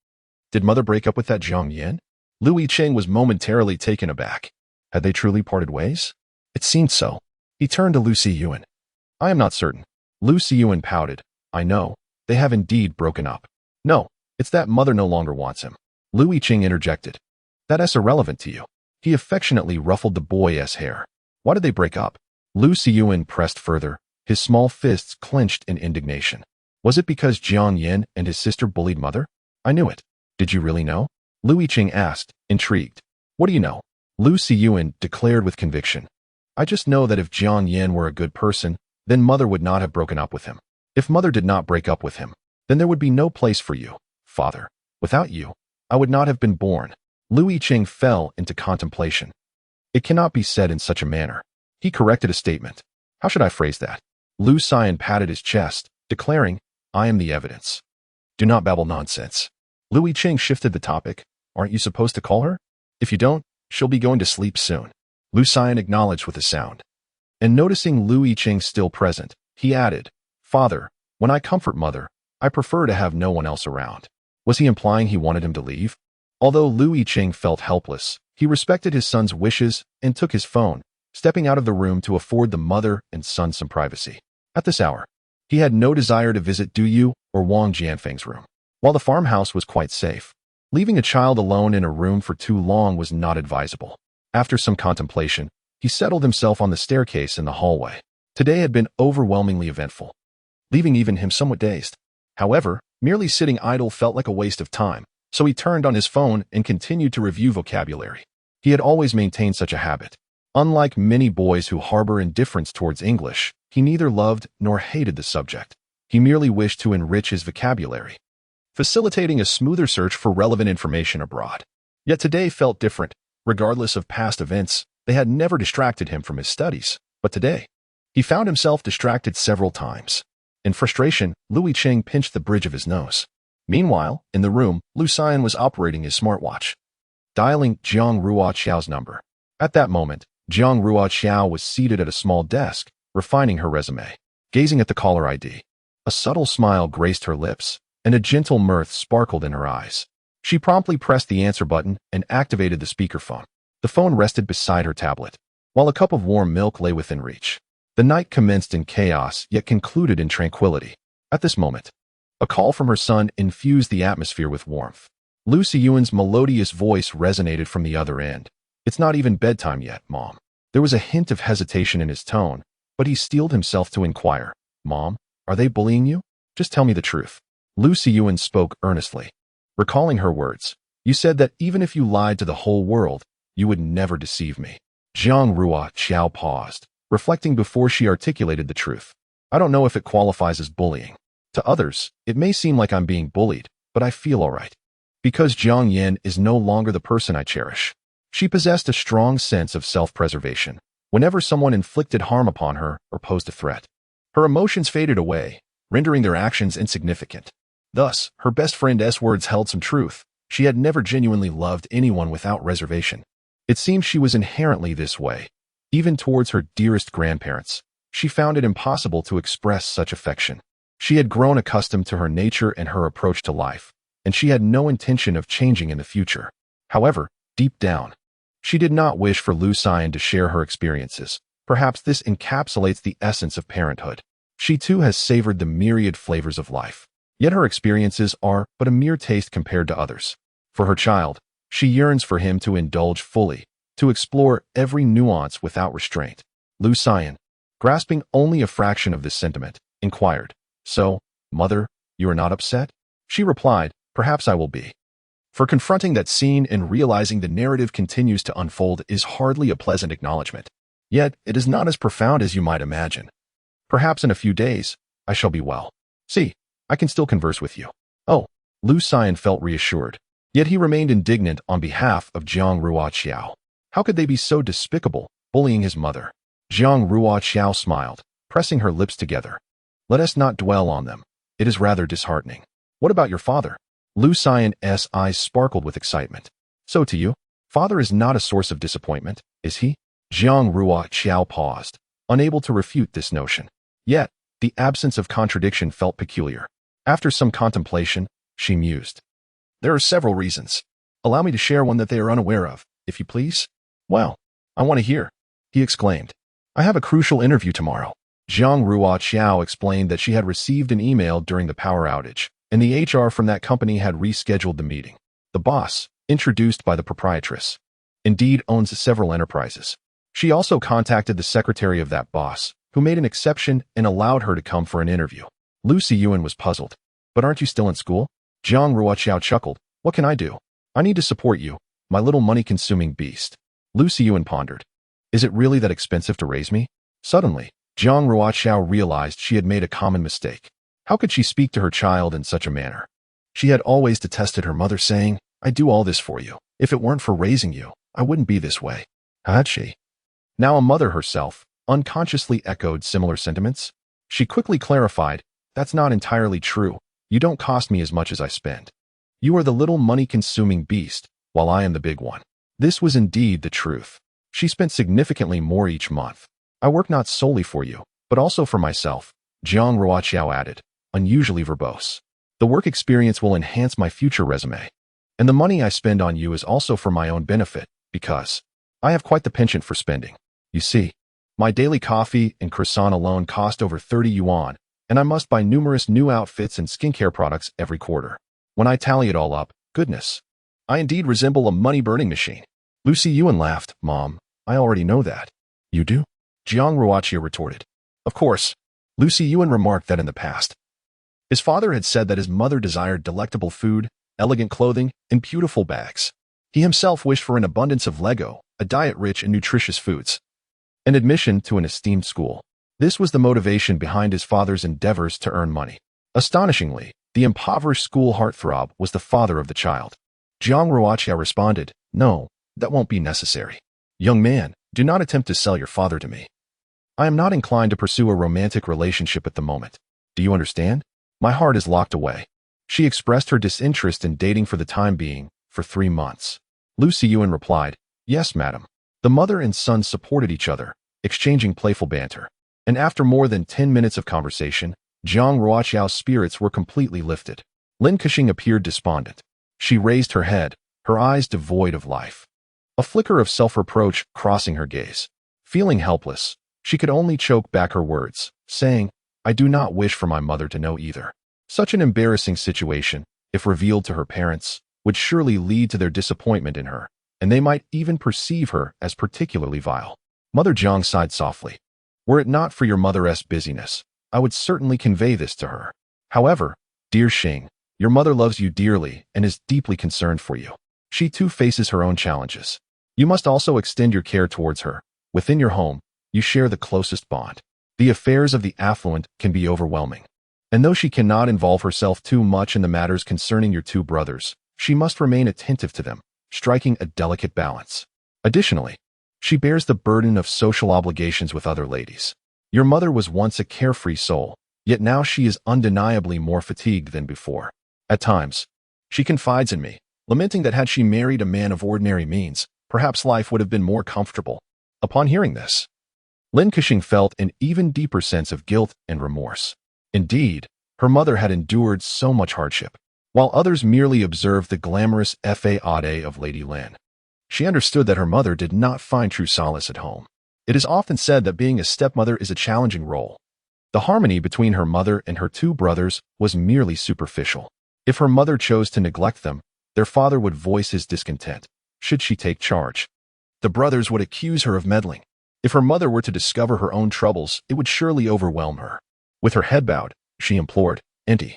did mother break up with that Jiang Yan? Yicheng was momentarily taken aback. Had they truly parted ways? It seemed so. He turned to Yicheng. I am not certain. Yicheng pouted. I know. They have indeed broken up. No, it's that mother no longer wants him. Yicheng interjected. That's irrelevant to you. He affectionately ruffled the boy's hair. Why did they break up? Yicheng pressed further, his small fists clenched in indignation. Was it because Jiang Yan and his sister bullied mother? I knew it. Did you really know? Yicheng asked, intrigued. What do you know? Yicheng declared with conviction. I just know that if Jiang Yan were a good person, then mother would not have broken up with him. If mother did not break up with him, then there would be no place for you, father. Without you, I would not have been born. Yicheng fell into contemplation. It cannot be said in such a manner. He corrected a statement. How should I phrase that? Yicheng patted his chest, declaring, I am the evidence. Do not babble nonsense. Yicheng shifted the topic. Aren't you supposed to call her? If you don't, she'll be going to sleep soon. Yicheng acknowledged with a sound. And noticing Yicheng still present, he added, Father, when I comfort mother, I prefer to have no one else around. Was he implying he wanted him to leave? Although Yicheng felt helpless, he respected his son's wishes and took his phone, stepping out of the room to afford the mother and son some privacy. At this hour, he had no desire to visit Du Yu or Wang Jianfeng's room. While the farmhouse was quite safe, leaving a child alone in a room for too long was not advisable. After some contemplation, he settled himself on the staircase in the hallway. Today had been overwhelmingly eventful, leaving even him somewhat dazed. However, merely sitting idle felt like a waste of time, so he turned on his phone and continued to review vocabulary. He had always maintained such a habit. Unlike many boys who harbor indifference towards English, he neither loved nor hated the subject. He merely wished to enrich his vocabulary, facilitating a smoother search for relevant information abroad. Yet today felt different. Regardless of past events, they had never distracted him from his studies. But today, he found himself distracted several times. In frustration, Yicheng pinched the bridge of his nose. Meanwhile, in the room, Yicheng was operating his smartwatch, dialing Jiang Ruoqiao's number. At that moment, Jiang Ruoqiao was seated at a small desk, refining her resume, gazing at the caller ID. A subtle smile graced her lips, and a gentle mirth sparkled in her eyes. She promptly pressed the answer button and activated the speakerphone. The phone rested beside her tablet, while a cup of warm milk lay within reach. The night commenced in chaos, yet concluded in tranquility. At this moment, a call from her son infused the atmosphere with warmth. Yicheng's melodious voice resonated from the other end. It's not even bedtime yet, Mom. There was a hint of hesitation in his tone, but he steeled himself to inquire, Mom, are they bullying you? Just tell me the truth. Yicheng spoke earnestly. Recalling her words, you said that even if you lied to the whole world, you would never deceive me. Jiang Ruoqiao paused, reflecting before she articulated the truth. I don't know if it qualifies as bullying. To others, it may seem like I'm being bullied, but I feel all right. Because Jiang Yan is no longer the person I cherish. She possessed a strong sense of self-preservation. Whenever someone inflicted harm upon her or posed a threat, her emotions faded away, rendering their actions insignificant. Thus, her best friend's words held some truth. She had never genuinely loved anyone without reservation. It seemed she was inherently this way. Even towards her dearest grandparents, she found it impossible to express such affection. She had grown accustomed to her nature and her approach to life, and she had no intention of changing in the future. However, deep down, she did not wish for Yicheng to share her experiences. Perhaps this encapsulates the essence of parenthood. She too has savored the myriad flavors of life. Yet her experiences are but a mere taste compared to others. For her child, she yearns for him to indulge fully, to explore every nuance without restraint. Lu Xian, grasping only a fraction of this sentiment, inquired, "So, mother, you are not upset?" She replied, "Perhaps I will be." For confronting that scene and realizing the narrative continues to unfold is hardly a pleasant acknowledgement. Yet, it is not as profound as you might imagine. "Perhaps in a few days, I shall be well. See, I can still converse with you." Oh, Lu Xian felt reassured. Yet he remained indignant on behalf of Jiang Ruoqiao. How could they be so despicable, bullying his mother? Jiang Ruoqiao smiled, pressing her lips together. "Let us not dwell on them. It is rather disheartening. What about your father?" Lu Xian's eyes sparkled with excitement. "So to you, father is not a source of disappointment, is he?" Jiang Ruoqiao paused, unable to refute this notion. Yet, the absence of contradiction felt peculiar. After some contemplation, she mused. "There are several reasons. Allow me to share one that they are unaware of, if you please." "Well, I want to hear," he exclaimed. "I have a crucial interview tomorrow." Jiang Ruoqiao explained that she had received an email during the power outage, and the HR from that company had rescheduled the meeting. The boss, introduced by the proprietress, indeed owns several enterprises. She also contacted the secretary of that boss, who made an exception and allowed her to come for an interview. Lu Xian was puzzled. "But aren't you still in school?" Jiang Ruoqiao chuckled. "What can I do? I need to support you, my little money-consuming beast." Lu Xian pondered. "Is it really that expensive to raise me?" Suddenly, Jiang Ruoqiao realized she had made a common mistake. How could she speak to her child in such a manner? She had always detested her mother saying, "I do all this for you. If it weren't for raising you, I wouldn't be this way." Had she? Now a mother herself, unconsciously echoed similar sentiments. She quickly clarified, "That's not entirely true. You don't cost me as much as I spend. You are the little money-consuming beast, while I am the big one." This was indeed the truth. She spent significantly more each month. "I work not solely for you, but also for myself," Jiang Ruoqiao added, unusually verbose. "The work experience will enhance my future resume. And the money I spend on you is also for my own benefit, because I have quite the penchant for spending. You see, my daily coffee and croissant alone cost over 30 yuan, and I must buy numerous new outfits and skincare products every quarter. When I tally it all up, goodness, I indeed resemble a money-burning machine." Lu Xian laughed. "Mom, I already know that." "You do?" Jiang Ruoqiao retorted. Of course, Lu Xian remarked that in the past, his father had said that his mother desired delectable food, elegant clothing, and beautiful bags. He himself wished for an abundance of Lego, a diet rich in nutritious foods, and admission to an esteemed school. This was the motivation behind his father's endeavors to earn money. Astonishingly, the impoverished school heartthrob was the father of the child. Jiang Ruoqiao responded, "No, that won't be necessary. Young man, do not attempt to sell your father to me. I am not inclined to pursue a romantic relationship at the moment. Do you understand? My heart is locked away." She expressed her disinterest in dating for the time being, for 3 months. Lu Xian replied, "Yes, madam." The mother and son supported each other, exchanging playful banter. And after more than 10 minutes of conversation, Jiang Ruoqiao's spirits were completely lifted. Lin Kexing appeared despondent. She raised her head, her eyes devoid of life, a flicker of self-reproach crossing her gaze. Feeling helpless, she could only choke back her words, saying, "I do not wish for my mother to know either." Such an embarrassing situation, if revealed to her parents, would surely lead to their disappointment in her, and they might even perceive her as particularly vile. Mother Jiang sighed softly. "Were it not for your mother's busyness, I would certainly convey this to her. However, dear Xing, your mother loves you dearly and is deeply concerned for you. She too faces her own challenges. You must also extend your care towards her. Within your home, you share the closest bond. The affairs of the affluent can be overwhelming. And though she cannot involve herself too much in the matters concerning your 2 brothers, she must remain attentive to them, striking a delicate balance. Additionally, she bears the burden of social obligations with other ladies. Your mother was once a carefree soul, yet now she is undeniably more fatigued than before. At times, she confides in me, lamenting that had she married a man of ordinary means, perhaps life would have been more comfortable." Upon hearing this, Lin Kexing felt an even deeper sense of guilt and remorse. Indeed, her mother had endured so much hardship, while others merely observed the glamorous fade of Lady Lin. She understood that her mother did not find true solace at home. It is often said that being a stepmother is a challenging role. The harmony between her mother and her two brothers was merely superficial. If her mother chose to neglect them, their father would voice his discontent, should she take charge. The brothers would accuse her of meddling. If her mother were to discover her own troubles, it would surely overwhelm her. With her head bowed, she implored, "Auntie,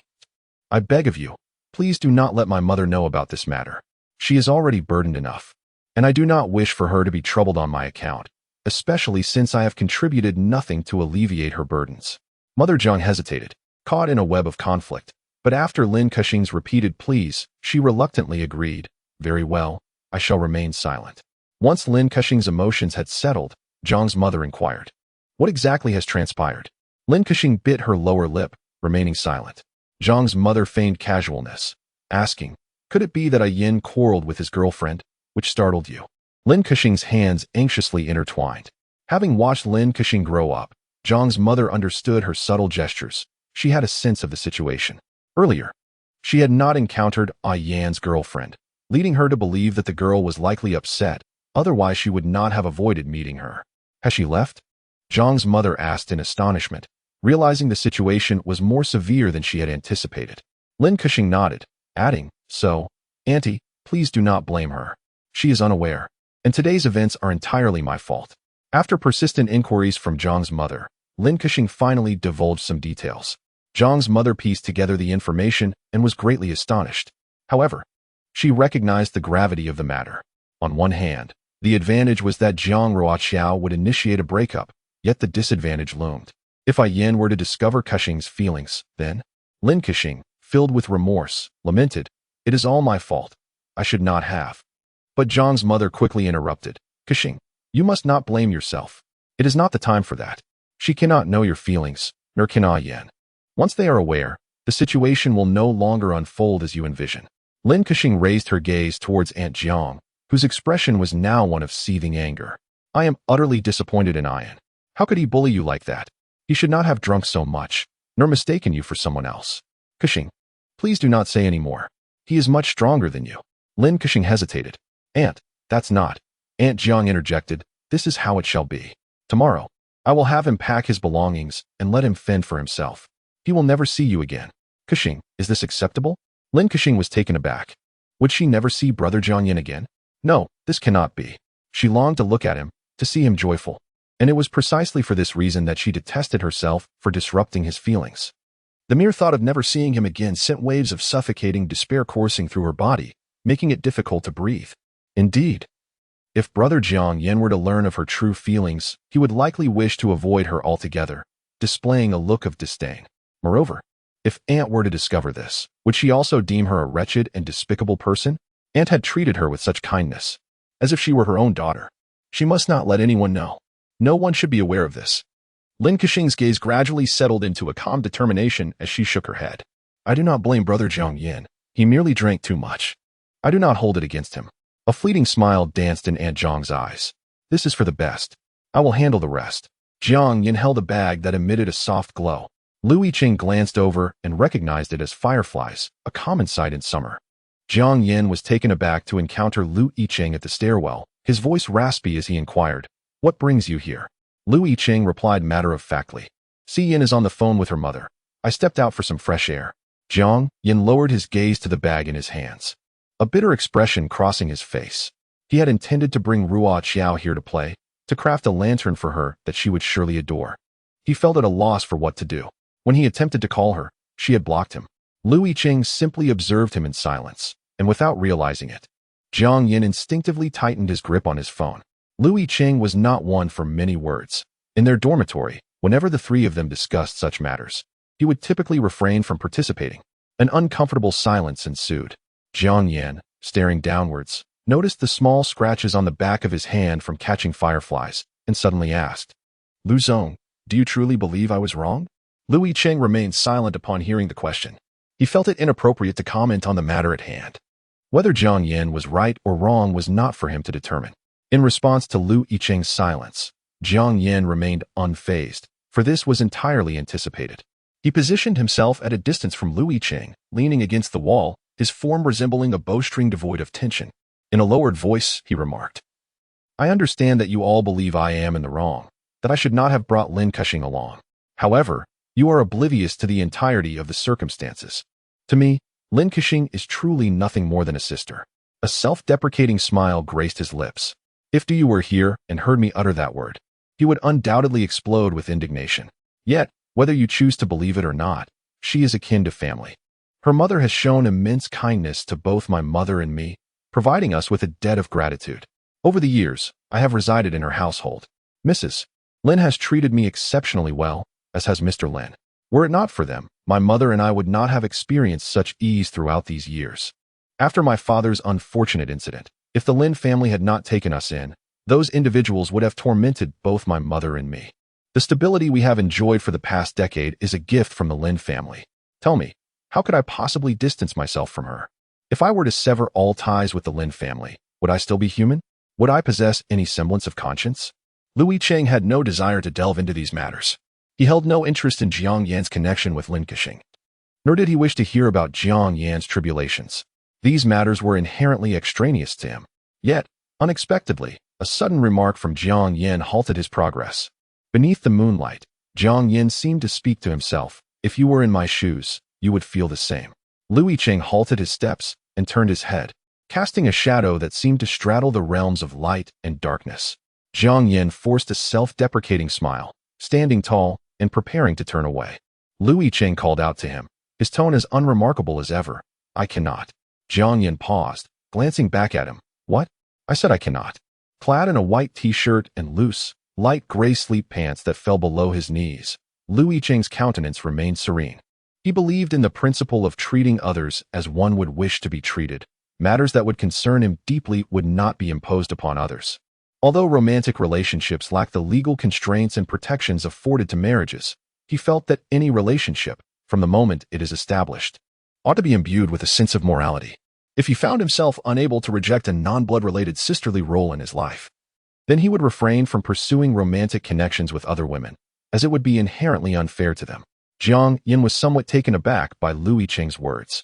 I beg of you, please do not let my mother know about this matter. She is already burdened enough, and I do not wish for her to be troubled on my account, especially since I have contributed nothing to alleviate her burdens." Mother Jiang hesitated, caught in a web of conflict, but after Lin Kexing's repeated pleas, she reluctantly agreed, "Very well, I shall remain silent." Once Lin Kexing's emotions had settled, Jiang's mother inquired, "What exactly has transpired?" Lin Kexing bit her lower lip, remaining silent. Jiang's mother feigned casualness, asking, "Could it be that Yin quarreled with his girlfriend, which startled you?" Lin Kexing's hands anxiously intertwined. Having watched Lin Kexing grow up, Jiang's mother understood her subtle gestures. She had a sense of the situation. Earlier, she had not encountered Yan's girlfriend, leading her to believe that the girl was likely upset, otherwise she would not have avoided meeting her. "Has she left?" Jiang's mother asked in astonishment, realizing the situation was more severe than she had anticipated. Lin Kexing nodded, adding, "So, Auntie, please do not blame her. She is unaware, and today's events are entirely my fault." After persistent inquiries from Jiang's mother, Lin Kexing finally divulged some details. Jiang's mother pieced together the information and was greatly astonished. However, she recognized the gravity of the matter. On one hand, the advantage was that Jiang Ruoqiao would initiate a breakup, yet the disadvantage loomed. If Yin were to discover Kexing's feelings, then Lin Kexing, filled with remorse, lamented, "It is all my fault. I should not have." But Jiang's mother quickly interrupted, "Kexing, you must not blame yourself. It is not the time for that. She cannot know your feelings, nor can Yin. Once they are aware, the situation will no longer unfold as you envision." Lin Kexing raised her gaze towards Aunt Jiang, whose expression was now one of seething anger. "I am utterly disappointed in Yin. How could he bully you like that? He should not have drunk so much, nor mistaken you for someone else. Kexing, please do not say any more. He is much stronger than you." Lin Kexing hesitated. "Aunt, that's not." Aunt Jiang interjected, "This is how it shall be. Tomorrow, I will have him pack his belongings and let him fend for himself. He will never see you again. Kexing, is this acceptable?" Lin Kexing was taken aback. Would she never see Brother Jiang Yin again? No, this cannot be. She longed to look at him, to see him joyful. And it was precisely for this reason that she detested herself for disrupting his feelings. The mere thought of never seeing him again sent waves of suffocating despair coursing through her body, making it difficult to breathe. Indeed, if Brother Jiang Yin were to learn of her true feelings, he would likely wish to avoid her altogether, displaying a look of disdain. Moreover, if Aunt were to discover this, would she also deem her a wretched and despicable person? Aunt had treated her with such kindness, as if she were her own daughter. She must not let anyone know. No one should be aware of this. Lin Kexing's gaze gradually settled into a calm determination as she shook her head. "I do not blame Brother Jiang Yin. He merely drank too much. I do not hold it against him." A fleeting smile danced in Aunt Jiang's eyes. "This is for the best. I will handle the rest." Jiang Yin held a bag that emitted a soft glow. Yicheng glanced over and recognized it as fireflies, a common sight in summer. Jiang Yin was taken aback to encounter Yicheng at the stairwell, his voice raspy as he inquired, "What brings you here?" Yicheng replied matter-of-factly, "Si Yin is on the phone with her mother. I stepped out for some fresh air." Jiang Yin lowered his gaze to the bag in his hands, a bitter expression crossing his face. He had intended to bring Ruoqiao here to play, to craft a lantern for her that she would surely adore. He felt at a loss for what to do. When he attempted to call her, she had blocked him. Yicheng simply observed him in silence, and without realizing it, Jiang Yin instinctively tightened his grip on his phone. Yicheng was not one for many words. In their dormitory, whenever the three of them discussed such matters, he would typically refrain from participating. An uncomfortable silence ensued. Jiang Yin, staring downwards, noticed the small scratches on the back of his hand from catching fireflies, and suddenly asked, "Lu Zong, do you truly believe I was wrong?" Yicheng remained silent upon hearing the question. He felt it inappropriate to comment on the matter at hand. Whether Jiang Yin was right or wrong was not for him to determine. In response to Yicheng's silence, Jiang Yin remained unfazed, for this was entirely anticipated. He positioned himself at a distance from Yicheng, leaning against the wall, his form resembling a bowstring devoid of tension. In a lowered voice, he remarked, "I understand that you all believe I am in the wrong, that I should not have brought Lin Kexing along. However, You are oblivious to the entirety of the circumstances. To me, Lin Kexing is truly nothing more than a sister. A self-deprecating smile graced his lips. If you were here and heard me utter that word, he would undoubtedly explode with indignation. Yet, whether you choose to believe it or not, she is akin to family. Her mother has shown immense kindness to both my mother and me, providing us with a debt of gratitude. Over the years, I have resided in her household. Mrs. Lin has treated me exceptionally well, as has Mr. Lin. Were it not for them, my mother and I would not have experienced such ease throughout these years. After my father's unfortunate incident, if the Lin family had not taken us in, those individuals would have tormented both my mother and me. The stability we have enjoyed for the past decade is a gift from the Lin family. Tell me, how could I possibly distance myself from her? If I were to sever all ties with the Lin family, would I still be human? Would I possess any semblance of conscience? Yicheng had no desire to delve into these matters. He held no interest in Jiang Yan's connection with Lin Kexing, nor did he wish to hear about Jiang Yan's tribulations. These matters were inherently extraneous to him. Yet, unexpectedly, a sudden remark from Jiang Yan halted his progress. Beneath the moonlight, Jiang Yan seemed to speak to himself. If you were in my shoes, you would feel the same. Yicheng halted his steps and turned his head, casting a shadow that seemed to straddle the realms of light and darkness. Jiang Yan forced a self-deprecating smile, standing tall and preparing to turn away. Yicheng called out to him, his tone as unremarkable as ever. I cannot. Jiang Yan paused, glancing back at him. What? I said I cannot. Clad in a white t-shirt and loose, light gray sleep pants that fell below his knees, Yicheng's countenance remained serene. He believed in the principle of treating others as one would wish to be treated. Matters that would concern him deeply would not be imposed upon others. Although romantic relationships lack the legal constraints and protections afforded to marriages, he felt that any relationship, from the moment it is established, ought to be imbued with a sense of morality. If he found himself unable to reject a non-blood-related sisterly role in his life, then he would refrain from pursuing romantic connections with other women, as it would be inherently unfair to them. Jiang Yan was somewhat taken aback by Yicheng's words.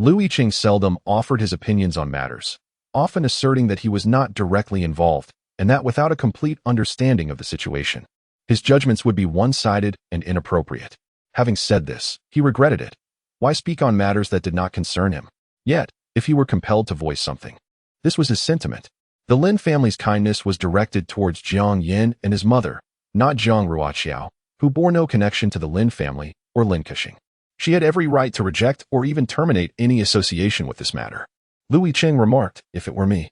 Yicheng seldom offered his opinions on matters, often asserting that he was not directly involved, and that without a complete understanding of the situation, his judgments would be one-sided and inappropriate. Having said this, he regretted it. Why speak on matters that did not concern him? Yet, if he were compelled to voice something, this was his sentiment. The Lin family's kindness was directed towards Jiang Yan and his mother, not Jiang Ruoqiao, who bore no connection to the Lin family or Lin Kexing. She had every right to reject or even terminate any association with this matter. Yicheng remarked, if it were me,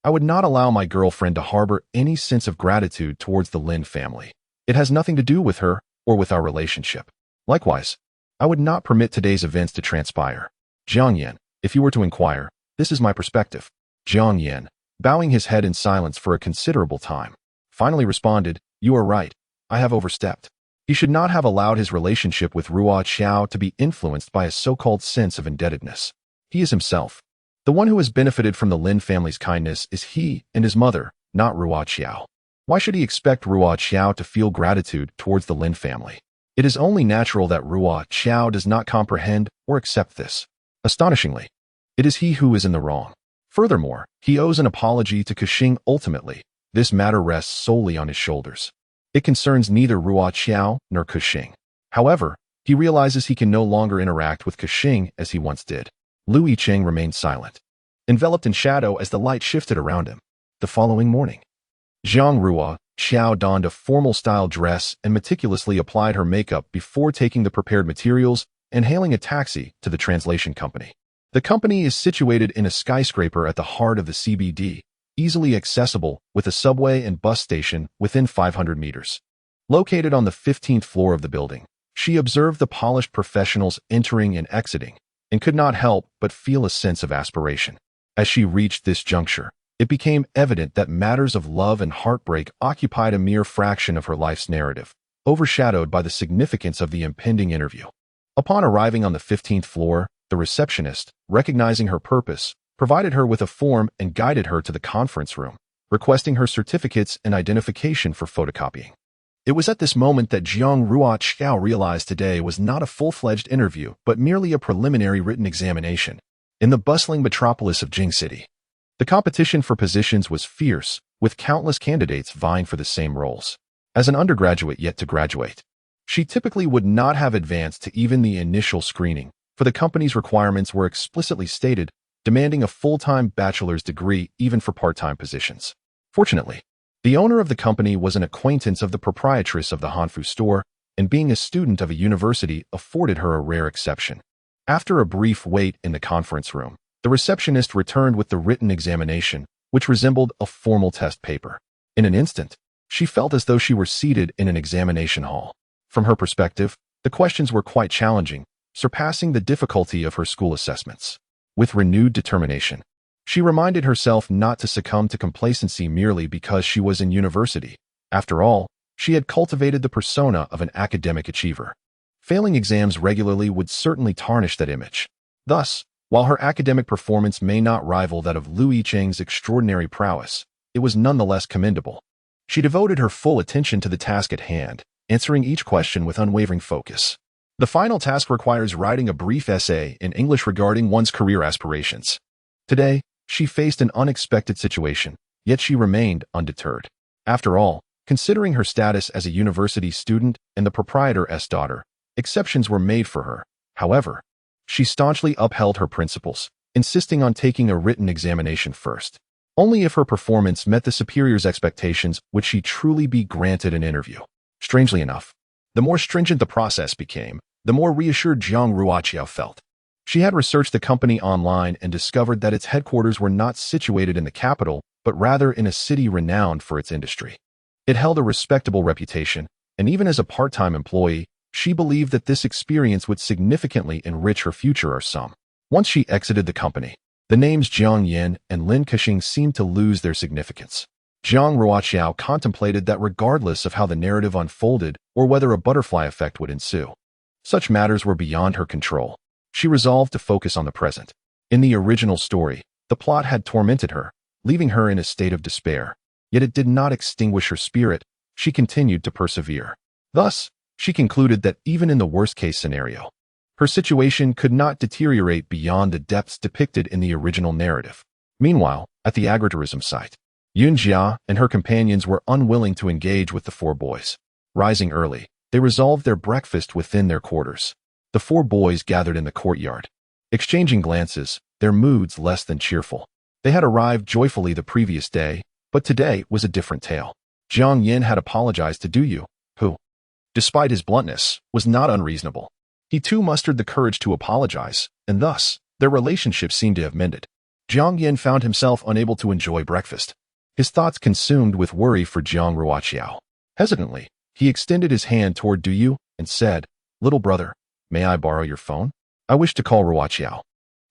I would not allow my girlfriend to harbor any sense of gratitude towards the Lin family. It has nothing to do with her or with our relationship. Likewise, I would not permit today's events to transpire. Jiang Yan, if you were to inquire, this is my perspective. Jiang Yan, bowing his head in silence for a considerable time, finally responded, you are right. I have overstepped. He should not have allowed his relationship with Ruoqiao to be influenced by a so-called sense of indebtedness. He is himself. The one who has benefited from the Lin family's kindness is he and his mother, not Ruoqiao. Why should he expect Ruoqiao to feel gratitude towards the Lin family? It is only natural that Ruoqiao does not comprehend or accept this. Astonishingly, it is he who is in the wrong. Furthermore, he owes an apology to Kexing ultimately. This matter rests solely on his shoulders. It concerns neither Ruoqiao nor Kexing. However, he realizes he can no longer interact with Kexing as he once did. Yicheng remained silent, enveloped in shadow as the light shifted around him. The following morning, Jiang Ruoqiao donned a formal-style dress and meticulously applied her makeup before taking the prepared materials and hailing a taxi to the translation company. The company is situated in a skyscraper at the heart of the CBD, easily accessible with a subway and bus station within 500 meters. Located on the 15th floor of the building, she observed the polished professionals entering and exiting, and could not help but feel a sense of aspiration. As she reached this juncture, it became evident that matters of love and heartbreak occupied a mere fraction of her life's narrative, overshadowed by the significance of the impending interview. Upon arriving on the 15th floor, the receptionist, recognizing her purpose, provided her with a form and guided her to the conference room, requesting her certificates and identification for photocopying. It was at this moment that Jiang Ruoqiao realized today was not a full-fledged interview, but merely a preliminary written examination. In the bustling metropolis of Jing City, the competition for positions was fierce, with countless candidates vying for the same roles. As an undergraduate yet to graduate, She typically would not have advanced to even the initial screening, for the company's requirements were explicitly stated, demanding a full-time bachelor's degree even for part-time positions. Fortunately, the owner of the company was an acquaintance of the proprietress of the Hanfu store, and being a student of a university afforded her a rare exception. After a brief wait in the conference room, the receptionist returned with the written examination, which resembled a formal test paper. In an instant, she felt as though she were seated in an examination hall. From her perspective, the questions were quite challenging, surpassing the difficulty of her school assessments. With renewed determination, she reminded herself not to succumb to complacency merely because she was in university. After all, she had cultivated the persona of an academic achiever. Failing exams regularly would certainly tarnish that image. Thus, while her academic performance may not rival that of Liu Yicheng's extraordinary prowess, it was nonetheless commendable. She devoted her full attention to the task at hand, answering each question with unwavering focus. The final task requires writing a brief essay in English regarding one's career aspirations. Today, she faced an unexpected situation, yet she remained undeterred. After all, considering her status as a university student and the proprietor's daughter, exceptions were made for her. However, she staunchly upheld her principles, insisting on taking a written examination first. Only if her performance met the superior's expectations would she truly be granted an interview. Strangely enough, the more stringent the process became, the more reassured Jiang Ruoqiao felt. She had researched the company online and discovered that its headquarters were not situated in the capital, but rather in a city renowned for its industry. It held a respectable reputation, and even as a part-time employee, she believed that this experience would significantly enrich her future or some. Once she exited the company, the names Jiang Yin and Lin Kexing seemed to lose their significance. Jiang Ruoqiao contemplated that regardless of how the narrative unfolded or whether a butterfly effect would ensue, such matters were beyond her control. She resolved to focus on the present. In the original story, the plot had tormented her, leaving her in a state of despair. Yet it did not extinguish her spirit. She continued to persevere. Thus, she concluded that even in the worst-case scenario, her situation could not deteriorate beyond the depths depicted in the original narrative. Meanwhile, at the agritourism site, Yun Jia and her companions were unwilling to engage with the four boys. Rising early, they resolved their breakfast within their quarters. The four boys gathered in the courtyard, exchanging glances, their moods less than cheerful. They had arrived joyfully the previous day, but today was a different tale. Jiang Yin had apologized to Du Yu, who, despite his bluntness, was not unreasonable. He too mustered the courage to apologize, and thus, their relationship seemed to have mended. Jiang Yin found himself unable to enjoy breakfast, his thoughts consumed with worry for Jiang Ruoqiao. Hesitantly, he extended his hand toward Du Yu and said, "Little brother, may I borrow your phone? I wish to call Ruoqiao."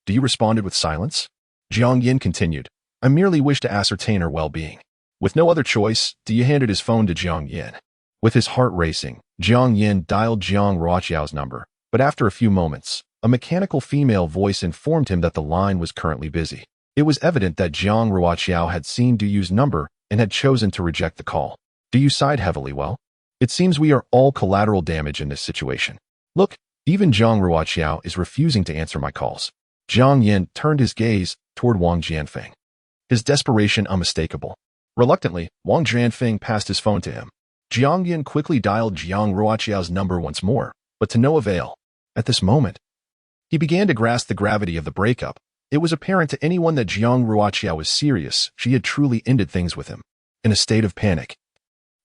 Du Yu responded with silence. Jiang Yin continued, "I merely wish to ascertain her well-being." With no other choice, Du Yu handed his phone to Jiang Yin. With his heart racing, Jiang Yin dialed Jiang Ruoqiao's number, but after a few moments, a mechanical female voice informed him that the line was currently busy. It was evident that Jiang Ruoqiao had seen Du Yu's number and had chosen to reject the call. Du Yu sighed heavily. "Well, it seems we are all collateral damage in this situation. Look, even Jiang Ruoqiao is refusing to answer my calls." Jiang Yin turned his gaze toward Wang Jianfeng, his desperation unmistakable. Reluctantly, Wang Jianfeng passed his phone to him. Jiang Yin quickly dialed Jiang Ruoqiao's number once more, but to no avail. At this moment, he began to grasp the gravity of the breakup. It was apparent to anyone that Jiang Ruoqiao was serious. She had truly ended things with him. In a state of panic,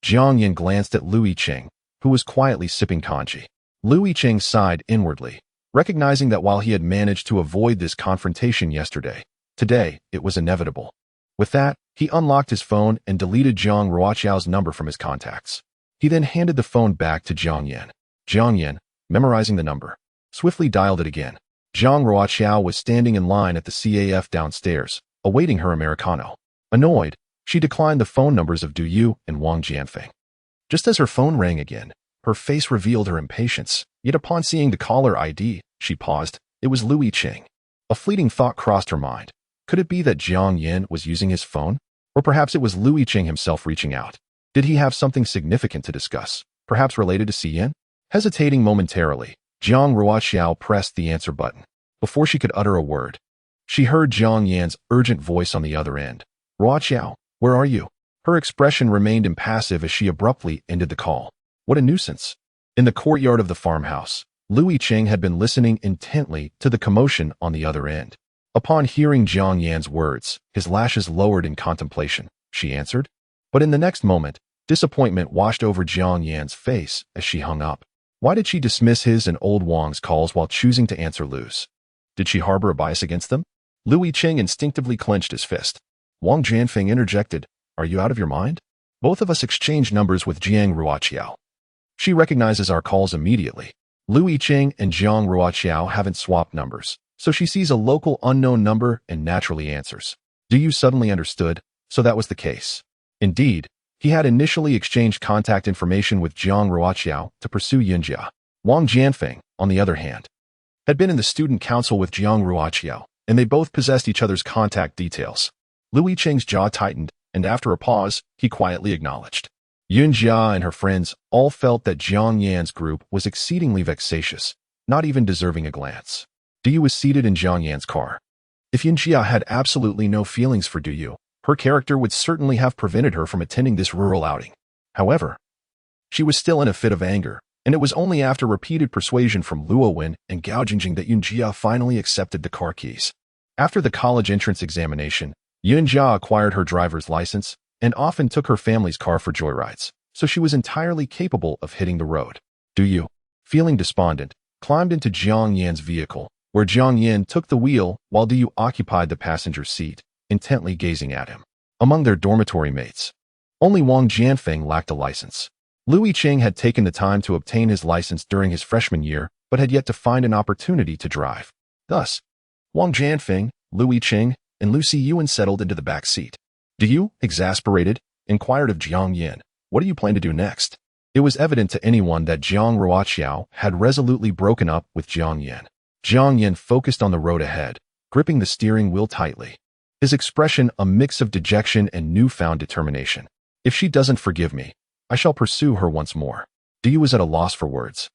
Jiang Yin glanced at Liu Yicheng, who was quietly sipping congee. Liu Yicheng sighed inwardly, recognizing that while he had managed to avoid this confrontation yesterday, today it was inevitable. With that, he unlocked his phone and deleted Jiang Ruoqiao's number from his contacts. He then handed the phone back to Jiang Yin. Jiang Yin, memorizing the number, swiftly dialed it again. Jiang Ruoqiao was standing in line at the CAF downstairs, awaiting her Americano. Annoyed, she declined the phone numbers of Du Yu and Wang Jianfeng. Just as her phone rang again, her face revealed her impatience, yet upon seeing the caller ID, she paused. It was Liu Yicheng. A fleeting thought crossed her mind. Could it be that Jiang Yin was using his phone? Or perhaps it was Liu Yicheng himself reaching out. Did he have something significant to discuss, perhaps related to Xiyan? Hesitating momentarily, Jiang Ruoqiao pressed the answer button. Before she could utter a word, she heard Jiang Yan's urgent voice on the other end. "Ruoqiao, where are you?" Her expression remained impassive as she abruptly ended the call. What a nuisance. In the courtyard of the farmhouse, Yicheng had been listening intently to the commotion on the other end. Upon hearing Jiang Yan's words, his lashes lowered in contemplation. She answered. But in the next moment, disappointment washed over Jiang Yan's face as she hung up. Why did she dismiss his and old Wang's calls while choosing to answer Lu's? Did she harbor a bias against them? Yicheng instinctively clenched his fist. Wang Jianfeng interjected, "Are you out of your mind? Both of us exchanged numbers with Jiang Ruoqiao. She recognizes our calls immediately. Yicheng and Jiang Ruoqiao haven't swapped numbers, so she sees a local unknown number and naturally answers. Do you suddenly understood? So that was the case. Indeed, he had initially exchanged contact information with Jiang Ruoqiao to pursue Yunjia. Wang Jianfeng, on the other hand, had been in the student council with Jiang Ruoqiao, and they both possessed each other's contact details. Yicheng's jaw tightened, and after a pause, he quietly acknowledged. Yunjia and her friends all felt that Jiang Yan's group was exceedingly vexatious, not even deserving a glance. Du was seated in Jiang Yan's car. If Yunjia had absolutely no feelings for Du, her character would certainly have prevented her from attending this rural outing. However, she was still in a fit of anger, and it was only after repeated persuasion from Luowen and Gao Jingjing that Yunjia finally accepted the car keys. After the college entrance examination, Yunjia acquired her driver's license and often took her family's car for joyrides, so she was entirely capable of hitting the road. Du, feeling despondent, climbed into Jiang Yan's vehicle, where Jiang Yan took the wheel while Du occupied the passenger seat, intently gazing at him. Among their dormitory mates, only Wang Jianfeng lacked a license. Yicheng had taken the time to obtain his license during his freshman year, but had yet to find an opportunity to drive. Thus, Wang Jianfeng, Yicheng, and Lu Siyuan settled into the back seat. Du, exasperated, inquired of Jiang Yan, "What do you plan to do next?" It was evident to anyone that Jiang Ruoqiao had resolutely broken up with Jiang Yan. Jiang Yan focused on the road ahead, gripping the steering wheel tightly. His expression a mix of dejection and newfound determination. "If she doesn't forgive me, I shall pursue her once more." Du was at a loss for words,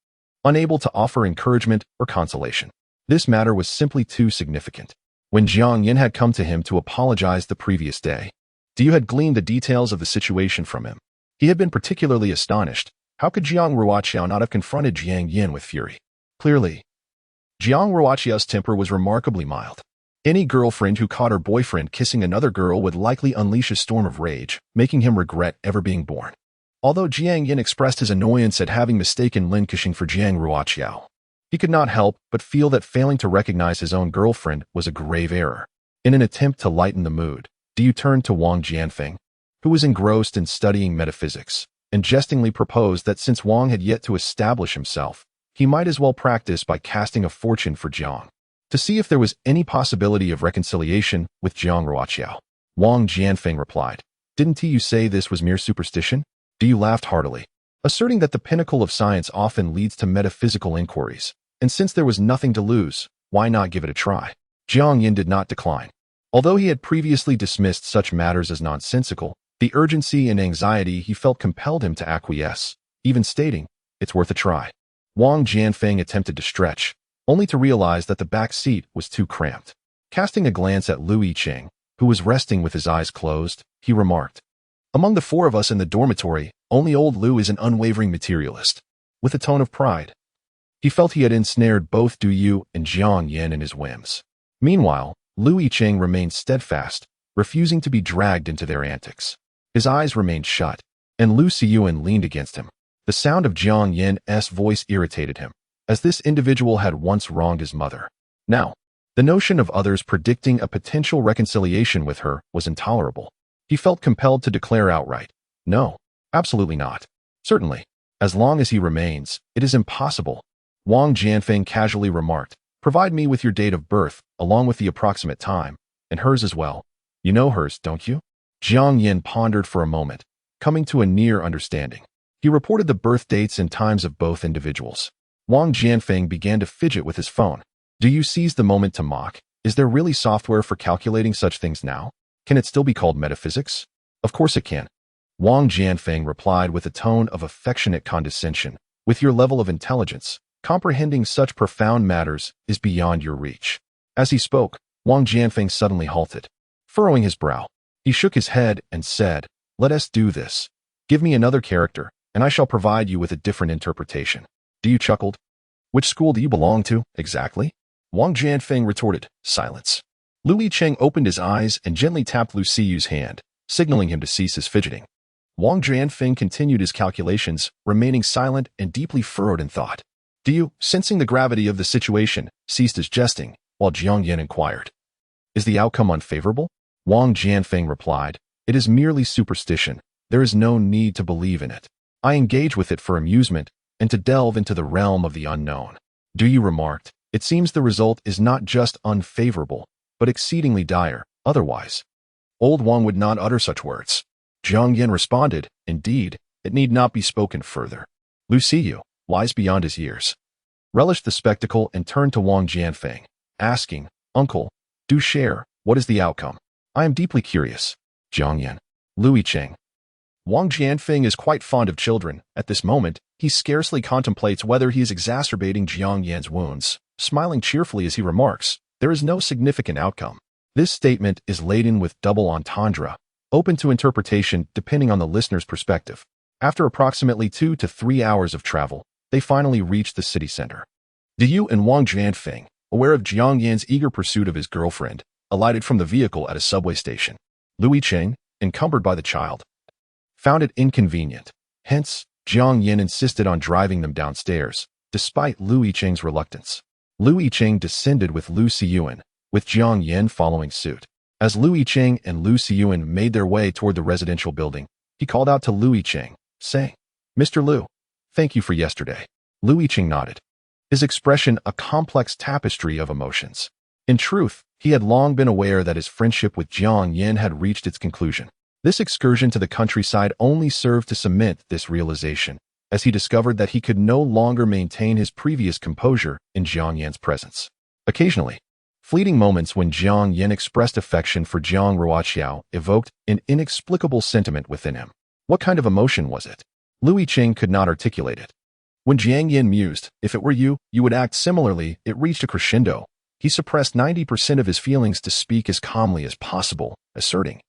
unable to offer encouragement or consolation. This matter was simply too significant. When Jiang Yan had come to him to apologize the previous day, Du had gleaned the details of the situation from him. He had been particularly astonished. How could Jiang Ruoqiao not have confronted Jiang Yan with fury? Clearly, Jiang Ruoqiao's temper was remarkably mild. Any girlfriend who caught her boyfriend kissing another girl would likely unleash a storm of rage, making him regret ever being born. Although Jiang Yan expressed his annoyance at having mistaken Lin Kexing for Jiang Ruoqiao, he could not help but feel that failing to recognize his own girlfriend was a grave error. In an attempt to lighten the mood, Du turned to Wang Jianfeng, who was engrossed in studying metaphysics, and jestingly proposed that since Wang had yet to establish himself, he might as well practice by casting a fortune for Jiang, to see if there was any possibility of reconciliation with Jiang Ruoqiao. Wang Jianfeng replied, "Didn't you say this was mere superstition?" Du laughed heartily, asserting that the pinnacle of science often leads to metaphysical inquiries, and since there was nothing to lose, why not give it a try? Jiang Yan did not decline. Although he had previously dismissed such matters as nonsensical, the urgency and anxiety he felt compelled him to acquiesce, even stating, "It's worth a try." Wang Jianfeng attempted to stretch, only to realize that the back seat was too cramped. Casting a glance at Yicheng, who was resting with his eyes closed, he remarked, "Among the four of us in the dormitory, only old Lu is an unwavering materialist." With a tone of pride, he felt he had ensnared both Du and Jiang Yan in his whims. Meanwhile, Yicheng remained steadfast, refusing to be dragged into their antics. His eyes remained shut, and Lu Siyuan leaned against him. The sound of Jiang Yan's voice irritated him, as this individual had once wronged his mother. Now, the notion of others predicting a potential reconciliation with her was intolerable. He felt compelled to declare outright, "No, absolutely not. Certainly, as long as he remains, it is impossible." Wang Jianfeng casually remarked, "Provide me with your date of birth, along with the approximate time, and hers as well. You know hers, don't you?" Jiang Yan pondered for a moment, coming to a near understanding. He reported the birth dates and times of both individuals. Wang Jianfeng began to fidget with his phone. Du seized the moment to mock. Is there really software for calculating such things now? Can it still be called metaphysics? Of course it can. Wang Jianfeng replied with a tone of affectionate condescension. With your level of intelligence, comprehending such profound matters is beyond your reach. As he spoke, Wang Jianfeng suddenly halted. Furrowing his brow, he shook his head and said, "Let us do this. Give me another character, and I shall provide you with a different interpretation." you chuckled. Which school do you belong to, exactly? Wang Jianfeng retorted. Silence. Lu Yicheng opened his eyes and gently tapped Lu Siyu's hand, signaling him to cease his fidgeting. Wang Jianfeng continued his calculations, remaining silent and deeply furrowed in thought. Do you, sensing the gravity of the situation, ceased his jesting, while Jiang Yan inquired. Is the outcome unfavorable? Wang Jianfeng replied. It is merely superstition. There is no need to believe in it. I engage with it for amusement and to delve into the realm of the unknown. Du Yu remarked. It seems the result is not just unfavorable, but exceedingly dire, otherwise. Old Wang would not utter such words. Jiang Yan responded, indeed, it need not be spoken further. Lu Siyu, wise beyond his years, relished the spectacle and turned to Wang Jianfeng, asking, Uncle, do share, what is the outcome? I am deeply curious. Jiang Yan. Lu Yicheng. Wang Jianfeng is quite fond of children. At this moment, he scarcely contemplates whether he is exacerbating Jiang Yan's wounds, smiling cheerfully as he remarks, there is no significant outcome. This statement is laden with double entendre, open to interpretation depending on the listener's perspective. After approximately 2 to 3 hours of travel, they finally reached the city center. Du Yu and Wang Jianfeng, aware of Jiang Yan's eager pursuit of his girlfriend, alighted from the vehicle at a subway station. Lu Yicheng, encumbered by the child, found it inconvenient. Hence, Jiang Yan insisted on driving them downstairs, despite Lu Yicheng's reluctance. Lu Yicheng descended with Lu Siyuan, with Jiang Yan following suit. As Lu Yicheng and Lu Siyuan made their way toward the residential building, he called out to Lu Yicheng, saying, Mr. Lu, thank you for yesterday. Lu Yicheng nodded, his expression a complex tapestry of emotions. In truth, he had long been aware that his friendship with Jiang Yan had reached its conclusion. This excursion to the countryside only served to cement this realization, as he discovered that he could no longer maintain his previous composure in Jiang Yan's presence. Occasionally, fleeting moments when Jiang Yan expressed affection for Jiang Ruoqiao evoked an inexplicable sentiment within him. What kind of emotion was it? Lu Yicheng could not articulate it. When Jiang Yan mused, if it were you, you would act similarly, it reached a crescendo. He suppressed 90% of his feelings to speak as calmly as possible, asserting,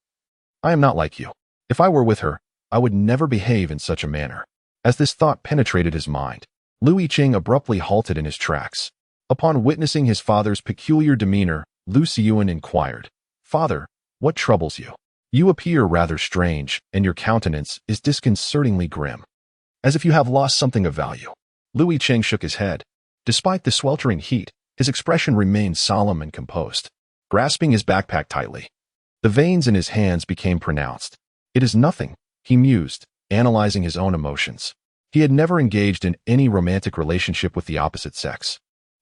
I am not like you. If I were with her, I would never behave in such a manner. As this thought penetrated his mind, Lu Yicheng abruptly halted in his tracks. Upon witnessing his father's peculiar demeanor, Lu Siyuan inquired, Father, what troubles you? You appear rather strange, and your countenance is disconcertingly grim, as if you have lost something of value. Lu Yicheng shook his head. Despite the sweltering heat, his expression remained solemn and composed. Grasping his backpack tightly, the veins in his hands became pronounced. It is nothing, he mused, analyzing his own emotions. He had never engaged in any romantic relationship with the opposite sex.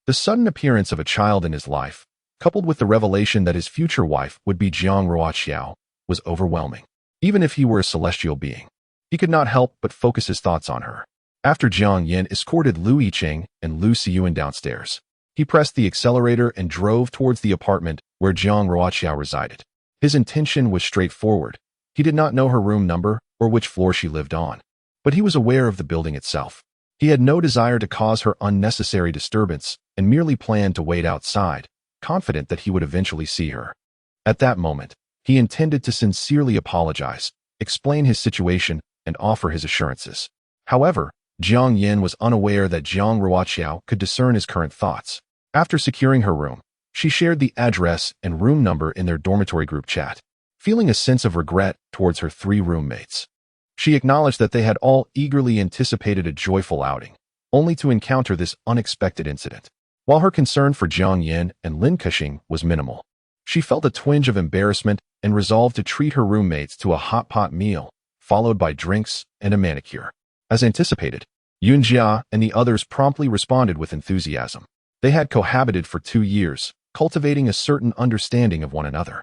The sudden appearance of a child in his life, coupled with the revelation that his future wife would be Jiang Ruoqiao, was overwhelming. Even if he were a celestial being, he could not help but focus his thoughts on her. After Jiang Yan escorted Lu Yicheng and Lu Siyuan downstairs, he pressed the accelerator and drove towards the apartment where Jiang Ruoqiao resided. His intention was straightforward. He did not know her room number or which floor she lived on, but he was aware of the building itself. He had no desire to cause her unnecessary disturbance and merely planned to wait outside, confident that he would eventually see her. At that moment, he intended to sincerely apologize, explain his situation, and offer his assurances. However, Jiang Yan was unaware that Jiang Ruoqiao could discern his current thoughts. After securing her room, she shared the address and room number in their dormitory group chat, feeling a sense of regret towards her 3 roommates. She acknowledged that they had all eagerly anticipated a joyful outing, only to encounter this unexpected incident. While her concern for Jiang Yan and Lin Kexing was minimal, she felt a twinge of embarrassment and resolved to treat her roommates to a hot pot meal, followed by drinks and a manicure. As anticipated, Yunjia and the others promptly responded with enthusiasm. They had cohabited for 2 years, cultivating a certain understanding of one another.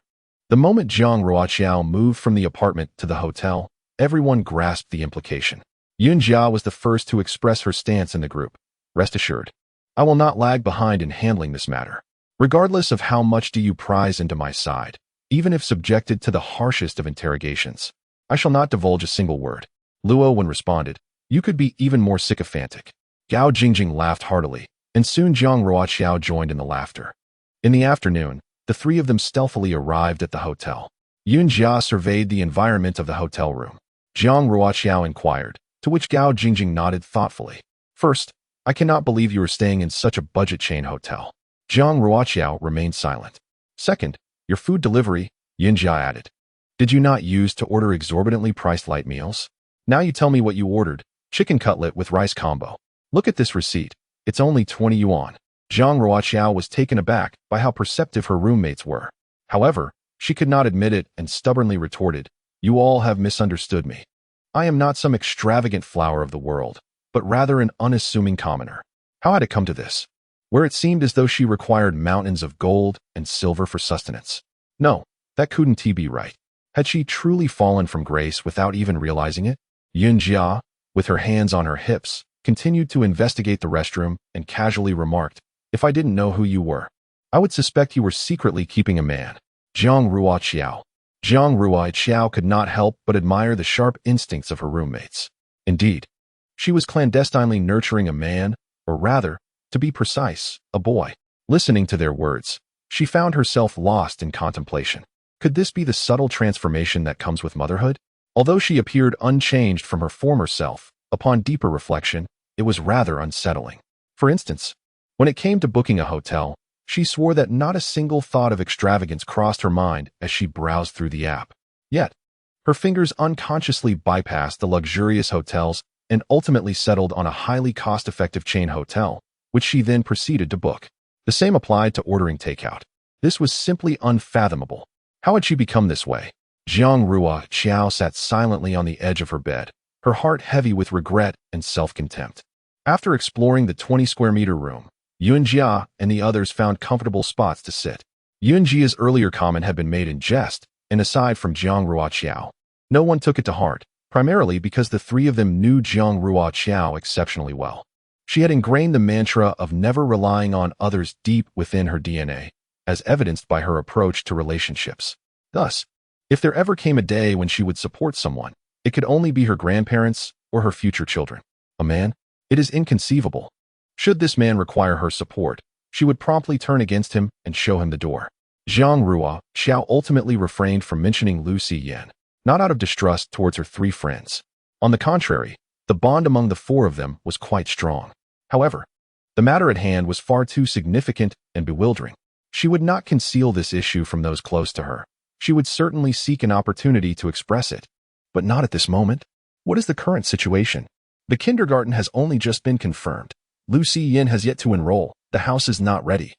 The moment Jiang Ruoqiao moved from the apartment to the hotel, everyone grasped the implication. Yunjia was the first to express her stance in the group. Rest assured, I will not lag behind in handling this matter. Regardless of how much do you prize into my side, even if subjected to the harshest of interrogations, I shall not divulge a single word. Luo Wen responded, you could be even more sycophantic. Gao Jingjing laughed heartily, and soon Jiang Ruoqiao joined in the laughter. In the afternoon, the 3 of them stealthily arrived at the hotel. Yunjia surveyed the environment of the hotel room. Jiang Ruoqiao inquired, to which Gao Jingjing nodded thoughtfully. First, I cannot believe you are staying in such a budget chain hotel. Jiang Ruoqiao remained silent. Second, your food delivery, Yinjia added. Did you not use to order exorbitantly priced light meals? Now you tell me what you ordered, chicken cutlet with rice combo. Look at this receipt. It's only 20 yuan. Jiang Ruoqiao was taken aback by how perceptive her roommates were. However, she could not admit it and stubbornly retorted, you all have misunderstood me. I am not some extravagant flower of the world, but rather an unassuming commoner. How had it come to this? Where it seemed as though she required mountains of gold and silver for sustenance. No, that couldn't be right. Had she truly fallen from grace without even realizing it? Yinjia, with her hands on her hips, continued to investigate the restroom and casually remarked, if I didn't know who you were, I would suspect you were secretly keeping a man. Jiang Ruoqiao. Jiang Ruoqiao could not help but admire the sharp instincts of her roommates. Indeed, she was clandestinely nurturing a man, or rather, to be precise, a boy. Listening to their words, she found herself lost in contemplation. Could this be the subtle transformation that comes with motherhood? Although she appeared unchanged from her former self, upon deeper reflection, it was rather unsettling. For instance, when it came to booking a hotel, she swore that not a single thought of extravagance crossed her mind as she browsed through the app. Yet, her fingers unconsciously bypassed the luxurious hotels and ultimately settled on a highly cost-effective chain hotel, which she then proceeded to book. The same applied to ordering takeout. This was simply unfathomable. How had she become this way? Jiang Ruoqiao sat silently on the edge of her bed, her heart heavy with regret and self-contempt. After exploring the 20-square-meter room, Yunjia and the others found comfortable spots to sit. Yunjia's earlier comment had been made in jest, and aside from Jiang Ruoqiao, no one took it to heart, primarily because the three of them knew Jiang Ruoqiao exceptionally well. She had ingrained the mantra of never relying on others deep within her DNA, as evidenced by her approach to relationships. Thus, if there ever came a day when she would support someone, it could only be her grandparents or her future children. A man? It is inconceivable. Should this man require her support, she would promptly turn against him and show him the door. Jiang Ruoqiao ultimately refrained from mentioning Lu Xiyan, not out of distrust towards her three friends. On the contrary, the bond among the four of them was quite strong. However, the matter at hand was far too significant and bewildering. She would not conceal this issue from those close to her. She would certainly seek an opportunity to express it. But not at this moment. What is the current situation? The kindergarten has only just been confirmed. Lu Xiyan has yet to enroll, the house is not ready,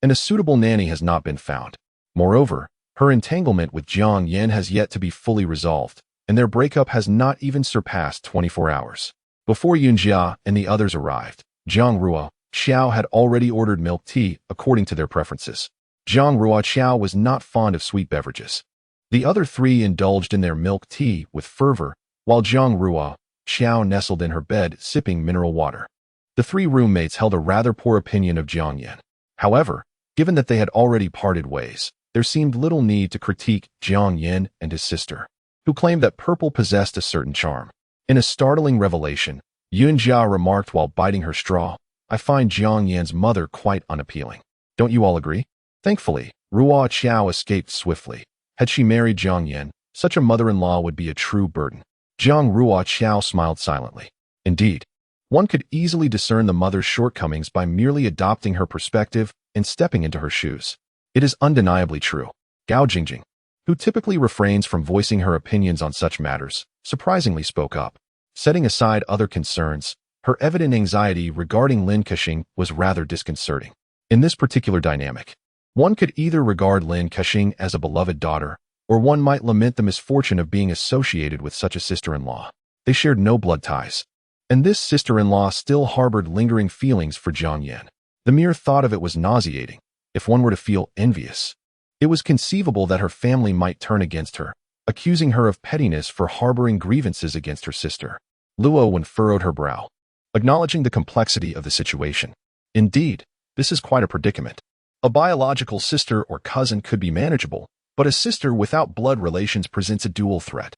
and a suitable nanny has not been found. Moreover, her entanglement with Jiang Yan has yet to be fully resolved, and their breakup has not even surpassed 24 hours. Before Yunjia and the others arrived, Jiang Ruoqiao had already ordered milk tea according to their preferences. Jiang Ruoqiao was not fond of sweet beverages. The other three indulged in their milk tea with fervor, while Jiang Ruoqiao nestled in her bed sipping mineral water. The three roommates held a rather poor opinion of Jiang Yan. However, given that they had already parted ways, there seemed little need to critique Jiang Yan and his sister, who claimed that purple possessed a certain charm. In a startling revelation, Yunjia remarked while biting her straw, I find Jiang Yan's mother quite unappealing. Don't you all agree? Thankfully, Ruoqiao escaped swiftly. Had she married Jiang Yan, such a mother-in-law would be a true burden. Jiang Ruoqiao smiled silently. Indeed, one could easily discern the mother's shortcomings by merely adopting her perspective and stepping into her shoes. It is undeniably true. Gao Jingjing, who typically refrains from voicing her opinions on such matters, surprisingly spoke up. Setting aside other concerns, her evident anxiety regarding Lin Kexing was rather disconcerting. In this particular dynamic, one could either regard Lin Kexing as a beloved daughter, or one might lament the misfortune of being associated with such a sister-in-law. They shared no blood ties, and this sister-in-law still harbored lingering feelings for Jiang Yan. The mere thought of it was nauseating, if one were to feel envious. It was conceivable that her family might turn against her, accusing her of pettiness for harboring grievances against her sister. Luo Wen furrowed her brow, acknowledging the complexity of the situation. Indeed, this is quite a predicament. A biological sister or cousin could be manageable, but a sister without blood relations presents a dual threat.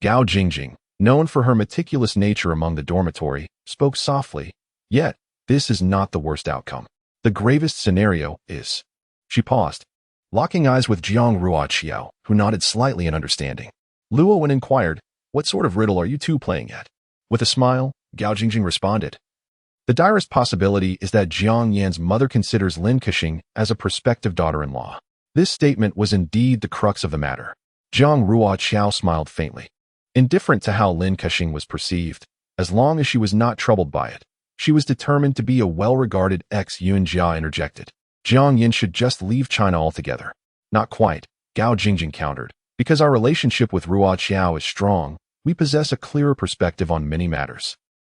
Gao Jingjing, known for her meticulous nature among the dormitory, spoke softly, yet, this is not the worst outcome. The gravest scenario is. She paused, locking eyes with Jiang Ruoqiao, who nodded slightly in understanding. Luo Wen inquired, what sort of riddle are you two playing at? With a smile, Gao Jingjing responded, The direst possibility is that Jiang Yan's mother considers Lin Kexing as a prospective daughter-in-law. This statement was indeed the crux of the matter. Jiang Ruoqiao smiled faintly. Indifferent to how Lin Kexing was perceived, as long as she was not troubled by it, she was determined to be a well-regarded ex-Yuan. Jia interjected. Jiang Yan should just leave China altogether. Not quite, Gao Jingjing countered. Because our relationship with Ruoqiao is strong, we possess a clearer perspective on many matters.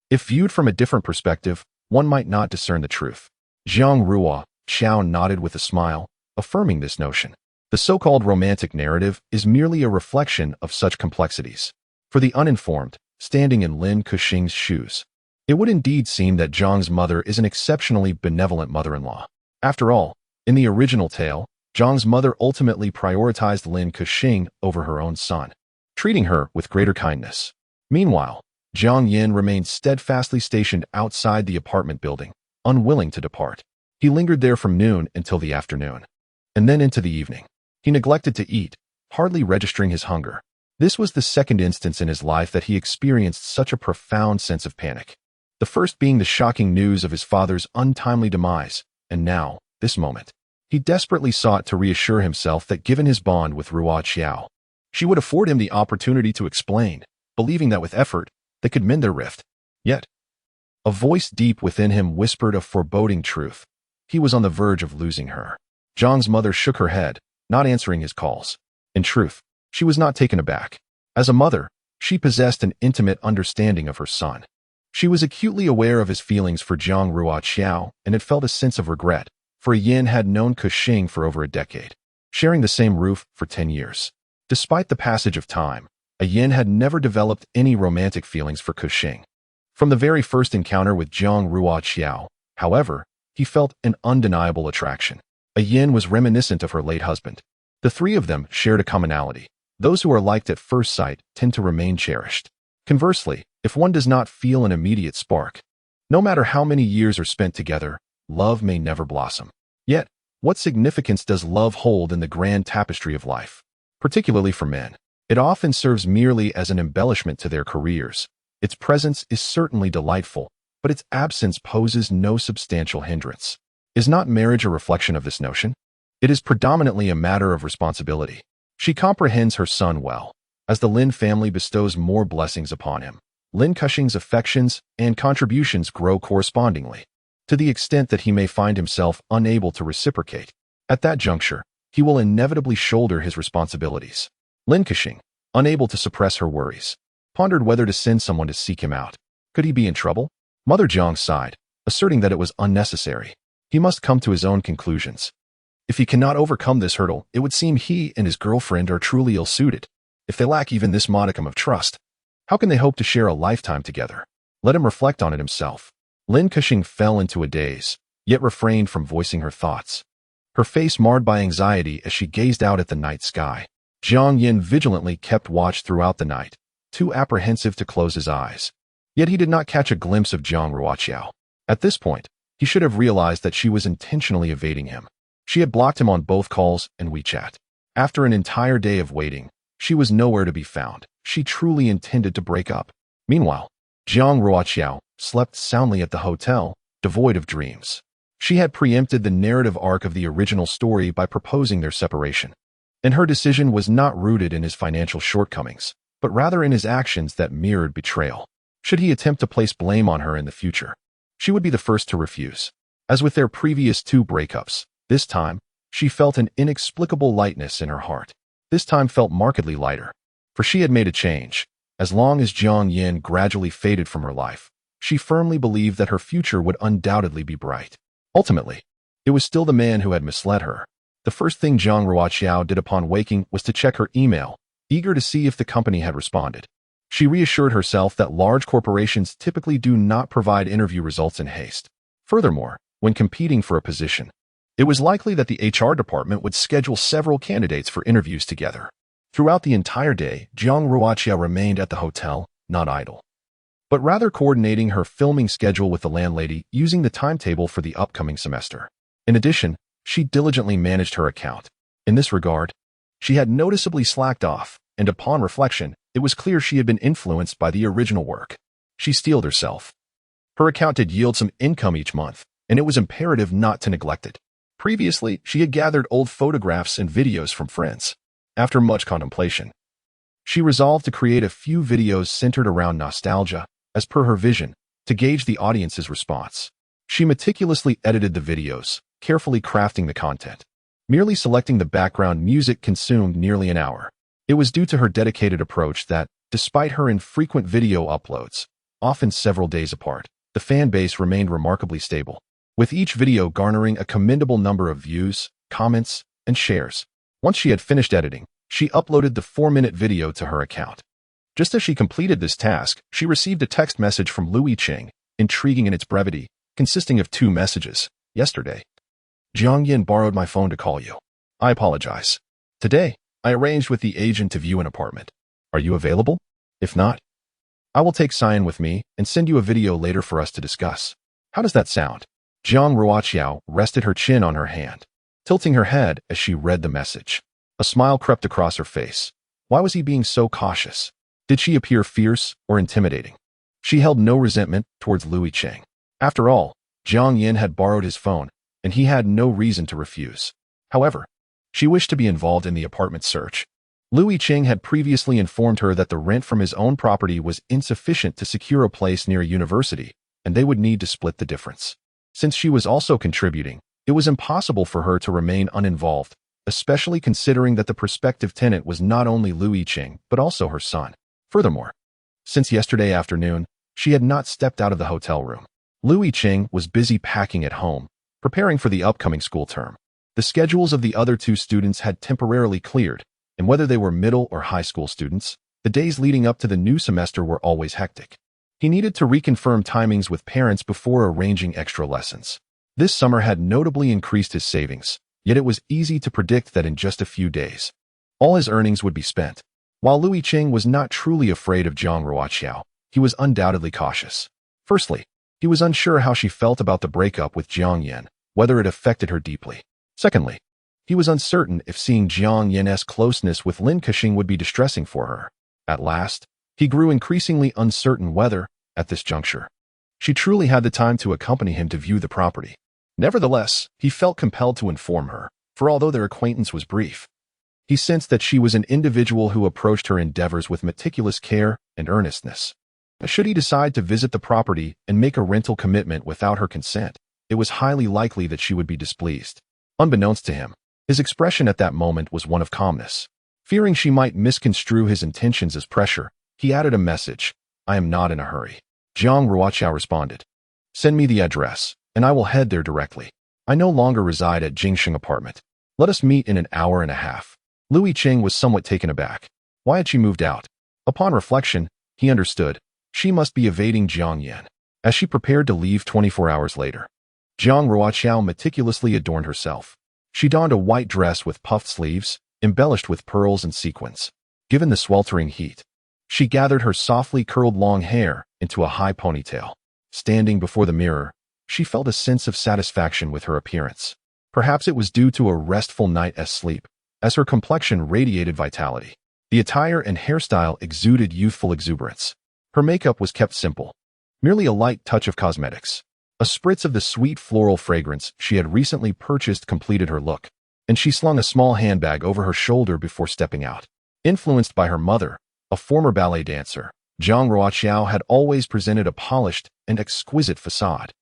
If viewed from a different perspective, one might not discern the truth. Jiang Ruoqiao nodded with a smile, affirming this notion. The so-called romantic narrative is merely a reflection of such complexities. For the uninformed, standing in Lin Kexing's shoes, it would indeed seem that Jiang's mother is an exceptionally benevolent mother-in-law. After all, in the original tale, Jiang's mother ultimately prioritized Lin Kexing over her own son, treating her with greater kindness. Meanwhile, Jiang Yan remained steadfastly stationed outside the apartment building, unwilling to depart. He lingered there from noon until the afternoon, and then into the evening. He neglected to eat, hardly registering his hunger. This was the second instance in his life that he experienced such a profound sense of panic. The first being the shocking news of his father's untimely demise, and now, this moment. He desperately sought to reassure himself that given his bond with Ruoqiao, she would afford him the opportunity to explain, believing that with effort, they could mend their rift. Yet, a voice deep within him whispered a foreboding truth. He was on the verge of losing her. Jiang's mother shook her head, not answering his calls. In truth, she was not taken aback. As a mother, she possessed an intimate understanding of her son. She was acutely aware of his feelings for Jiang Ruoqiao and had felt a sense of regret, for Yin had known Kexing for over a decade, sharing the same roof for 10 years. Despite the passage of time, Yin had never developed any romantic feelings for Kexing. From the very first encounter with Jiang Ruoqiao, however, he felt an undeniable attraction. Yin was reminiscent of her late husband. The three of them shared a commonality. Those who are liked at first sight tend to remain cherished. Conversely, if one does not feel an immediate spark, no matter how many years are spent together, love may never blossom. Yet, what significance does love hold in the grand tapestry of life? Particularly for men, it often serves merely as an embellishment to their careers. Its presence is certainly delightful, but its absence poses no substantial hindrance. Is not marriage a reflection of this notion? It is predominantly a matter of responsibility. She comprehends her son well, as the Lin family bestows more blessings upon him. Lin Kexing's affections and contributions grow correspondingly, to the extent that he may find himself unable to reciprocate. At that juncture, he will inevitably shoulder his responsibilities. Lin Kexing, unable to suppress her worries, pondered whether to send someone to seek him out. Could he be in trouble? Mother Jiang sighed, asserting that it was unnecessary. He must come to his own conclusions. If he cannot overcome this hurdle, it would seem he and his girlfriend are truly ill-suited. If they lack even this modicum of trust, how can they hope to share a lifetime together? Let him reflect on it himself. Lin Kexing fell into a daze, yet refrained from voicing her thoughts. Her face marred by anxiety as she gazed out at the night sky. Jiang Yan vigilantly kept watch throughout the night, too apprehensive to close his eyes. Yet he did not catch a glimpse of Jiang Ruoqiao. At this point, he should have realized that she was intentionally evading him. She had blocked him on both calls and WeChat. After an entire day of waiting, she was nowhere to be found. She truly intended to break up. Meanwhile, Jiang Ruoqiao slept soundly at the hotel, devoid of dreams. She had preempted the narrative arc of the original story by proposing their separation. And her decision was not rooted in his financial shortcomings, but rather in his actions that mirrored betrayal. Should he attempt to place blame on her in the future, she would be the first to refuse. As with their previous two breakups, this time, she felt an inexplicable lightness in her heart. This time felt markedly lighter, for she had made a change. As long as Jiang Yan gradually faded from her life, she firmly believed that her future would undoubtedly be bright. Ultimately, it was still the man who had misled her. The first thing Jiang Ruoqiao did upon waking was to check her email, eager to see if the company had responded. She reassured herself that large corporations typically do not provide interview results in haste. Furthermore, when competing for a position, it was likely that the HR department would schedule several candidates for interviews together. Throughout the entire day, Jiang Ruoqiao remained at the hotel, not idle, but rather coordinating her filming schedule with the landlady using the timetable for the upcoming semester. In addition, she diligently managed her account. In this regard, she had noticeably slacked off, and upon reflection, it was clear she had been influenced by the original work. She steeled herself. Her account did yield some income each month, and it was imperative not to neglect it. Previously, she had gathered old photographs and videos from friends. After much contemplation, she resolved to create a few videos centered around nostalgia, as per her vision, to gauge the audience's response. She meticulously edited the videos, carefully crafting the content. Merely selecting the background music consumed nearly an hour. It was due to her dedicated approach that, despite her infrequent video uploads, often several days apart, the fan base remained remarkably stable, with each video garnering a commendable number of views, comments, and shares. Once she had finished editing, she uploaded the 4-minute video to her account. Just as she completed this task, she received a text message from Yicheng, intriguing in its brevity, consisting of 2 messages. Yesterday, Jiang Yin borrowed my phone to call you. I apologize. Today, I arranged with the agent to view an apartment. Are you available? If not, I will take Cyan with me and send you a video later for us to discuss. How does that sound? Jiang Ruoqiao rested her chin on her hand, tilting her head as she read the message. A smile crept across her face. Why was he being so cautious? Did she appear fierce or intimidating? She held no resentment towards Yicheng. After all, Jiang Yin had borrowed his phone, and he had no reason to refuse. However, she wished to be involved in the apartment search. Yicheng had previously informed her that the rent from his own property was insufficient to secure a place near a university, and they would need to split the difference. Since she was also contributing, it was impossible for her to remain uninvolved, especially considering that the prospective tenant was not only Yicheng but also her son. Furthermore, since yesterday afternoon, she had not stepped out of the hotel room. Yicheng was busy packing at home, preparing for the upcoming school term. The schedules of the other 2 students had temporarily cleared, and whether they were middle or high school students, the days leading up to the new semester were always hectic. He needed to reconfirm timings with parents before arranging extra lessons. This summer had notably increased his savings, yet it was easy to predict that in just a few days, all his earnings would be spent. While Yicheng was not truly afraid of Jiang Ruoqiao, he was undoubtedly cautious. Firstly, he was unsure how she felt about the breakup with Jiang Yin, whether it affected her deeply. Secondly, he was uncertain if seeing Jiang Yin's closeness with Lin Kexing would be distressing for her. At last, he grew increasingly uncertain whether, at this juncture, she truly had the time to accompany him to view the property. Nevertheless, he felt compelled to inform her, for although their acquaintance was brief, he sensed that she was an individual who approached her endeavors with meticulous care and earnestness. Should he decide to visit the property and make a rental commitment without her consent, it was highly likely that she would be displeased. Unbeknownst to him, his expression at that moment was one of calmness. Fearing she might misconstrue his intentions as pressure, he added a message. I am not in a hurry. Jiang Ruoqiao responded. Send me the address, and I will head there directly. I no longer reside at Jingsheng apartment. Let us meet in an hour and a half. Yicheng was somewhat taken aback. Why had she moved out? Upon reflection, he understood. She must be evading Jiang Yin. As she prepared to leave 24 hours later, Jiang Ruoqiao meticulously adorned herself. She donned a white dress with puffed sleeves, embellished with pearls and sequins. Given the sweltering heat, she gathered her softly curled long hair into a high ponytail. Standing before the mirror, she felt a sense of satisfaction with her appearance. Perhaps it was due to a restful night's sleep, as her complexion radiated vitality. The attire and hairstyle exuded youthful exuberance. Her makeup was kept simple, merely a light touch of cosmetics. A spritz of the sweet floral fragrance she had recently purchased completed her look, and she slung a small handbag over her shoulder before stepping out. Influenced by her mother, a former ballet dancer, Jiang Ruoqiao had always presented a polished and exquisite facade,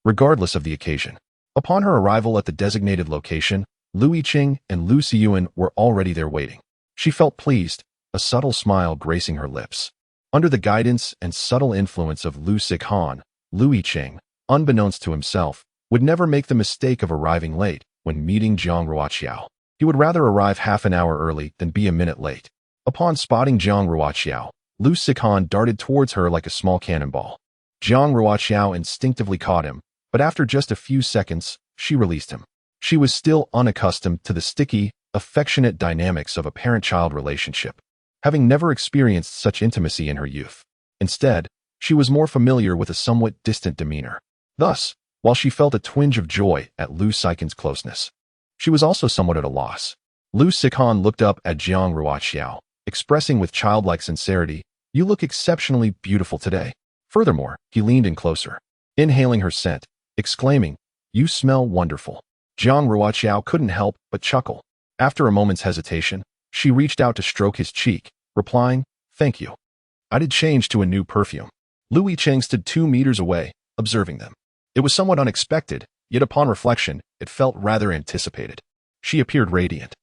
regardless of the occasion. Upon her arrival at the designated location, Yicheng and Lu Siyuan were already there waiting. She felt pleased, a subtle smile gracing her lips. Under the guidance and subtle influence of Lu Sihan, Yicheng, unbeknownst to himself, would never make the mistake of arriving late when meeting Jiang Ruoqiao. He would rather arrive half an hour early than be a minute late. Upon spotting Jiang Ruoqiao, Lu Sihan darted towards her like a small cannonball. Jiang Ruoqiao instinctively caught him, but after just a few seconds, she released him. She was still unaccustomed to the sticky, affectionate dynamics of a parent-child relationship, having never experienced such intimacy in her youth. Instead, she was more familiar with a somewhat distant demeanor. Thus, while she felt a twinge of joy at Lu Sihan's closeness, she was also somewhat at a loss. Lu Sihan looked up at Jiang Ruoqiao, expressing with childlike sincerity, "You look exceptionally beautiful today." Furthermore, he leaned in closer. inhaling her scent, exclaiming, "You smell wonderful." Jiang Ruoqiao couldn't help but chuckle. After a moment's hesitation, she reached out to stroke his cheek, replying, "Thank you." I did change to a new perfume. Yicheng stood 2 meters away, observing them. It was somewhat unexpected, yet upon reflection, it felt rather anticipated. She appeared radiant,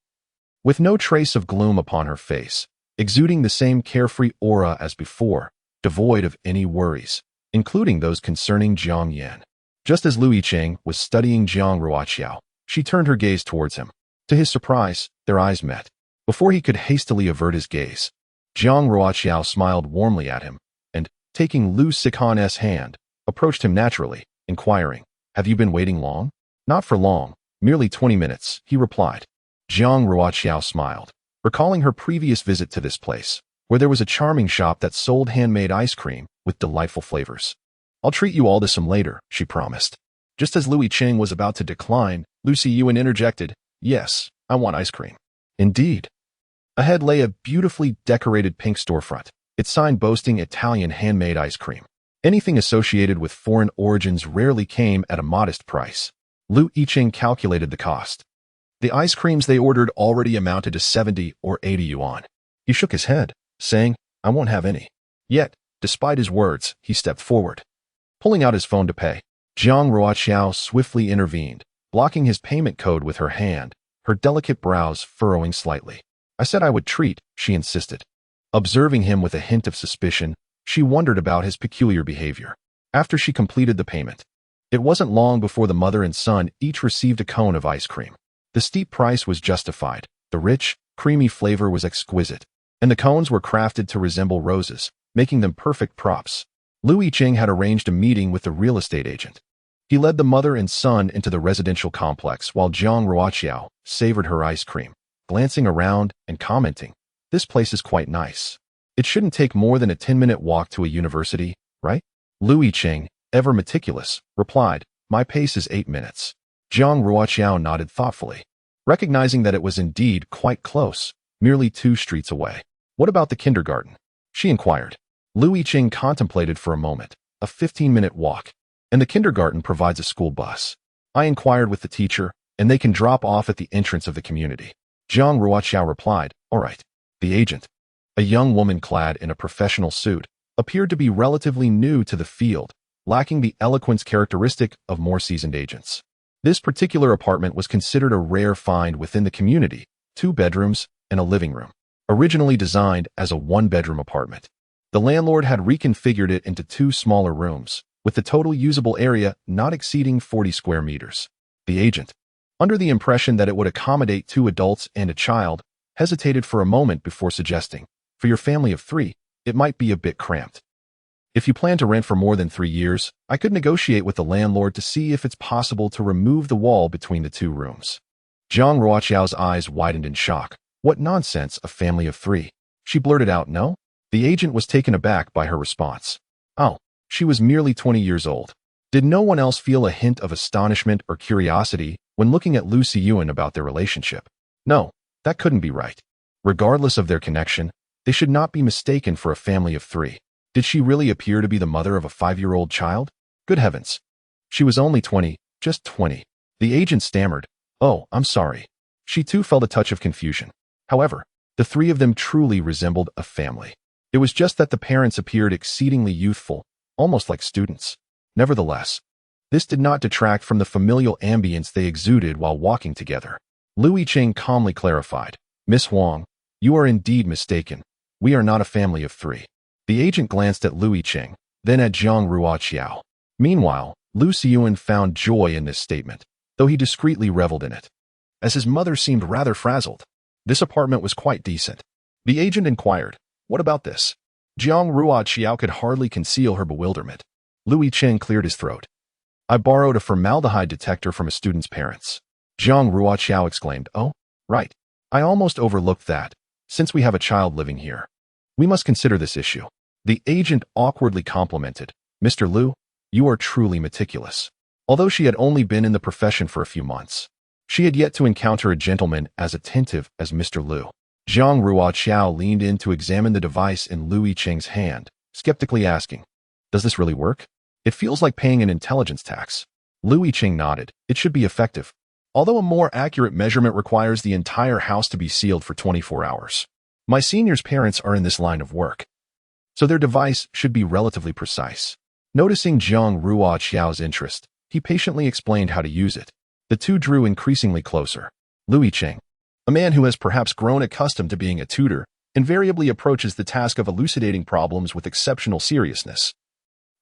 with no trace of gloom upon her face, exuding the same carefree aura as before, devoid of any worries, including those concerning Jiang Yan. Just as Yicheng was studying Jiang Ruoqiao, she turned her gaze towards him. To his surprise, their eyes met. Before he could hastily avert his gaze, Jiang Ruoqiao smiled warmly at him, and, taking Lu Sikan's hand, approached him naturally, inquiring, "Have you been waiting long?" "Not for long, merely 20 minutes, he replied. Jiang Ruoqiao smiled, recalling her previous visit to this place, where there was a charming shop that sold handmade ice cream with delightful flavors. "I'll treat you all to some later," she promised. Just as Yicheng was about to decline, Lucy Yuan interjected, "Yes, I want ice cream." Indeed. Ahead lay a beautifully decorated pink storefront, its sign boasting Italian handmade ice cream. Anything associated with foreign origins rarely came at a modest price. Yicheng calculated the cost. The ice creams they ordered already amounted to 70 or 80 yuan. He shook his head, saying, "I won't have any." Yet, despite his words, he stepped forward. Pulling out his phone to pay, Jiang Ruoqiao swiftly intervened, blocking his payment code with her hand, her delicate brows furrowing slightly. "I said I would treat," she insisted. Observing him with a hint of suspicion, she wondered about his peculiar behavior. After she completed the payment, it wasn't long before the mother and son each received a cone of ice cream. The steep price was justified, the rich, creamy flavor was exquisite, and the cones were crafted to resemble roses, making them perfect props. Yicheng had arranged a meeting with the real estate agent. He led the mother and son into the residential complex while Jiang Ruoqiao savored her ice cream, glancing around and commenting, "This place is quite nice. It shouldn't take more than a 10-minute walk to a university, right?" Yicheng, ever meticulous, replied, "My pace is 8 minutes." Jiang Ruoqiao nodded thoughtfully, recognizing that it was indeed quite close, merely 2 streets away. "What about the kindergarten?" she inquired. Yicheng contemplated for a moment. "A 15-minute walk, and the kindergarten provides a school bus. I inquired with the teacher, and they can drop off at the entrance of the community." Jiang Ruoqiao replied, "All right." The agent, a young woman clad in a professional suit, appeared to be relatively new to the field, lacking the eloquence characteristic of more seasoned agents. This particular apartment was considered a rare find within the community, 2 bedrooms and a living room. Originally designed as a 1-bedroom apartment, the landlord had reconfigured it into 2 smaller rooms, with the total usable area not exceeding 40 square meters. The agent, under the impression that it would accommodate 2 adults and a child, hesitated for a moment before suggesting, "For your family of 3, it might be a bit cramped. If you plan to rent for more than 3 years, I could negotiate with the landlord to see if it's possible to remove the wall between the 2 rooms." Jiang Ruoqiao's eyes widened in shock. "What nonsense, a family of 3. She blurted out, "No?" The agent was taken aback by her response. Oh, she was merely 20 years old. Did no one else feel a hint of astonishment or curiosity when looking at Lucy Yuan about their relationship? No, that couldn't be right. Regardless of their connection, they should not be mistaken for a family of 3. Did she really appear to be the mother of a 5-year-old child? Good heavens. She was only 20, just 20. The agent stammered, "Oh, I'm sorry." She too felt a touch of confusion. However, the 3 of them truly resembled a family. It was just that the parents appeared exceedingly youthful, almost like students. Nevertheless, this did not detract from the familial ambience they exuded while walking together. Yicheng calmly clarified, "Miss Huang, you are indeed mistaken. We are not a family of 3. The agent glanced at Yicheng, then at Jiang Ruoqiao. Meanwhile, Lu Xiyuan found joy in this statement, though he discreetly reveled in it, as his mother seemed rather frazzled. This apartment was quite decent. The agent inquired, "What about this?" Jiang Ruoqiao could hardly conceal her bewilderment. Yicheng cleared his throat. "I borrowed a formaldehyde detector from a student's parents." Jiang Ruoqiao exclaimed, "Oh, right. I almost overlooked that. Since we have a child living here, we must consider this issue." The agent awkwardly complimented, "Mr. Lu, you are truly meticulous." Although she had only been in the profession for a few months, she had yet to encounter a gentleman as attentive as Mr. Lu. Jiang Ruoqiao leaned in to examine the device in Yicheng's hand, skeptically asking, "Does this really work?" It feels like paying an intelligence tax. Yicheng nodded. It should be effective. Although a more accurate measurement requires the entire house to be sealed for 24 hours. My senior's parents are in this line of work, so their device should be relatively precise. Noticing Jiang Ruoqiao's interest, he patiently explained how to use it. The two drew increasingly closer. Yicheng, a man who has perhaps grown accustomed to being a tutor, invariably approaches the task of elucidating problems with exceptional seriousness,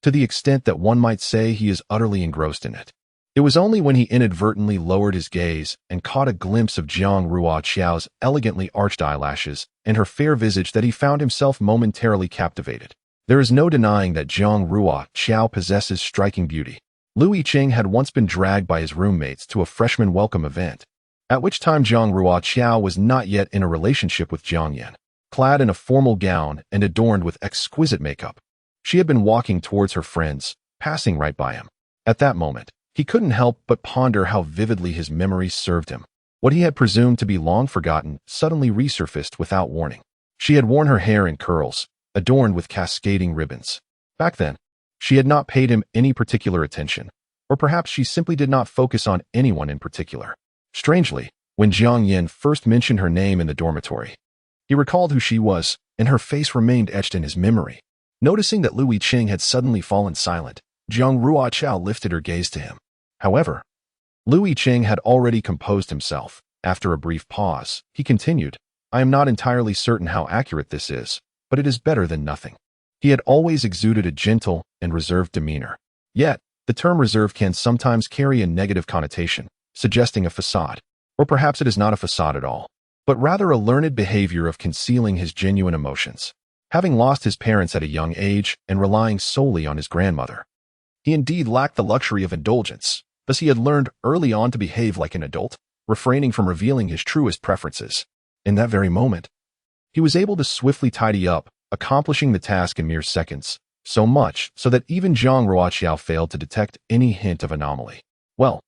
to the extent that one might say he is utterly engrossed in it. It was only when he inadvertently lowered his gaze and caught a glimpse of Jiang Ruoqiao's elegantly arched eyelashes and her fair visage that he found himself momentarily captivated. There is no denying that Jiang Ruoqiao possesses striking beauty. Yicheng had once been dragged by his roommates to a freshman welcome event, at which time Jiang Ruoqiao was not yet in a relationship with Jiang Yan. Clad in a formal gown and adorned with exquisite makeup, she had been walking towards her friends, passing right by him. At that moment, he couldn't help but ponder how vividly his memories served him. What he had presumed to be long forgotten suddenly resurfaced without warning. She had worn her hair in curls, adorned with cascading ribbons. Back then, she had not paid him any particular attention, or perhaps she simply did not focus on anyone in particular. Strangely, when Jiang Yan first mentioned her name in the dormitory, he recalled who she was, and her face remained etched in his memory. Noticing that Yicheng had suddenly fallen silent, Jiang Ruoqiao lifted her gaze to him. However, Yicheng had already composed himself. After a brief pause, he continued, I am not entirely certain how accurate this is, but it is better than nothing. He had always exuded a gentle and reserved demeanor. Yet, the term reserve can sometimes carry a negative connotation, suggesting a facade. Or perhaps it is not a facade at all, but rather a learned behavior of concealing his genuine emotions. Having lost his parents at a young age and relying solely on his grandmother, he indeed lacked the luxury of indulgence. Thus he had learned early on to behave like an adult, refraining from revealing his truest preferences. In that very moment, he was able to swiftly tidy up, accomplishing the task in mere seconds, so much so that even Jiang Ruoqiao failed to detect any hint of anomaly. Well,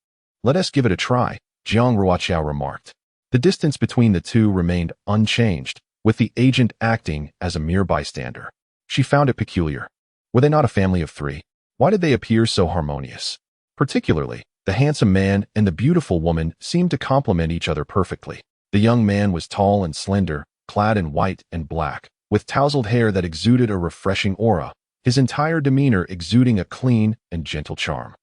let us give it a try, Jiang Ruoqiao remarked. The distance between the two remained unchanged, with the agent acting as a mere bystander. She found it peculiar. Were they not a family of three? Why did they appear so harmonious? Particularly, the handsome man and the beautiful woman seemed to complement each other perfectly. The young man was tall and slender, clad in white and black, with tousled hair that exuded a refreshing aura, his entire demeanor exuding a clean and gentle charm.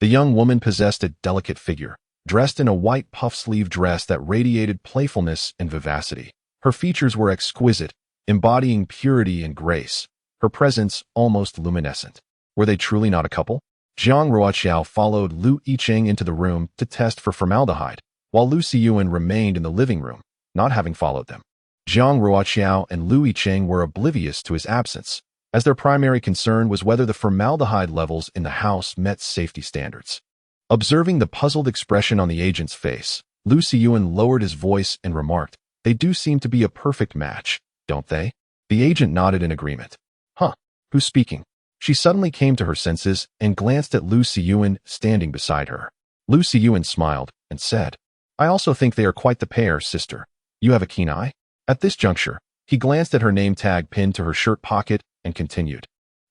The young woman possessed a delicate figure, dressed in a white puff-sleeve dress that radiated playfulness and vivacity. Her features were exquisite, embodying purity and grace, her presence almost luminescent. Were they truly not a couple? Jiang Ruoqiao followed Yicheng into the room to test for formaldehyde, while Lu Siyuan remained in the living room, not having followed them. Jiang Ruoqiao and Yicheng were oblivious to his absence, as their primary concern was whether the formaldehyde levels in the house met safety standards. Observing the puzzled expression on the agent's face, Lu Siyuan lowered his voice and remarked, they do seem to be a perfect match, don't they? The agent nodded in agreement. Huh, who's speaking? She suddenly came to her senses and glanced at Lu Siyuan standing beside her. Lu Siyuan smiled and said, I also think they are quite the pair, sister. You have a keen eye? At this juncture, he glanced at her name tag pinned to her shirt pocket and continued,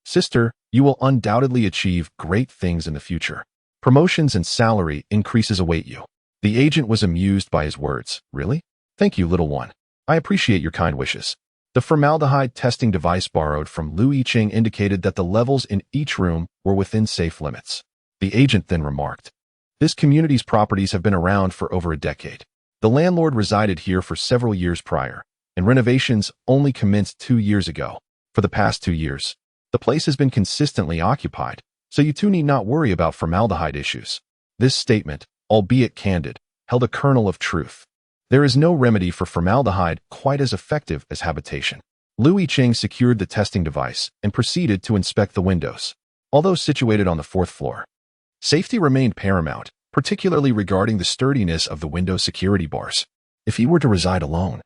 Sister, you will undoubtedly achieve great things in the future. Promotions and salary increases await you. The agent was amused by his words. Really? Thank you, little one. I appreciate your kind wishes. The formaldehyde testing device borrowed from Yicheng indicated that the levels in each room were within safe limits. The agent then remarked, this community's properties have been around for over a decade. The landlord resided here for several years prior, and renovations only commenced 2 years ago. For the past 2 years, the place has been consistently occupied, so you two need not worry about formaldehyde issues. This statement, albeit candid, held a kernel of truth. There is no remedy for formaldehyde quite as effective as habitation. Yicheng secured the testing device and proceeded to inspect the windows. Although situated on the 4th floor, safety remained paramount, particularly regarding the sturdiness of the window security bars. If he were to reside alone,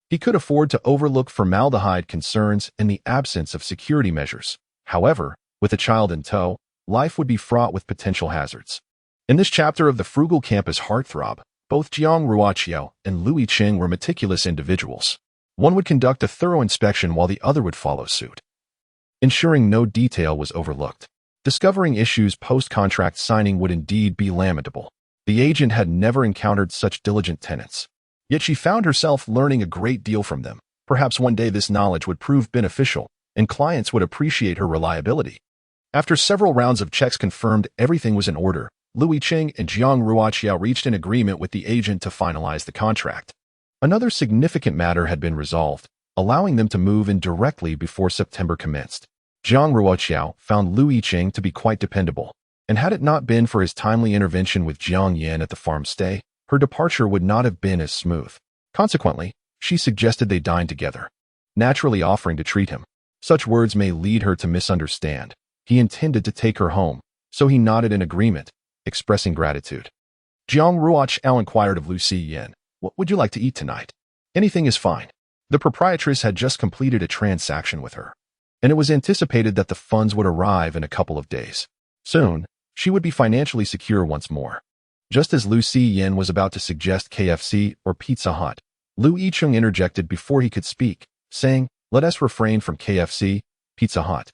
he could afford to overlook formaldehyde concerns in the absence of security measures. However, with a child in tow, life would be fraught with potential hazards. In this chapter of the frugal campus Heartthrob, both Jiang Ruoqiao and Yicheng were meticulous individuals. One would conduct a thorough inspection while the other would follow suit, ensuring no detail was overlooked. Discovering issues post-contract signing would indeed be lamentable. The agent had never encountered such diligent tenants. Yet she found herself learning a great deal from them. Perhaps one day this knowledge would prove beneficial, and clients would appreciate her reliability. After several rounds of checks confirmed everything was in order, Yicheng and Jiang Ruoqiao reached an agreement with the agent to finalize the contract. Another significant matter had been resolved, allowing them to move in directly before September commenced. Jiang Ruoqiao found Yicheng to be quite dependable, and had it not been for his timely intervention with Jiang Yan at the farm stay, her departure would not have been as smooth. Consequently, she suggested they dine together, naturally offering to treat him. Such words may lead her to misunderstand. He intended to take her home, so he nodded in agreement, expressing gratitude. Jiang Ruoqiao inquired of Lu Xiyan, "What would you like to eat tonight?" "Anything is fine." The proprietress had just completed a transaction with her, and it was anticipated that the funds would arrive in a couple of days. Soon, she would be financially secure once more. Just as Lu Xiyan was about to suggest KFC or Pizza Hut, Yicheng interjected before he could speak, saying, "Let us refrain from KFC, Pizza Hut,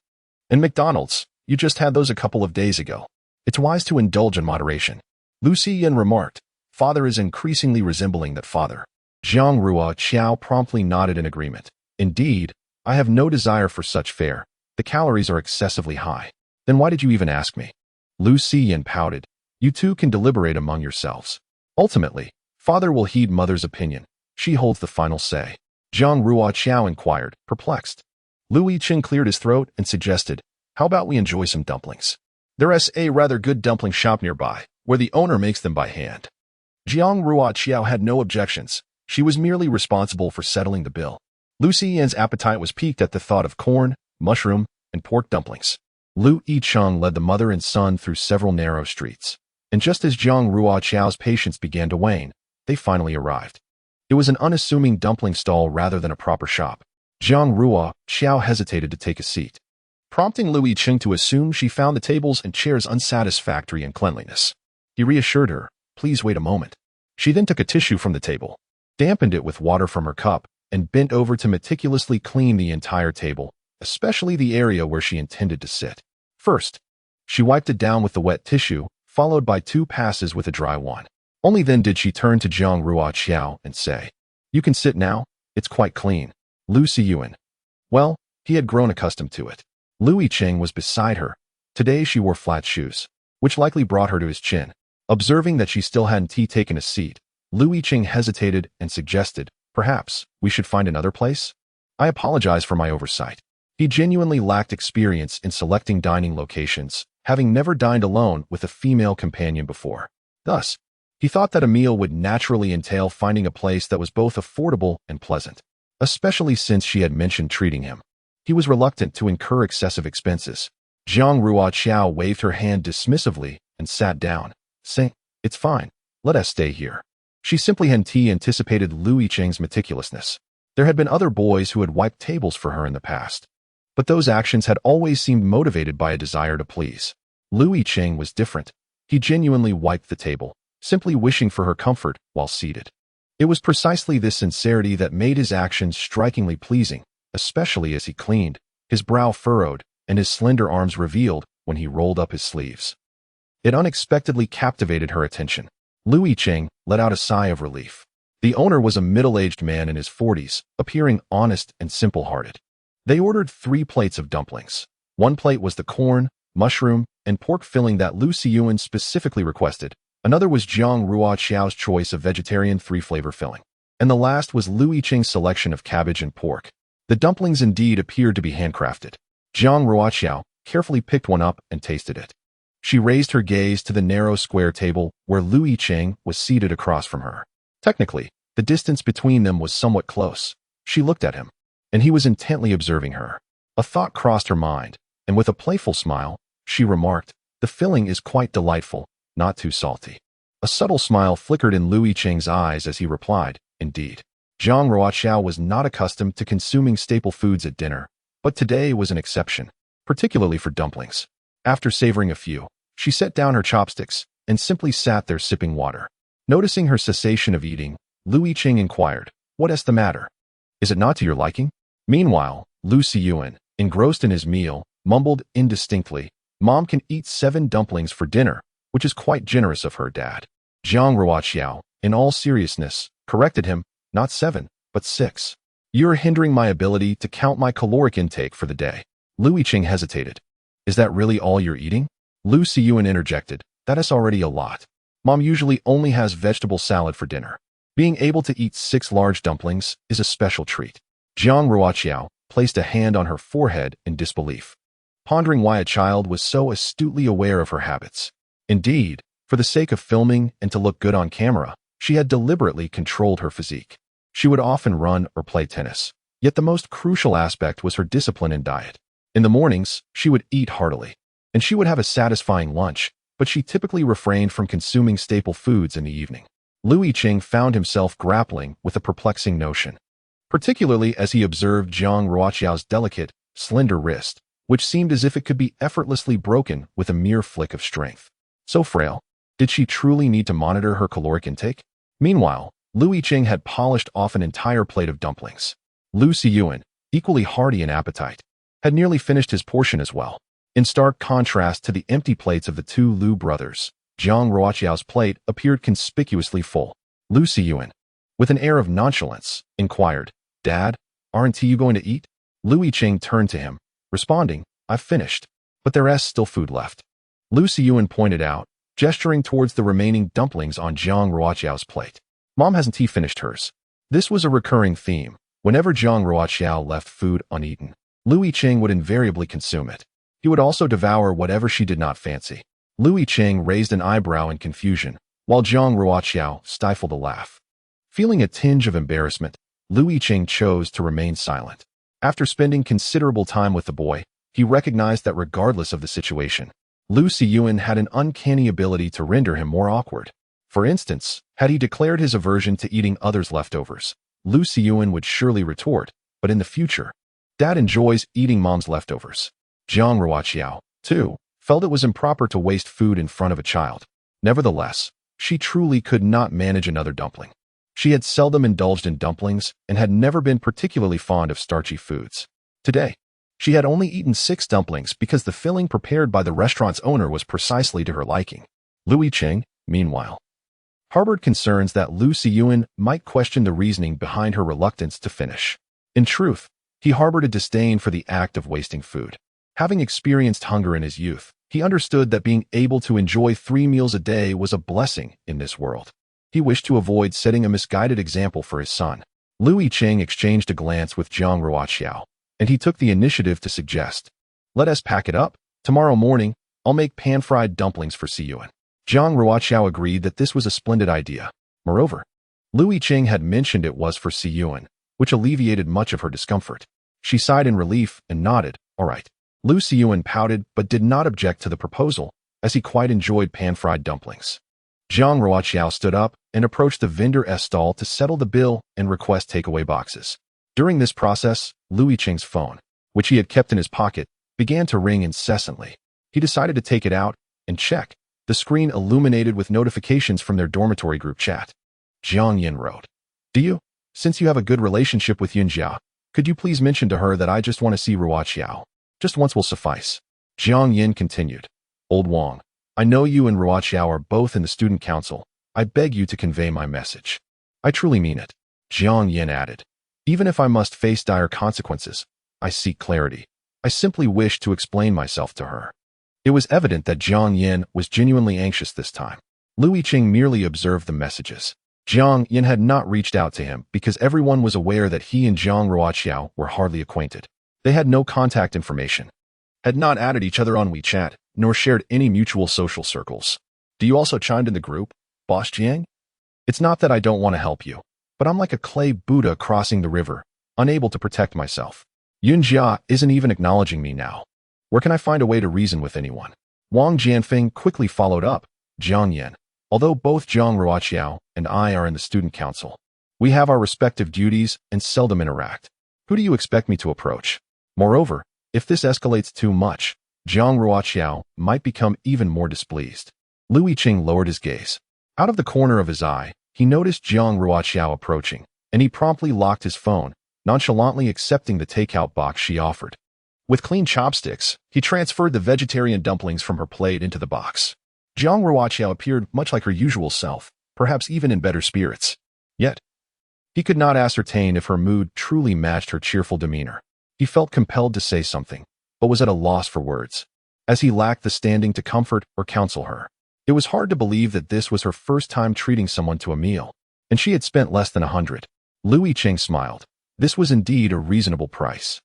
and McDonald's. You just had those a couple of days ago. It's wise to indulge in moderation." Lu Xiyan remarked, "Father is increasingly resembling that father." Jiang Ruoqiao promptly nodded in agreement. "Indeed, I have no desire for such fare. The calories are excessively high." "Then why did you even ask me?" Lu Xiyan pouted. "You two can deliberate among yourselves. Ultimately, father will heed mother's opinion. She holds the final say." Jiang Ruoqiao inquired, perplexed. Yicheng cleared his throat and suggested, "How about we enjoy some dumplings? There's a rather good dumpling shop nearby, where the owner makes them by hand." Jiang Ruoqiao had no objections. She was merely responsible for settling the bill. Lu Xiyan's appetite was piqued at the thought of corn, mushroom, and pork dumplings. Yicheng led the mother and son through several narrow streets, and just as Jiang Ruoqiao's patience began to wane, they finally arrived. It was an unassuming dumpling stall rather than a proper shop. Jiang Ruoqiao hesitated to take a seat, prompting Yicheng to assume she found the tables and chairs unsatisfactory in cleanliness. He reassured her, "Please wait a moment." She then took a tissue from the table, dampened it with water from her cup, and bent over to meticulously clean the entire table, especially the area where she intended to sit. First, she wiped it down with the wet tissue, followed by 2 passes with a dry one. Only then did she turn to Jiang Ruoqiao and say, "You can sit now, it's quite clean." Lu Xiyan. Well, he had grown accustomed to it. Yicheng was beside her. Today she wore flat shoes, which likely brought her to his chin. Observing that she still hadn't taken a seat, Yicheng hesitated and suggested, "Perhaps we should find another place?" "I apologize for my oversight." He genuinely lacked experience in selecting dining locations, having never dined alone with a female companion before. Thus, he thought that a meal would naturally entail finding a place that was both affordable and pleasant, especially since she had mentioned treating him. He was reluctant to incur excessive expenses. Jiang Ruoqiao waved her hand dismissively and sat down, saying, "It's fine, let us stay here." She simply hadn't anticipated Yicheng's meticulousness. There had been other boys who had wiped tables for her in the past, but those actions had always seemed motivated by a desire to please. Yicheng was different. He genuinely wiped the table, simply wishing for her comfort while seated. It was precisely this sincerity that made his actions strikingly pleasing, especially as he cleaned, his brow furrowed, and his slender arms revealed when he rolled up his sleeves. It unexpectedly captivated her attention. Yicheng let out a sigh of relief. The owner was a middle-aged man in his 40s, appearing honest and simple-hearted. They ordered 3 plates of dumplings. 1 plate was the corn, mushroom, and pork filling that Lu Xiyan specifically requested. Another was Jiang Ruoqiao's choice of vegetarian 3-flavor filling. And the last was Yicheng's selection of cabbage and pork. The dumplings indeed appeared to be handcrafted. Jiang Ruoqiao carefully picked one up and tasted it. She raised her gaze to the narrow square table where Yicheng was seated across from her. Technically, the distance between them was somewhat close. She looked at him, and he was intently observing her. A thought crossed her mind, and with a playful smile, she remarked, "The filling is quite delightful, not too salty." A subtle smile flickered in Yicheng's eyes as he replied, "Indeed." Jiang Ruoqiao was not accustomed to consuming staple foods at dinner, but today was an exception, particularly for dumplings. After savoring a few, she set down her chopsticks and simply sat there sipping water. Noticing her cessation of eating, Yicheng inquired, "What is the matter? Is it not to your liking?" Meanwhile, Lu Xiyan, engrossed in his meal, mumbled indistinctly, Mom can eat 7 dumplings for dinner, which is quite generous of her, Dad. Jiang Ruoqiao, in all seriousness, corrected him, not 7, but 6. You're hindering my ability to count my caloric intake for the day. Yicheng hesitated. Is that really all you're eating? Lu Siyuan interjected. That is already a lot. Mom usually only has vegetable salad for dinner. Being able to eat 6 large dumplings is a special treat. Jiang Ruoqiao placed a hand on her forehead in disbelief, pondering why a child was so astutely aware of her habits. Indeed, for the sake of filming and to look good on camera, she had deliberately controlled her physique. She would often run or play tennis. Yet the most crucial aspect was her discipline in diet. In the mornings, she would eat heartily, and she would have a satisfying lunch, but she typically refrained from consuming staple foods in the evening. Yicheng found himself grappling with a perplexing notion, particularly as he observed Jiang Ruoqiao's delicate, slender wrist, which seemed as if it could be effortlessly broken with a mere flick of strength. So frail, did she truly need to monitor her caloric intake? Meanwhile, Yicheng had polished off an entire plate of dumplings. Lu Siyuan, equally hearty in appetite, had nearly finished his portion as well. In stark contrast to the empty plates of the 2 Lu brothers, Jiang Ruoqiao's plate appeared conspicuously full. Lu Siyuan, with an air of nonchalance, inquired, Dad, aren't you going to eat? Yicheng turned to him, responding, I've finished, but there's still food left. Lu Siyuan pointed out, gesturing towards the remaining dumplings on Jiang Ruoqiao's plate. Mom hasn't finished hers. This was a recurring theme. Whenever Jiang Ruoqiao left food uneaten, Yicheng would invariably consume it. He would also devour whatever she did not fancy. Yicheng raised an eyebrow in confusion, while Jiang Ruoqiao stifled a laugh. Feeling a tinge of embarrassment, Yicheng chose to remain silent. After spending considerable time with the boy, he recognized that regardless of the situation, Lu Siyuan had an uncanny ability to render him more awkward. For instance, had he declared his aversion to eating others' leftovers, Lu Siyuan would surely retort, but in the future, Dad enjoys eating Mom's leftovers. Jiang Ruoqiao, too, felt it was improper to waste food in front of a child. Nevertheless, she truly could not manage another dumpling. She had seldom indulged in dumplings and had never been particularly fond of starchy foods. Today, she had only eaten 6 dumplings because the filling prepared by the restaurant's owner was precisely to her liking. Yicheng, meanwhile, harbored concerns that Lu Siyuan might question the reasoning behind her reluctance to finish. In truth, he harbored a disdain for the act of wasting food. Having experienced hunger in his youth, he understood that being able to enjoy 3 meals a day was a blessing in this world. He wished to avoid setting a misguided example for his son. Yicheng exchanged a glance with Jiang Ruoqiao, and he took the initiative to suggest, Let us pack it up. Tomorrow morning, I'll make pan-fried dumplings for Siyuan. Jiang Ruoqiao agreed that this was a splendid idea. Moreover, Yicheng had mentioned it was for Siyuan, which alleviated much of her discomfort. She sighed in relief and nodded, all right. Lu Siyuan pouted but did not object to the proposal, as he quite enjoyed pan-fried dumplings. Jiang Ruoqiao stood up and approached the vendor's stall to settle the bill and request takeaway boxes. During this process, Yicheng's phone, which he had kept in his pocket, began to ring incessantly. He decided to take it out and check, the screen illuminated with notifications from their dormitory group chat. Jiang Yin wrote, Do you? Since you have a good relationship with Yunjia, could you please mention to her that I just want to see Ruoqiao? Just once will suffice. Jiang Yin continued, Old Wang, I know you and Ruoqiao are both in the student council. I beg you to convey my message. I truly mean it. Jiang Yin added, Even if I must face dire consequences, I seek clarity. I simply wish to explain myself to her. It was evident that Jiang Yin was genuinely anxious this time. Yicheng merely observed the messages. Jiang Yin had not reached out to him because everyone was aware that he and Jiang Ruoqiao were hardly acquainted. They had no contact information, had not added each other on WeChat, nor shared any mutual social circles. Do you also chime in the group, Boss Jiang? It's not that I don't want to help you, but I'm like a clay Buddha crossing the river, unable to protect myself. Yunjia isn't even acknowledging me now. Where can I find a way to reason with anyone? Wang Jianfeng quickly followed up, Jiang Yin. Although both Jiang Ruoqiao and I are in the student council, we have our respective duties and seldom interact. Who do you expect me to approach? Moreover, if this escalates too much, Jiang Ruoqiao might become even more displeased. Yicheng lowered his gaze. Out of the corner of his eye, he noticed Jiang Ruoqiao approaching, and he promptly locked his phone, nonchalantly accepting the takeout box she offered. With clean chopsticks, he transferred the vegetarian dumplings from her plate into the box. Jiang Ruoqiao appeared much like her usual self, perhaps even in better spirits. Yet, he could not ascertain if her mood truly matched her cheerful demeanor. He felt compelled to say something, but was at a loss for words, as he lacked the standing to comfort or counsel her. It was hard to believe that this was her first time treating someone to a meal, and she had spent less than 100. Yicheng smiled. This was indeed a reasonable price.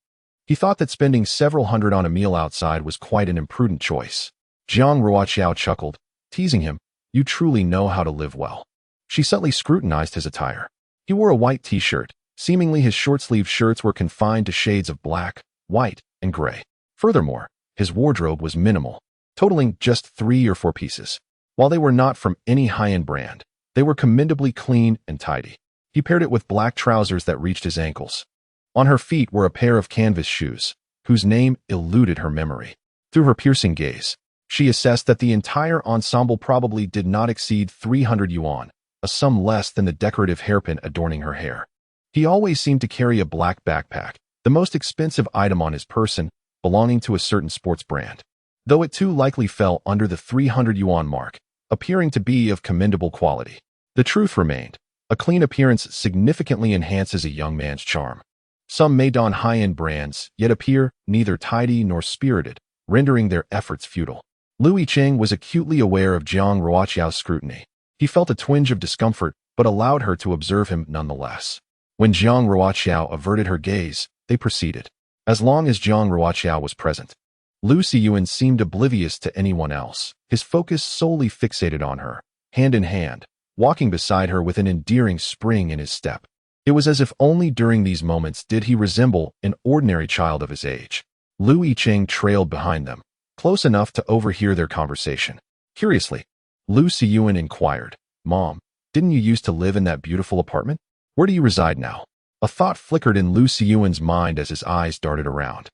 He thought that spending several hundred on a meal outside was quite an imprudent choice. Jiang Ruoqiao chuckled, teasing him. You truly know how to live well. She subtly scrutinized his attire. He wore a white t-shirt. Seemingly his short-sleeved shirts were confined to shades of black, white, and gray. Furthermore, his wardrobe was minimal, totaling just 3 or 4 pieces. While they were not from any high-end brand, they were commendably clean and tidy. He paired it with black trousers that reached his ankles. On her feet were a pair of canvas shoes, whose name eluded her memory. Through her piercing gaze, she assessed that the entire ensemble probably did not exceed 300 yuan, a sum less than the decorative hairpin adorning her hair. He always seemed to carry a black backpack, the most expensive item on his person, belonging to a certain sports brand. Though it too likely fell under the 300 yuan mark, appearing to be of commendable quality. The truth remained. A clean appearance significantly enhances a young man's charm. Some may don high-end brands, yet appear neither tidy nor spirited, rendering their efforts futile. Yicheng was acutely aware of Jiang Ruoqiao's scrutiny. He felt a twinge of discomfort, but allowed her to observe him nonetheless. When Jiang Ruoqiao averted her gaze, they proceeded. As long as Jiang Ruoqiao was present, Lu Siyuan seemed oblivious to anyone else, his focus solely fixated on her, hand in hand, walking beside her with an endearing spring in his step. It was as if only during these moments did he resemble an ordinary child of his age. Yicheng trailed behind them, close enough to overhear their conversation. Curiously, Lu Siyuan inquired, Mom, didn't you used to live in that beautiful apartment? Where do you reside now? A thought flickered in Lu Siyuan's mind as his eyes darted around.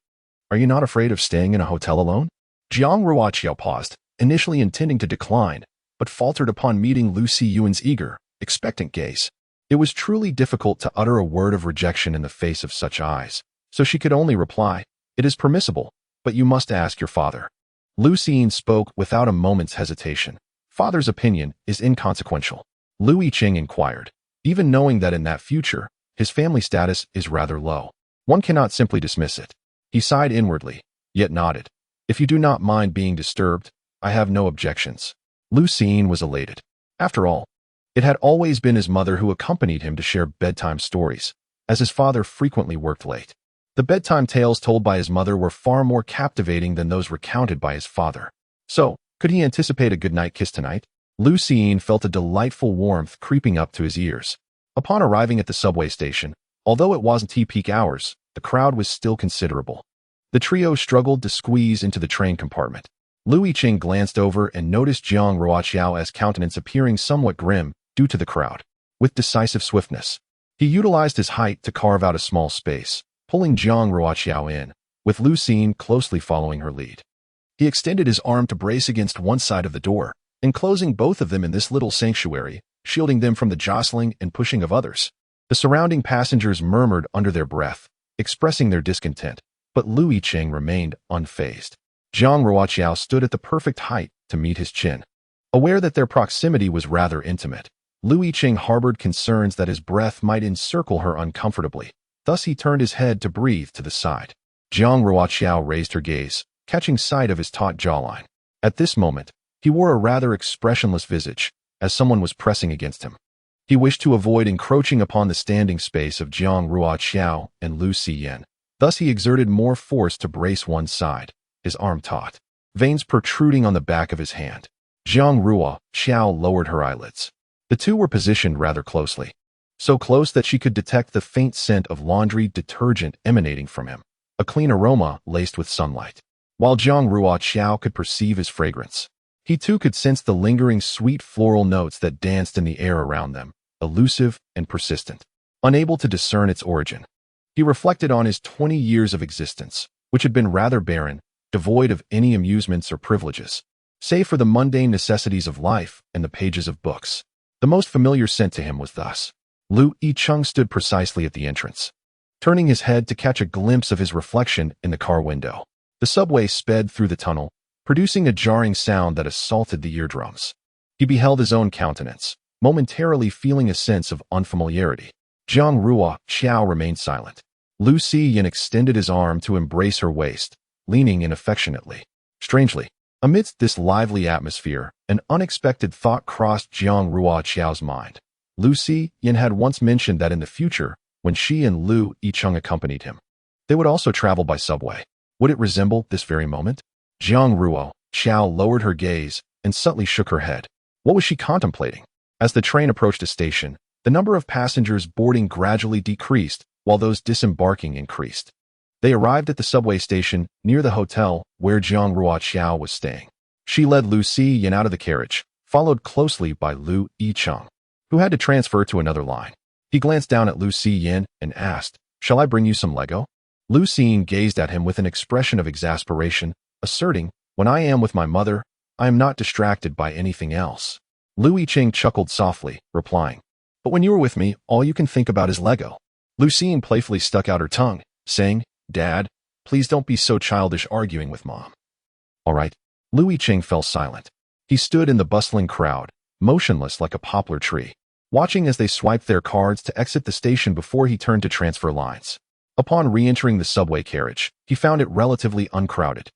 Are you not afraid of staying in a hotel alone? Jiang Ruoqiao paused, initially intending to decline, but faltered upon meeting Lu Siyuan's eager, expectant gaze. It was truly difficult to utter a word of rejection in the face of such eyes, so she could only reply, It is permissible, but you must ask your father. Lu Siyuan spoke without a moment's hesitation. Father's opinion is inconsequential. Yicheng inquired, even knowing that in that future, his family status is rather low. One cannot simply dismiss it. He sighed inwardly, yet nodded. If you do not mind being disturbed, I have no objections. Lu Siyuan was elated. After all, it had always been his mother who accompanied him to share bedtime stories, as his father frequently worked late. The bedtime tales told by his mother were far more captivating than those recounted by his father. So, could he anticipate a goodnight kiss tonight? Lu Siyuan felt a delightful warmth creeping up to his ears. Upon arriving at the subway station, although it wasn't peak hours, the crowd was still considerable. The trio struggled to squeeze into the train compartment. Yicheng glanced over and noticed Jiang Ruoqiao's countenance appearing somewhat grim due to the crowd. With decisive swiftness, he utilized his height to carve out a small space, pulling Jiang Ruoqiao in, with Lu Siyuan closely following her lead. He extended his arm to brace against one side of the door, enclosing both of them in this little sanctuary, shielding them from the jostling and pushing of others. The surrounding passengers murmured under their breath, expressing their discontent, but Yicheng remained unfazed. Jiang Ruoqiao stood at the perfect height to meet his chin. Aware that their proximity was rather intimate, Yicheng harbored concerns that his breath might encircle her uncomfortably. Thus he turned his head to breathe to the side. Jiang Ruoqiao raised her gaze, catching sight of his taut jawline. At this moment, he wore a rather expressionless visage, as someone was pressing against him. He wished to avoid encroaching upon the standing space of Jiang Ruoqiao and Lu Siyuan. Thus he exerted more force to brace one side, his arm taut, veins protruding on the back of his hand. Jiang Ruoqiao lowered her eyelids. The two were positioned rather closely, so close that she could detect the faint scent of laundry detergent emanating from him, a clean aroma laced with sunlight. While Jiang Ruoqiao could perceive his fragrance, he too could sense the lingering sweet floral notes that danced in the air around them, elusive and persistent. Unable to discern its origin, he reflected on his 20 years of existence, which had been rather barren, devoid of any amusements or privileges, save for the mundane necessities of life and the pages of books. The most familiar scent to him was thus. Yicheng stood precisely at the entrance. turning his head to catch a glimpse of his reflection in the car window. The subway sped through the tunnel, producing a jarring sound that assaulted the eardrums. He beheld his own countenance, momentarily feeling a sense of unfamiliarity. Jiang Ruoqiao remained silent. Lu Xiyin extended his arm to embrace her waist, leaning in affectionately. Strangely, amidst this lively atmosphere, an unexpected thought crossed Jiang Ruoqiao's mind. Lu Xiyin had once mentioned that in the future, when she and Lu Yicheng accompanied him, they would also travel by subway. Would it resemble this very moment? Jiang Ruoqiao lowered her gaze and subtly shook her head. What was she contemplating? As the train approached a station, the number of passengers boarding gradually decreased, while those disembarking increased. They arrived at the subway station near the hotel where Jiang Ruoqiao was staying. She led Lu Xiyin out of the carriage, followed closely by Lu Yicheng, who had to transfer to another line. He glanced down at Lu Xiyin and asked, "Shall I bring you some Lego?" Lu Xiyin gazed at him with an expression of exasperation, asserting, "When I am with my mother, I am not distracted by anything else." Lu Yicheng chuckled softly, replying, "But when you are with me, all you can think about is Lego." Lu Xiyin playfully stuck out her tongue, saying, "Dad, please don't be so childish arguing with Mom." "All right." Lu Yicheng fell silent. He stood in the bustling crowd, motionless like a poplar tree, watching as they swiped their cards to exit the station before he turned to transfer lines. Upon re-entering the subway carriage, he found it relatively uncrowded,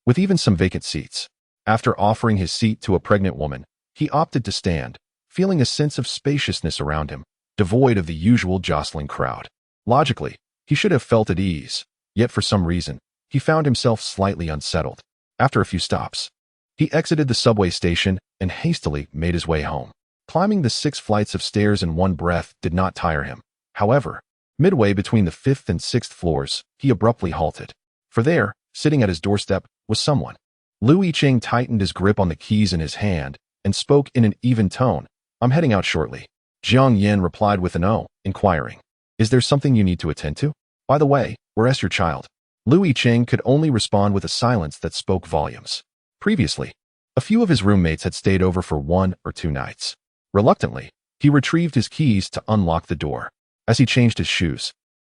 with even some vacant seats. After offering his seat to a pregnant woman, he opted to stand, feeling a sense of spaciousness around him, devoid of the usual jostling crowd. Logically, he should have felt at ease, yet for some reason, he found himself slightly unsettled. After a few stops, he exited the subway station and hastily made his way home. Climbing the 6 flights of stairs in one breath did not tire him. However, midway between the 5th and 6th floors, he abruptly halted. For there, sitting at his doorstep, was someone. Lu Yicheng tightened his grip on the keys in his hand and spoke in an even tone, "I'm heading out shortly." Jiang Yin replied with an "oh," inquiring, "Is there something you need to attend to? By the way, where's your child?" Lu Yicheng could only respond with a silence that spoke volumes. Previously, a few of his roommates had stayed over for 1 or 2 nights. Reluctantly, he retrieved his keys to unlock the door. As he changed his shoes,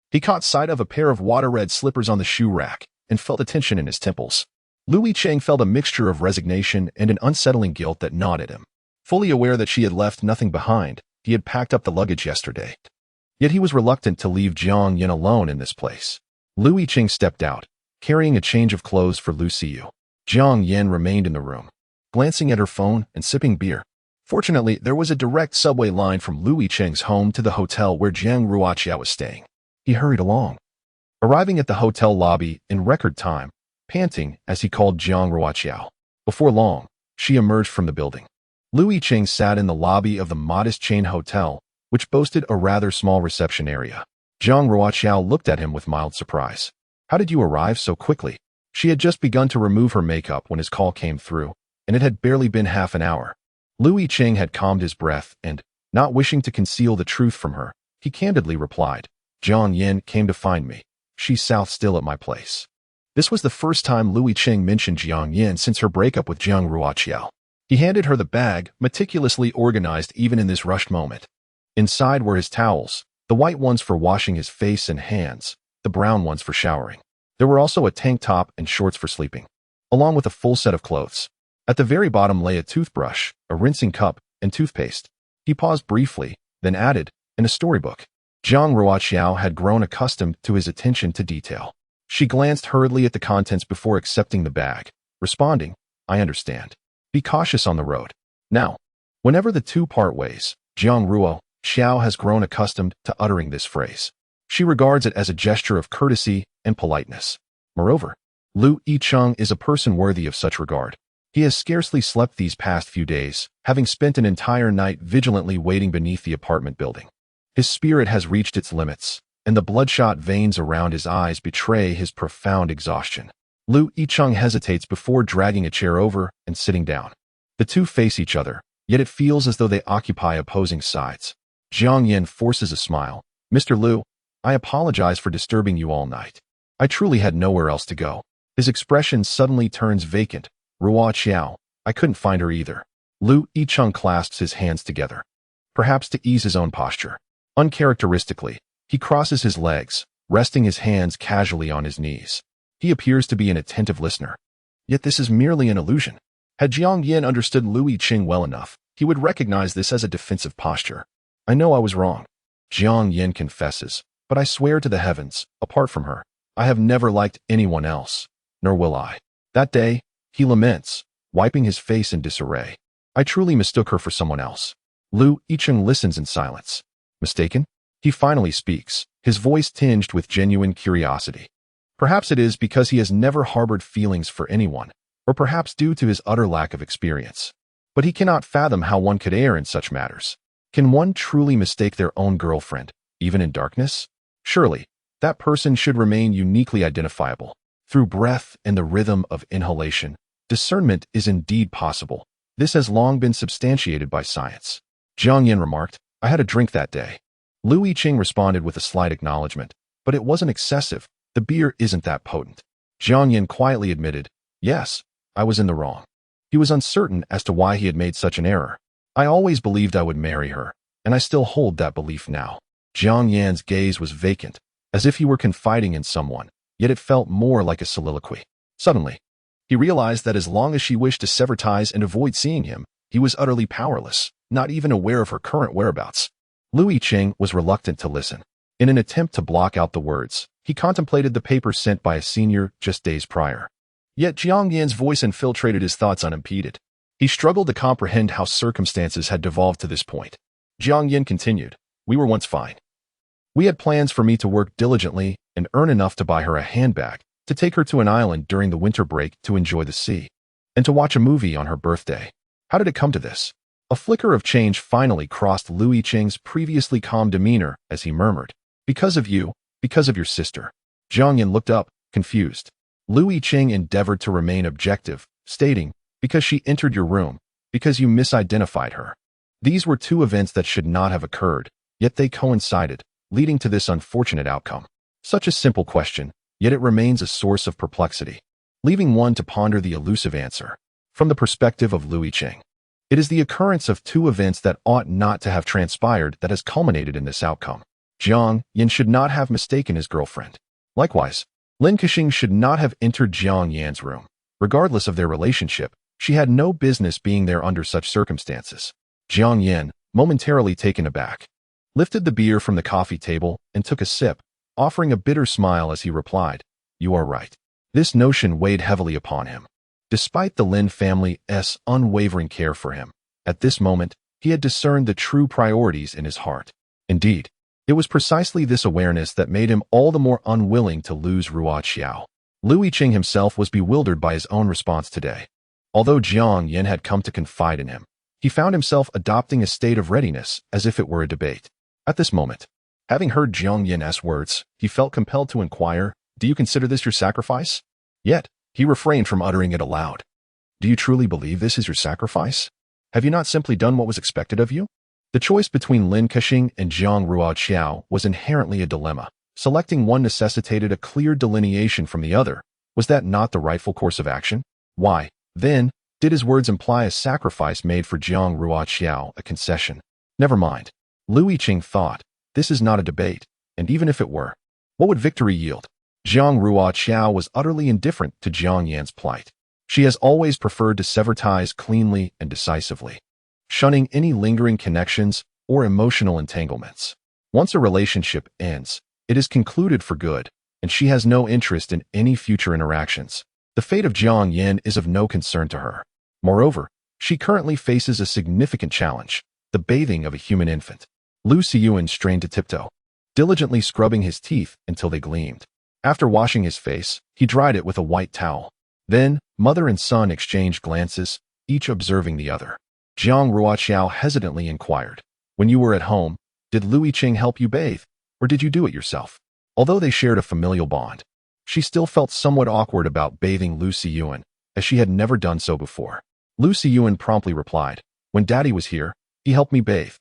he caught sight of a pair of water-red slippers on the shoe rack and felt a tension in his temples. Lu Yicheng felt a mixture of resignation and an unsettling guilt that gnawed at him. Fully aware that she had left nothing behind, he had packed up the luggage yesterday. Yet he was reluctant to leave Jiang Yin alone in this place. Lu Yicheng stepped out, carrying a change of clothes for Lu Xiyu. Jiang Yin remained in the room, glancing at her phone and sipping beer. Fortunately, there was a direct subway line from Lu Yicheng's home to the hotel where Jiang Ruoqiao was staying. He hurried along, arriving at the hotel lobby in record time, panting as he called Jiang Ruoqiao. Before long, she emerged from the building. Lu Yicheng sat in the lobby of the modest chain hotel, which boasted a rather small reception area. Jiang Ruoqiao looked at him with mild surprise. "How did you arrive so quickly?" She had just begun to remove her makeup when his call came through, and it had barely been half an hour. Lu Yicheng had calmed his breath and, not wishing to conceal the truth from her, he candidly replied, "Jiang Yin came to find me. She's south still at my place." This was the first time Lu Yicheng mentioned Jiang Yin since her breakup with Jiang Ruoqiao. He handed her the bag, meticulously organized even in this rushed moment. Inside were his towels, the white ones for washing his face and hands, the brown ones for showering. There were also a tank top and shorts for sleeping, along with a full set of clothes. At the very bottom lay a toothbrush, a rinsing cup, and toothpaste. He paused briefly, then added, "and a storybook." Jiang Ruoqiao had grown accustomed to his attention to detail. She glanced hurriedly at the contents before accepting the bag, responding, "I understand. Be cautious on the road." Now, whenever the two part ways, Jiang Ruoqiao has grown accustomed to uttering this phrase. She regards it as a gesture of courtesy and politeness. Moreover, Lu Yicheng is a person worthy of such regard. He has scarcely slept these past few days, having spent an entire night vigilantly waiting beneath the apartment building. His spirit has reached its limits, and the bloodshot veins around his eyes betray his profound exhaustion. Lu Yicheng hesitates before dragging a chair over and sitting down. The two face each other, yet it feels as though they occupy opposing sides. Jiang Yin forces a smile. "Mr. Lu, I apologize for disturbing you all night. I truly had nowhere else to go." His expression suddenly turns vacant. "Ruoqiao, I couldn't find her either." Lu Yicheng clasps his hands together, perhaps to ease his own posture. Uncharacteristically, he crosses his legs, resting his hands casually on his knees. He appears to be an attentive listener. Yet this is merely an illusion. Had Jiang Yin understood Lu Yicheng well enough, he would recognize this as a defensive posture. I know I was wrong. Jiang Yin confesses, but I swear to the heavens, apart from her, I have never liked anyone else, nor will I. That day, he laments, wiping his face in disarray. I truly mistook her for someone else. Lu Yicheng listens in silence. Mistaken? He finally speaks, his voice tinged with genuine curiosity. Perhaps it is because he has never harbored feelings for anyone, or perhaps due to his utter lack of experience. But he cannot fathom how one could err in such matters. Can one truly mistake their own girlfriend, even in darkness? Surely, that person should remain uniquely identifiable. Through breath and the rhythm of inhalation, discernment is indeed possible. This has long been substantiated by science. Jiang Yin remarked, I had a drink that day. Lu Yicheng responded with a slight acknowledgement, but it wasn't excessive. The beer isn't that potent. Jiang Yin quietly admitted, yes, I was in the wrong. He was uncertain as to why he had made such an error. I always believed I would marry her, and I still hold that belief now. Jiang Yan's gaze was vacant, as if he were confiding in someone, yet it felt more like a soliloquy. Suddenly, he realized that as long as she wished to sever ties and avoid seeing him, he was utterly powerless, not even aware of her current whereabouts. Lu Yicheng was reluctant to listen. In an attempt to block out the words, he contemplated the paper sent by a senior just days prior. Yet Jiang Yan's voice infiltrated his thoughts unimpeded. He struggled to comprehend how circumstances had devolved to this point. Jiang Yin continued, we were once fine. We had plans for me to work diligently and earn enough to buy her a handbag, to take her to an island during the winter break to enjoy the sea, and to watch a movie on her birthday. How did it come to this? A flicker of change finally crossed Lu Yicheng's previously calm demeanor as he murmured, because of you, because of your sister. Jiang Yin looked up, confused. Lu Yicheng endeavored to remain objective, stating, because she entered your room, because you misidentified her. These were two events that should not have occurred, yet they coincided, leading to this unfortunate outcome. Such a simple question, yet it remains a source of perplexity, leaving one to ponder the elusive answer. From the perspective of Lu Yicheng, it is the occurrence of two events that ought not to have transpired that has culminated in this outcome. Jiang Yin should not have mistaken his girlfriend. Likewise, Lin Kexing should not have entered Jiang Yan's room. Regardless of their relationship, she had no business being there under such circumstances. Jiang Yin, momentarily taken aback, lifted the beer from the coffee table and took a sip, offering a bitter smile as he replied, you are right. This notion weighed heavily upon him. Despite the Lin family's unwavering care for him, at this moment, he had discerned the true priorities in his heart. Indeed, it was precisely this awareness that made him all the more unwilling to lose Ruoqiao. Lu Yicheng himself was bewildered by his own response today. Although Jiang Yin had come to confide in him, he found himself adopting a state of readiness as if it were a debate. At this moment, having heard Jiang Yin's words, he felt compelled to inquire, do you consider this your sacrifice? Yet, he refrained from uttering it aloud. Do you truly believe this is your sacrifice? Have you not simply done what was expected of you? The choice between Lin Kexing and Jiang Ruoqiao was inherently a dilemma. Selecting one necessitated a clear delineation from the other. Was that not the rightful course of action? Why, then, did his words imply a sacrifice made for Jiang Ruoqiao, a concession? Never mind. Lu Yicheng thought, this is not a debate, and even if it were, what would victory yield? Jiang Ruoqiao was utterly indifferent to Jiang Yan's plight. She has always preferred to sever ties cleanly and decisively, shunning any lingering connections or emotional entanglements. Once a relationship ends, it is concluded for good, and she has no interest in any future interactions. The fate of Jiang Yin is of no concern to her. Moreover, she currently faces a significant challenge, the bathing of a human infant. Lu Siyuan strained to tiptoe, diligently scrubbing his teeth until they gleamed. After washing his face, he dried it with a white towel. Then, mother and son exchanged glances, each observing the other. Jiang Ruoqiao hesitantly inquired, when you were at home, did Lu Yicheng help you bathe, or did you do it yourself? Although they shared a familial bond, she still felt somewhat awkward about bathing Lu Siyuan, as she had never done so before. Lu Siyuan promptly replied, when Daddy was here, he helped me bathe.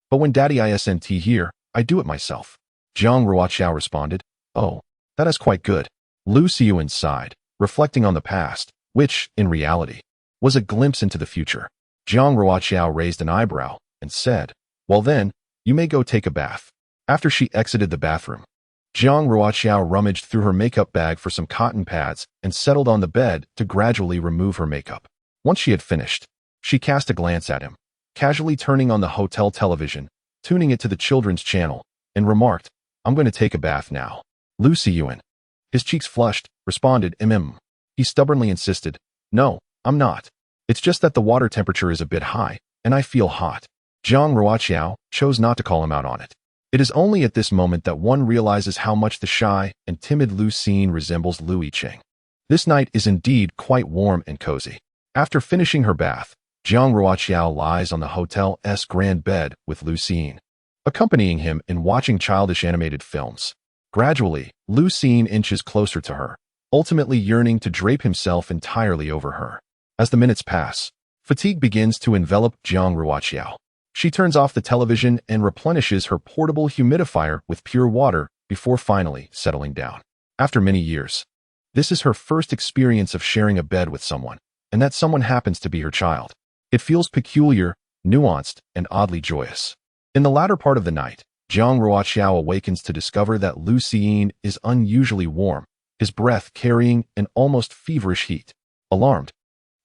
But when Daddy isn't here, I do it myself. Jiang Ruoqiao responded, oh, that is quite good. Lu Siyuan sighed, reflecting on the past, which, in reality, was a glimpse into the future. Jiang Ruoqiao raised an eyebrow and said, well then, you may go take a bath. After she exited the bathroom, Jiang Ruoqiao rummaged through her makeup bag for some cotton pads and settled on the bed to gradually remove her makeup. Once she had finished, she cast a glance at him, casually turning on the hotel television, tuning it to the children's channel, and remarked, "I'm going to take a bath now." "Lu Siyuan." His cheeks flushed, responded, He stubbornly insisted, "No, I'm not. It's just that the water temperature is a bit high, and I feel hot." Jiang Ruoqiao chose not to call him out on it. It is only at this moment that one realizes how much the shy and timid Lu Xin resembles Lu Yicheng. This night is indeed quite warm and cozy. After finishing her bath, Jiang Ruoqiao lies on the hotel's grand bed with Lu Xin, accompanying him in watching childish animated films. Gradually, Lu Xin inches closer to her, ultimately yearning to drape himself entirely over her. As the minutes pass, fatigue begins to envelop Jiang Ruoqiao. She turns off the television and replenishes her portable humidifier with pure water before finally settling down. After many years, this is her first experience of sharing a bed with someone, and that someone happens to be her child. It feels peculiar, nuanced, and oddly joyous. In the latter part of the night, Jiang Ruoqiao awakens to discover that Lu Xin is unusually warm, his breath carrying an almost feverish heat. Alarmed,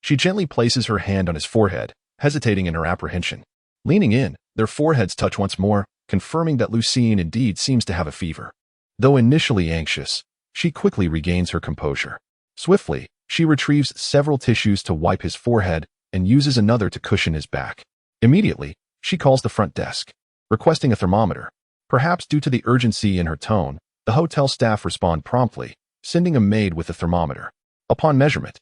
she gently places her hand on his forehead, hesitating in her apprehension. Leaning in, their foreheads touch once more, confirming that Lu Xin indeed seems to have a fever. Though initially anxious, she quickly regains her composure. Swiftly, she retrieves several tissues to wipe his forehead and uses another to cushion his back. Immediately, she calls the front desk, requesting a thermometer. Perhaps due to the urgency in her tone, the hotel staff respond promptly, sending a maid with a thermometer. Upon measurement,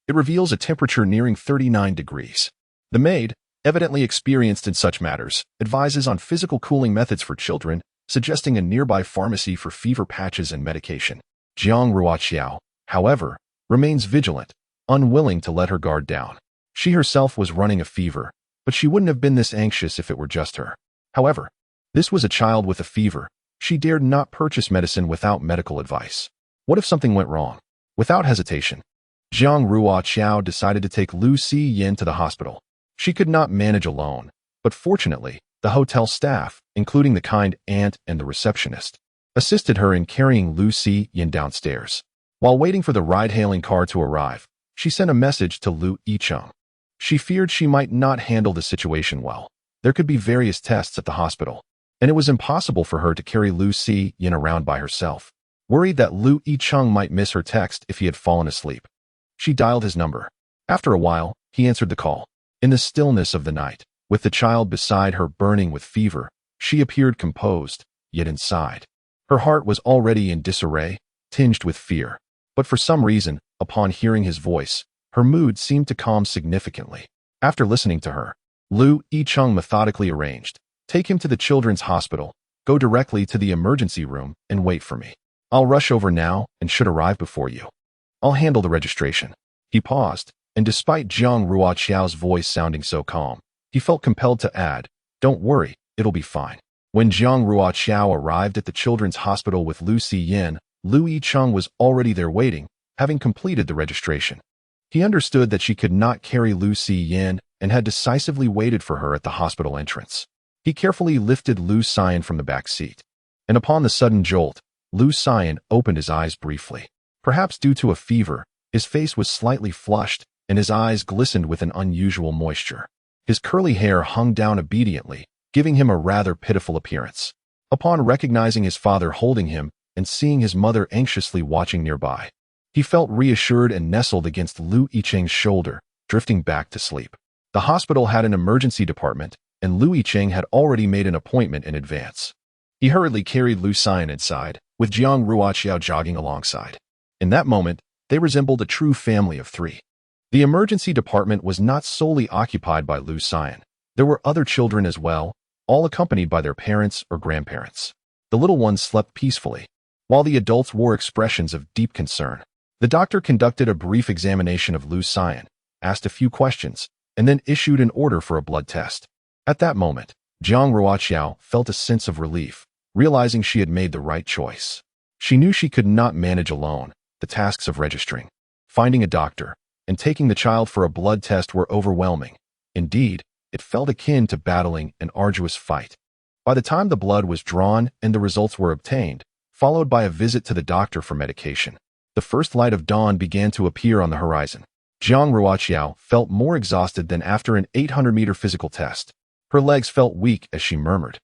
it reveals a temperature nearing 39 degrees. The maid, evidently experienced in such matters, advises on physical cooling methods for children, suggesting a nearby pharmacy for fever patches and medication. Jiang Ruoqiao, however, remains vigilant, unwilling to let her guard down. She herself was running a fever, but she wouldn't have been this anxious if it were just her. However, this was a child with a fever. She dared not purchase medicine without medical advice. What if something went wrong? Without hesitation, Jiang Ruoqiao decided to take Lu Xiyin to the hospital. She could not manage alone, but fortunately, the hotel staff, including the kind aunt and the receptionist, assisted her in carrying Lu Xiyin downstairs. While waiting for the ride-hailing car to arrive, she sent a message to Lu Yicheng. She feared she might not handle the situation well. There could be various tests at the hospital, and it was impossible for her to carry Lu Xiyin around by herself. Worried that Lu Yicheng might miss her text if he had fallen asleep, she dialed his number. After a while, he answered the call. In the stillness of the night, with the child beside her burning with fever, she appeared composed, yet inside her heart was already in disarray, tinged with fear. But for some reason, upon hearing his voice, her mood seemed to calm significantly. After listening to her, Lu Yicheng methodically arranged, "Take him to the children's hospital, go directly to the emergency room, and wait for me. I'll rush over now and should arrive before you. I'll handle the registration." He paused, and despite Jiang Ruoqiao's voice sounding so calm, he felt compelled to add, "Don't worry, it'll be fine." When Jiang Ruoqiao arrived at the children's hospital with Lu Xiyin, Lu Yicheng was already there waiting, having completed the registration. He understood that she could not carry Lu Xiyin and had decisively waited for her at the hospital entrance. He carefully lifted Lu Xiyin from the back seat, and upon the sudden jolt, Lu Xiyin opened his eyes briefly. Perhaps due to a fever, his face was slightly flushed, and his eyes glistened with an unusual moisture. His curly hair hung down obediently, giving him a rather pitiful appearance. Upon recognizing his father holding him and seeing his mother anxiously watching nearby, he felt reassured and nestled against Lu Yicheng's shoulder, drifting back to sleep. The hospital had an emergency department, and Lu Yicheng had already made an appointment in advance. He hurriedly carried Lu Xiyin inside, with Jiang Ruoqiao jogging alongside. In that moment, they resembled a true family of three. The emergency department was not solely occupied by Lu Xiyin. There were other children as well, all accompanied by their parents or grandparents. The little ones slept peacefully, while the adults wore expressions of deep concern. The doctor conducted a brief examination of Lu Xiyin, asked a few questions, and then issued an order for a blood test. At that moment, Jiang Ruoqiao felt a sense of relief, realizing she had made the right choice. She knew she could not manage alone the tasks of registering, finding a doctor, and taking the child for a blood test were overwhelming. Indeed, it felt akin to battling an arduous fight. By the time the blood was drawn and the results were obtained, followed by a visit to the doctor for medication. The first light of dawn began to appear on the horizon. Jiang Ruoqiao felt more exhausted than after an 800-meter physical test. Her legs felt weak as she murmured,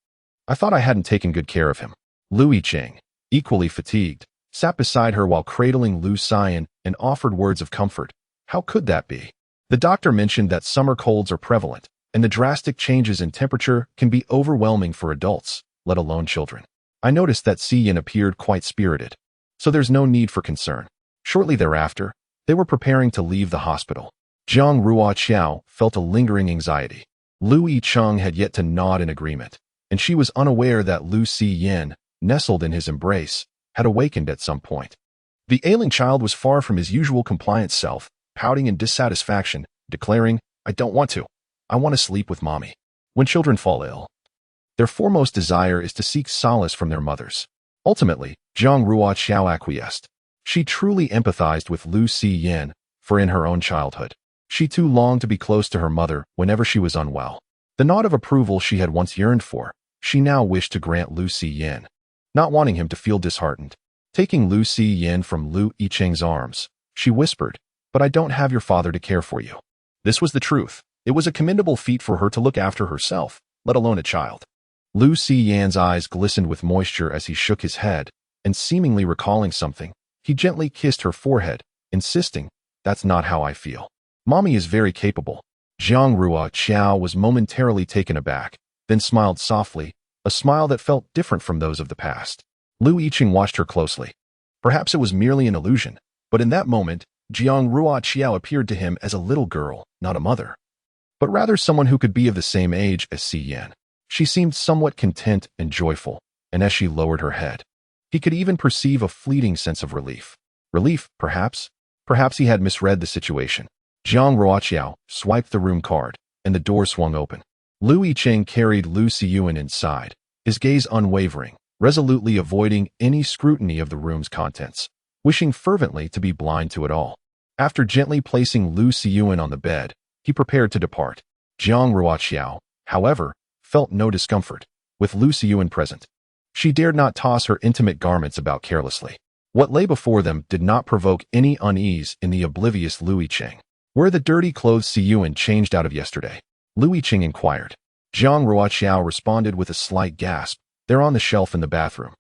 "I thought I hadn't taken good care of him." Lu Yicheng, equally fatigued, sat beside her while cradling Lu Xian and offered words of comfort. How could that be? The doctor mentioned that summer colds are prevalent, and the drastic changes in temperature can be overwhelming for adults, let alone children. I noticed that Xian appeared quite spirited, so there's no need for concern. Shortly thereafter, they were preparing to leave the hospital. Jiang Ruoqiao felt a lingering anxiety. Lu Yicheng had yet to nod in agreement, and she was unaware that Lu Xian, nestled in his embrace, had awakened at some point. The ailing child was far from his usual compliant self, pouting in dissatisfaction, declaring, "I don't want to. I want to sleep with mommy." When children fall ill, their foremost desire is to seek solace from their mothers. Ultimately, Jiang Ruoqiao acquiesced. She truly empathized with Lu Xian, for in her own childhood, she too longed to be close to her mother whenever she was unwell. The nod of approval she had once yearned for, she now wished to grant Lu Xian, not wanting him to feel disheartened. Taking Lu Xian from Lu Yicheng's arms, she whispered, "But I don't have your father to care for you." This was the truth. It was a commendable feat for her to look after herself, let alone a child. Lu Xian's eyes glistened with moisture as he shook his head, and seemingly recalling something, he gently kissed her forehead, insisting, "That's not how I feel. Mommy is very capable." Jiang Ruoqiao was momentarily taken aback, then smiled softly, a smile that felt different from those of the past. Lu Yicheng watched her closely. Perhaps it was merely an illusion, but in that moment, Jiang Ruoqiao appeared to him as a little girl, not a mother, but rather someone who could be of the same age as Xian. She seemed somewhat content and joyful, and as she lowered her head, he could even perceive a fleeting sense of relief. Relief, perhaps? Perhaps he had misread the situation. Jiang Ruoqiao swiped the room card, and the door swung open. Lu Yicheng carried Lu Xian inside, his gaze unwavering, resolutely avoiding any scrutiny of the room's contents, wishing fervently to be blind to it all. After gently placing Lu Xian on the bed, he prepared to depart. Jiang Ruoqiao, however, felt no discomfort, with Lu Xian present. She dared not toss her intimate garments about carelessly. What lay before them did not provoke any unease in the oblivious Lu Yicheng. "Where the dirty clothes Xian changed out of yesterday?" Lu Yicheng inquired. Jiang Ruoqiao responded with a slight gasp, "They're on the shelf in the bathroom.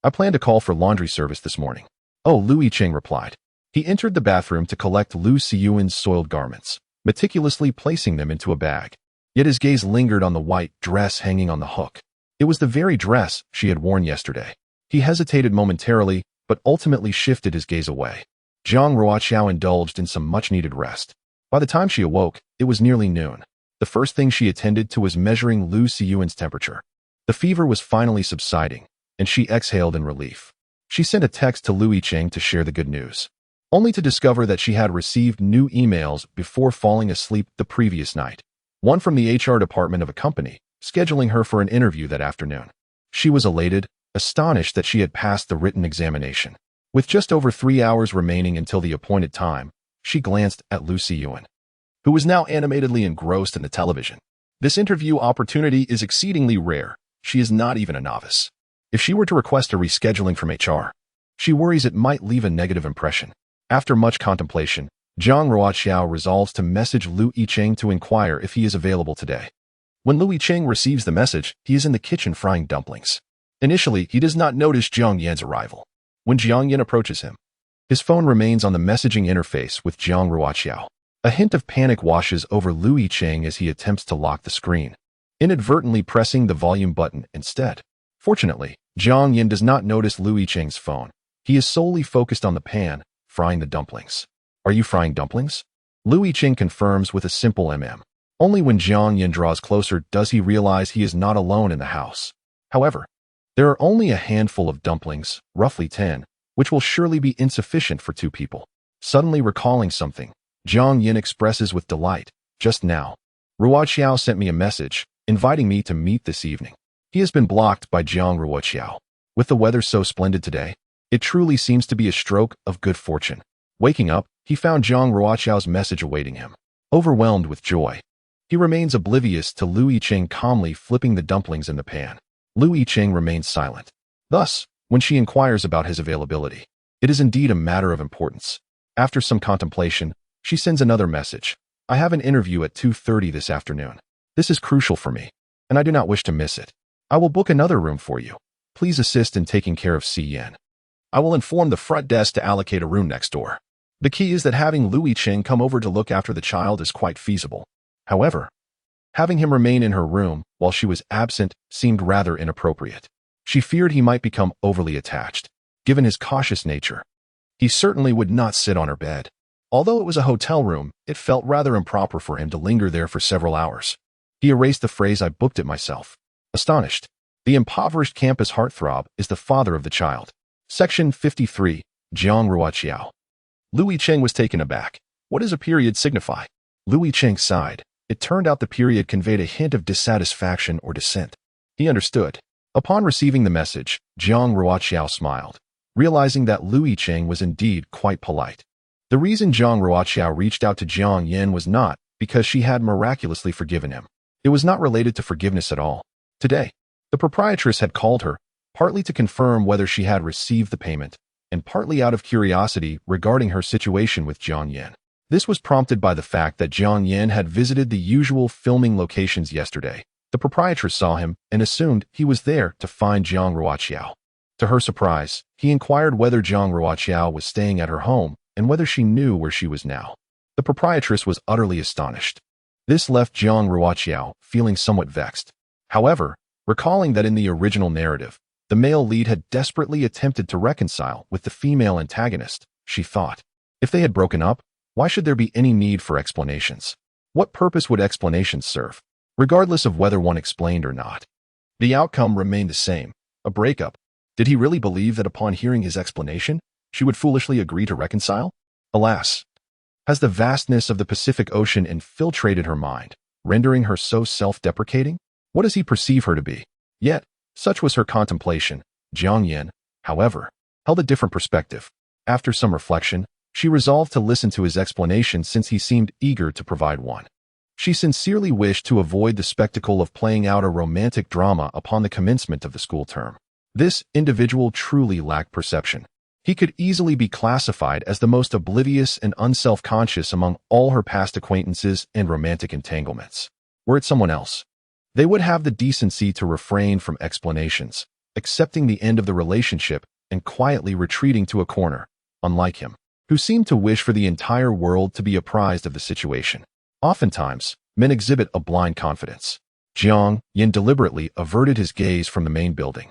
I plan to call for laundry service this morning." "Oh," Lu Yicheng replied. He entered the bathroom to collect Lu Xian's soiled garments, meticulously placing them into a bag. Yet his gaze lingered on the white dress hanging on the hook. It was the very dress she had worn yesterday. He hesitated momentarily, but ultimately shifted his gaze away. Jiang Ruoqiao indulged in some much-needed rest. By the time she awoke, it was nearly noon. The first thing she attended to was measuring Lu Xian's temperature. The fever was finally subsiding, and she exhaled in relief. She sent a text to Lu Yicheng to share the good news, only to discover that she had received new emails before falling asleep the previous night. One from the HR department of a company, scheduling her for an interview that afternoon. She was elated, astonished that she had passed the written examination. With just over 3 hours remaining until the appointed time, she glanced at Lu Xian, who was now animatedly engrossed in the television. This interview opportunity is exceedingly rare. She is not even a novice. If she were to request a rescheduling from HR, she worries it might leave a negative impression. After much contemplation, Jiang Ruoqiao resolves to message Lu Yicheng to inquire if he is available today. When Lu Yicheng receives the message, he is in the kitchen frying dumplings. Initially, he does not notice Jiang Yan's arrival. When Jiang Yan approaches him, his phone remains on the messaging interface with Jiang Ruoqiao. A hint of panic washes over Lu Yicheng as he attempts to lock the screen, inadvertently pressing the volume button instead. Fortunately, Jiang Yan does not notice Lu Yicheng's phone. He is solely focused on the pan, frying the dumplings. "Are you frying dumplings?" Lu Yicheng confirms with a simple mm. Only when Jiang Yan draws closer does he realize he is not alone in the house. However, there are only a handful of dumplings, roughly 10, which will surely be insufficient for 2 people. Suddenly recalling something, Jiang Yan expresses with delight, "Just now, Ruoqiao sent me a message, inviting me to meet this evening." He has been blocked by Jiang Ruoqiao. With the weather so splendid today, it truly seems to be a stroke of good fortune. Waking up, he found Jiang Ruoqiao's message awaiting him. Overwhelmed with joy, he remains oblivious to Lu Yicheng calmly flipping the dumplings in the pan. Lu Yicheng remains silent. Thus, when she inquires about his availability. It is indeed a matter of importance. After some contemplation, she sends another message. I have an interview at 2:30 this afternoon. This is crucial for me, and I do not wish to miss it. I will book another room for you. Please assist in taking care of Yicheng. I will inform the front desk to allocate a room next door. The key is that having Yicheng come over to look after the child is quite feasible. However, having him remain in her room while she was absent seemed rather inappropriate. She feared he might become overly attached. Given his cautious nature, he certainly would not sit on her bed. Although it was a hotel room, it felt rather improper for him to linger there for several hours. He erased the phrase, "I booked it myself." Astonished, the impoverished campus heartthrob is the father of the child. Section 53, Jiang Ruoqiao. Yicheng was taken aback. What does a period signify? Yicheng sighed. It turned out the period conveyed a hint of dissatisfaction or dissent. He understood. Upon receiving the message, Jiang Ruoqiao smiled, realizing that Yicheng was indeed quite polite. The reason Jiang Ruoqiao reached out to Jiang Yin was not because she had miraculously forgiven him. It was not related to forgiveness at all. Today, the proprietress had called her, partly to confirm whether she had received the payment, and partly out of curiosity regarding her situation with Jiang Yin. This was prompted by the fact that Jiang Yin had visited the usual filming locations yesterday. The proprietress saw him and assumed he was there to find Jiang Ruoqiao. To her surprise, he inquired whether Jiang Ruoqiao was staying at her home and whether she knew where she was now. The proprietress was utterly astonished. This left Jiang Ruoqiao feeling somewhat vexed. However, recalling that in the original narrative, the male lead had desperately attempted to reconcile with the female antagonist, she thought, if they had broken up, why should there be any need for explanations? What purpose would explanations serve? Regardless of whether one explained or not, the outcome remained the same, a breakup. Did he really believe that upon hearing his explanation, she would foolishly agree to reconcile? Alas, has the vastness of the Pacific Ocean infiltrated her mind, rendering her so self-deprecating? What does he perceive her to be? Yet, such was her contemplation. Jiang Yin, however, held a different perspective. After some reflection, she resolved to listen to his explanation since he seemed eager to provide one. She sincerely wished to avoid the spectacle of playing out a romantic drama upon the commencement of the school term. This individual truly lacked perception. He could easily be classified as the most oblivious and unself-conscious among all her past acquaintances and romantic entanglements. Were it someone else, they would have the decency to refrain from explanations, accepting the end of the relationship and quietly retreating to a corner, unlike him, who seemed to wish for the entire world to be apprised of the situation. Oftentimes, men exhibit a blind confidence. Jiang Yin deliberately averted his gaze from the main building,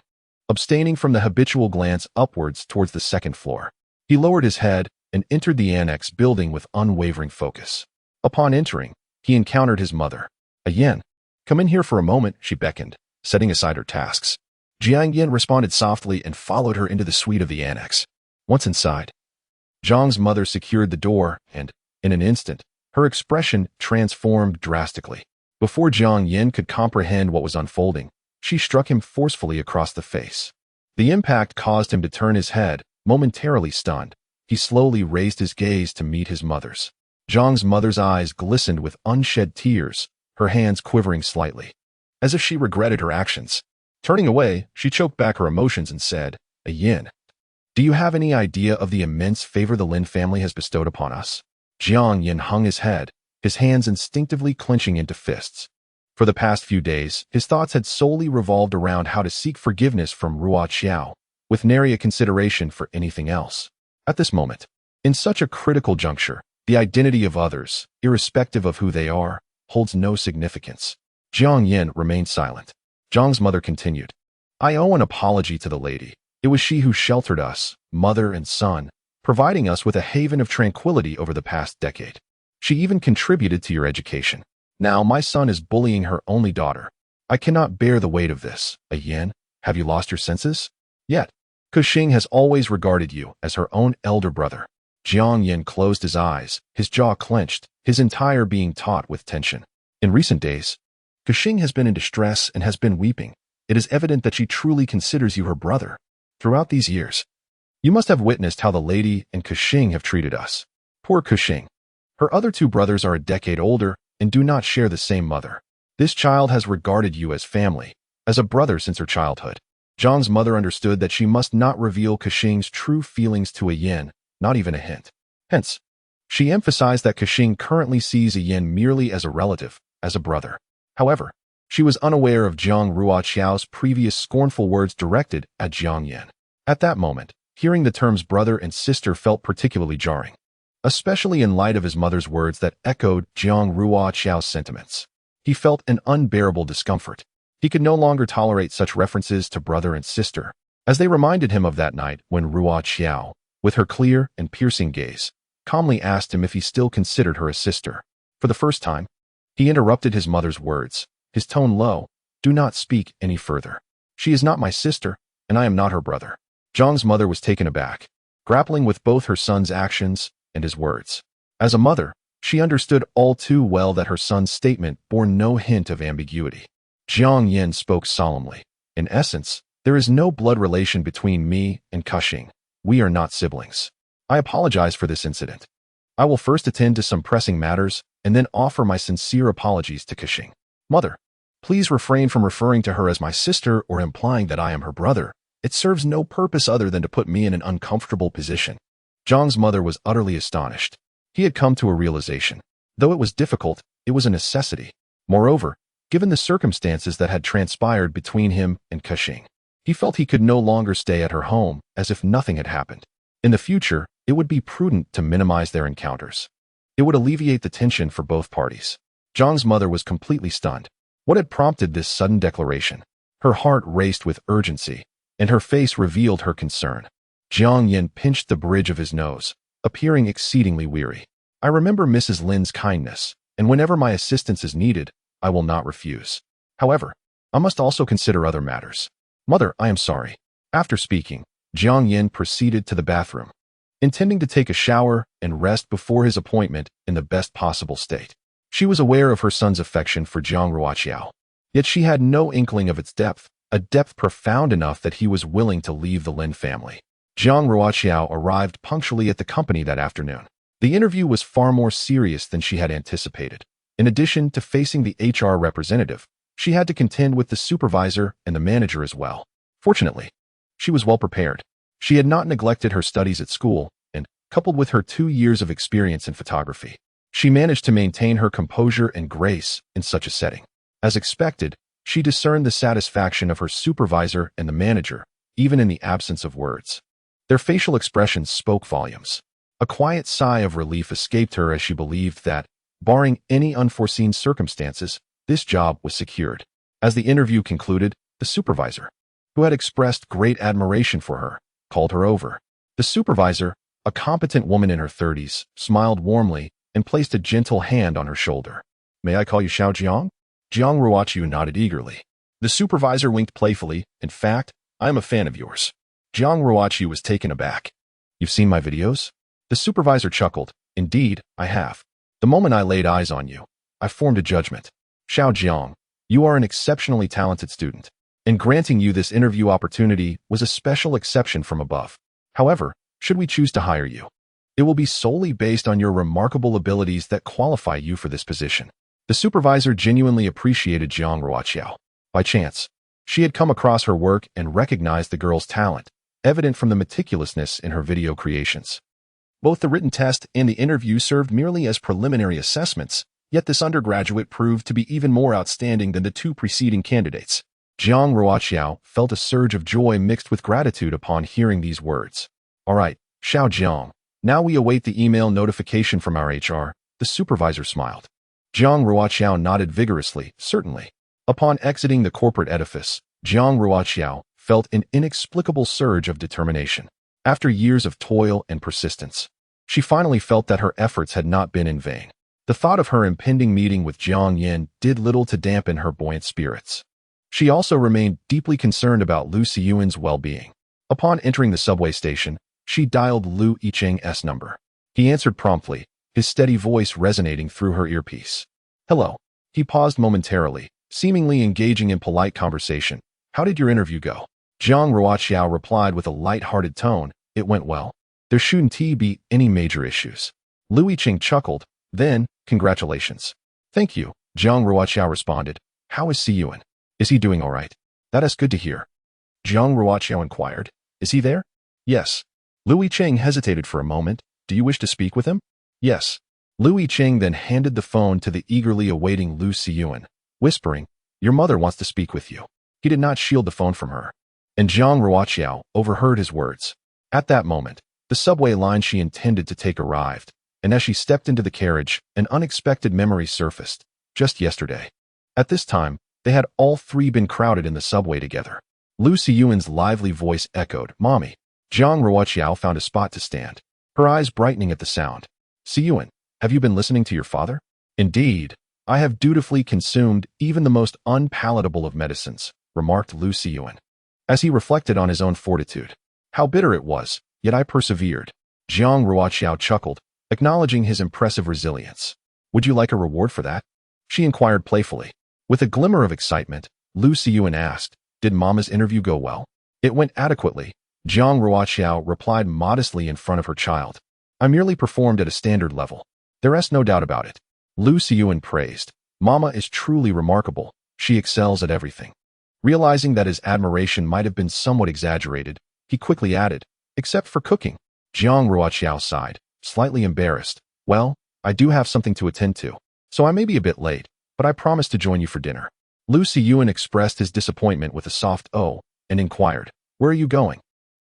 abstaining from the habitual glance upwards towards the second floor. He lowered his head and entered the annex building with unwavering focus. Upon entering, he encountered his mother. Yin, come in here for a moment, she beckoned, setting aside her tasks. Jiang Yin responded softly and followed her into the suite of the annex. Once inside, Jiang's mother secured the door and, in an instant, her expression transformed drastically. Before Jiang Yin could comprehend what was unfolding, she struck him forcefully across the face. The impact caused him to turn his head, momentarily stunned. He slowly raised his gaze to meet his mother's. Jiang's mother's eyes glistened with unshed tears, her hands quivering slightly, as if she regretted her actions. Turning away, she choked back her emotions and said, Yin, do you have any idea of the immense favor the Lin family has bestowed upon us? Jiang Yin hung his head, his hands instinctively clenching into fists. For the past few days, his thoughts had solely revolved around how to seek forgiveness from Ruoqiao, with nary a consideration for anything else. At this moment, in such a critical juncture, the identity of others, irrespective of who they are, holds no significance. Jiang Yin remained silent. Jiang's mother continued, I owe an apology to the lady. It was she who sheltered us, mother and son, providing us with a haven of tranquility over the past decade. She even contributed to your education. Now my son is bullying her only daughter. I cannot bear the weight of this. Yin, have you lost your senses? Yet, Kuxing has always regarded you as her own elder brother. Jiang Yin closed his eyes, his jaw clenched, his entire being taut with tension. In recent days, Kuxing has been in distress and has been weeping. It is evident that she truly considers you her brother. Throughout these years, you must have witnessed how the lady and Kuxing have treated us. Poor Kuxing. Her other two brothers are a decade older and do not share the same mother. This child has regarded you as family, as a brother since her childhood. Jiang's mother understood that she must not reveal Kexing's true feelings to Yin, not even a hint. Hence, she emphasized that Kexing currently sees Yin merely as a relative, as a brother. However, she was unaware of Jiang Ruoqiao's previous scornful words directed at Jiang Yin. At that moment, hearing the terms brother and sister felt particularly jarring, especially in light of his mother's words that echoed Jiang Ruoqiao's sentiments. He felt an unbearable discomfort. He could no longer tolerate such references to brother and sister, as they reminded him of that night when Ruoqiao, with her clear and piercing gaze, calmly asked him if he still considered her a sister. For the first time, he interrupted his mother's words, his tone low. "Do not speak any further. She is not my sister, and I am not her brother." Jiang's mother was taken aback, grappling with both her son's actions and his words. As a mother, she understood all too well that her son's statement bore no hint of ambiguity. Jiang Yin spoke solemnly. "In essence, there is no blood relation between me and Kexing. We are not siblings. I apologize for this incident. I will first attend to some pressing matters and then offer my sincere apologies to Kexing. Mother, please refrain from referring to her as my sister or implying that I am her brother. It serves no purpose other than to put me in an uncomfortable position." Jiang's mother was utterly astonished. He had come to a realization. Though it was difficult, it was a necessity. Moreover, given the circumstances that had transpired between him and Kexing, he felt he could no longer stay at her home as if nothing had happened. In the future, it would be prudent to minimize their encounters. It would alleviate the tension for both parties. Jiang's mother was completely stunned. What had prompted this sudden declaration? Her heart raced with urgency, and her face revealed her concern. Jiang Yin pinched the bridge of his nose, appearing exceedingly weary. "I remember Mrs. Lin's kindness, and whenever my assistance is needed, I will not refuse. However, I must also consider other matters. Mother, I am sorry." After speaking, Jiang Yin proceeded to the bathroom, intending to take a shower and rest before his appointment in the best possible state. She was aware of her son's affection for Jiang Ruoqiao, yet she had no inkling of its depth, a depth profound enough that he was willing to leave the Lin family. Jiang Ruoqiao arrived punctually at the company that afternoon. The interview was far more serious than she had anticipated. In addition to facing the HR representative, she had to contend with the supervisor and the manager as well. Fortunately, she was well prepared. She had not neglected her studies at school, and, coupled with her 2 years of experience in photography, she managed to maintain her composure and grace in such a setting. As expected, she discerned the satisfaction of her supervisor and the manager, even in the absence of words. Their facial expressions spoke volumes. A quiet sigh of relief escaped her as she believed that, barring any unforeseen circumstances, this job was secured. As the interview concluded, the supervisor, who had expressed great admiration for her, called her over. The supervisor, a competent woman in her 30s, smiled warmly and placed a gentle hand on her shoulder. "May I call you Xiao Jiang?" Jiang Ruoqiao nodded eagerly. The supervisor winked playfully. "In fact, I am a fan of yours." Jiang Ruoqiao was taken aback. "You've seen my videos?" The supervisor chuckled. "Indeed, I have. The moment I laid eyes on you, I formed a judgment. Xiao Jiang, you are an exceptionally talented student, and granting you this interview opportunity was a special exception from above. However, should we choose to hire you, it will be solely based on your remarkable abilities that qualify you for this position." The supervisor genuinely appreciated Jiang Ruoqiao. By chance, she had come across her work and recognized the girl's talent, evident from the meticulousness in her video creations. Both the written test and the interview served merely as preliminary assessments, yet this undergraduate proved to be even more outstanding than the 2 preceding candidates. Jiang Ruoqiao felt a surge of joy mixed with gratitude upon hearing these words. "All right, Xiao Jiang, now we await the email notification from our HR," the supervisor smiled. Jiang Ruoqiao nodded vigorously, "Certainly." Upon exiting the corporate edifice, Jiang Ruoqiao felt an inexplicable surge of determination. After years of toil and persistence, she finally felt that her efforts had not been in vain. The thought of her impending meeting with Jiang Yin did little to dampen her buoyant spirits. She also remained deeply concerned about Lu Xiyuan's well-being. Upon entering the subway station, she dialed Lu Yicheng's number. He answered promptly, his steady voice resonating through her earpiece. "Hello." He paused momentarily, seemingly engaging in polite conversation. "How did your interview go?" Jiang Ruoqiao replied with a light-hearted tone, "It went well. There shouldn't be any major issues." Lu Yicheng chuckled. Then, "Congratulations." "Thank you," Jiang Ruoqiao responded. "How is Xiyuan? Is he doing all right?" "That is good to hear." Jiang Ruoqiao inquired. Is he there? Yes. Yicheng hesitated for a moment. Do you wish to speak with him? Yes. Yicheng then handed the phone to the eagerly awaiting Lu Siyuan, whispering, Your mother wants to speak with you. He did not shield the phone from her. And Jiang Ruoqiao overheard his words. At that moment, the subway line she intended to take arrived, and as she stepped into the carriage, an unexpected memory surfaced. Just yesterday. At this time, they had all three been crowded in the subway together. Lu Siyuan's lively voice echoed, Mommy. Jiang Ruoqiao found a spot to stand, her eyes brightening at the sound. Siyuan, have you been listening to your father? Indeed, I have dutifully consumed even the most unpalatable of medicines, remarked Lu Siyuan, as he reflected on his own fortitude. How bitter it was, yet I persevered. Jiang Ruoqiao chuckled, acknowledging his impressive resilience. Would you like a reward for that? She inquired playfully. With a glimmer of excitement, Lu Siyuan asked, Did Mama's interview go well? It went adequately. Jiang Ruoqiao replied modestly in front of her child. I merely performed at a standard level. There is no doubt about it. Lu Siyuan praised. Mama is truly remarkable. She excels at everything. Realizing that his admiration might have been somewhat exaggerated, he quickly added, Except for cooking. Jiang Ruoqiao sighed, slightly embarrassed. Well, I do have something to attend to, so I may be a bit late, but I promise to join you for dinner. Lu Siyuan expressed his disappointment with a soft "oh" and inquired, Where are you going?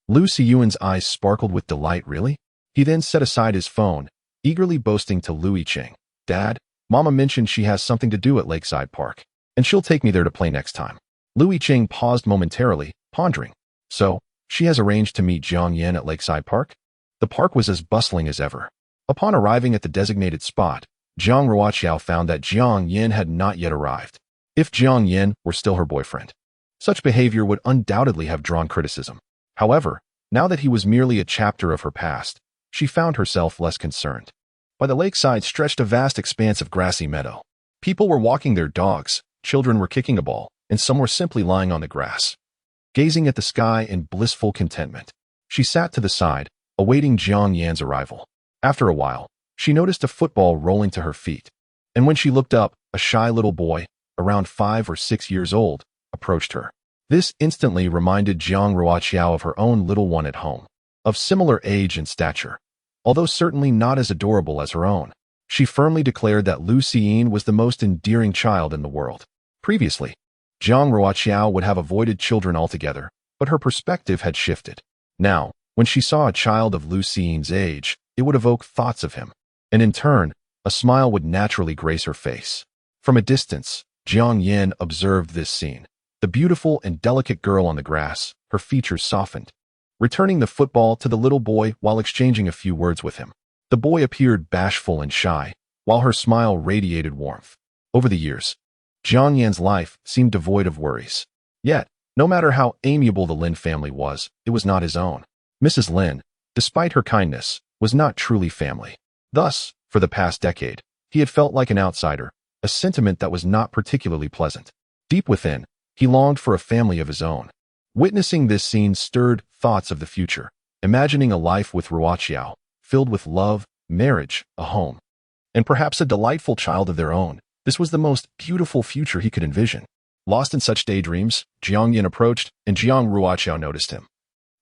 Lu Siyuan's eyes sparkled with delight. Really? He then set aside his phone, eagerly boasting to Lu Yicheng, Dad, Mama mentioned she has something to do at Lakeside Park, and she'll take me there to play next time. Lu Yicheng paused momentarily, pondering. So, she has arranged to meet Jiang Yan at Lakeside Park? The park was as bustling as ever. Upon arriving at the designated spot, Jiang Ruoqiao found that Jiang Yan had not yet arrived. If Jiang Yan were still her boyfriend, such behavior would undoubtedly have drawn criticism. However, now that he was merely a chapter of her past, she found herself less concerned. By the lakeside stretched a vast expanse of grassy meadow. People were walking their dogs, children were kicking a ball, and some were simply lying on the grass, gazing at the sky in blissful contentment. She sat to the side, awaiting Jiang Yan's arrival. After a while, she noticed a football rolling to her feet, and when she looked up, a shy little boy, around 5 or 6 years old, approached her. This instantly reminded Jiang Ruoqiao of her own little one at home, of similar age and stature, although certainly not as adorable as her own. She firmly declared that Lu Siyuan was the most endearing child in the world. Previously, Jiang Ruoqiao would have avoided children altogether, but her perspective had shifted. Now, when she saw a child of Lu Siyuan's age, it would evoke thoughts of him, and in turn, a smile would naturally grace her face. From a distance, Jiang Yan observed this scene. The beautiful and delicate girl on the grass, her features softened, returning the football to the little boy while exchanging a few words with him. The boy appeared bashful and shy, while her smile radiated warmth. Over the years, Jiang Yan's life seemed devoid of worries. Yet, no matter how amiable the Lin family was, it was not his own. Mrs. Lin, despite her kindness, was not truly family. Thus, for the past decade, he had felt like an outsider, a sentiment that was not particularly pleasant. Deep within, he longed for a family of his own. Witnessing this scene stirred thoughts of the future, imagining a life with Ruoqiao, filled with love, marriage, a home, and perhaps a delightful child of their own. This was the most beautiful future he could envision. Lost in such daydreams, Jiang Yan approached, and Jiang Ruoqiao noticed him.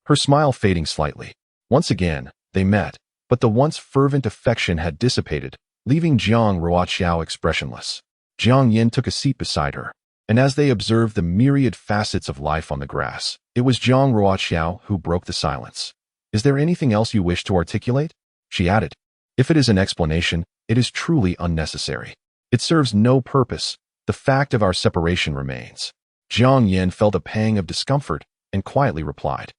Her smile fading slightly. Once again, they met, but the once fervent affection had dissipated, leaving Jiang Ruoqiao expressionless. Jiang Yan took a seat beside her, and as they observed the myriad facets of life on the grass, it was Jiang Ruoqiao who broke the silence. Is there anything else you wish to articulate? She added. If it is an explanation, it is truly unnecessary. It serves no purpose. The fact of our separation remains. Jiang Yan felt a pang of discomfort and quietly replied.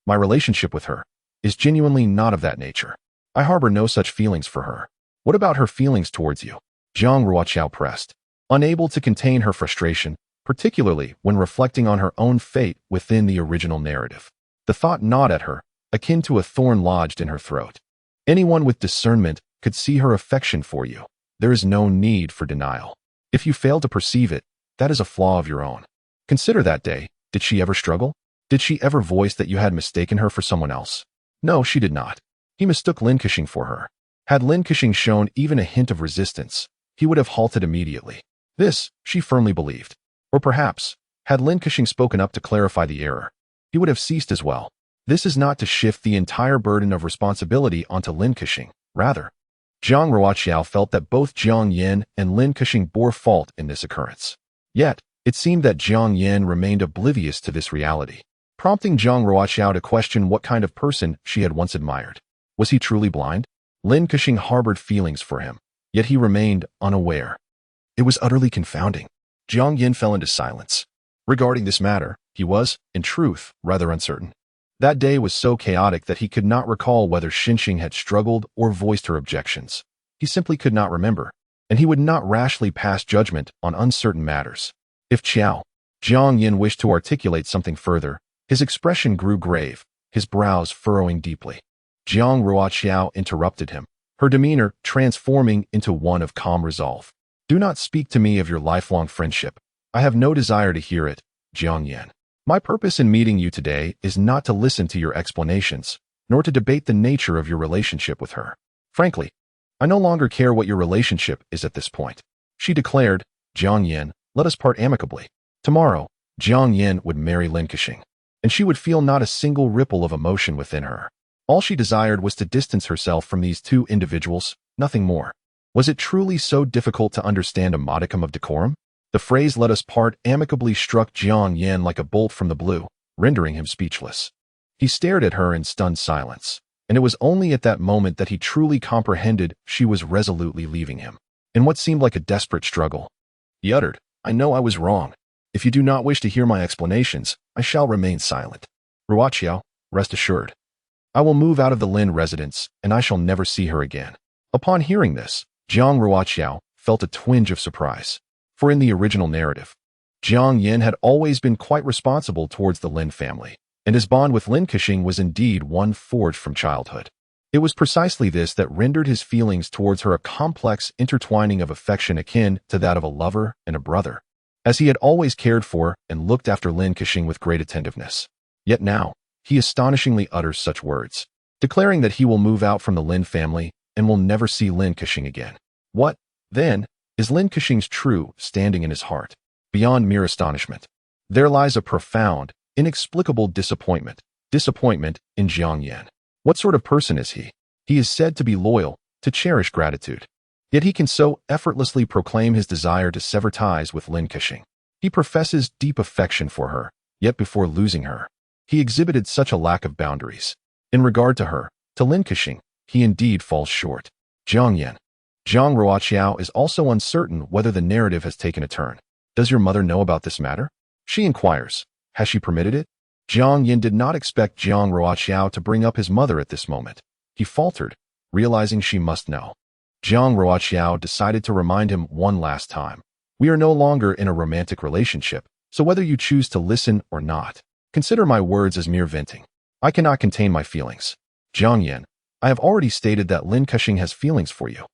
My relationship with her is genuinely not of that nature. I harbor no such feelings for her. What about her feelings towards you? Jiang Ruoqiao pressed, unable to contain her frustration, particularly when reflecting on her own fate within the original narrative. The thought gnawed at her, akin to a thorn lodged in her throat. Anyone with discernment could see her affection for you. There is no need for denial. If you fail to perceive it, that is a flaw of your own. Consider that day. Did she ever struggle? Did she ever voice that you had mistaken her for someone else? No, she did not. He mistook Lin Kexing for her. Had Lin Kexing shown even a hint of resistance, he would have halted immediately. This, she firmly believed. Or perhaps, had Lin Kexing spoken up to clarify the error, he would have ceased as well. This is not to shift the entire burden of responsibility onto Lin Kexing. Rather, Jiang Ruoqiao felt that both Jiang Yan and Lin Kexing bore fault in this occurrence. Yet, it seemed that Jiang Yan remained oblivious to this reality, prompting Jiang Ruoqiao to question what kind of person she had once admired. Was he truly blind? Lin Kexing harbored feelings for him, yet he remained unaware. It was utterly confounding. Jiang Yan fell into silence. Regarding this matter, he was, in truth, rather uncertain. That day was so chaotic that he could not recall whether Xinxing had struggled or voiced her objections. He simply could not remember, and he would not rashly pass judgment on uncertain matters. If Jiang Yan wished to articulate something further, his expression grew grave, his brows furrowing deeply. Jiang Ruoqiao interrupted him, her demeanor transforming into one of calm resolve. Do not speak to me of your lifelong friendship. I have no desire to hear it, Jiang Yan. My purpose in meeting you today is not to listen to your explanations, nor to debate the nature of your relationship with her. Frankly, I no longer care what your relationship is at this point. She declared, Jiang Yan, let us part amicably. Tomorrow, Jiang Yan would marry Lin Kexing, and she would feel not a single ripple of emotion within her. All she desired was to distance herself from these two individuals, nothing more. Was it truly so difficult to understand a modicum of decorum? The phrase let us part amicably struck Jiang Yan like a bolt from the blue, rendering him speechless. He stared at her in stunned silence, and it was only at that moment that he truly comprehended she was resolutely leaving him. In what seemed like a desperate struggle, he uttered, I know I was wrong. If you do not wish to hear my explanations, I shall remain silent. Ruoqiao, rest assured. I will move out of the Lin residence, and I shall never see her again. Upon hearing this, Jiang Ruoqiao felt a twinge of surprise. For in the original narrative, Jiang Yan had always been quite responsible towards the Lin family, and his bond with Lin Kexing was indeed one forged from childhood. It was precisely this that rendered his feelings towards her a complex intertwining of affection akin to that of a lover and a brother, as he had always cared for and looked after Lin Kexing with great attentiveness. Yet now, he astonishingly utters such words, declaring that he will move out from the Lin family and will never see Lin Kexing again. What, then, is Lin Kexing's true standing in his heart? Beyond mere astonishment, there lies a profound, inexplicable disappointment in Jiang Yan. What sort of person is he? He is said to be loyal, to cherish gratitude. Yet he can so effortlessly proclaim his desire to sever ties with Lin Kexing. He professes deep affection for her, yet before losing her, he exhibited such a lack of boundaries. In regard to her, to Lin Kexing, he indeed falls short. Jiang Ruoqiao is also uncertain whether the narrative has taken a turn. Does your mother know about this matter? She inquires. Has she permitted it? Jiang Yan did not expect Jiang Ruoqiao to bring up his mother at this moment. He faltered, realizing she must know. Jiang Ruoqiao decided to remind him one last time. We are no longer in a romantic relationship, so whether you choose to listen or not, consider my words as mere venting. I cannot contain my feelings. Jiang Yan, I have already stated that Lin Kexing has feelings for you,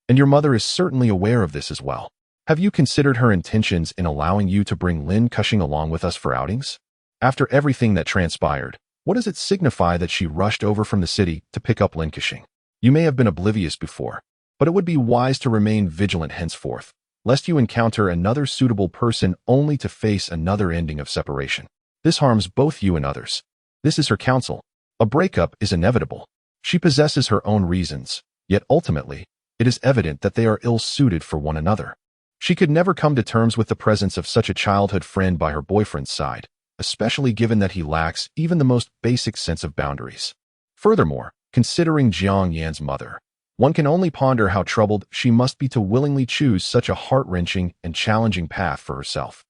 and your mother is certainly aware of this as well. Have you considered her intentions in allowing you to bring Lin Kexing along with us for outings? After everything that transpired, what does it signify that she rushed over from the city to pick up Lin Kexing? You may have been oblivious before, but it would be wise to remain vigilant henceforth, lest you encounter another suitable person only to face another ending of separation. This harms both you and others. This is her counsel. A breakup is inevitable. She possesses her own reasons, yet ultimately, it is evident that they are ill-suited for one another. She could never come to terms with the presence of such a childhood friend by her boyfriend's side, especially given that he lacks even the most basic sense of boundaries. Furthermore, considering Jiang Yan's mother, one can only ponder how troubled she must be to willingly choose such a heart-wrenching and challenging path for herself.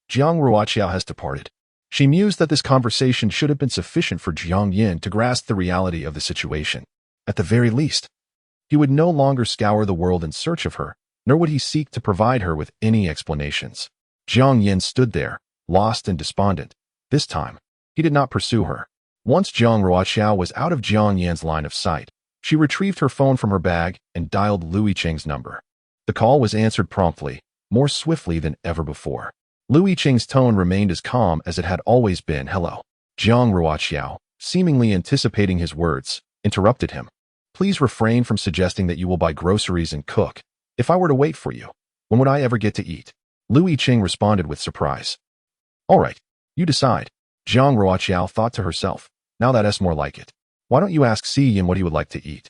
Jiang Ruoqiao has departed. She mused that this conversation should have been sufficient for Jiang Yan to grasp the reality of the situation. At the very least, he would no longer scour the world in search of her, nor would he seek to provide her with any explanations. Jiang Yan stood there, lost and despondent. This time, he did not pursue her. Once Jiang Ruoqiao was out of Jiang Yan's line of sight, she retrieved her phone from her bag and dialed Yicheng's number. The call was answered promptly, more swiftly than ever before. Yicheng's tone remained as calm as it had always been. Hello. Jiang Ruoqiao, seemingly anticipating his words, interrupted him. Please refrain from suggesting that you will buy groceries and cook. If I were to wait for you, when would I ever get to eat? Yicheng responded with surprise. All right, you decide. Jiang Ruoqiao thought to herself, now that's more like it. Why don't you ask Si Yin what he would like to eat?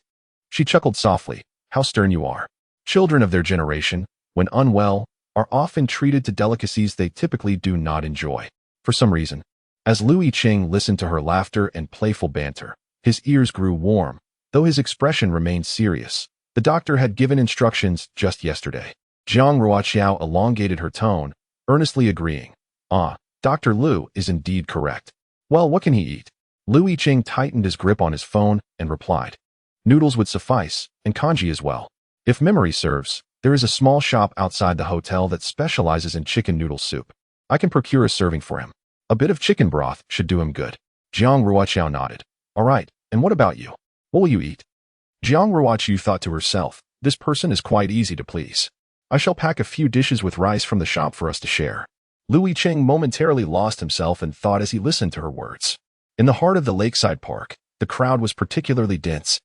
She chuckled softly. How stern you are. Children of their generation, when unwell, are often treated to delicacies they typically do not enjoy. For some reason, as Lu Yicheng listened to her laughter and playful banter, his ears grew warm, though his expression remained serious. The doctor had given instructions just yesterday. Jiang Ruoqiao elongated her tone, earnestly agreeing. Dr. Lu is indeed correct. Well, what can he eat? Lu Yicheng tightened his grip on his phone and replied. Noodles would suffice, and congee as well. If memory serves, there is a small shop outside the hotel that specializes in chicken noodle soup. I can procure a serving for him. A bit of chicken broth should do him good. Jiang Ruoqiao nodded. All right, and what about you? What will you eat? Jiang Ruoqiao thought to herself, this person is quite easy to please. I shall pack a few dishes with rice from the shop for us to share. Lu Yicheng momentarily lost himself in thought as he listened to her words. In the heart of the lakeside park, the crowd was particularly dense.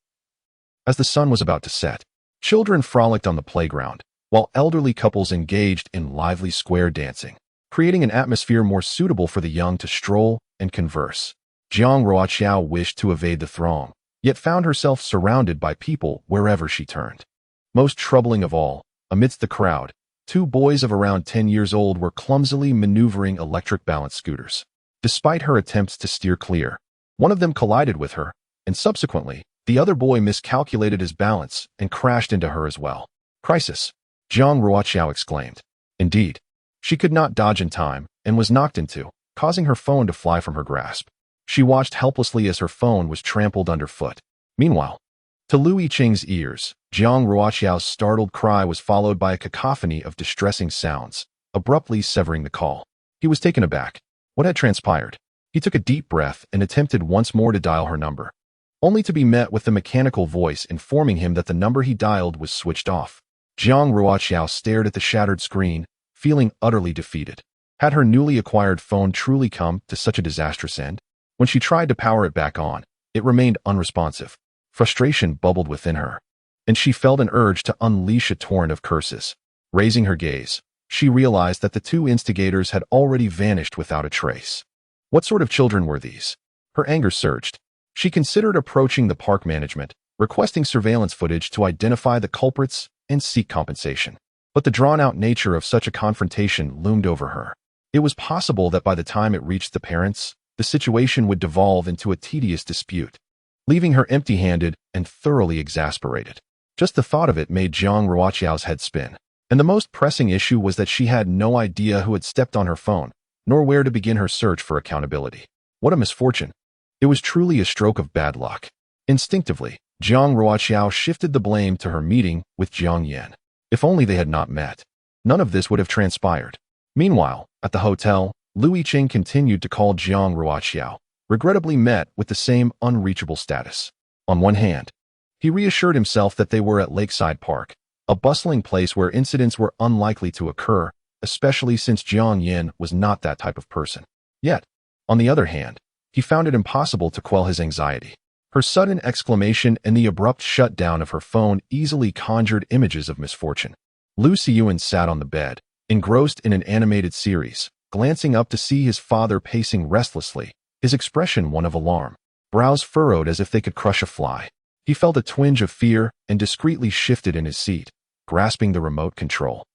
As the sun was about to set, children frolicked on the playground, while elderly couples engaged in lively square dancing, creating an atmosphere more suitable for the young to stroll and converse. Jiang Ruoqiao wished to evade the throng, yet found herself surrounded by people wherever she turned. Most troubling of all, amidst the crowd, 2 boys of around 10 years old were clumsily maneuvering electric balance scooters. Despite her attempts to steer clear, one of them collided with her, and subsequently, the other boy miscalculated his balance and crashed into her as well. Crisis! Jiang Ruoqiao exclaimed. Indeed, she could not dodge in time and was knocked into, causing her phone to fly from her grasp. She watched helplessly as her phone was trampled underfoot. Meanwhile, to Lu Yicheng's ears, Jiang Ruoqiao's startled cry was followed by a cacophony of distressing sounds, abruptly severing the call. He was taken aback. What had transpired? He took a deep breath and attempted once more to dial her number, only to be met with the mechanical voice informing him that the number he dialed was switched off. Jiang Ruoqiao stared at the shattered screen, feeling utterly defeated. Had her newly acquired phone truly come to such a disastrous end? When she tried to power it back on, it remained unresponsive. Frustration bubbled within her, and she felt an urge to unleash a torrent of curses. Raising her gaze, she realized that the 2 instigators had already vanished without a trace. What sort of children were these? Her anger surged. She considered approaching the park management, requesting surveillance footage to identify the culprits and seek compensation. But the drawn-out nature of such a confrontation loomed over her. It was possible that by the time it reached the parents, the situation would devolve into a tedious dispute, leaving her empty-handed and thoroughly exasperated. Just the thought of it made Jiang Ruoqiao's head spin. And the most pressing issue was that she had no idea who had stepped on her phone, nor where to begin her search for accountability. What a misfortune! It was truly a stroke of bad luck. Instinctively, Jiang Ruoqiao shifted the blame to her meeting with Jiang Yan. If only they had not met, none of this would have transpired. Meanwhile, at the hotel, Lu Yicheng continued to call Jiang Ruoqiao, regrettably met with the same unreachable status. On one hand, he reassured himself that they were at Lakeside Park, a bustling place where incidents were unlikely to occur, especially since Jiang Yan was not that type of person. Yet, on the other hand, he found it impossible to quell his anxiety. Her sudden exclamation and the abrupt shutdown of her phone easily conjured images of misfortune. Lu Xiyuan sat on the bed, engrossed in an animated series, glancing up to see his father pacing restlessly, his expression one of alarm, brows furrowed as if they could crush a fly. He felt a twinge of fear and discreetly shifted in his seat, grasping the remote control.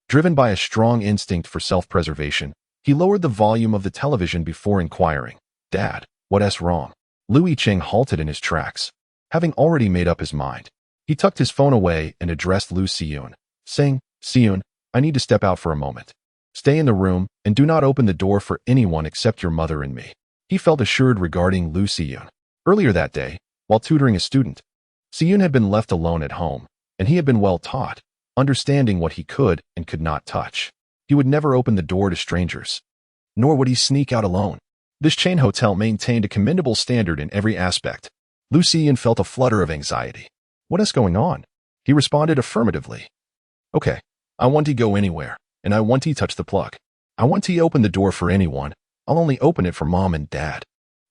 Driven by a strong instinct for self-preservation, he lowered the volume of the television before inquiring, "Dad, what's wrong?" Lu Yicheng halted in his tracks. Having already made up his mind, he tucked his phone away and addressed Lu Xiyun, saying, "Xiyun, I need to step out for a moment. Stay in the room and do not open the door for anyone except your mother and me." He felt assured regarding Lu Xiyun. Earlier that day, while tutoring a student, Xiyun had been left alone at home, and he had been well taught, understanding what he could and could not touch. He would never open the door to strangers, nor would he sneak out alone. This chain hotel maintained a commendable standard in every aspect. Lu Xiyun felt a flutter of anxiety. "What is going on?" He responded affirmatively. "Okay, I want to go anywhere, and I want to touch the plug. I want to open the door for anyone. I'll only open it for Mom and Dad."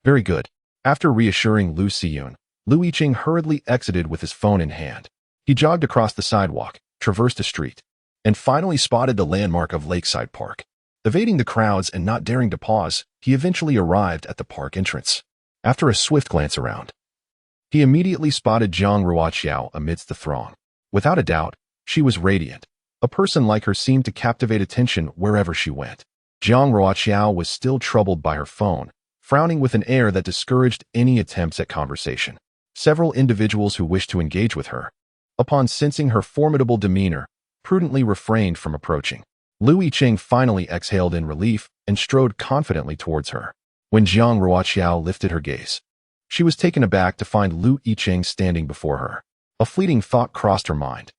"Very good." After reassuring Lu Xiyun, Lu Yicheng hurriedly exited with his phone in hand. He jogged across the sidewalk, traversed a street, and finally spotted the landmark of Lakeside Park. Evading the crowds and not daring to pause, he eventually arrived at the park entrance. After a swift glance around, he immediately spotted Jiang Ruoqiao amidst the throng. Without a doubt, she was radiant. A person like her seemed to captivate attention wherever she went. Jiang Ruoqiao was still troubled by her phone, frowning with an air that discouraged any attempts at conversation. Several individuals who wished to engage with her, upon sensing her formidable demeanor, prudently refrained from approaching. Yicheng finally exhaled in relief and strode confidently towards her. When Jiang Ruoqiao lifted her gaze, she was taken aback to find Yicheng standing before her. A fleeting thought crossed her mind.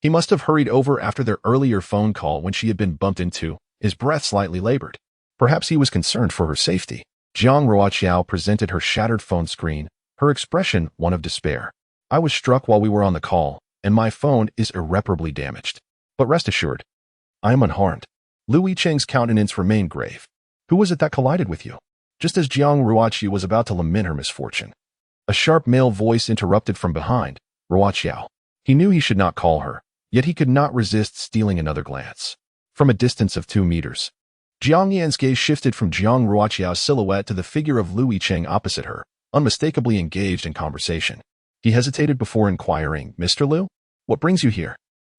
He must have hurried over after their earlier phone call when she had been bumped into, his breath slightly labored. Perhaps he was concerned for her safety. Jiang Ruoqiao presented her shattered phone screen, her expression one of despair. I was struck while we were on the call, and my phone is irreparably damaged. But rest assured, I am unharmed. Yicheng's countenance remained grave. Who was it that collided with you? Just as Jiang Ruoqiao was about to lament her misfortune, a sharp male voice interrupted from behind. Ruoqiao. He knew he should not call her, yet he could not resist stealing another glance. From a distance of 2 meters, Jiang Yan's gaze shifted from Jiang Ruoqiao's silhouette to the figure of Yicheng opposite her, unmistakably engaged in conversation. He hesitated before inquiring, Mr. Liu? What brings you here?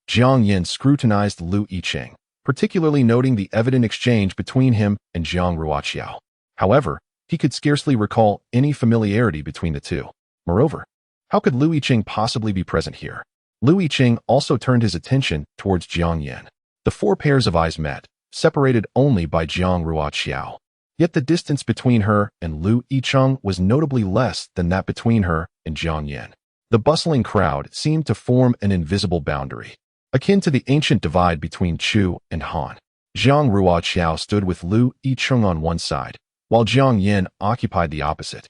Jiang Yan scrutinized Yicheng, particularly noting the evident exchange between him and Jiang Ruoqiao. However, he could scarcely recall any familiarity between the two. Moreover, how could Yicheng possibly be present here? Yicheng also turned his attention towards Jiang Yan. The 4 pairs of eyes met, separated only by Jiang Ruoqiao. Yet the distance between her and Yicheng was notably less than that between her and Jiang Yan. The bustling crowd seemed to form an invisible boundary, akin to the ancient divide between Chu and Han. Jiang Ruoqiao stood with Yicheng on one side, while Jiang Yan occupied the opposite.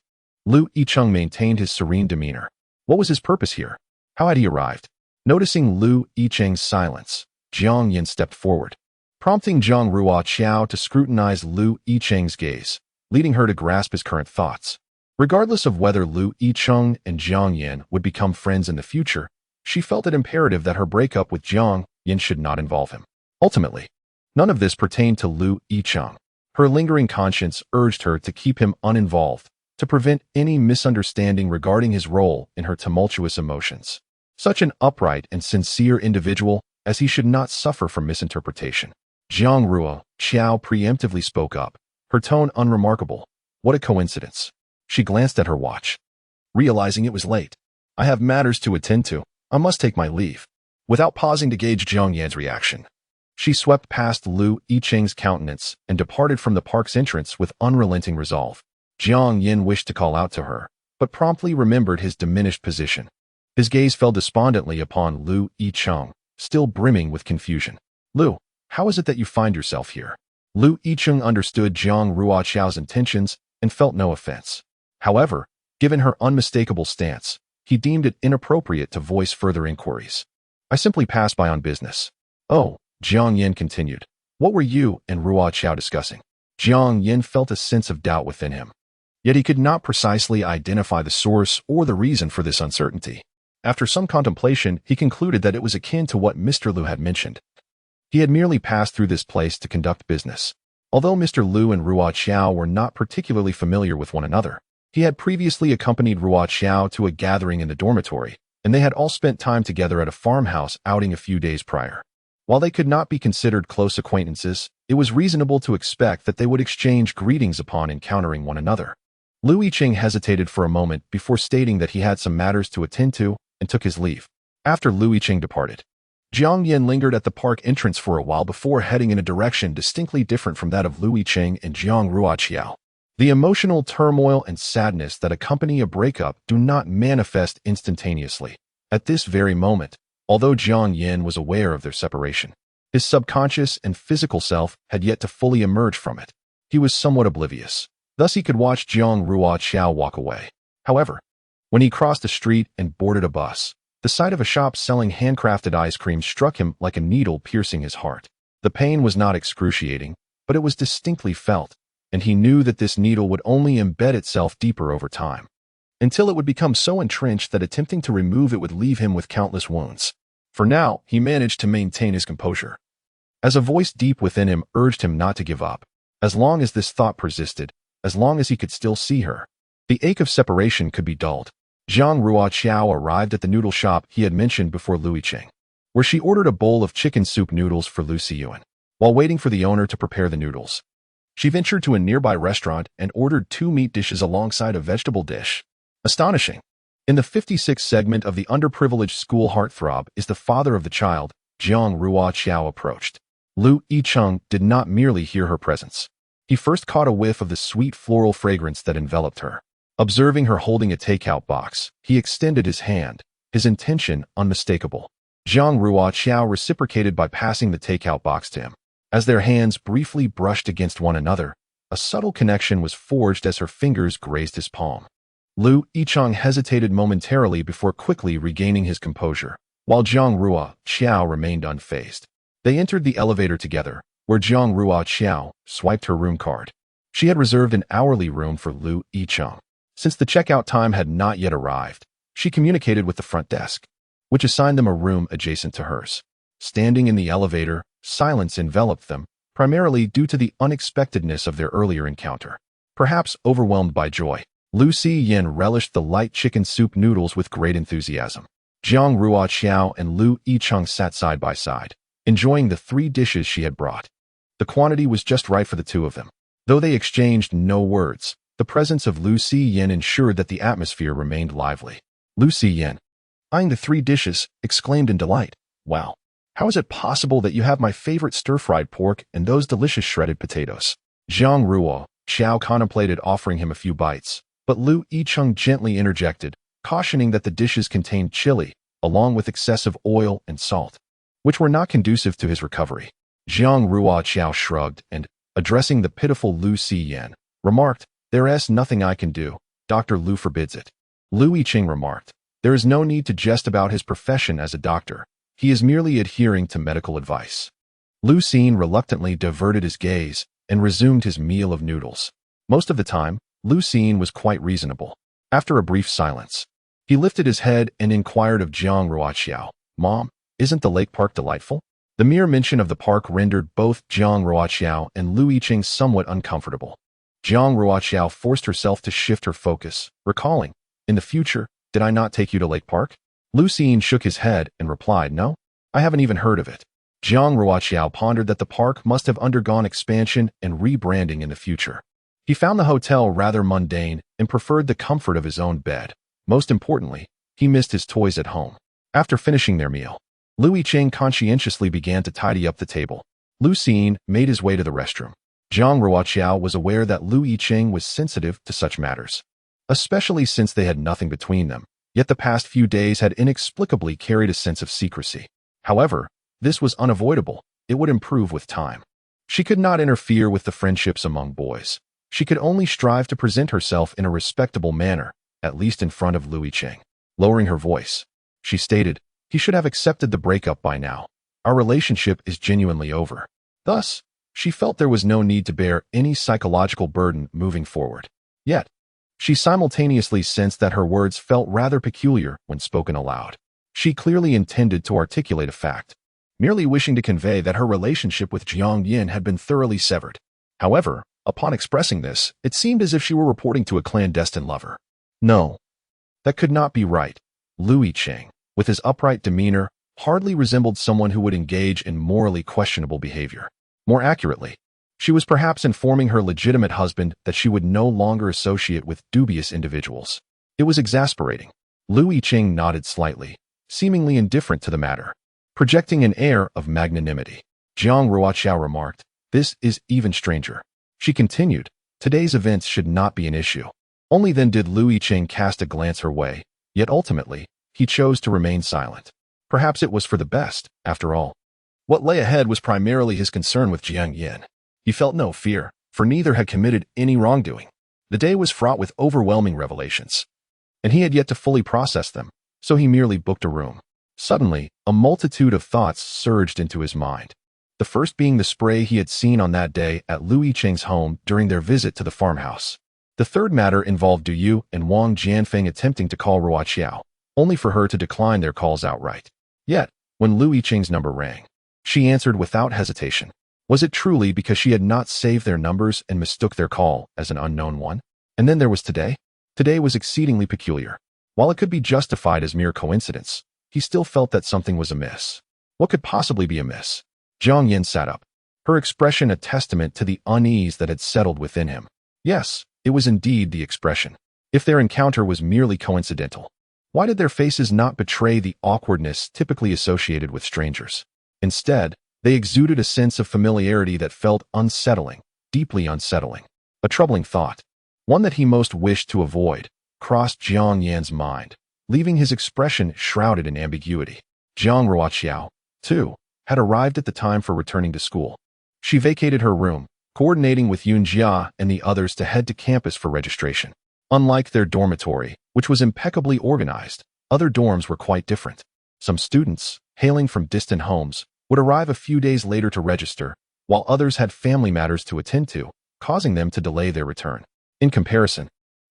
Yicheng maintained his serene demeanor. What was his purpose here? How had he arrived? Noticing Yicheng's silence, Jiang Yan stepped forward, prompting Jiang Ruoqiao to scrutinize Yicheng's gaze, leading her to grasp his current thoughts. Regardless of whether Yicheng and Jiang Yan would become friends in the future, she felt it imperative that her breakup with Jiang Yan should not involve him. Ultimately, none of this pertained to Yicheng. Her lingering conscience urged her to keep him uninvolved, to prevent any misunderstanding regarding his role in her tumultuous emotions. Such an upright and sincere individual, as he should not suffer from misinterpretation. Jiang Ruoqiao preemptively spoke up, her tone unremarkable. What a coincidence. She glanced at her watch, realizing it was late. I have matters to attend to. I must take my leave. Without pausing to gauge Jiang Yan's reaction, she swept past Yicheng's countenance and departed from the park's entrance with unrelenting resolve. Jiang Yan wished to call out to her, but promptly remembered his diminished position. His gaze fell despondently upon Yicheng, still brimming with confusion. Liu, how is it that you find yourself here? Yicheng understood Jiang Ruoqiao's intentions and felt no offense. However, given her unmistakable stance, he deemed it inappropriate to voice further inquiries. I simply passed by on business. Oh, Jiang Yan continued. What were you and Ruoqiao discussing? Jiang Yan felt a sense of doubt within him. Yet he could not precisely identify the source or the reason for this uncertainty. After some contemplation, he concluded that it was akin to what Mr. Liu had mentioned. He had merely passed through this place to conduct business. Although Mr. Liu and Ruoqiao were not particularly familiar with one another, he had previously accompanied Ruoqiao to a gathering in the dormitory, and they had all spent time together at a farmhouse outing a few days prior. While they could not be considered close acquaintances, it was reasonable to expect that they would exchange greetings upon encountering one another. Yicheng hesitated for a moment before stating that he had some matters to attend to and took his leave. After Yicheng departed, Jiang Yan lingered at the park entrance for a while before heading in a direction distinctly different from that of Yicheng and Jiang Ruoqiao. The emotional turmoil and sadness that accompany a breakup do not manifest instantaneously. At this very moment, although Jiang Yan was aware of their separation, his subconscious and physical self had yet to fully emerge from it. He was somewhat oblivious. Thus he could watch Jiang Ruoqiao walk away. However, when he crossed the street and boarded a bus, the sight of a shop selling handcrafted ice cream struck him like a needle piercing his heart. The pain was not excruciating, but it was distinctly felt, and he knew that this needle would only embed itself deeper over time, until it would become so entrenched that attempting to remove it would leave him with countless wounds. For now, he managed to maintain his composure. as a voice deep within him urged him not to give up. As long as this thought persisted, as long as he could still see her, the ache of separation could be dulled. Jiang Ruoqiao arrived at the noodle shop he had mentioned before Yicheng, where she ordered a bowl of chicken soup noodles for Lu Xiyuan. While waiting for the owner to prepare the noodles, she ventured to a nearby restaurant and ordered 2 meat dishes alongside a vegetable dish. Astonishing! In the 56th segment of the underprivileged school Heartthrob is the father of the child, Jiang Ruoqiao approached. Lu Yicheng did not merely hear her presence. He first caught a whiff of the sweet floral fragrance that enveloped her. Observing her holding a takeout box, he extended his hand, his intention unmistakable. Jiang Ruoqiao reciprocated by passing the takeout box to him. As their hands briefly brushed against one another, a subtle connection was forged as her fingers grazed his palm. Lu Yicheng hesitated momentarily before quickly regaining his composure, while Jiang Ruoqiao remained unfazed. They entered the elevator together, where Jiang Ruoqiao swiped her room card. She had reserved an hourly room for Lu Yicheng. Since the checkout time had not yet arrived, she communicated with the front desk, which assigned them a room adjacent to hers. Standing in the elevator, silence enveloped them, primarily due to the unexpectedness of their earlier encounter. Perhaps overwhelmed by joy, Lu Xiyuan relished the light chicken soup noodles with great enthusiasm. Jiang Ruoqiao and Lu Yicheng sat side by side, enjoying the 3 dishes she had brought. The quantity was just right for the two of them. Though they exchanged no words, the presence of Lu Xiyuan ensured that the atmosphere remained lively. Lu Xiyuan, eyeing the 3 dishes, exclaimed in delight, "Wow! How is it possible that you have my favorite stir-fried pork and those delicious shredded potatoes?" Jiang Ruoqiao contemplated offering him a few bites, but Lu Yicheng gently interjected, cautioning that the dishes contained chili, along with excessive oil and salt, which were not conducive to his recovery. Jiang Ruoqiao shrugged and, addressing the pitiful Lu Xiyuan, remarked, "There's nothing I can do. Dr. Lu forbids it." Lu Yicheng remarked, "There is no need to jest about his profession as a doctor. He is merely adhering to medical advice." Lu Xiyuan reluctantly diverted his gaze and resumed his meal of noodles. Most of the time, Lu Xiyuan was quite reasonable. After a brief silence, he lifted his head and inquired of Jiang Ruoqiao, "Mom, isn't the lake park delightful?" The mere mention of the park rendered both Jiang Ruoqiao and Lu Yicheng somewhat uncomfortable. Jiang Ruoqiao forced herself to shift her focus, recalling, "In the future, did I not take you to Lake Park?" Lu Xiyuan shook his head and replied, "No, I haven't even heard of it." Jiang Ruoqiao pondered that the park must have undergone expansion and rebranding in the future. He found the hotel rather mundane and preferred the comfort of his own bed. Most importantly, he missed his toys at home. After finishing their meal, Lu Yicheng conscientiously began to tidy up the table. Lu Xiyuan made his way to the restroom. Jiang Ruoqiao was aware that Lu Yicheng was sensitive to such matters, especially since they had nothing between them, yet the past few days had inexplicably carried a sense of secrecy. However, this was unavoidable. It would improve with time. She could not interfere with the friendships among boys. She could only strive to present herself in a respectable manner, at least in front of Lu Yicheng. Lowering her voice, she stated, "He should have accepted the breakup by now. Our relationship is genuinely over." Thus, she felt there was no need to bear any psychological burden moving forward. Yet, she simultaneously sensed that her words felt rather peculiar when spoken aloud. She clearly intended to articulate a fact, merely wishing to convey that her relationship with Jiang Yin had been thoroughly severed. However, upon expressing this, it seemed as if she were reporting to a clandestine lover. No, that could not be right. Lu Yicheng, with his upright demeanor, hardly resembled someone who would engage in morally questionable behavior. More accurately, she was perhaps informing her legitimate husband that she would no longer associate with dubious individuals. It was exasperating. Lu Yicheng nodded slightly, seemingly indifferent to the matter, projecting an air of magnanimity. Jiang Ruoqiao remarked, "This is even stranger." She continued, "Today's events should not be an issue." Only then did Lu Yicheng cast a glance her way, yet ultimately, he chose to remain silent. Perhaps it was for the best, after all. What lay ahead was primarily his concern with Jiang Yin. He felt no fear, for neither had committed any wrongdoing. The day was fraught with overwhelming revelations, and he had yet to fully process them, so he merely booked a room. Suddenly, a multitude of thoughts surged into his mind. The first being the spray he had seen on that day at Lu Yicheng's home during their visit to the farmhouse. The third matter involved Du Yu and Wang Jianfeng attempting to call Ruoqiao, only for her to decline their calls outright. Yet, when Lu Yicheng's number rang, She answered without hesitation. Was it truly because she had not saved their numbers and mistook their call as an unknown one? And then there was today. Today was exceedingly peculiar. While it could be justified as mere coincidence, he still felt that something was amiss. What could possibly be amiss? Jiang Yin sat up, her expression a testament to the unease that had settled within him. Yes, it was indeed the expression. If their encounter was merely coincidental, why did their faces not betray the awkwardness typically associated with strangers? Instead, they exuded a sense of familiarity that felt unsettling, deeply unsettling. A troubling thought, one that he most wished to avoid, crossed Jiang Yan's mind, leaving his expression shrouded in ambiguity. Jiang Ruoqiao, too, had arrived at the time for returning to school. She vacated her room, coordinating with Yun Jia and the others to head to campus for registration. Unlike their dormitory, which was impeccably organized, other dorms were quite different. Some students, hailing from distant homes, would arrive a few days later to register, while others had family matters to attend to, causing them to delay their return. In comparison,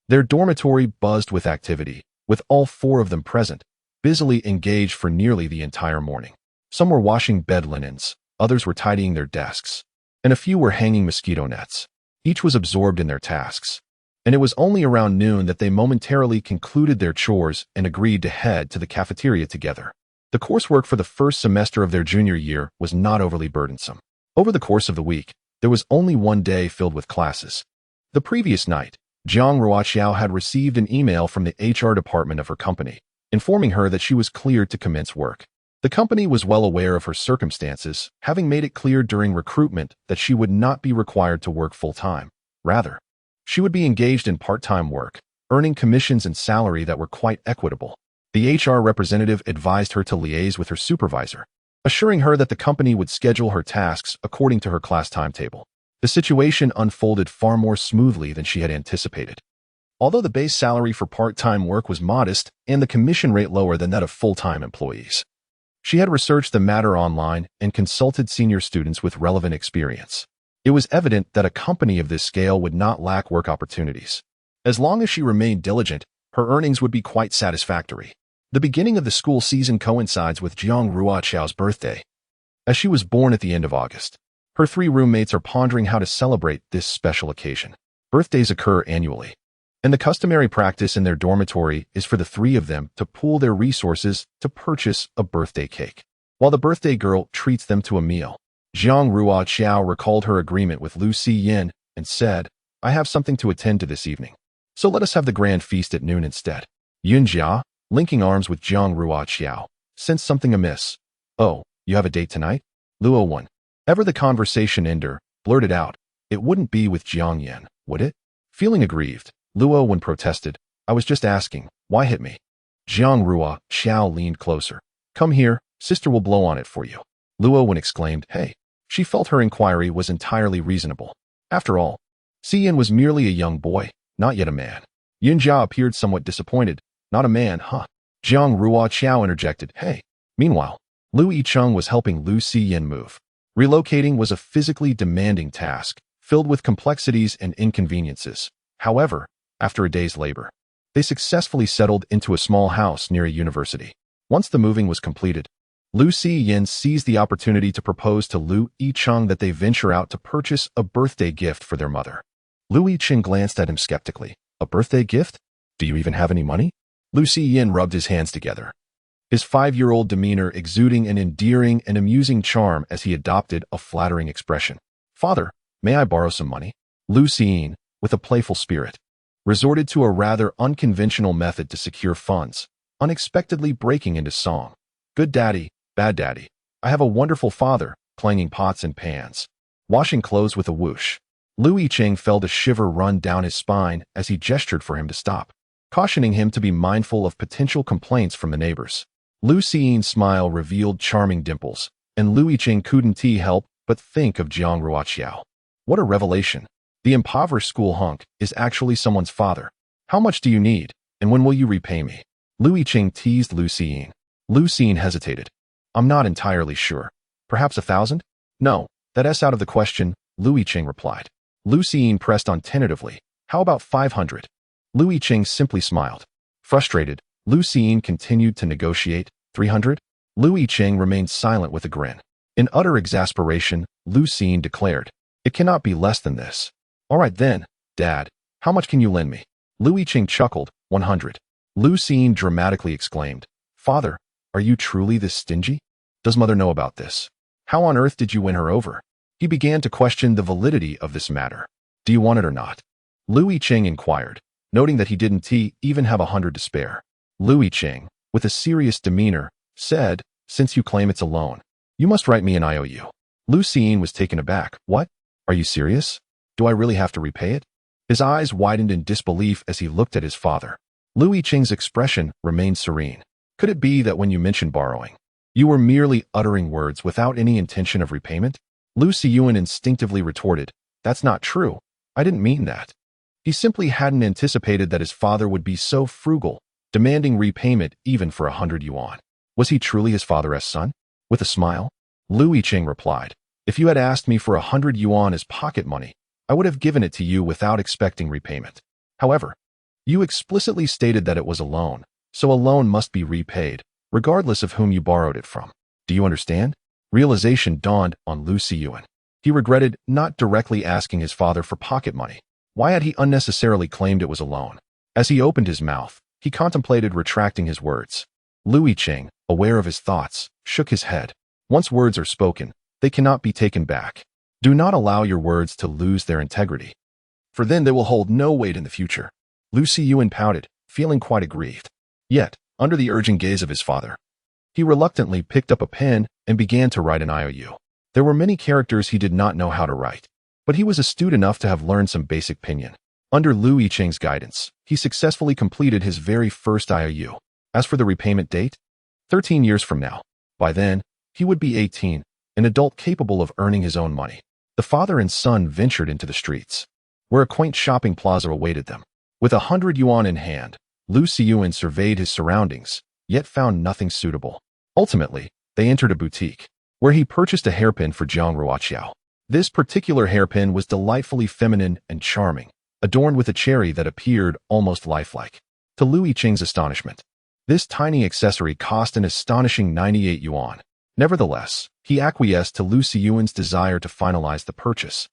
their dormitory buzzed with activity, with all 4 of them present, busily engaged for nearly the entire morning. Some were washing bed linens, others were tidying their desks, and a few were hanging mosquito nets. Each was absorbed in their tasks. And it was only around noon that they momentarily concluded their chores and agreed to head to the cafeteria together. The coursework for the first semester of their junior year was not overly burdensome. Over the course of the week, there was only one day filled with classes. The previous night, Jiang Ruoqiao had received an email from the HR department of her company, informing her that she was cleared to commence work. The company was well aware of her circumstances, having made it clear during recruitment that she would not be required to work full-time. Rather, she would be engaged in part-time work, earning commissions and salary that were quite equitable. The HR representative advised her to liaise with her supervisor, assuring her that the company would schedule her tasks according to her class timetable. The situation unfolded far more smoothly than she had anticipated. Although the base salary for part-time work was modest and the commission rate lower than that of full-time employees, she had researched the matter online and consulted senior students with relevant experience. It was evident that a company of this scale would not lack work opportunities. As long as she remained diligent, her earnings would be quite satisfactory. The beginning of the school season coincides with Jiang Ruoqiao's birthday, as she was born at the end of August. Her 3 roommates are pondering how to celebrate this special occasion. Birthdays occur annually, and the customary practice in their dormitory is for the 3 of them to pool their resources to purchase a birthday cake, while the birthday girl treats them to a meal. Jiang Ruoqiao recalled her agreement with Lu Xiyin and said, "I have something to attend to this evening, so let us have the grand feast at noon instead." Yun Jia, linking arms with Jiang Ruoqiao, sensed something amiss. "Oh, you have a date tonight?" Luo Wen, ever the conversation ender, blurted out. It wouldn't be with Jiang Yan, would it? Feeling aggrieved, Luo Wen protested. "I was just asking, why hit me?" Jiang Ruoqiao leaned closer. "Come here, sister will blow on it for you." Luo Wen exclaimed, "Hey." She felt her inquiry was entirely reasonable. After all, Xiyin was merely a young boy, not yet a man. Yun Jia appeared somewhat disappointed. "Not a man, huh?" Jiang Ruoqiao interjected, "Hey." Meanwhile, Lu Yicheng was helping Lu Xiyin move. Relocating was a physically demanding task, filled with complexities and inconveniences. However, after a day's labor, they successfully settled into a small house near a university. Once the moving was completed, Lu Xiyin seized the opportunity to propose to Lu Yicheng that they venture out to purchase a birthday gift for their mother. Lu Yicheng glanced at him skeptically. "A birthday gift? Do you even have any money?" Lu Xiyin rubbed his hands together, his 5-year-old demeanor exuding an endearing and amusing charm as he adopted a flattering expression. "Father, may I borrow some money?" Lu Xiyin, with a playful spirit, resorted to a rather unconventional method to secure funds, unexpectedly breaking into song. "Good daddy, bad daddy. I have a wonderful father," clanging pots and pans, washing clothes with a whoosh. Lu Yicheng felt a shiver run down his spine as he gestured for him to stop, cautioning him to be mindful of potential complaints from the neighbors. Lu Xiyin's smile revealed charming dimples, and Lu Yicheng couldn't help but think of Jiang Ruoqiao. What a revelation! The impoverished school hunk is actually someone's father. "How much do you need, and when will you repay me?" Lu Yicheng teased Lu Xiyin. Lu Xiyin hesitated. "I'm not entirely sure. Perhaps 1,000? "No, that's out of the question," Lu Yicheng replied. Lu Xiyin pressed on tentatively. "How about 500? Lu Yicheng simply smiled. Frustrated, Lu Xiyin continued to negotiate. 300? Lu Yicheng remained silent with a grin. In utter exasperation, Lu Xiying declared, "It cannot be less than this." "All right then, Dad, how much can you lend me?" Lu Yicheng chuckled, 100. Lu Xiying dramatically exclaimed, "Father, are you truly this stingy? Does Mother know about this? How on earth did you win her over?" He began to question the validity of this matter. "Do you want it or not?" Lu Yicheng inquired, noting that he didn't even have 100 to spare. Lu Yicheng, with a serious demeanor, said, "Since you claim it's a loan, you must write me an IOU." Lu Xiying was taken aback. "What? Are you serious? Do I really have to repay it?" His eyes widened in disbelief as he looked at his father. Lu Yicheng's expression remained serene. "Could it be that when you mentioned borrowing, you were merely uttering words without any intention of repayment?" Lu Xiyuan instinctively retorted, "That's not true. I didn't mean that." He simply hadn't anticipated that his father would be so frugal, demanding repayment even for 100 yuan. Was he truly his father's son? With a smile, Lu Yicheng replied, "If you had asked me for 100 yuan as pocket money, I would have given it to you without expecting repayment. However, you explicitly stated that it was a loan, so a loan must be repaid, regardless of whom you borrowed it from. Do you understand?" Realization dawned on Lu Xiyuan. He regretted not directly asking his father for pocket money. Why had he unnecessarily claimed it was a loan? As he opened his mouth, he contemplated retracting his words. Lu Yicheng, aware of his thoughts, shook his head. Once words are spoken, they cannot be taken back. Do not allow your words to lose their integrity, for then they will hold no weight in the future. Lu Xiyuan pouted, feeling quite aggrieved. Yet, under the urgent gaze of his father, he reluctantly picked up a pen and began to write an IOU. There were many characters he did not know how to write, but he was astute enough to have learned some basic pinyin. Under Lu Yicheng's guidance, he successfully completed his very first IOU. As for the repayment date, 13 years from now. By then, he would be 18, an adult capable of earning his own money. The father and son ventured into the streets, where a quaint shopping plaza awaited them. With 100 yuan in hand, Lu Xiyuan surveyed his surroundings, yet found nothing suitable. Ultimately, they entered a boutique, where he purchased a hairpin for Jiang Ruoqiao. This particular hairpin was delightfully feminine and charming, adorned with a cherry that appeared almost lifelike. To Lu Yicheng's astonishment, this tiny accessory cost an astonishing 98 yuan. Nevertheless, he acquiesced to Lu Xiyuan's desire to finalize the purchase,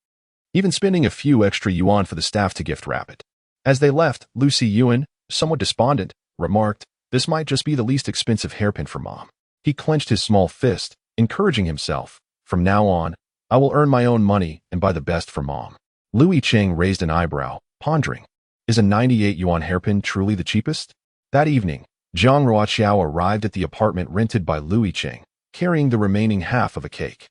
even spending a few extra yuan for the staff to gift wrap it. As they left, Lu Xiyuan, somewhat despondent, remarked, "This might just be the least expensive hairpin for Mom." He clenched his small fist, encouraging himself, "From now on, I will earn my own money and buy the best for Mom." Lu Yicheng raised an eyebrow, pondering, "Is a 98 yuan hairpin truly the cheapest?" That evening, Jiang Ruoqiao arrived at the apartment rented by Lu Yicheng, carrying the remaining half of a cake.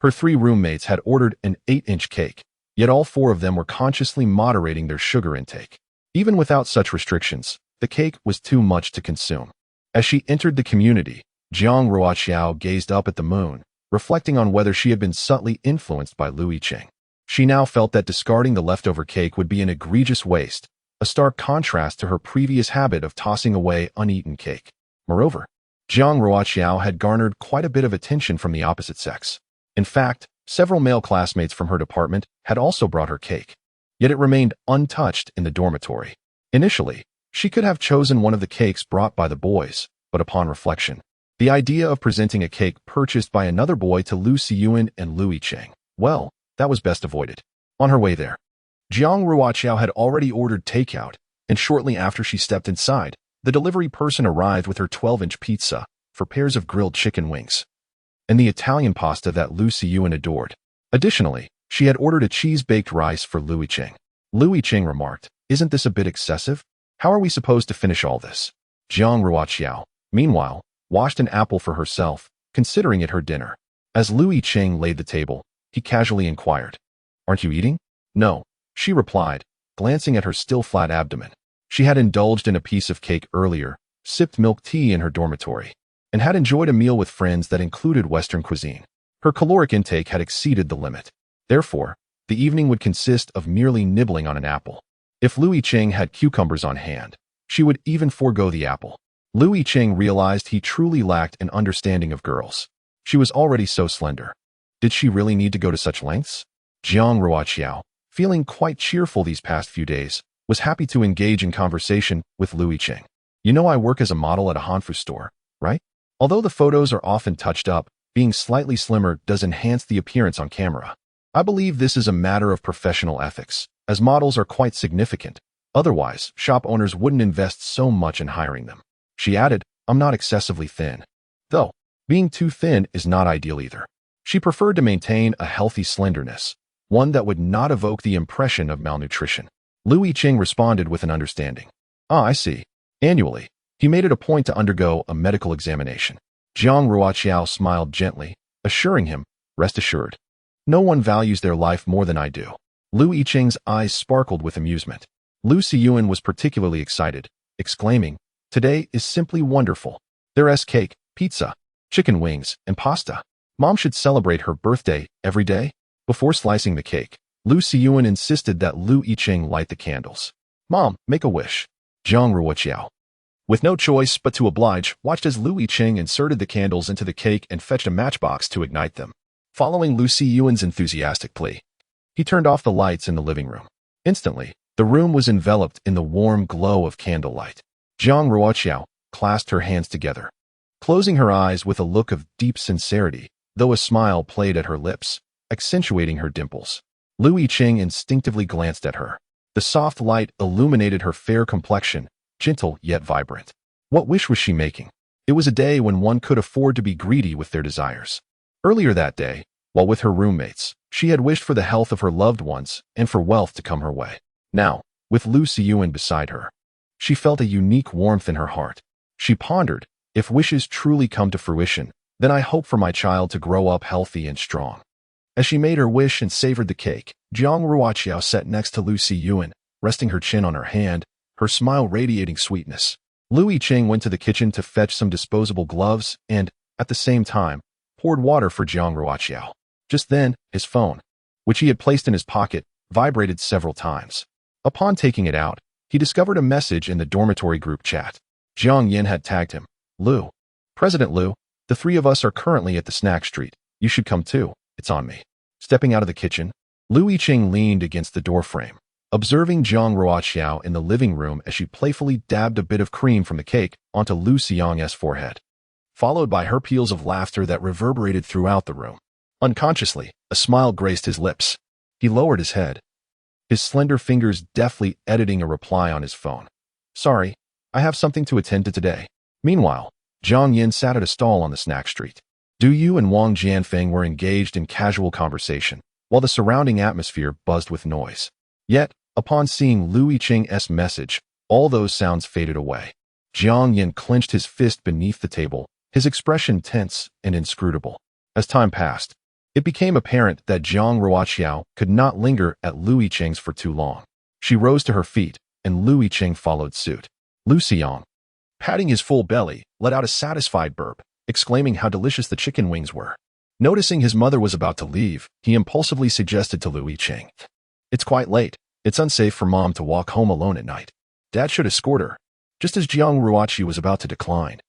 Her 3 roommates had ordered an 8-inch cake, yet all 4 of them were consciously moderating their sugar intake. Even without such restrictions, the cake was too much to consume. As she entered the community, Jiang Ruoqiao gazed up at the moon, reflecting on whether she had been subtly influenced by Lu Yicheng. She now felt that discarding the leftover cake would be an egregious waste, a stark contrast to her previous habit of tossing away uneaten cake. Moreover, Jiang Ruoqiao had garnered quite a bit of attention from the opposite sex. In fact, several male classmates from her department had also brought her cake, yet it remained untouched in the dormitory. Initially, she could have chosen one of the cakes brought by the boys, but upon reflection, the idea of presenting a cake purchased by another boy to Lu Xiyuan and Lu Yicheng, well, that was best avoided. On her way there, Jiang Ruoqiao had already ordered takeout, and shortly after she stepped inside, the delivery person arrived with her 12-inch pizza, 4 pairs of grilled chicken wings, and the Italian pasta that Lu Xiyuan adored. Additionally, she had ordered a cheese-baked rice for Lu Yicheng. Lu Yicheng remarked, "Isn't this a bit excessive? How are we supposed to finish all this?" Jiang Ruoqiao, meanwhile, washed an apple for herself, considering it her dinner. As Lu Yicheng laid the table, he casually inquired, "Aren't you eating?" "No," she replied, glancing at her still flat abdomen. She had indulged in a piece of cake earlier, sipped milk tea in her dormitory, and had enjoyed a meal with friends that included Western cuisine. Her caloric intake had exceeded the limit. Therefore, the evening would consist of merely nibbling on an apple. If Lu Yicheng had cucumbers on hand, she would even forego the apple. Lu Yicheng realized he truly lacked an understanding of girls. She was already so slender. Did she really need to go to such lengths? Jiang Ruoqiao, feeling quite cheerful these past few days, was happy to engage in conversation with Lu Yicheng. "You know I work as a model at a Hanfu store, right? Although the photos are often touched up, being slightly slimmer does enhance the appearance on camera. I believe this is a matter of professional ethics, as models are quite significant. Otherwise, shop owners wouldn't invest so much in hiring them. She added, I'm not excessively thin. Though, being too thin is not ideal either. She preferred to maintain a healthy slenderness, one that would not evoke the impression of malnutrition. Yicheng responded with an understanding. Ah, I see. Annually, he made it a point to undergo a medical examination. Jiang Ruoqiao smiled gently, assuring him, rest assured. No one values their life more than I do. Yicheng's eyes sparkled with amusement. Lu Siyuan was particularly excited, exclaiming, today is simply wonderful. There's cake, pizza, chicken wings, and pasta. Mom should celebrate her birthday every day. Before slicing the cake, Lu Siyuan insisted that Yicheng light the candles. Mom, make a wish. Jiang Ruoqiao, with no choice but to oblige, watched as Yicheng inserted the candles into the cake and fetched a matchbox to ignite them. Following Lu Siyuan's enthusiastic plea, he turned off the lights in the living room. Instantly, the room was enveloped in the warm glow of candlelight. Jiang Ruoqiao clasped her hands together, closing her eyes with a look of deep sincerity, though a smile played at her lips, accentuating her dimples. Yicheng instinctively glanced at her. The soft light illuminated her fair complexion, gentle yet vibrant. What wish was she making? It was a day when one could afford to be greedy with their desires. Earlier that day, while with her roommates, she had wished for the health of her loved ones and for wealth to come her way. Now, with Lu Siyuan beside her, she felt a unique warmth in her heart. She pondered, if wishes truly come to fruition, then I hope for my child to grow up healthy and strong. As she made her wish and savored the cake, Jiang Ruoqiao sat next to Lu Siyuan, resting her chin on her hand, her smile radiating sweetness. Yicheng went to the kitchen to fetch some disposable gloves and, at the same time, poured water for Jiang Ruoqiao. Just then, his phone, which he had placed in his pocket, vibrated several times. Upon taking it out, he discovered a message in the dormitory group chat. Jiang Yin had tagged him. Lu. President Lu, the three of us are currently at the snack street. You should come too. It's on me. Stepping out of the kitchen, Yicheng leaned against the doorframe, observing Jiang Ruoqiao in the living room as she playfully dabbed a bit of cream from the cake onto Lu Siyuan's forehead, followed by her peals of laughter that reverberated throughout the room. Unconsciously, a smile graced his lips. He lowered his head, his slender fingers deftly editing a reply on his phone. Sorry, I have something to attend to today. Meanwhile, Jiang Yin sat at a stall on the snack street. Du Yu and Wang Jianfeng were engaged in casual conversation, while the surrounding atmosphere buzzed with noise. Yet, upon seeing Yicheng's message, all those sounds faded away. Jiang Yin clenched his fist beneath the table, his expression tense and inscrutable. As time passed, it became apparent that Jiang Ruoqiao could not linger at Yicheng's for too long. She rose to her feet, and Yicheng followed suit. Lu Siyuan, patting his full belly, let out a satisfied burp, exclaiming how delicious the chicken wings were. Noticing his mother was about to leave, he impulsively suggested to Yicheng, it's quite late. It's unsafe for Mom to walk home alone at night. Dad should escort her. Just as Jiang Ruoqiao was about to decline,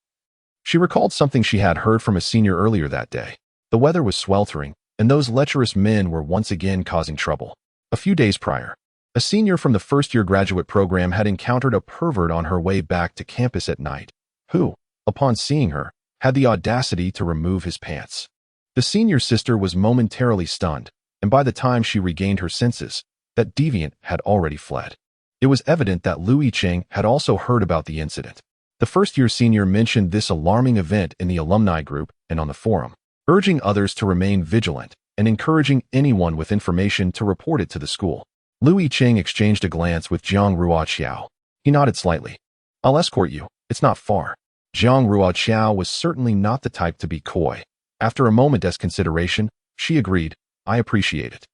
she recalled something she had heard from a senior earlier that day. The weather was sweltering, and those lecherous men were once again causing trouble. A few days prior, a senior from the first-year graduate program had encountered a pervert on her way back to campus at night, who, upon seeing her, had the audacity to remove his pants. The senior sister was momentarily stunned, and by the time she regained her senses, that deviant had already fled. It was evident that Yicheng had also heard about the incident. The first-year senior mentioned this alarming event in the alumni group and on the forum, urging others to remain vigilant and encouraging anyone with information to report it to the school. Yicheng exchanged a glance with Jiang Ruoqiao. He nodded slightly. I'll escort you. It's not far. Jiang Ruoqiao was certainly not the type to be coy. After a moment's consideration, she agreed, I appreciate it.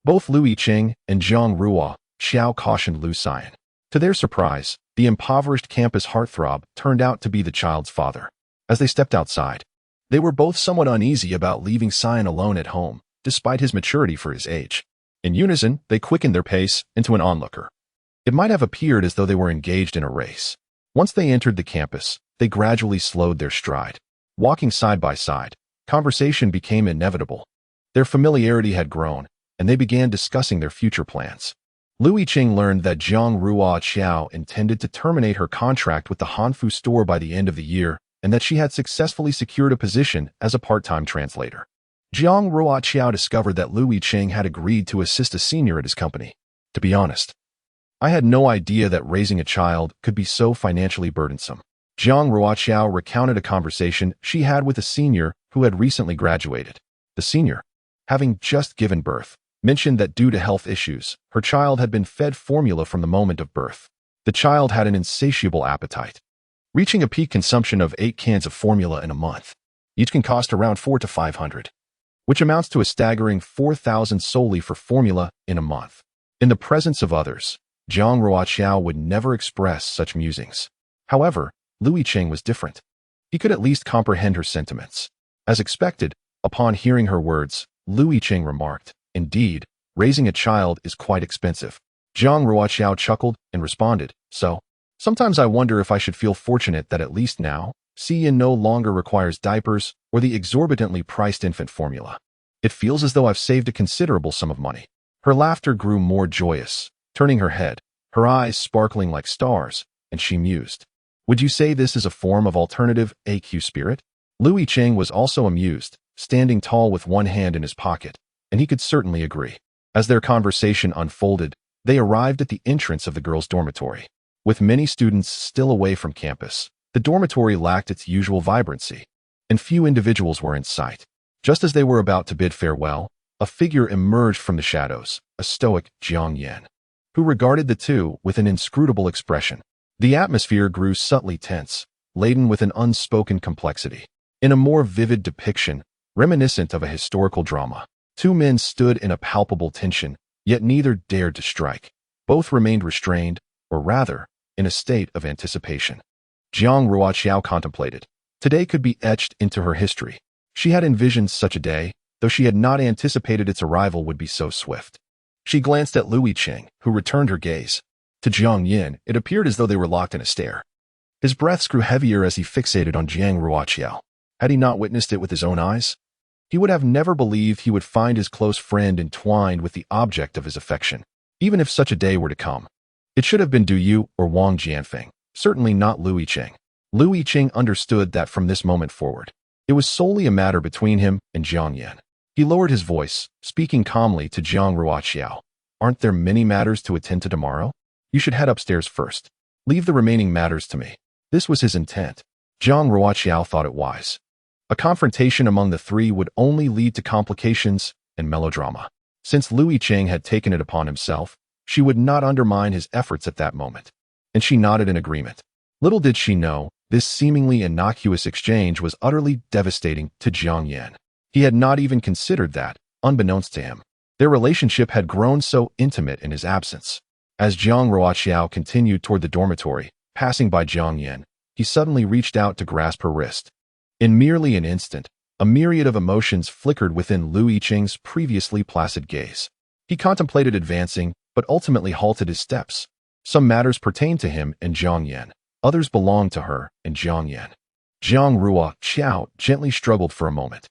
Both Yicheng and Jiang Ruoqiao cautioned Lu Siyuan. To their surprise, the impoverished campus heartthrob turned out to be the child's father. As they stepped outside, they were both somewhat uneasy about leaving Siyuan alone at home, despite his maturity for his age. In unison, they quickened their pace into an onlooker. It might have appeared as though they were engaged in a race. Once they entered the campus, they gradually slowed their stride. Walking side by side, conversation became inevitable. Their familiarity had grown, and they began discussing their future plans. Yicheng learned that Jiang Ruoqiao intended to terminate her contract with the Hanfu store by the end of the year, and that she had successfully secured a position as a part-time translator. Jiang Ruoqiao discovered that Yicheng had agreed to assist a senior at his company. To be honest, I had no idea that raising a child could be so financially burdensome. Jiang Ruoqiao recounted a conversation she had with a senior who had recently graduated. The senior, having just given birth, mentioned that due to health issues, her child had been fed formula from the moment of birth. The child had an insatiable appetite, reaching a peak consumption of 8 cans of formula in a month. Each can cost around 400 to 500, which amounts to a staggering 4,000 solely for formula in a month. In the presence of others, Jiang Ruoqiao would never express such musings. However, Yicheng was different. He could at least comprehend her sentiments. As expected, upon hearing her words, Yicheng remarked, "Indeed, raising a child is quite expensive." Jiang Ruoqiao chuckled and responded, "So, sometimes I wonder if I should feel fortunate that at least now, Xiyin no longer requires diapers or the exorbitantly priced infant formula. It feels as though I've saved a considerable sum of money." Her laughter grew more joyous, turning her head, her eyes sparkling like stars, and she mused, "Would you say this is a form of alternative AQ spirit?" Yicheng was also amused, standing tall with one hand in his pocket, and he could certainly agree. As their conversation unfolded, they arrived at the entrance of the girls' dormitory. With many students still away from campus, the dormitory lacked its usual vibrancy, and few individuals were in sight. Just as they were about to bid farewell, a figure emerged from the shadows, a stoic Jiang Yan, who regarded the two with an inscrutable expression. The atmosphere grew subtly tense, laden with an unspoken complexity. In a more vivid depiction, reminiscent of a historical drama, two men stood in a palpable tension, yet neither dared to strike. Both remained restrained, or rather, in a state of anticipation. Jiang Ruoqiao contemplated. Today could be etched into her history. She had envisioned such a day, though she had not anticipated its arrival would be so swift. She glanced at Yicheng, who returned her gaze. To Jiang Yan, it appeared as though they were locked in a stare. His breaths grew heavier as he fixated on Jiang Ruoqiao. Had he not witnessed it with his own eyes? He would have never believed he would find his close friend entwined with the object of his affection, even if such a day were to come. It should have been Du Yu or Wang Jianfeng, certainly not Yicheng. Yicheng understood that from this moment forward, it was solely a matter between him and Jiang Yan. He lowered his voice, speaking calmly to Jiang Ruoqiao. "Aren't there many matters to attend to tomorrow? You should head upstairs first. Leave the remaining matters to me." This was his intent. Jiang Ruoqiao thought it wise. A confrontation among the three would only lead to complications and melodrama. Since Yicheng had taken it upon himself, she would not undermine his efforts at that moment. And she nodded in agreement. Little did she know, this seemingly innocuous exchange was utterly devastating to Jiang Yan. He had not even considered that, unbeknownst to him, their relationship had grown so intimate in his absence. As Jiang Ruoqiao continued toward the dormitory, passing by Jiang Yan, he suddenly reached out to grasp her wrist. In merely an instant, a myriad of emotions flickered within Yicheng's previously placid gaze. He contemplated advancing, but ultimately halted his steps. Some matters pertained to him and Jiang Yan, others belonged to her and Jiang Yan. Jiang Ruoqiao gently struggled for a moment,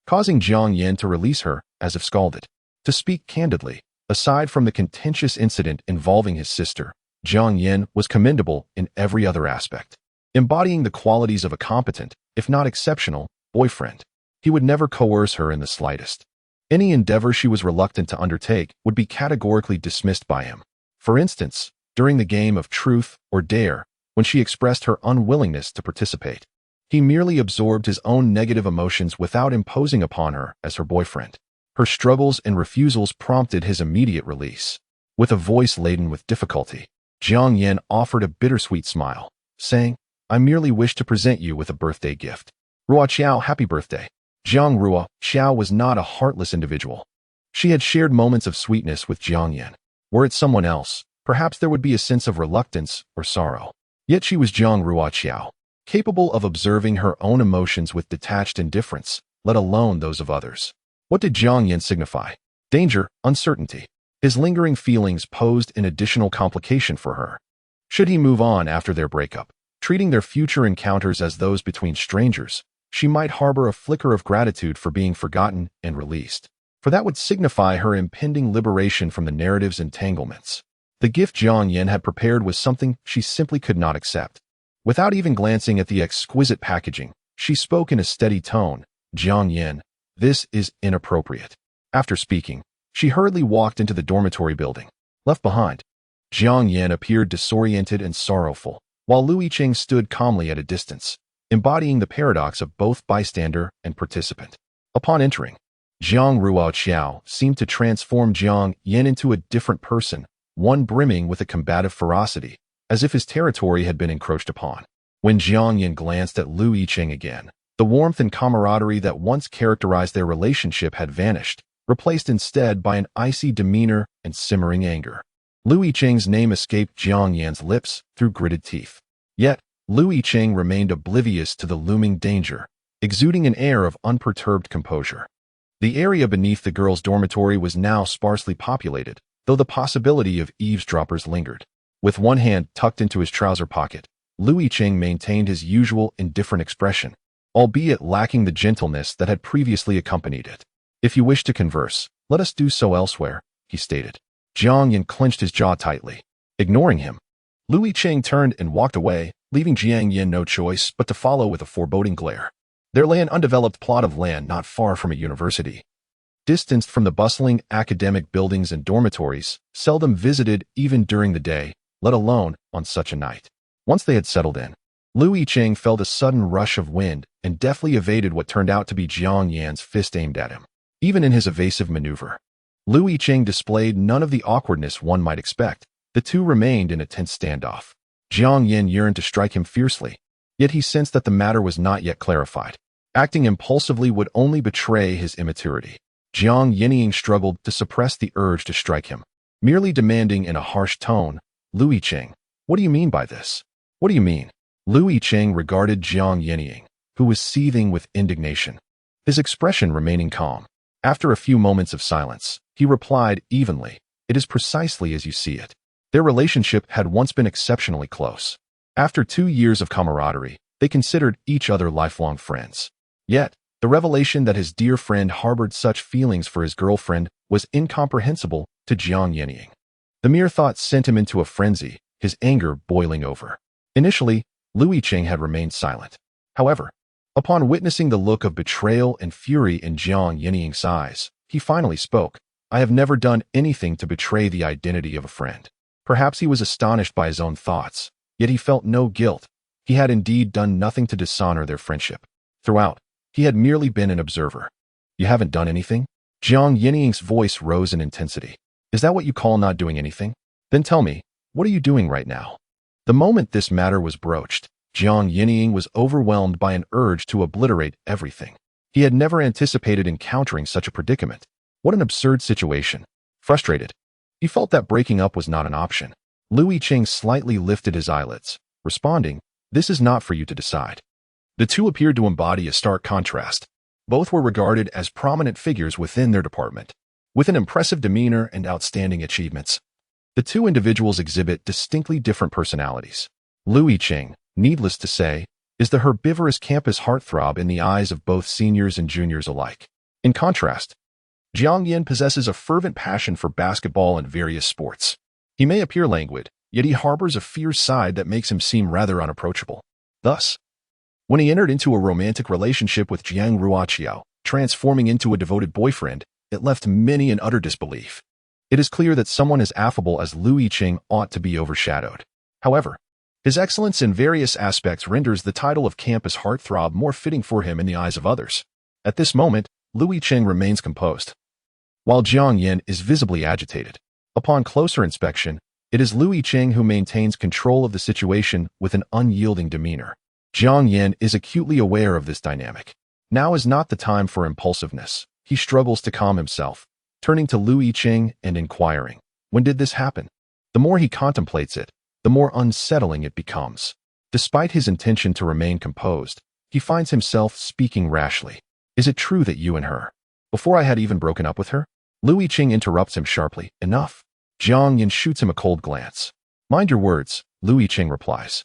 causing Jiang Yan to release her as if scalded. To speak candidly, aside from the contentious incident involving his sister, Jiang Yan was commendable in every other aspect, embodying the qualities of a competent, if not exceptional, boyfriend. He would never coerce her in the slightest. Any endeavor she was reluctant to undertake would be categorically dismissed by him. For instance, during the game of truth or dare, when she expressed her unwillingness to participate, he merely absorbed his own negative emotions without imposing upon her as her boyfriend. Her struggles and refusals prompted his immediate release. With a voice laden with difficulty, Jiang Yan offered a bittersweet smile, saying, "I merely wish to present you with a birthday gift." Ruoqiao, happy birthday. Jiang Ruoqiao was not a heartless individual. She had shared moments of sweetness with Jiang Yan. Were it someone else, perhaps there would be a sense of reluctance or sorrow. Yet she was Jiang Ruoqiao, capable of observing her own emotions with detached indifference, let alone those of others. What did Jiang Yan signify? Danger, uncertainty. His lingering feelings posed an additional complication for her. Should he move on after their breakup, treating their future encounters as those between strangers, she might harbor a flicker of gratitude for being forgotten and released, for that would signify her impending liberation from the narrative's entanglements. The gift Jiang Yan had prepared was something she simply could not accept. Without even glancing at the exquisite packaging, she spoke in a steady tone. Jiang Yin, this is inappropriate. After speaking, she hurriedly walked into the dormitory building. Left behind, Jiang Yin appeared disoriented and sorrowful, while Lu Yicheng stood calmly at a distance, embodying the paradox of both bystander and participant. Upon entering, Jiang Ruoqiao seemed to transform Jiang Yin into a different person, one brimming with a combative ferocity, as if his territory had been encroached upon. When Jiang Yin glanced at Lu Yicheng again, the warmth and camaraderie that once characterized their relationship had vanished, replaced instead by an icy demeanor and simmering anger. Lu Yicheng's name escaped Jiang Yin's lips through gritted teeth. Yet, Lu Yicheng remained oblivious to the looming danger, exuding an air of unperturbed composure. The area beneath the girls' dormitory was now sparsely populated, though the possibility of eavesdroppers lingered. With one hand tucked into his trouser pocket, Lu Yicheng maintained his usual indifferent expression, albeit lacking the gentleness that had previously accompanied it. If you wish to converse, let us do so elsewhere, he stated. Jiang Yin clenched his jaw tightly. Ignoring him, Lu Yicheng turned and walked away, leaving Jiang Yin no choice but to follow with a foreboding glare. There lay an undeveloped plot of land not far from a university. Distanced from the bustling academic buildings and dormitories, seldom visited even during the day, let alone on such a night. Once they had settled in, Lu Yicheng felt a sudden rush of wind and deftly evaded what turned out to be Jiang Yan's fist aimed at him. Even in his evasive maneuver, Lu Yicheng displayed none of the awkwardness one might expect. The two remained in a tense standoff. Jiang Yin yearned to strike him fiercely, yet he sensed that the matter was not yet clarified. Acting impulsively would only betray his immaturity. Jiang Yinying struggled to suppress the urge to strike him, merely demanding in a harsh tone, Lu Yicheng, what do you mean by this? What do you mean? Lu Yicheng regarded Jiang Yinying, who was seething with indignation, his expression remaining calm. After a few moments of silence, he replied evenly, it is precisely as you see it. Their relationship had once been exceptionally close. After 2 years of camaraderie, they considered each other lifelong friends. Yet, the revelation that his dear friend harbored such feelings for his girlfriend was incomprehensible to Jiang Yinying. The mere thought sent him into a frenzy, his anger boiling over. Initially, Lu Yicheng had remained silent. However, upon witnessing the look of betrayal and fury in Jiang Yinying's eyes, he finally spoke. I have never done anything to betray the identity of a friend. Perhaps he was astonished by his own thoughts, yet he felt no guilt. He had indeed done nothing to dishonor their friendship. Throughout, he had merely been an observer. You haven't done anything? Jiang Yinying's voice rose in intensity. Is that what you call not doing anything? Then tell me, what are you doing right now? The moment this matter was broached, Jiang Yinying was overwhelmed by an urge to obliterate everything. He had never anticipated encountering such a predicament. What an absurd situation. Frustrated, he felt that breaking up was not an option. Lu Yicheng slightly lifted his eyelids, responding, this is not for you to decide. The two appeared to embody a stark contrast. Both were regarded as prominent figures within their department, with an impressive demeanor and outstanding achievements. The two individuals exhibit distinctly different personalities. Lu Yicheng, needless to say, is the herbivorous campus heartthrob in the eyes of both seniors and juniors alike. In contrast, Jiang Yin possesses a fervent passion for basketball and various sports. He may appear languid, yet he harbors a fierce side that makes him seem rather unapproachable. Thus, when he entered into a romantic relationship with Jiang Ruoqiao, transforming into a devoted boyfriend, it left many in utter disbelief. It is clear that someone as affable as Lu Yicheng ought to be overshadowed. However, his excellence in various aspects renders the title of campus heartthrob more fitting for him in the eyes of others. At this moment, Lu Yicheng remains composed, while Jiang Yin is visibly agitated. Upon closer inspection, it is Lu Yicheng who maintains control of the situation with an unyielding demeanor. Jiang Yin is acutely aware of this dynamic. Now is not the time for impulsiveness. He struggles to calm himself, turning to Lu Yicheng and inquiring, when did this happen? The more he contemplates it, the more unsettling it becomes. Despite his intention to remain composed, he finds himself speaking rashly. Is it true that you and her? Before I had even broken up with her? Lu Yicheng interrupts him sharply. Enough. Jiang Yin shoots him a cold glance. Mind your words, Lu Yicheng replies.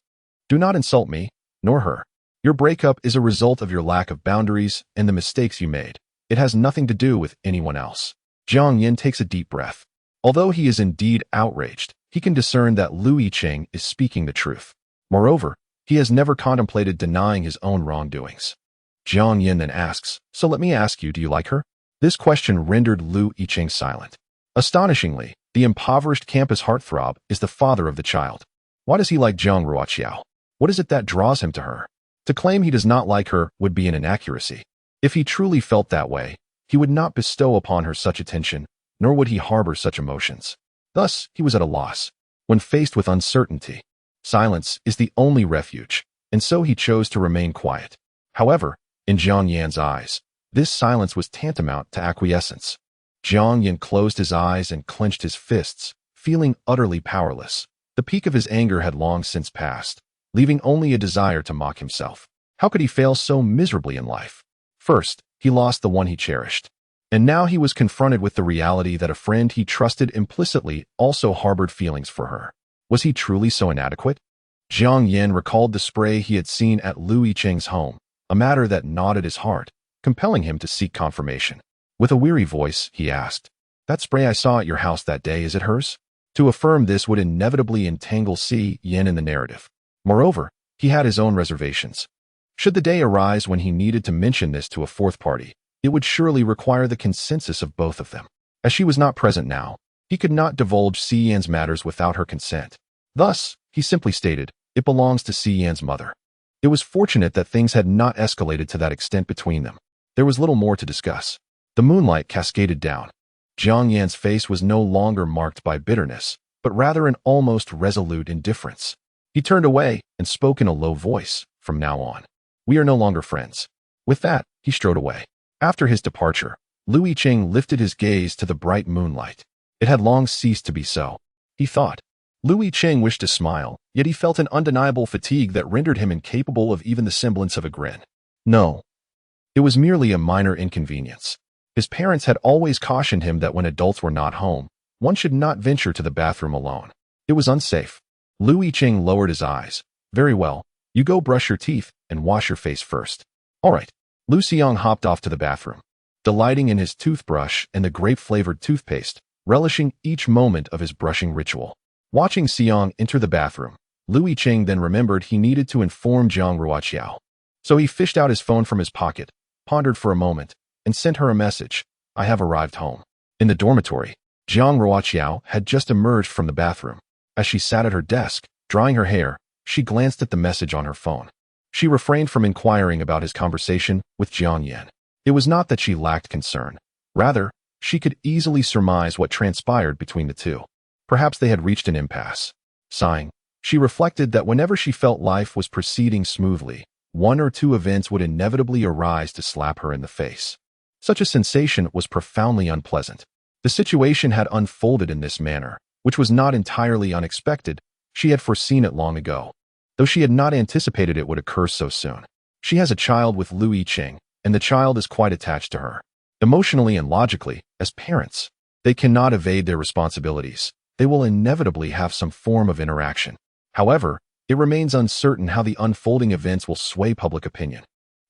Do not insult me, nor her. Your breakup is a result of your lack of boundaries and the mistakes you made. It has nothing to do with anyone else. Jiang Yin takes a deep breath. Although he is indeed outraged, he can discern that Lu Yicheng is speaking the truth. Moreover, He has never contemplated denying his own wrongdoings. Jiang Yin then asks, "So let me ask you, do you like her?" This question rendered Lu Yicheng silent. Astonishingly, the impoverished campus heartthrob is the father of the child. Why does he like Jiang Ruoqiao? What is it that draws him to her? To claim he does not like her would be an inaccuracy. If he truly felt that way, he would not bestow upon her such attention, nor would he harbor such emotions. Thus, he was at a loss. When faced with uncertainty, silence is the only refuge, and so he chose to remain quiet. However, in Jiang Yan's eyes, this silence was tantamount to acquiescence. Jiang Yan closed his eyes and clenched his fists, feeling utterly powerless. The peak of his anger had long since passed, leaving only a desire to mock himself. How could he fail so miserably in life? First, he lost the one he cherished. And now he was confronted with the reality that a friend he trusted implicitly also harbored feelings for her. Was he truly so inadequate? Jiang Yan recalled the spray he had seen at Lu Yicheng's home, a matter that gnawed at his heart, compelling him to seek confirmation. With a weary voice, he asked, "That spray I saw at your house that day, is it hers?" To affirm this would inevitably entangle Yan in the narrative. Moreover, he had his own reservations. Should the day arise when he needed to mention this to a fourth party, it would surely require the consensus of both of them. As she was not present now, he could not divulge Yan's matters without her consent. Thus, he simply stated, "It belongs to Yan's mother." It was fortunate that things had not escalated to that extent between them. There was little more to discuss. The moonlight cascaded down. Jiang Yan's face was no longer marked by bitterness, but rather an almost resolute indifference. He turned away and spoke in a low voice, "From now on, we are no longer friends." With that, he strode away. After his departure, Lu Yicheng lifted his gaze to the bright moonlight. It had long ceased to be so, he thought. Lu Yicheng wished to smile, yet he felt an undeniable fatigue that rendered him incapable of even the semblance of a grin. No, it was merely a minor inconvenience. His parents had always cautioned him that when adults were not home, one should not venture to the bathroom alone. It was unsafe. Lu Yicheng lowered his eyes. "Very well, you go brush your teeth and wash your face first." "All right." Lu Xiang hopped off to the bathroom, delighting in his toothbrush and the grape-flavored toothpaste, relishing each moment of his brushing ritual. Watching Xiang enter the bathroom, Lu Yicheng then remembered he needed to inform Jiang Ruoqiao. So he fished out his phone from his pocket, pondered for a moment, and sent her a message. "I have arrived home." In the dormitory, Jiang Ruoqiao had just emerged from the bathroom. As she sat at her desk, drying her hair, she glanced at the message on her phone. She refrained from inquiring about his conversation with Jiang Yan. It was not that she lacked concern. Rather, she could easily surmise what transpired between the two. Perhaps they had reached an impasse. Sighing, she reflected that whenever she felt life was proceeding smoothly, one or two events would inevitably arise to slap her in the face. Such a sensation was profoundly unpleasant. The situation had unfolded in this manner, which was not entirely unexpected. She had foreseen it long ago, though she had not anticipated it would occur so soon. She has a child with Lu Yicheng, and the child is quite attached to her. Emotionally and logically, as parents, they cannot evade their responsibilities. They will inevitably have some form of interaction. However, it remains uncertain how the unfolding events will sway public opinion.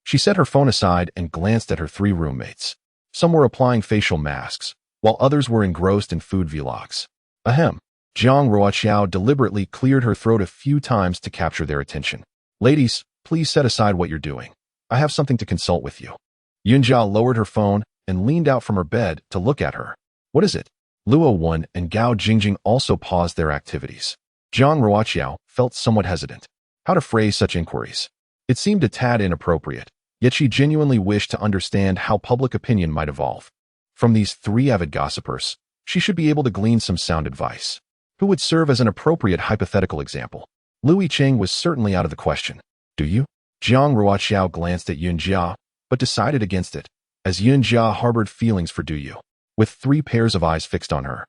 She set her phone aside and glanced at her three roommates. Some were applying facial masks, while others were engrossed in food vlogs. Ahem. Jiang Ruoqiao deliberately cleared her throat a few times to capture their attention. "Ladies, please set aside what you're doing. I have something to consult with you." Yunjia lowered her phone and leaned out from her bed to look at her. "What is it?" Luo Wen and Gao Jingjing also paused their activities. Jiang Ruoqiao felt somewhat hesitant. How to phrase such inquiries? It seemed a tad inappropriate, yet she genuinely wished to understand how public opinion might evolve. From these three avid gossipers, she should be able to glean some sound advice. Who would serve as an appropriate hypothetical example? Lu Yicheng was certainly out of the question. "Do you?" Jiang Ruoqiao glanced at Yunjia, but decided against it, as Yunjia harbored feelings for Du Yu. With three pairs of eyes fixed on her,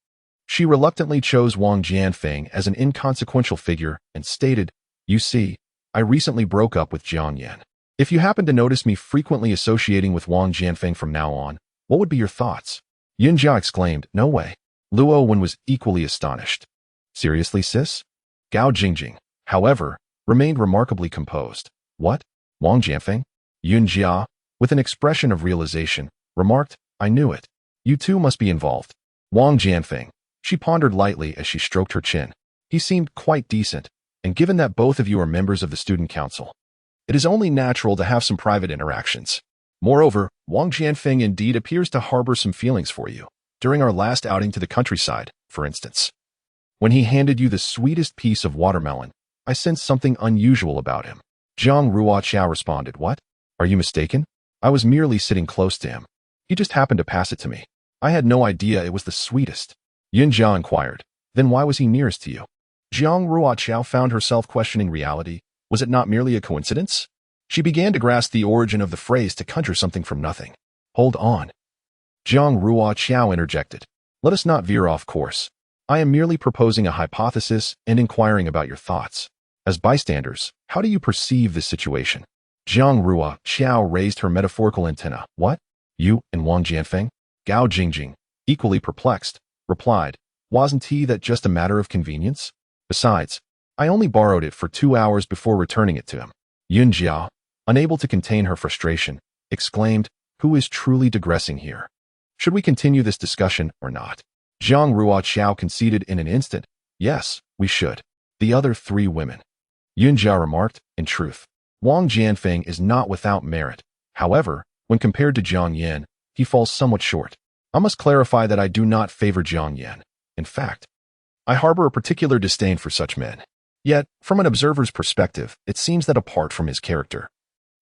she reluctantly chose Wang Jianfeng as an inconsequential figure and stated, "You see, I recently broke up with Jiang Yan. If you happen to notice me frequently associating with Wang Jianfeng from now on, what would be your thoughts?" Yunjia exclaimed, "No way." Luo Wen was equally astonished. "Seriously, sis?" Gao Jingjing, however, remained remarkably composed. "What? Wang Jianfeng?" Yunjia, with an expression of realization, remarked, "I knew it. You two must be involved." Wang Jianfeng, she pondered lightly as she stroked her chin. He seemed quite decent, and given that both of you are members of the student council, it is only natural to have some private interactions. Moreover, Wang Jianfeng indeed appears to harbor some feelings for you. During our last outing to the countryside, for instance, when he handed you the sweetest piece of watermelon, I sensed something unusual about him. Jiang Ruoqiao responded, "What? Are you mistaken? I was merely sitting close to him. He just happened to pass it to me. I had no idea it was the sweetest." Yunjia inquired, "Then why was he nearest to you?" Jiang Ruoqiao found herself questioning reality. Was it not merely a coincidence? She began to grasp the origin of the phrase to conjure something from nothing. "Hold on." Jiang Ruoqiao interjected. "Let us not veer off course. I am merely proposing a hypothesis and inquiring about your thoughts. As bystanders, how do you perceive this situation?" Jiang Ruoqiao raised her metaphorical antenna. "What? You and Wang Jianfeng?" Gao Jingjing, equally perplexed, replied, "Wasn't he that just a matter of convenience? Besides, I only borrowed it for 2 hours before returning it to him." Yunjia, unable to contain her frustration, exclaimed, "Who is truly digressing here? Should we continue this discussion or not?" Jiang Ruoqiao conceded in an instant, "Yes, we should." The other 3 women. Yunjia remarked, "In truth, Wang Jianfeng is not without merit. However, when compared to Jiang Yan, he falls somewhat short. I must clarify that I do not favor Jiang Yan. In fact, I harbor a particular disdain for such men. Yet, from an observer's perspective, it seems that apart from his character,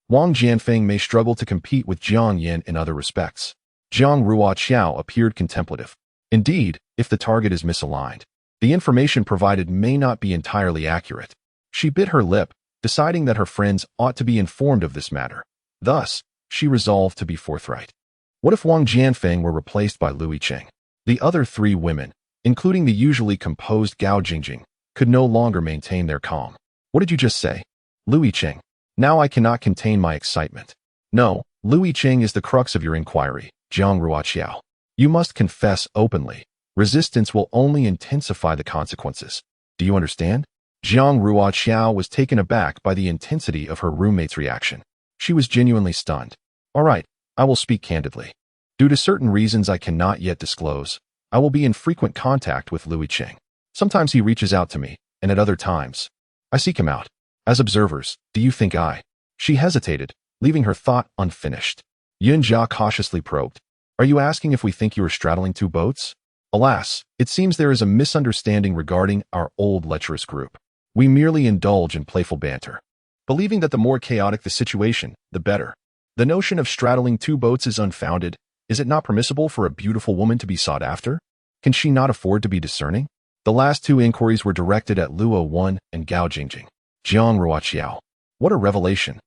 Wang Jianfeng may struggle to compete with Jiang Yan in other respects." Jiang Ruoqiao appeared contemplative. Indeed, if the target is misaligned, the information provided may not be entirely accurate. She bit her lip, deciding that her friends ought to be informed of this matter. Thus, she resolved to be forthright. What if Wang Jianfeng were replaced by Yicheng? The other 3 women, including the usually composed Gao Jingjing, could no longer maintain their calm. "What did you just say?" "Yicheng." Now I cannot contain my excitement. "No, Yicheng is the crux of your inquiry, Jiang Ruoqiao. You must confess openly. Resistance will only intensify the consequences. Do you understand?" Jiang Ruoqiao was taken aback by the intensity of her roommate's reaction. She was genuinely stunned. "All right, I will speak candidly. Due to certain reasons I cannot yet disclose, I will be in frequent contact with Yicheng. Sometimes he reaches out to me, and at other times, I seek him out. As observers, do you think I—" She hesitated, leaving her thought unfinished. Yunjia cautiously probed, "Are you asking if we think you are straddling 2 boats? Alas, it seems there is a misunderstanding regarding our old lecherous group. We merely indulge in playful banter, believing that the more chaotic the situation, the better. The notion of straddling 2 boats is unfounded. Is it not permissible for a beautiful woman to be sought after? Can she not afford to be discerning?" The last 2 inquiries were directed at Luo 1 and Gao Jingjing. Jiang Ruoqiao. What a revelation.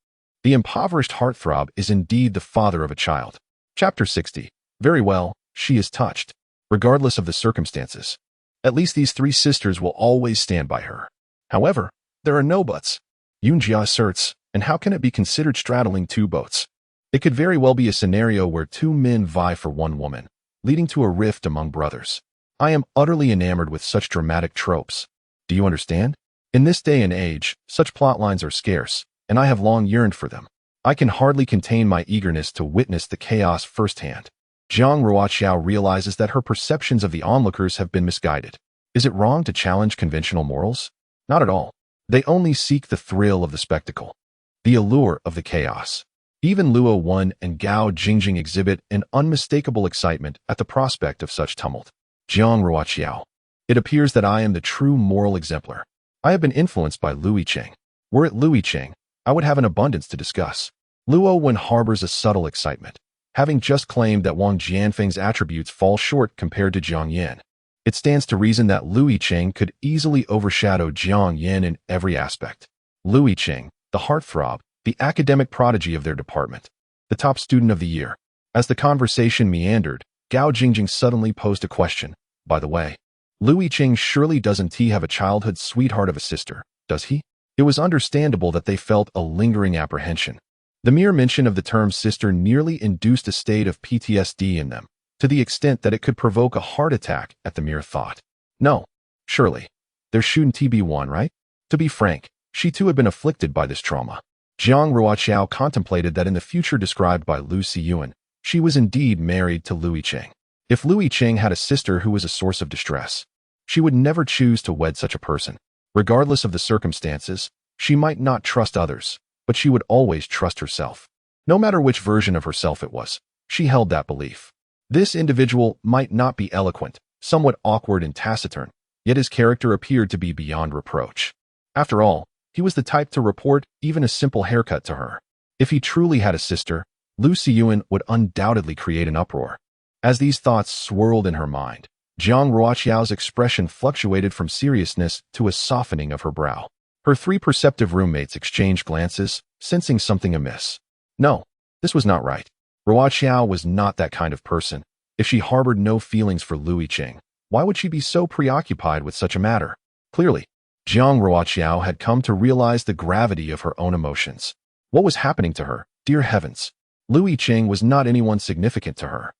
The impoverished heartthrob is indeed the father of a child. Chapter 60. Very well, she is touched. Regardless of the circumstances, at least these 3 sisters will always stand by her. However, there are no buts. Yunjia asserts, and how can it be considered straddling 2 boats? It could very well be a scenario where 2 men vie for 1 woman, leading to a rift among brothers. I am utterly enamored with such dramatic tropes. Do you understand? In this day and age, such plotlines are scarce, and I have long yearned for them. I can hardly contain my eagerness to witness the chaos firsthand. Jiang Ruoqiao realizes that her perceptions of the onlookers have been misguided. Is it wrong to challenge conventional morals? Not at all. They only seek the thrill of the spectacle, the allure of the chaos. Even Luo 1 and Gao Jingjing exhibit an unmistakable excitement at the prospect of such tumult. Jiang Ruoqiao. It appears that I am the true moral exemplar. I have been influenced by Yicheng. Were it Yicheng, I would have an abundance to discuss. Luo 1 harbors a subtle excitement, having just claimed that Wang Jianfeng's attributes fall short compared to Jiang Yan. It stands to reason that Yicheng could easily overshadow Jiang Yan in every aspect. Yicheng, the heartthrob, the academic prodigy of their department, the top student of the year. As the conversation meandered, Gao Jingjing suddenly posed a question. "By the way, Yicheng surely doesn't he have a childhood sweetheart of a sister, does he?" It was understandable that they felt a lingering apprehension. The mere mention of the term sister nearly induced a state of PTSD in them, to the extent that it could provoke a heart attack at the mere thought. No, surely. There shouldn't be one, right? To be frank, she too had been afflicted by this trauma. Jiang Ruoqiao contemplated that in the future described by Lu Siyuan, she was indeed married to Yicheng. If Yicheng had a sister who was a source of distress, she would never choose to wed such a person. Regardless of the circumstances, she might not trust others, but she would always trust herself. No matter which version of herself it was, she held that belief. This individual might not be eloquent, somewhat awkward and taciturn, yet his character appeared to be beyond reproach. After all, he was the type to report even a simple haircut to her. If he truly had a sister, Lu Xiyuan would undoubtedly create an uproar. As these thoughts swirled in her mind, Jiang Ruoqiao's expression fluctuated from seriousness to a softening of her brow. Her three perceptive roommates exchanged glances, sensing something amiss. No, this was not right. Ruoqiao was not that kind of person. If she harbored no feelings for Lu Yicheng, why would she be so preoccupied with such a matter? Clearly, Jiang Ruoqiao had come to realize the gravity of her own emotions. What was happening to her? Dear heavens! Lu Yicheng was not anyone significant to her.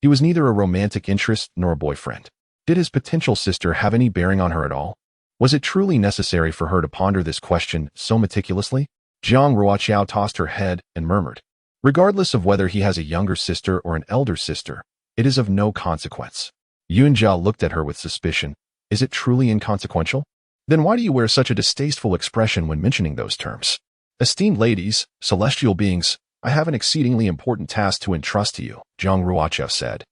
He was neither a romantic interest nor a boyfriend. Did his potential sister have any bearing on her at all? Was it truly necessary for her to ponder this question so meticulously? Jiang Ruoqiao tossed her head and murmured, regardless of whether he has a younger sister or an elder sister, it is of no consequence. Yunjia looked at her with suspicion. Is it truly inconsequential? Then why do you wear such a distasteful expression when mentioning those terms? Esteemed ladies, celestial beings, I have an exceedingly important task to entrust to you, Jiang Ruoqiao said,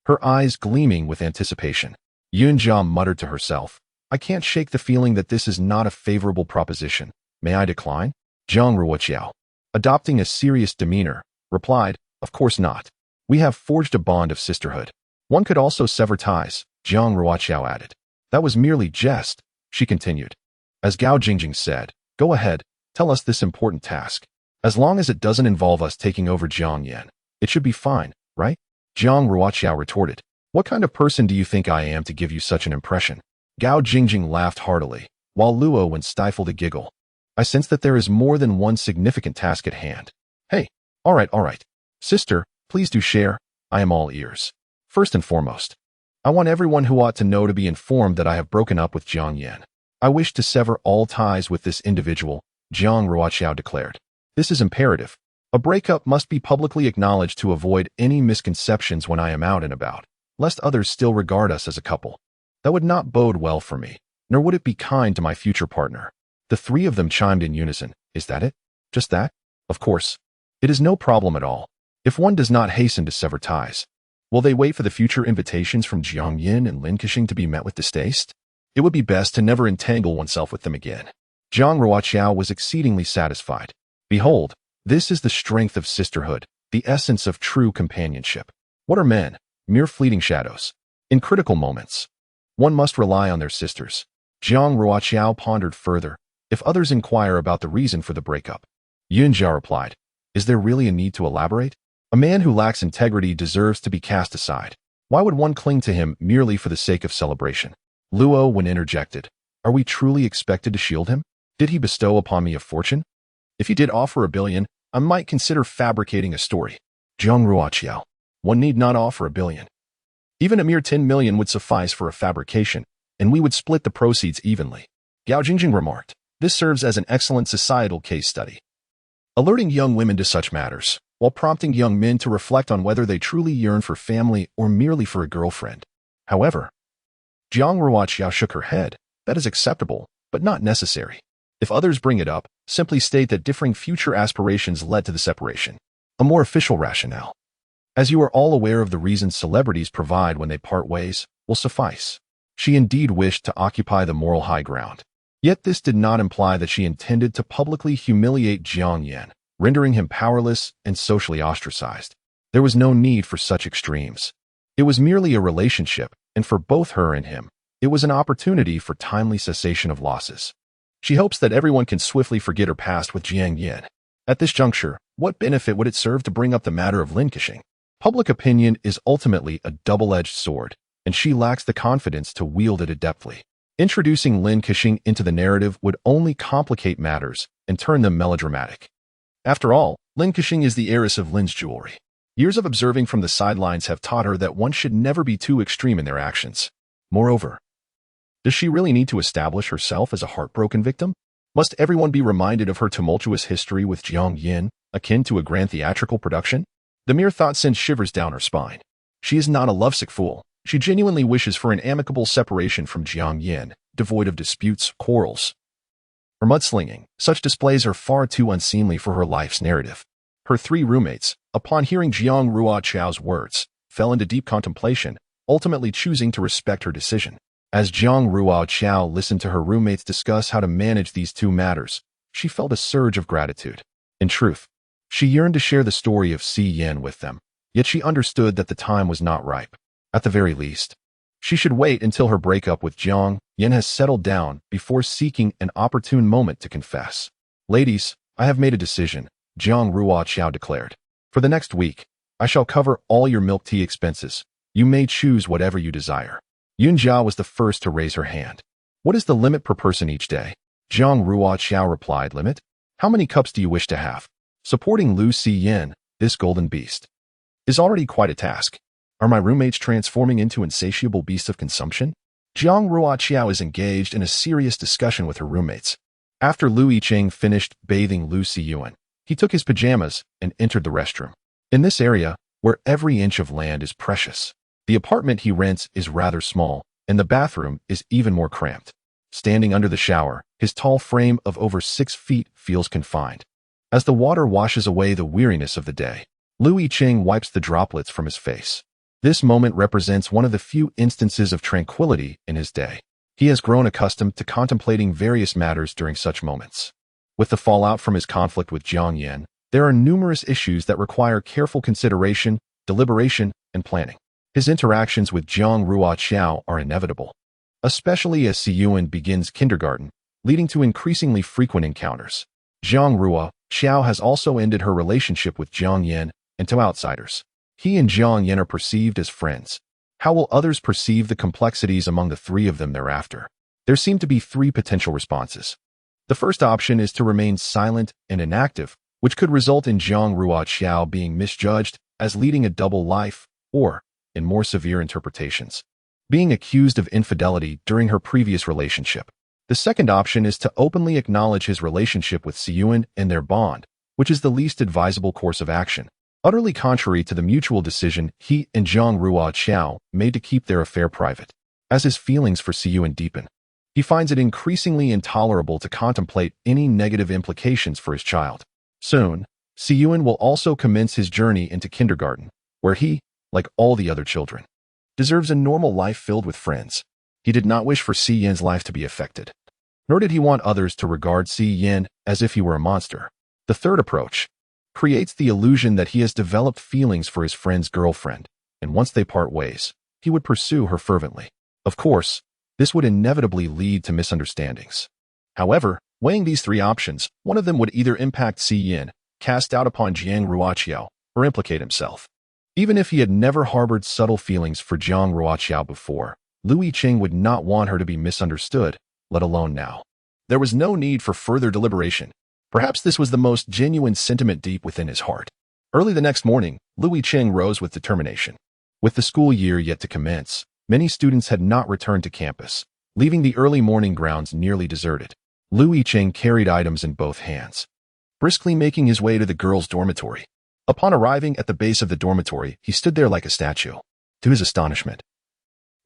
her eyes gleaming with anticipation. Yunjia muttered to herself, I can't shake the feeling that this is not a favorable proposition. May I decline? Jiang Ruoqiao, adopting a serious demeanor, replied, Of course not. We have forged a bond of sisterhood. One could also sever ties, Jiang Ruoqiao added. That was merely jest, she continued. As Gao Jingjing said, Go ahead, tell us this important task. As long as it doesn't involve us taking over Jiangyan, it should be fine, right? Jiang Ruoqiao retorted. What kind of person do you think I am to give you such an impression? Gao Jingjing laughed heartily, while Luo Wen stifled a giggle. I sense that there is more than one significant task at hand. Hey, all right. Sister, please do share. I am all ears. First and foremost, I want everyone who ought to know to be informed that I have broken up with Jiang Yan. I wish to sever all ties with this individual, Jiang Ruoqiao declared. This is imperative. A breakup must be publicly acknowledged to avoid any misconceptions when I am out and about, lest others still regard us as a couple. That would not bode well for me, nor would it be kind to my future partner. The three of them chimed in unison. Is that it? Just that? Of course. It is no problem at all. If one does not hasten to sever ties, will they wait for the future invitations from Jiang Yin and Lin Kexing to be met with distaste? It would be best to never entangle oneself with them again. Jiang Ruoqiao was exceedingly satisfied. Behold, this is the strength of sisterhood, the essence of true companionship. What are men? Mere fleeting shadows. In critical moments, one must rely on their sisters. Jiang Ruoqiao pondered further. If others inquire about the reason for the breakup, Yunjia replied, Is there really a need to elaborate? A man who lacks integrity deserves to be cast aside. Why would one cling to him merely for the sake of celebration? Luo Wen interjected, Are we truly expected to shield him? Did he bestow upon me a fortune? If he did offer 1 billion, I might consider fabricating a story. Jiang Ruoqiao, one need not offer 1 billion. Even a mere 10 million would suffice for a fabrication, and we would split the proceeds evenly. Gao Jingjing remarked, This serves as an excellent societal case study, alerting young women to such matters, while prompting young men to reflect on whether they truly yearn for family or merely for a girlfriend. However, Jiang Ruoqiao shook her head. That is acceptable, but not necessary. If others bring it up, simply state that differing future aspirations led to the separation. A more official rationale, as you are all aware of the reasons celebrities provide when they part ways, will suffice. She indeed wished to occupy the moral high ground. Yet this did not imply that she intended to publicly humiliate Jiang Yan, rendering him powerless and socially ostracized. There was no need for such extremes. It was merely a relationship, and for both her and him, it was an opportunity for timely cessation of losses. She hopes that everyone can swiftly forget her past with Jiang Yan. At this juncture, what benefit would it serve to bring up the matter of Lin Kexing? Public opinion is ultimately a double-edged sword, and she lacks the confidence to wield it adeptly. Introducing Lin Kexing into the narrative would only complicate matters and turn them melodramatic. After all, Lin Kexing is the heiress of Lin's jewelry. Years of observing from the sidelines have taught her that one should never be too extreme in their actions. Moreover, does she really need to establish herself as a heartbroken victim? Must everyone be reminded of her tumultuous history with Jiang Yin, akin to a grand theatrical production? The mere thought sends shivers down her spine. She is not a lovesick fool. She genuinely wishes for an amicable separation from Jiang Yin, devoid of disputes, quarrels, or mudslinging. Such displays are far too unseemly for her life's narrative. Her three roommates, upon hearing Jiang Ruoqiao's words, fell into deep contemplation, ultimately choosing to respect her decision. As Jiang Ruoqiao listened to her roommates discuss how to manage these two matters, she felt a surge of gratitude. In truth, she yearned to share the story of Si Yin with them, yet she understood that the time was not ripe. At the very least, she should wait until her breakup with Jiang Yin has settled down before seeking an opportune moment to confess. "Ladies, I have made a decision," Jiang Ruoqiao declared. "For the next week, I shall cover all your milk tea expenses. You may choose whatever you desire." Yun Jia was the first to raise her hand. "What is the limit per person each day?" Jiang Ruoqiao replied, "Limit? How many cups do you wish to have?" Supporting Lu Si Yin, this golden beast, is already quite a task. Are my roommates transforming into insatiable beasts of consumption? Jiang Ruoqiao is engaged in a serious discussion with her roommates. After Lu Yicheng finished bathing Lu Siyuan, he took his pajamas and entered the restroom. In this area, where every inch of land is precious, the apartment he rents is rather small, and the bathroom is even more cramped. Standing under the shower, his tall frame of over 6 feet feels confined. As the water washes away the weariness of the day, Lu Yicheng wipes the droplets from his face. This moment represents one of the few instances of tranquility in his day. He has grown accustomed to contemplating various matters during such moments. With the fallout from his conflict with Jiang Yin, there are numerous issues that require careful consideration, deliberation, and planning. His interactions with Jiang Ruoqiao are inevitable, especially as Siyuan begins kindergarten, leading to increasingly frequent encounters. Jiang Ruoqiao has also ended her relationship with Jiang Yin, and to outsiders, he and Jiang Yin are perceived as friends. How will others perceive the complexities among the three of them thereafter? There seem to be three potential responses. The first option is to remain silent and inactive, which could result in Jiang Ruoqiao being misjudged as leading a double life, or, in more severe interpretations, being accused of infidelity during her previous relationship. The second option is to openly acknowledge his relationship with Siyuan and their bond, which is the least advisable course of action, utterly contrary to the mutual decision he and Jiang Ruoqiao made to keep their affair private. As his feelings for Siyuan deepen, he finds it increasingly intolerable to contemplate any negative implications for his child. Soon, Siyuan will also commence his journey into kindergarten, where he, like all the other children, deserves a normal life filled with friends. He did not wish for Si Yin's life to be affected, nor did he want others to regard Si Yin as if he were a monster. The third approach creates the illusion that he has developed feelings for his friend's girlfriend, and once they part ways, he would pursue her fervently. Of course, this would inevitably lead to misunderstandings. However, weighing these three options, one of them would either impact Si Yin, cast doubt upon Jiang Ruoqiao, or implicate himself. Even if he had never harbored subtle feelings for Jiang Ruoqiao before, Lu Yicheng would not want her to be misunderstood, let alone now. There was no need for further deliberation. Perhaps this was the most genuine sentiment deep within his heart. Early the next morning, Lu Yicheng rose with determination. With the school year yet to commence, many students had not returned to campus, leaving the early morning grounds nearly deserted. Lu Yicheng carried items in both hands, briskly making his way to the girls' dormitory. Upon arriving at the base of the dormitory, he stood there like a statue. To his astonishment,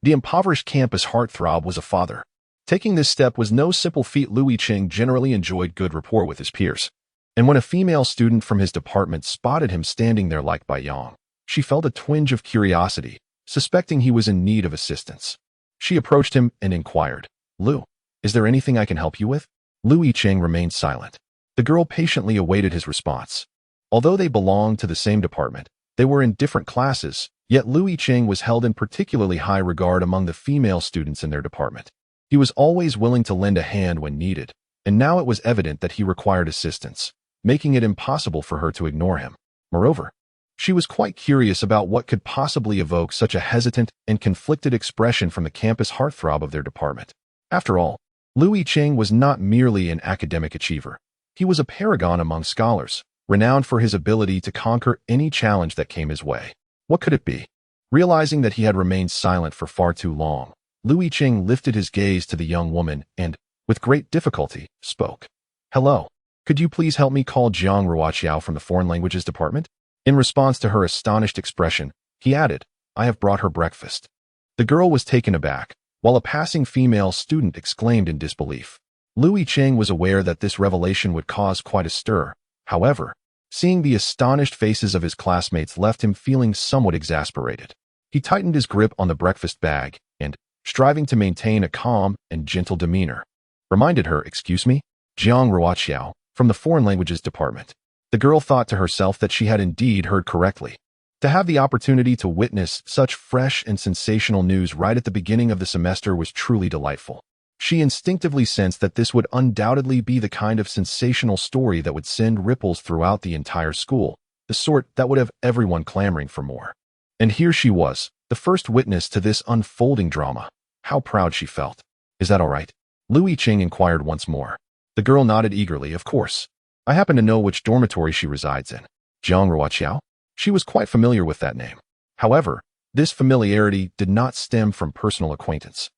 the impoverished campus heartthrob was a father. Taking this step was no simple feat. Lu Yicheng generally enjoyed good rapport with his peers, and when a female student from his department spotted him standing there like by Yang, she felt a twinge of curiosity, suspecting he was in need of assistance. She approached him and inquired, "Lu, is there anything I can help you with?" Lu Yicheng remained silent. The girl patiently awaited his response. Although they belonged to the same department, they were in different classes, yet Lu Yicheng was held in particularly high regard among the female students in their department. He was always willing to lend a hand when needed, and now it was evident that he required assistance, making it impossible for her to ignore him. Moreover, she was quite curious about what could possibly evoke such a hesitant and conflicted expression from the campus heartthrob of their department. After all, Lu Yicheng was not merely an academic achiever. He was a paragon among scholars, renowned for his ability to conquer any challenge that came his way. What could it be? Realizing that he had remained silent for far too long, Lu Yicheng lifted his gaze to the young woman and, with great difficulty, spoke. "Hello. Could you please help me call Jiang Ruoqiao from the Foreign Languages Department?" In response to her astonished expression, he added, "I have brought her breakfast." The girl was taken aback, while a passing female student exclaimed in disbelief. Yicheng was aware that this revelation would cause quite a stir. However, seeing the astonished faces of his classmates left him feeling somewhat exasperated. He tightened his grip on the breakfast bag and, striving to maintain a calm and gentle demeanor, reminded her, "Excuse me, Jiang Ruoqiao, from the Foreign Languages Department." The girl thought to herself that she had indeed heard correctly. To have the opportunity to witness such fresh and sensational news right at the beginning of the semester was truly delightful. She instinctively sensed that this would undoubtedly be the kind of sensational story that would send ripples throughout the entire school, the sort that would have everyone clamoring for more. And here she was, the first witness to this unfolding drama. How proud she felt. "Is that all right?" Yicheng inquired once more. The girl nodded eagerly. "Of course. I happen to know which dormitory she resides in." Jiang Ruoqiao? She was quite familiar with that name. However, this familiarity did not stem from personal acquaintance,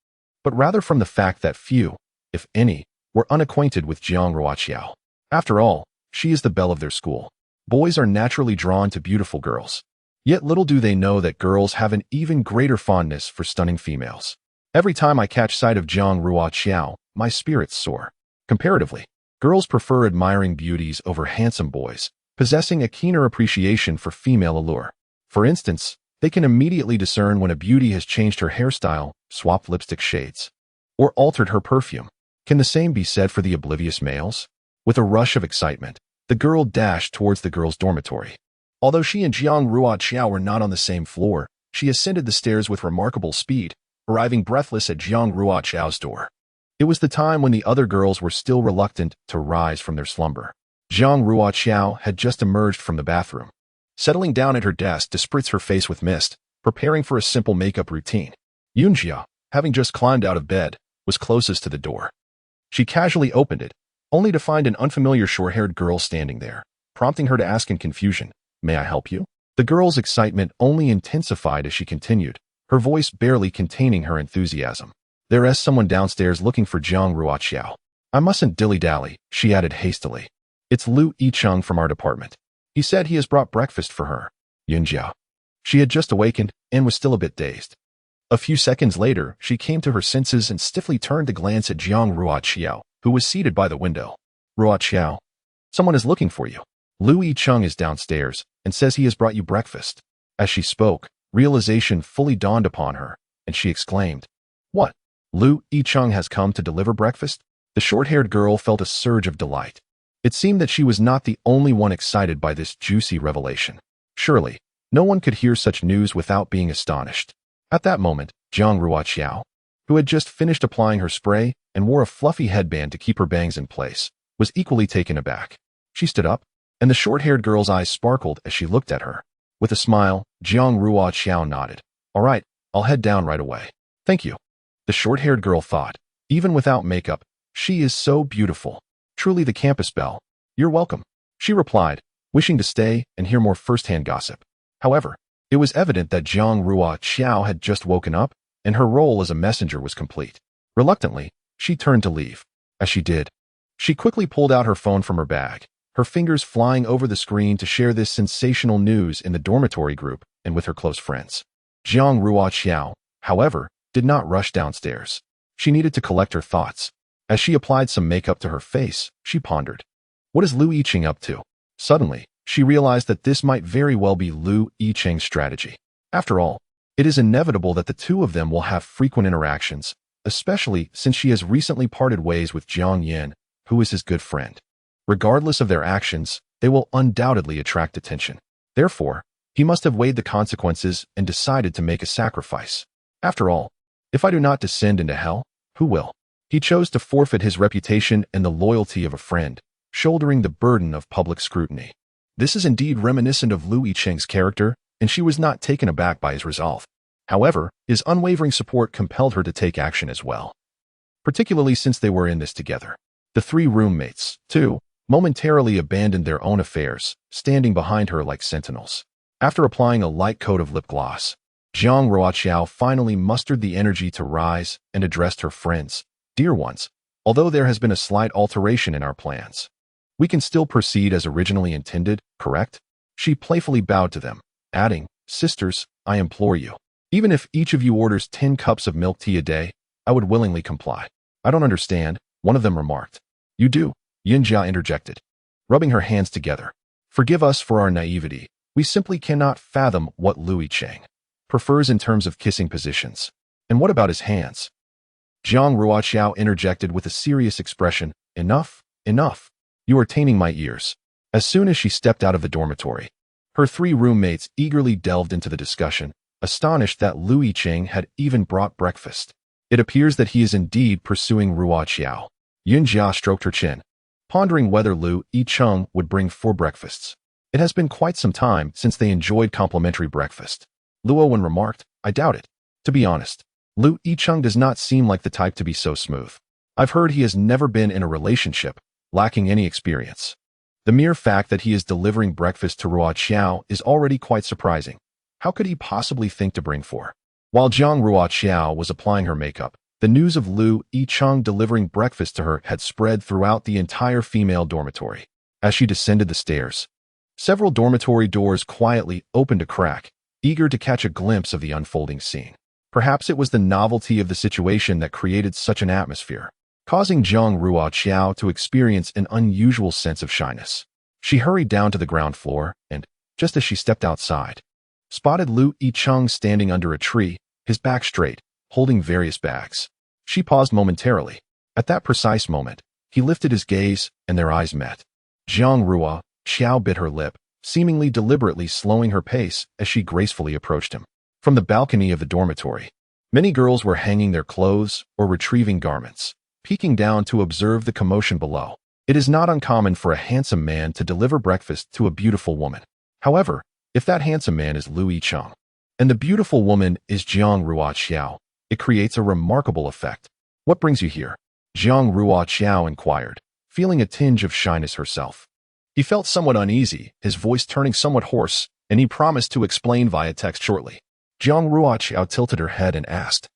but rather from the fact that few, if any, were unacquainted with Jiang Ruoqiao. After all, she is the belle of their school. Boys are naturally drawn to beautiful girls. Yet little do they know that girls have an even greater fondness for stunning females. Every time I catch sight of Jiang Ruoqiao, my spirits soar. Comparatively, girls prefer admiring beauties over handsome boys, possessing a keener appreciation for female allure. For instance, they can immediately discern when a beauty has changed her hairstyle, swapped lipstick shades, or altered her perfume. Can the same be said for the oblivious males? With a rush of excitement, the girl dashed towards the girls' dormitory. Although she and Jiang Ruoqiao were not on the same floor, she ascended the stairs with remarkable speed, arriving breathless at Jiang Ruoqiao's door. It was the time when the other girls were still reluctant to rise from their slumber. Jiang Ruoqiao had just emerged from the bathroom, settling down at her desk to spritz her face with mist, preparing for a simple makeup routine. Yunjia, having just climbed out of bed, was closest to the door. She casually opened it, only to find an unfamiliar short-haired girl standing there, prompting her to ask in confusion, "May I help you?" The girl's excitement only intensified as she continued, her voice barely containing her enthusiasm. "There is someone downstairs looking for Jiang Ruoqiao. I mustn't dilly-dally," she added hastily. "It's Yicheng from our department. He said he has brought breakfast for her." Yunjia. She had just awakened and was still a bit dazed. A few seconds later, she came to her senses and stiffly turned to glance at Jiang Ruoqiao, who was seated by the window. "Ruoqiao, someone is looking for you. Yicheng is downstairs and says he has brought you breakfast." As she spoke, realization fully dawned upon her, and she exclaimed, "What? Yicheng has come to deliver breakfast?" The short-haired girl felt a surge of delight. It seemed that she was not the only one excited by this juicy revelation. Surely, no one could hear such news without being astonished. At that moment, Jiang Ruoqiao, who had just finished applying her spray and wore a fluffy headband to keep her bangs in place, was equally taken aback. She stood up, and the short-haired girl's eyes sparkled as she looked at her. With a smile, Jiang Ruoqiao nodded. "All right, I'll head down right away." "Thank you." The short-haired girl thought, even without makeup, "She is so beautiful. Truly the campus belle." "You're welcome," she replied, wishing to stay and hear more first-hand gossip. However, it was evident that Jiang Ruoqiao had just woken up, and her role as a messenger was complete. Reluctantly, she turned to leave. As she did, she quickly pulled out her phone from her bag, her fingers flying over the screen to share this sensational news in the dormitory group and with her close friends. Jiang Ruoqiao, however, did not rush downstairs. She needed to collect her thoughts. As she applied some makeup to her face, she pondered. What is Yicheng up to? Suddenly, she realized that this might very well be Yicheng's strategy. After all, it is inevitable that the two of them will have frequent interactions, especially since she has recently parted ways with Jiang Yan, who is his good friend. Regardless of their actions, they will undoubtedly attract attention. Therefore, he must have weighed the consequences and decided to make a sacrifice. After all, if I do not descend into hell, who will? He chose to forfeit his reputation and the loyalty of a friend, shouldering the burden of public scrutiny. This is indeed reminiscent of Yicheng's character, and she was not taken aback by his resolve. However, his unwavering support compelled her to take action as well, particularly since they were in this together. The three roommates, too, momentarily abandoned their own affairs, standing behind her like sentinels. After applying a light coat of lip gloss, Jiang Ruoqiao finally mustered the energy to rise and addressed her friends. "Dear ones, although there has been a slight alteration in our plans, we can still proceed as originally intended, correct?" She playfully bowed to them, adding, "Sisters, I implore you, even if each of you orders 10 cups of milk tea a day, I would willingly comply. I don't understand, one of them remarked. You do, Yinjia interjected, rubbing her hands together. Forgive us for our naivety. We simply cannot fathom what Yicheng prefers in terms of kissing positions. And what about his hands? Jiang Ruoqiao interjected with a serious expression. Enough, enough. You are tainting my ears. As soon as she stepped out of the dormitory, her three roommates eagerly delved into the discussion, astonished that Yicheng had even brought breakfast. It appears that he is indeed pursuing Ruoqiao. Yunjia stroked her chin, pondering whether Yicheng would bring 4 breakfasts. It has been quite some time since they enjoyed complimentary breakfast. Luowen remarked, I doubt it. To be honest, Yicheng does not seem like the type to be so smooth. I've heard he has never been in a relationship, lacking any experience. The mere fact that he is delivering breakfast to Ruoqiao is already quite surprising. How could he possibly think to bring 4? While Jiang Ruoqiao was applying her makeup, the news of Yicheng delivering breakfast to her had spread throughout the entire female dormitory. As she descended the stairs, several dormitory doors quietly opened a crack, eager to catch a glimpse of the unfolding scene. Perhaps it was the novelty of the situation that created such an atmosphere, causing Jiang Ruoqiao to experience an unusual sense of shyness. She hurried down to the ground floor and, just as she stepped outside, spotted Yicheng standing under a tree, his back straight, holding various bags. She paused momentarily. At that precise moment, he lifted his gaze and their eyes met. Jiang Ruoqiao bit her lip, seemingly deliberately slowing her pace as she gracefully approached him. From the balcony of the dormitory, many girls were hanging their clothes or retrieving garments, peeking down to observe the commotion below. It is not uncommon for a handsome man to deliver breakfast to a beautiful woman. However, if that handsome man is Yicheng, and the beautiful woman is Jiang Ruoqiao, it creates a remarkable effect. What brings you here? Jiang Ruoqiao inquired, feeling a tinge of shyness herself. He felt somewhat uneasy, his voice turning somewhat hoarse, and he promised to explain via text shortly. Jiang Ruoqiao tilted her head and asked,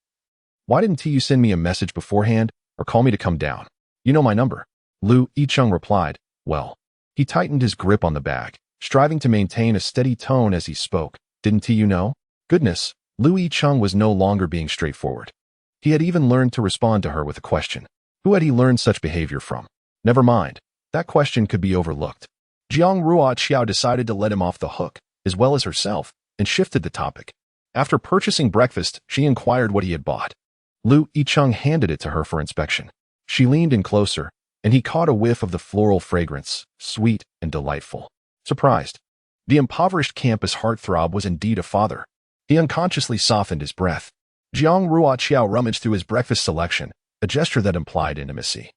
Why didn't you send me a message beforehand or call me to come down? You know my number. Yicheng replied, Well. He tightened his grip on the bag, striving to maintain a steady tone as he spoke. Didn't you know? Goodness, Yicheng was no longer being straightforward. He had even learned to respond to her with a question. Who had he learned such behavior from? Never mind, that question could be overlooked. Jiang Ruoqiao decided to let him off the hook, as well as herself, and shifted the topic. After purchasing breakfast, she inquired what he had bought. Yicheng handed it to her for inspection. She leaned in closer, and he caught a whiff of the floral fragrance, sweet and delightful. Surprised, the impoverished campus heartthrob was indeed a father. He unconsciously softened his breath. Jiang Ruoqiao rummaged through his breakfast selection, a gesture that implied intimacy.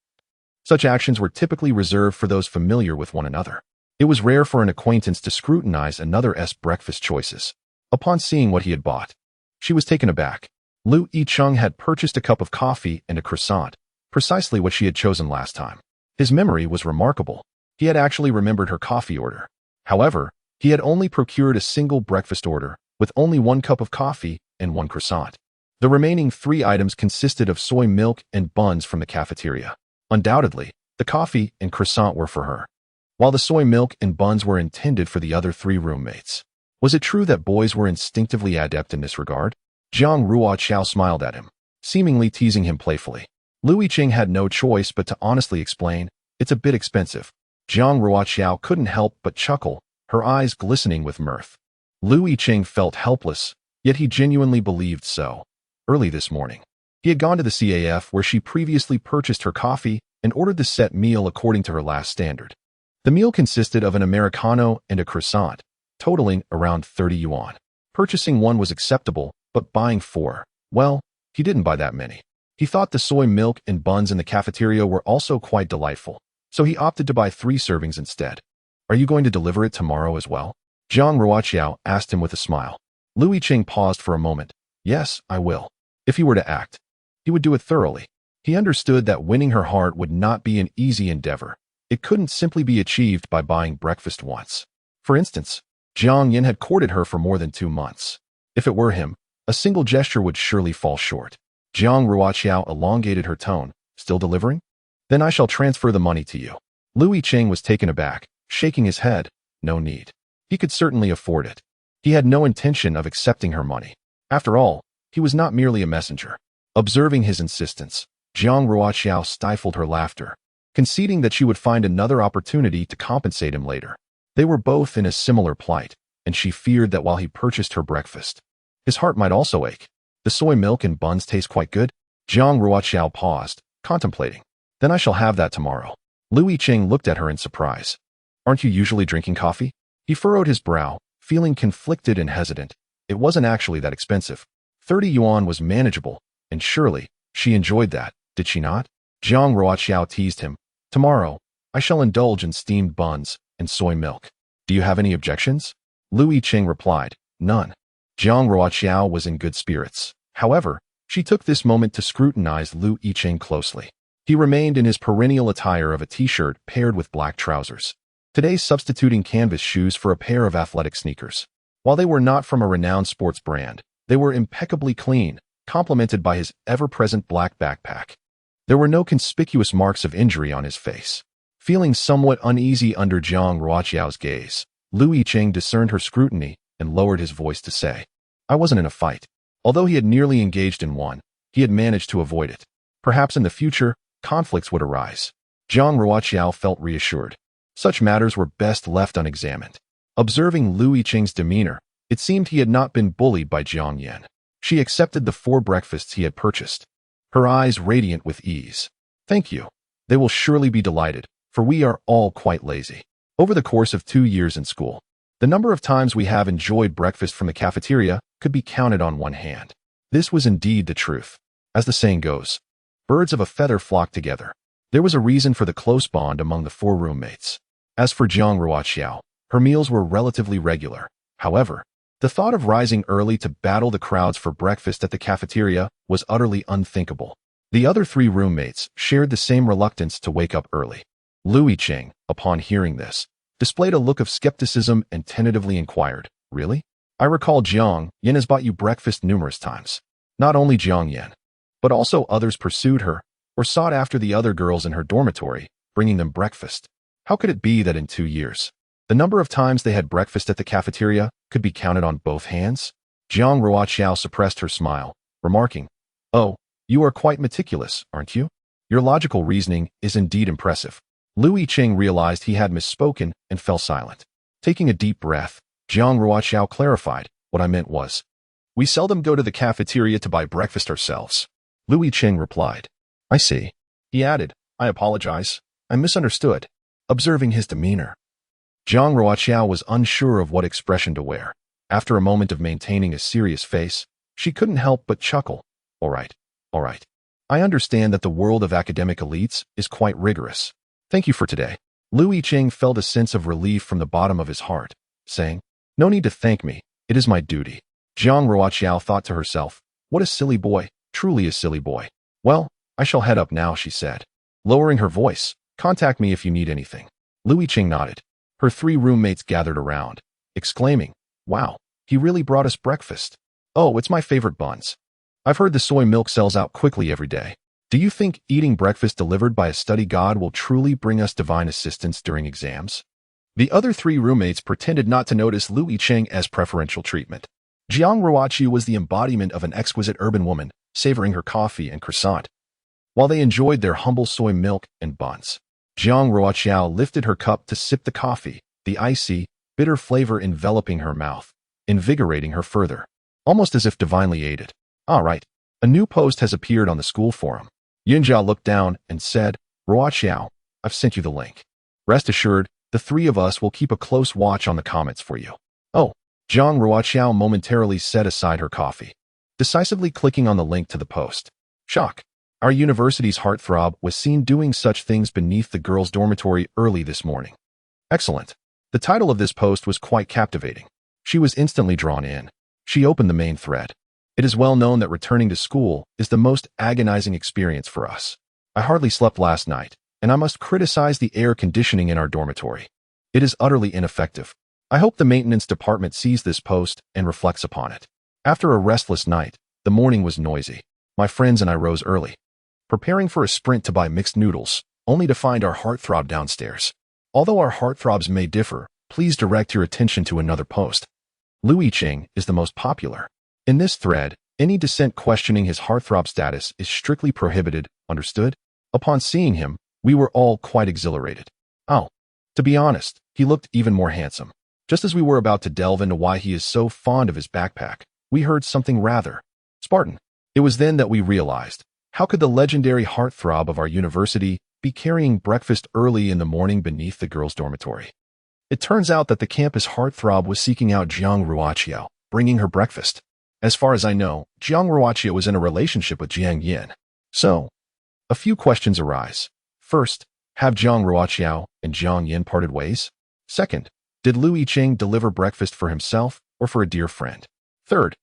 Such actions were typically reserved for those familiar with one another. It was rare for an acquaintance to scrutinize another's breakfast choices. Upon seeing what he had bought, she was taken aback. Yicheng had purchased a cup of coffee and a croissant, precisely what she had chosen last time. His memory was remarkable. He had actually remembered her coffee order. However, he had only procured a single breakfast order, with only 1 cup of coffee and 1 croissant. The remaining 3 items consisted of soy milk and buns from the cafeteria. Undoubtedly, the coffee and croissant were for her, while the soy milk and buns were intended for the other 3 roommates. Was it true that boys were instinctively adept in this regard? Jiang Ruoqiao smiled at him, seemingly teasing him playfully. Yicheng had no choice but to honestly explain, It's a bit expensive. Jiang Ruoqiao couldn't help but chuckle, her eyes glistening with mirth. Yicheng felt helpless, yet he genuinely believed so. Early this morning, he had gone to the CAF where she previously purchased her coffee and ordered the set meal according to her last standard. The meal consisted of an Americano and a croissant, totaling around 30 yuan. Purchasing 1 was acceptable, but buying 4, well, he didn't buy that many. He thought the soy milk and buns in the cafeteria were also quite delightful, so he opted to buy 3 servings instead. Are you going to deliver it tomorrow as well? Jiang Ruoqiao asked him with a smile. Yicheng paused for a moment. Yes, I will. If he were to act, he would do it thoroughly. He understood that winning her heart would not be an easy endeavor. It couldn't simply be achieved by buying breakfast once. For instance, Jiang Yin had courted her for more than 2 months. If it were him, a single gesture would surely fall short. Jiang Ruoqiao elongated her tone. Still delivering? Then I shall transfer the money to you. Yicheng was taken aback, shaking his head. No need. He could certainly afford it. He had no intention of accepting her money. After all, he was not merely a messenger. Observing his insistence, Jiang Ruoqiao stifled her laughter, conceding that she would find another opportunity to compensate him later. They were both in a similar plight, and she feared that while he purchased her breakfast, his heart might also ache. The soy milk and buns taste quite good. Jiang Ruoqiao paused, contemplating. Then I shall have that tomorrow. Yicheng looked at her in surprise. Aren't you usually drinking coffee? He furrowed his brow, feeling conflicted and hesitant. It wasn't actually that expensive. 30 yuan was manageable, and surely, she enjoyed that, did she not? Jiang Ruoqiao teased him. Tomorrow, I shall indulge in steamed buns and soy milk. Do you have any objections? Yicheng replied, none. Jiang Ruoqiao was in good spirits. However, she took this moment to scrutinize Yicheng closely. He remained in his perennial attire of a t-shirt paired with black trousers, today substituting canvas shoes for a pair of athletic sneakers. While they were not from a renowned sports brand, they were impeccably clean, complemented by his ever-present black backpack. There were no conspicuous marks of injury on his face. Feeling somewhat uneasy under Jiang Ruoqiao's gaze, Yicheng discerned her scrutiny and lowered his voice to say, I wasn't in a fight. Although he had nearly engaged in one, he had managed to avoid it. Perhaps in the future, conflicts would arise. Jiang Ruoqiao felt reassured. Such matters were best left unexamined. Observing Yicheng's demeanor, it seemed he had not been bullied by Jiang Yan. She accepted the 4 breakfasts he had purchased, her eyes radiant with ease. Thank you. They will surely be delighted, for we are all quite lazy. Over the course of 2 years in school, the number of times we have enjoyed breakfast from the cafeteria could be counted on one hand. This was indeed the truth. As the saying goes, birds of a feather flock together. There was a reason for the close bond among the 4 roommates. As for Jiang Ruoqiao, her meals were relatively regular. However, the thought of rising early to battle the crowds for breakfast at the cafeteria was utterly unthinkable. The other 3 roommates shared the same reluctance to wake up early. Yicheng, upon hearing this, displayed a look of skepticism and tentatively inquired, Really? I recall Jiang Yan has bought you breakfast numerous times. Not only Jiang Yan, but also others pursued her or sought after the other girls in her dormitory, bringing them breakfast. How could it be that in 2 years, the number of times they had breakfast at the cafeteria could be counted on both hands? Jiang Ruoqiao suppressed her smile, remarking, Oh, you are quite meticulous, aren't you? Your logical reasoning is indeed impressive. Yicheng realized he had misspoken and fell silent. Taking a deep breath, Jiang Ruoqiao clarified, What I meant was, we seldom go to the cafeteria to buy breakfast ourselves. Yicheng replied, I see. He added, I apologize. I misunderstood. Observing his demeanor, Jiang Ruoqiao was unsure of what expression to wear. After a moment of maintaining a serious face, she couldn't help but chuckle. All right. I understand that the world of academic elites is quite rigorous. Thank you for today. Yicheng felt a sense of relief from the bottom of his heart, saying, No need to thank me. It is my duty. Jiang Ruoqiao thought to herself, What a silly boy, truly a silly boy. Well, I shall head up now, she said. Lowering her voice, Contact me if you need anything. Yicheng nodded. Her 3 roommates gathered around, exclaiming, Wow, he really brought us breakfast. Oh, it's my favorite buns. I've heard the soy milk sells out quickly every day. Do you think eating breakfast delivered by a study god will truly bring us divine assistance during exams? The other 3 roommates pretended not to notice Yicheng as preferential treatment. Jiang Ruoqiao was the embodiment of an exquisite urban woman, savoring her coffee and croissant, while they enjoyed their humble soy milk and buns. Jiang Ruoqiao lifted her cup to sip the coffee, the icy, bitter flavor enveloping her mouth, invigorating her further, almost as if divinely aided. All right, a new post has appeared on the school forum. Yunjia looked down and said, Ruoqiao, I've sent you the link. Rest assured, the 3 of us will keep a close watch on the comments for you. Oh, Jiang Ruoqiao momentarily set aside her coffee, decisively clicking on the link to the post. Shock. Our university's Heartthrob was seen doing such things beneath the girls' dormitory early this morning. Excellent. The title of this post was quite captivating. She was instantly drawn in. She opened the main thread. It is well known that returning to school is the most agonizing experience for us. I hardly slept last night, and I must criticize the air conditioning in our dormitory. It is utterly ineffective. I hope the maintenance department sees this post and reflects upon it. After a restless night, the morning was noisy. My friends and I rose early, preparing for a sprint to buy mixed noodles, only to find our Heartthrob downstairs. Although our Heartthrobs may differ, please direct your attention to another post. Yicheng is the most popular. In this thread, Any dissent questioning his heartthrob status is strictly prohibited, understood? Upon seeing him, we were all quite exhilarated. Oh, to be honest, he looked even more handsome. Just as we were about to delve into why he is so fond of his backpack, we heard something rather Spartan. It was then that we realized, how could the legendary heartthrob of our university be carrying breakfast early in the morning beneath the girls' dormitory? It turns out that the campus heartthrob was seeking out Jiang Ruoqiao, bringing her breakfast. As far as I know, Jiang Ruoqiao was in a relationship with Jiang Yin. So, a few questions arise. First, have Jiang Ruoqiao and Jiang Yin parted ways? Second, did Lu Yicheng deliver breakfast for himself or for a dear friend? Third,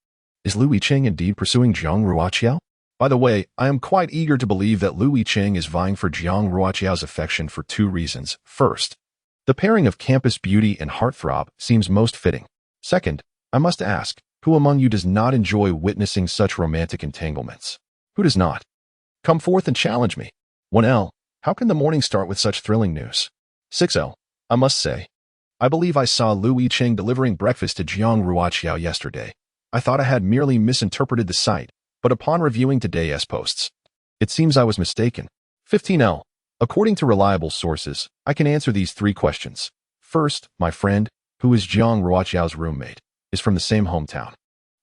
is Lu Yicheng indeed pursuing Jiang Ruoqiao? By the way, I am quite eager to believe that Lu Yicheng is vying for Jiang Ruoqiao's affection for two reasons. First, the pairing of campus beauty and heartthrob seems most fitting. Second, I must ask, who among you does not enjoy witnessing such romantic entanglements? Who does not? Come forth and challenge me. 1L, how can the morning start with such thrilling news? 6L, I must say, I believe I saw Lu Yicheng delivering breakfast to Jiang Ruoqiao yesterday. I thought I had merely misinterpreted the sight, but upon reviewing today's posts, it seems I was mistaken. 15L, according to reliable sources, I can answer these three questions. First, my friend, who is Jiang Ruoqiao's roommate, is from the same hometown.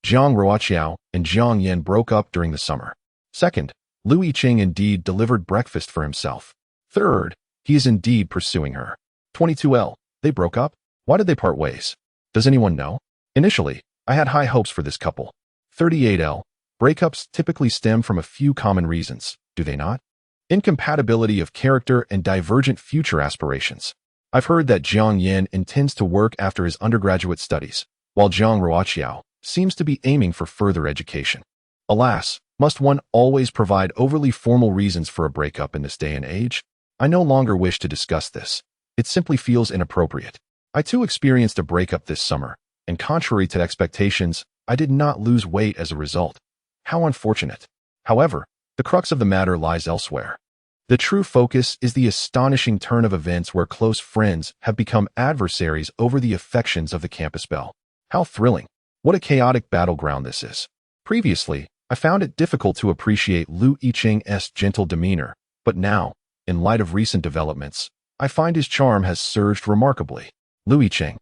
Jiang Ruoqiao and Jiang Yin broke up during the summer. Second, Lu Yicheng indeed delivered breakfast for himself. Third, he is indeed pursuing her. 22L, they broke up? Why did they part ways? Does anyone know? Initially, I had high hopes for this couple. 38L, breakups typically stem from a few common reasons, do they not? Incompatibility of character and divergent future aspirations. I've heard that Jiang Yin intends to work after his undergraduate studies, while Jiang Ruoqiao seems to be aiming for further education. Alas, must one always provide overly formal reasons for a breakup in this day and age? I no longer wish to discuss this. It simply feels inappropriate. I too experienced a breakup this summer, and contrary to expectations, I did not lose weight as a result. How unfortunate. However, the crux of the matter lies elsewhere. The true focus is the astonishing turn of events where close friends have become adversaries over the affections of the campus belle. How thrilling. What a chaotic battleground this is. Previously, I found it difficult to appreciate Lu Yicheng's gentle demeanor, but now, in light of recent developments, I find his charm has surged remarkably. Lu Yicheng,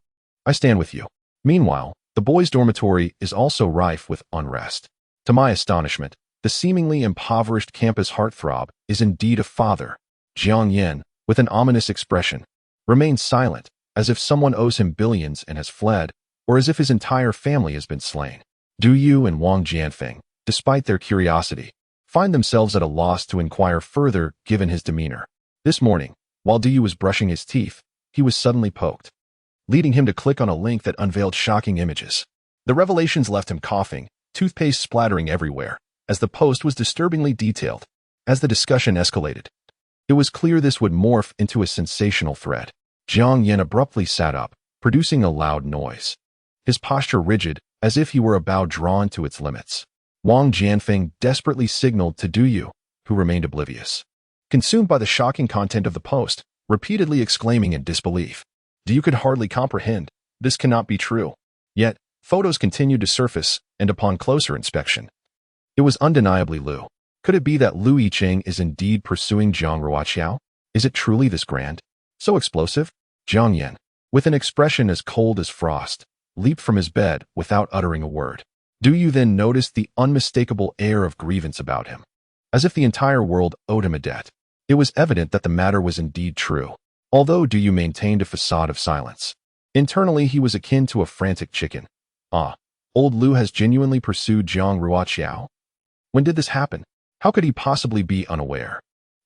I stand with you. Meanwhile, the boys' dormitory is also rife with unrest. To my astonishment, the seemingly impoverished campus heartthrob is indeed a father. Jiang Yin, with an ominous expression, remains silent, as if someone owes him billions and has fled, or as if his entire family has been slain. Du Yu and Wang Jianfeng, despite their curiosity, find themselves at a loss to inquire further given his demeanor. This morning, while Du Yu was brushing his teeth, he was suddenly poked, leading him to click on a link that unveiled shocking images. The revelations left him coughing, toothpaste splattering everywhere, as the post was disturbingly detailed. As the discussion escalated, it was clear this would morph into a sensational thread. Jiang Yin abruptly sat up, producing a loud noise, his posture rigid, as if he were a bow drawn to its limits. Wang Jianfeng desperately signaled to Du Yu, who remained oblivious, consumed by the shocking content of the post, repeatedly exclaiming in disbelief. Du Yu could hardly comprehend. This cannot be true. Yet, photos continued to surface, and upon closer inspection, it was undeniably Lu. Could it be that Lu Yicheng is indeed pursuing Jiang Ruoqiao? Is it truly this grand? So explosive? Jiang Yin, with an expression as cold as frost, leaped from his bed without uttering a word. Du Yu then noticed the unmistakable air of grievance about him, as if the entire world owed him a debt. It was evident that the matter was indeed true, although Du Yu maintained a facade of silence. Internally, he was akin to a frantic chicken. Ah, old Lu has genuinely pursued Jiang Ruoqiao? When did this happen? How could he possibly be unaware?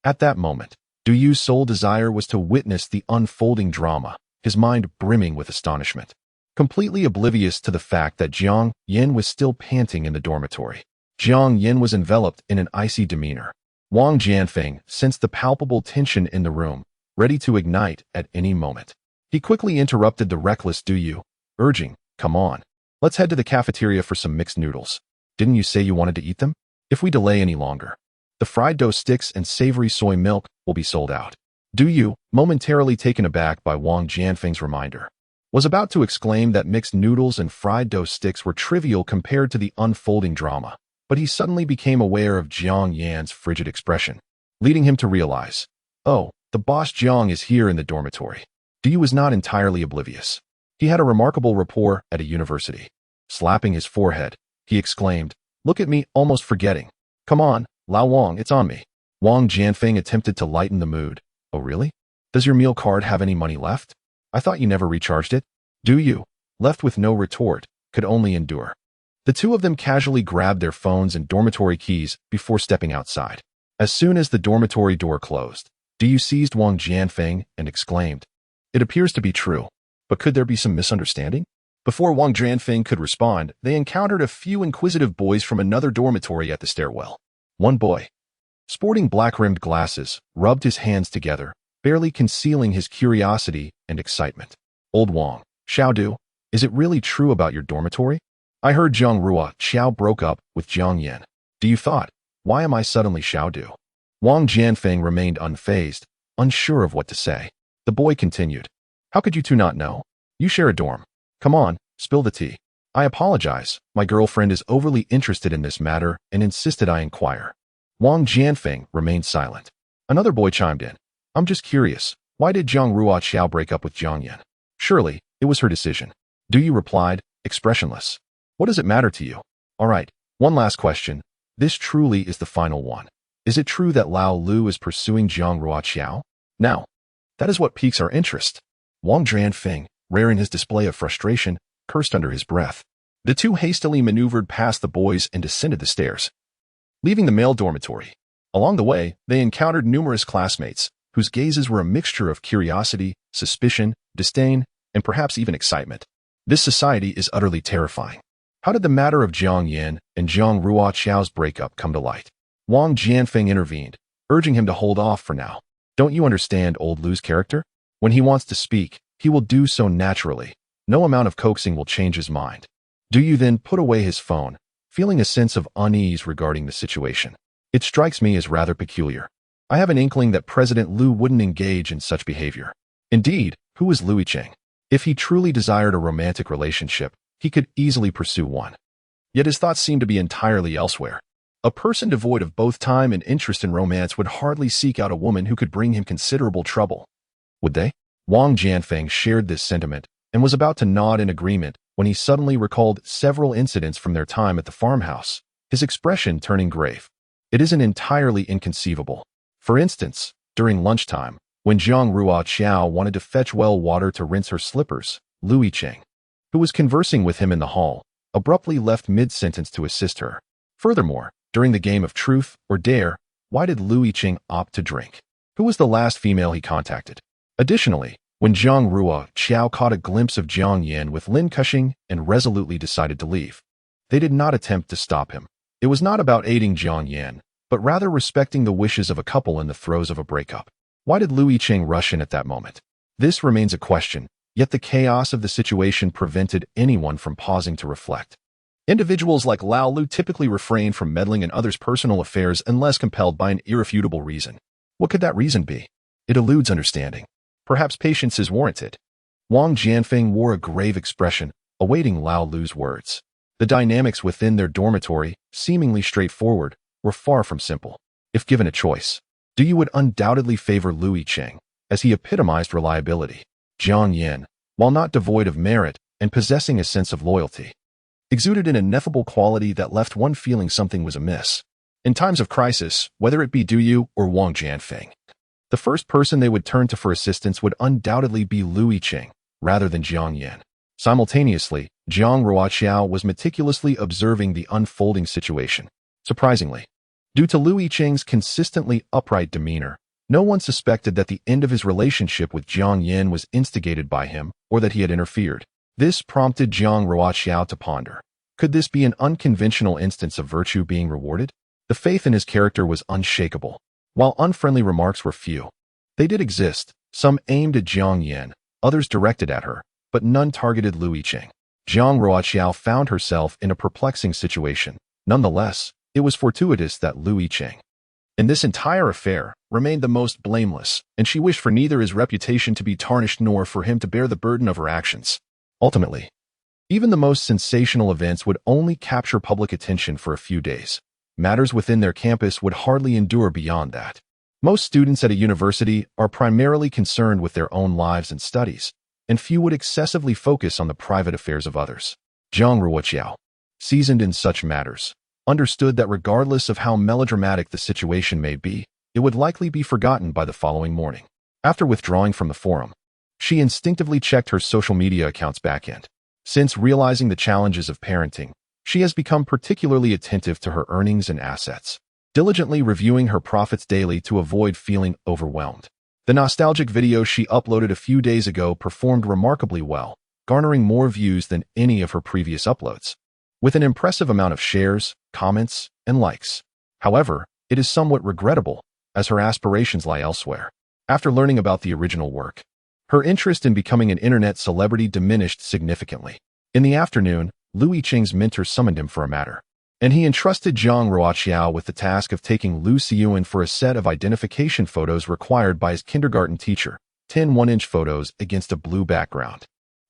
At that moment, Du Yu's sole desire was to witness the unfolding drama, his mind brimming with astonishment, completely oblivious to the fact that Jiang Yin was still panting in the dormitory. Jiang Yin was enveloped in an icy demeanor. Wang Jianfeng sensed the palpable tension in the room, ready to ignite at any moment. He quickly interrupted the reckless Du Yu, urging, "Come on, let's head to the cafeteria for some mixed noodles. Didn't you say you wanted to eat them? If we delay any longer, the fried dough sticks and savory soy milk will be sold out." Du Yu, momentarily taken aback by Wang Jianfeng's reminder, was about to exclaim that mixed noodles and fried dough sticks were trivial compared to the unfolding drama. but he suddenly became aware of Jiang Yan's frigid expression, leading him to realize, oh, the boss Jiang is here in the dormitory. Du was not entirely oblivious. He had a remarkable rapport at a university. Slapping his forehead, he exclaimed, "Look at me, almost forgetting. Come on, Lao Wang, it's on me." Wang Jianfeng attempted to lighten the mood. "Oh really? Does your meal card have any money left? I thought you never recharged it." Du Yu, left with no retort, could only endure. The two of them casually grabbed their phones and dormitory keys before stepping outside. As soon as the dormitory door closed, Du Yu seized Wang Jianfeng and exclaimed, "It appears to be true, but could there be some misunderstanding?" Before Wang Jianfeng could respond, they encountered a few inquisitive boys from another dormitory at the stairwell. One boy, sporting black-rimmed glasses, rubbed his hands together, barely concealing his curiosity and excitement. "Old Wang, Xiaodu, is it really true about your dormitory? I heard Jiang Ruoqiao broke up with Jiang Yan. Do you thought, why am I suddenly Xiaodu?" Wang Jianfeng remained unfazed, unsure of what to say. The boy continued, "How could you two not know? You share a dorm. Come on, spill the tea." "I apologize, my girlfriend is overly interested in this matter and insisted I inquire." Wang Jianfeng remained silent. Another boy chimed in, "I'm just curious, why did Jiang Ruoqiao break up with Jiang Yan? Surely, it was her decision." Du Yu replied, expressionless. "What does it matter to you? All right, one last question. This truly is the final one. Is it true that Lao Lu is pursuing Jiang Ruoqiao? Now, that is what piques our interest." Wang Jianfeng, rearing his display of frustration, cursed under his breath. The two hastily maneuvered past the boys and descended the stairs, leaving the male dormitory. Along the way, they encountered numerous classmates, whose gazes were a mixture of curiosity, suspicion, disdain, and perhaps even excitement. This society is utterly terrifying. How did the matter of Jiang Yan and Jiang Ruoqiao's breakup come to light? Wang Jianfeng intervened, urging him to hold off for now. "Don't you understand old Lu's character? When he wants to speak, he will do so naturally. No amount of coaxing will change his mind." Du Yu then put away his phone, feeling a sense of unease regarding the situation. "It strikes me as rather peculiar. I have an inkling that President Lu wouldn't engage in such behavior. Indeed, who is Lu Yicheng? If he truly desired a romantic relationship, he could easily pursue one. Yet his thoughts seem to be entirely elsewhere. A person devoid of both time and interest in romance would hardly seek out a woman who could bring him considerable trouble. Would they?" Wang Jianfeng shared this sentiment and was about to nod in agreement when he suddenly recalled several incidents from their time at the farmhouse, his expression turning grave. "It isn't entirely inconceivable. For instance, during lunchtime, when Jiang Ruoqiao wanted to fetch well water to rinse her slippers, Lu Yicheng, who was conversing with him in the hall, abruptly left mid-sentence to assist her. Furthermore, during the game of Truth or Dare, why did Lu Yicheng opt to drink? Who was the last female he contacted? Additionally, when Jiang Ruoqiao caught a glimpse of Jiang Yan with Lin Cushing and resolutely decided to leave, they did not attempt to stop him. It was not about aiding Jiang Yan, but rather respecting the wishes of a couple in the throes of a breakup. Why did Lu Yicheng rush in at that moment? This remains a question, yet the chaos of the situation prevented anyone from pausing to reflect. Individuals like Lao Lu typically refrain from meddling in others' personal affairs unless compelled by an irrefutable reason. What could that reason be? It eludes understanding. Perhaps patience is warranted. Wang Jianfeng wore a grave expression, awaiting Lao Lu's words. The dynamics within their dormitory, seemingly straightforward, were far from simple. If given a choice, Du Yu would undoubtedly favor Lu Yicheng, as he epitomized reliability. Jiang Yan, while not devoid of merit and possessing a sense of loyalty, exuded an ineffable quality that left one feeling something was amiss. In times of crisis, whether it be Du Yu or Wang Jianfeng, the first person they would turn to for assistance would undoubtedly be Lu Yicheng, rather than Jiang Yan. Simultaneously, Jiang Ruoqiao was meticulously observing the unfolding situation. Surprisingly, due to Lu Yicheng's consistently upright demeanor, no one suspected that the end of his relationship with Jiang Yan was instigated by him or that he had interfered. This prompted Jiang Ruoqiao to ponder. Could this be an unconventional instance of virtue being rewarded? The faith in his character was unshakable. While unfriendly remarks were few, they did exist, some aimed at Jiang Yan, others directed at her, but none targeted Lu Yicheng. Jiang Ruoqiao found herself in a perplexing situation. Nonetheless, it was fortuitous that Lu Yicheng, in this entire affair, remained the most blameless, and she wished for neither his reputation to be tarnished nor for him to bear the burden of her actions. Ultimately, Even the most sensational events would only capture public attention for a few days. Matters within their campus would hardly endure beyond that. Most students at a university are primarily concerned with their own lives and studies, and few would excessively focus on the private affairs of others. Jiang Ruoqiao, seasoned in such matters, understood that regardless of how melodramatic the situation may be, it would likely be forgotten by the following morning. After withdrawing from the forum, she instinctively checked her social media account's backend. Since realizing the challenges of parenting, she has become particularly attentive to her earnings and assets, diligently reviewing her profits daily to avoid feeling overwhelmed. The nostalgic video she uploaded a few days ago performed remarkably well, garnering more views than any of her previous uploads, with an impressive amount of shares, comments, and likes. However, it is somewhat regrettable, as her aspirations lie elsewhere. After learning about the original work, her interest in becoming an internet celebrity diminished significantly. In the afternoon, Yicheng's mentor summoned him for a matter, and he entrusted Jiang Ruoqiao with the task of taking Lu Xiyuan for a set of identification photos required by his kindergarten teacher, 10 1-inch photos against a blue background.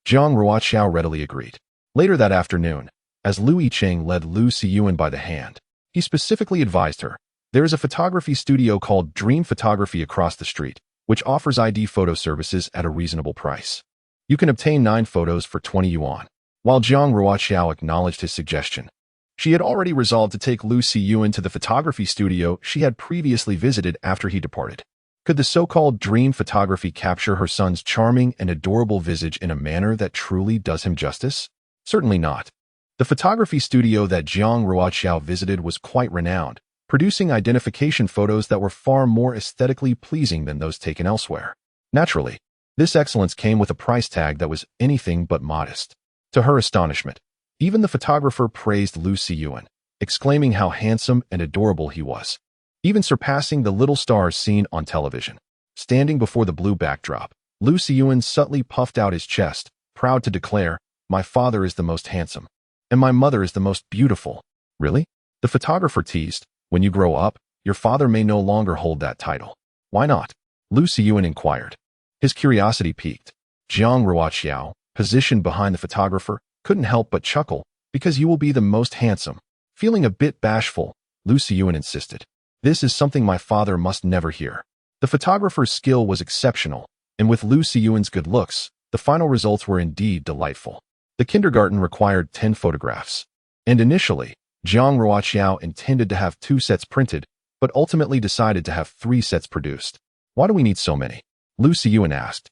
Jiang Ruoqiao readily agreed. Later that afternoon, as Yicheng led Lu Xiyuan by the hand, he specifically advised her, "There is a photography studio called Dream Photography across the street, which offers ID photo services at a reasonable price. You can obtain 9 photos for 20 yuan. While Jiang Ruoqiao acknowledged his suggestion, she had already resolved to take Lu Xiyuan to the photography studio she had previously visited after he departed. Could the so-called dream photography capture her son's charming and adorable visage in a manner that truly does him justice? Certainly not. The photography studio that Jiang Ruoqiao visited was quite renowned, producing identification photos that were far more aesthetically pleasing than those taken elsewhere. Naturally, this excellence came with a price tag that was anything but modest. To her astonishment, even the photographer praised Lu Xiyuan, exclaiming how handsome and adorable he was, even surpassing the little stars seen on television. Standing before the blue backdrop, Lu Xiyuan subtly puffed out his chest, proud to declare, "My father is the most handsome, and my mother is the most beautiful." Really? The photographer teased, "When you grow up, your father may no longer hold that title." "Why not?" Lu Xiyuan inquired. His curiosity piqued. Jiang Ruoqiao, positioned behind the photographer, couldn't help but chuckle, "Because you will be the most handsome." Feeling a bit bashful, Lu Xiyuan insisted, "This is something my father must never hear." The photographer's skill was exceptional, and with Lu Xiyuan's good looks, the final results were indeed delightful. The kindergarten required 10 photographs, and initially, Jiang Ruoqiao intended to have 2 sets printed, but ultimately decided to have 3 sets produced. "Why do we need so many?" Lu Xiyuan asked.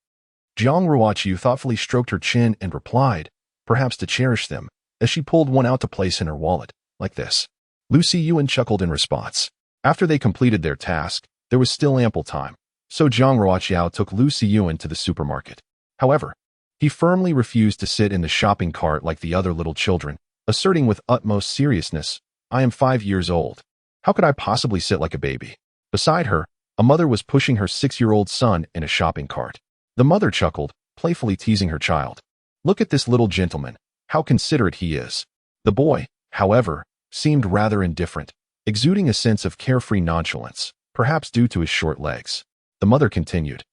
Jiang Ruoqiao thoughtfully stroked her chin and replied, "Perhaps to cherish them," as she pulled one out to place in her wallet, like this. Lu Xiyuan chuckled in response. After they completed their task, there was still ample time, so Jiang Ruoqiao took Lu Xiyuan to the supermarket. However, he firmly refused to sit in the shopping cart like the other little children, asserting with utmost seriousness, "I am 5 years old. How could I possibly sit like a baby?" Beside her, a mother was pushing her 6-year-old son in a shopping cart. The mother chuckled, playfully teasing her child. "Look at this little gentleman, how considerate he is." The boy, however, seemed rather indifferent, exuding a sense of carefree nonchalance, perhaps due to his short legs. The mother continued,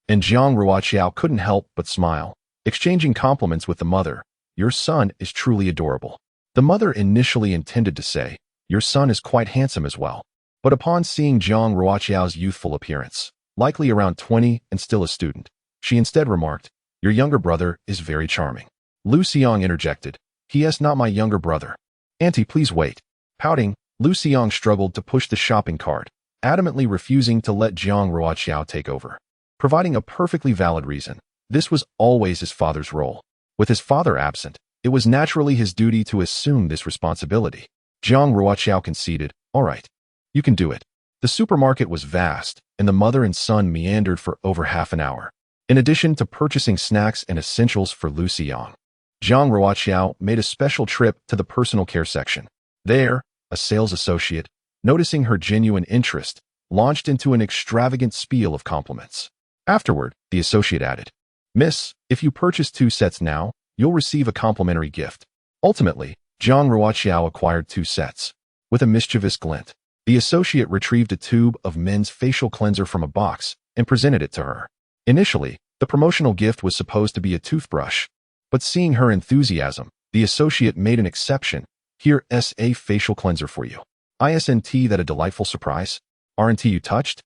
and Jiang Ruoqiao couldn't help but smile, exchanging compliments with the mother. "Your son is truly adorable." The mother initially intended to say, "Your son is quite handsome as well," but upon seeing Jiang Ruoqiao's youthful appearance, likely around 20 and still a student, she instead remarked, "Your younger brother is very charming." Lu Xiyang interjected, "He is not my younger brother." "Auntie, please wait." Pouting, Lu Xiyang struggled to push the shopping cart, adamantly refusing to let Jiang Ruoqiao take over. Providing a perfectly valid reason, this was always his father's role. With his father absent, it was naturally his duty to assume this responsibility. Jiang Ruoqiao conceded, "All right, you can do it." The supermarket was vast, and the mother and son meandered for over half an hour. In addition to purchasing snacks and essentials for Lu Xiyang, Jiang Ruoqiao made a special trip to the personal care section. There, a sales associate, noticing her genuine interest, launched into an extravagant spiel of compliments. Afterward, the associate added, "Miss, if you purchase 2 sets now, you'll receive a complimentary gift." Ultimately, Jiang Ruoqiao acquired 2 sets. With a mischievous glint, the associate retrieved a tube of men's facial cleanser from a box and presented it to her. Initially, the promotional gift was supposed to be a toothbrush, but seeing her enthusiasm, The associate made an exception. Here's a facial cleanser for you. Isn't that a delightful surprise? Aren't you touched?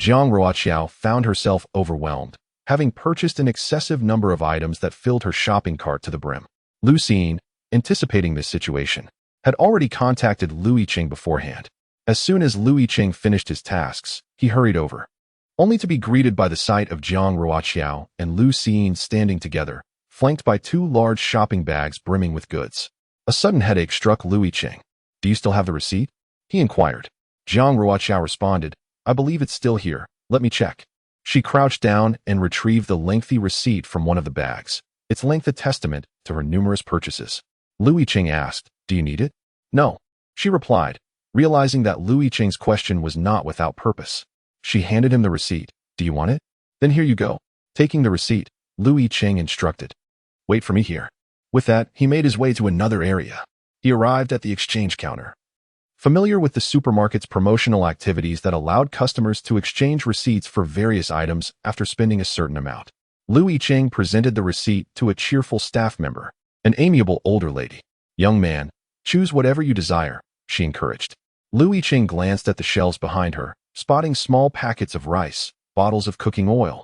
Jiang Ruoqiao found herself overwhelmed, having purchased an excessive number of items that filled her shopping cart to the brim. Lu Xiying, anticipating this situation, had already contacted Lu Yicheng beforehand. As soon as Lu Yicheng finished his tasks, he hurried over, only to be greeted by the sight of Jiang Ruoqiao and Lu Xiying standing together, flanked by two large shopping bags brimming with goods. A sudden headache struck Lu Yicheng. Do you still have the receipt? He inquired. Jiang Ruoqiao responded, I believe it's still here. Let me check. She crouched down and retrieved the lengthy receipt from one of the bags, its length a testament to her numerous purchases. Lu Yicheng asked, Do you need it? No. She replied, realizing that Lu Yicheng's question was not without purpose. She handed him the receipt. Do you want it? Then here you go. Taking the receipt, Lu Yicheng instructed. Wait for me here. With that, he made his way to another area. He arrived at the exchange counter. Familiar with the supermarket's promotional activities that allowed customers to exchange receipts for various items after spending a certain amount, Lu Yicheng presented the receipt to a cheerful staff member, an amiable older lady. Young man, choose whatever you desire, she encouraged. Lu Yicheng glanced at the shelves behind her, spotting small packets of rice, bottles of cooking oil,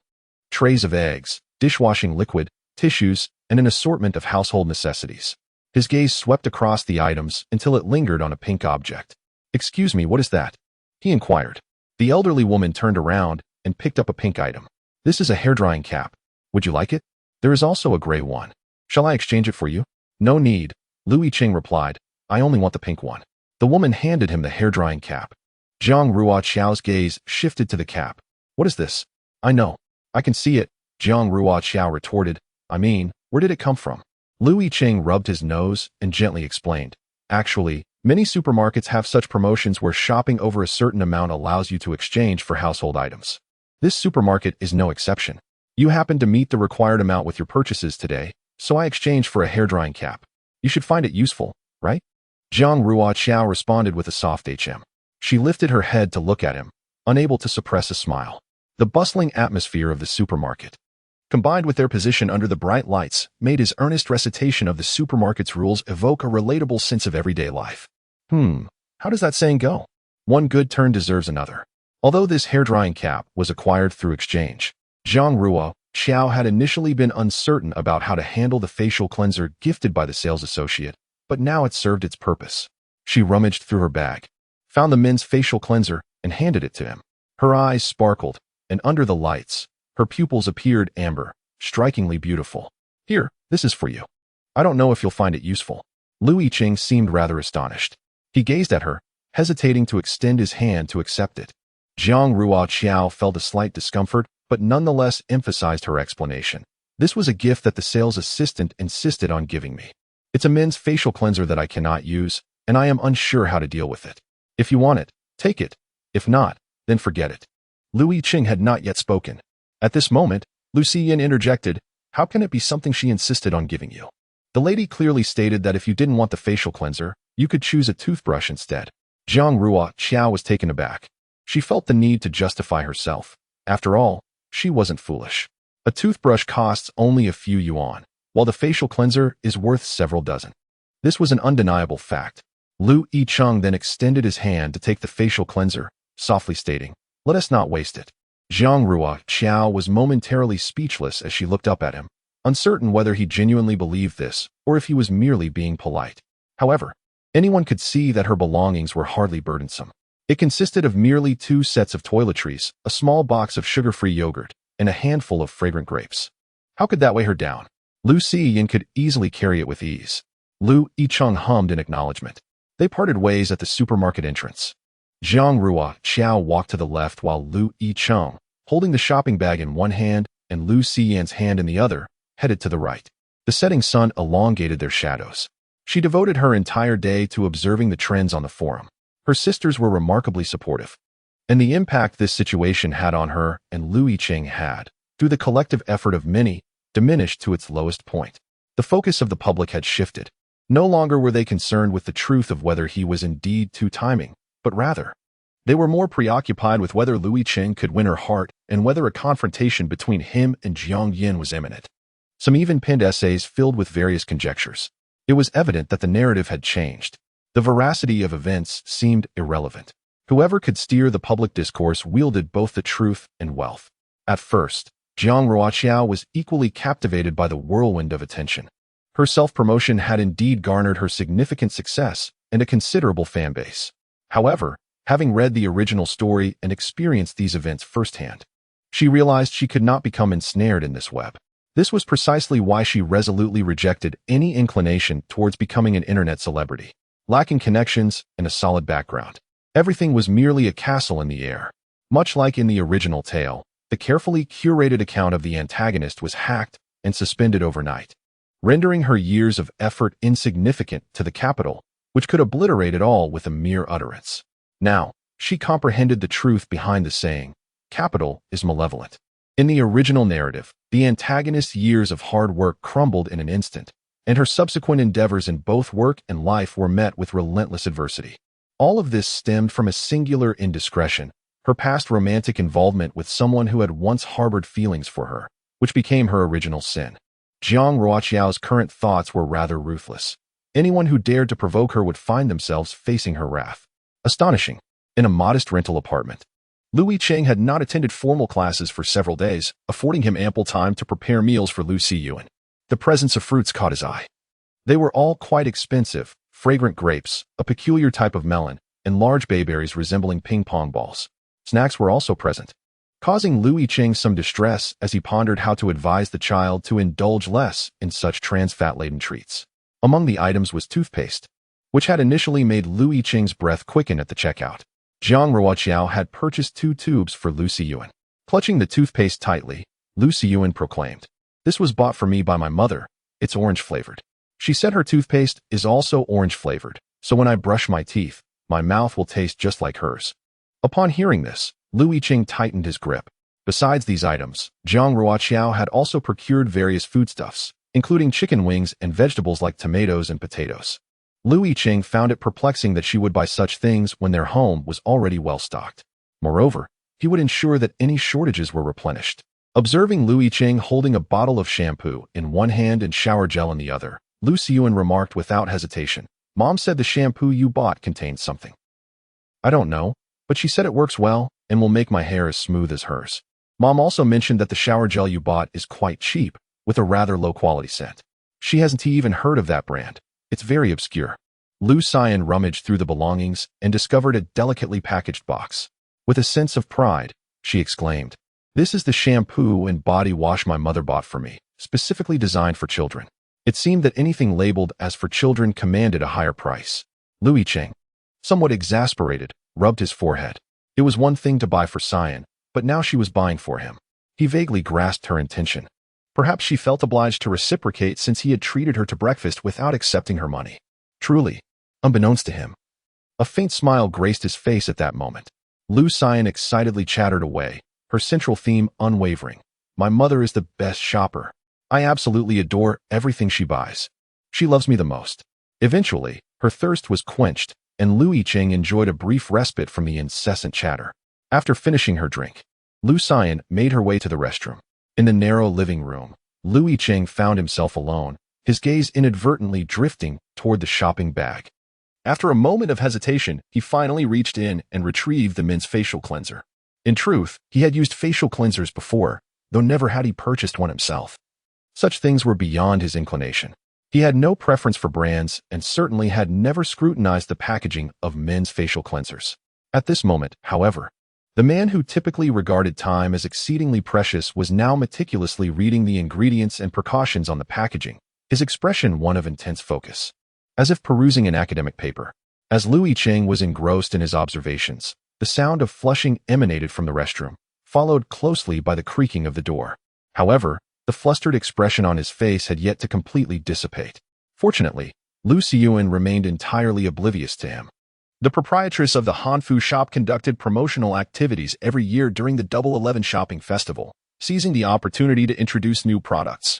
trays of eggs, dishwashing liquid, tissues, and an assortment of household necessities. His gaze swept across the items until it lingered on a pink object. Excuse me, what is that? He inquired. The elderly woman turned around and picked up a pink item. This is a hair-drying cap. Would you like it? There is also a gray one. Shall I exchange it for you? No need, Lu Yicheng replied. I only want the pink one. The woman handed him the hair-drying cap. Jiang Ruoqiao's gaze shifted to the cap. What is this? I know. I can see it, Jiang Ruoqiao retorted. I mean, where did it come from? Lu Yicheng rubbed his nose and gently explained. Actually, many supermarkets have such promotions where shopping over a certain amount allows you to exchange for household items. This supermarket is no exception. You happen to meet the required amount with your purchases today, so I exchanged for a hair-drying cap. You should find it useful, right? Jiang Ruoqiao responded with a soft HM. She lifted her head to look at him, unable to suppress a smile. The bustling atmosphere of the supermarket, combined with their position under the bright lights, made his earnest recitation of the supermarket's rules evoke a relatable sense of everyday life. How does that saying go? One good turn deserves another. Although this hair-drying cap was acquired through exchange, Jiang Ruoqiao had initially been uncertain about how to handle the facial cleanser gifted by the sales associate, but now it served its purpose. She rummaged through her bag, found the men's facial cleanser, and handed it to him. Her eyes sparkled, and under the lights, her pupils appeared amber, strikingly beautiful. Here, this is for you. I don't know if you'll find it useful. Lu Yicheng seemed rather astonished. He gazed at her, hesitating to extend his hand to accept it. Jiang Ruoqiao felt a slight discomfort, but nonetheless emphasized her explanation. This was a gift that the sales assistant insisted on giving me. It's a men's facial cleanser that I cannot use, and I am unsure how to deal with it. If you want it, take it. If not, then forget it. Lu Yicheng had not yet spoken. At this moment, Lu Xiying interjected, how can it be something she insisted on giving you? The lady clearly stated that if you didn't want the facial cleanser, you could choose a toothbrush instead. Jiang Ruoqiao was taken aback. She felt the need to justify herself. After all, she wasn't foolish. A toothbrush costs only a few yuan, while the facial cleanser is worth several dozen. This was an undeniable fact. Lu Yicheng then extended his hand to take the facial cleanser, softly stating, let us not waste it. Jiang Ruoqiao was momentarily speechless as she looked up at him, uncertain whether he genuinely believed this or if he was merely being polite. However, anyone could see that her belongings were hardly burdensome. It consisted of merely 2 sets of toiletries, a small box of sugar-free yogurt, and a handful of fragrant grapes. How could that weigh her down? Lu Xiying could easily carry it with ease. Lu Yicheng hummed in acknowledgement. They parted ways at the supermarket entrance. Jiang Ruoqiao walked to the left while Lu Yicheng, holding the shopping bag in one hand and Lu Xiying's hand in the other, headed to the right. The setting sun elongated their shadows. She devoted her entire day to observing the trends on the forum. Her sisters were remarkably supportive, and the impact this situation had on her and Lu Yicheng had, through the collective effort of many, diminished to its lowest point. The focus of the public had shifted. No longer were they concerned with the truth of whether he was indeed two-timing, but rather, they were more preoccupied with whether Lu Yicheng could win her heart and whether a confrontation between him and Jiang Yin was imminent. Some even pinned essays filled with various conjectures. It was evident that the narrative had changed. The veracity of events seemed irrelevant. Whoever could steer the public discourse wielded both the truth and wealth. At first, Jiang Ruoqiao was equally captivated by the whirlwind of attention. Her self-promotion had indeed garnered her significant success and a considerable fan base. However, having read the original story and experienced these events firsthand, she realized she could not become ensnared in this web. This was precisely why she resolutely rejected any inclination towards becoming an internet celebrity. Lacking connections and a solid background, everything was merely a castle in the air. Much like in the original tale, the carefully curated account of the antagonist was hacked and suspended overnight, rendering her years of effort insignificant to the capital, which could obliterate it all with a mere utterance. Now, she comprehended the truth behind the saying, "Capital is malevolent." In the original narrative, the antagonist's years of hard work crumbled in an instant, and her subsequent endeavors in both work and life were met with relentless adversity. All of this stemmed from a singular indiscretion, her past romantic involvement with someone who had once harbored feelings for her, which became her original sin. Jiang Ruoqiao's current thoughts were rather ruthless. Anyone who dared to provoke her would find themselves facing her wrath. Astonishing. In a modest rental apartment, Yicheng had not attended formal classes for several days, affording him ample time to prepare meals for Lu Siyuan. The presence of fruits caught his eye. They were all quite expensive, fragrant grapes, a peculiar type of melon, and large bayberries resembling ping-pong balls. Snacks were also present, causing Yicheng some distress as he pondered how to advise the child to indulge less in such trans-fat-laden treats. Among the items was toothpaste, which had initially made Yicheng's breath quicken at the checkout. Jiang Ruoqiao had purchased 2 tubes for Lu Siyuan. Clutching the toothpaste tightly, Lu Siyuan proclaimed, "This was bought for me by my mother. It's orange-flavored. She said her toothpaste is also orange-flavored, so when I brush my teeth, my mouth will taste just like hers." Upon hearing this, Yicheng tightened his grip. Besides these items, Jiang Ruoqiao had also procured various foodstuffs, including chicken wings and vegetables like tomatoes and potatoes. Yicheng found it perplexing that she would buy such things when their home was already well-stocked. Moreover, he would ensure that any shortages were replenished. Observing Yicheng holding a bottle of shampoo in one hand and shower gel in the other, Lu Siyuan remarked without hesitation, "Mom said the shampoo you bought contained something. I don't know, but she said it works well and will make my hair as smooth as hers. Mom also mentioned that the shower gel you bought is quite cheap, with a rather low-quality scent. She hasn't even heard of that brand. It's very obscure." Lu Siyuan rummaged through the belongings and discovered a delicately packaged box. With a sense of pride, she exclaimed, "This is the shampoo and body wash my mother bought for me, specifically designed for children." It seemed that anything labeled as for children commanded a higher price. Yicheng, somewhat exasperated, rubbed his forehead. It was one thing to buy for Siyuan, but now she was buying for him. He vaguely grasped her intention. Perhaps she felt obliged to reciprocate since he had treated her to breakfast without accepting her money. Truly, unbeknownst to him. A faint smile graced his face at that moment. Lu Siyuan excitedly chattered away, her central theme unwavering. "My mother is the best shopper. I absolutely adore everything she buys. She loves me the most." Eventually, her thirst was quenched, and Yicheng enjoyed a brief respite from the incessant chatter. After finishing her drink, Lu Siyuan made her way to the restroom. In the narrow living room, Yicheng found himself alone, his gaze inadvertently drifting toward the shopping bag. After a moment of hesitation, he finally reached in and retrieved the men's facial cleanser. In truth, he had used facial cleansers before, though never had he purchased one himself. Such things were beyond his inclination. He had no preference for brands and certainly had never scrutinized the packaging of men's facial cleansers. At this moment, however, the man who typically regarded time as exceedingly precious was now meticulously reading the ingredients and precautions on the packaging, his expression one of intense focus, as if perusing an academic paper. As Yicheng was engrossed in his observations, the sound of flushing emanated from the restroom, followed closely by the creaking of the door. However, the flustered expression on his face had yet to completely dissipate. Fortunately, Lu Siyuan remained entirely oblivious to him. The proprietress of the Hanfu shop conducted promotional activities every year during the Double 11 shopping festival, seizing the opportunity to introduce new products.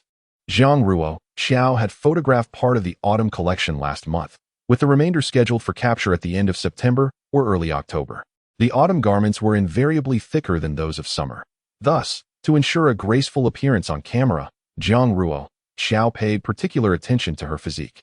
Jiang Ruoqiao had photographed part of the autumn collection last month, with the remainder scheduled for capture at the end of September or early October. The autumn garments were invariably thicker than those of summer. Thus, to ensure a graceful appearance on camera, Jiang Ruoqiao paid particular attention to her physique.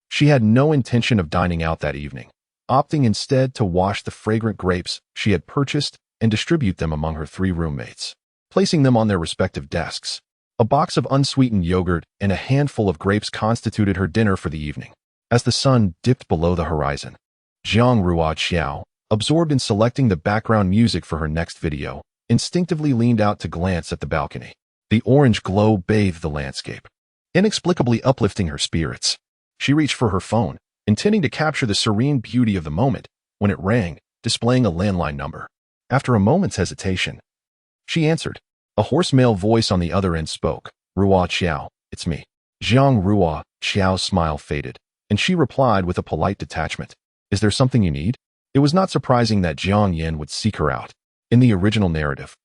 She had no intention of dining out that evening, opting instead to wash the fragrant grapes she had purchased and distribute them among her 3 roommates, placing them on their respective desks. A box of unsweetened yogurt and a handful of grapes constituted her dinner for the evening. As the sun dipped below the horizon, Jiang Ruoqiao, absorbed in selecting the background music for her next video, instinctively leaned out to glance at the balcony. The orange glow bathed the landscape, inexplicably uplifting her spirits. She reached for her phone, intending to capture the serene beauty of the moment, when it rang, displaying a landline number. After a moment's hesitation, she answered. A hoarse male voice on the other end spoke. Ruoqiao, it's me. Jiang Ruoqiao's smile faded, and she replied with a polite detachment. Is there something you need? It was not surprising that Jiang Yin would seek her out. In the original narrative,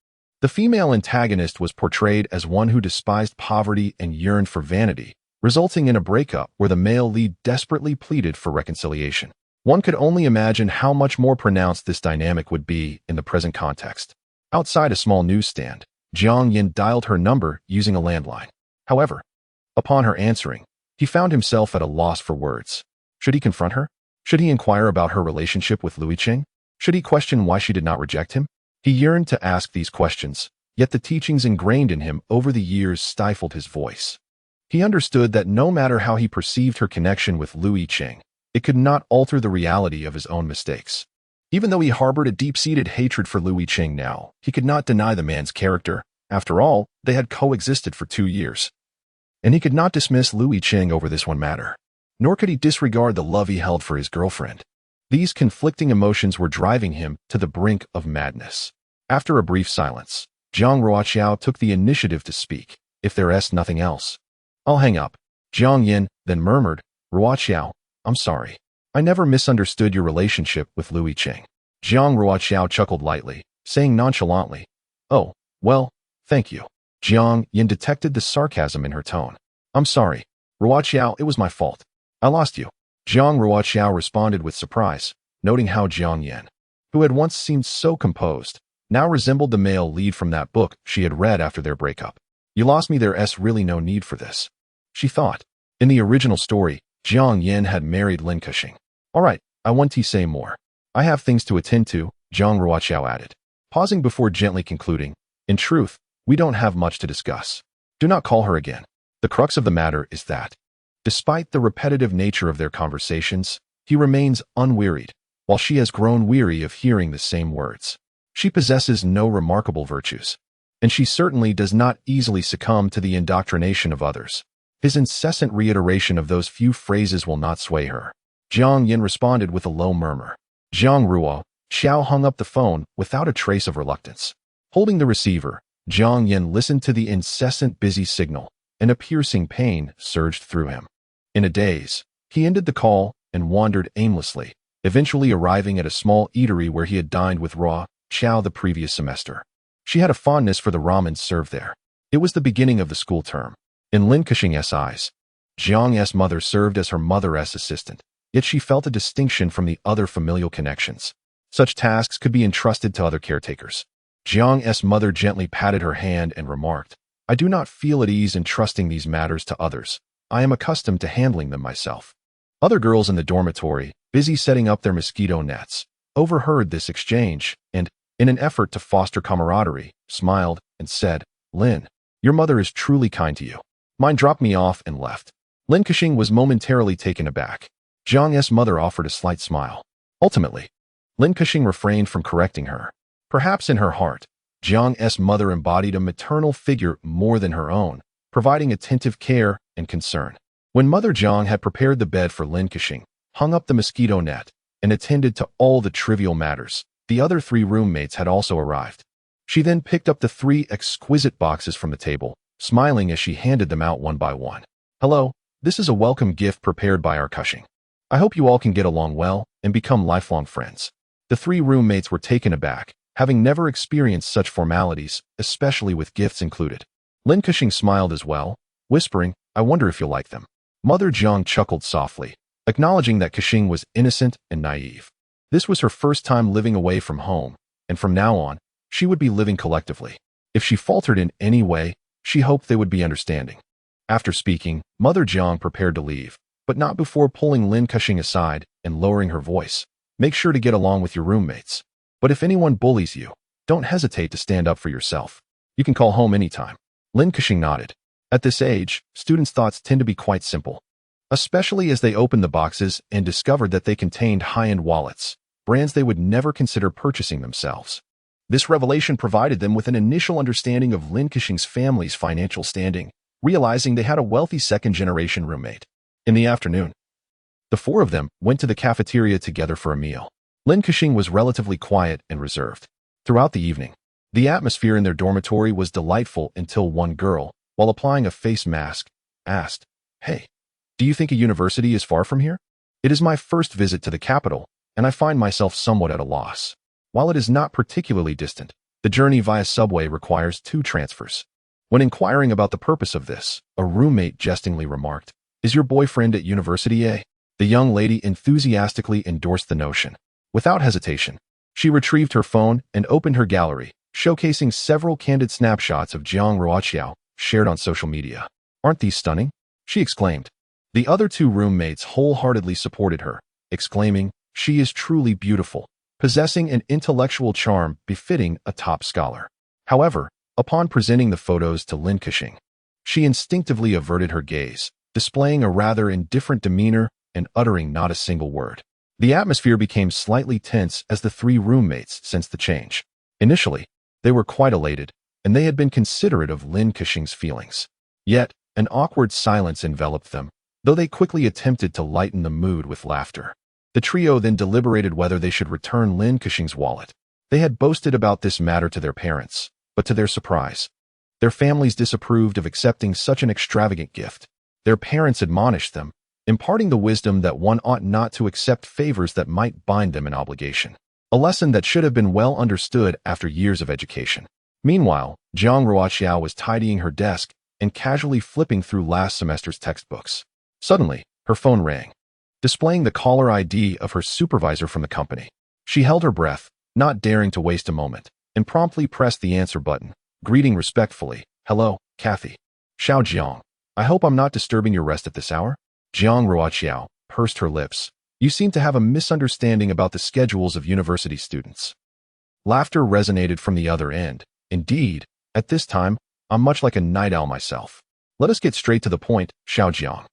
the female antagonist was portrayed as one who despised poverty and yearned for vanity, resulting in a breakup where the male lead desperately pleaded for reconciliation. One could only imagine how much more pronounced this dynamic would be in the present context. Outside a small newsstand, Jiang Yin dialed her number using a landline. However, upon her answering, he found himself at a loss for words. Should he confront her? Should he inquire about her relationship with Yicheng? Should he question why she did not reject him? He yearned to ask these questions, yet the teachings ingrained in him over the years stifled his voice. He understood that no matter how he perceived her connection with Yicheng, it could not alter the reality of his own mistakes. Even though he harbored a deep-seated hatred for Yicheng now, he could not deny the man's character. After all, they had coexisted for 2 years. And he could not dismiss Yicheng over this one matter. Nor could he disregard the love he held for his girlfriend. These conflicting emotions were driving him to the brink of madness. After a brief silence, Jiang Ruoqiao took the initiative to speak. If there's nothing else, I'll hang up. Jiang Yin then murmured, Ruoqiao, I'm sorry. I never misunderstood your relationship with Yicheng. Jiang Ruoqiao chuckled lightly, saying nonchalantly, Oh, well, thank you. Jiang Yin detected the sarcasm in her tone. I'm sorry, Ruoqiao, it was my fault. I lost you. Jiang Ruoqiao responded with surprise, noting how Jiang Yin, who had once seemed so composed, now resembled the male lead from that book she had read after their breakup. You lost me, there's really no need for this, she thought. In the original story, Jiang Yin had married Yicheng. All right, I want to say more. I have things to attend to, Jiang Ruoqiao added, pausing before gently concluding. In truth, we don't have much to discuss. Do not call her again. The crux of the matter is that, despite the repetitive nature of their conversations, he remains unwearied, while she has grown weary of hearing the same words. She possesses no remarkable virtues, and she certainly does not easily succumb to the indoctrination of others. His incessant reiteration of those few phrases will not sway her. Jiang Yin responded with a low murmur. Jiang Ruoqiao hung up the phone without a trace of reluctance. Holding the receiver, Jiang Yin listened to the incessant busy signal, and a piercing pain surged through him. In a daze, he ended the call and wandered aimlessly, eventually arriving at a small eatery where he had dined with Ruoqiao the previous semester. She had a fondness for the ramen served there. It was the beginning of the school term. In Yicheng's eyes, Jiang's mother served as her mother's assistant, yet she felt a distinction from the other familial connections. Such tasks could be entrusted to other caretakers. Jiang's mother gently patted her hand and remarked, I do not feel at ease in trusting these matters to others. I am accustomed to handling them myself. Other girls in the dormitory, busy setting up their mosquito nets, overheard this exchange and, in an effort to foster camaraderie, smiled and said, Lin, your mother is truly kind to you. Mine dropped me off and left. Yicheng was momentarily taken aback. Jiang's mother offered a slight smile. Ultimately, Yicheng refrained from correcting her. Perhaps in her heart, Jiang's mother embodied a maternal figure more than her own, providing attentive care and concern. When Mother Jiang had prepared the bed for Yicheng, hung up the mosquito net, and attended to all the trivial matters, the other 3 roommates had also arrived. She then picked up the 3 exquisite boxes from the table, smiling as she handed them out one by one. Hello, this is a welcome gift prepared by our Yicheng. I hope you all can get along well and become lifelong friends. The 3 roommates were taken aback, having never experienced such formalities, especially with gifts included. Yicheng smiled as well, whispering, I wonder if you'll like them. Mother Jiang chuckled softly, acknowledging that Yicheng was innocent and naive. This was her first time living away from home, and from now on, she would be living collectively. If she faltered in any way, she hoped they would be understanding. After speaking, Mother Jiang prepared to leave, but not before pulling Lin Keqing aside and lowering her voice. Make sure to get along with your roommates. But if anyone bullies you, don't hesitate to stand up for yourself. You can call home anytime. Lin Keqing nodded. At this age, students' thoughts tend to be quite simple, especially as they opened the boxes and discovered that they contained high-end wallets, brands they would never consider purchasing themselves. This revelation provided them with an initial understanding of Lin Keqing's family's financial standing, realizing they had a wealthy second-generation roommate. In the afternoon, the four of them went to the cafeteria together for a meal. Lin Keqing was relatively quiet and reserved. Throughout the evening, the atmosphere in their dormitory was delightful until one girl, while applying a face mask, asked, "Hey, do you think a university is far from here? It is my first visit to the capital, and I find myself somewhat at a loss. While it is not particularly distant, the journey via subway requires 2 transfers." When inquiring about the purpose of this, a roommate jestingly remarked, "Is your boyfriend at university, eh?" The young lady enthusiastically endorsed the notion. Without hesitation, she retrieved her phone and opened her gallery, showcasing several candid snapshots of Jiang Ruoqiao shared on social media. "Aren't these stunning?" she exclaimed. The other 2 roommates wholeheartedly supported her, exclaiming, "She is truly beautiful, possessing an intellectual charm befitting a top scholar." However, upon presenting the photos to Lin Keqing, she instinctively averted her gaze, displaying a rather indifferent demeanor and uttering not a single word. The atmosphere became slightly tense as the 3 roommates sensed the change. Initially, they were quite elated, and they had been considerate of Lin Keqing's feelings. Yet, an awkward silence enveloped them, though they quickly attempted to lighten the mood with laughter. The trio then deliberated whether they should return Lin Keqing's wallet. They had boasted about this matter to their parents, but to their surprise, their families disapproved of accepting such an extravagant gift. Their parents admonished them, imparting the wisdom that one ought not to accept favors that might bind them in obligation, a lesson that should have been well understood after years of education. Meanwhile, Jiang Ruoqiao was tidying her desk and casually flipping through last semester's textbooks. Suddenly, her phone rang, displaying the caller ID of her supervisor from the company. She held her breath, not daring to waste a moment, and promptly pressed the answer button, greeting respectfully, "Hello, Kathy. Xiao Jiang. I hope I'm not disturbing your rest at this hour?" Jiang Ruoqiao pursed her lips. "You seem to have a misunderstanding about the schedules of university students." Laughter resonated from the other end. "Indeed, at this time, I'm much like a night owl myself. Let us get straight to the point, Xiao Jiang.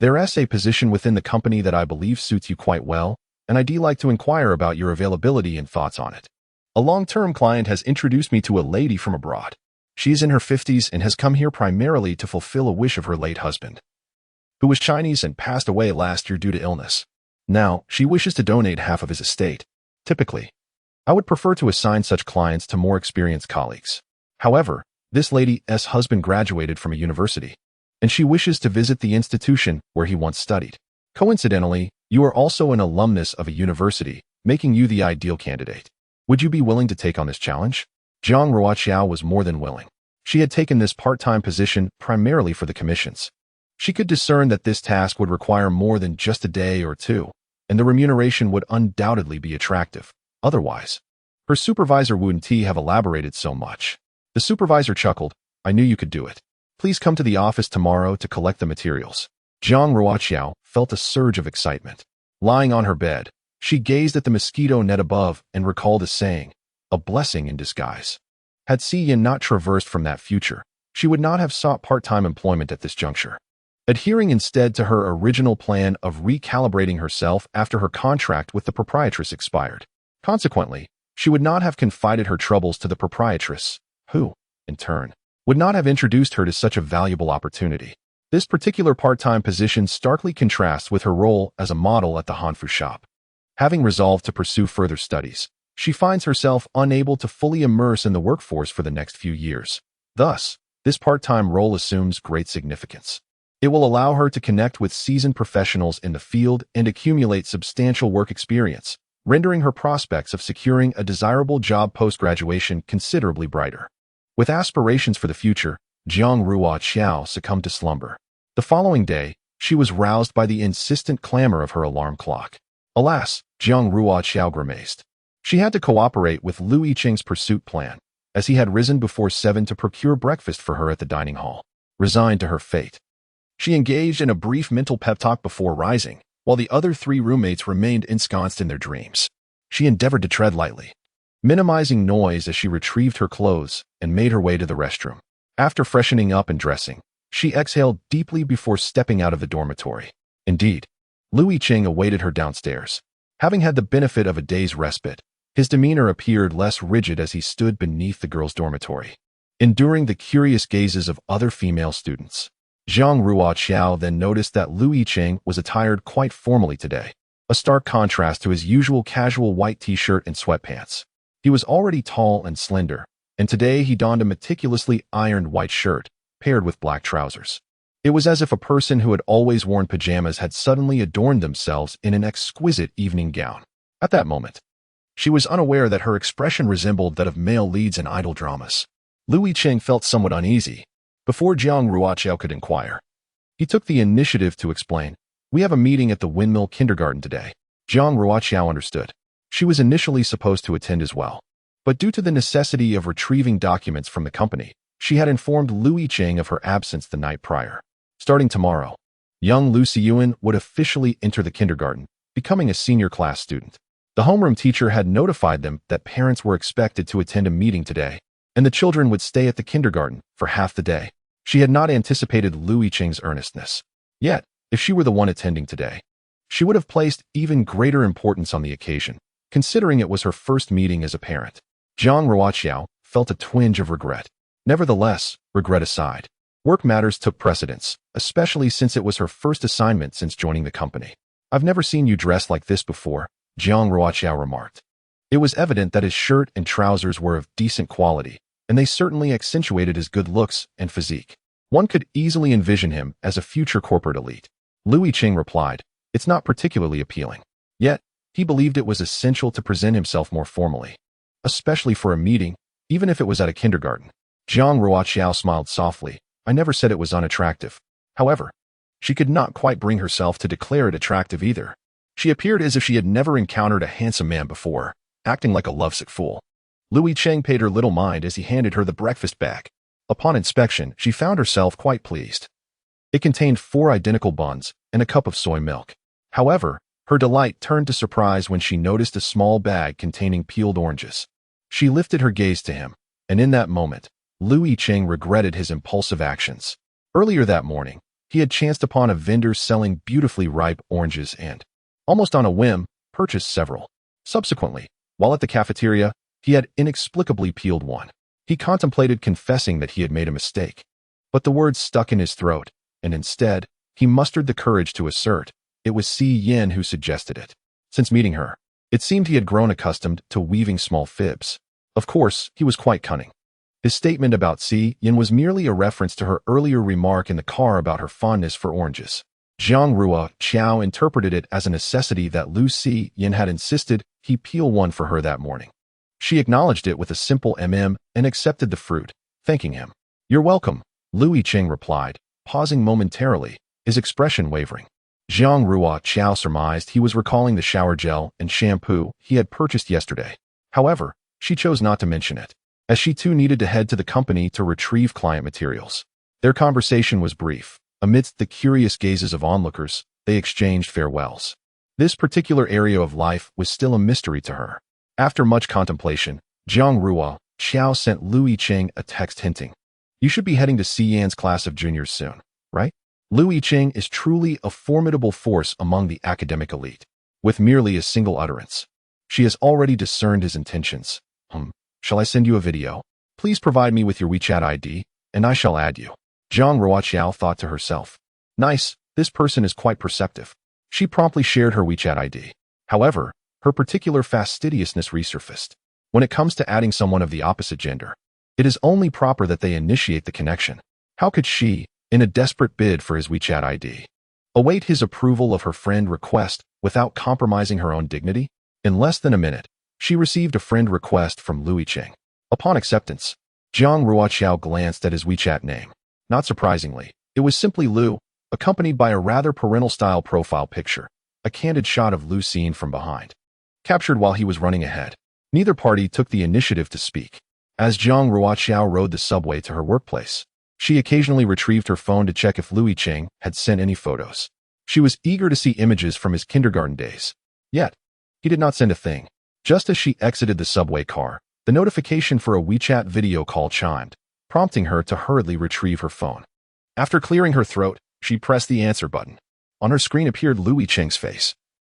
There's a position within the company that I believe suits you quite well, and I'd like to inquire about your availability and thoughts on it. A long-term client has introduced me to a lady from abroad. She is in her 50s and has come here primarily to fulfill a wish of her late husband, who was Chinese and passed away last year due to illness. Now, she wishes to donate half of his estate. Typically, I would prefer to assign such clients to more experienced colleagues. However, this lady's husband graduated from a university, and she wishes to visit the institution where he once studied. Coincidentally, you are also an alumnus of a university, making you the ideal candidate. Would you be willing to take on this challenge?" Jiang Ruoqiao was more than willing. She had taken this part-time position primarily for the commissions. She could discern that this task would require more than just a day or 2, and the remuneration would undoubtedly be attractive. Otherwise, her supervisor wouldn't have elaborated so much. The supervisor chuckled, "I knew you could do it. Please come to the office tomorrow to collect the materials." Jiang Ruoqiao felt a surge of excitement. Lying on her bed, she gazed at the mosquito net above and recalled a saying, "A blessing in disguise." Had Si Yin not traversed from that future, she would not have sought part-time employment at this juncture, adhering instead to her original plan of recalibrating herself after her contract with the proprietress expired. Consequently, she would not have confided her troubles to the proprietress, who, in turn, would not have introduced her to such a valuable opportunity. This particular part-time position starkly contrasts with her role as a model at the Hanfu shop. Having resolved to pursue further studies, she finds herself unable to fully immerse in the workforce for the next few years. Thus, this part-time role assumes great significance. It will allow her to connect with seasoned professionals in the field and accumulate substantial work experience, rendering her prospects of securing a desirable job post-graduation considerably brighter. With aspirations for the future, Jiang Ruoqiao succumbed to slumber. The following day, she was roused by the insistent clamor of her alarm clock. Alas, Jiang Ruoqiao grimaced. She had to cooperate with Lu Yicheng's pursuit plan, as he had risen before 7 to procure breakfast for her at the dining hall. Resigned to her fate, She engaged in a brief mental pep talk before rising, while the other three roommates remained ensconced in their dreams. She endeavored to tread lightly, minimizing noise as she retrieved her clothes and made her way to the restroom. After freshening up and dressing, she exhaled deeply before stepping out of the dormitory. Indeed, Yicheng awaited her downstairs. Having had the benefit of a day's respite, his demeanor appeared less rigid as he stood beneath the girls' dormitory, enduring the curious gazes of other female students. Jiang Ruoqiao then noticed that Yicheng was attired quite formally today, a stark contrast to his usual casual white t-shirt and sweatpants. He was already tall and slender, and today he donned a meticulously ironed white shirt, paired with black trousers. It was as if a person who had always worn pajamas had suddenly adorned themselves in an exquisite evening gown. At that moment, she was unaware that her expression resembled that of male leads in idol dramas. Yicheng felt somewhat uneasy. Before Jiang Ruoqiao could inquire, he took the initiative to explain, "We have a meeting at the Windmill Kindergarten today." Jiang Ruoqiao understood. She was initially supposed to attend as well, but due to the necessity of retrieving documents from the company, she had informed Yicheng of her absence the night prior. Starting tomorrow, young Lu Siyuan would officially enter the kindergarten, becoming a senior class student. The homeroom teacher had notified them that parents were expected to attend a meeting today, and the children would stay at the kindergarten for half the day. She had not anticipated Yicheng's earnestness. Yet, if she were the one attending today, she would have placed even greater importance on the occasion, considering it was her first meeting as a parent. Jiang Ruoqiao felt a twinge of regret. Nevertheless, regret aside, work matters took precedence, especially since it was her first assignment since joining the company. "I've never seen you dressed like this before," Jiang Ruoqiao remarked. It was evident that his shirt and trousers were of decent quality, and they certainly accentuated his good looks and physique. One could easily envision him as a future corporate elite. Yicheng replied, "It's not particularly appealing." Yet, he believed it was essential to present himself more formally, especially for a meeting, even if it was at a kindergarten. Jiang Ruoqiao smiled softly. "I never said it was unattractive." However, she could not quite bring herself to declare it attractive either. She appeared as if she had never encountered a handsome man before, acting like a lovesick fool. Yicheng paid her little mind as he handed her the breakfast bag. Upon inspection, she found herself quite pleased. It contained 4 identical buns and a cup of soy milk. However, her delight turned to surprise when she noticed a small bag containing peeled oranges. She lifted her gaze to him, and in that moment, Yicheng regretted his impulsive actions. Earlier that morning, he had chanced upon a vendor selling beautifully ripe oranges and, almost on a whim, purchased several. Subsequently, while at the cafeteria, he had inexplicably peeled one. He contemplated confessing that he had made a mistake, but the words stuck in his throat, and instead, he mustered the courage to assert it was Si Yin who suggested it. Since meeting her, it seemed he had grown accustomed to weaving small fibs. Of course, he was quite cunning. His statement about Si Yin was merely a reference to her earlier remark in the car about her fondness for oranges. Jiang Ruoqiao interpreted it as a necessity that Lu Si Yin had insisted he peel one for her that morning. She acknowledged it with a simple and accepted the fruit, thanking him. "You're welcome," Yicheng replied, pausing momentarily, his expression wavering. Jiang Ruoqiao surmised he was recalling the shower gel and shampoo he had purchased yesterday. However, she chose not to mention it, as she too needed to head to the company to retrieve client materials. Their conversation was brief. Amidst the curious gazes of onlookers, they exchanged farewells. This particular area of life was still a mystery to her. After much contemplation, Jiang Ruoqiao sent Yicheng a text hinting, "You should be heading to Si Yan's class of juniors soon, right?" Yicheng is truly a formidable force among the academic elite. With merely a single utterance, she has already discerned his intentions. Shall I send you a video? Please provide me with your WeChat ID, and I shall add you." Jiang Ruoqiao thought to herself. Nice, this person is quite perceptive. She promptly shared her WeChat ID. However, her particular fastidiousness resurfaced. When it comes to adding someone of the opposite gender, it is only proper that they initiate the connection. How could she, in a desperate bid for his WeChat ID, await his approval of her friend request without compromising her own dignity? In less than a minute, she received a friend request from Yicheng. Upon acceptance, Jiang Ruoqiao glanced at his WeChat name. Not surprisingly, it was simply Lu, accompanied by a rather parental-style profile picture, a candid shot of Lu seen from behind, captured while he was running ahead. Neither party took the initiative to speak. As Jiang Ruoqiao rode the subway to her workplace, She occasionally retrieved her phone to check if Yicheng had sent any photos. She was eager to see images from his kindergarten days. Yet, he did not send a thing. Just as she exited the subway car, the notification for a WeChat video call chimed, prompting her to hurriedly retrieve her phone. After clearing her throat, she pressed the answer button. On her screen appeared Yicheng's face,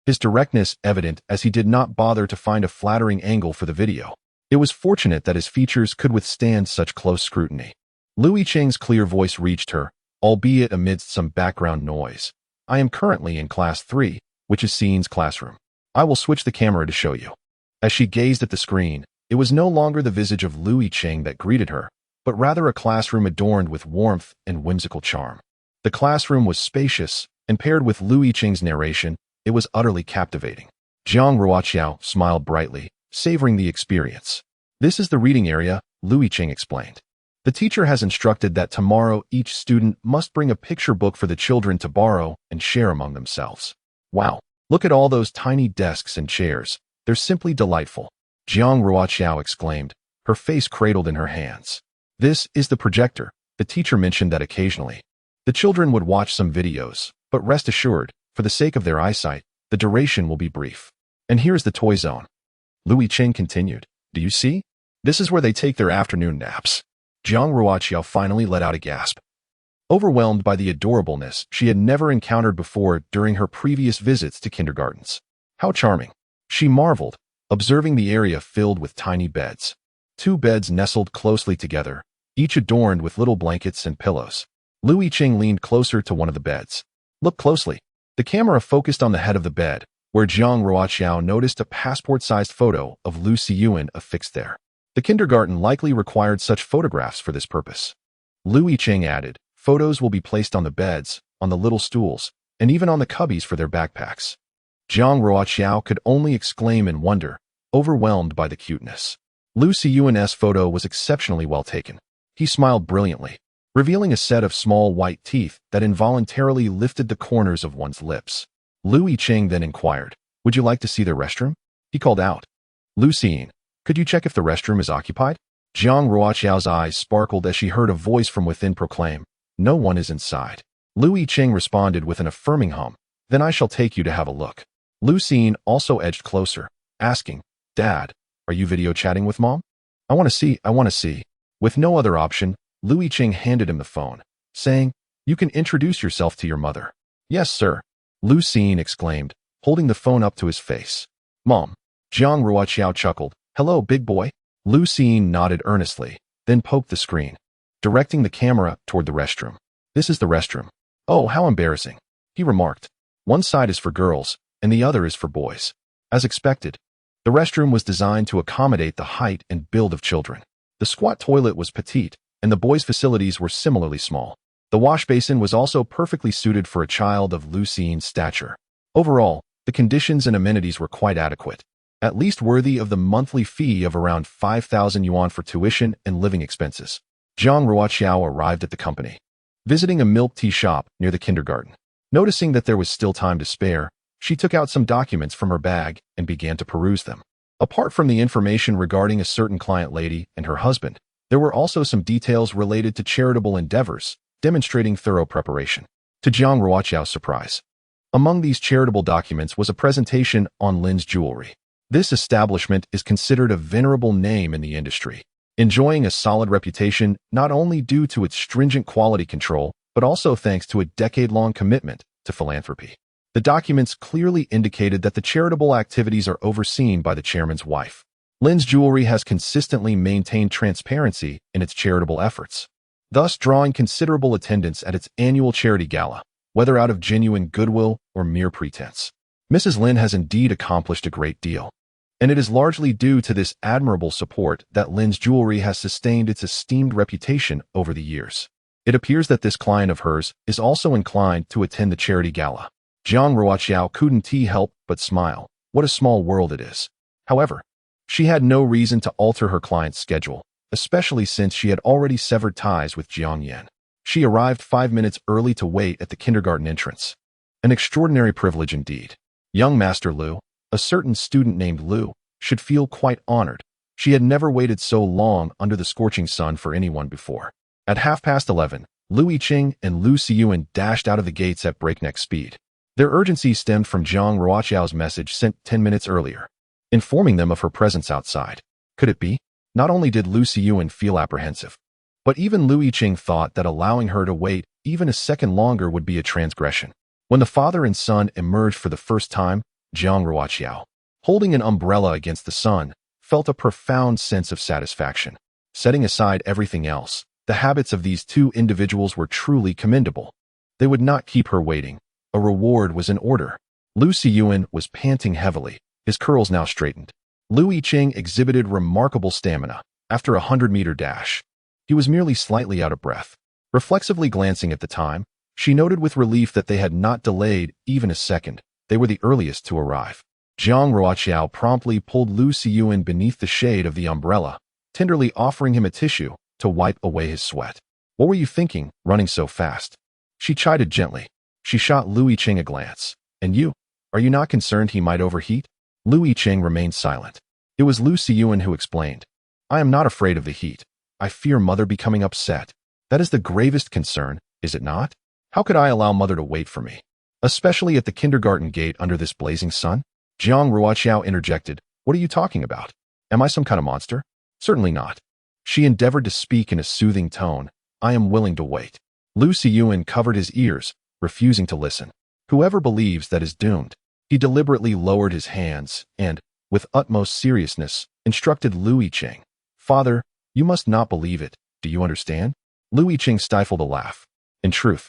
his directness evident as he did not bother to find a flattering angle for the video. It was fortunate that his features could withstand such close scrutiny. Yicheng's clear voice reached her, albeit amidst some background noise. I am currently in class 3, which is Scene's classroom. I will switch the camera to show you. As she gazed at the screen, it was no longer the visage of Yicheng that greeted her, but rather a classroom adorned with warmth and whimsical charm. The classroom was spacious, and paired with Yicheng's narration, it was utterly captivating. Jiang Ruoqiao smiled brightly, savoring the experience. This is the reading area, Yicheng explained. The teacher has instructed that tomorrow each student must bring a picture book for the children to borrow and share among themselves. Wow, look at all those tiny desks and chairs. They're simply delightful. Jiang Ruoqiao exclaimed, her face cradled in her hands. This is the projector. The teacher mentioned that occasionally the children would watch some videos, but rest assured, for the sake of their eyesight, the duration will be brief. And here's the toy zone. Yicheng continued. Do you see? This is where they take their afternoon naps. Jiang Ruoqiao finally let out a gasp. Overwhelmed by the adorableness she had never encountered before during her previous visits to kindergartens. How charming. She marveled, observing the area filled with tiny beds. 2 beds nestled closely together, each adorned with little blankets and pillows. Yicheng leaned closer to one of the beds. Look closely. The camera focused on the head of the bed, where Jiang Ruoqiao noticed a passport-sized photo of Lu Siyuan affixed there. The kindergarten likely required such photographs for this purpose. Yicheng added, photos will be placed on the beds, on the little stools, and even on the cubbies for their backpacks. Jiang Ruoqiao could only exclaim in wonder, overwhelmed by the cuteness. Lu Siyuan's photo was exceptionally well taken. He smiled brilliantly, revealing a set of small white teeth that involuntarily lifted the corners of one's lips. Yicheng then inquired, would you like to see their restroom? He called out. Lu Siyuan, could you check if the restroom is occupied? Jiang Ruoqiao's eyes sparkled as she heard a voice from within proclaim, no one is inside. Yicheng responded with an affirming hum, then I shall take you to have a look. Lu Siyuan also edged closer, asking, Dad, are you video chatting with Mom? I want to see. With no other option, Yicheng handed him the phone, saying, you can introduce yourself to your mother. Yes, sir. Lu Siyuan exclaimed, holding the phone up to his face. Mom. Jiang Ruoqiao chuckled, hello, big boy. Lu Siyuan nodded earnestly, then poked the screen, directing the camera toward the restroom. This is the restroom. Oh, how embarrassing, he remarked. One side is for girls, and the other is for boys. As expected, the restroom was designed to accommodate the height and build of children. The squat toilet was petite, and the boys' facilities were similarly small. The wash basin was also perfectly suited for a child of Lu Siyuan's stature. Overall, the conditions and amenities were quite adequate, at least worthy of the monthly fee of around 5,000 yuan for tuition and living expenses. Jiang Ruoqiao arrived at the company, visiting a milk tea shop near the kindergarten. Noticing that there was still time to spare, she took out some documents from her bag and began to peruse them. Apart from the information regarding a certain client lady and her husband, there were also some details related to charitable endeavors, demonstrating thorough preparation. To Jiang Ruoqiao's surprise, among these charitable documents was a presentation on Lin's jewelry. This establishment is considered a venerable name in the industry, enjoying a solid reputation not only due to its stringent quality control, but also thanks to a decade-long commitment to philanthropy. The documents clearly indicated that the charitable activities are overseen by the chairman's wife. Lin's jewelry has consistently maintained transparency in its charitable efforts, thus drawing considerable attendance at its annual charity gala, whether out of genuine goodwill or mere pretense. Mrs. Lin has indeed accomplished a great deal, and it is largely due to this admirable support that Lin's jewelry has sustained its esteemed reputation over the years. It appears that this client of hers is also inclined to attend the charity gala. Jiang Ruoqiao couldn't help but smile. What a small world it is. However, she had no reason to alter her client's schedule, especially since she had already severed ties with Jiang Yan. She arrived 5 minutes early to wait at the kindergarten entrance. An extraordinary privilege indeed. Young Master Lu, a certain student named Lu, should feel quite honored. She had never waited so long under the scorching sun for anyone before. At 11:30, Lu Yicheng and Lu Siyuan dashed out of the gates at breakneck speed. Their urgency stemmed from Jiang Ruoqiao's message sent 10 minutes earlier, informing them of her presence outside. Could it be? Not only did Lu Siyuan feel apprehensive, but even Lu Yicheng thought that allowing her to wait even a second longer would be a transgression. When the father and son emerged for the first time, Jiang Ruoqiao, holding an umbrella against the sun, felt a profound sense of satisfaction. Setting aside everything else, the habits of these two individuals were truly commendable. They would not keep her waiting. A reward was in order. Lu Siyuan was panting heavily, his curls now straightened. Lu Yicheng exhibited remarkable stamina. After a 100-meter dash, he was merely slightly out of breath. Reflexively glancing at the time, she noted with relief that they had not delayed even a second. They were the earliest to arrive. Jiang Ruoqiao promptly pulled Lu Siyuan beneath the shade of the umbrella, tenderly offering him a tissue to wipe away his sweat. What were you thinking, running so fast? She chided gently. She shot Lu Yicheng a glance. And you? Are you not concerned he might overheat? Lu Yicheng remained silent. It was Lu Siyuan who explained. I am not afraid of the heat. I fear mother becoming upset. That is the gravest concern, is it not? How could I allow mother to wait for me? Especially at the kindergarten gate under this blazing sun? Jiang Ruoqiao interjected. What are you talking about? Am I some kind of monster? Certainly not. She endeavored to speak in a soothing tone. I am willing to wait. Lu Siyuan covered his ears, refusing to listen. Whoever believes that is doomed. He deliberately lowered his hands and, with utmost seriousness, instructed Lu Yicheng. Father, you must not believe it. Do you understand? Lu Yicheng stifled a laugh. In truth,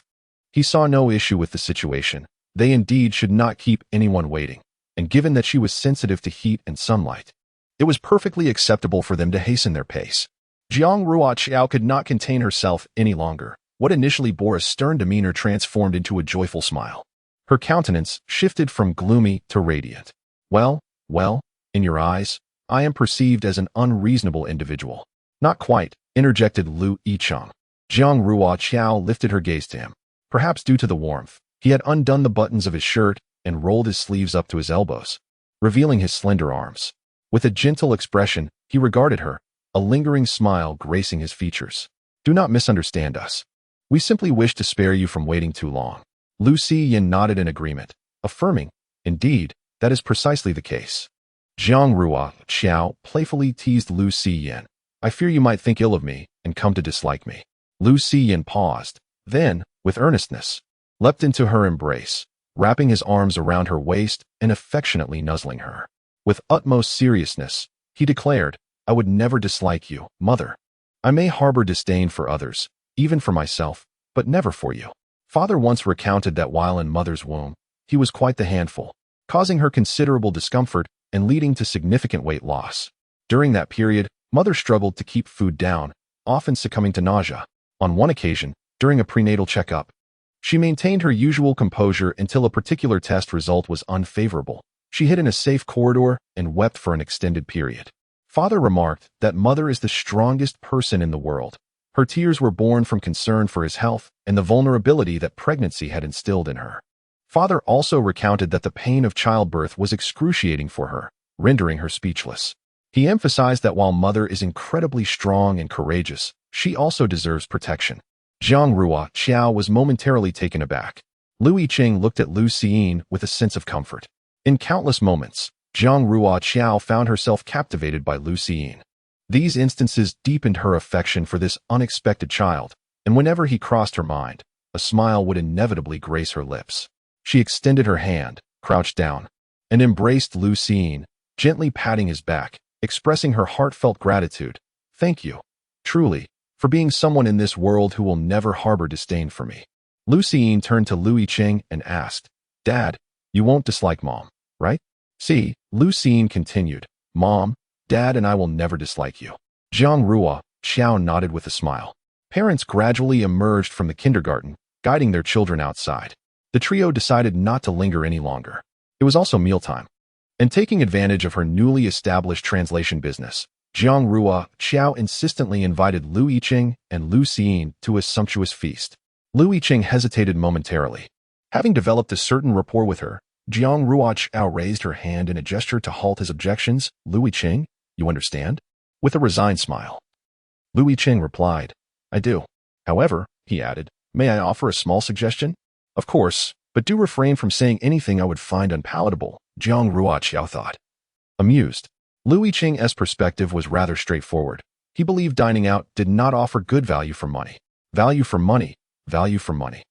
he saw no issue with the situation. They indeed should not keep anyone waiting. And given that she was sensitive to heat and sunlight, it was perfectly acceptable for them to hasten their pace. Jiang Ruoqiao could not contain herself any longer. What initially bore a stern demeanor transformed into a joyful smile. Her countenance shifted from gloomy to radiant. Well, in your eyes, I am perceived as an unreasonable individual. Not quite, interjected Lu Yicheng. Jiang Ruoqiao lifted her gaze to him. Perhaps due to the warmth, he had undone the buttons of his shirt and rolled his sleeves up to his elbows, revealing his slender arms. With a gentle expression, he regarded her, a lingering smile gracing his features. Do not misunderstand us. We simply wish to spare you from waiting too long. Lu Siyuan nodded in agreement, affirming, indeed, that is precisely the case. Jiang Ruoqiao playfully teased Lu Siyuan. I fear you might think ill of me and come to dislike me. Lu Siyuan paused, then, with earnestness, leapt into her embrace, wrapping his arms around her waist and affectionately nuzzling her. With utmost seriousness, he declared, I would never dislike you, mother. I may harbor disdain for others, even for myself, but never for you. Father once recounted that while in mother's womb, he was quite the handful, causing her considerable discomfort and leading to significant weight loss. During that period, mother struggled to keep food down, often succumbing to nausea. On one occasion, during a prenatal checkup, she maintained her usual composure until a particular test result was unfavorable. She hid in a safe corridor and wept for an extended period. Father remarked that mother is the strongest person in the world. Her tears were born from concern for his health and the vulnerability that pregnancy had instilled in her. Father also recounted that the pain of childbirth was excruciating for her, rendering her speechless. He emphasized that while mother is incredibly strong and courageous, she also deserves protection. Jiang Ruoqiao was momentarily taken aback. Lu Yicheng looked at Lu Siyuan with a sense of comfort. In countless moments, Jiang Ruoqiao found herself captivated by Lu Siyuan. These instances deepened her affection for this unexpected child, and whenever he crossed her mind, a smile would inevitably grace her lips. She extended her hand, crouched down, and embraced Lu Siyuan, gently patting his back, expressing her heartfelt gratitude. Thank you, truly, for being someone in this world who will never harbor disdain for me. Lu Siyuan turned to Lu Yicheng and asked, Dad, you won't dislike Mom, right? See, Lu Siyuan continued, Mom, Dad and I will never dislike you. Jiang Ruoqiao nodded with a smile. Parents gradually emerged from the kindergarten, guiding their children outside. The trio decided not to linger any longer. It was also mealtime. And taking advantage of her newly established translation business, Jiang Ruoqiao insistently invited Lu Yicheng and Lu Siyuan to a sumptuous feast. Lu Yicheng hesitated momentarily. Having developed a certain rapport with her, Jiang Ruoqiao raised her hand in a gesture to halt his objections. Lu Yicheng, you understand? With a resigned smile. Lu Yicheng replied, I do. However, he added, may I offer a small suggestion? Of course, but do refrain from saying anything I would find unpalatable, Jiang Ruoqiao thought. Amused, Lu Yicheng's perspective was rather straightforward. He believed dining out did not offer good value for money. Value for money, value for money.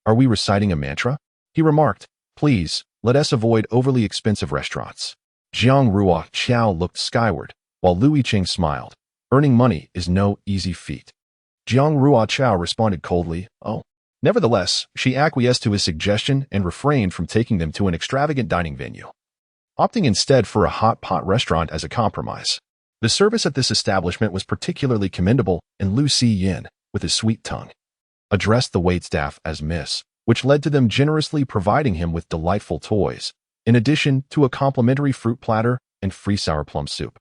Are we reciting a mantra? He remarked, please, let us avoid overly expensive restaurants. Jiang Ruoqiao looked skyward, while Lu Yicheng smiled. Earning money is no easy feat. Jiang Ruoqiao responded coldly, oh. Nevertheless, she acquiesced to his suggestion and refrained from taking them to an extravagant dining venue, opting instead for a hot pot restaurant as a compromise. The service at this establishment was particularly commendable, and Lu Xiyin, with his sweet tongue, addressed the waitstaff as Miss, which led to them generously providing him with delightful toys, in addition to a complimentary fruit platter and free sour plum soup.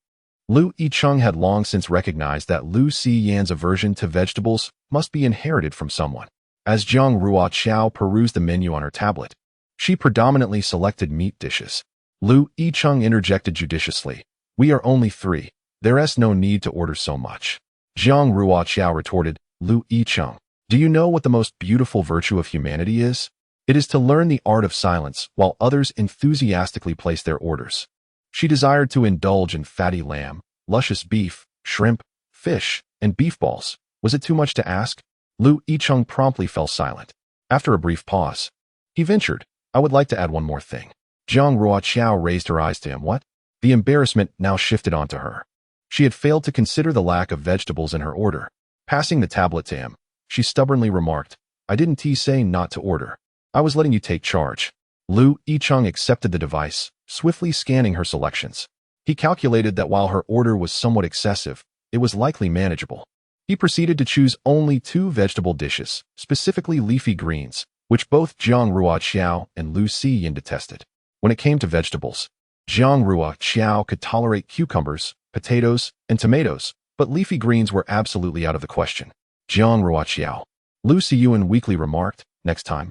Lu Yicheng had long since recognized that Lu Xiyin's aversion to vegetables must be inherited from someone. As Jiang Ruoqiao perused the menu on her tablet, she predominantly selected meat dishes. Lu Yicheng interjected judiciously, we are only 3. There's no need to order so much. Jiang Ruoqiao retorted, Lu Yicheng, do you know what the most beautiful virtue of humanity is? It is to learn the art of silence while others enthusiastically place their orders. She desired to indulge in fatty lamb, luscious beef, shrimp, fish, and beef balls. Was it too much to ask? Lu Yicheng promptly fell silent. After a brief pause, he ventured, I would like to add one more thing. Jiang Ruoqiao raised her eyes to him. What? The embarrassment now shifted onto her. She had failed to consider the lack of vegetables in her order. Passing the tablet to him, she stubbornly remarked, I didn't say not to order. I was letting you take charge. Lu Yicheng accepted the device, swiftly scanning her selections. He calculated that while her order was somewhat excessive, it was likely manageable. He proceeded to choose only 2 vegetable dishes, specifically leafy greens, which both Jiang Ruoqiao and Lu Xiyin detested. When it came to vegetables, Jiang Ruoqiao could tolerate cucumbers, potatoes, and tomatoes, but leafy greens were absolutely out of the question. Jiang Ruoqiao, Lu Xiyin weakly remarked, next time,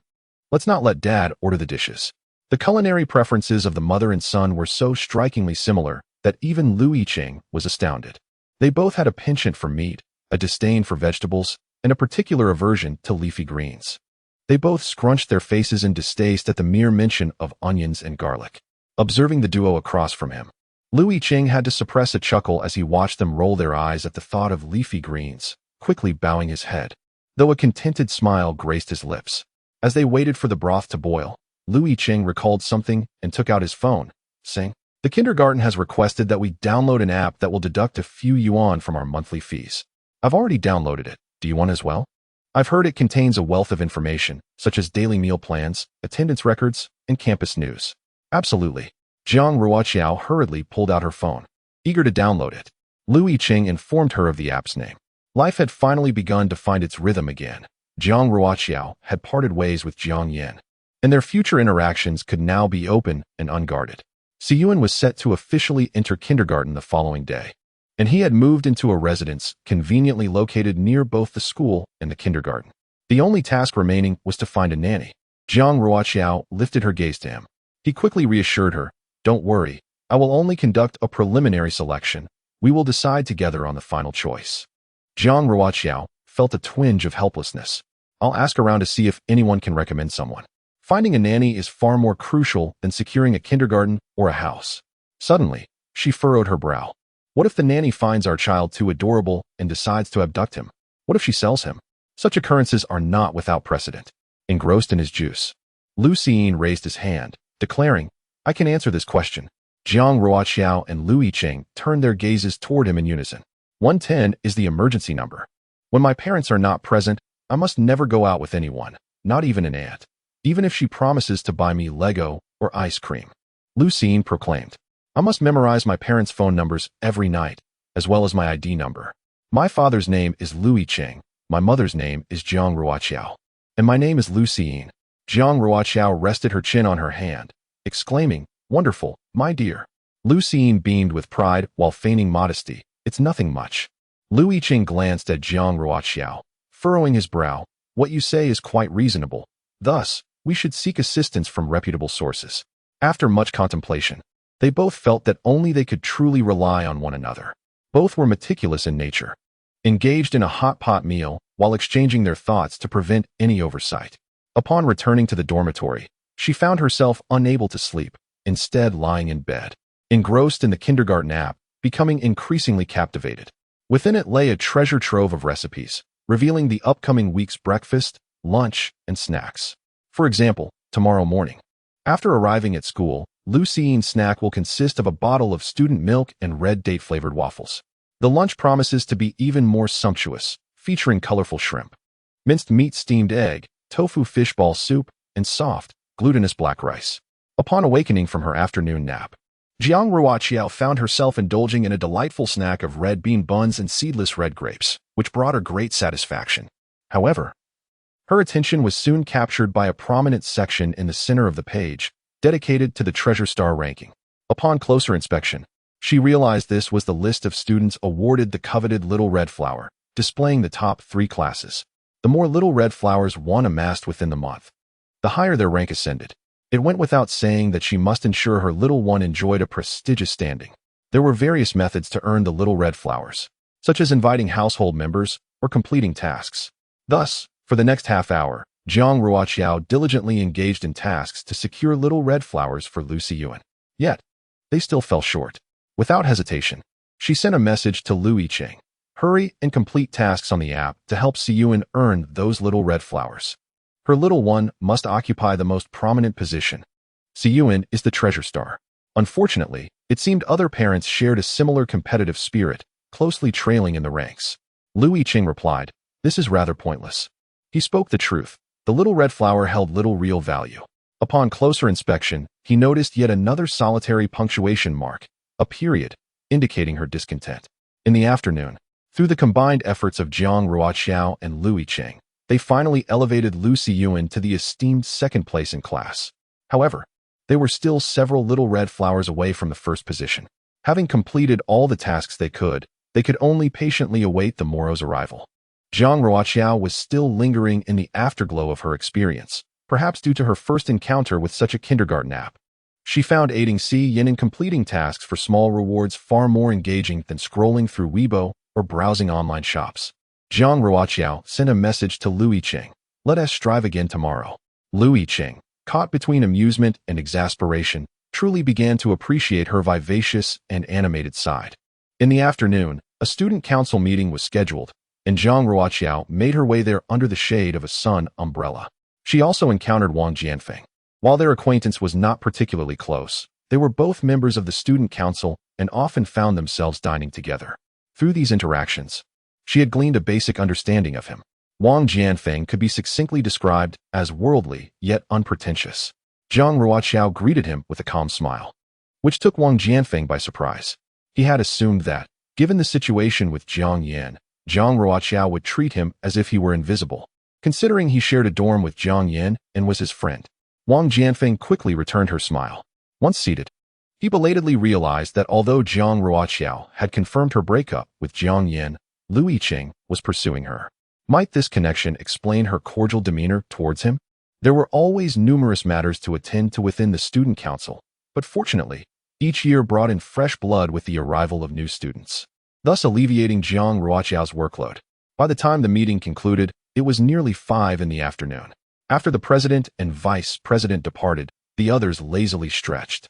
let's not let Dad order the dishes. The culinary preferences of the mother and son were so strikingly similar that even Lu Yicheng was astounded. They both had a penchant for meat, a disdain for vegetables, and a particular aversion to leafy greens. They both scrunched their faces in distaste at the mere mention of onions and garlic. Observing the duo across from him, Lu Yicheng had to suppress a chuckle as he watched them roll their eyes at the thought of leafy greens, quickly bowing his head, though a contented smile graced his lips. As they waited for the broth to boil, Lu Yicheng recalled something and took out his phone, saying, the kindergarten has requested that we download an app that will deduct a few yuan from our monthly fees. I've already downloaded it. Do you want as well? I've heard it contains a wealth of information, such as daily meal plans, attendance records, and campus news. Absolutely. Jiang Ruoqiao hurriedly pulled out her phone, eager to download it. Lu Yicheng informed her of the app's name. Life had finally begun to find its rhythm again. Jiang Ruoqiao had parted ways with Jiang Yan, and their future interactions could now be open and unguarded. Siyuan was set to officially enter kindergarten the following day, and he had moved into a residence conveniently located near both the school and the kindergarten. The only task remaining was to find a nanny. Jiang Ruoqiao lifted her gaze to him. He quickly reassured her, don't worry, I will only conduct a preliminary selection. We will decide together on the final choice. Jiang Ruoqiao felt a twinge of helplessness. I'll ask around to see if anyone can recommend someone. Finding a nanny is far more crucial than securing a kindergarten or a house. Suddenly, she furrowed her brow. What if the nanny finds our child too adorable and decides to abduct him? What if she sells him? Such occurrences are not without precedent. Engrossed in his juice, Lu Xiyin raised his hand, declaring, I can answer this question. Jiang Ruoqiao and Lu Yicheng turned their gazes toward him in unison. 110 is the emergency number. When my parents are not present, I must never go out with anyone, not even an aunt, even if she promises to buy me Lego or ice cream. Lu Xiyin proclaimed, I must memorize my parents' phone numbers every night, as well as my ID number. My father's name is Lu Yicheng, my mother's name is Jiang Ruoqiao, and my name is Lu Xiyin. Jiang Ruoqiao rested her chin on her hand, exclaiming, wonderful, my dear. Lu Xiyin beamed with pride while feigning modesty. It's nothing much. Lu Yicheng glanced at Jiang Ruoqiao, furrowing his brow. What you say is quite reasonable. Thus, we should seek assistance from reputable sources. After much contemplation, they both felt that only they could truly rely on one another. Both were meticulous in nature. engaged in a hot pot meal while exchanging their thoughts to prevent any oversight. Upon returning to the dormitory, she found herself unable to sleep, instead lying in bed, engrossed in the kindergarten app, becoming increasingly captivated. Within it lay a treasure trove of recipes, revealing the upcoming week's breakfast, lunch, and snacks. For example, tomorrow morning, after arriving at school, Lucien's snack will consist of a bottle of student milk and red date-flavored waffles. The lunch promises to be even more sumptuous, featuring colorful shrimp, minced meat steamed egg, tofu fishball soup, and soft, glutinous black rice. Upon awakening from her afternoon nap, Jiang Ruoqiao found herself indulging in a delightful snack of red bean buns and seedless red grapes, which brought her great satisfaction. However, her attention was soon captured by a prominent section in the center of the page, dedicated to the Treasure Star ranking. Upon closer inspection, she realized this was the list of students awarded the coveted Little Red Flower, displaying the top 3 classes. The more Little Red Flowers one amassed within the month, the higher their rank ascended. It went without saying that she must ensure her little one enjoyed a prestigious standing. There were various methods to earn the Little Red Flowers, such as inviting household members or completing tasks. Thus, for the next half hour, Jiang Ruoqiao diligently engaged in tasks to secure Little Red Flowers for Lucian. Yet, they still fell short. Without hesitation, she sent a message to Yicheng. Hurry and complete tasks on the app to help Siyuan earn those Little Red Flowers. Her little one must occupy the most prominent position. Siyuan is the treasure star. Unfortunately, it seemed other parents shared a similar competitive spirit, closely trailing in the ranks. Yicheng replied, "This is rather pointless." He spoke the truth. The Little Red Flower held little real value. Upon closer inspection, he noticed yet another solitary punctuation mark, a period, indicating her discontent. In the afternoon, through the combined efforts of Jiang Ruoqiao and Yicheng, they finally elevated Lu Siyuan to the esteemed second place in class. However, they were still several Little Red Flowers away from the first position. Having completed all the tasks they could only patiently await the morrow's arrival. Jiang Ruoqiao was still lingering in the afterglow of her experience, perhaps due to her first encounter with such a kindergarten app. She found aiding Yin in completing tasks for small rewards far more engaging than scrolling through Weibo or browsing online shops. Jiang Ruoqiao sent a message to Yicheng, "Let us strive again tomorrow." Yicheng, caught between amusement and exasperation, truly began to appreciate her vivacious and animated side. In the afternoon, a student council meeting was scheduled, and Jiang Ruoqiao made her way there under the shade of a sun umbrella. She also encountered Wang Jianfeng. While their acquaintance was not particularly close, they were both members of the student council and often found themselves dining together. Through these interactions, she had gleaned a basic understanding of him. Wang Jianfeng could be succinctly described as worldly yet unpretentious. Jiang Ruoqiao greeted him with a calm smile, which took Wang Jianfeng by surprise. He had assumed that, given the situation with Jiang Yan, Jiang Ruoqiao would treat him as if he were invisible, considering he shared a dorm with Jiang Yan and was his friend. Wang Jianfeng quickly returned her smile. Once seated, he belatedly realized that although Jiang Ruoqiao had confirmed her breakup with Jiang Yan, Yicheng was pursuing her. Might this connection explain her cordial demeanor towards him? There were always numerous matters to attend to within the student council, but fortunately, each year brought in fresh blood with the arrival of new students, thus alleviating Jiang Ruoqiao's workload. By the time the meeting concluded, it was nearly 5 in the afternoon. After the president and vice president departed, the others lazily stretched.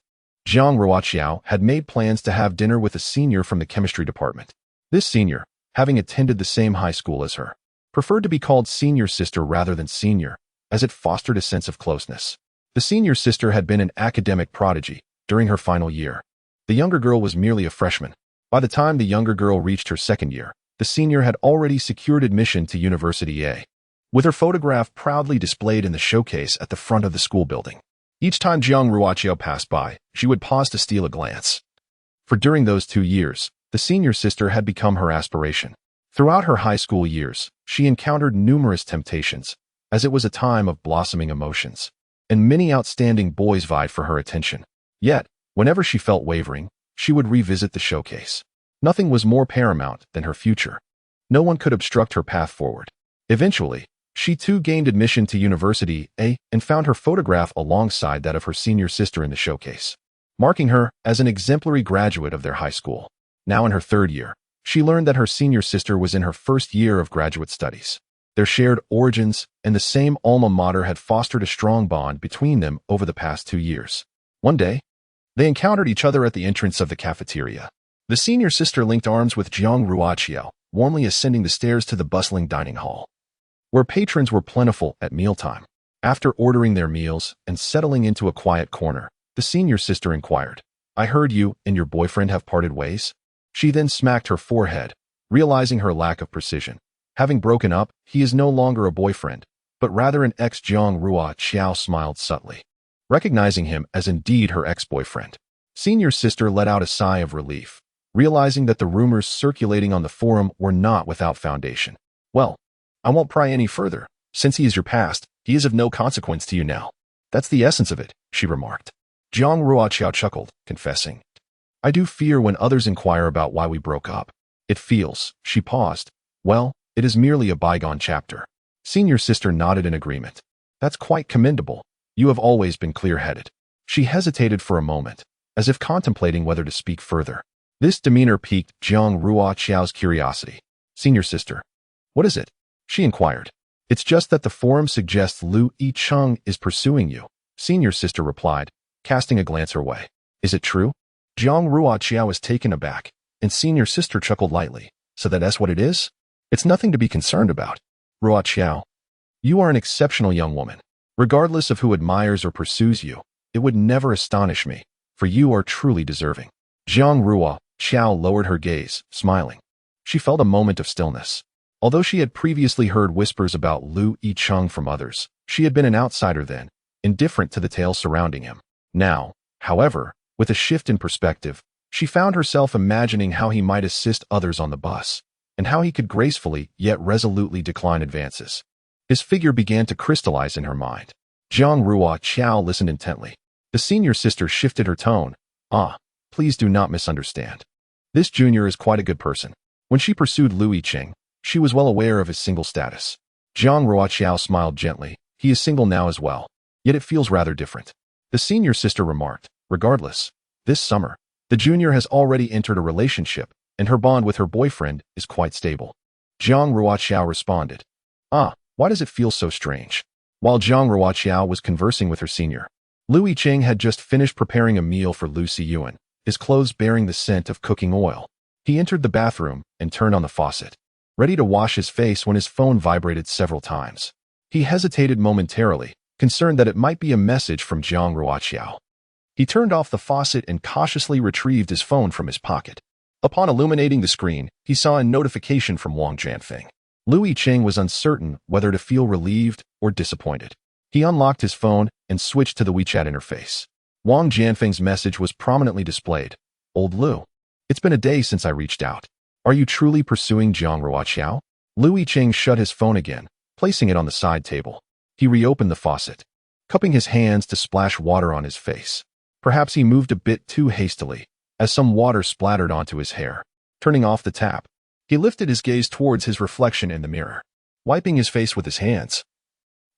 Jiang Ruoqiao had made plans to have dinner with a senior from the chemistry department. This senior, having attended the same high school as her, preferred to be called senior sister rather than senior, as it fostered a sense of closeness. The senior sister had been an academic prodigy during her final year. The younger girl was merely a freshman. By the time the younger girl reached her second year, the senior had already secured admission to University A, with her photograph proudly displayed in the showcase at the front of the school building. Each time Jiang Ruoqiao passed by, she would pause to steal a glance. For during those 2 years, the senior sister had become her aspiration. Throughout her high school years, she encountered numerous temptations, as it was a time of blossoming emotions, and many outstanding boys vied for her attention. Yet, whenever she felt wavering, she would revisit the showcase. Nothing was more paramount than her future. No one could obstruct her path forward. Eventually, she too gained admission to University A and found her photograph alongside that of her senior sister in the showcase, marking her as an exemplary graduate of their high school. Now in her 3rd year, She learned that her senior sister was in her first year of graduate studies. Their shared origins and the same alma mater had fostered a strong bond between them over the past 2 years. One day, they encountered each other at the entrance of the cafeteria. The senior sister linked arms with Jiang Ruoqiao, warmly ascending the stairs to the bustling dining hall, where patrons were plentiful at mealtime. After ordering their meals and settling into a quiet corner, the senior sister inquired, "I heard you and your boyfriend have parted ways?" She then smacked her forehead, realizing her lack of precision. Having broken up, he is no longer a boyfriend, but rather an ex. Jiang Ruoqiao smiled subtly, recognizing him as indeed her ex-boyfriend. Senior sister let out a sigh of relief, realizing that the rumors circulating on the forum were not without foundation. "Well, I won't pry any further. Since he is your past, he is of no consequence to you now. That's the essence of it," she remarked. Jiang Ruoqiao chuckled, confessing, "I do fear when others inquire about why we broke up. It feels," she paused, "well, it is merely a bygone chapter." Senior sister nodded in agreement. "That's quite commendable. You have always been clear-headed." She hesitated for a moment, as if contemplating whether to speak further. This demeanor piqued Jiang Ruoqiao's curiosity. "Senior sister, what is it?" she inquired. "It's just that the forum suggests Yicheng is pursuing you," senior sister replied, casting a glance her way. "Is it true?" Jiang Ruoqiao was taken aback, and senior sister chuckled lightly. "So that's what it is? It's nothing to be concerned about. Ruoqiao, you are an exceptional young woman. Regardless of who admires or pursues you, it would never astonish me, for you are truly deserving." Jiang Ruoqiao lowered her gaze, smiling. She felt a moment of stillness. Although she had previously heard whispers about Yicheng from others, she had been an outsider then, indifferent to the tales surrounding him. Now, however, with a shift in perspective, she found herself imagining how he might assist others on the bus, and how he could gracefully yet resolutely decline advances. His figure began to crystallize in her mind. Jiang Ruoqiao listened intently. The senior sister shifted her tone. Please do not misunderstand. This junior is quite a good person." When she pursued Yicheng, she was well aware of his single status. Jiang Ruoqiao smiled gently. "He is single now as well. Yet it feels rather different." The senior sister remarked, "Regardless, this summer, the junior has already entered a relationship, and her bond with her boyfriend is quite stable." Jiang Ruoqiao responded, "Why does it feel so strange?" While Jiang Ruoqiao was conversing with her senior, Yicheng had just finished preparing a meal for Lu Siyuan, his clothes bearing the scent of cooking oil. He entered the bathroom and turned on the faucet, ready to wash his face when his phone vibrated several times. He hesitated momentarily, concerned that it might be a message from Jiang Ruoqiao. He turned off the faucet and cautiously retrieved his phone from his pocket. Upon illuminating the screen, he saw a notification from Wang Jianfeng. Yicheng was uncertain whether to feel relieved or disappointed. He unlocked his phone and switched to the WeChat interface. Wang Jianfeng's message was prominently displayed. "Old Lu, it's been a day since I reached out. Are you truly pursuing Jiang Ruoqiao?" Yicheng shut his phone again, placing it on the side table. He reopened the faucet, cupping his hands to splash water on his face. Perhaps he moved a bit too hastily, as some water splattered onto his hair. Turning off the tap, he lifted his gaze towards his reflection in the mirror. Wiping his face with his hands,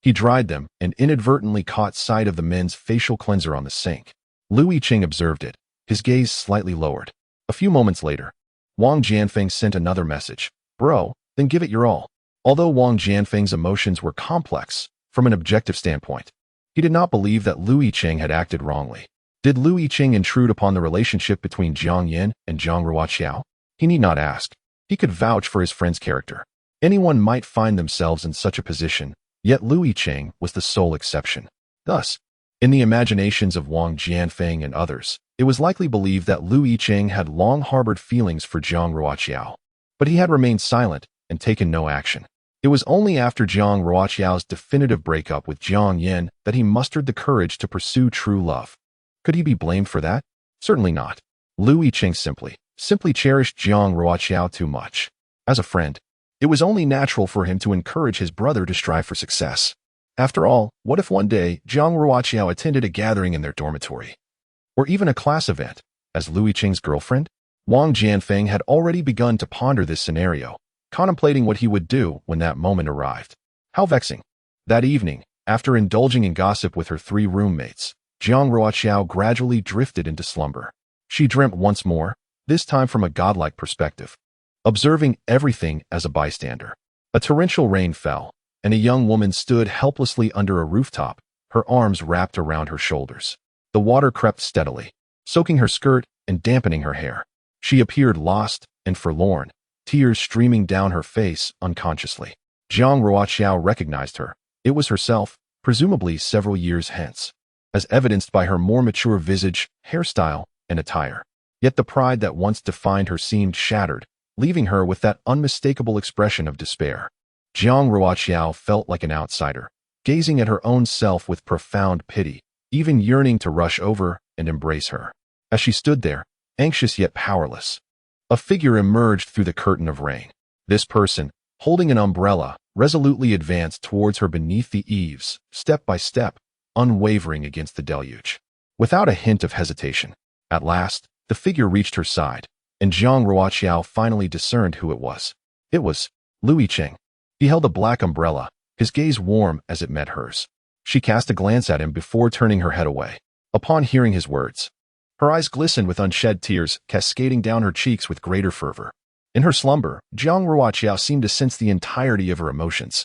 he dried them and inadvertently caught sight of the men's facial cleanser on the sink. Yicheng observed it, his gaze slightly lowered. A few moments later, Wang Jianfeng sent another message. "Bro, then give it your all." Although Wang Jianfeng's emotions were complex from an objective standpoint, he did not believe that Yicheng had acted wrongly. Did Yicheng intrude upon the relationship between Jiang Yin and Jiang Ruoqiao? He need not ask. He could vouch for his friend's character. Anyone might find themselves in such a position, yet Yicheng was the sole exception. Thus, in the imaginations of Wang Jianfeng and others, it was likely believed that Yicheng had long harbored feelings for Jiang Ruoqiao. But he had remained silent and taken no action. It was only after Jiang Ruoqiao's definitive breakup with Jiang Yin that he mustered the courage to pursue true love. Could he be blamed for that? Certainly not. Yicheng simply cherished Jiang Ruoqiao too much. As a friend, it was only natural for him to encourage his brother to strive for success. After all, what if one day Jiang Ruoqiao attended a gathering in their dormitory? Or even a class event, as Yicheng's girlfriend? Wang Jianfeng had already begun to ponder this scenario, contemplating what he would do when that moment arrived. How vexing. That evening, after indulging in gossip with her 3 roommates, Jiang Ruoqiao gradually drifted into slumber. She dreamt once more, this time from a godlike perspective. observing everything as a bystander. A torrential rain fell, and a young woman stood helplessly under a rooftop, her arms wrapped around her shoulders. The water crept steadily, soaking her skirt and dampening her hair. She appeared lost and forlorn, tears streaming down her face unconsciously. Jiang Ruoqiao recognized her. It was herself, presumably several years hence, as evidenced by her more mature visage, hairstyle, and attire. Yet the pride that once defined her seemed shattered, leaving her with that unmistakable expression of despair. Jiang Ruoqiao felt like an outsider, gazing at her own self with profound pity, even yearning to rush over and embrace her. As she stood there, anxious yet powerless, a figure emerged through the curtain of rain. This person, holding an umbrella, resolutely advanced towards her beneath the eaves, step by step, unwavering against the deluge. Without a hint of hesitation, at last, the figure reached her side, and Jiang Ruoqiao finally discerned who it was. It was Yicheng. He held a black umbrella, his gaze warm as it met hers. She cast a glance at him before turning her head away. Upon hearing his words, her eyes glistened with unshed tears cascading down her cheeks with greater fervor. In her slumber, Jiang Ruoqiao seemed to sense the entirety of her emotions,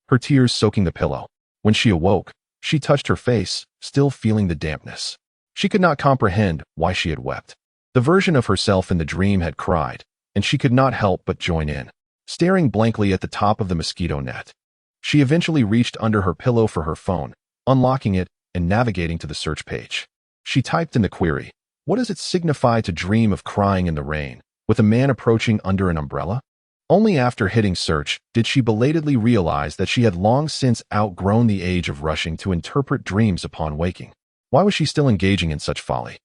her tears soaking the pillow. When she awoke, she touched her face, still feeling the dampness. She could not comprehend why she had wept. The version of herself in the dream had cried, and she could not help but join in, staring blankly at the top of the mosquito net. She eventually reached under her pillow for her phone, unlocking it and navigating to the search page. She typed in the query, "What does it signify to dream of crying in the rain, with a man approaching under an umbrella?" Only after hitting search did she belatedly realize that she had long since outgrown the age of rushing to interpret dreams upon waking. Why was she still engaging in such folly?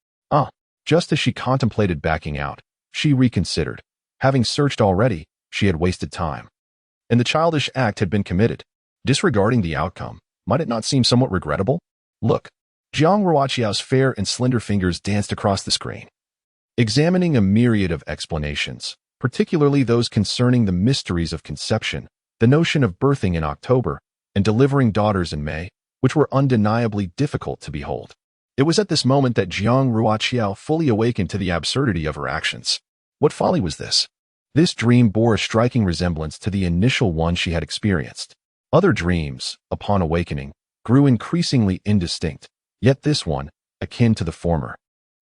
Just as she contemplated backing out, she reconsidered. Having searched already, she had wasted time, and the childish act had been committed. Disregarding the outcome, might it not seem somewhat regrettable? Look, Jiang Ruoqiao's fair and slender fingers danced across the screen, examining a myriad of explanations, particularly those concerning the mysteries of conception, the notion of birthing in October, and delivering daughters in May, which were undeniably difficult to behold. It was at this moment that Jiang Ruoqiao fully awakened to the absurdity of her actions. What folly was this? This dream bore a striking resemblance to the initial one she had experienced. Other dreams, upon awakening, grew increasingly indistinct, yet this one, akin to the former,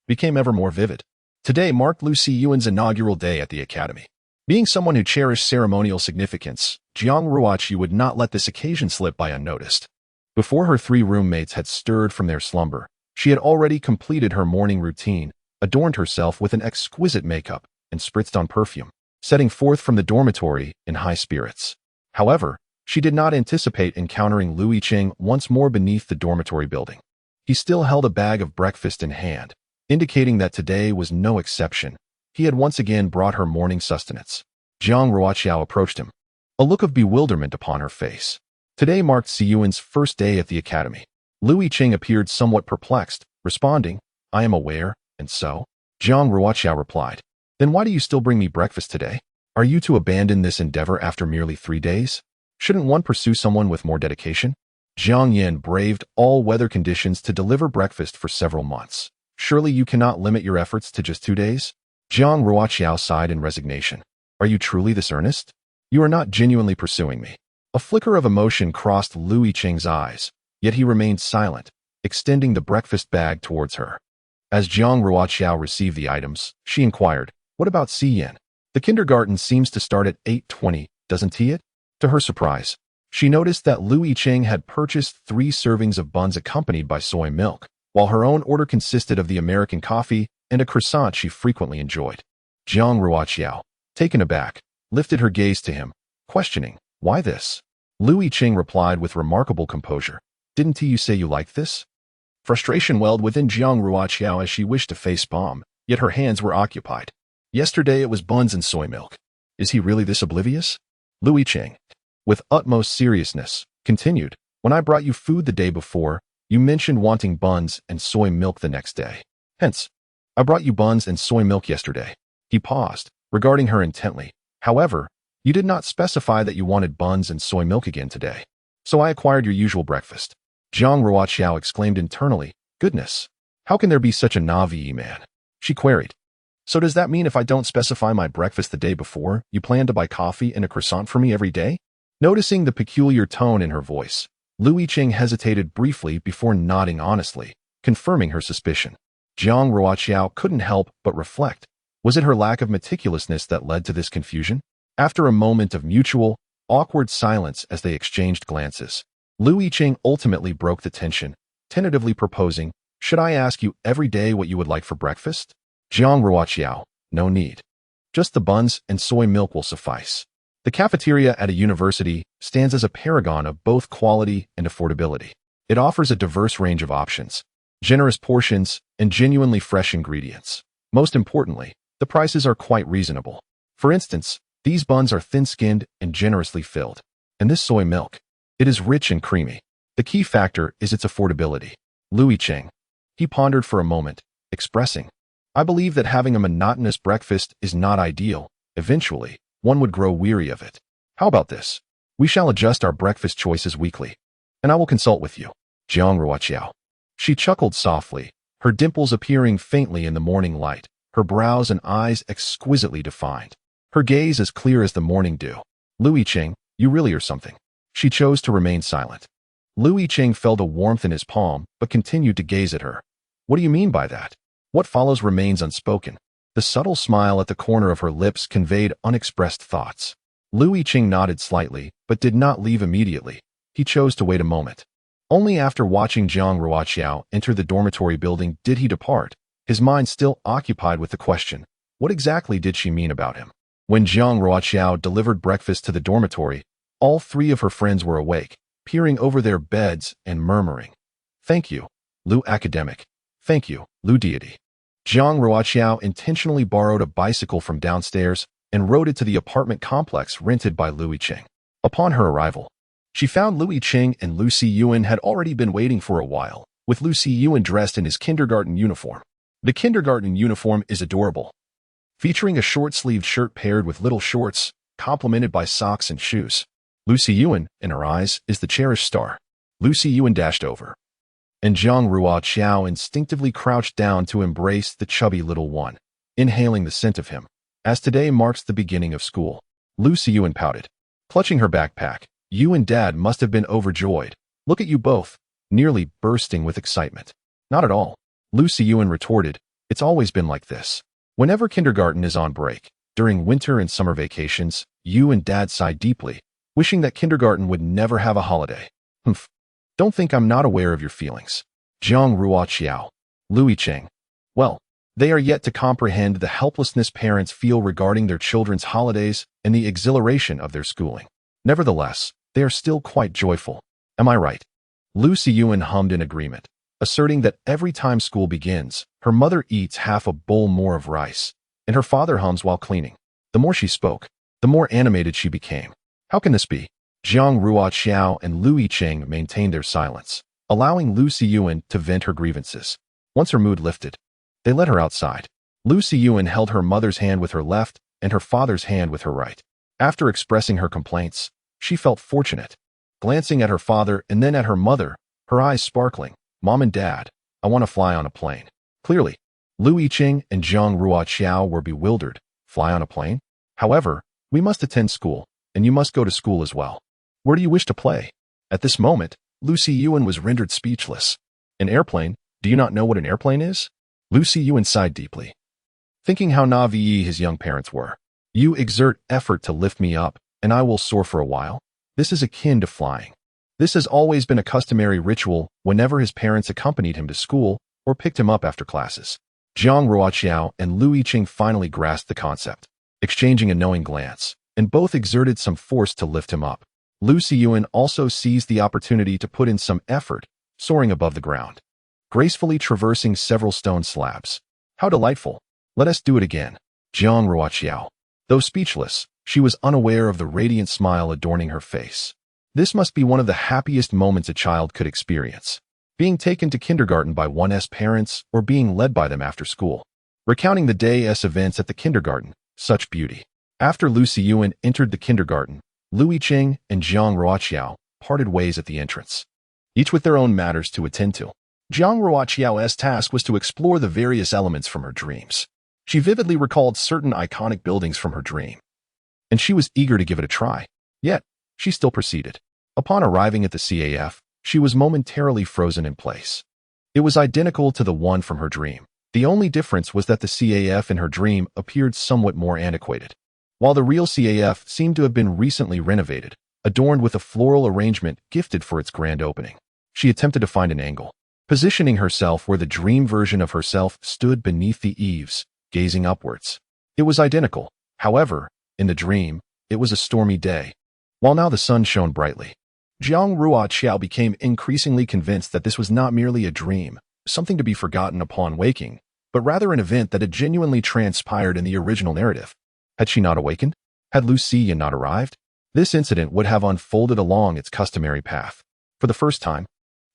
became ever more vivid. Today marked Lu Siyuan's inaugural day at the academy. Being someone who cherished ceremonial significance, Jiang Ruoqiao would not let this occasion slip by unnoticed. Before her three roommates had stirred from their slumber, she had already completed her morning routine, adorned herself with an exquisite makeup, and spritzed on perfume, setting forth from the dormitory in high spirits. However, she did not anticipate encountering Yicheng once more beneath the dormitory building. He still held a bag of breakfast in hand, indicating that today was no exception. He had once again brought her morning sustenance. Jiang Ruoqiao approached him, a look of bewilderment upon her face. Today marked Siyuan's first day at the academy. Yicheng appeared somewhat perplexed, responding, "I am aware, and so?" Jiang Ruoqiao replied, "Then why do you still bring me breakfast today? Are you to abandon this endeavor after merely 3 days? Shouldn't one pursue someone with more dedication?" Jiang Yan braved all weather conditions to deliver breakfast for several months. Surely you cannot limit your efforts to just 2 days? Jiang Ruoqiao sighed in resignation. Are you truly this earnest? You are not genuinely pursuing me. A flicker of emotion crossed Yicheng's eyes, yet he remained silent, extending the breakfast bag towards her. As Jiang Ruoqiao received the items, she inquired, "What about Siyan? The kindergarten seems to start at 8:20, doesn't he it?" To her surprise, she noticed that Yicheng had purchased 3 servings of buns accompanied by soy milk, while her own order consisted of the American coffee and a croissant she frequently enjoyed. Jiang Ruoqiao, taken aback, lifted her gaze to him, questioning, "Why this?" Yicheng replied with remarkable composure, "Didn't you say you liked this?" Frustration welled within Jiang Ruoqiao as she wished to face Palm, yet her hands were occupied. Yesterday it was buns and soy milk. Is he really this oblivious? Yicheng, with utmost seriousness, continued, "When I brought you food the day before, you mentioned wanting buns and soy milk the next day. Hence, I brought you buns and soy milk yesterday." He paused, regarding her intently. "However, you did not specify that you wanted buns and soy milk again today. So I acquired your usual breakfast." Jiang Ruoqiao exclaimed internally, "Goodness, how can there be such a Navi man?" She queried, So does that mean if I don't specify my breakfast the day before, you plan to buy coffee and a croissant for me every day? Noticing the peculiar tone in her voice, Yicheng hesitated briefly before nodding honestly, confirming her suspicion. Jiang Ruoqiao couldn't help but reflect. Was it her lack of meticulousness that led to this confusion? After a moment of mutual, awkward silence as they exchanged glances, Yicheng ultimately broke the tension, tentatively proposing, "Should I ask you every day what you would like for breakfast?" Jiang Ruoqiao, "No need. Just the buns and soy milk will suffice." The cafeteria at a university stands as a paragon of both quality and affordability. It offers a diverse range of options, generous portions, and genuinely fresh ingredients. Most importantly, the prices are quite reasonable. For instance, these buns are thin-skinned and generously filled. And this soy milk, it is rich and creamy. The key factor is its affordability. Yicheng. He pondered for a moment, expressing, "I believe that having a monotonous breakfast is not ideal. Eventually, one would grow weary of it. How about this? We shall adjust our breakfast choices weekly, and I will consult with you." Jiang Ruoqiao. She chuckled softly, her dimples appearing faintly in the morning light, her brows and eyes exquisitely defined, her gaze as clear as the morning dew. "Yicheng, you really are something." She chose to remain silent. Yicheng felt a warmth in his palm, but continued to gaze at her. "What do you mean by that?" What follows remains unspoken. The subtle smile at the corner of her lips conveyed unexpressed thoughts. Yicheng nodded slightly, but did not leave immediately. He chose to wait a moment. Only after watching Jiang Ruoqiao enter the dormitory building did he depart, his mind still occupied with the question, what exactly did she mean about him? When Jiang Ruoqiao delivered breakfast to the dormitory, all three of her friends were awake, peering over their beds and murmuring, "Thank you, Lu Academic. Thank you, Lu Deity." Jiang Ruoqiao intentionally borrowed a bicycle from downstairs and rode it to the apartment complex rented by Yicheng. Upon her arrival, she found Yicheng and Lu Siyuan had already been waiting for a while, with Lu Siyuan dressed in his kindergarten uniform. The kindergarten uniform is adorable, featuring a short-sleeved shirt paired with little shorts, complemented by socks and shoes. Lu Siyuan, in her eyes, is the cherished star. Lu Siyuan dashed over, and Jiang Ruoqiao instinctively crouched down to embrace the chubby little one, inhaling the scent of him. As today marks the beginning of school, Lu Siyuan pouted, clutching her backpack. "You and Dad must have been overjoyed. Look at you both," nearly bursting with excitement. "Not at all," Lu Siyuan retorted. "It's always been like this. Whenever kindergarten is on break, during winter and summer vacations, you and Dad sigh deeply, wishing that kindergarten would never have a holiday." "Humph. Don't think I'm not aware of your feelings." Jiang Ruoqiao. Yicheng. "Well, they are yet to comprehend the helplessness parents feel regarding their children's holidays and the exhilaration of their schooling. Nevertheless, they are still quite joyful. Am I right?" Lu Siyuan hummed in agreement, asserting that every time school begins, her mother eats half a bowl more of rice, and her father hums while cleaning. The more she spoke, the more animated she became. How can this be? Jiang Ruoqiao and Yicheng maintained their silence, allowing Lu Siyuan to vent her grievances. Once her mood lifted, they led her outside. Lu Siyuan held her mother's hand with her left and her father's hand with her right. After expressing her complaints, she felt fortunate. Glancing at her father and then at her mother, her eyes sparkling, "Mom and Dad, I want to fly on a plane." Clearly, Yicheng and Jiang Ruoqiao were bewildered. Fly on a plane? "However, we must attend school, and you must go to school as well. Where do you wish to play?" At this moment, Lu Siyuan was rendered speechless. "An airplane? Do you not know what an airplane is?" Lu Siyuan sighed deeply, thinking how naive his young parents were. "You exert effort to lift me up, and I will soar for a while. This is akin to flying." This has always been a customary ritual whenever his parents accompanied him to school or picked him up after classes. Jiang Ruoqiao and Yicheng finally grasped the concept, exchanging a knowing glance, and both exerted some force to lift him up. Lu Siyuan also seized the opportunity to put in some effort, soaring above the ground, gracefully traversing several stone slabs. "How delightful. Let us do it again." Jiang Ruoqiao. Though speechless, she was unaware of the radiant smile adorning her face. This must be one of the happiest moments a child could experience. Being taken to kindergarten by one's parents or being led by them after school. Recounting the day's events at the kindergarten, such beauty. After Lu Siyuan entered the kindergarten, Yicheng and Jiang Ruoqiao parted ways at the entrance, each with their own matters to attend to. Jiang Ruoqiao's task was to explore the various elements from her dreams. She vividly recalled certain iconic buildings from her dream, and she was eager to give it a try. Yet, she still proceeded. Upon arriving at the CAF, she was momentarily frozen in place. It was identical to the one from her dream. The only difference was that the CAF in her dream appeared somewhat more antiquated, while the real CAF seemed to have been recently renovated, adorned with a floral arrangement gifted for its grand opening. She attempted to find an angle, positioning herself where the dream version of herself stood beneath the eaves, gazing upwards. It was identical. However, in the dream, it was a stormy day, while now the sun shone brightly. Jiang Ruoqiao became increasingly convinced that this was not merely a dream, something to be forgotten upon waking, but rather an event that had genuinely transpired in the original narrative. Had she not awakened? Had Lu Xiyan not arrived? This incident would have unfolded along its customary path. For the first time,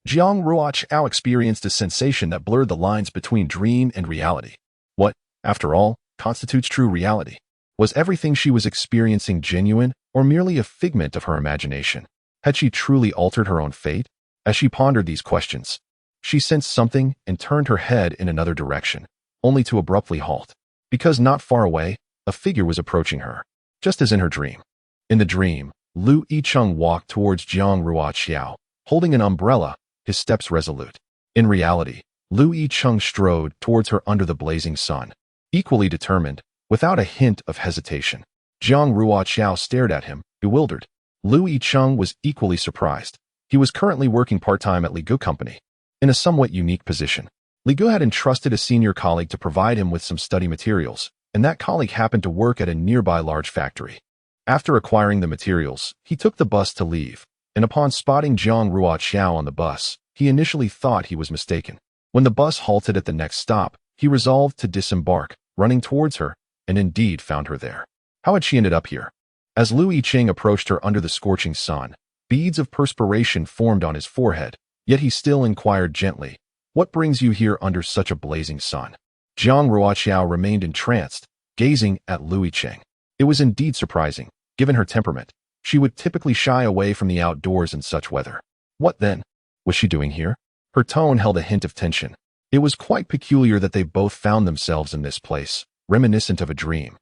Jiang Ruoqiao experienced a sensation that blurred the lines between dream and reality. What, after all, constitutes true reality? Was everything she was experiencing genuine, or merely a figment of her imagination? Had she truly altered her own fate? As she pondered these questions, she sensed something and turned her head in another direction, only to abruptly halt, because not far away, a figure was approaching her, just as in her dream. In the dream, Lu Yicheng walked towards Jiang Ruoqiao, holding an umbrella, his steps resolute. In reality, Lu Yicheng strode towards her under the blazing sun, equally determined, without a hint of hesitation. Jiang Ruoqiao stared at him, bewildered. Lu Yicheng was equally surprised. He was currently working part-time at Li Gu Company, in a somewhat unique position. Li Gu had entrusted a senior colleague to provide him with some study materials, and that colleague happened to work at a nearby large factory. After acquiring the materials, he took the bus to leave, and upon spotting Jiang Ruoqiao on the bus, he initially thought he was mistaken. When the bus halted at the next stop, he resolved to disembark, running towards her, and indeed found her there. How had she ended up here? As Lu Yicheng approached her under the scorching sun, beads of perspiration formed on his forehead, yet he still inquired gently, "What brings you here under such a blazing sun?" Jiang Ruoqiao remained entranced, gazing at Lu Yicheng. It was indeed surprising. Given her temperament, she would typically shy away from the outdoors in such weather. What then was she doing here? Her tone held a hint of tension. It was quite peculiar that they both found themselves in this place, reminiscent of a dream.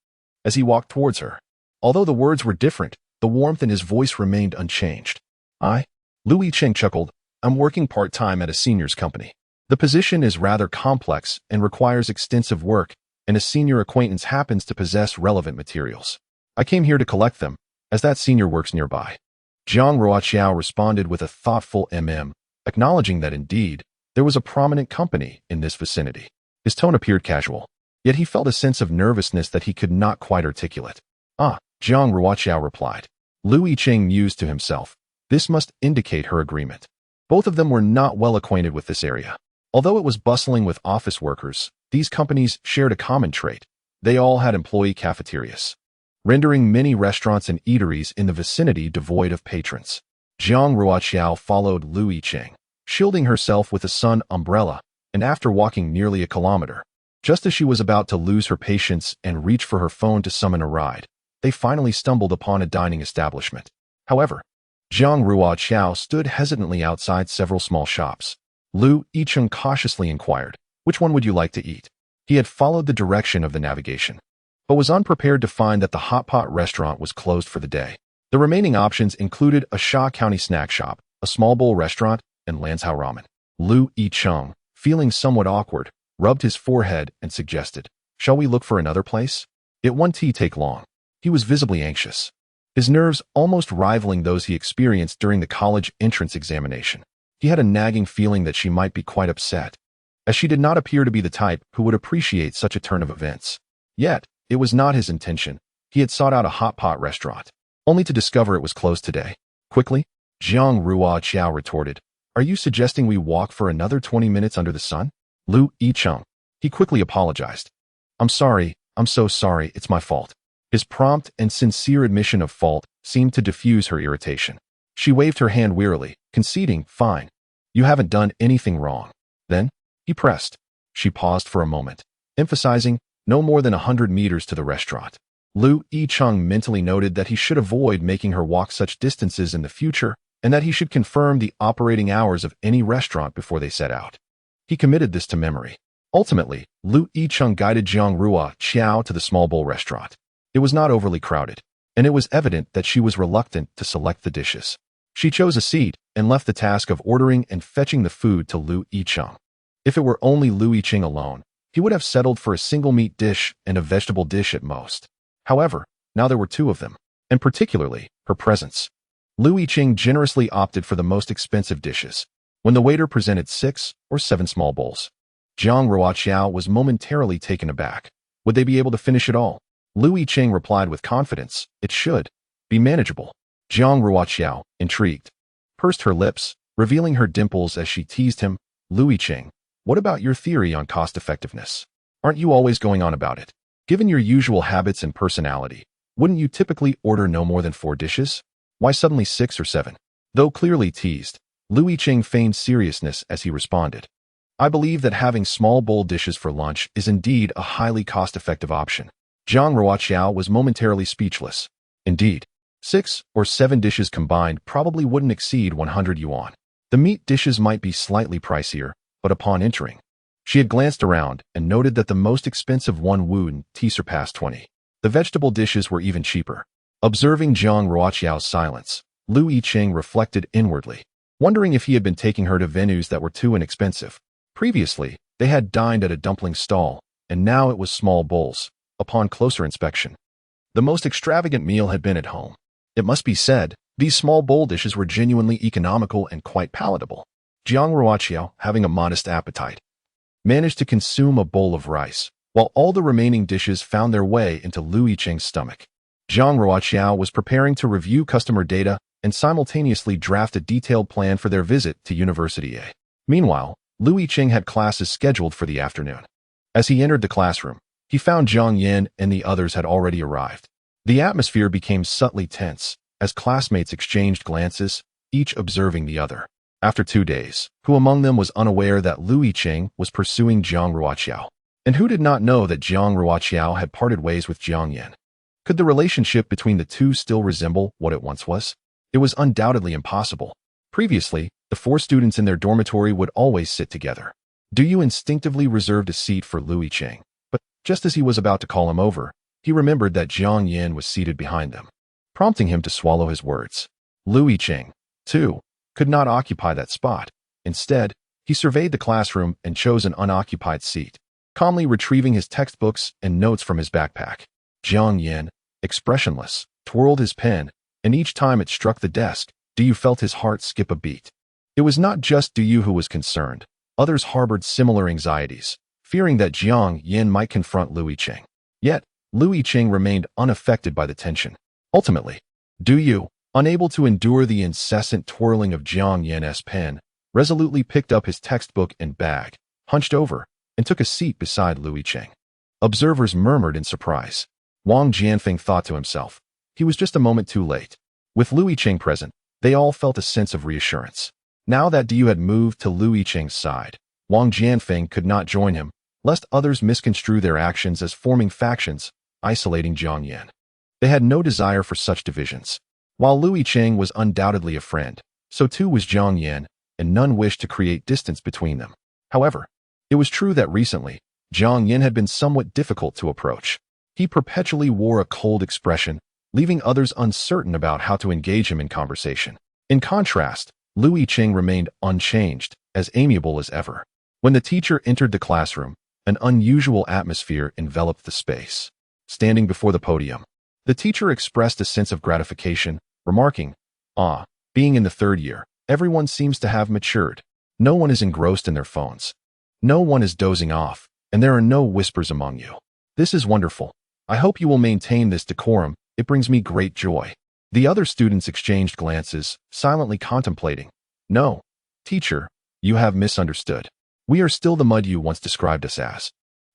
As he walked towards her, although the words were different, the warmth in his voice remained unchanged. Lu Yicheng chuckled, "I'm working part-time at a senior's company. The position is rather complex and requires extensive work, and a senior acquaintance happens to possess relevant materials. I came here to collect them, as that senior works nearby." Jiang Ruoqiao responded with a thoughtful acknowledging that indeed, there was a prominent company in this vicinity. His tone appeared casual, yet he felt a sense of nervousness that he could not quite articulate. Jiang Ruoqiao replied. Lu Yicheng mused to himself. This must indicate her agreement. Both of them were not well acquainted with this area. Although it was bustling with office workers, these companies shared a common trait. They all had employee cafeterias, rendering many restaurants and eateries in the vicinity devoid of patrons. Jiang Ruoqiao followed Lu Yicheng, shielding herself with a sun umbrella, and after walking nearly a kilometer, just as she was about to lose her patience and reach for her phone to summon a ride, they finally stumbled upon a dining establishment. However, Jiang Ruoqiao stood hesitantly outside several small shops. Lu Yicheng cautiously inquired, "Which one would you like to eat?" He had followed the direction of the navigation, but was unprepared to find that the hot pot restaurant was closed for the day. The remaining options included a Sha County snack shop, a small bowl restaurant, and Lanzhou ramen. Lu Yicheng, feeling somewhat awkward, rubbed his forehead and suggested, "Shall we look for another place? It won't take long." He was visibly anxious, his nerves almost rivaling those he experienced during the college entrance examination. He had a nagging feeling that she might be quite upset, as she did not appear to be the type who would appreciate such a turn of events. Yet, it was not his intention. He had sought out a hot pot restaurant, only to discover it was closed today. Quickly, Jiang Ruoqiao retorted, "Are you suggesting we walk for another 20 minutes under the sun?" Lu Yicheng. He quickly apologized. I'm so sorry, it's my fault." His prompt and sincere admission of fault seemed to diffuse her irritation. She waved her hand wearily, conceding, "Fine. You haven't done anything wrong." Then, he pressed. She paused for a moment, emphasizing, "No more than 100 meters to the restaurant." Lu Yicheng mentally noted that he should avoid making her walk such distances in the future, and that he should confirm the operating hours of any restaurant before they set out. He committed this to memory. Ultimately, Lu Yicheng guided Jiang Ruoqiao to the small bowl restaurant. It was not overly crowded, and it was evident that she was reluctant to select the dishes. She chose a seat and left the task of ordering and fetching the food to Lu Yicheng. If it were only Lu Yicheng alone, he would have settled for a single meat dish and a vegetable dish at most. However, now there were two of them, and particularly her presence. Lu Yicheng generously opted for the most expensive dishes. When the waiter presented 6 or 7 small bowls, Jiang Ruoqiao was momentarily taken aback. Would they be able to finish it all? Lu Yicheng replied with confidence, "It should be manageable." Jiang Ruoqiao, intrigued, pursed her lips, revealing her dimples as she teased him. "Lu Yicheng, what about your theory on cost-effectiveness? Aren't you always going on about it? Given your usual habits and personality, wouldn't you typically order no more than 4 dishes? Why suddenly 6 or 7? Though clearly teased, Lu Yicheng feigned seriousness as he responded. "I believe that having small bowl dishes for lunch is indeed a highly cost-effective option." Jiang Ruoqiao was momentarily speechless. Indeed, 6 or 7 dishes combined probably wouldn't exceed 100 yuan. The meat dishes might be slightly pricier, but upon entering, she had glanced around and noted that the most expensive one wouldn't surpass 20. The vegetable dishes were even cheaper. Observing Jiang Ruoqiao's silence, Lu Yicheng reflected inwardly, wondering if he had been taking her to venues that were too inexpensive. Previously, they had dined at a dumpling stall, and now it was small bowls. Upon closer inspection, the most extravagant meal had been at home. It must be said, these small bowl dishes were genuinely economical and quite palatable. Jiang Ruoqiao, having a modest appetite, managed to consume a bowl of rice, while all the remaining dishes found their way into Lu Yicheng's stomach. Jiang Ruoqiao was preparing to review customer data and simultaneously draft a detailed plan for their visit to University A. Meanwhile, Lu Yicheng had classes scheduled for the afternoon. As he entered the classroom, he found Zhang Yan and the others had already arrived. The atmosphere became subtly tense as classmates exchanged glances, each observing the other. After 2 days, who among them was unaware that Lu Yicheng was pursuing Jiang Ruoqiao? And who did not know that Jiang Ruoqiao had parted ways with Zhang Yan? Could the relationship between the two still resemble what it once was? It was undoubtedly impossible. Previously, the 4 students in their dormitory would always sit together. Du instinctively reserved a seat for Lu Yicheng, but just as he was about to call him over, he remembered that Zhang Yan was seated behind them, prompting him to swallow his words. Lu Yicheng, too, could not occupy that spot. Instead, he surveyed the classroom and chose an unoccupied seat, calmly retrieving his textbooks and notes from his backpack. Zhang Yan, expressionless, twirled his pen, and each time it struck the desk, Du felt his heart skip a beat. It was not just Du who was concerned. Others harbored similar anxieties, fearing that Jiang Yan might confront Lu Yicheng. Yet, Lu Yicheng remained unaffected by the tension. Ultimately, Du, unable to endure the incessant twirling of Jiang Yan's pen, resolutely picked up his textbook and bag, hunched over, and took a seat beside Lu Yicheng. Observers murmured in surprise. Wang Jianfeng thought to himself, he was just a moment too late. With Lu Yicheng present, they all felt a sense of reassurance. Now that Du had moved to Lu Yicheng's side, Wang Jianfeng could not join him, lest others misconstrue their actions as forming factions, isolating Zhang Yan. They had no desire for such divisions. While Lu Yicheng was undoubtedly a friend, so too was Zhang Yan, and none wished to create distance between them. However, it was true that recently, Zhang Yan had been somewhat difficult to approach. He perpetually wore a cold expression, leaving others uncertain about how to engage him in conversation. In contrast, Lu Yicheng remained unchanged, as amiable as ever. When the teacher entered the classroom, an unusual atmosphere enveloped the space. Standing before the podium, the teacher expressed a sense of gratification, remarking, being in the 3rd year, everyone seems to have matured. No one is engrossed in their phones. No one is dozing off, and there are no whispers among you. This is wonderful. I hope you will maintain this decorum. It brings me great joy." The other students exchanged glances, silently contemplating. "No, teacher, you have misunderstood. We are still the mud you once described us as.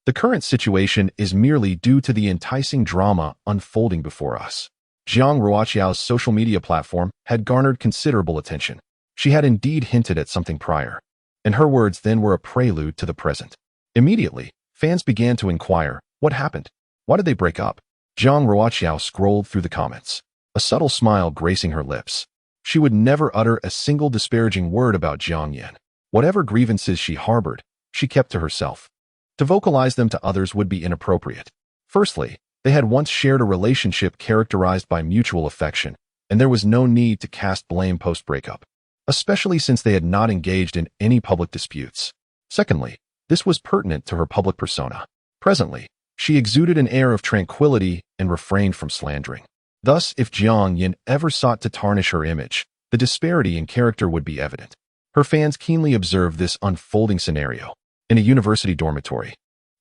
The current situation is merely due to the enticing drama unfolding before us." Jiang Ruoqiao's social media platform had garnered considerable attention. She had indeed hinted at something prior, and her words then were a prelude to the present. Immediately, fans began to inquire, what happened? Why did they break up? Jiang Ruoqiao scrolled through the comments, a subtle smile gracing her lips. She would never utter a single disparaging word about Zhang Yan. Whatever grievances she harbored, she kept to herself. To vocalize them to others would be inappropriate. Firstly, they had once shared a relationship characterized by mutual affection, and there was no need to cast blame post-breakup, especially since they had not engaged in any public disputes. Secondly, this was pertinent to her public persona. Presently, she exuded an air of tranquility and refrained from slandering. Thus, if Jiang Yin ever sought to tarnish her image, the disparity in character would be evident. Her fans keenly observed this unfolding scenario. In a university dormitory,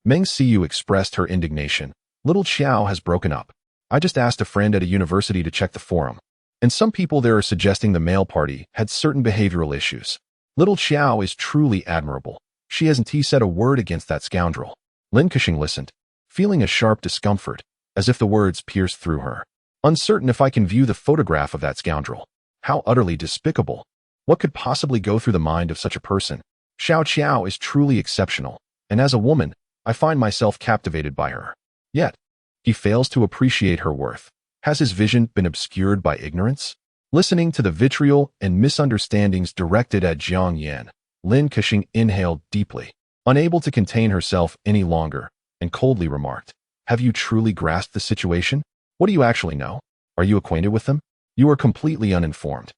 Meng Siyu expressed her indignation. Little Qiao has broken up. I just asked a friend at a university to check the forum, and some people there are suggesting the male party had certain behavioral issues. Little Qiao is truly admirable. She hasn't said a word against that scoundrel. Lin Kexing listened, feeling a sharp discomfort, as if the words pierced through her. Uncertain if I can view the photograph of that scoundrel. How utterly despicable. What could possibly go through the mind of such a person? Xiao Qiao is truly exceptional, and as a woman, I find myself captivated by her. Yet, he fails to appreciate her worth. Has his vision been obscured by ignorance? Listening to the vitriol and misunderstandings directed at Jiang Yan, Lin Kexing inhaled deeply, unable to contain herself any longer, and coldly remarked, Have you truly grasped the situation? What do you actually know? Are you acquainted with them? You are completely uninformed.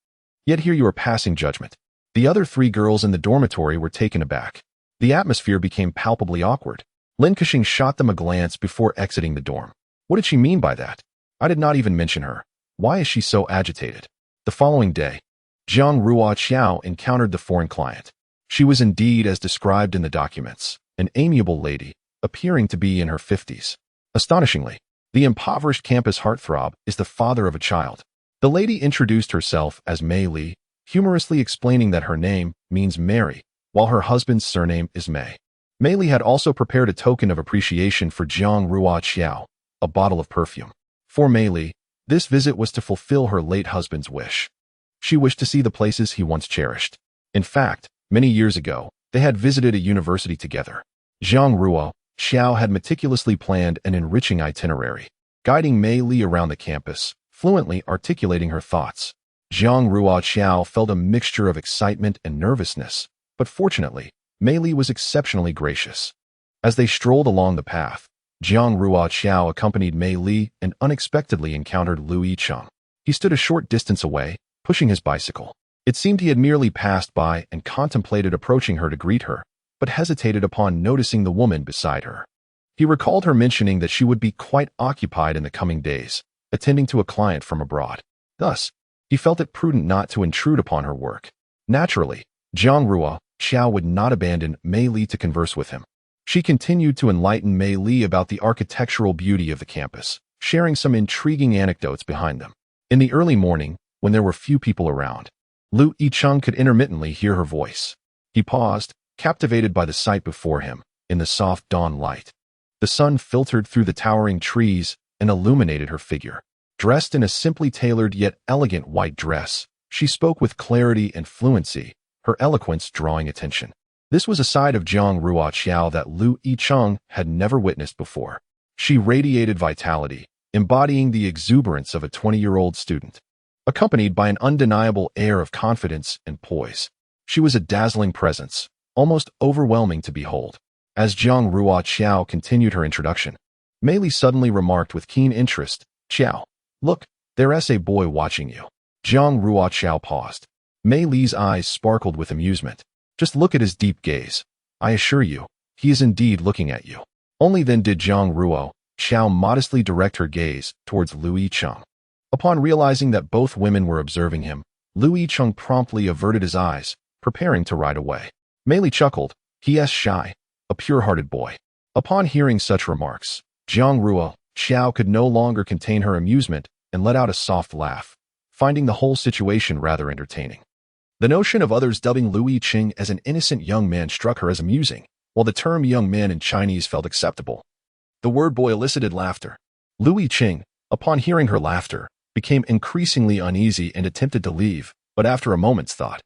Yet here you are passing judgment. The other three girls in the dormitory were taken aback. The atmosphere became palpably awkward. Lin Kexing shot them a glance before exiting the dorm. What did she mean by that? I did not even mention her. Why is she so agitated? The following day, Jiang Ruoqiao encountered the foreign client. She was indeed as described in the documents, an amiable lady, appearing to be in her 50s. Astonishingly, the impoverished campus heartthrob is the father of a child. The lady introduced herself as Mei Li, humorously explaining that her name means Mary, while her husband's surname is Mei. Mei Li had also prepared a token of appreciation for Jiang Ruoqiao, a bottle of perfume. For Mei Li, this visit was to fulfill her late husband's wish. She wished to see the places he once cherished. In fact, many years ago, they had visited a university together. Jiang Ruoqiao had meticulously planned an enriching itinerary, guiding Mei Li around the campus, fluently articulating her thoughts. Jiang Ruoqiao felt a mixture of excitement and nervousness, but fortunately, Mei Li was exceptionally gracious. As they strolled along the path, Jiang Ruoqiao accompanied Mei Li and unexpectedly encountered Lu Yicheng. He stood a short distance away, pushing his bicycle. It seemed he had merely passed by and contemplated approaching her to greet her, but hesitated upon noticing the woman beside her. He recalled her mentioning that she would be quite occupied in the coming days, attending to a client from abroad. Thus, he felt it prudent not to intrude upon her work. Naturally, Jiang Ruoqiao would not abandon Mei Li to converse with him. She continued to enlighten Mei Li about the architectural beauty of the campus, sharing some intriguing anecdotes behind them. In the early morning, when there were few people around, Lu Yicheng could intermittently hear her voice. He paused, captivated by the sight before him, in the soft dawn light. The sun filtered through the towering trees and illuminated her figure. Dressed in a simply tailored yet elegant white dress, she spoke with clarity and fluency, her eloquence drawing attention. This was a side of Jiang Ruoqiao that Lu Yicheng had never witnessed before. She radiated vitality, embodying the exuberance of a 20-year-old student, accompanied by an undeniable air of confidence and poise. She was a dazzling presence, almost overwhelming to behold. As Jiang Ruoqiao continued her introduction, Mei Li suddenly remarked with keen interest, Qiao, look, there's a boy watching you. Jiang Ruoqiao paused. Mei Li's eyes sparkled with amusement. Just look at his deep gaze. I assure you, he is indeed looking at you. Only then did Jiang Ruoqiao modestly direct her gaze towards Lu Yicheng. Upon realizing that both women were observing him, Lu Yicheng promptly averted his eyes, preparing to ride away. Mei Li chuckled. He is shy, a pure-hearted boy. Upon hearing such remarks, Jiang Ruoqiao could no longer contain her amusement and let out a soft laugh, finding the whole situation rather entertaining. The notion of others dubbing Lu Yicheng as an innocent young man struck her as amusing, while the term young man in Chinese felt acceptable. The word boy elicited laughter. Lu Yicheng, upon hearing her laughter, became increasingly uneasy and attempted to leave, but after a moment's thought,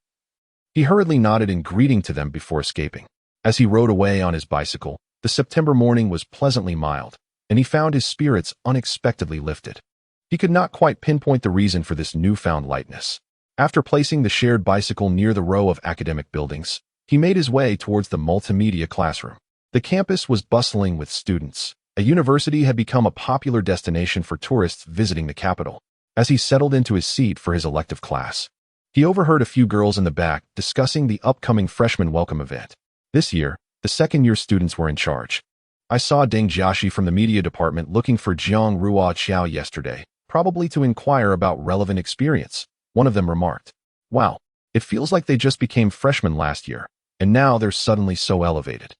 he hurriedly nodded in greeting to them before escaping. As he rode away on his bicycle, the September morning was pleasantly mild, and he found his spirits unexpectedly lifted. He could not quite pinpoint the reason for this newfound lightness. After placing the shared bicycle near the row of academic buildings, he made his way towards the multimedia classroom. The campus was bustling with students. A university had become a popular destination for tourists visiting the capital. As he settled into his seat for his elective class, he overheard a few girls in the back discussing the upcoming freshman welcome event. This year, the second-year students were in charge. I saw Deng Jiaxi from the media department looking for Jiang Ruoqiao yesterday, probably to inquire about relevant experience. One of them remarked, "Wow, it feels like they just became freshmen last year, and now they're suddenly so elevated."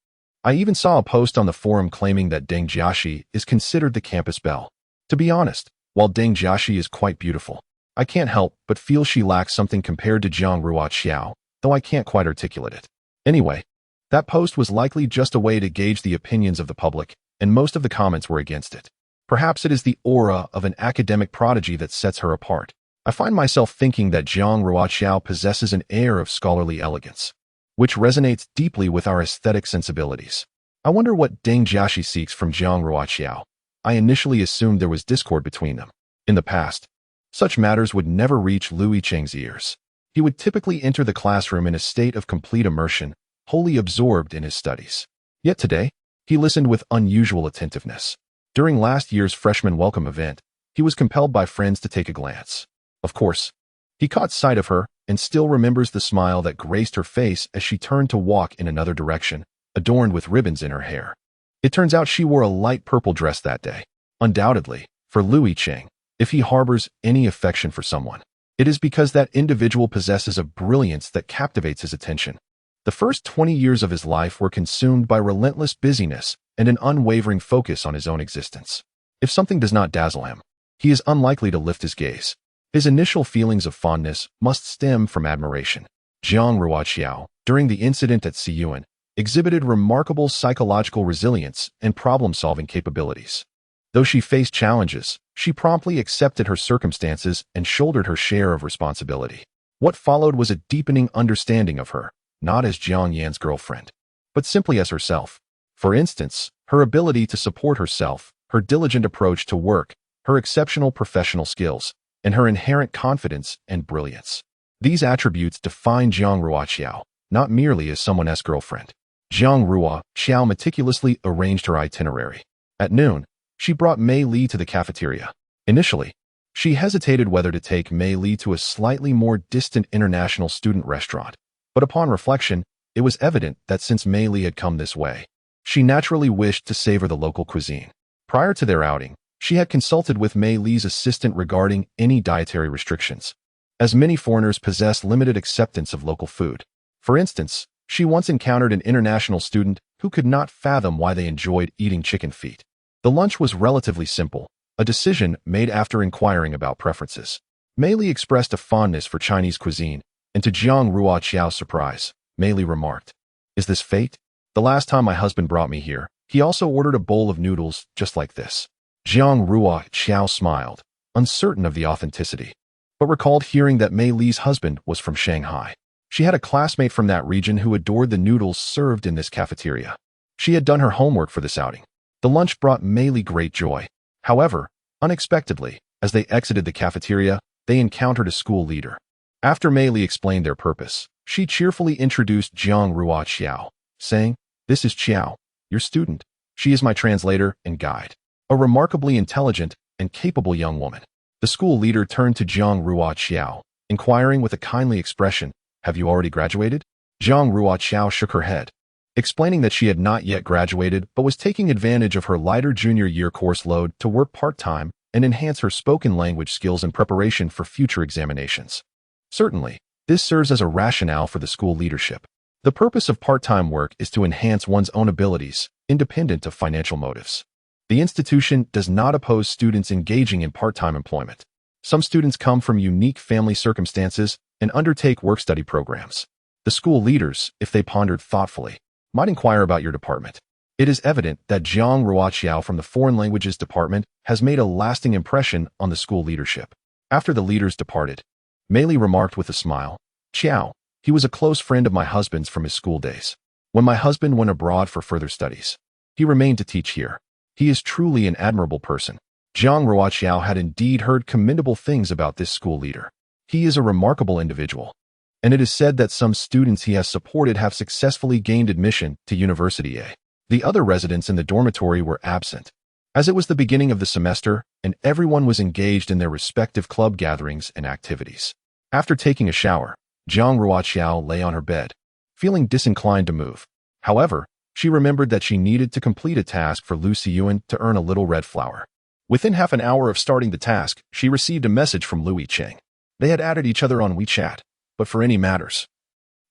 I even saw a post on the forum claiming that Deng Jiaxi is considered the campus belle. To be honest, while Deng Jiaxi is quite beautiful, I can't help but feel she lacks something compared to Jiang Ruoqiao, though I can't quite articulate it. Anyway, that post was likely just a way to gauge the opinions of the public, and most of the comments were against it. Perhaps it is the aura of an academic prodigy that sets her apart. I find myself thinking that Jiang Ruoqiao possesses an air of scholarly elegance, which resonates deeply with our aesthetic sensibilities. I wonder what Deng Jiaxi seeks from Jiang Ruoqiao. I initially assumed there was discord between them. In the past, such matters would never reach Yicheng's ears. He would typically enter the classroom in a state of complete immersion, wholly absorbed in his studies. Yet today, he listened with unusual attentiveness. During last year's freshman welcome event, he was compelled by friends to take a glance. Of course, he caught sight of her and still remembers the smile that graced her face as she turned to walk in another direction, adorned with ribbons in her hair. It turns out she wore a light purple dress that day. Undoubtedly, for Yicheng, if he harbors any affection for someone, it is because that individual possesses a brilliance that captivates his attention. The first 20 years of his life were consumed by relentless busyness and an unwavering focus on his own existence. If something does not dazzle him, he is unlikely to lift his gaze. His initial feelings of fondness must stem from admiration. Jiang Ruoqiao, during the incident at Siyuan, exhibited remarkable psychological resilience and problem-solving capabilities. Though she faced challenges, she promptly accepted her circumstances and shouldered her share of responsibility. What followed was a deepening understanding of her, not as Jiang Yan's girlfriend, but simply as herself. For instance, her ability to support herself, her diligent approach to work, her exceptional professional skills, and her inherent confidence and brilliance. These attributes define Jiang Ruoqiao, not merely as someone's girlfriend. Jiang Ruoqiao meticulously arranged her itinerary. At noon, she brought Mei Li to the cafeteria. Initially, she hesitated whether to take Mei Li to a slightly more distant international student restaurant, but upon reflection, it was evident that since Mei Li had come this way, she naturally wished to savor the local cuisine. Prior to their outing, she had consulted with Mei Li's assistant regarding any dietary restrictions, as many foreigners possess limited acceptance of local food. For instance, she once encountered an international student who could not fathom why they enjoyed eating chicken feet. The lunch was relatively simple, a decision made after inquiring about preferences. Mei Li expressed a fondness for Chinese cuisine, and to Jiang Ruoqiao's surprise, Mei Li remarked, "Is this fate? The last time my husband brought me here, he also ordered a bowl of noodles just like this." Jiang Ruoqiao smiled, uncertain of the authenticity, but recalled hearing that Mei Li's husband was from Shanghai. She had a classmate from that region who adored the noodles served in this cafeteria. She had done her homework for this outing. The lunch brought Mei Li great joy. However, unexpectedly, as they exited the cafeteria, they encountered a school leader. After Mei Li explained their purpose, she cheerfully introduced Jiang Ruoqiao, saying, "This is Qiao, your student. She is my translator and guide." A remarkably intelligent and capable young woman. The school leader turned to Jiang Ruoqiao, inquiring with a kindly expression, "Have you already graduated?" Jiang Ruoqiao shook her head, explaining that she had not yet graduated but was taking advantage of her lighter junior year course load to work part-time and enhance her spoken language skills in preparation for future examinations. Certainly, this serves as a rationale for the school leadership. The purpose of part-time work is to enhance one's own abilities, independent of financial motives. The institution does not oppose students engaging in part-time employment. Some students come from unique family circumstances and undertake work-study programs. The school leaders, if they pondered thoughtfully, might inquire about your department. It is evident that Jiang Ruoqiao from the Foreign Languages Department has made a lasting impression on the school leadership. After the leaders departed, Mei Li remarked with a smile, "Qiao, he was a close friend of my husband's from his school days. When my husband went abroad for further studies, he remained to teach here. He is truly an admirable person." Jiang Ruoqiao had indeed heard commendable things about this school leader. He is a remarkable individual, and it is said that some students he has supported have successfully gained admission to University A. The other residents in the dormitory were absent, as it was the beginning of the semester and everyone was engaged in their respective club gatherings and activities. After taking a shower, Jiang Ruoqiao lay on her bed, feeling disinclined to move. However, she remembered that she needed to complete a task for Lu Xiyuan to earn a little red flower. Within half an hour of starting the task, she received a message from Lu Yicheng. They had added each other on WeChat, but for any matters,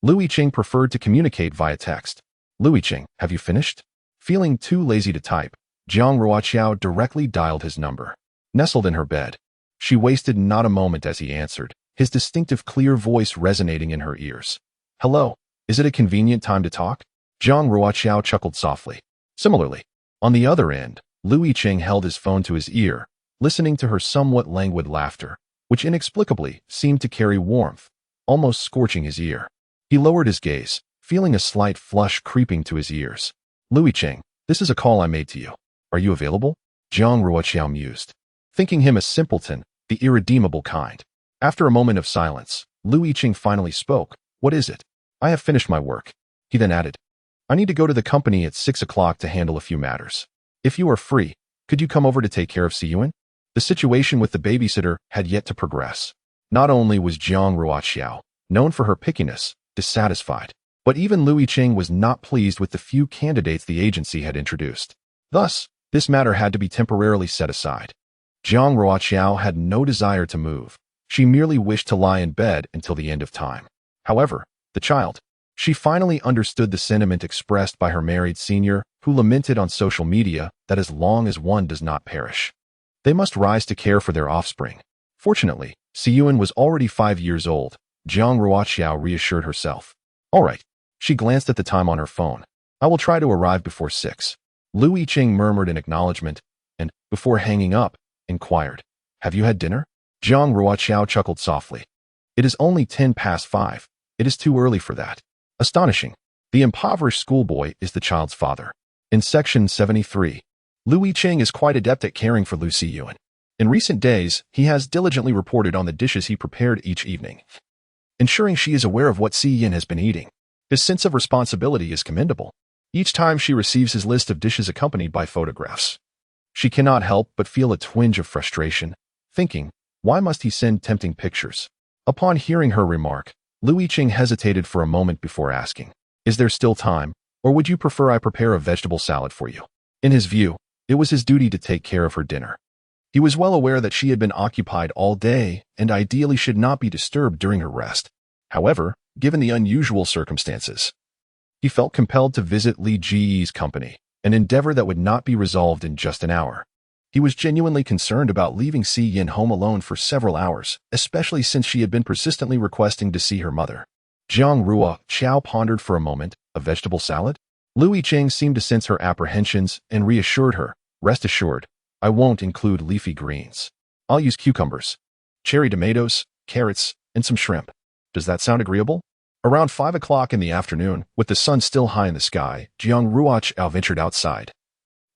Lu Yicheng preferred to communicate via text. Lu Yicheng, have you finished? Feeling too lazy to type, Jiang Ruoqiao directly dialed his number. Nestled in her bed, she wasted not a moment as he answered, his distinctive clear voice resonating in her ears. Hello, is it a convenient time to talk? Jiang Ruoqiao chuckled softly. Similarly, on the other end, Lu Yicheng held his phone to his ear, listening to her somewhat languid laughter, which inexplicably seemed to carry warmth, almost scorching his ear. He lowered his gaze, feeling a slight flush creeping to his ears. Lu Yicheng, this is a call I made to you. Are you available? Jiang Ruoqiao mused, thinking him a simpleton, the irredeemable kind. After a moment of silence, Lu Yicheng finally spoke. What is it? I have finished my work. He then added, I need to go to the company at 6 o'clock to handle a few matters. If you are free, could you come over to take care of Xiyuan? The situation with the babysitter had yet to progress. Not only was Jiang Ruoqiao, known for her pickiness, dissatisfied, but even Lu Yicheng was not pleased with the few candidates the agency had introduced. Thus, this matter had to be temporarily set aside. Jiang Ruoqiao had no desire to move. She merely wished to lie in bed until the end of time. However, the child. She finally understood the sentiment expressed by her married senior, who lamented on social media that as long as one does not perish, they must rise to care for their offspring. Fortunately, Xiyuan was already 5 years old. Jiang Ruoqiao reassured herself. All right. She glanced at the time on her phone. I will try to arrive before 6. Lu Yicheng murmured in acknowledgement and, before hanging up, inquired, Have you had dinner? Jiang Ruoqiao chuckled softly. It is only 5:10. It is too early for that. Astonishing. The impoverished schoolboy is the child's father. In section 73, Lu Yicheng is quite adept at caring for Lu Xiyuan. In recent days, he has diligently reported on the dishes he prepared each evening, ensuring she is aware of what Xiyuan has been eating. His sense of responsibility is commendable. Each time she receives his list of dishes accompanied by photographs, she cannot help but feel a twinge of frustration, thinking, why must he send tempting pictures? Upon hearing her remark, Lu Yicheng hesitated for a moment before asking, Is there still time, or would you prefer I prepare a vegetable salad for you? In his view, it was his duty to take care of her dinner. He was well aware that she had been occupied all day and ideally should not be disturbed during her rest. However, given the unusual circumstances, he felt compelled to visit Li Ji's company, an endeavor that would not be resolved in just an hour. He was genuinely concerned about leaving Xiyuan home alone for several hours, especially since she had been persistently requesting to see her mother. Jiang Ruoqiao pondered for a moment. A vegetable salad? Lu Yicheng seemed to sense her apprehensions and reassured her. Rest assured, I won't include leafy greens. I'll use cucumbers, cherry tomatoes, carrots, and some shrimp. Does that sound agreeable? Around 5 o'clock in the afternoon, with the sun still high in the sky, Jiang Ruoqiao ventured outside,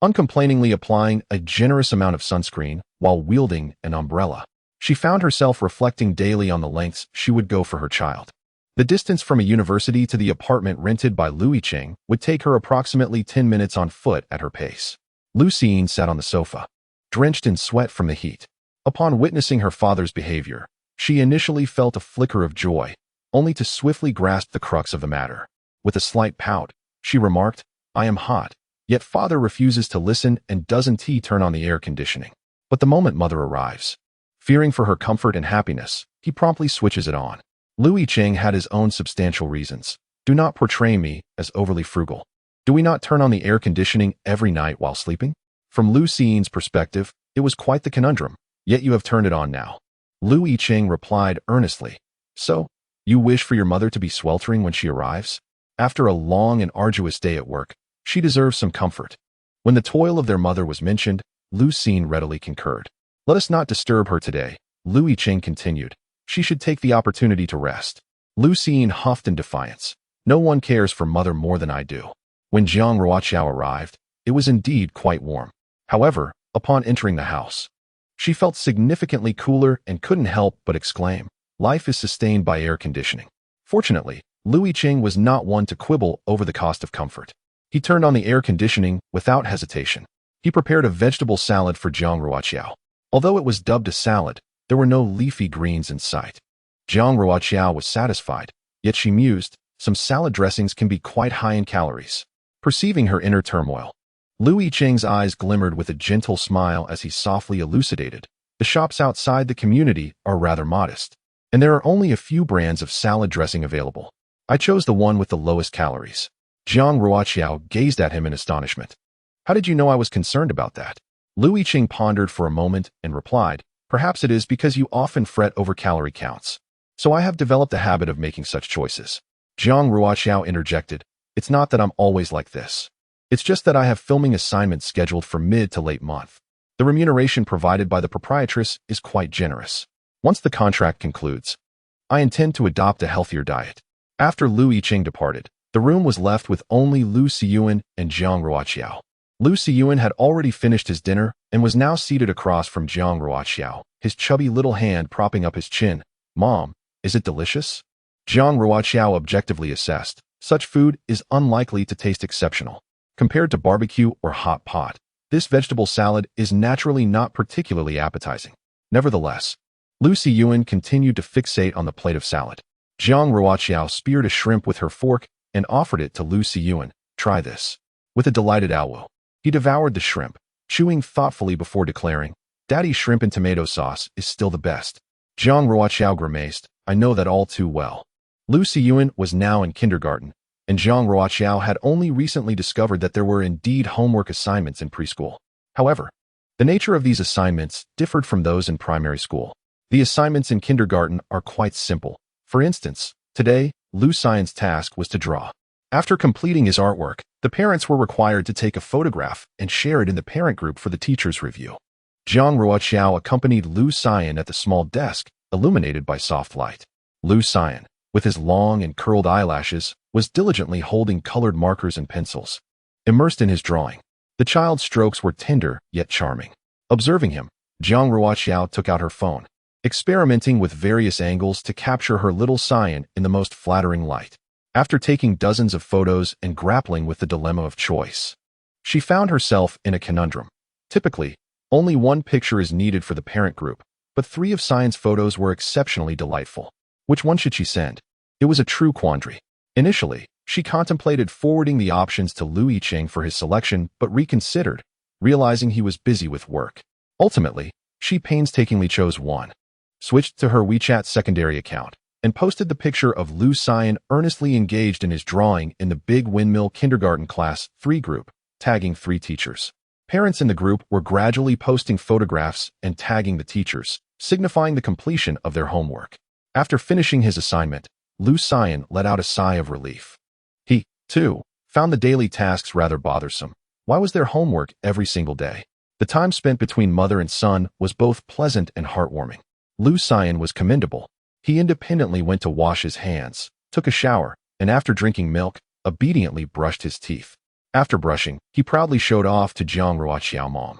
uncomplainingly applying a generous amount of sunscreen while wielding an umbrella. She found herself reflecting daily on the lengths she would go for her child. The distance from a university to the apartment rented by Lu Yicheng would take her approximately 10 minutes on foot at her pace. Lu Xiyuan sat on the sofa, drenched in sweat from the heat. Upon witnessing her father's behavior, she initially felt a flicker of joy, only to swiftly grasp the crux of the matter. With a slight pout, she remarked, I am hot. Yet father refuses to listen and doesn't turn on the air conditioning. But the moment mother arrives, fearing for her comfort and happiness, he promptly switches it on. Lu Yicheng had his own substantial reasons. Do not portray me as overly frugal. Do we not turn on the air conditioning every night while sleeping? From Lu Xiyuan's perspective, it was quite the conundrum. Yet you have turned it on now. Lu Yicheng replied earnestly. So, you wish for your mother to be sweltering when she arrives? After a long and arduous day at work, she deserves some comfort. When the toil of their mother was mentioned, Lu Xiyuan readily concurred. Let us not disturb her today, Lu Yicheng continued. She should take the opportunity to rest. Lu Xiyuan huffed in defiance. No one cares for mother more than I do. When Jiang Ruoqiao arrived, it was indeed quite warm. However, upon entering the house, she felt significantly cooler and couldn't help but exclaim, Life is sustained by air conditioning. Fortunately, Lu Yicheng was not one to quibble over the cost of comfort. He turned on the air conditioning without hesitation. He prepared a vegetable salad for Jiang Ruoqiao. Although it was dubbed a salad, there were no leafy greens in sight. Jiang Ruoqiao was satisfied, yet she mused, some salad dressings can be quite high in calories. Perceiving her inner turmoil, Yicheng's eyes glimmered with a gentle smile as he softly elucidated. The shops outside the community are rather modest, and there are only a few brands of salad dressing available. I chose the one with the lowest calories. Jiang Ruoqiao gazed at him in astonishment. How did you know I was concerned about that? Yicheng pondered for a moment and replied, perhaps it is because you often fret over calorie counts. So I have developed a habit of making such choices. Jiang Ruoqiao interjected, it's not that I'm always like this. It's just that I have filming assignments scheduled for mid to late month. The remuneration provided by the proprietress is quite generous. Once the contract concludes, I intend to adopt a healthier diet. After Yicheng departed, the room was left with only Liu Xiyuan and Jiang Ruoqiao. Liu Xiyuan had already finished his dinner and was now seated across from Jiang Ruoqiao, his chubby little hand propping up his chin. Mom, is it delicious? Jiang Ruoqiao objectively assessed. Such food is unlikely to taste exceptional. Compared to barbecue or hot pot, this vegetable salad is naturally not particularly appetizing. Nevertheless, Liu Xiyuan continued to fixate on the plate of salad. Jiang Ruoqiao speared a shrimp with her fork and offered it to Liu Xiyuan. Try this. With a delighted Awo, he devoured the shrimp, chewing thoughtfully before declaring, Daddy's shrimp and tomato sauce is still the best. Jiang Ruoqiao grimaced, I know that all too well. Liu Xiyuan was now in kindergarten, and Jiang Ruoqiao had only recently discovered that there were indeed homework assignments in preschool. However, the nature of these assignments differed from those in primary school. The assignments in kindergarten are quite simple. For instance, today, Liu Xian's task was to draw. After completing his artwork, the parents were required to take a photograph and share it in the parent group for the teacher's review. Jiang Ruoqiao accompanied Liu Xian at the small desk, illuminated by soft light. Liu Xian, with his long and curled eyelashes, was diligently holding colored markers and pencils. Immersed in his drawing, the child's strokes were tender yet charming. Observing him, Jiang Ruoqiao took out her phone, experimenting with various angles to capture her little Xian in the most flattering light. After taking dozens of photos and grappling with the dilemma of choice, she found herself in a conundrum. Typically, only one picture is needed for the parent group, but 3 of Xian's photos were exceptionally delightful. Which one should she send? It was a true quandary. Initially, she contemplated forwarding the options to Yicheng for his selection, but reconsidered, realizing he was busy with work. Ultimately, she painstakingly chose one, switched to her WeChat secondary account, and posted the picture of Liu Xian earnestly engaged in his drawing in the Big Windmill Kindergarten Class 3 group, tagging 3 teachers. Parents in the group were gradually posting photographs and tagging the teachers, signifying the completion of their homework. After finishing his assignment, Liu Xian let out a sigh of relief. He, too, found the daily tasks rather bothersome. Why was there homework every single day? The time spent between mother and son was both pleasant and heartwarming. Liu Xian was commendable. He independently went to wash his hands, took a shower, and after drinking milk, obediently brushed his teeth. After brushing, he proudly showed off to Jiang Ruoqiao, Mom.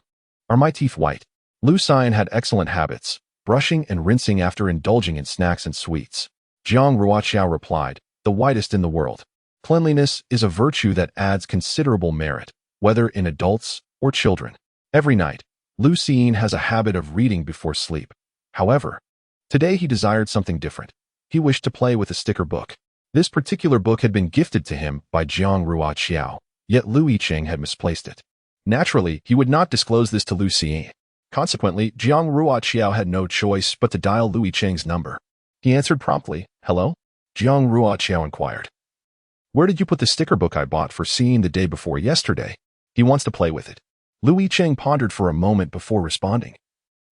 Are my teeth white? Liu Xian had excellent habits, brushing and rinsing after indulging in snacks and sweets. Jiang Ruoqiao replied, the whitest in the world. Cleanliness is a virtue that adds considerable merit, whether in adults or children. Every night, Liu Xian has a habit of reading before sleep. However, today he desired something different. He wished to play with a sticker book. This particular book had been gifted to him by Jiang Ruoqiao, yet Liu Yicheng had misplaced it. Naturally, he would not disclose this to Liu Xian. Consequently, Jiang Ruoqiao had no choice but to dial Liu Yicheng's number. He answered promptly, Hello? Jiang Ruoqiao inquired. Where did you put the sticker book I bought for seeing the day before yesterday? He wants to play with it. Liu Yicheng pondered for a moment before responding.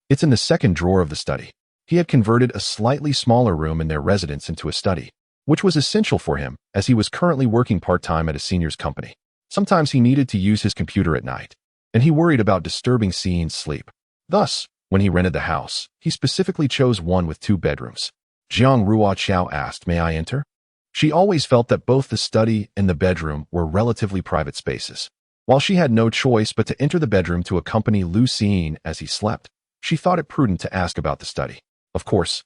It's in the second drawer of the study. He had converted a slightly smaller room in their residence into a study, which was essential for him as he was currently working part-time at a seniors company. Sometimes he needed to use his computer at night, and he worried about disturbing Xian's sleep. Thus, when he rented the house, he specifically chose one with 2 bedrooms. Jiang Ruoqiao asked, May I enter? She always felt that both the study and the bedroom were relatively private spaces. While she had no choice but to enter the bedroom to accompany Liu Xian as he slept, she thought it prudent to ask about the study. Of course,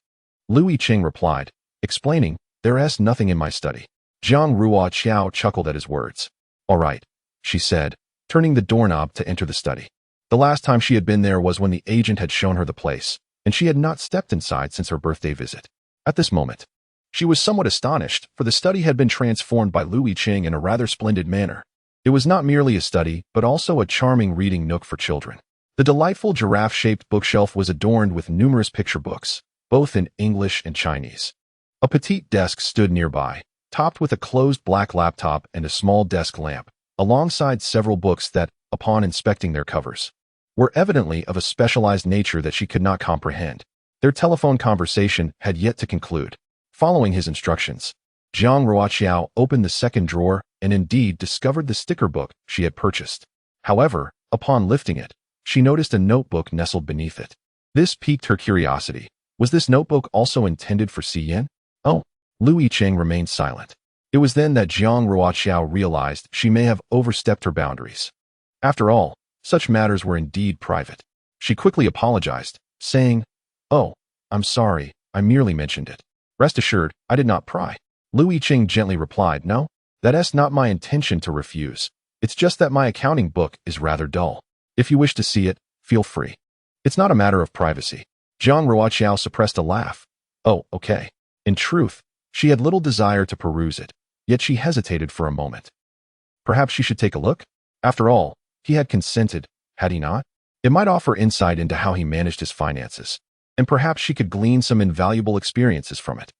Liu Yicheng replied, explaining, There is nothing in my study. Jiang Ruoqiao chuckled at his words. All right, she said, turning the doorknob to enter the study. The last time she had been there was when the agent had shown her the place, and she had not stepped inside since her birthday visit. At this moment, she was somewhat astonished, for the study had been transformed by Yicheng in a rather splendid manner. It was not merely a study, but also a charming reading nook for children. The delightful giraffe-shaped bookshelf was adorned with numerous picture books, both in English and Chinese. A petite desk stood nearby, topped with a closed black laptop and a small desk lamp, alongside several books that, upon inspecting their covers, were evidently of a specialized nature that she could not comprehend. Their telephone conversation had yet to conclude. Following his instructions, Jiang Ruoqiao opened the second drawer and indeed discovered the sticker book she had purchased. However, upon lifting it, she noticed a notebook nestled beneath it. This piqued her curiosity. Was this notebook also intended for Xiyan? Oh, Yicheng remained silent. It was then that Jiang Ruoqiao realized she may have overstepped her boundaries. After all, such matters were indeed private. She quickly apologized, saying, "Oh, I'm sorry, I merely mentioned it. Rest assured, I did not pry." Yicheng gently replied, "No, that's not my intention to refuse. It's just that my accounting book is rather dull. If you wish to see it, feel free. It's not a matter of privacy." Jiang Ruoqiao suppressed a laugh. "Oh, okay." In truth, she had little desire to peruse it, yet she hesitated for a moment. Perhaps she should take a look? After all, he had consented, had he not? It might offer insight into how he managed his finances, and perhaps she could glean some invaluable experiences from it.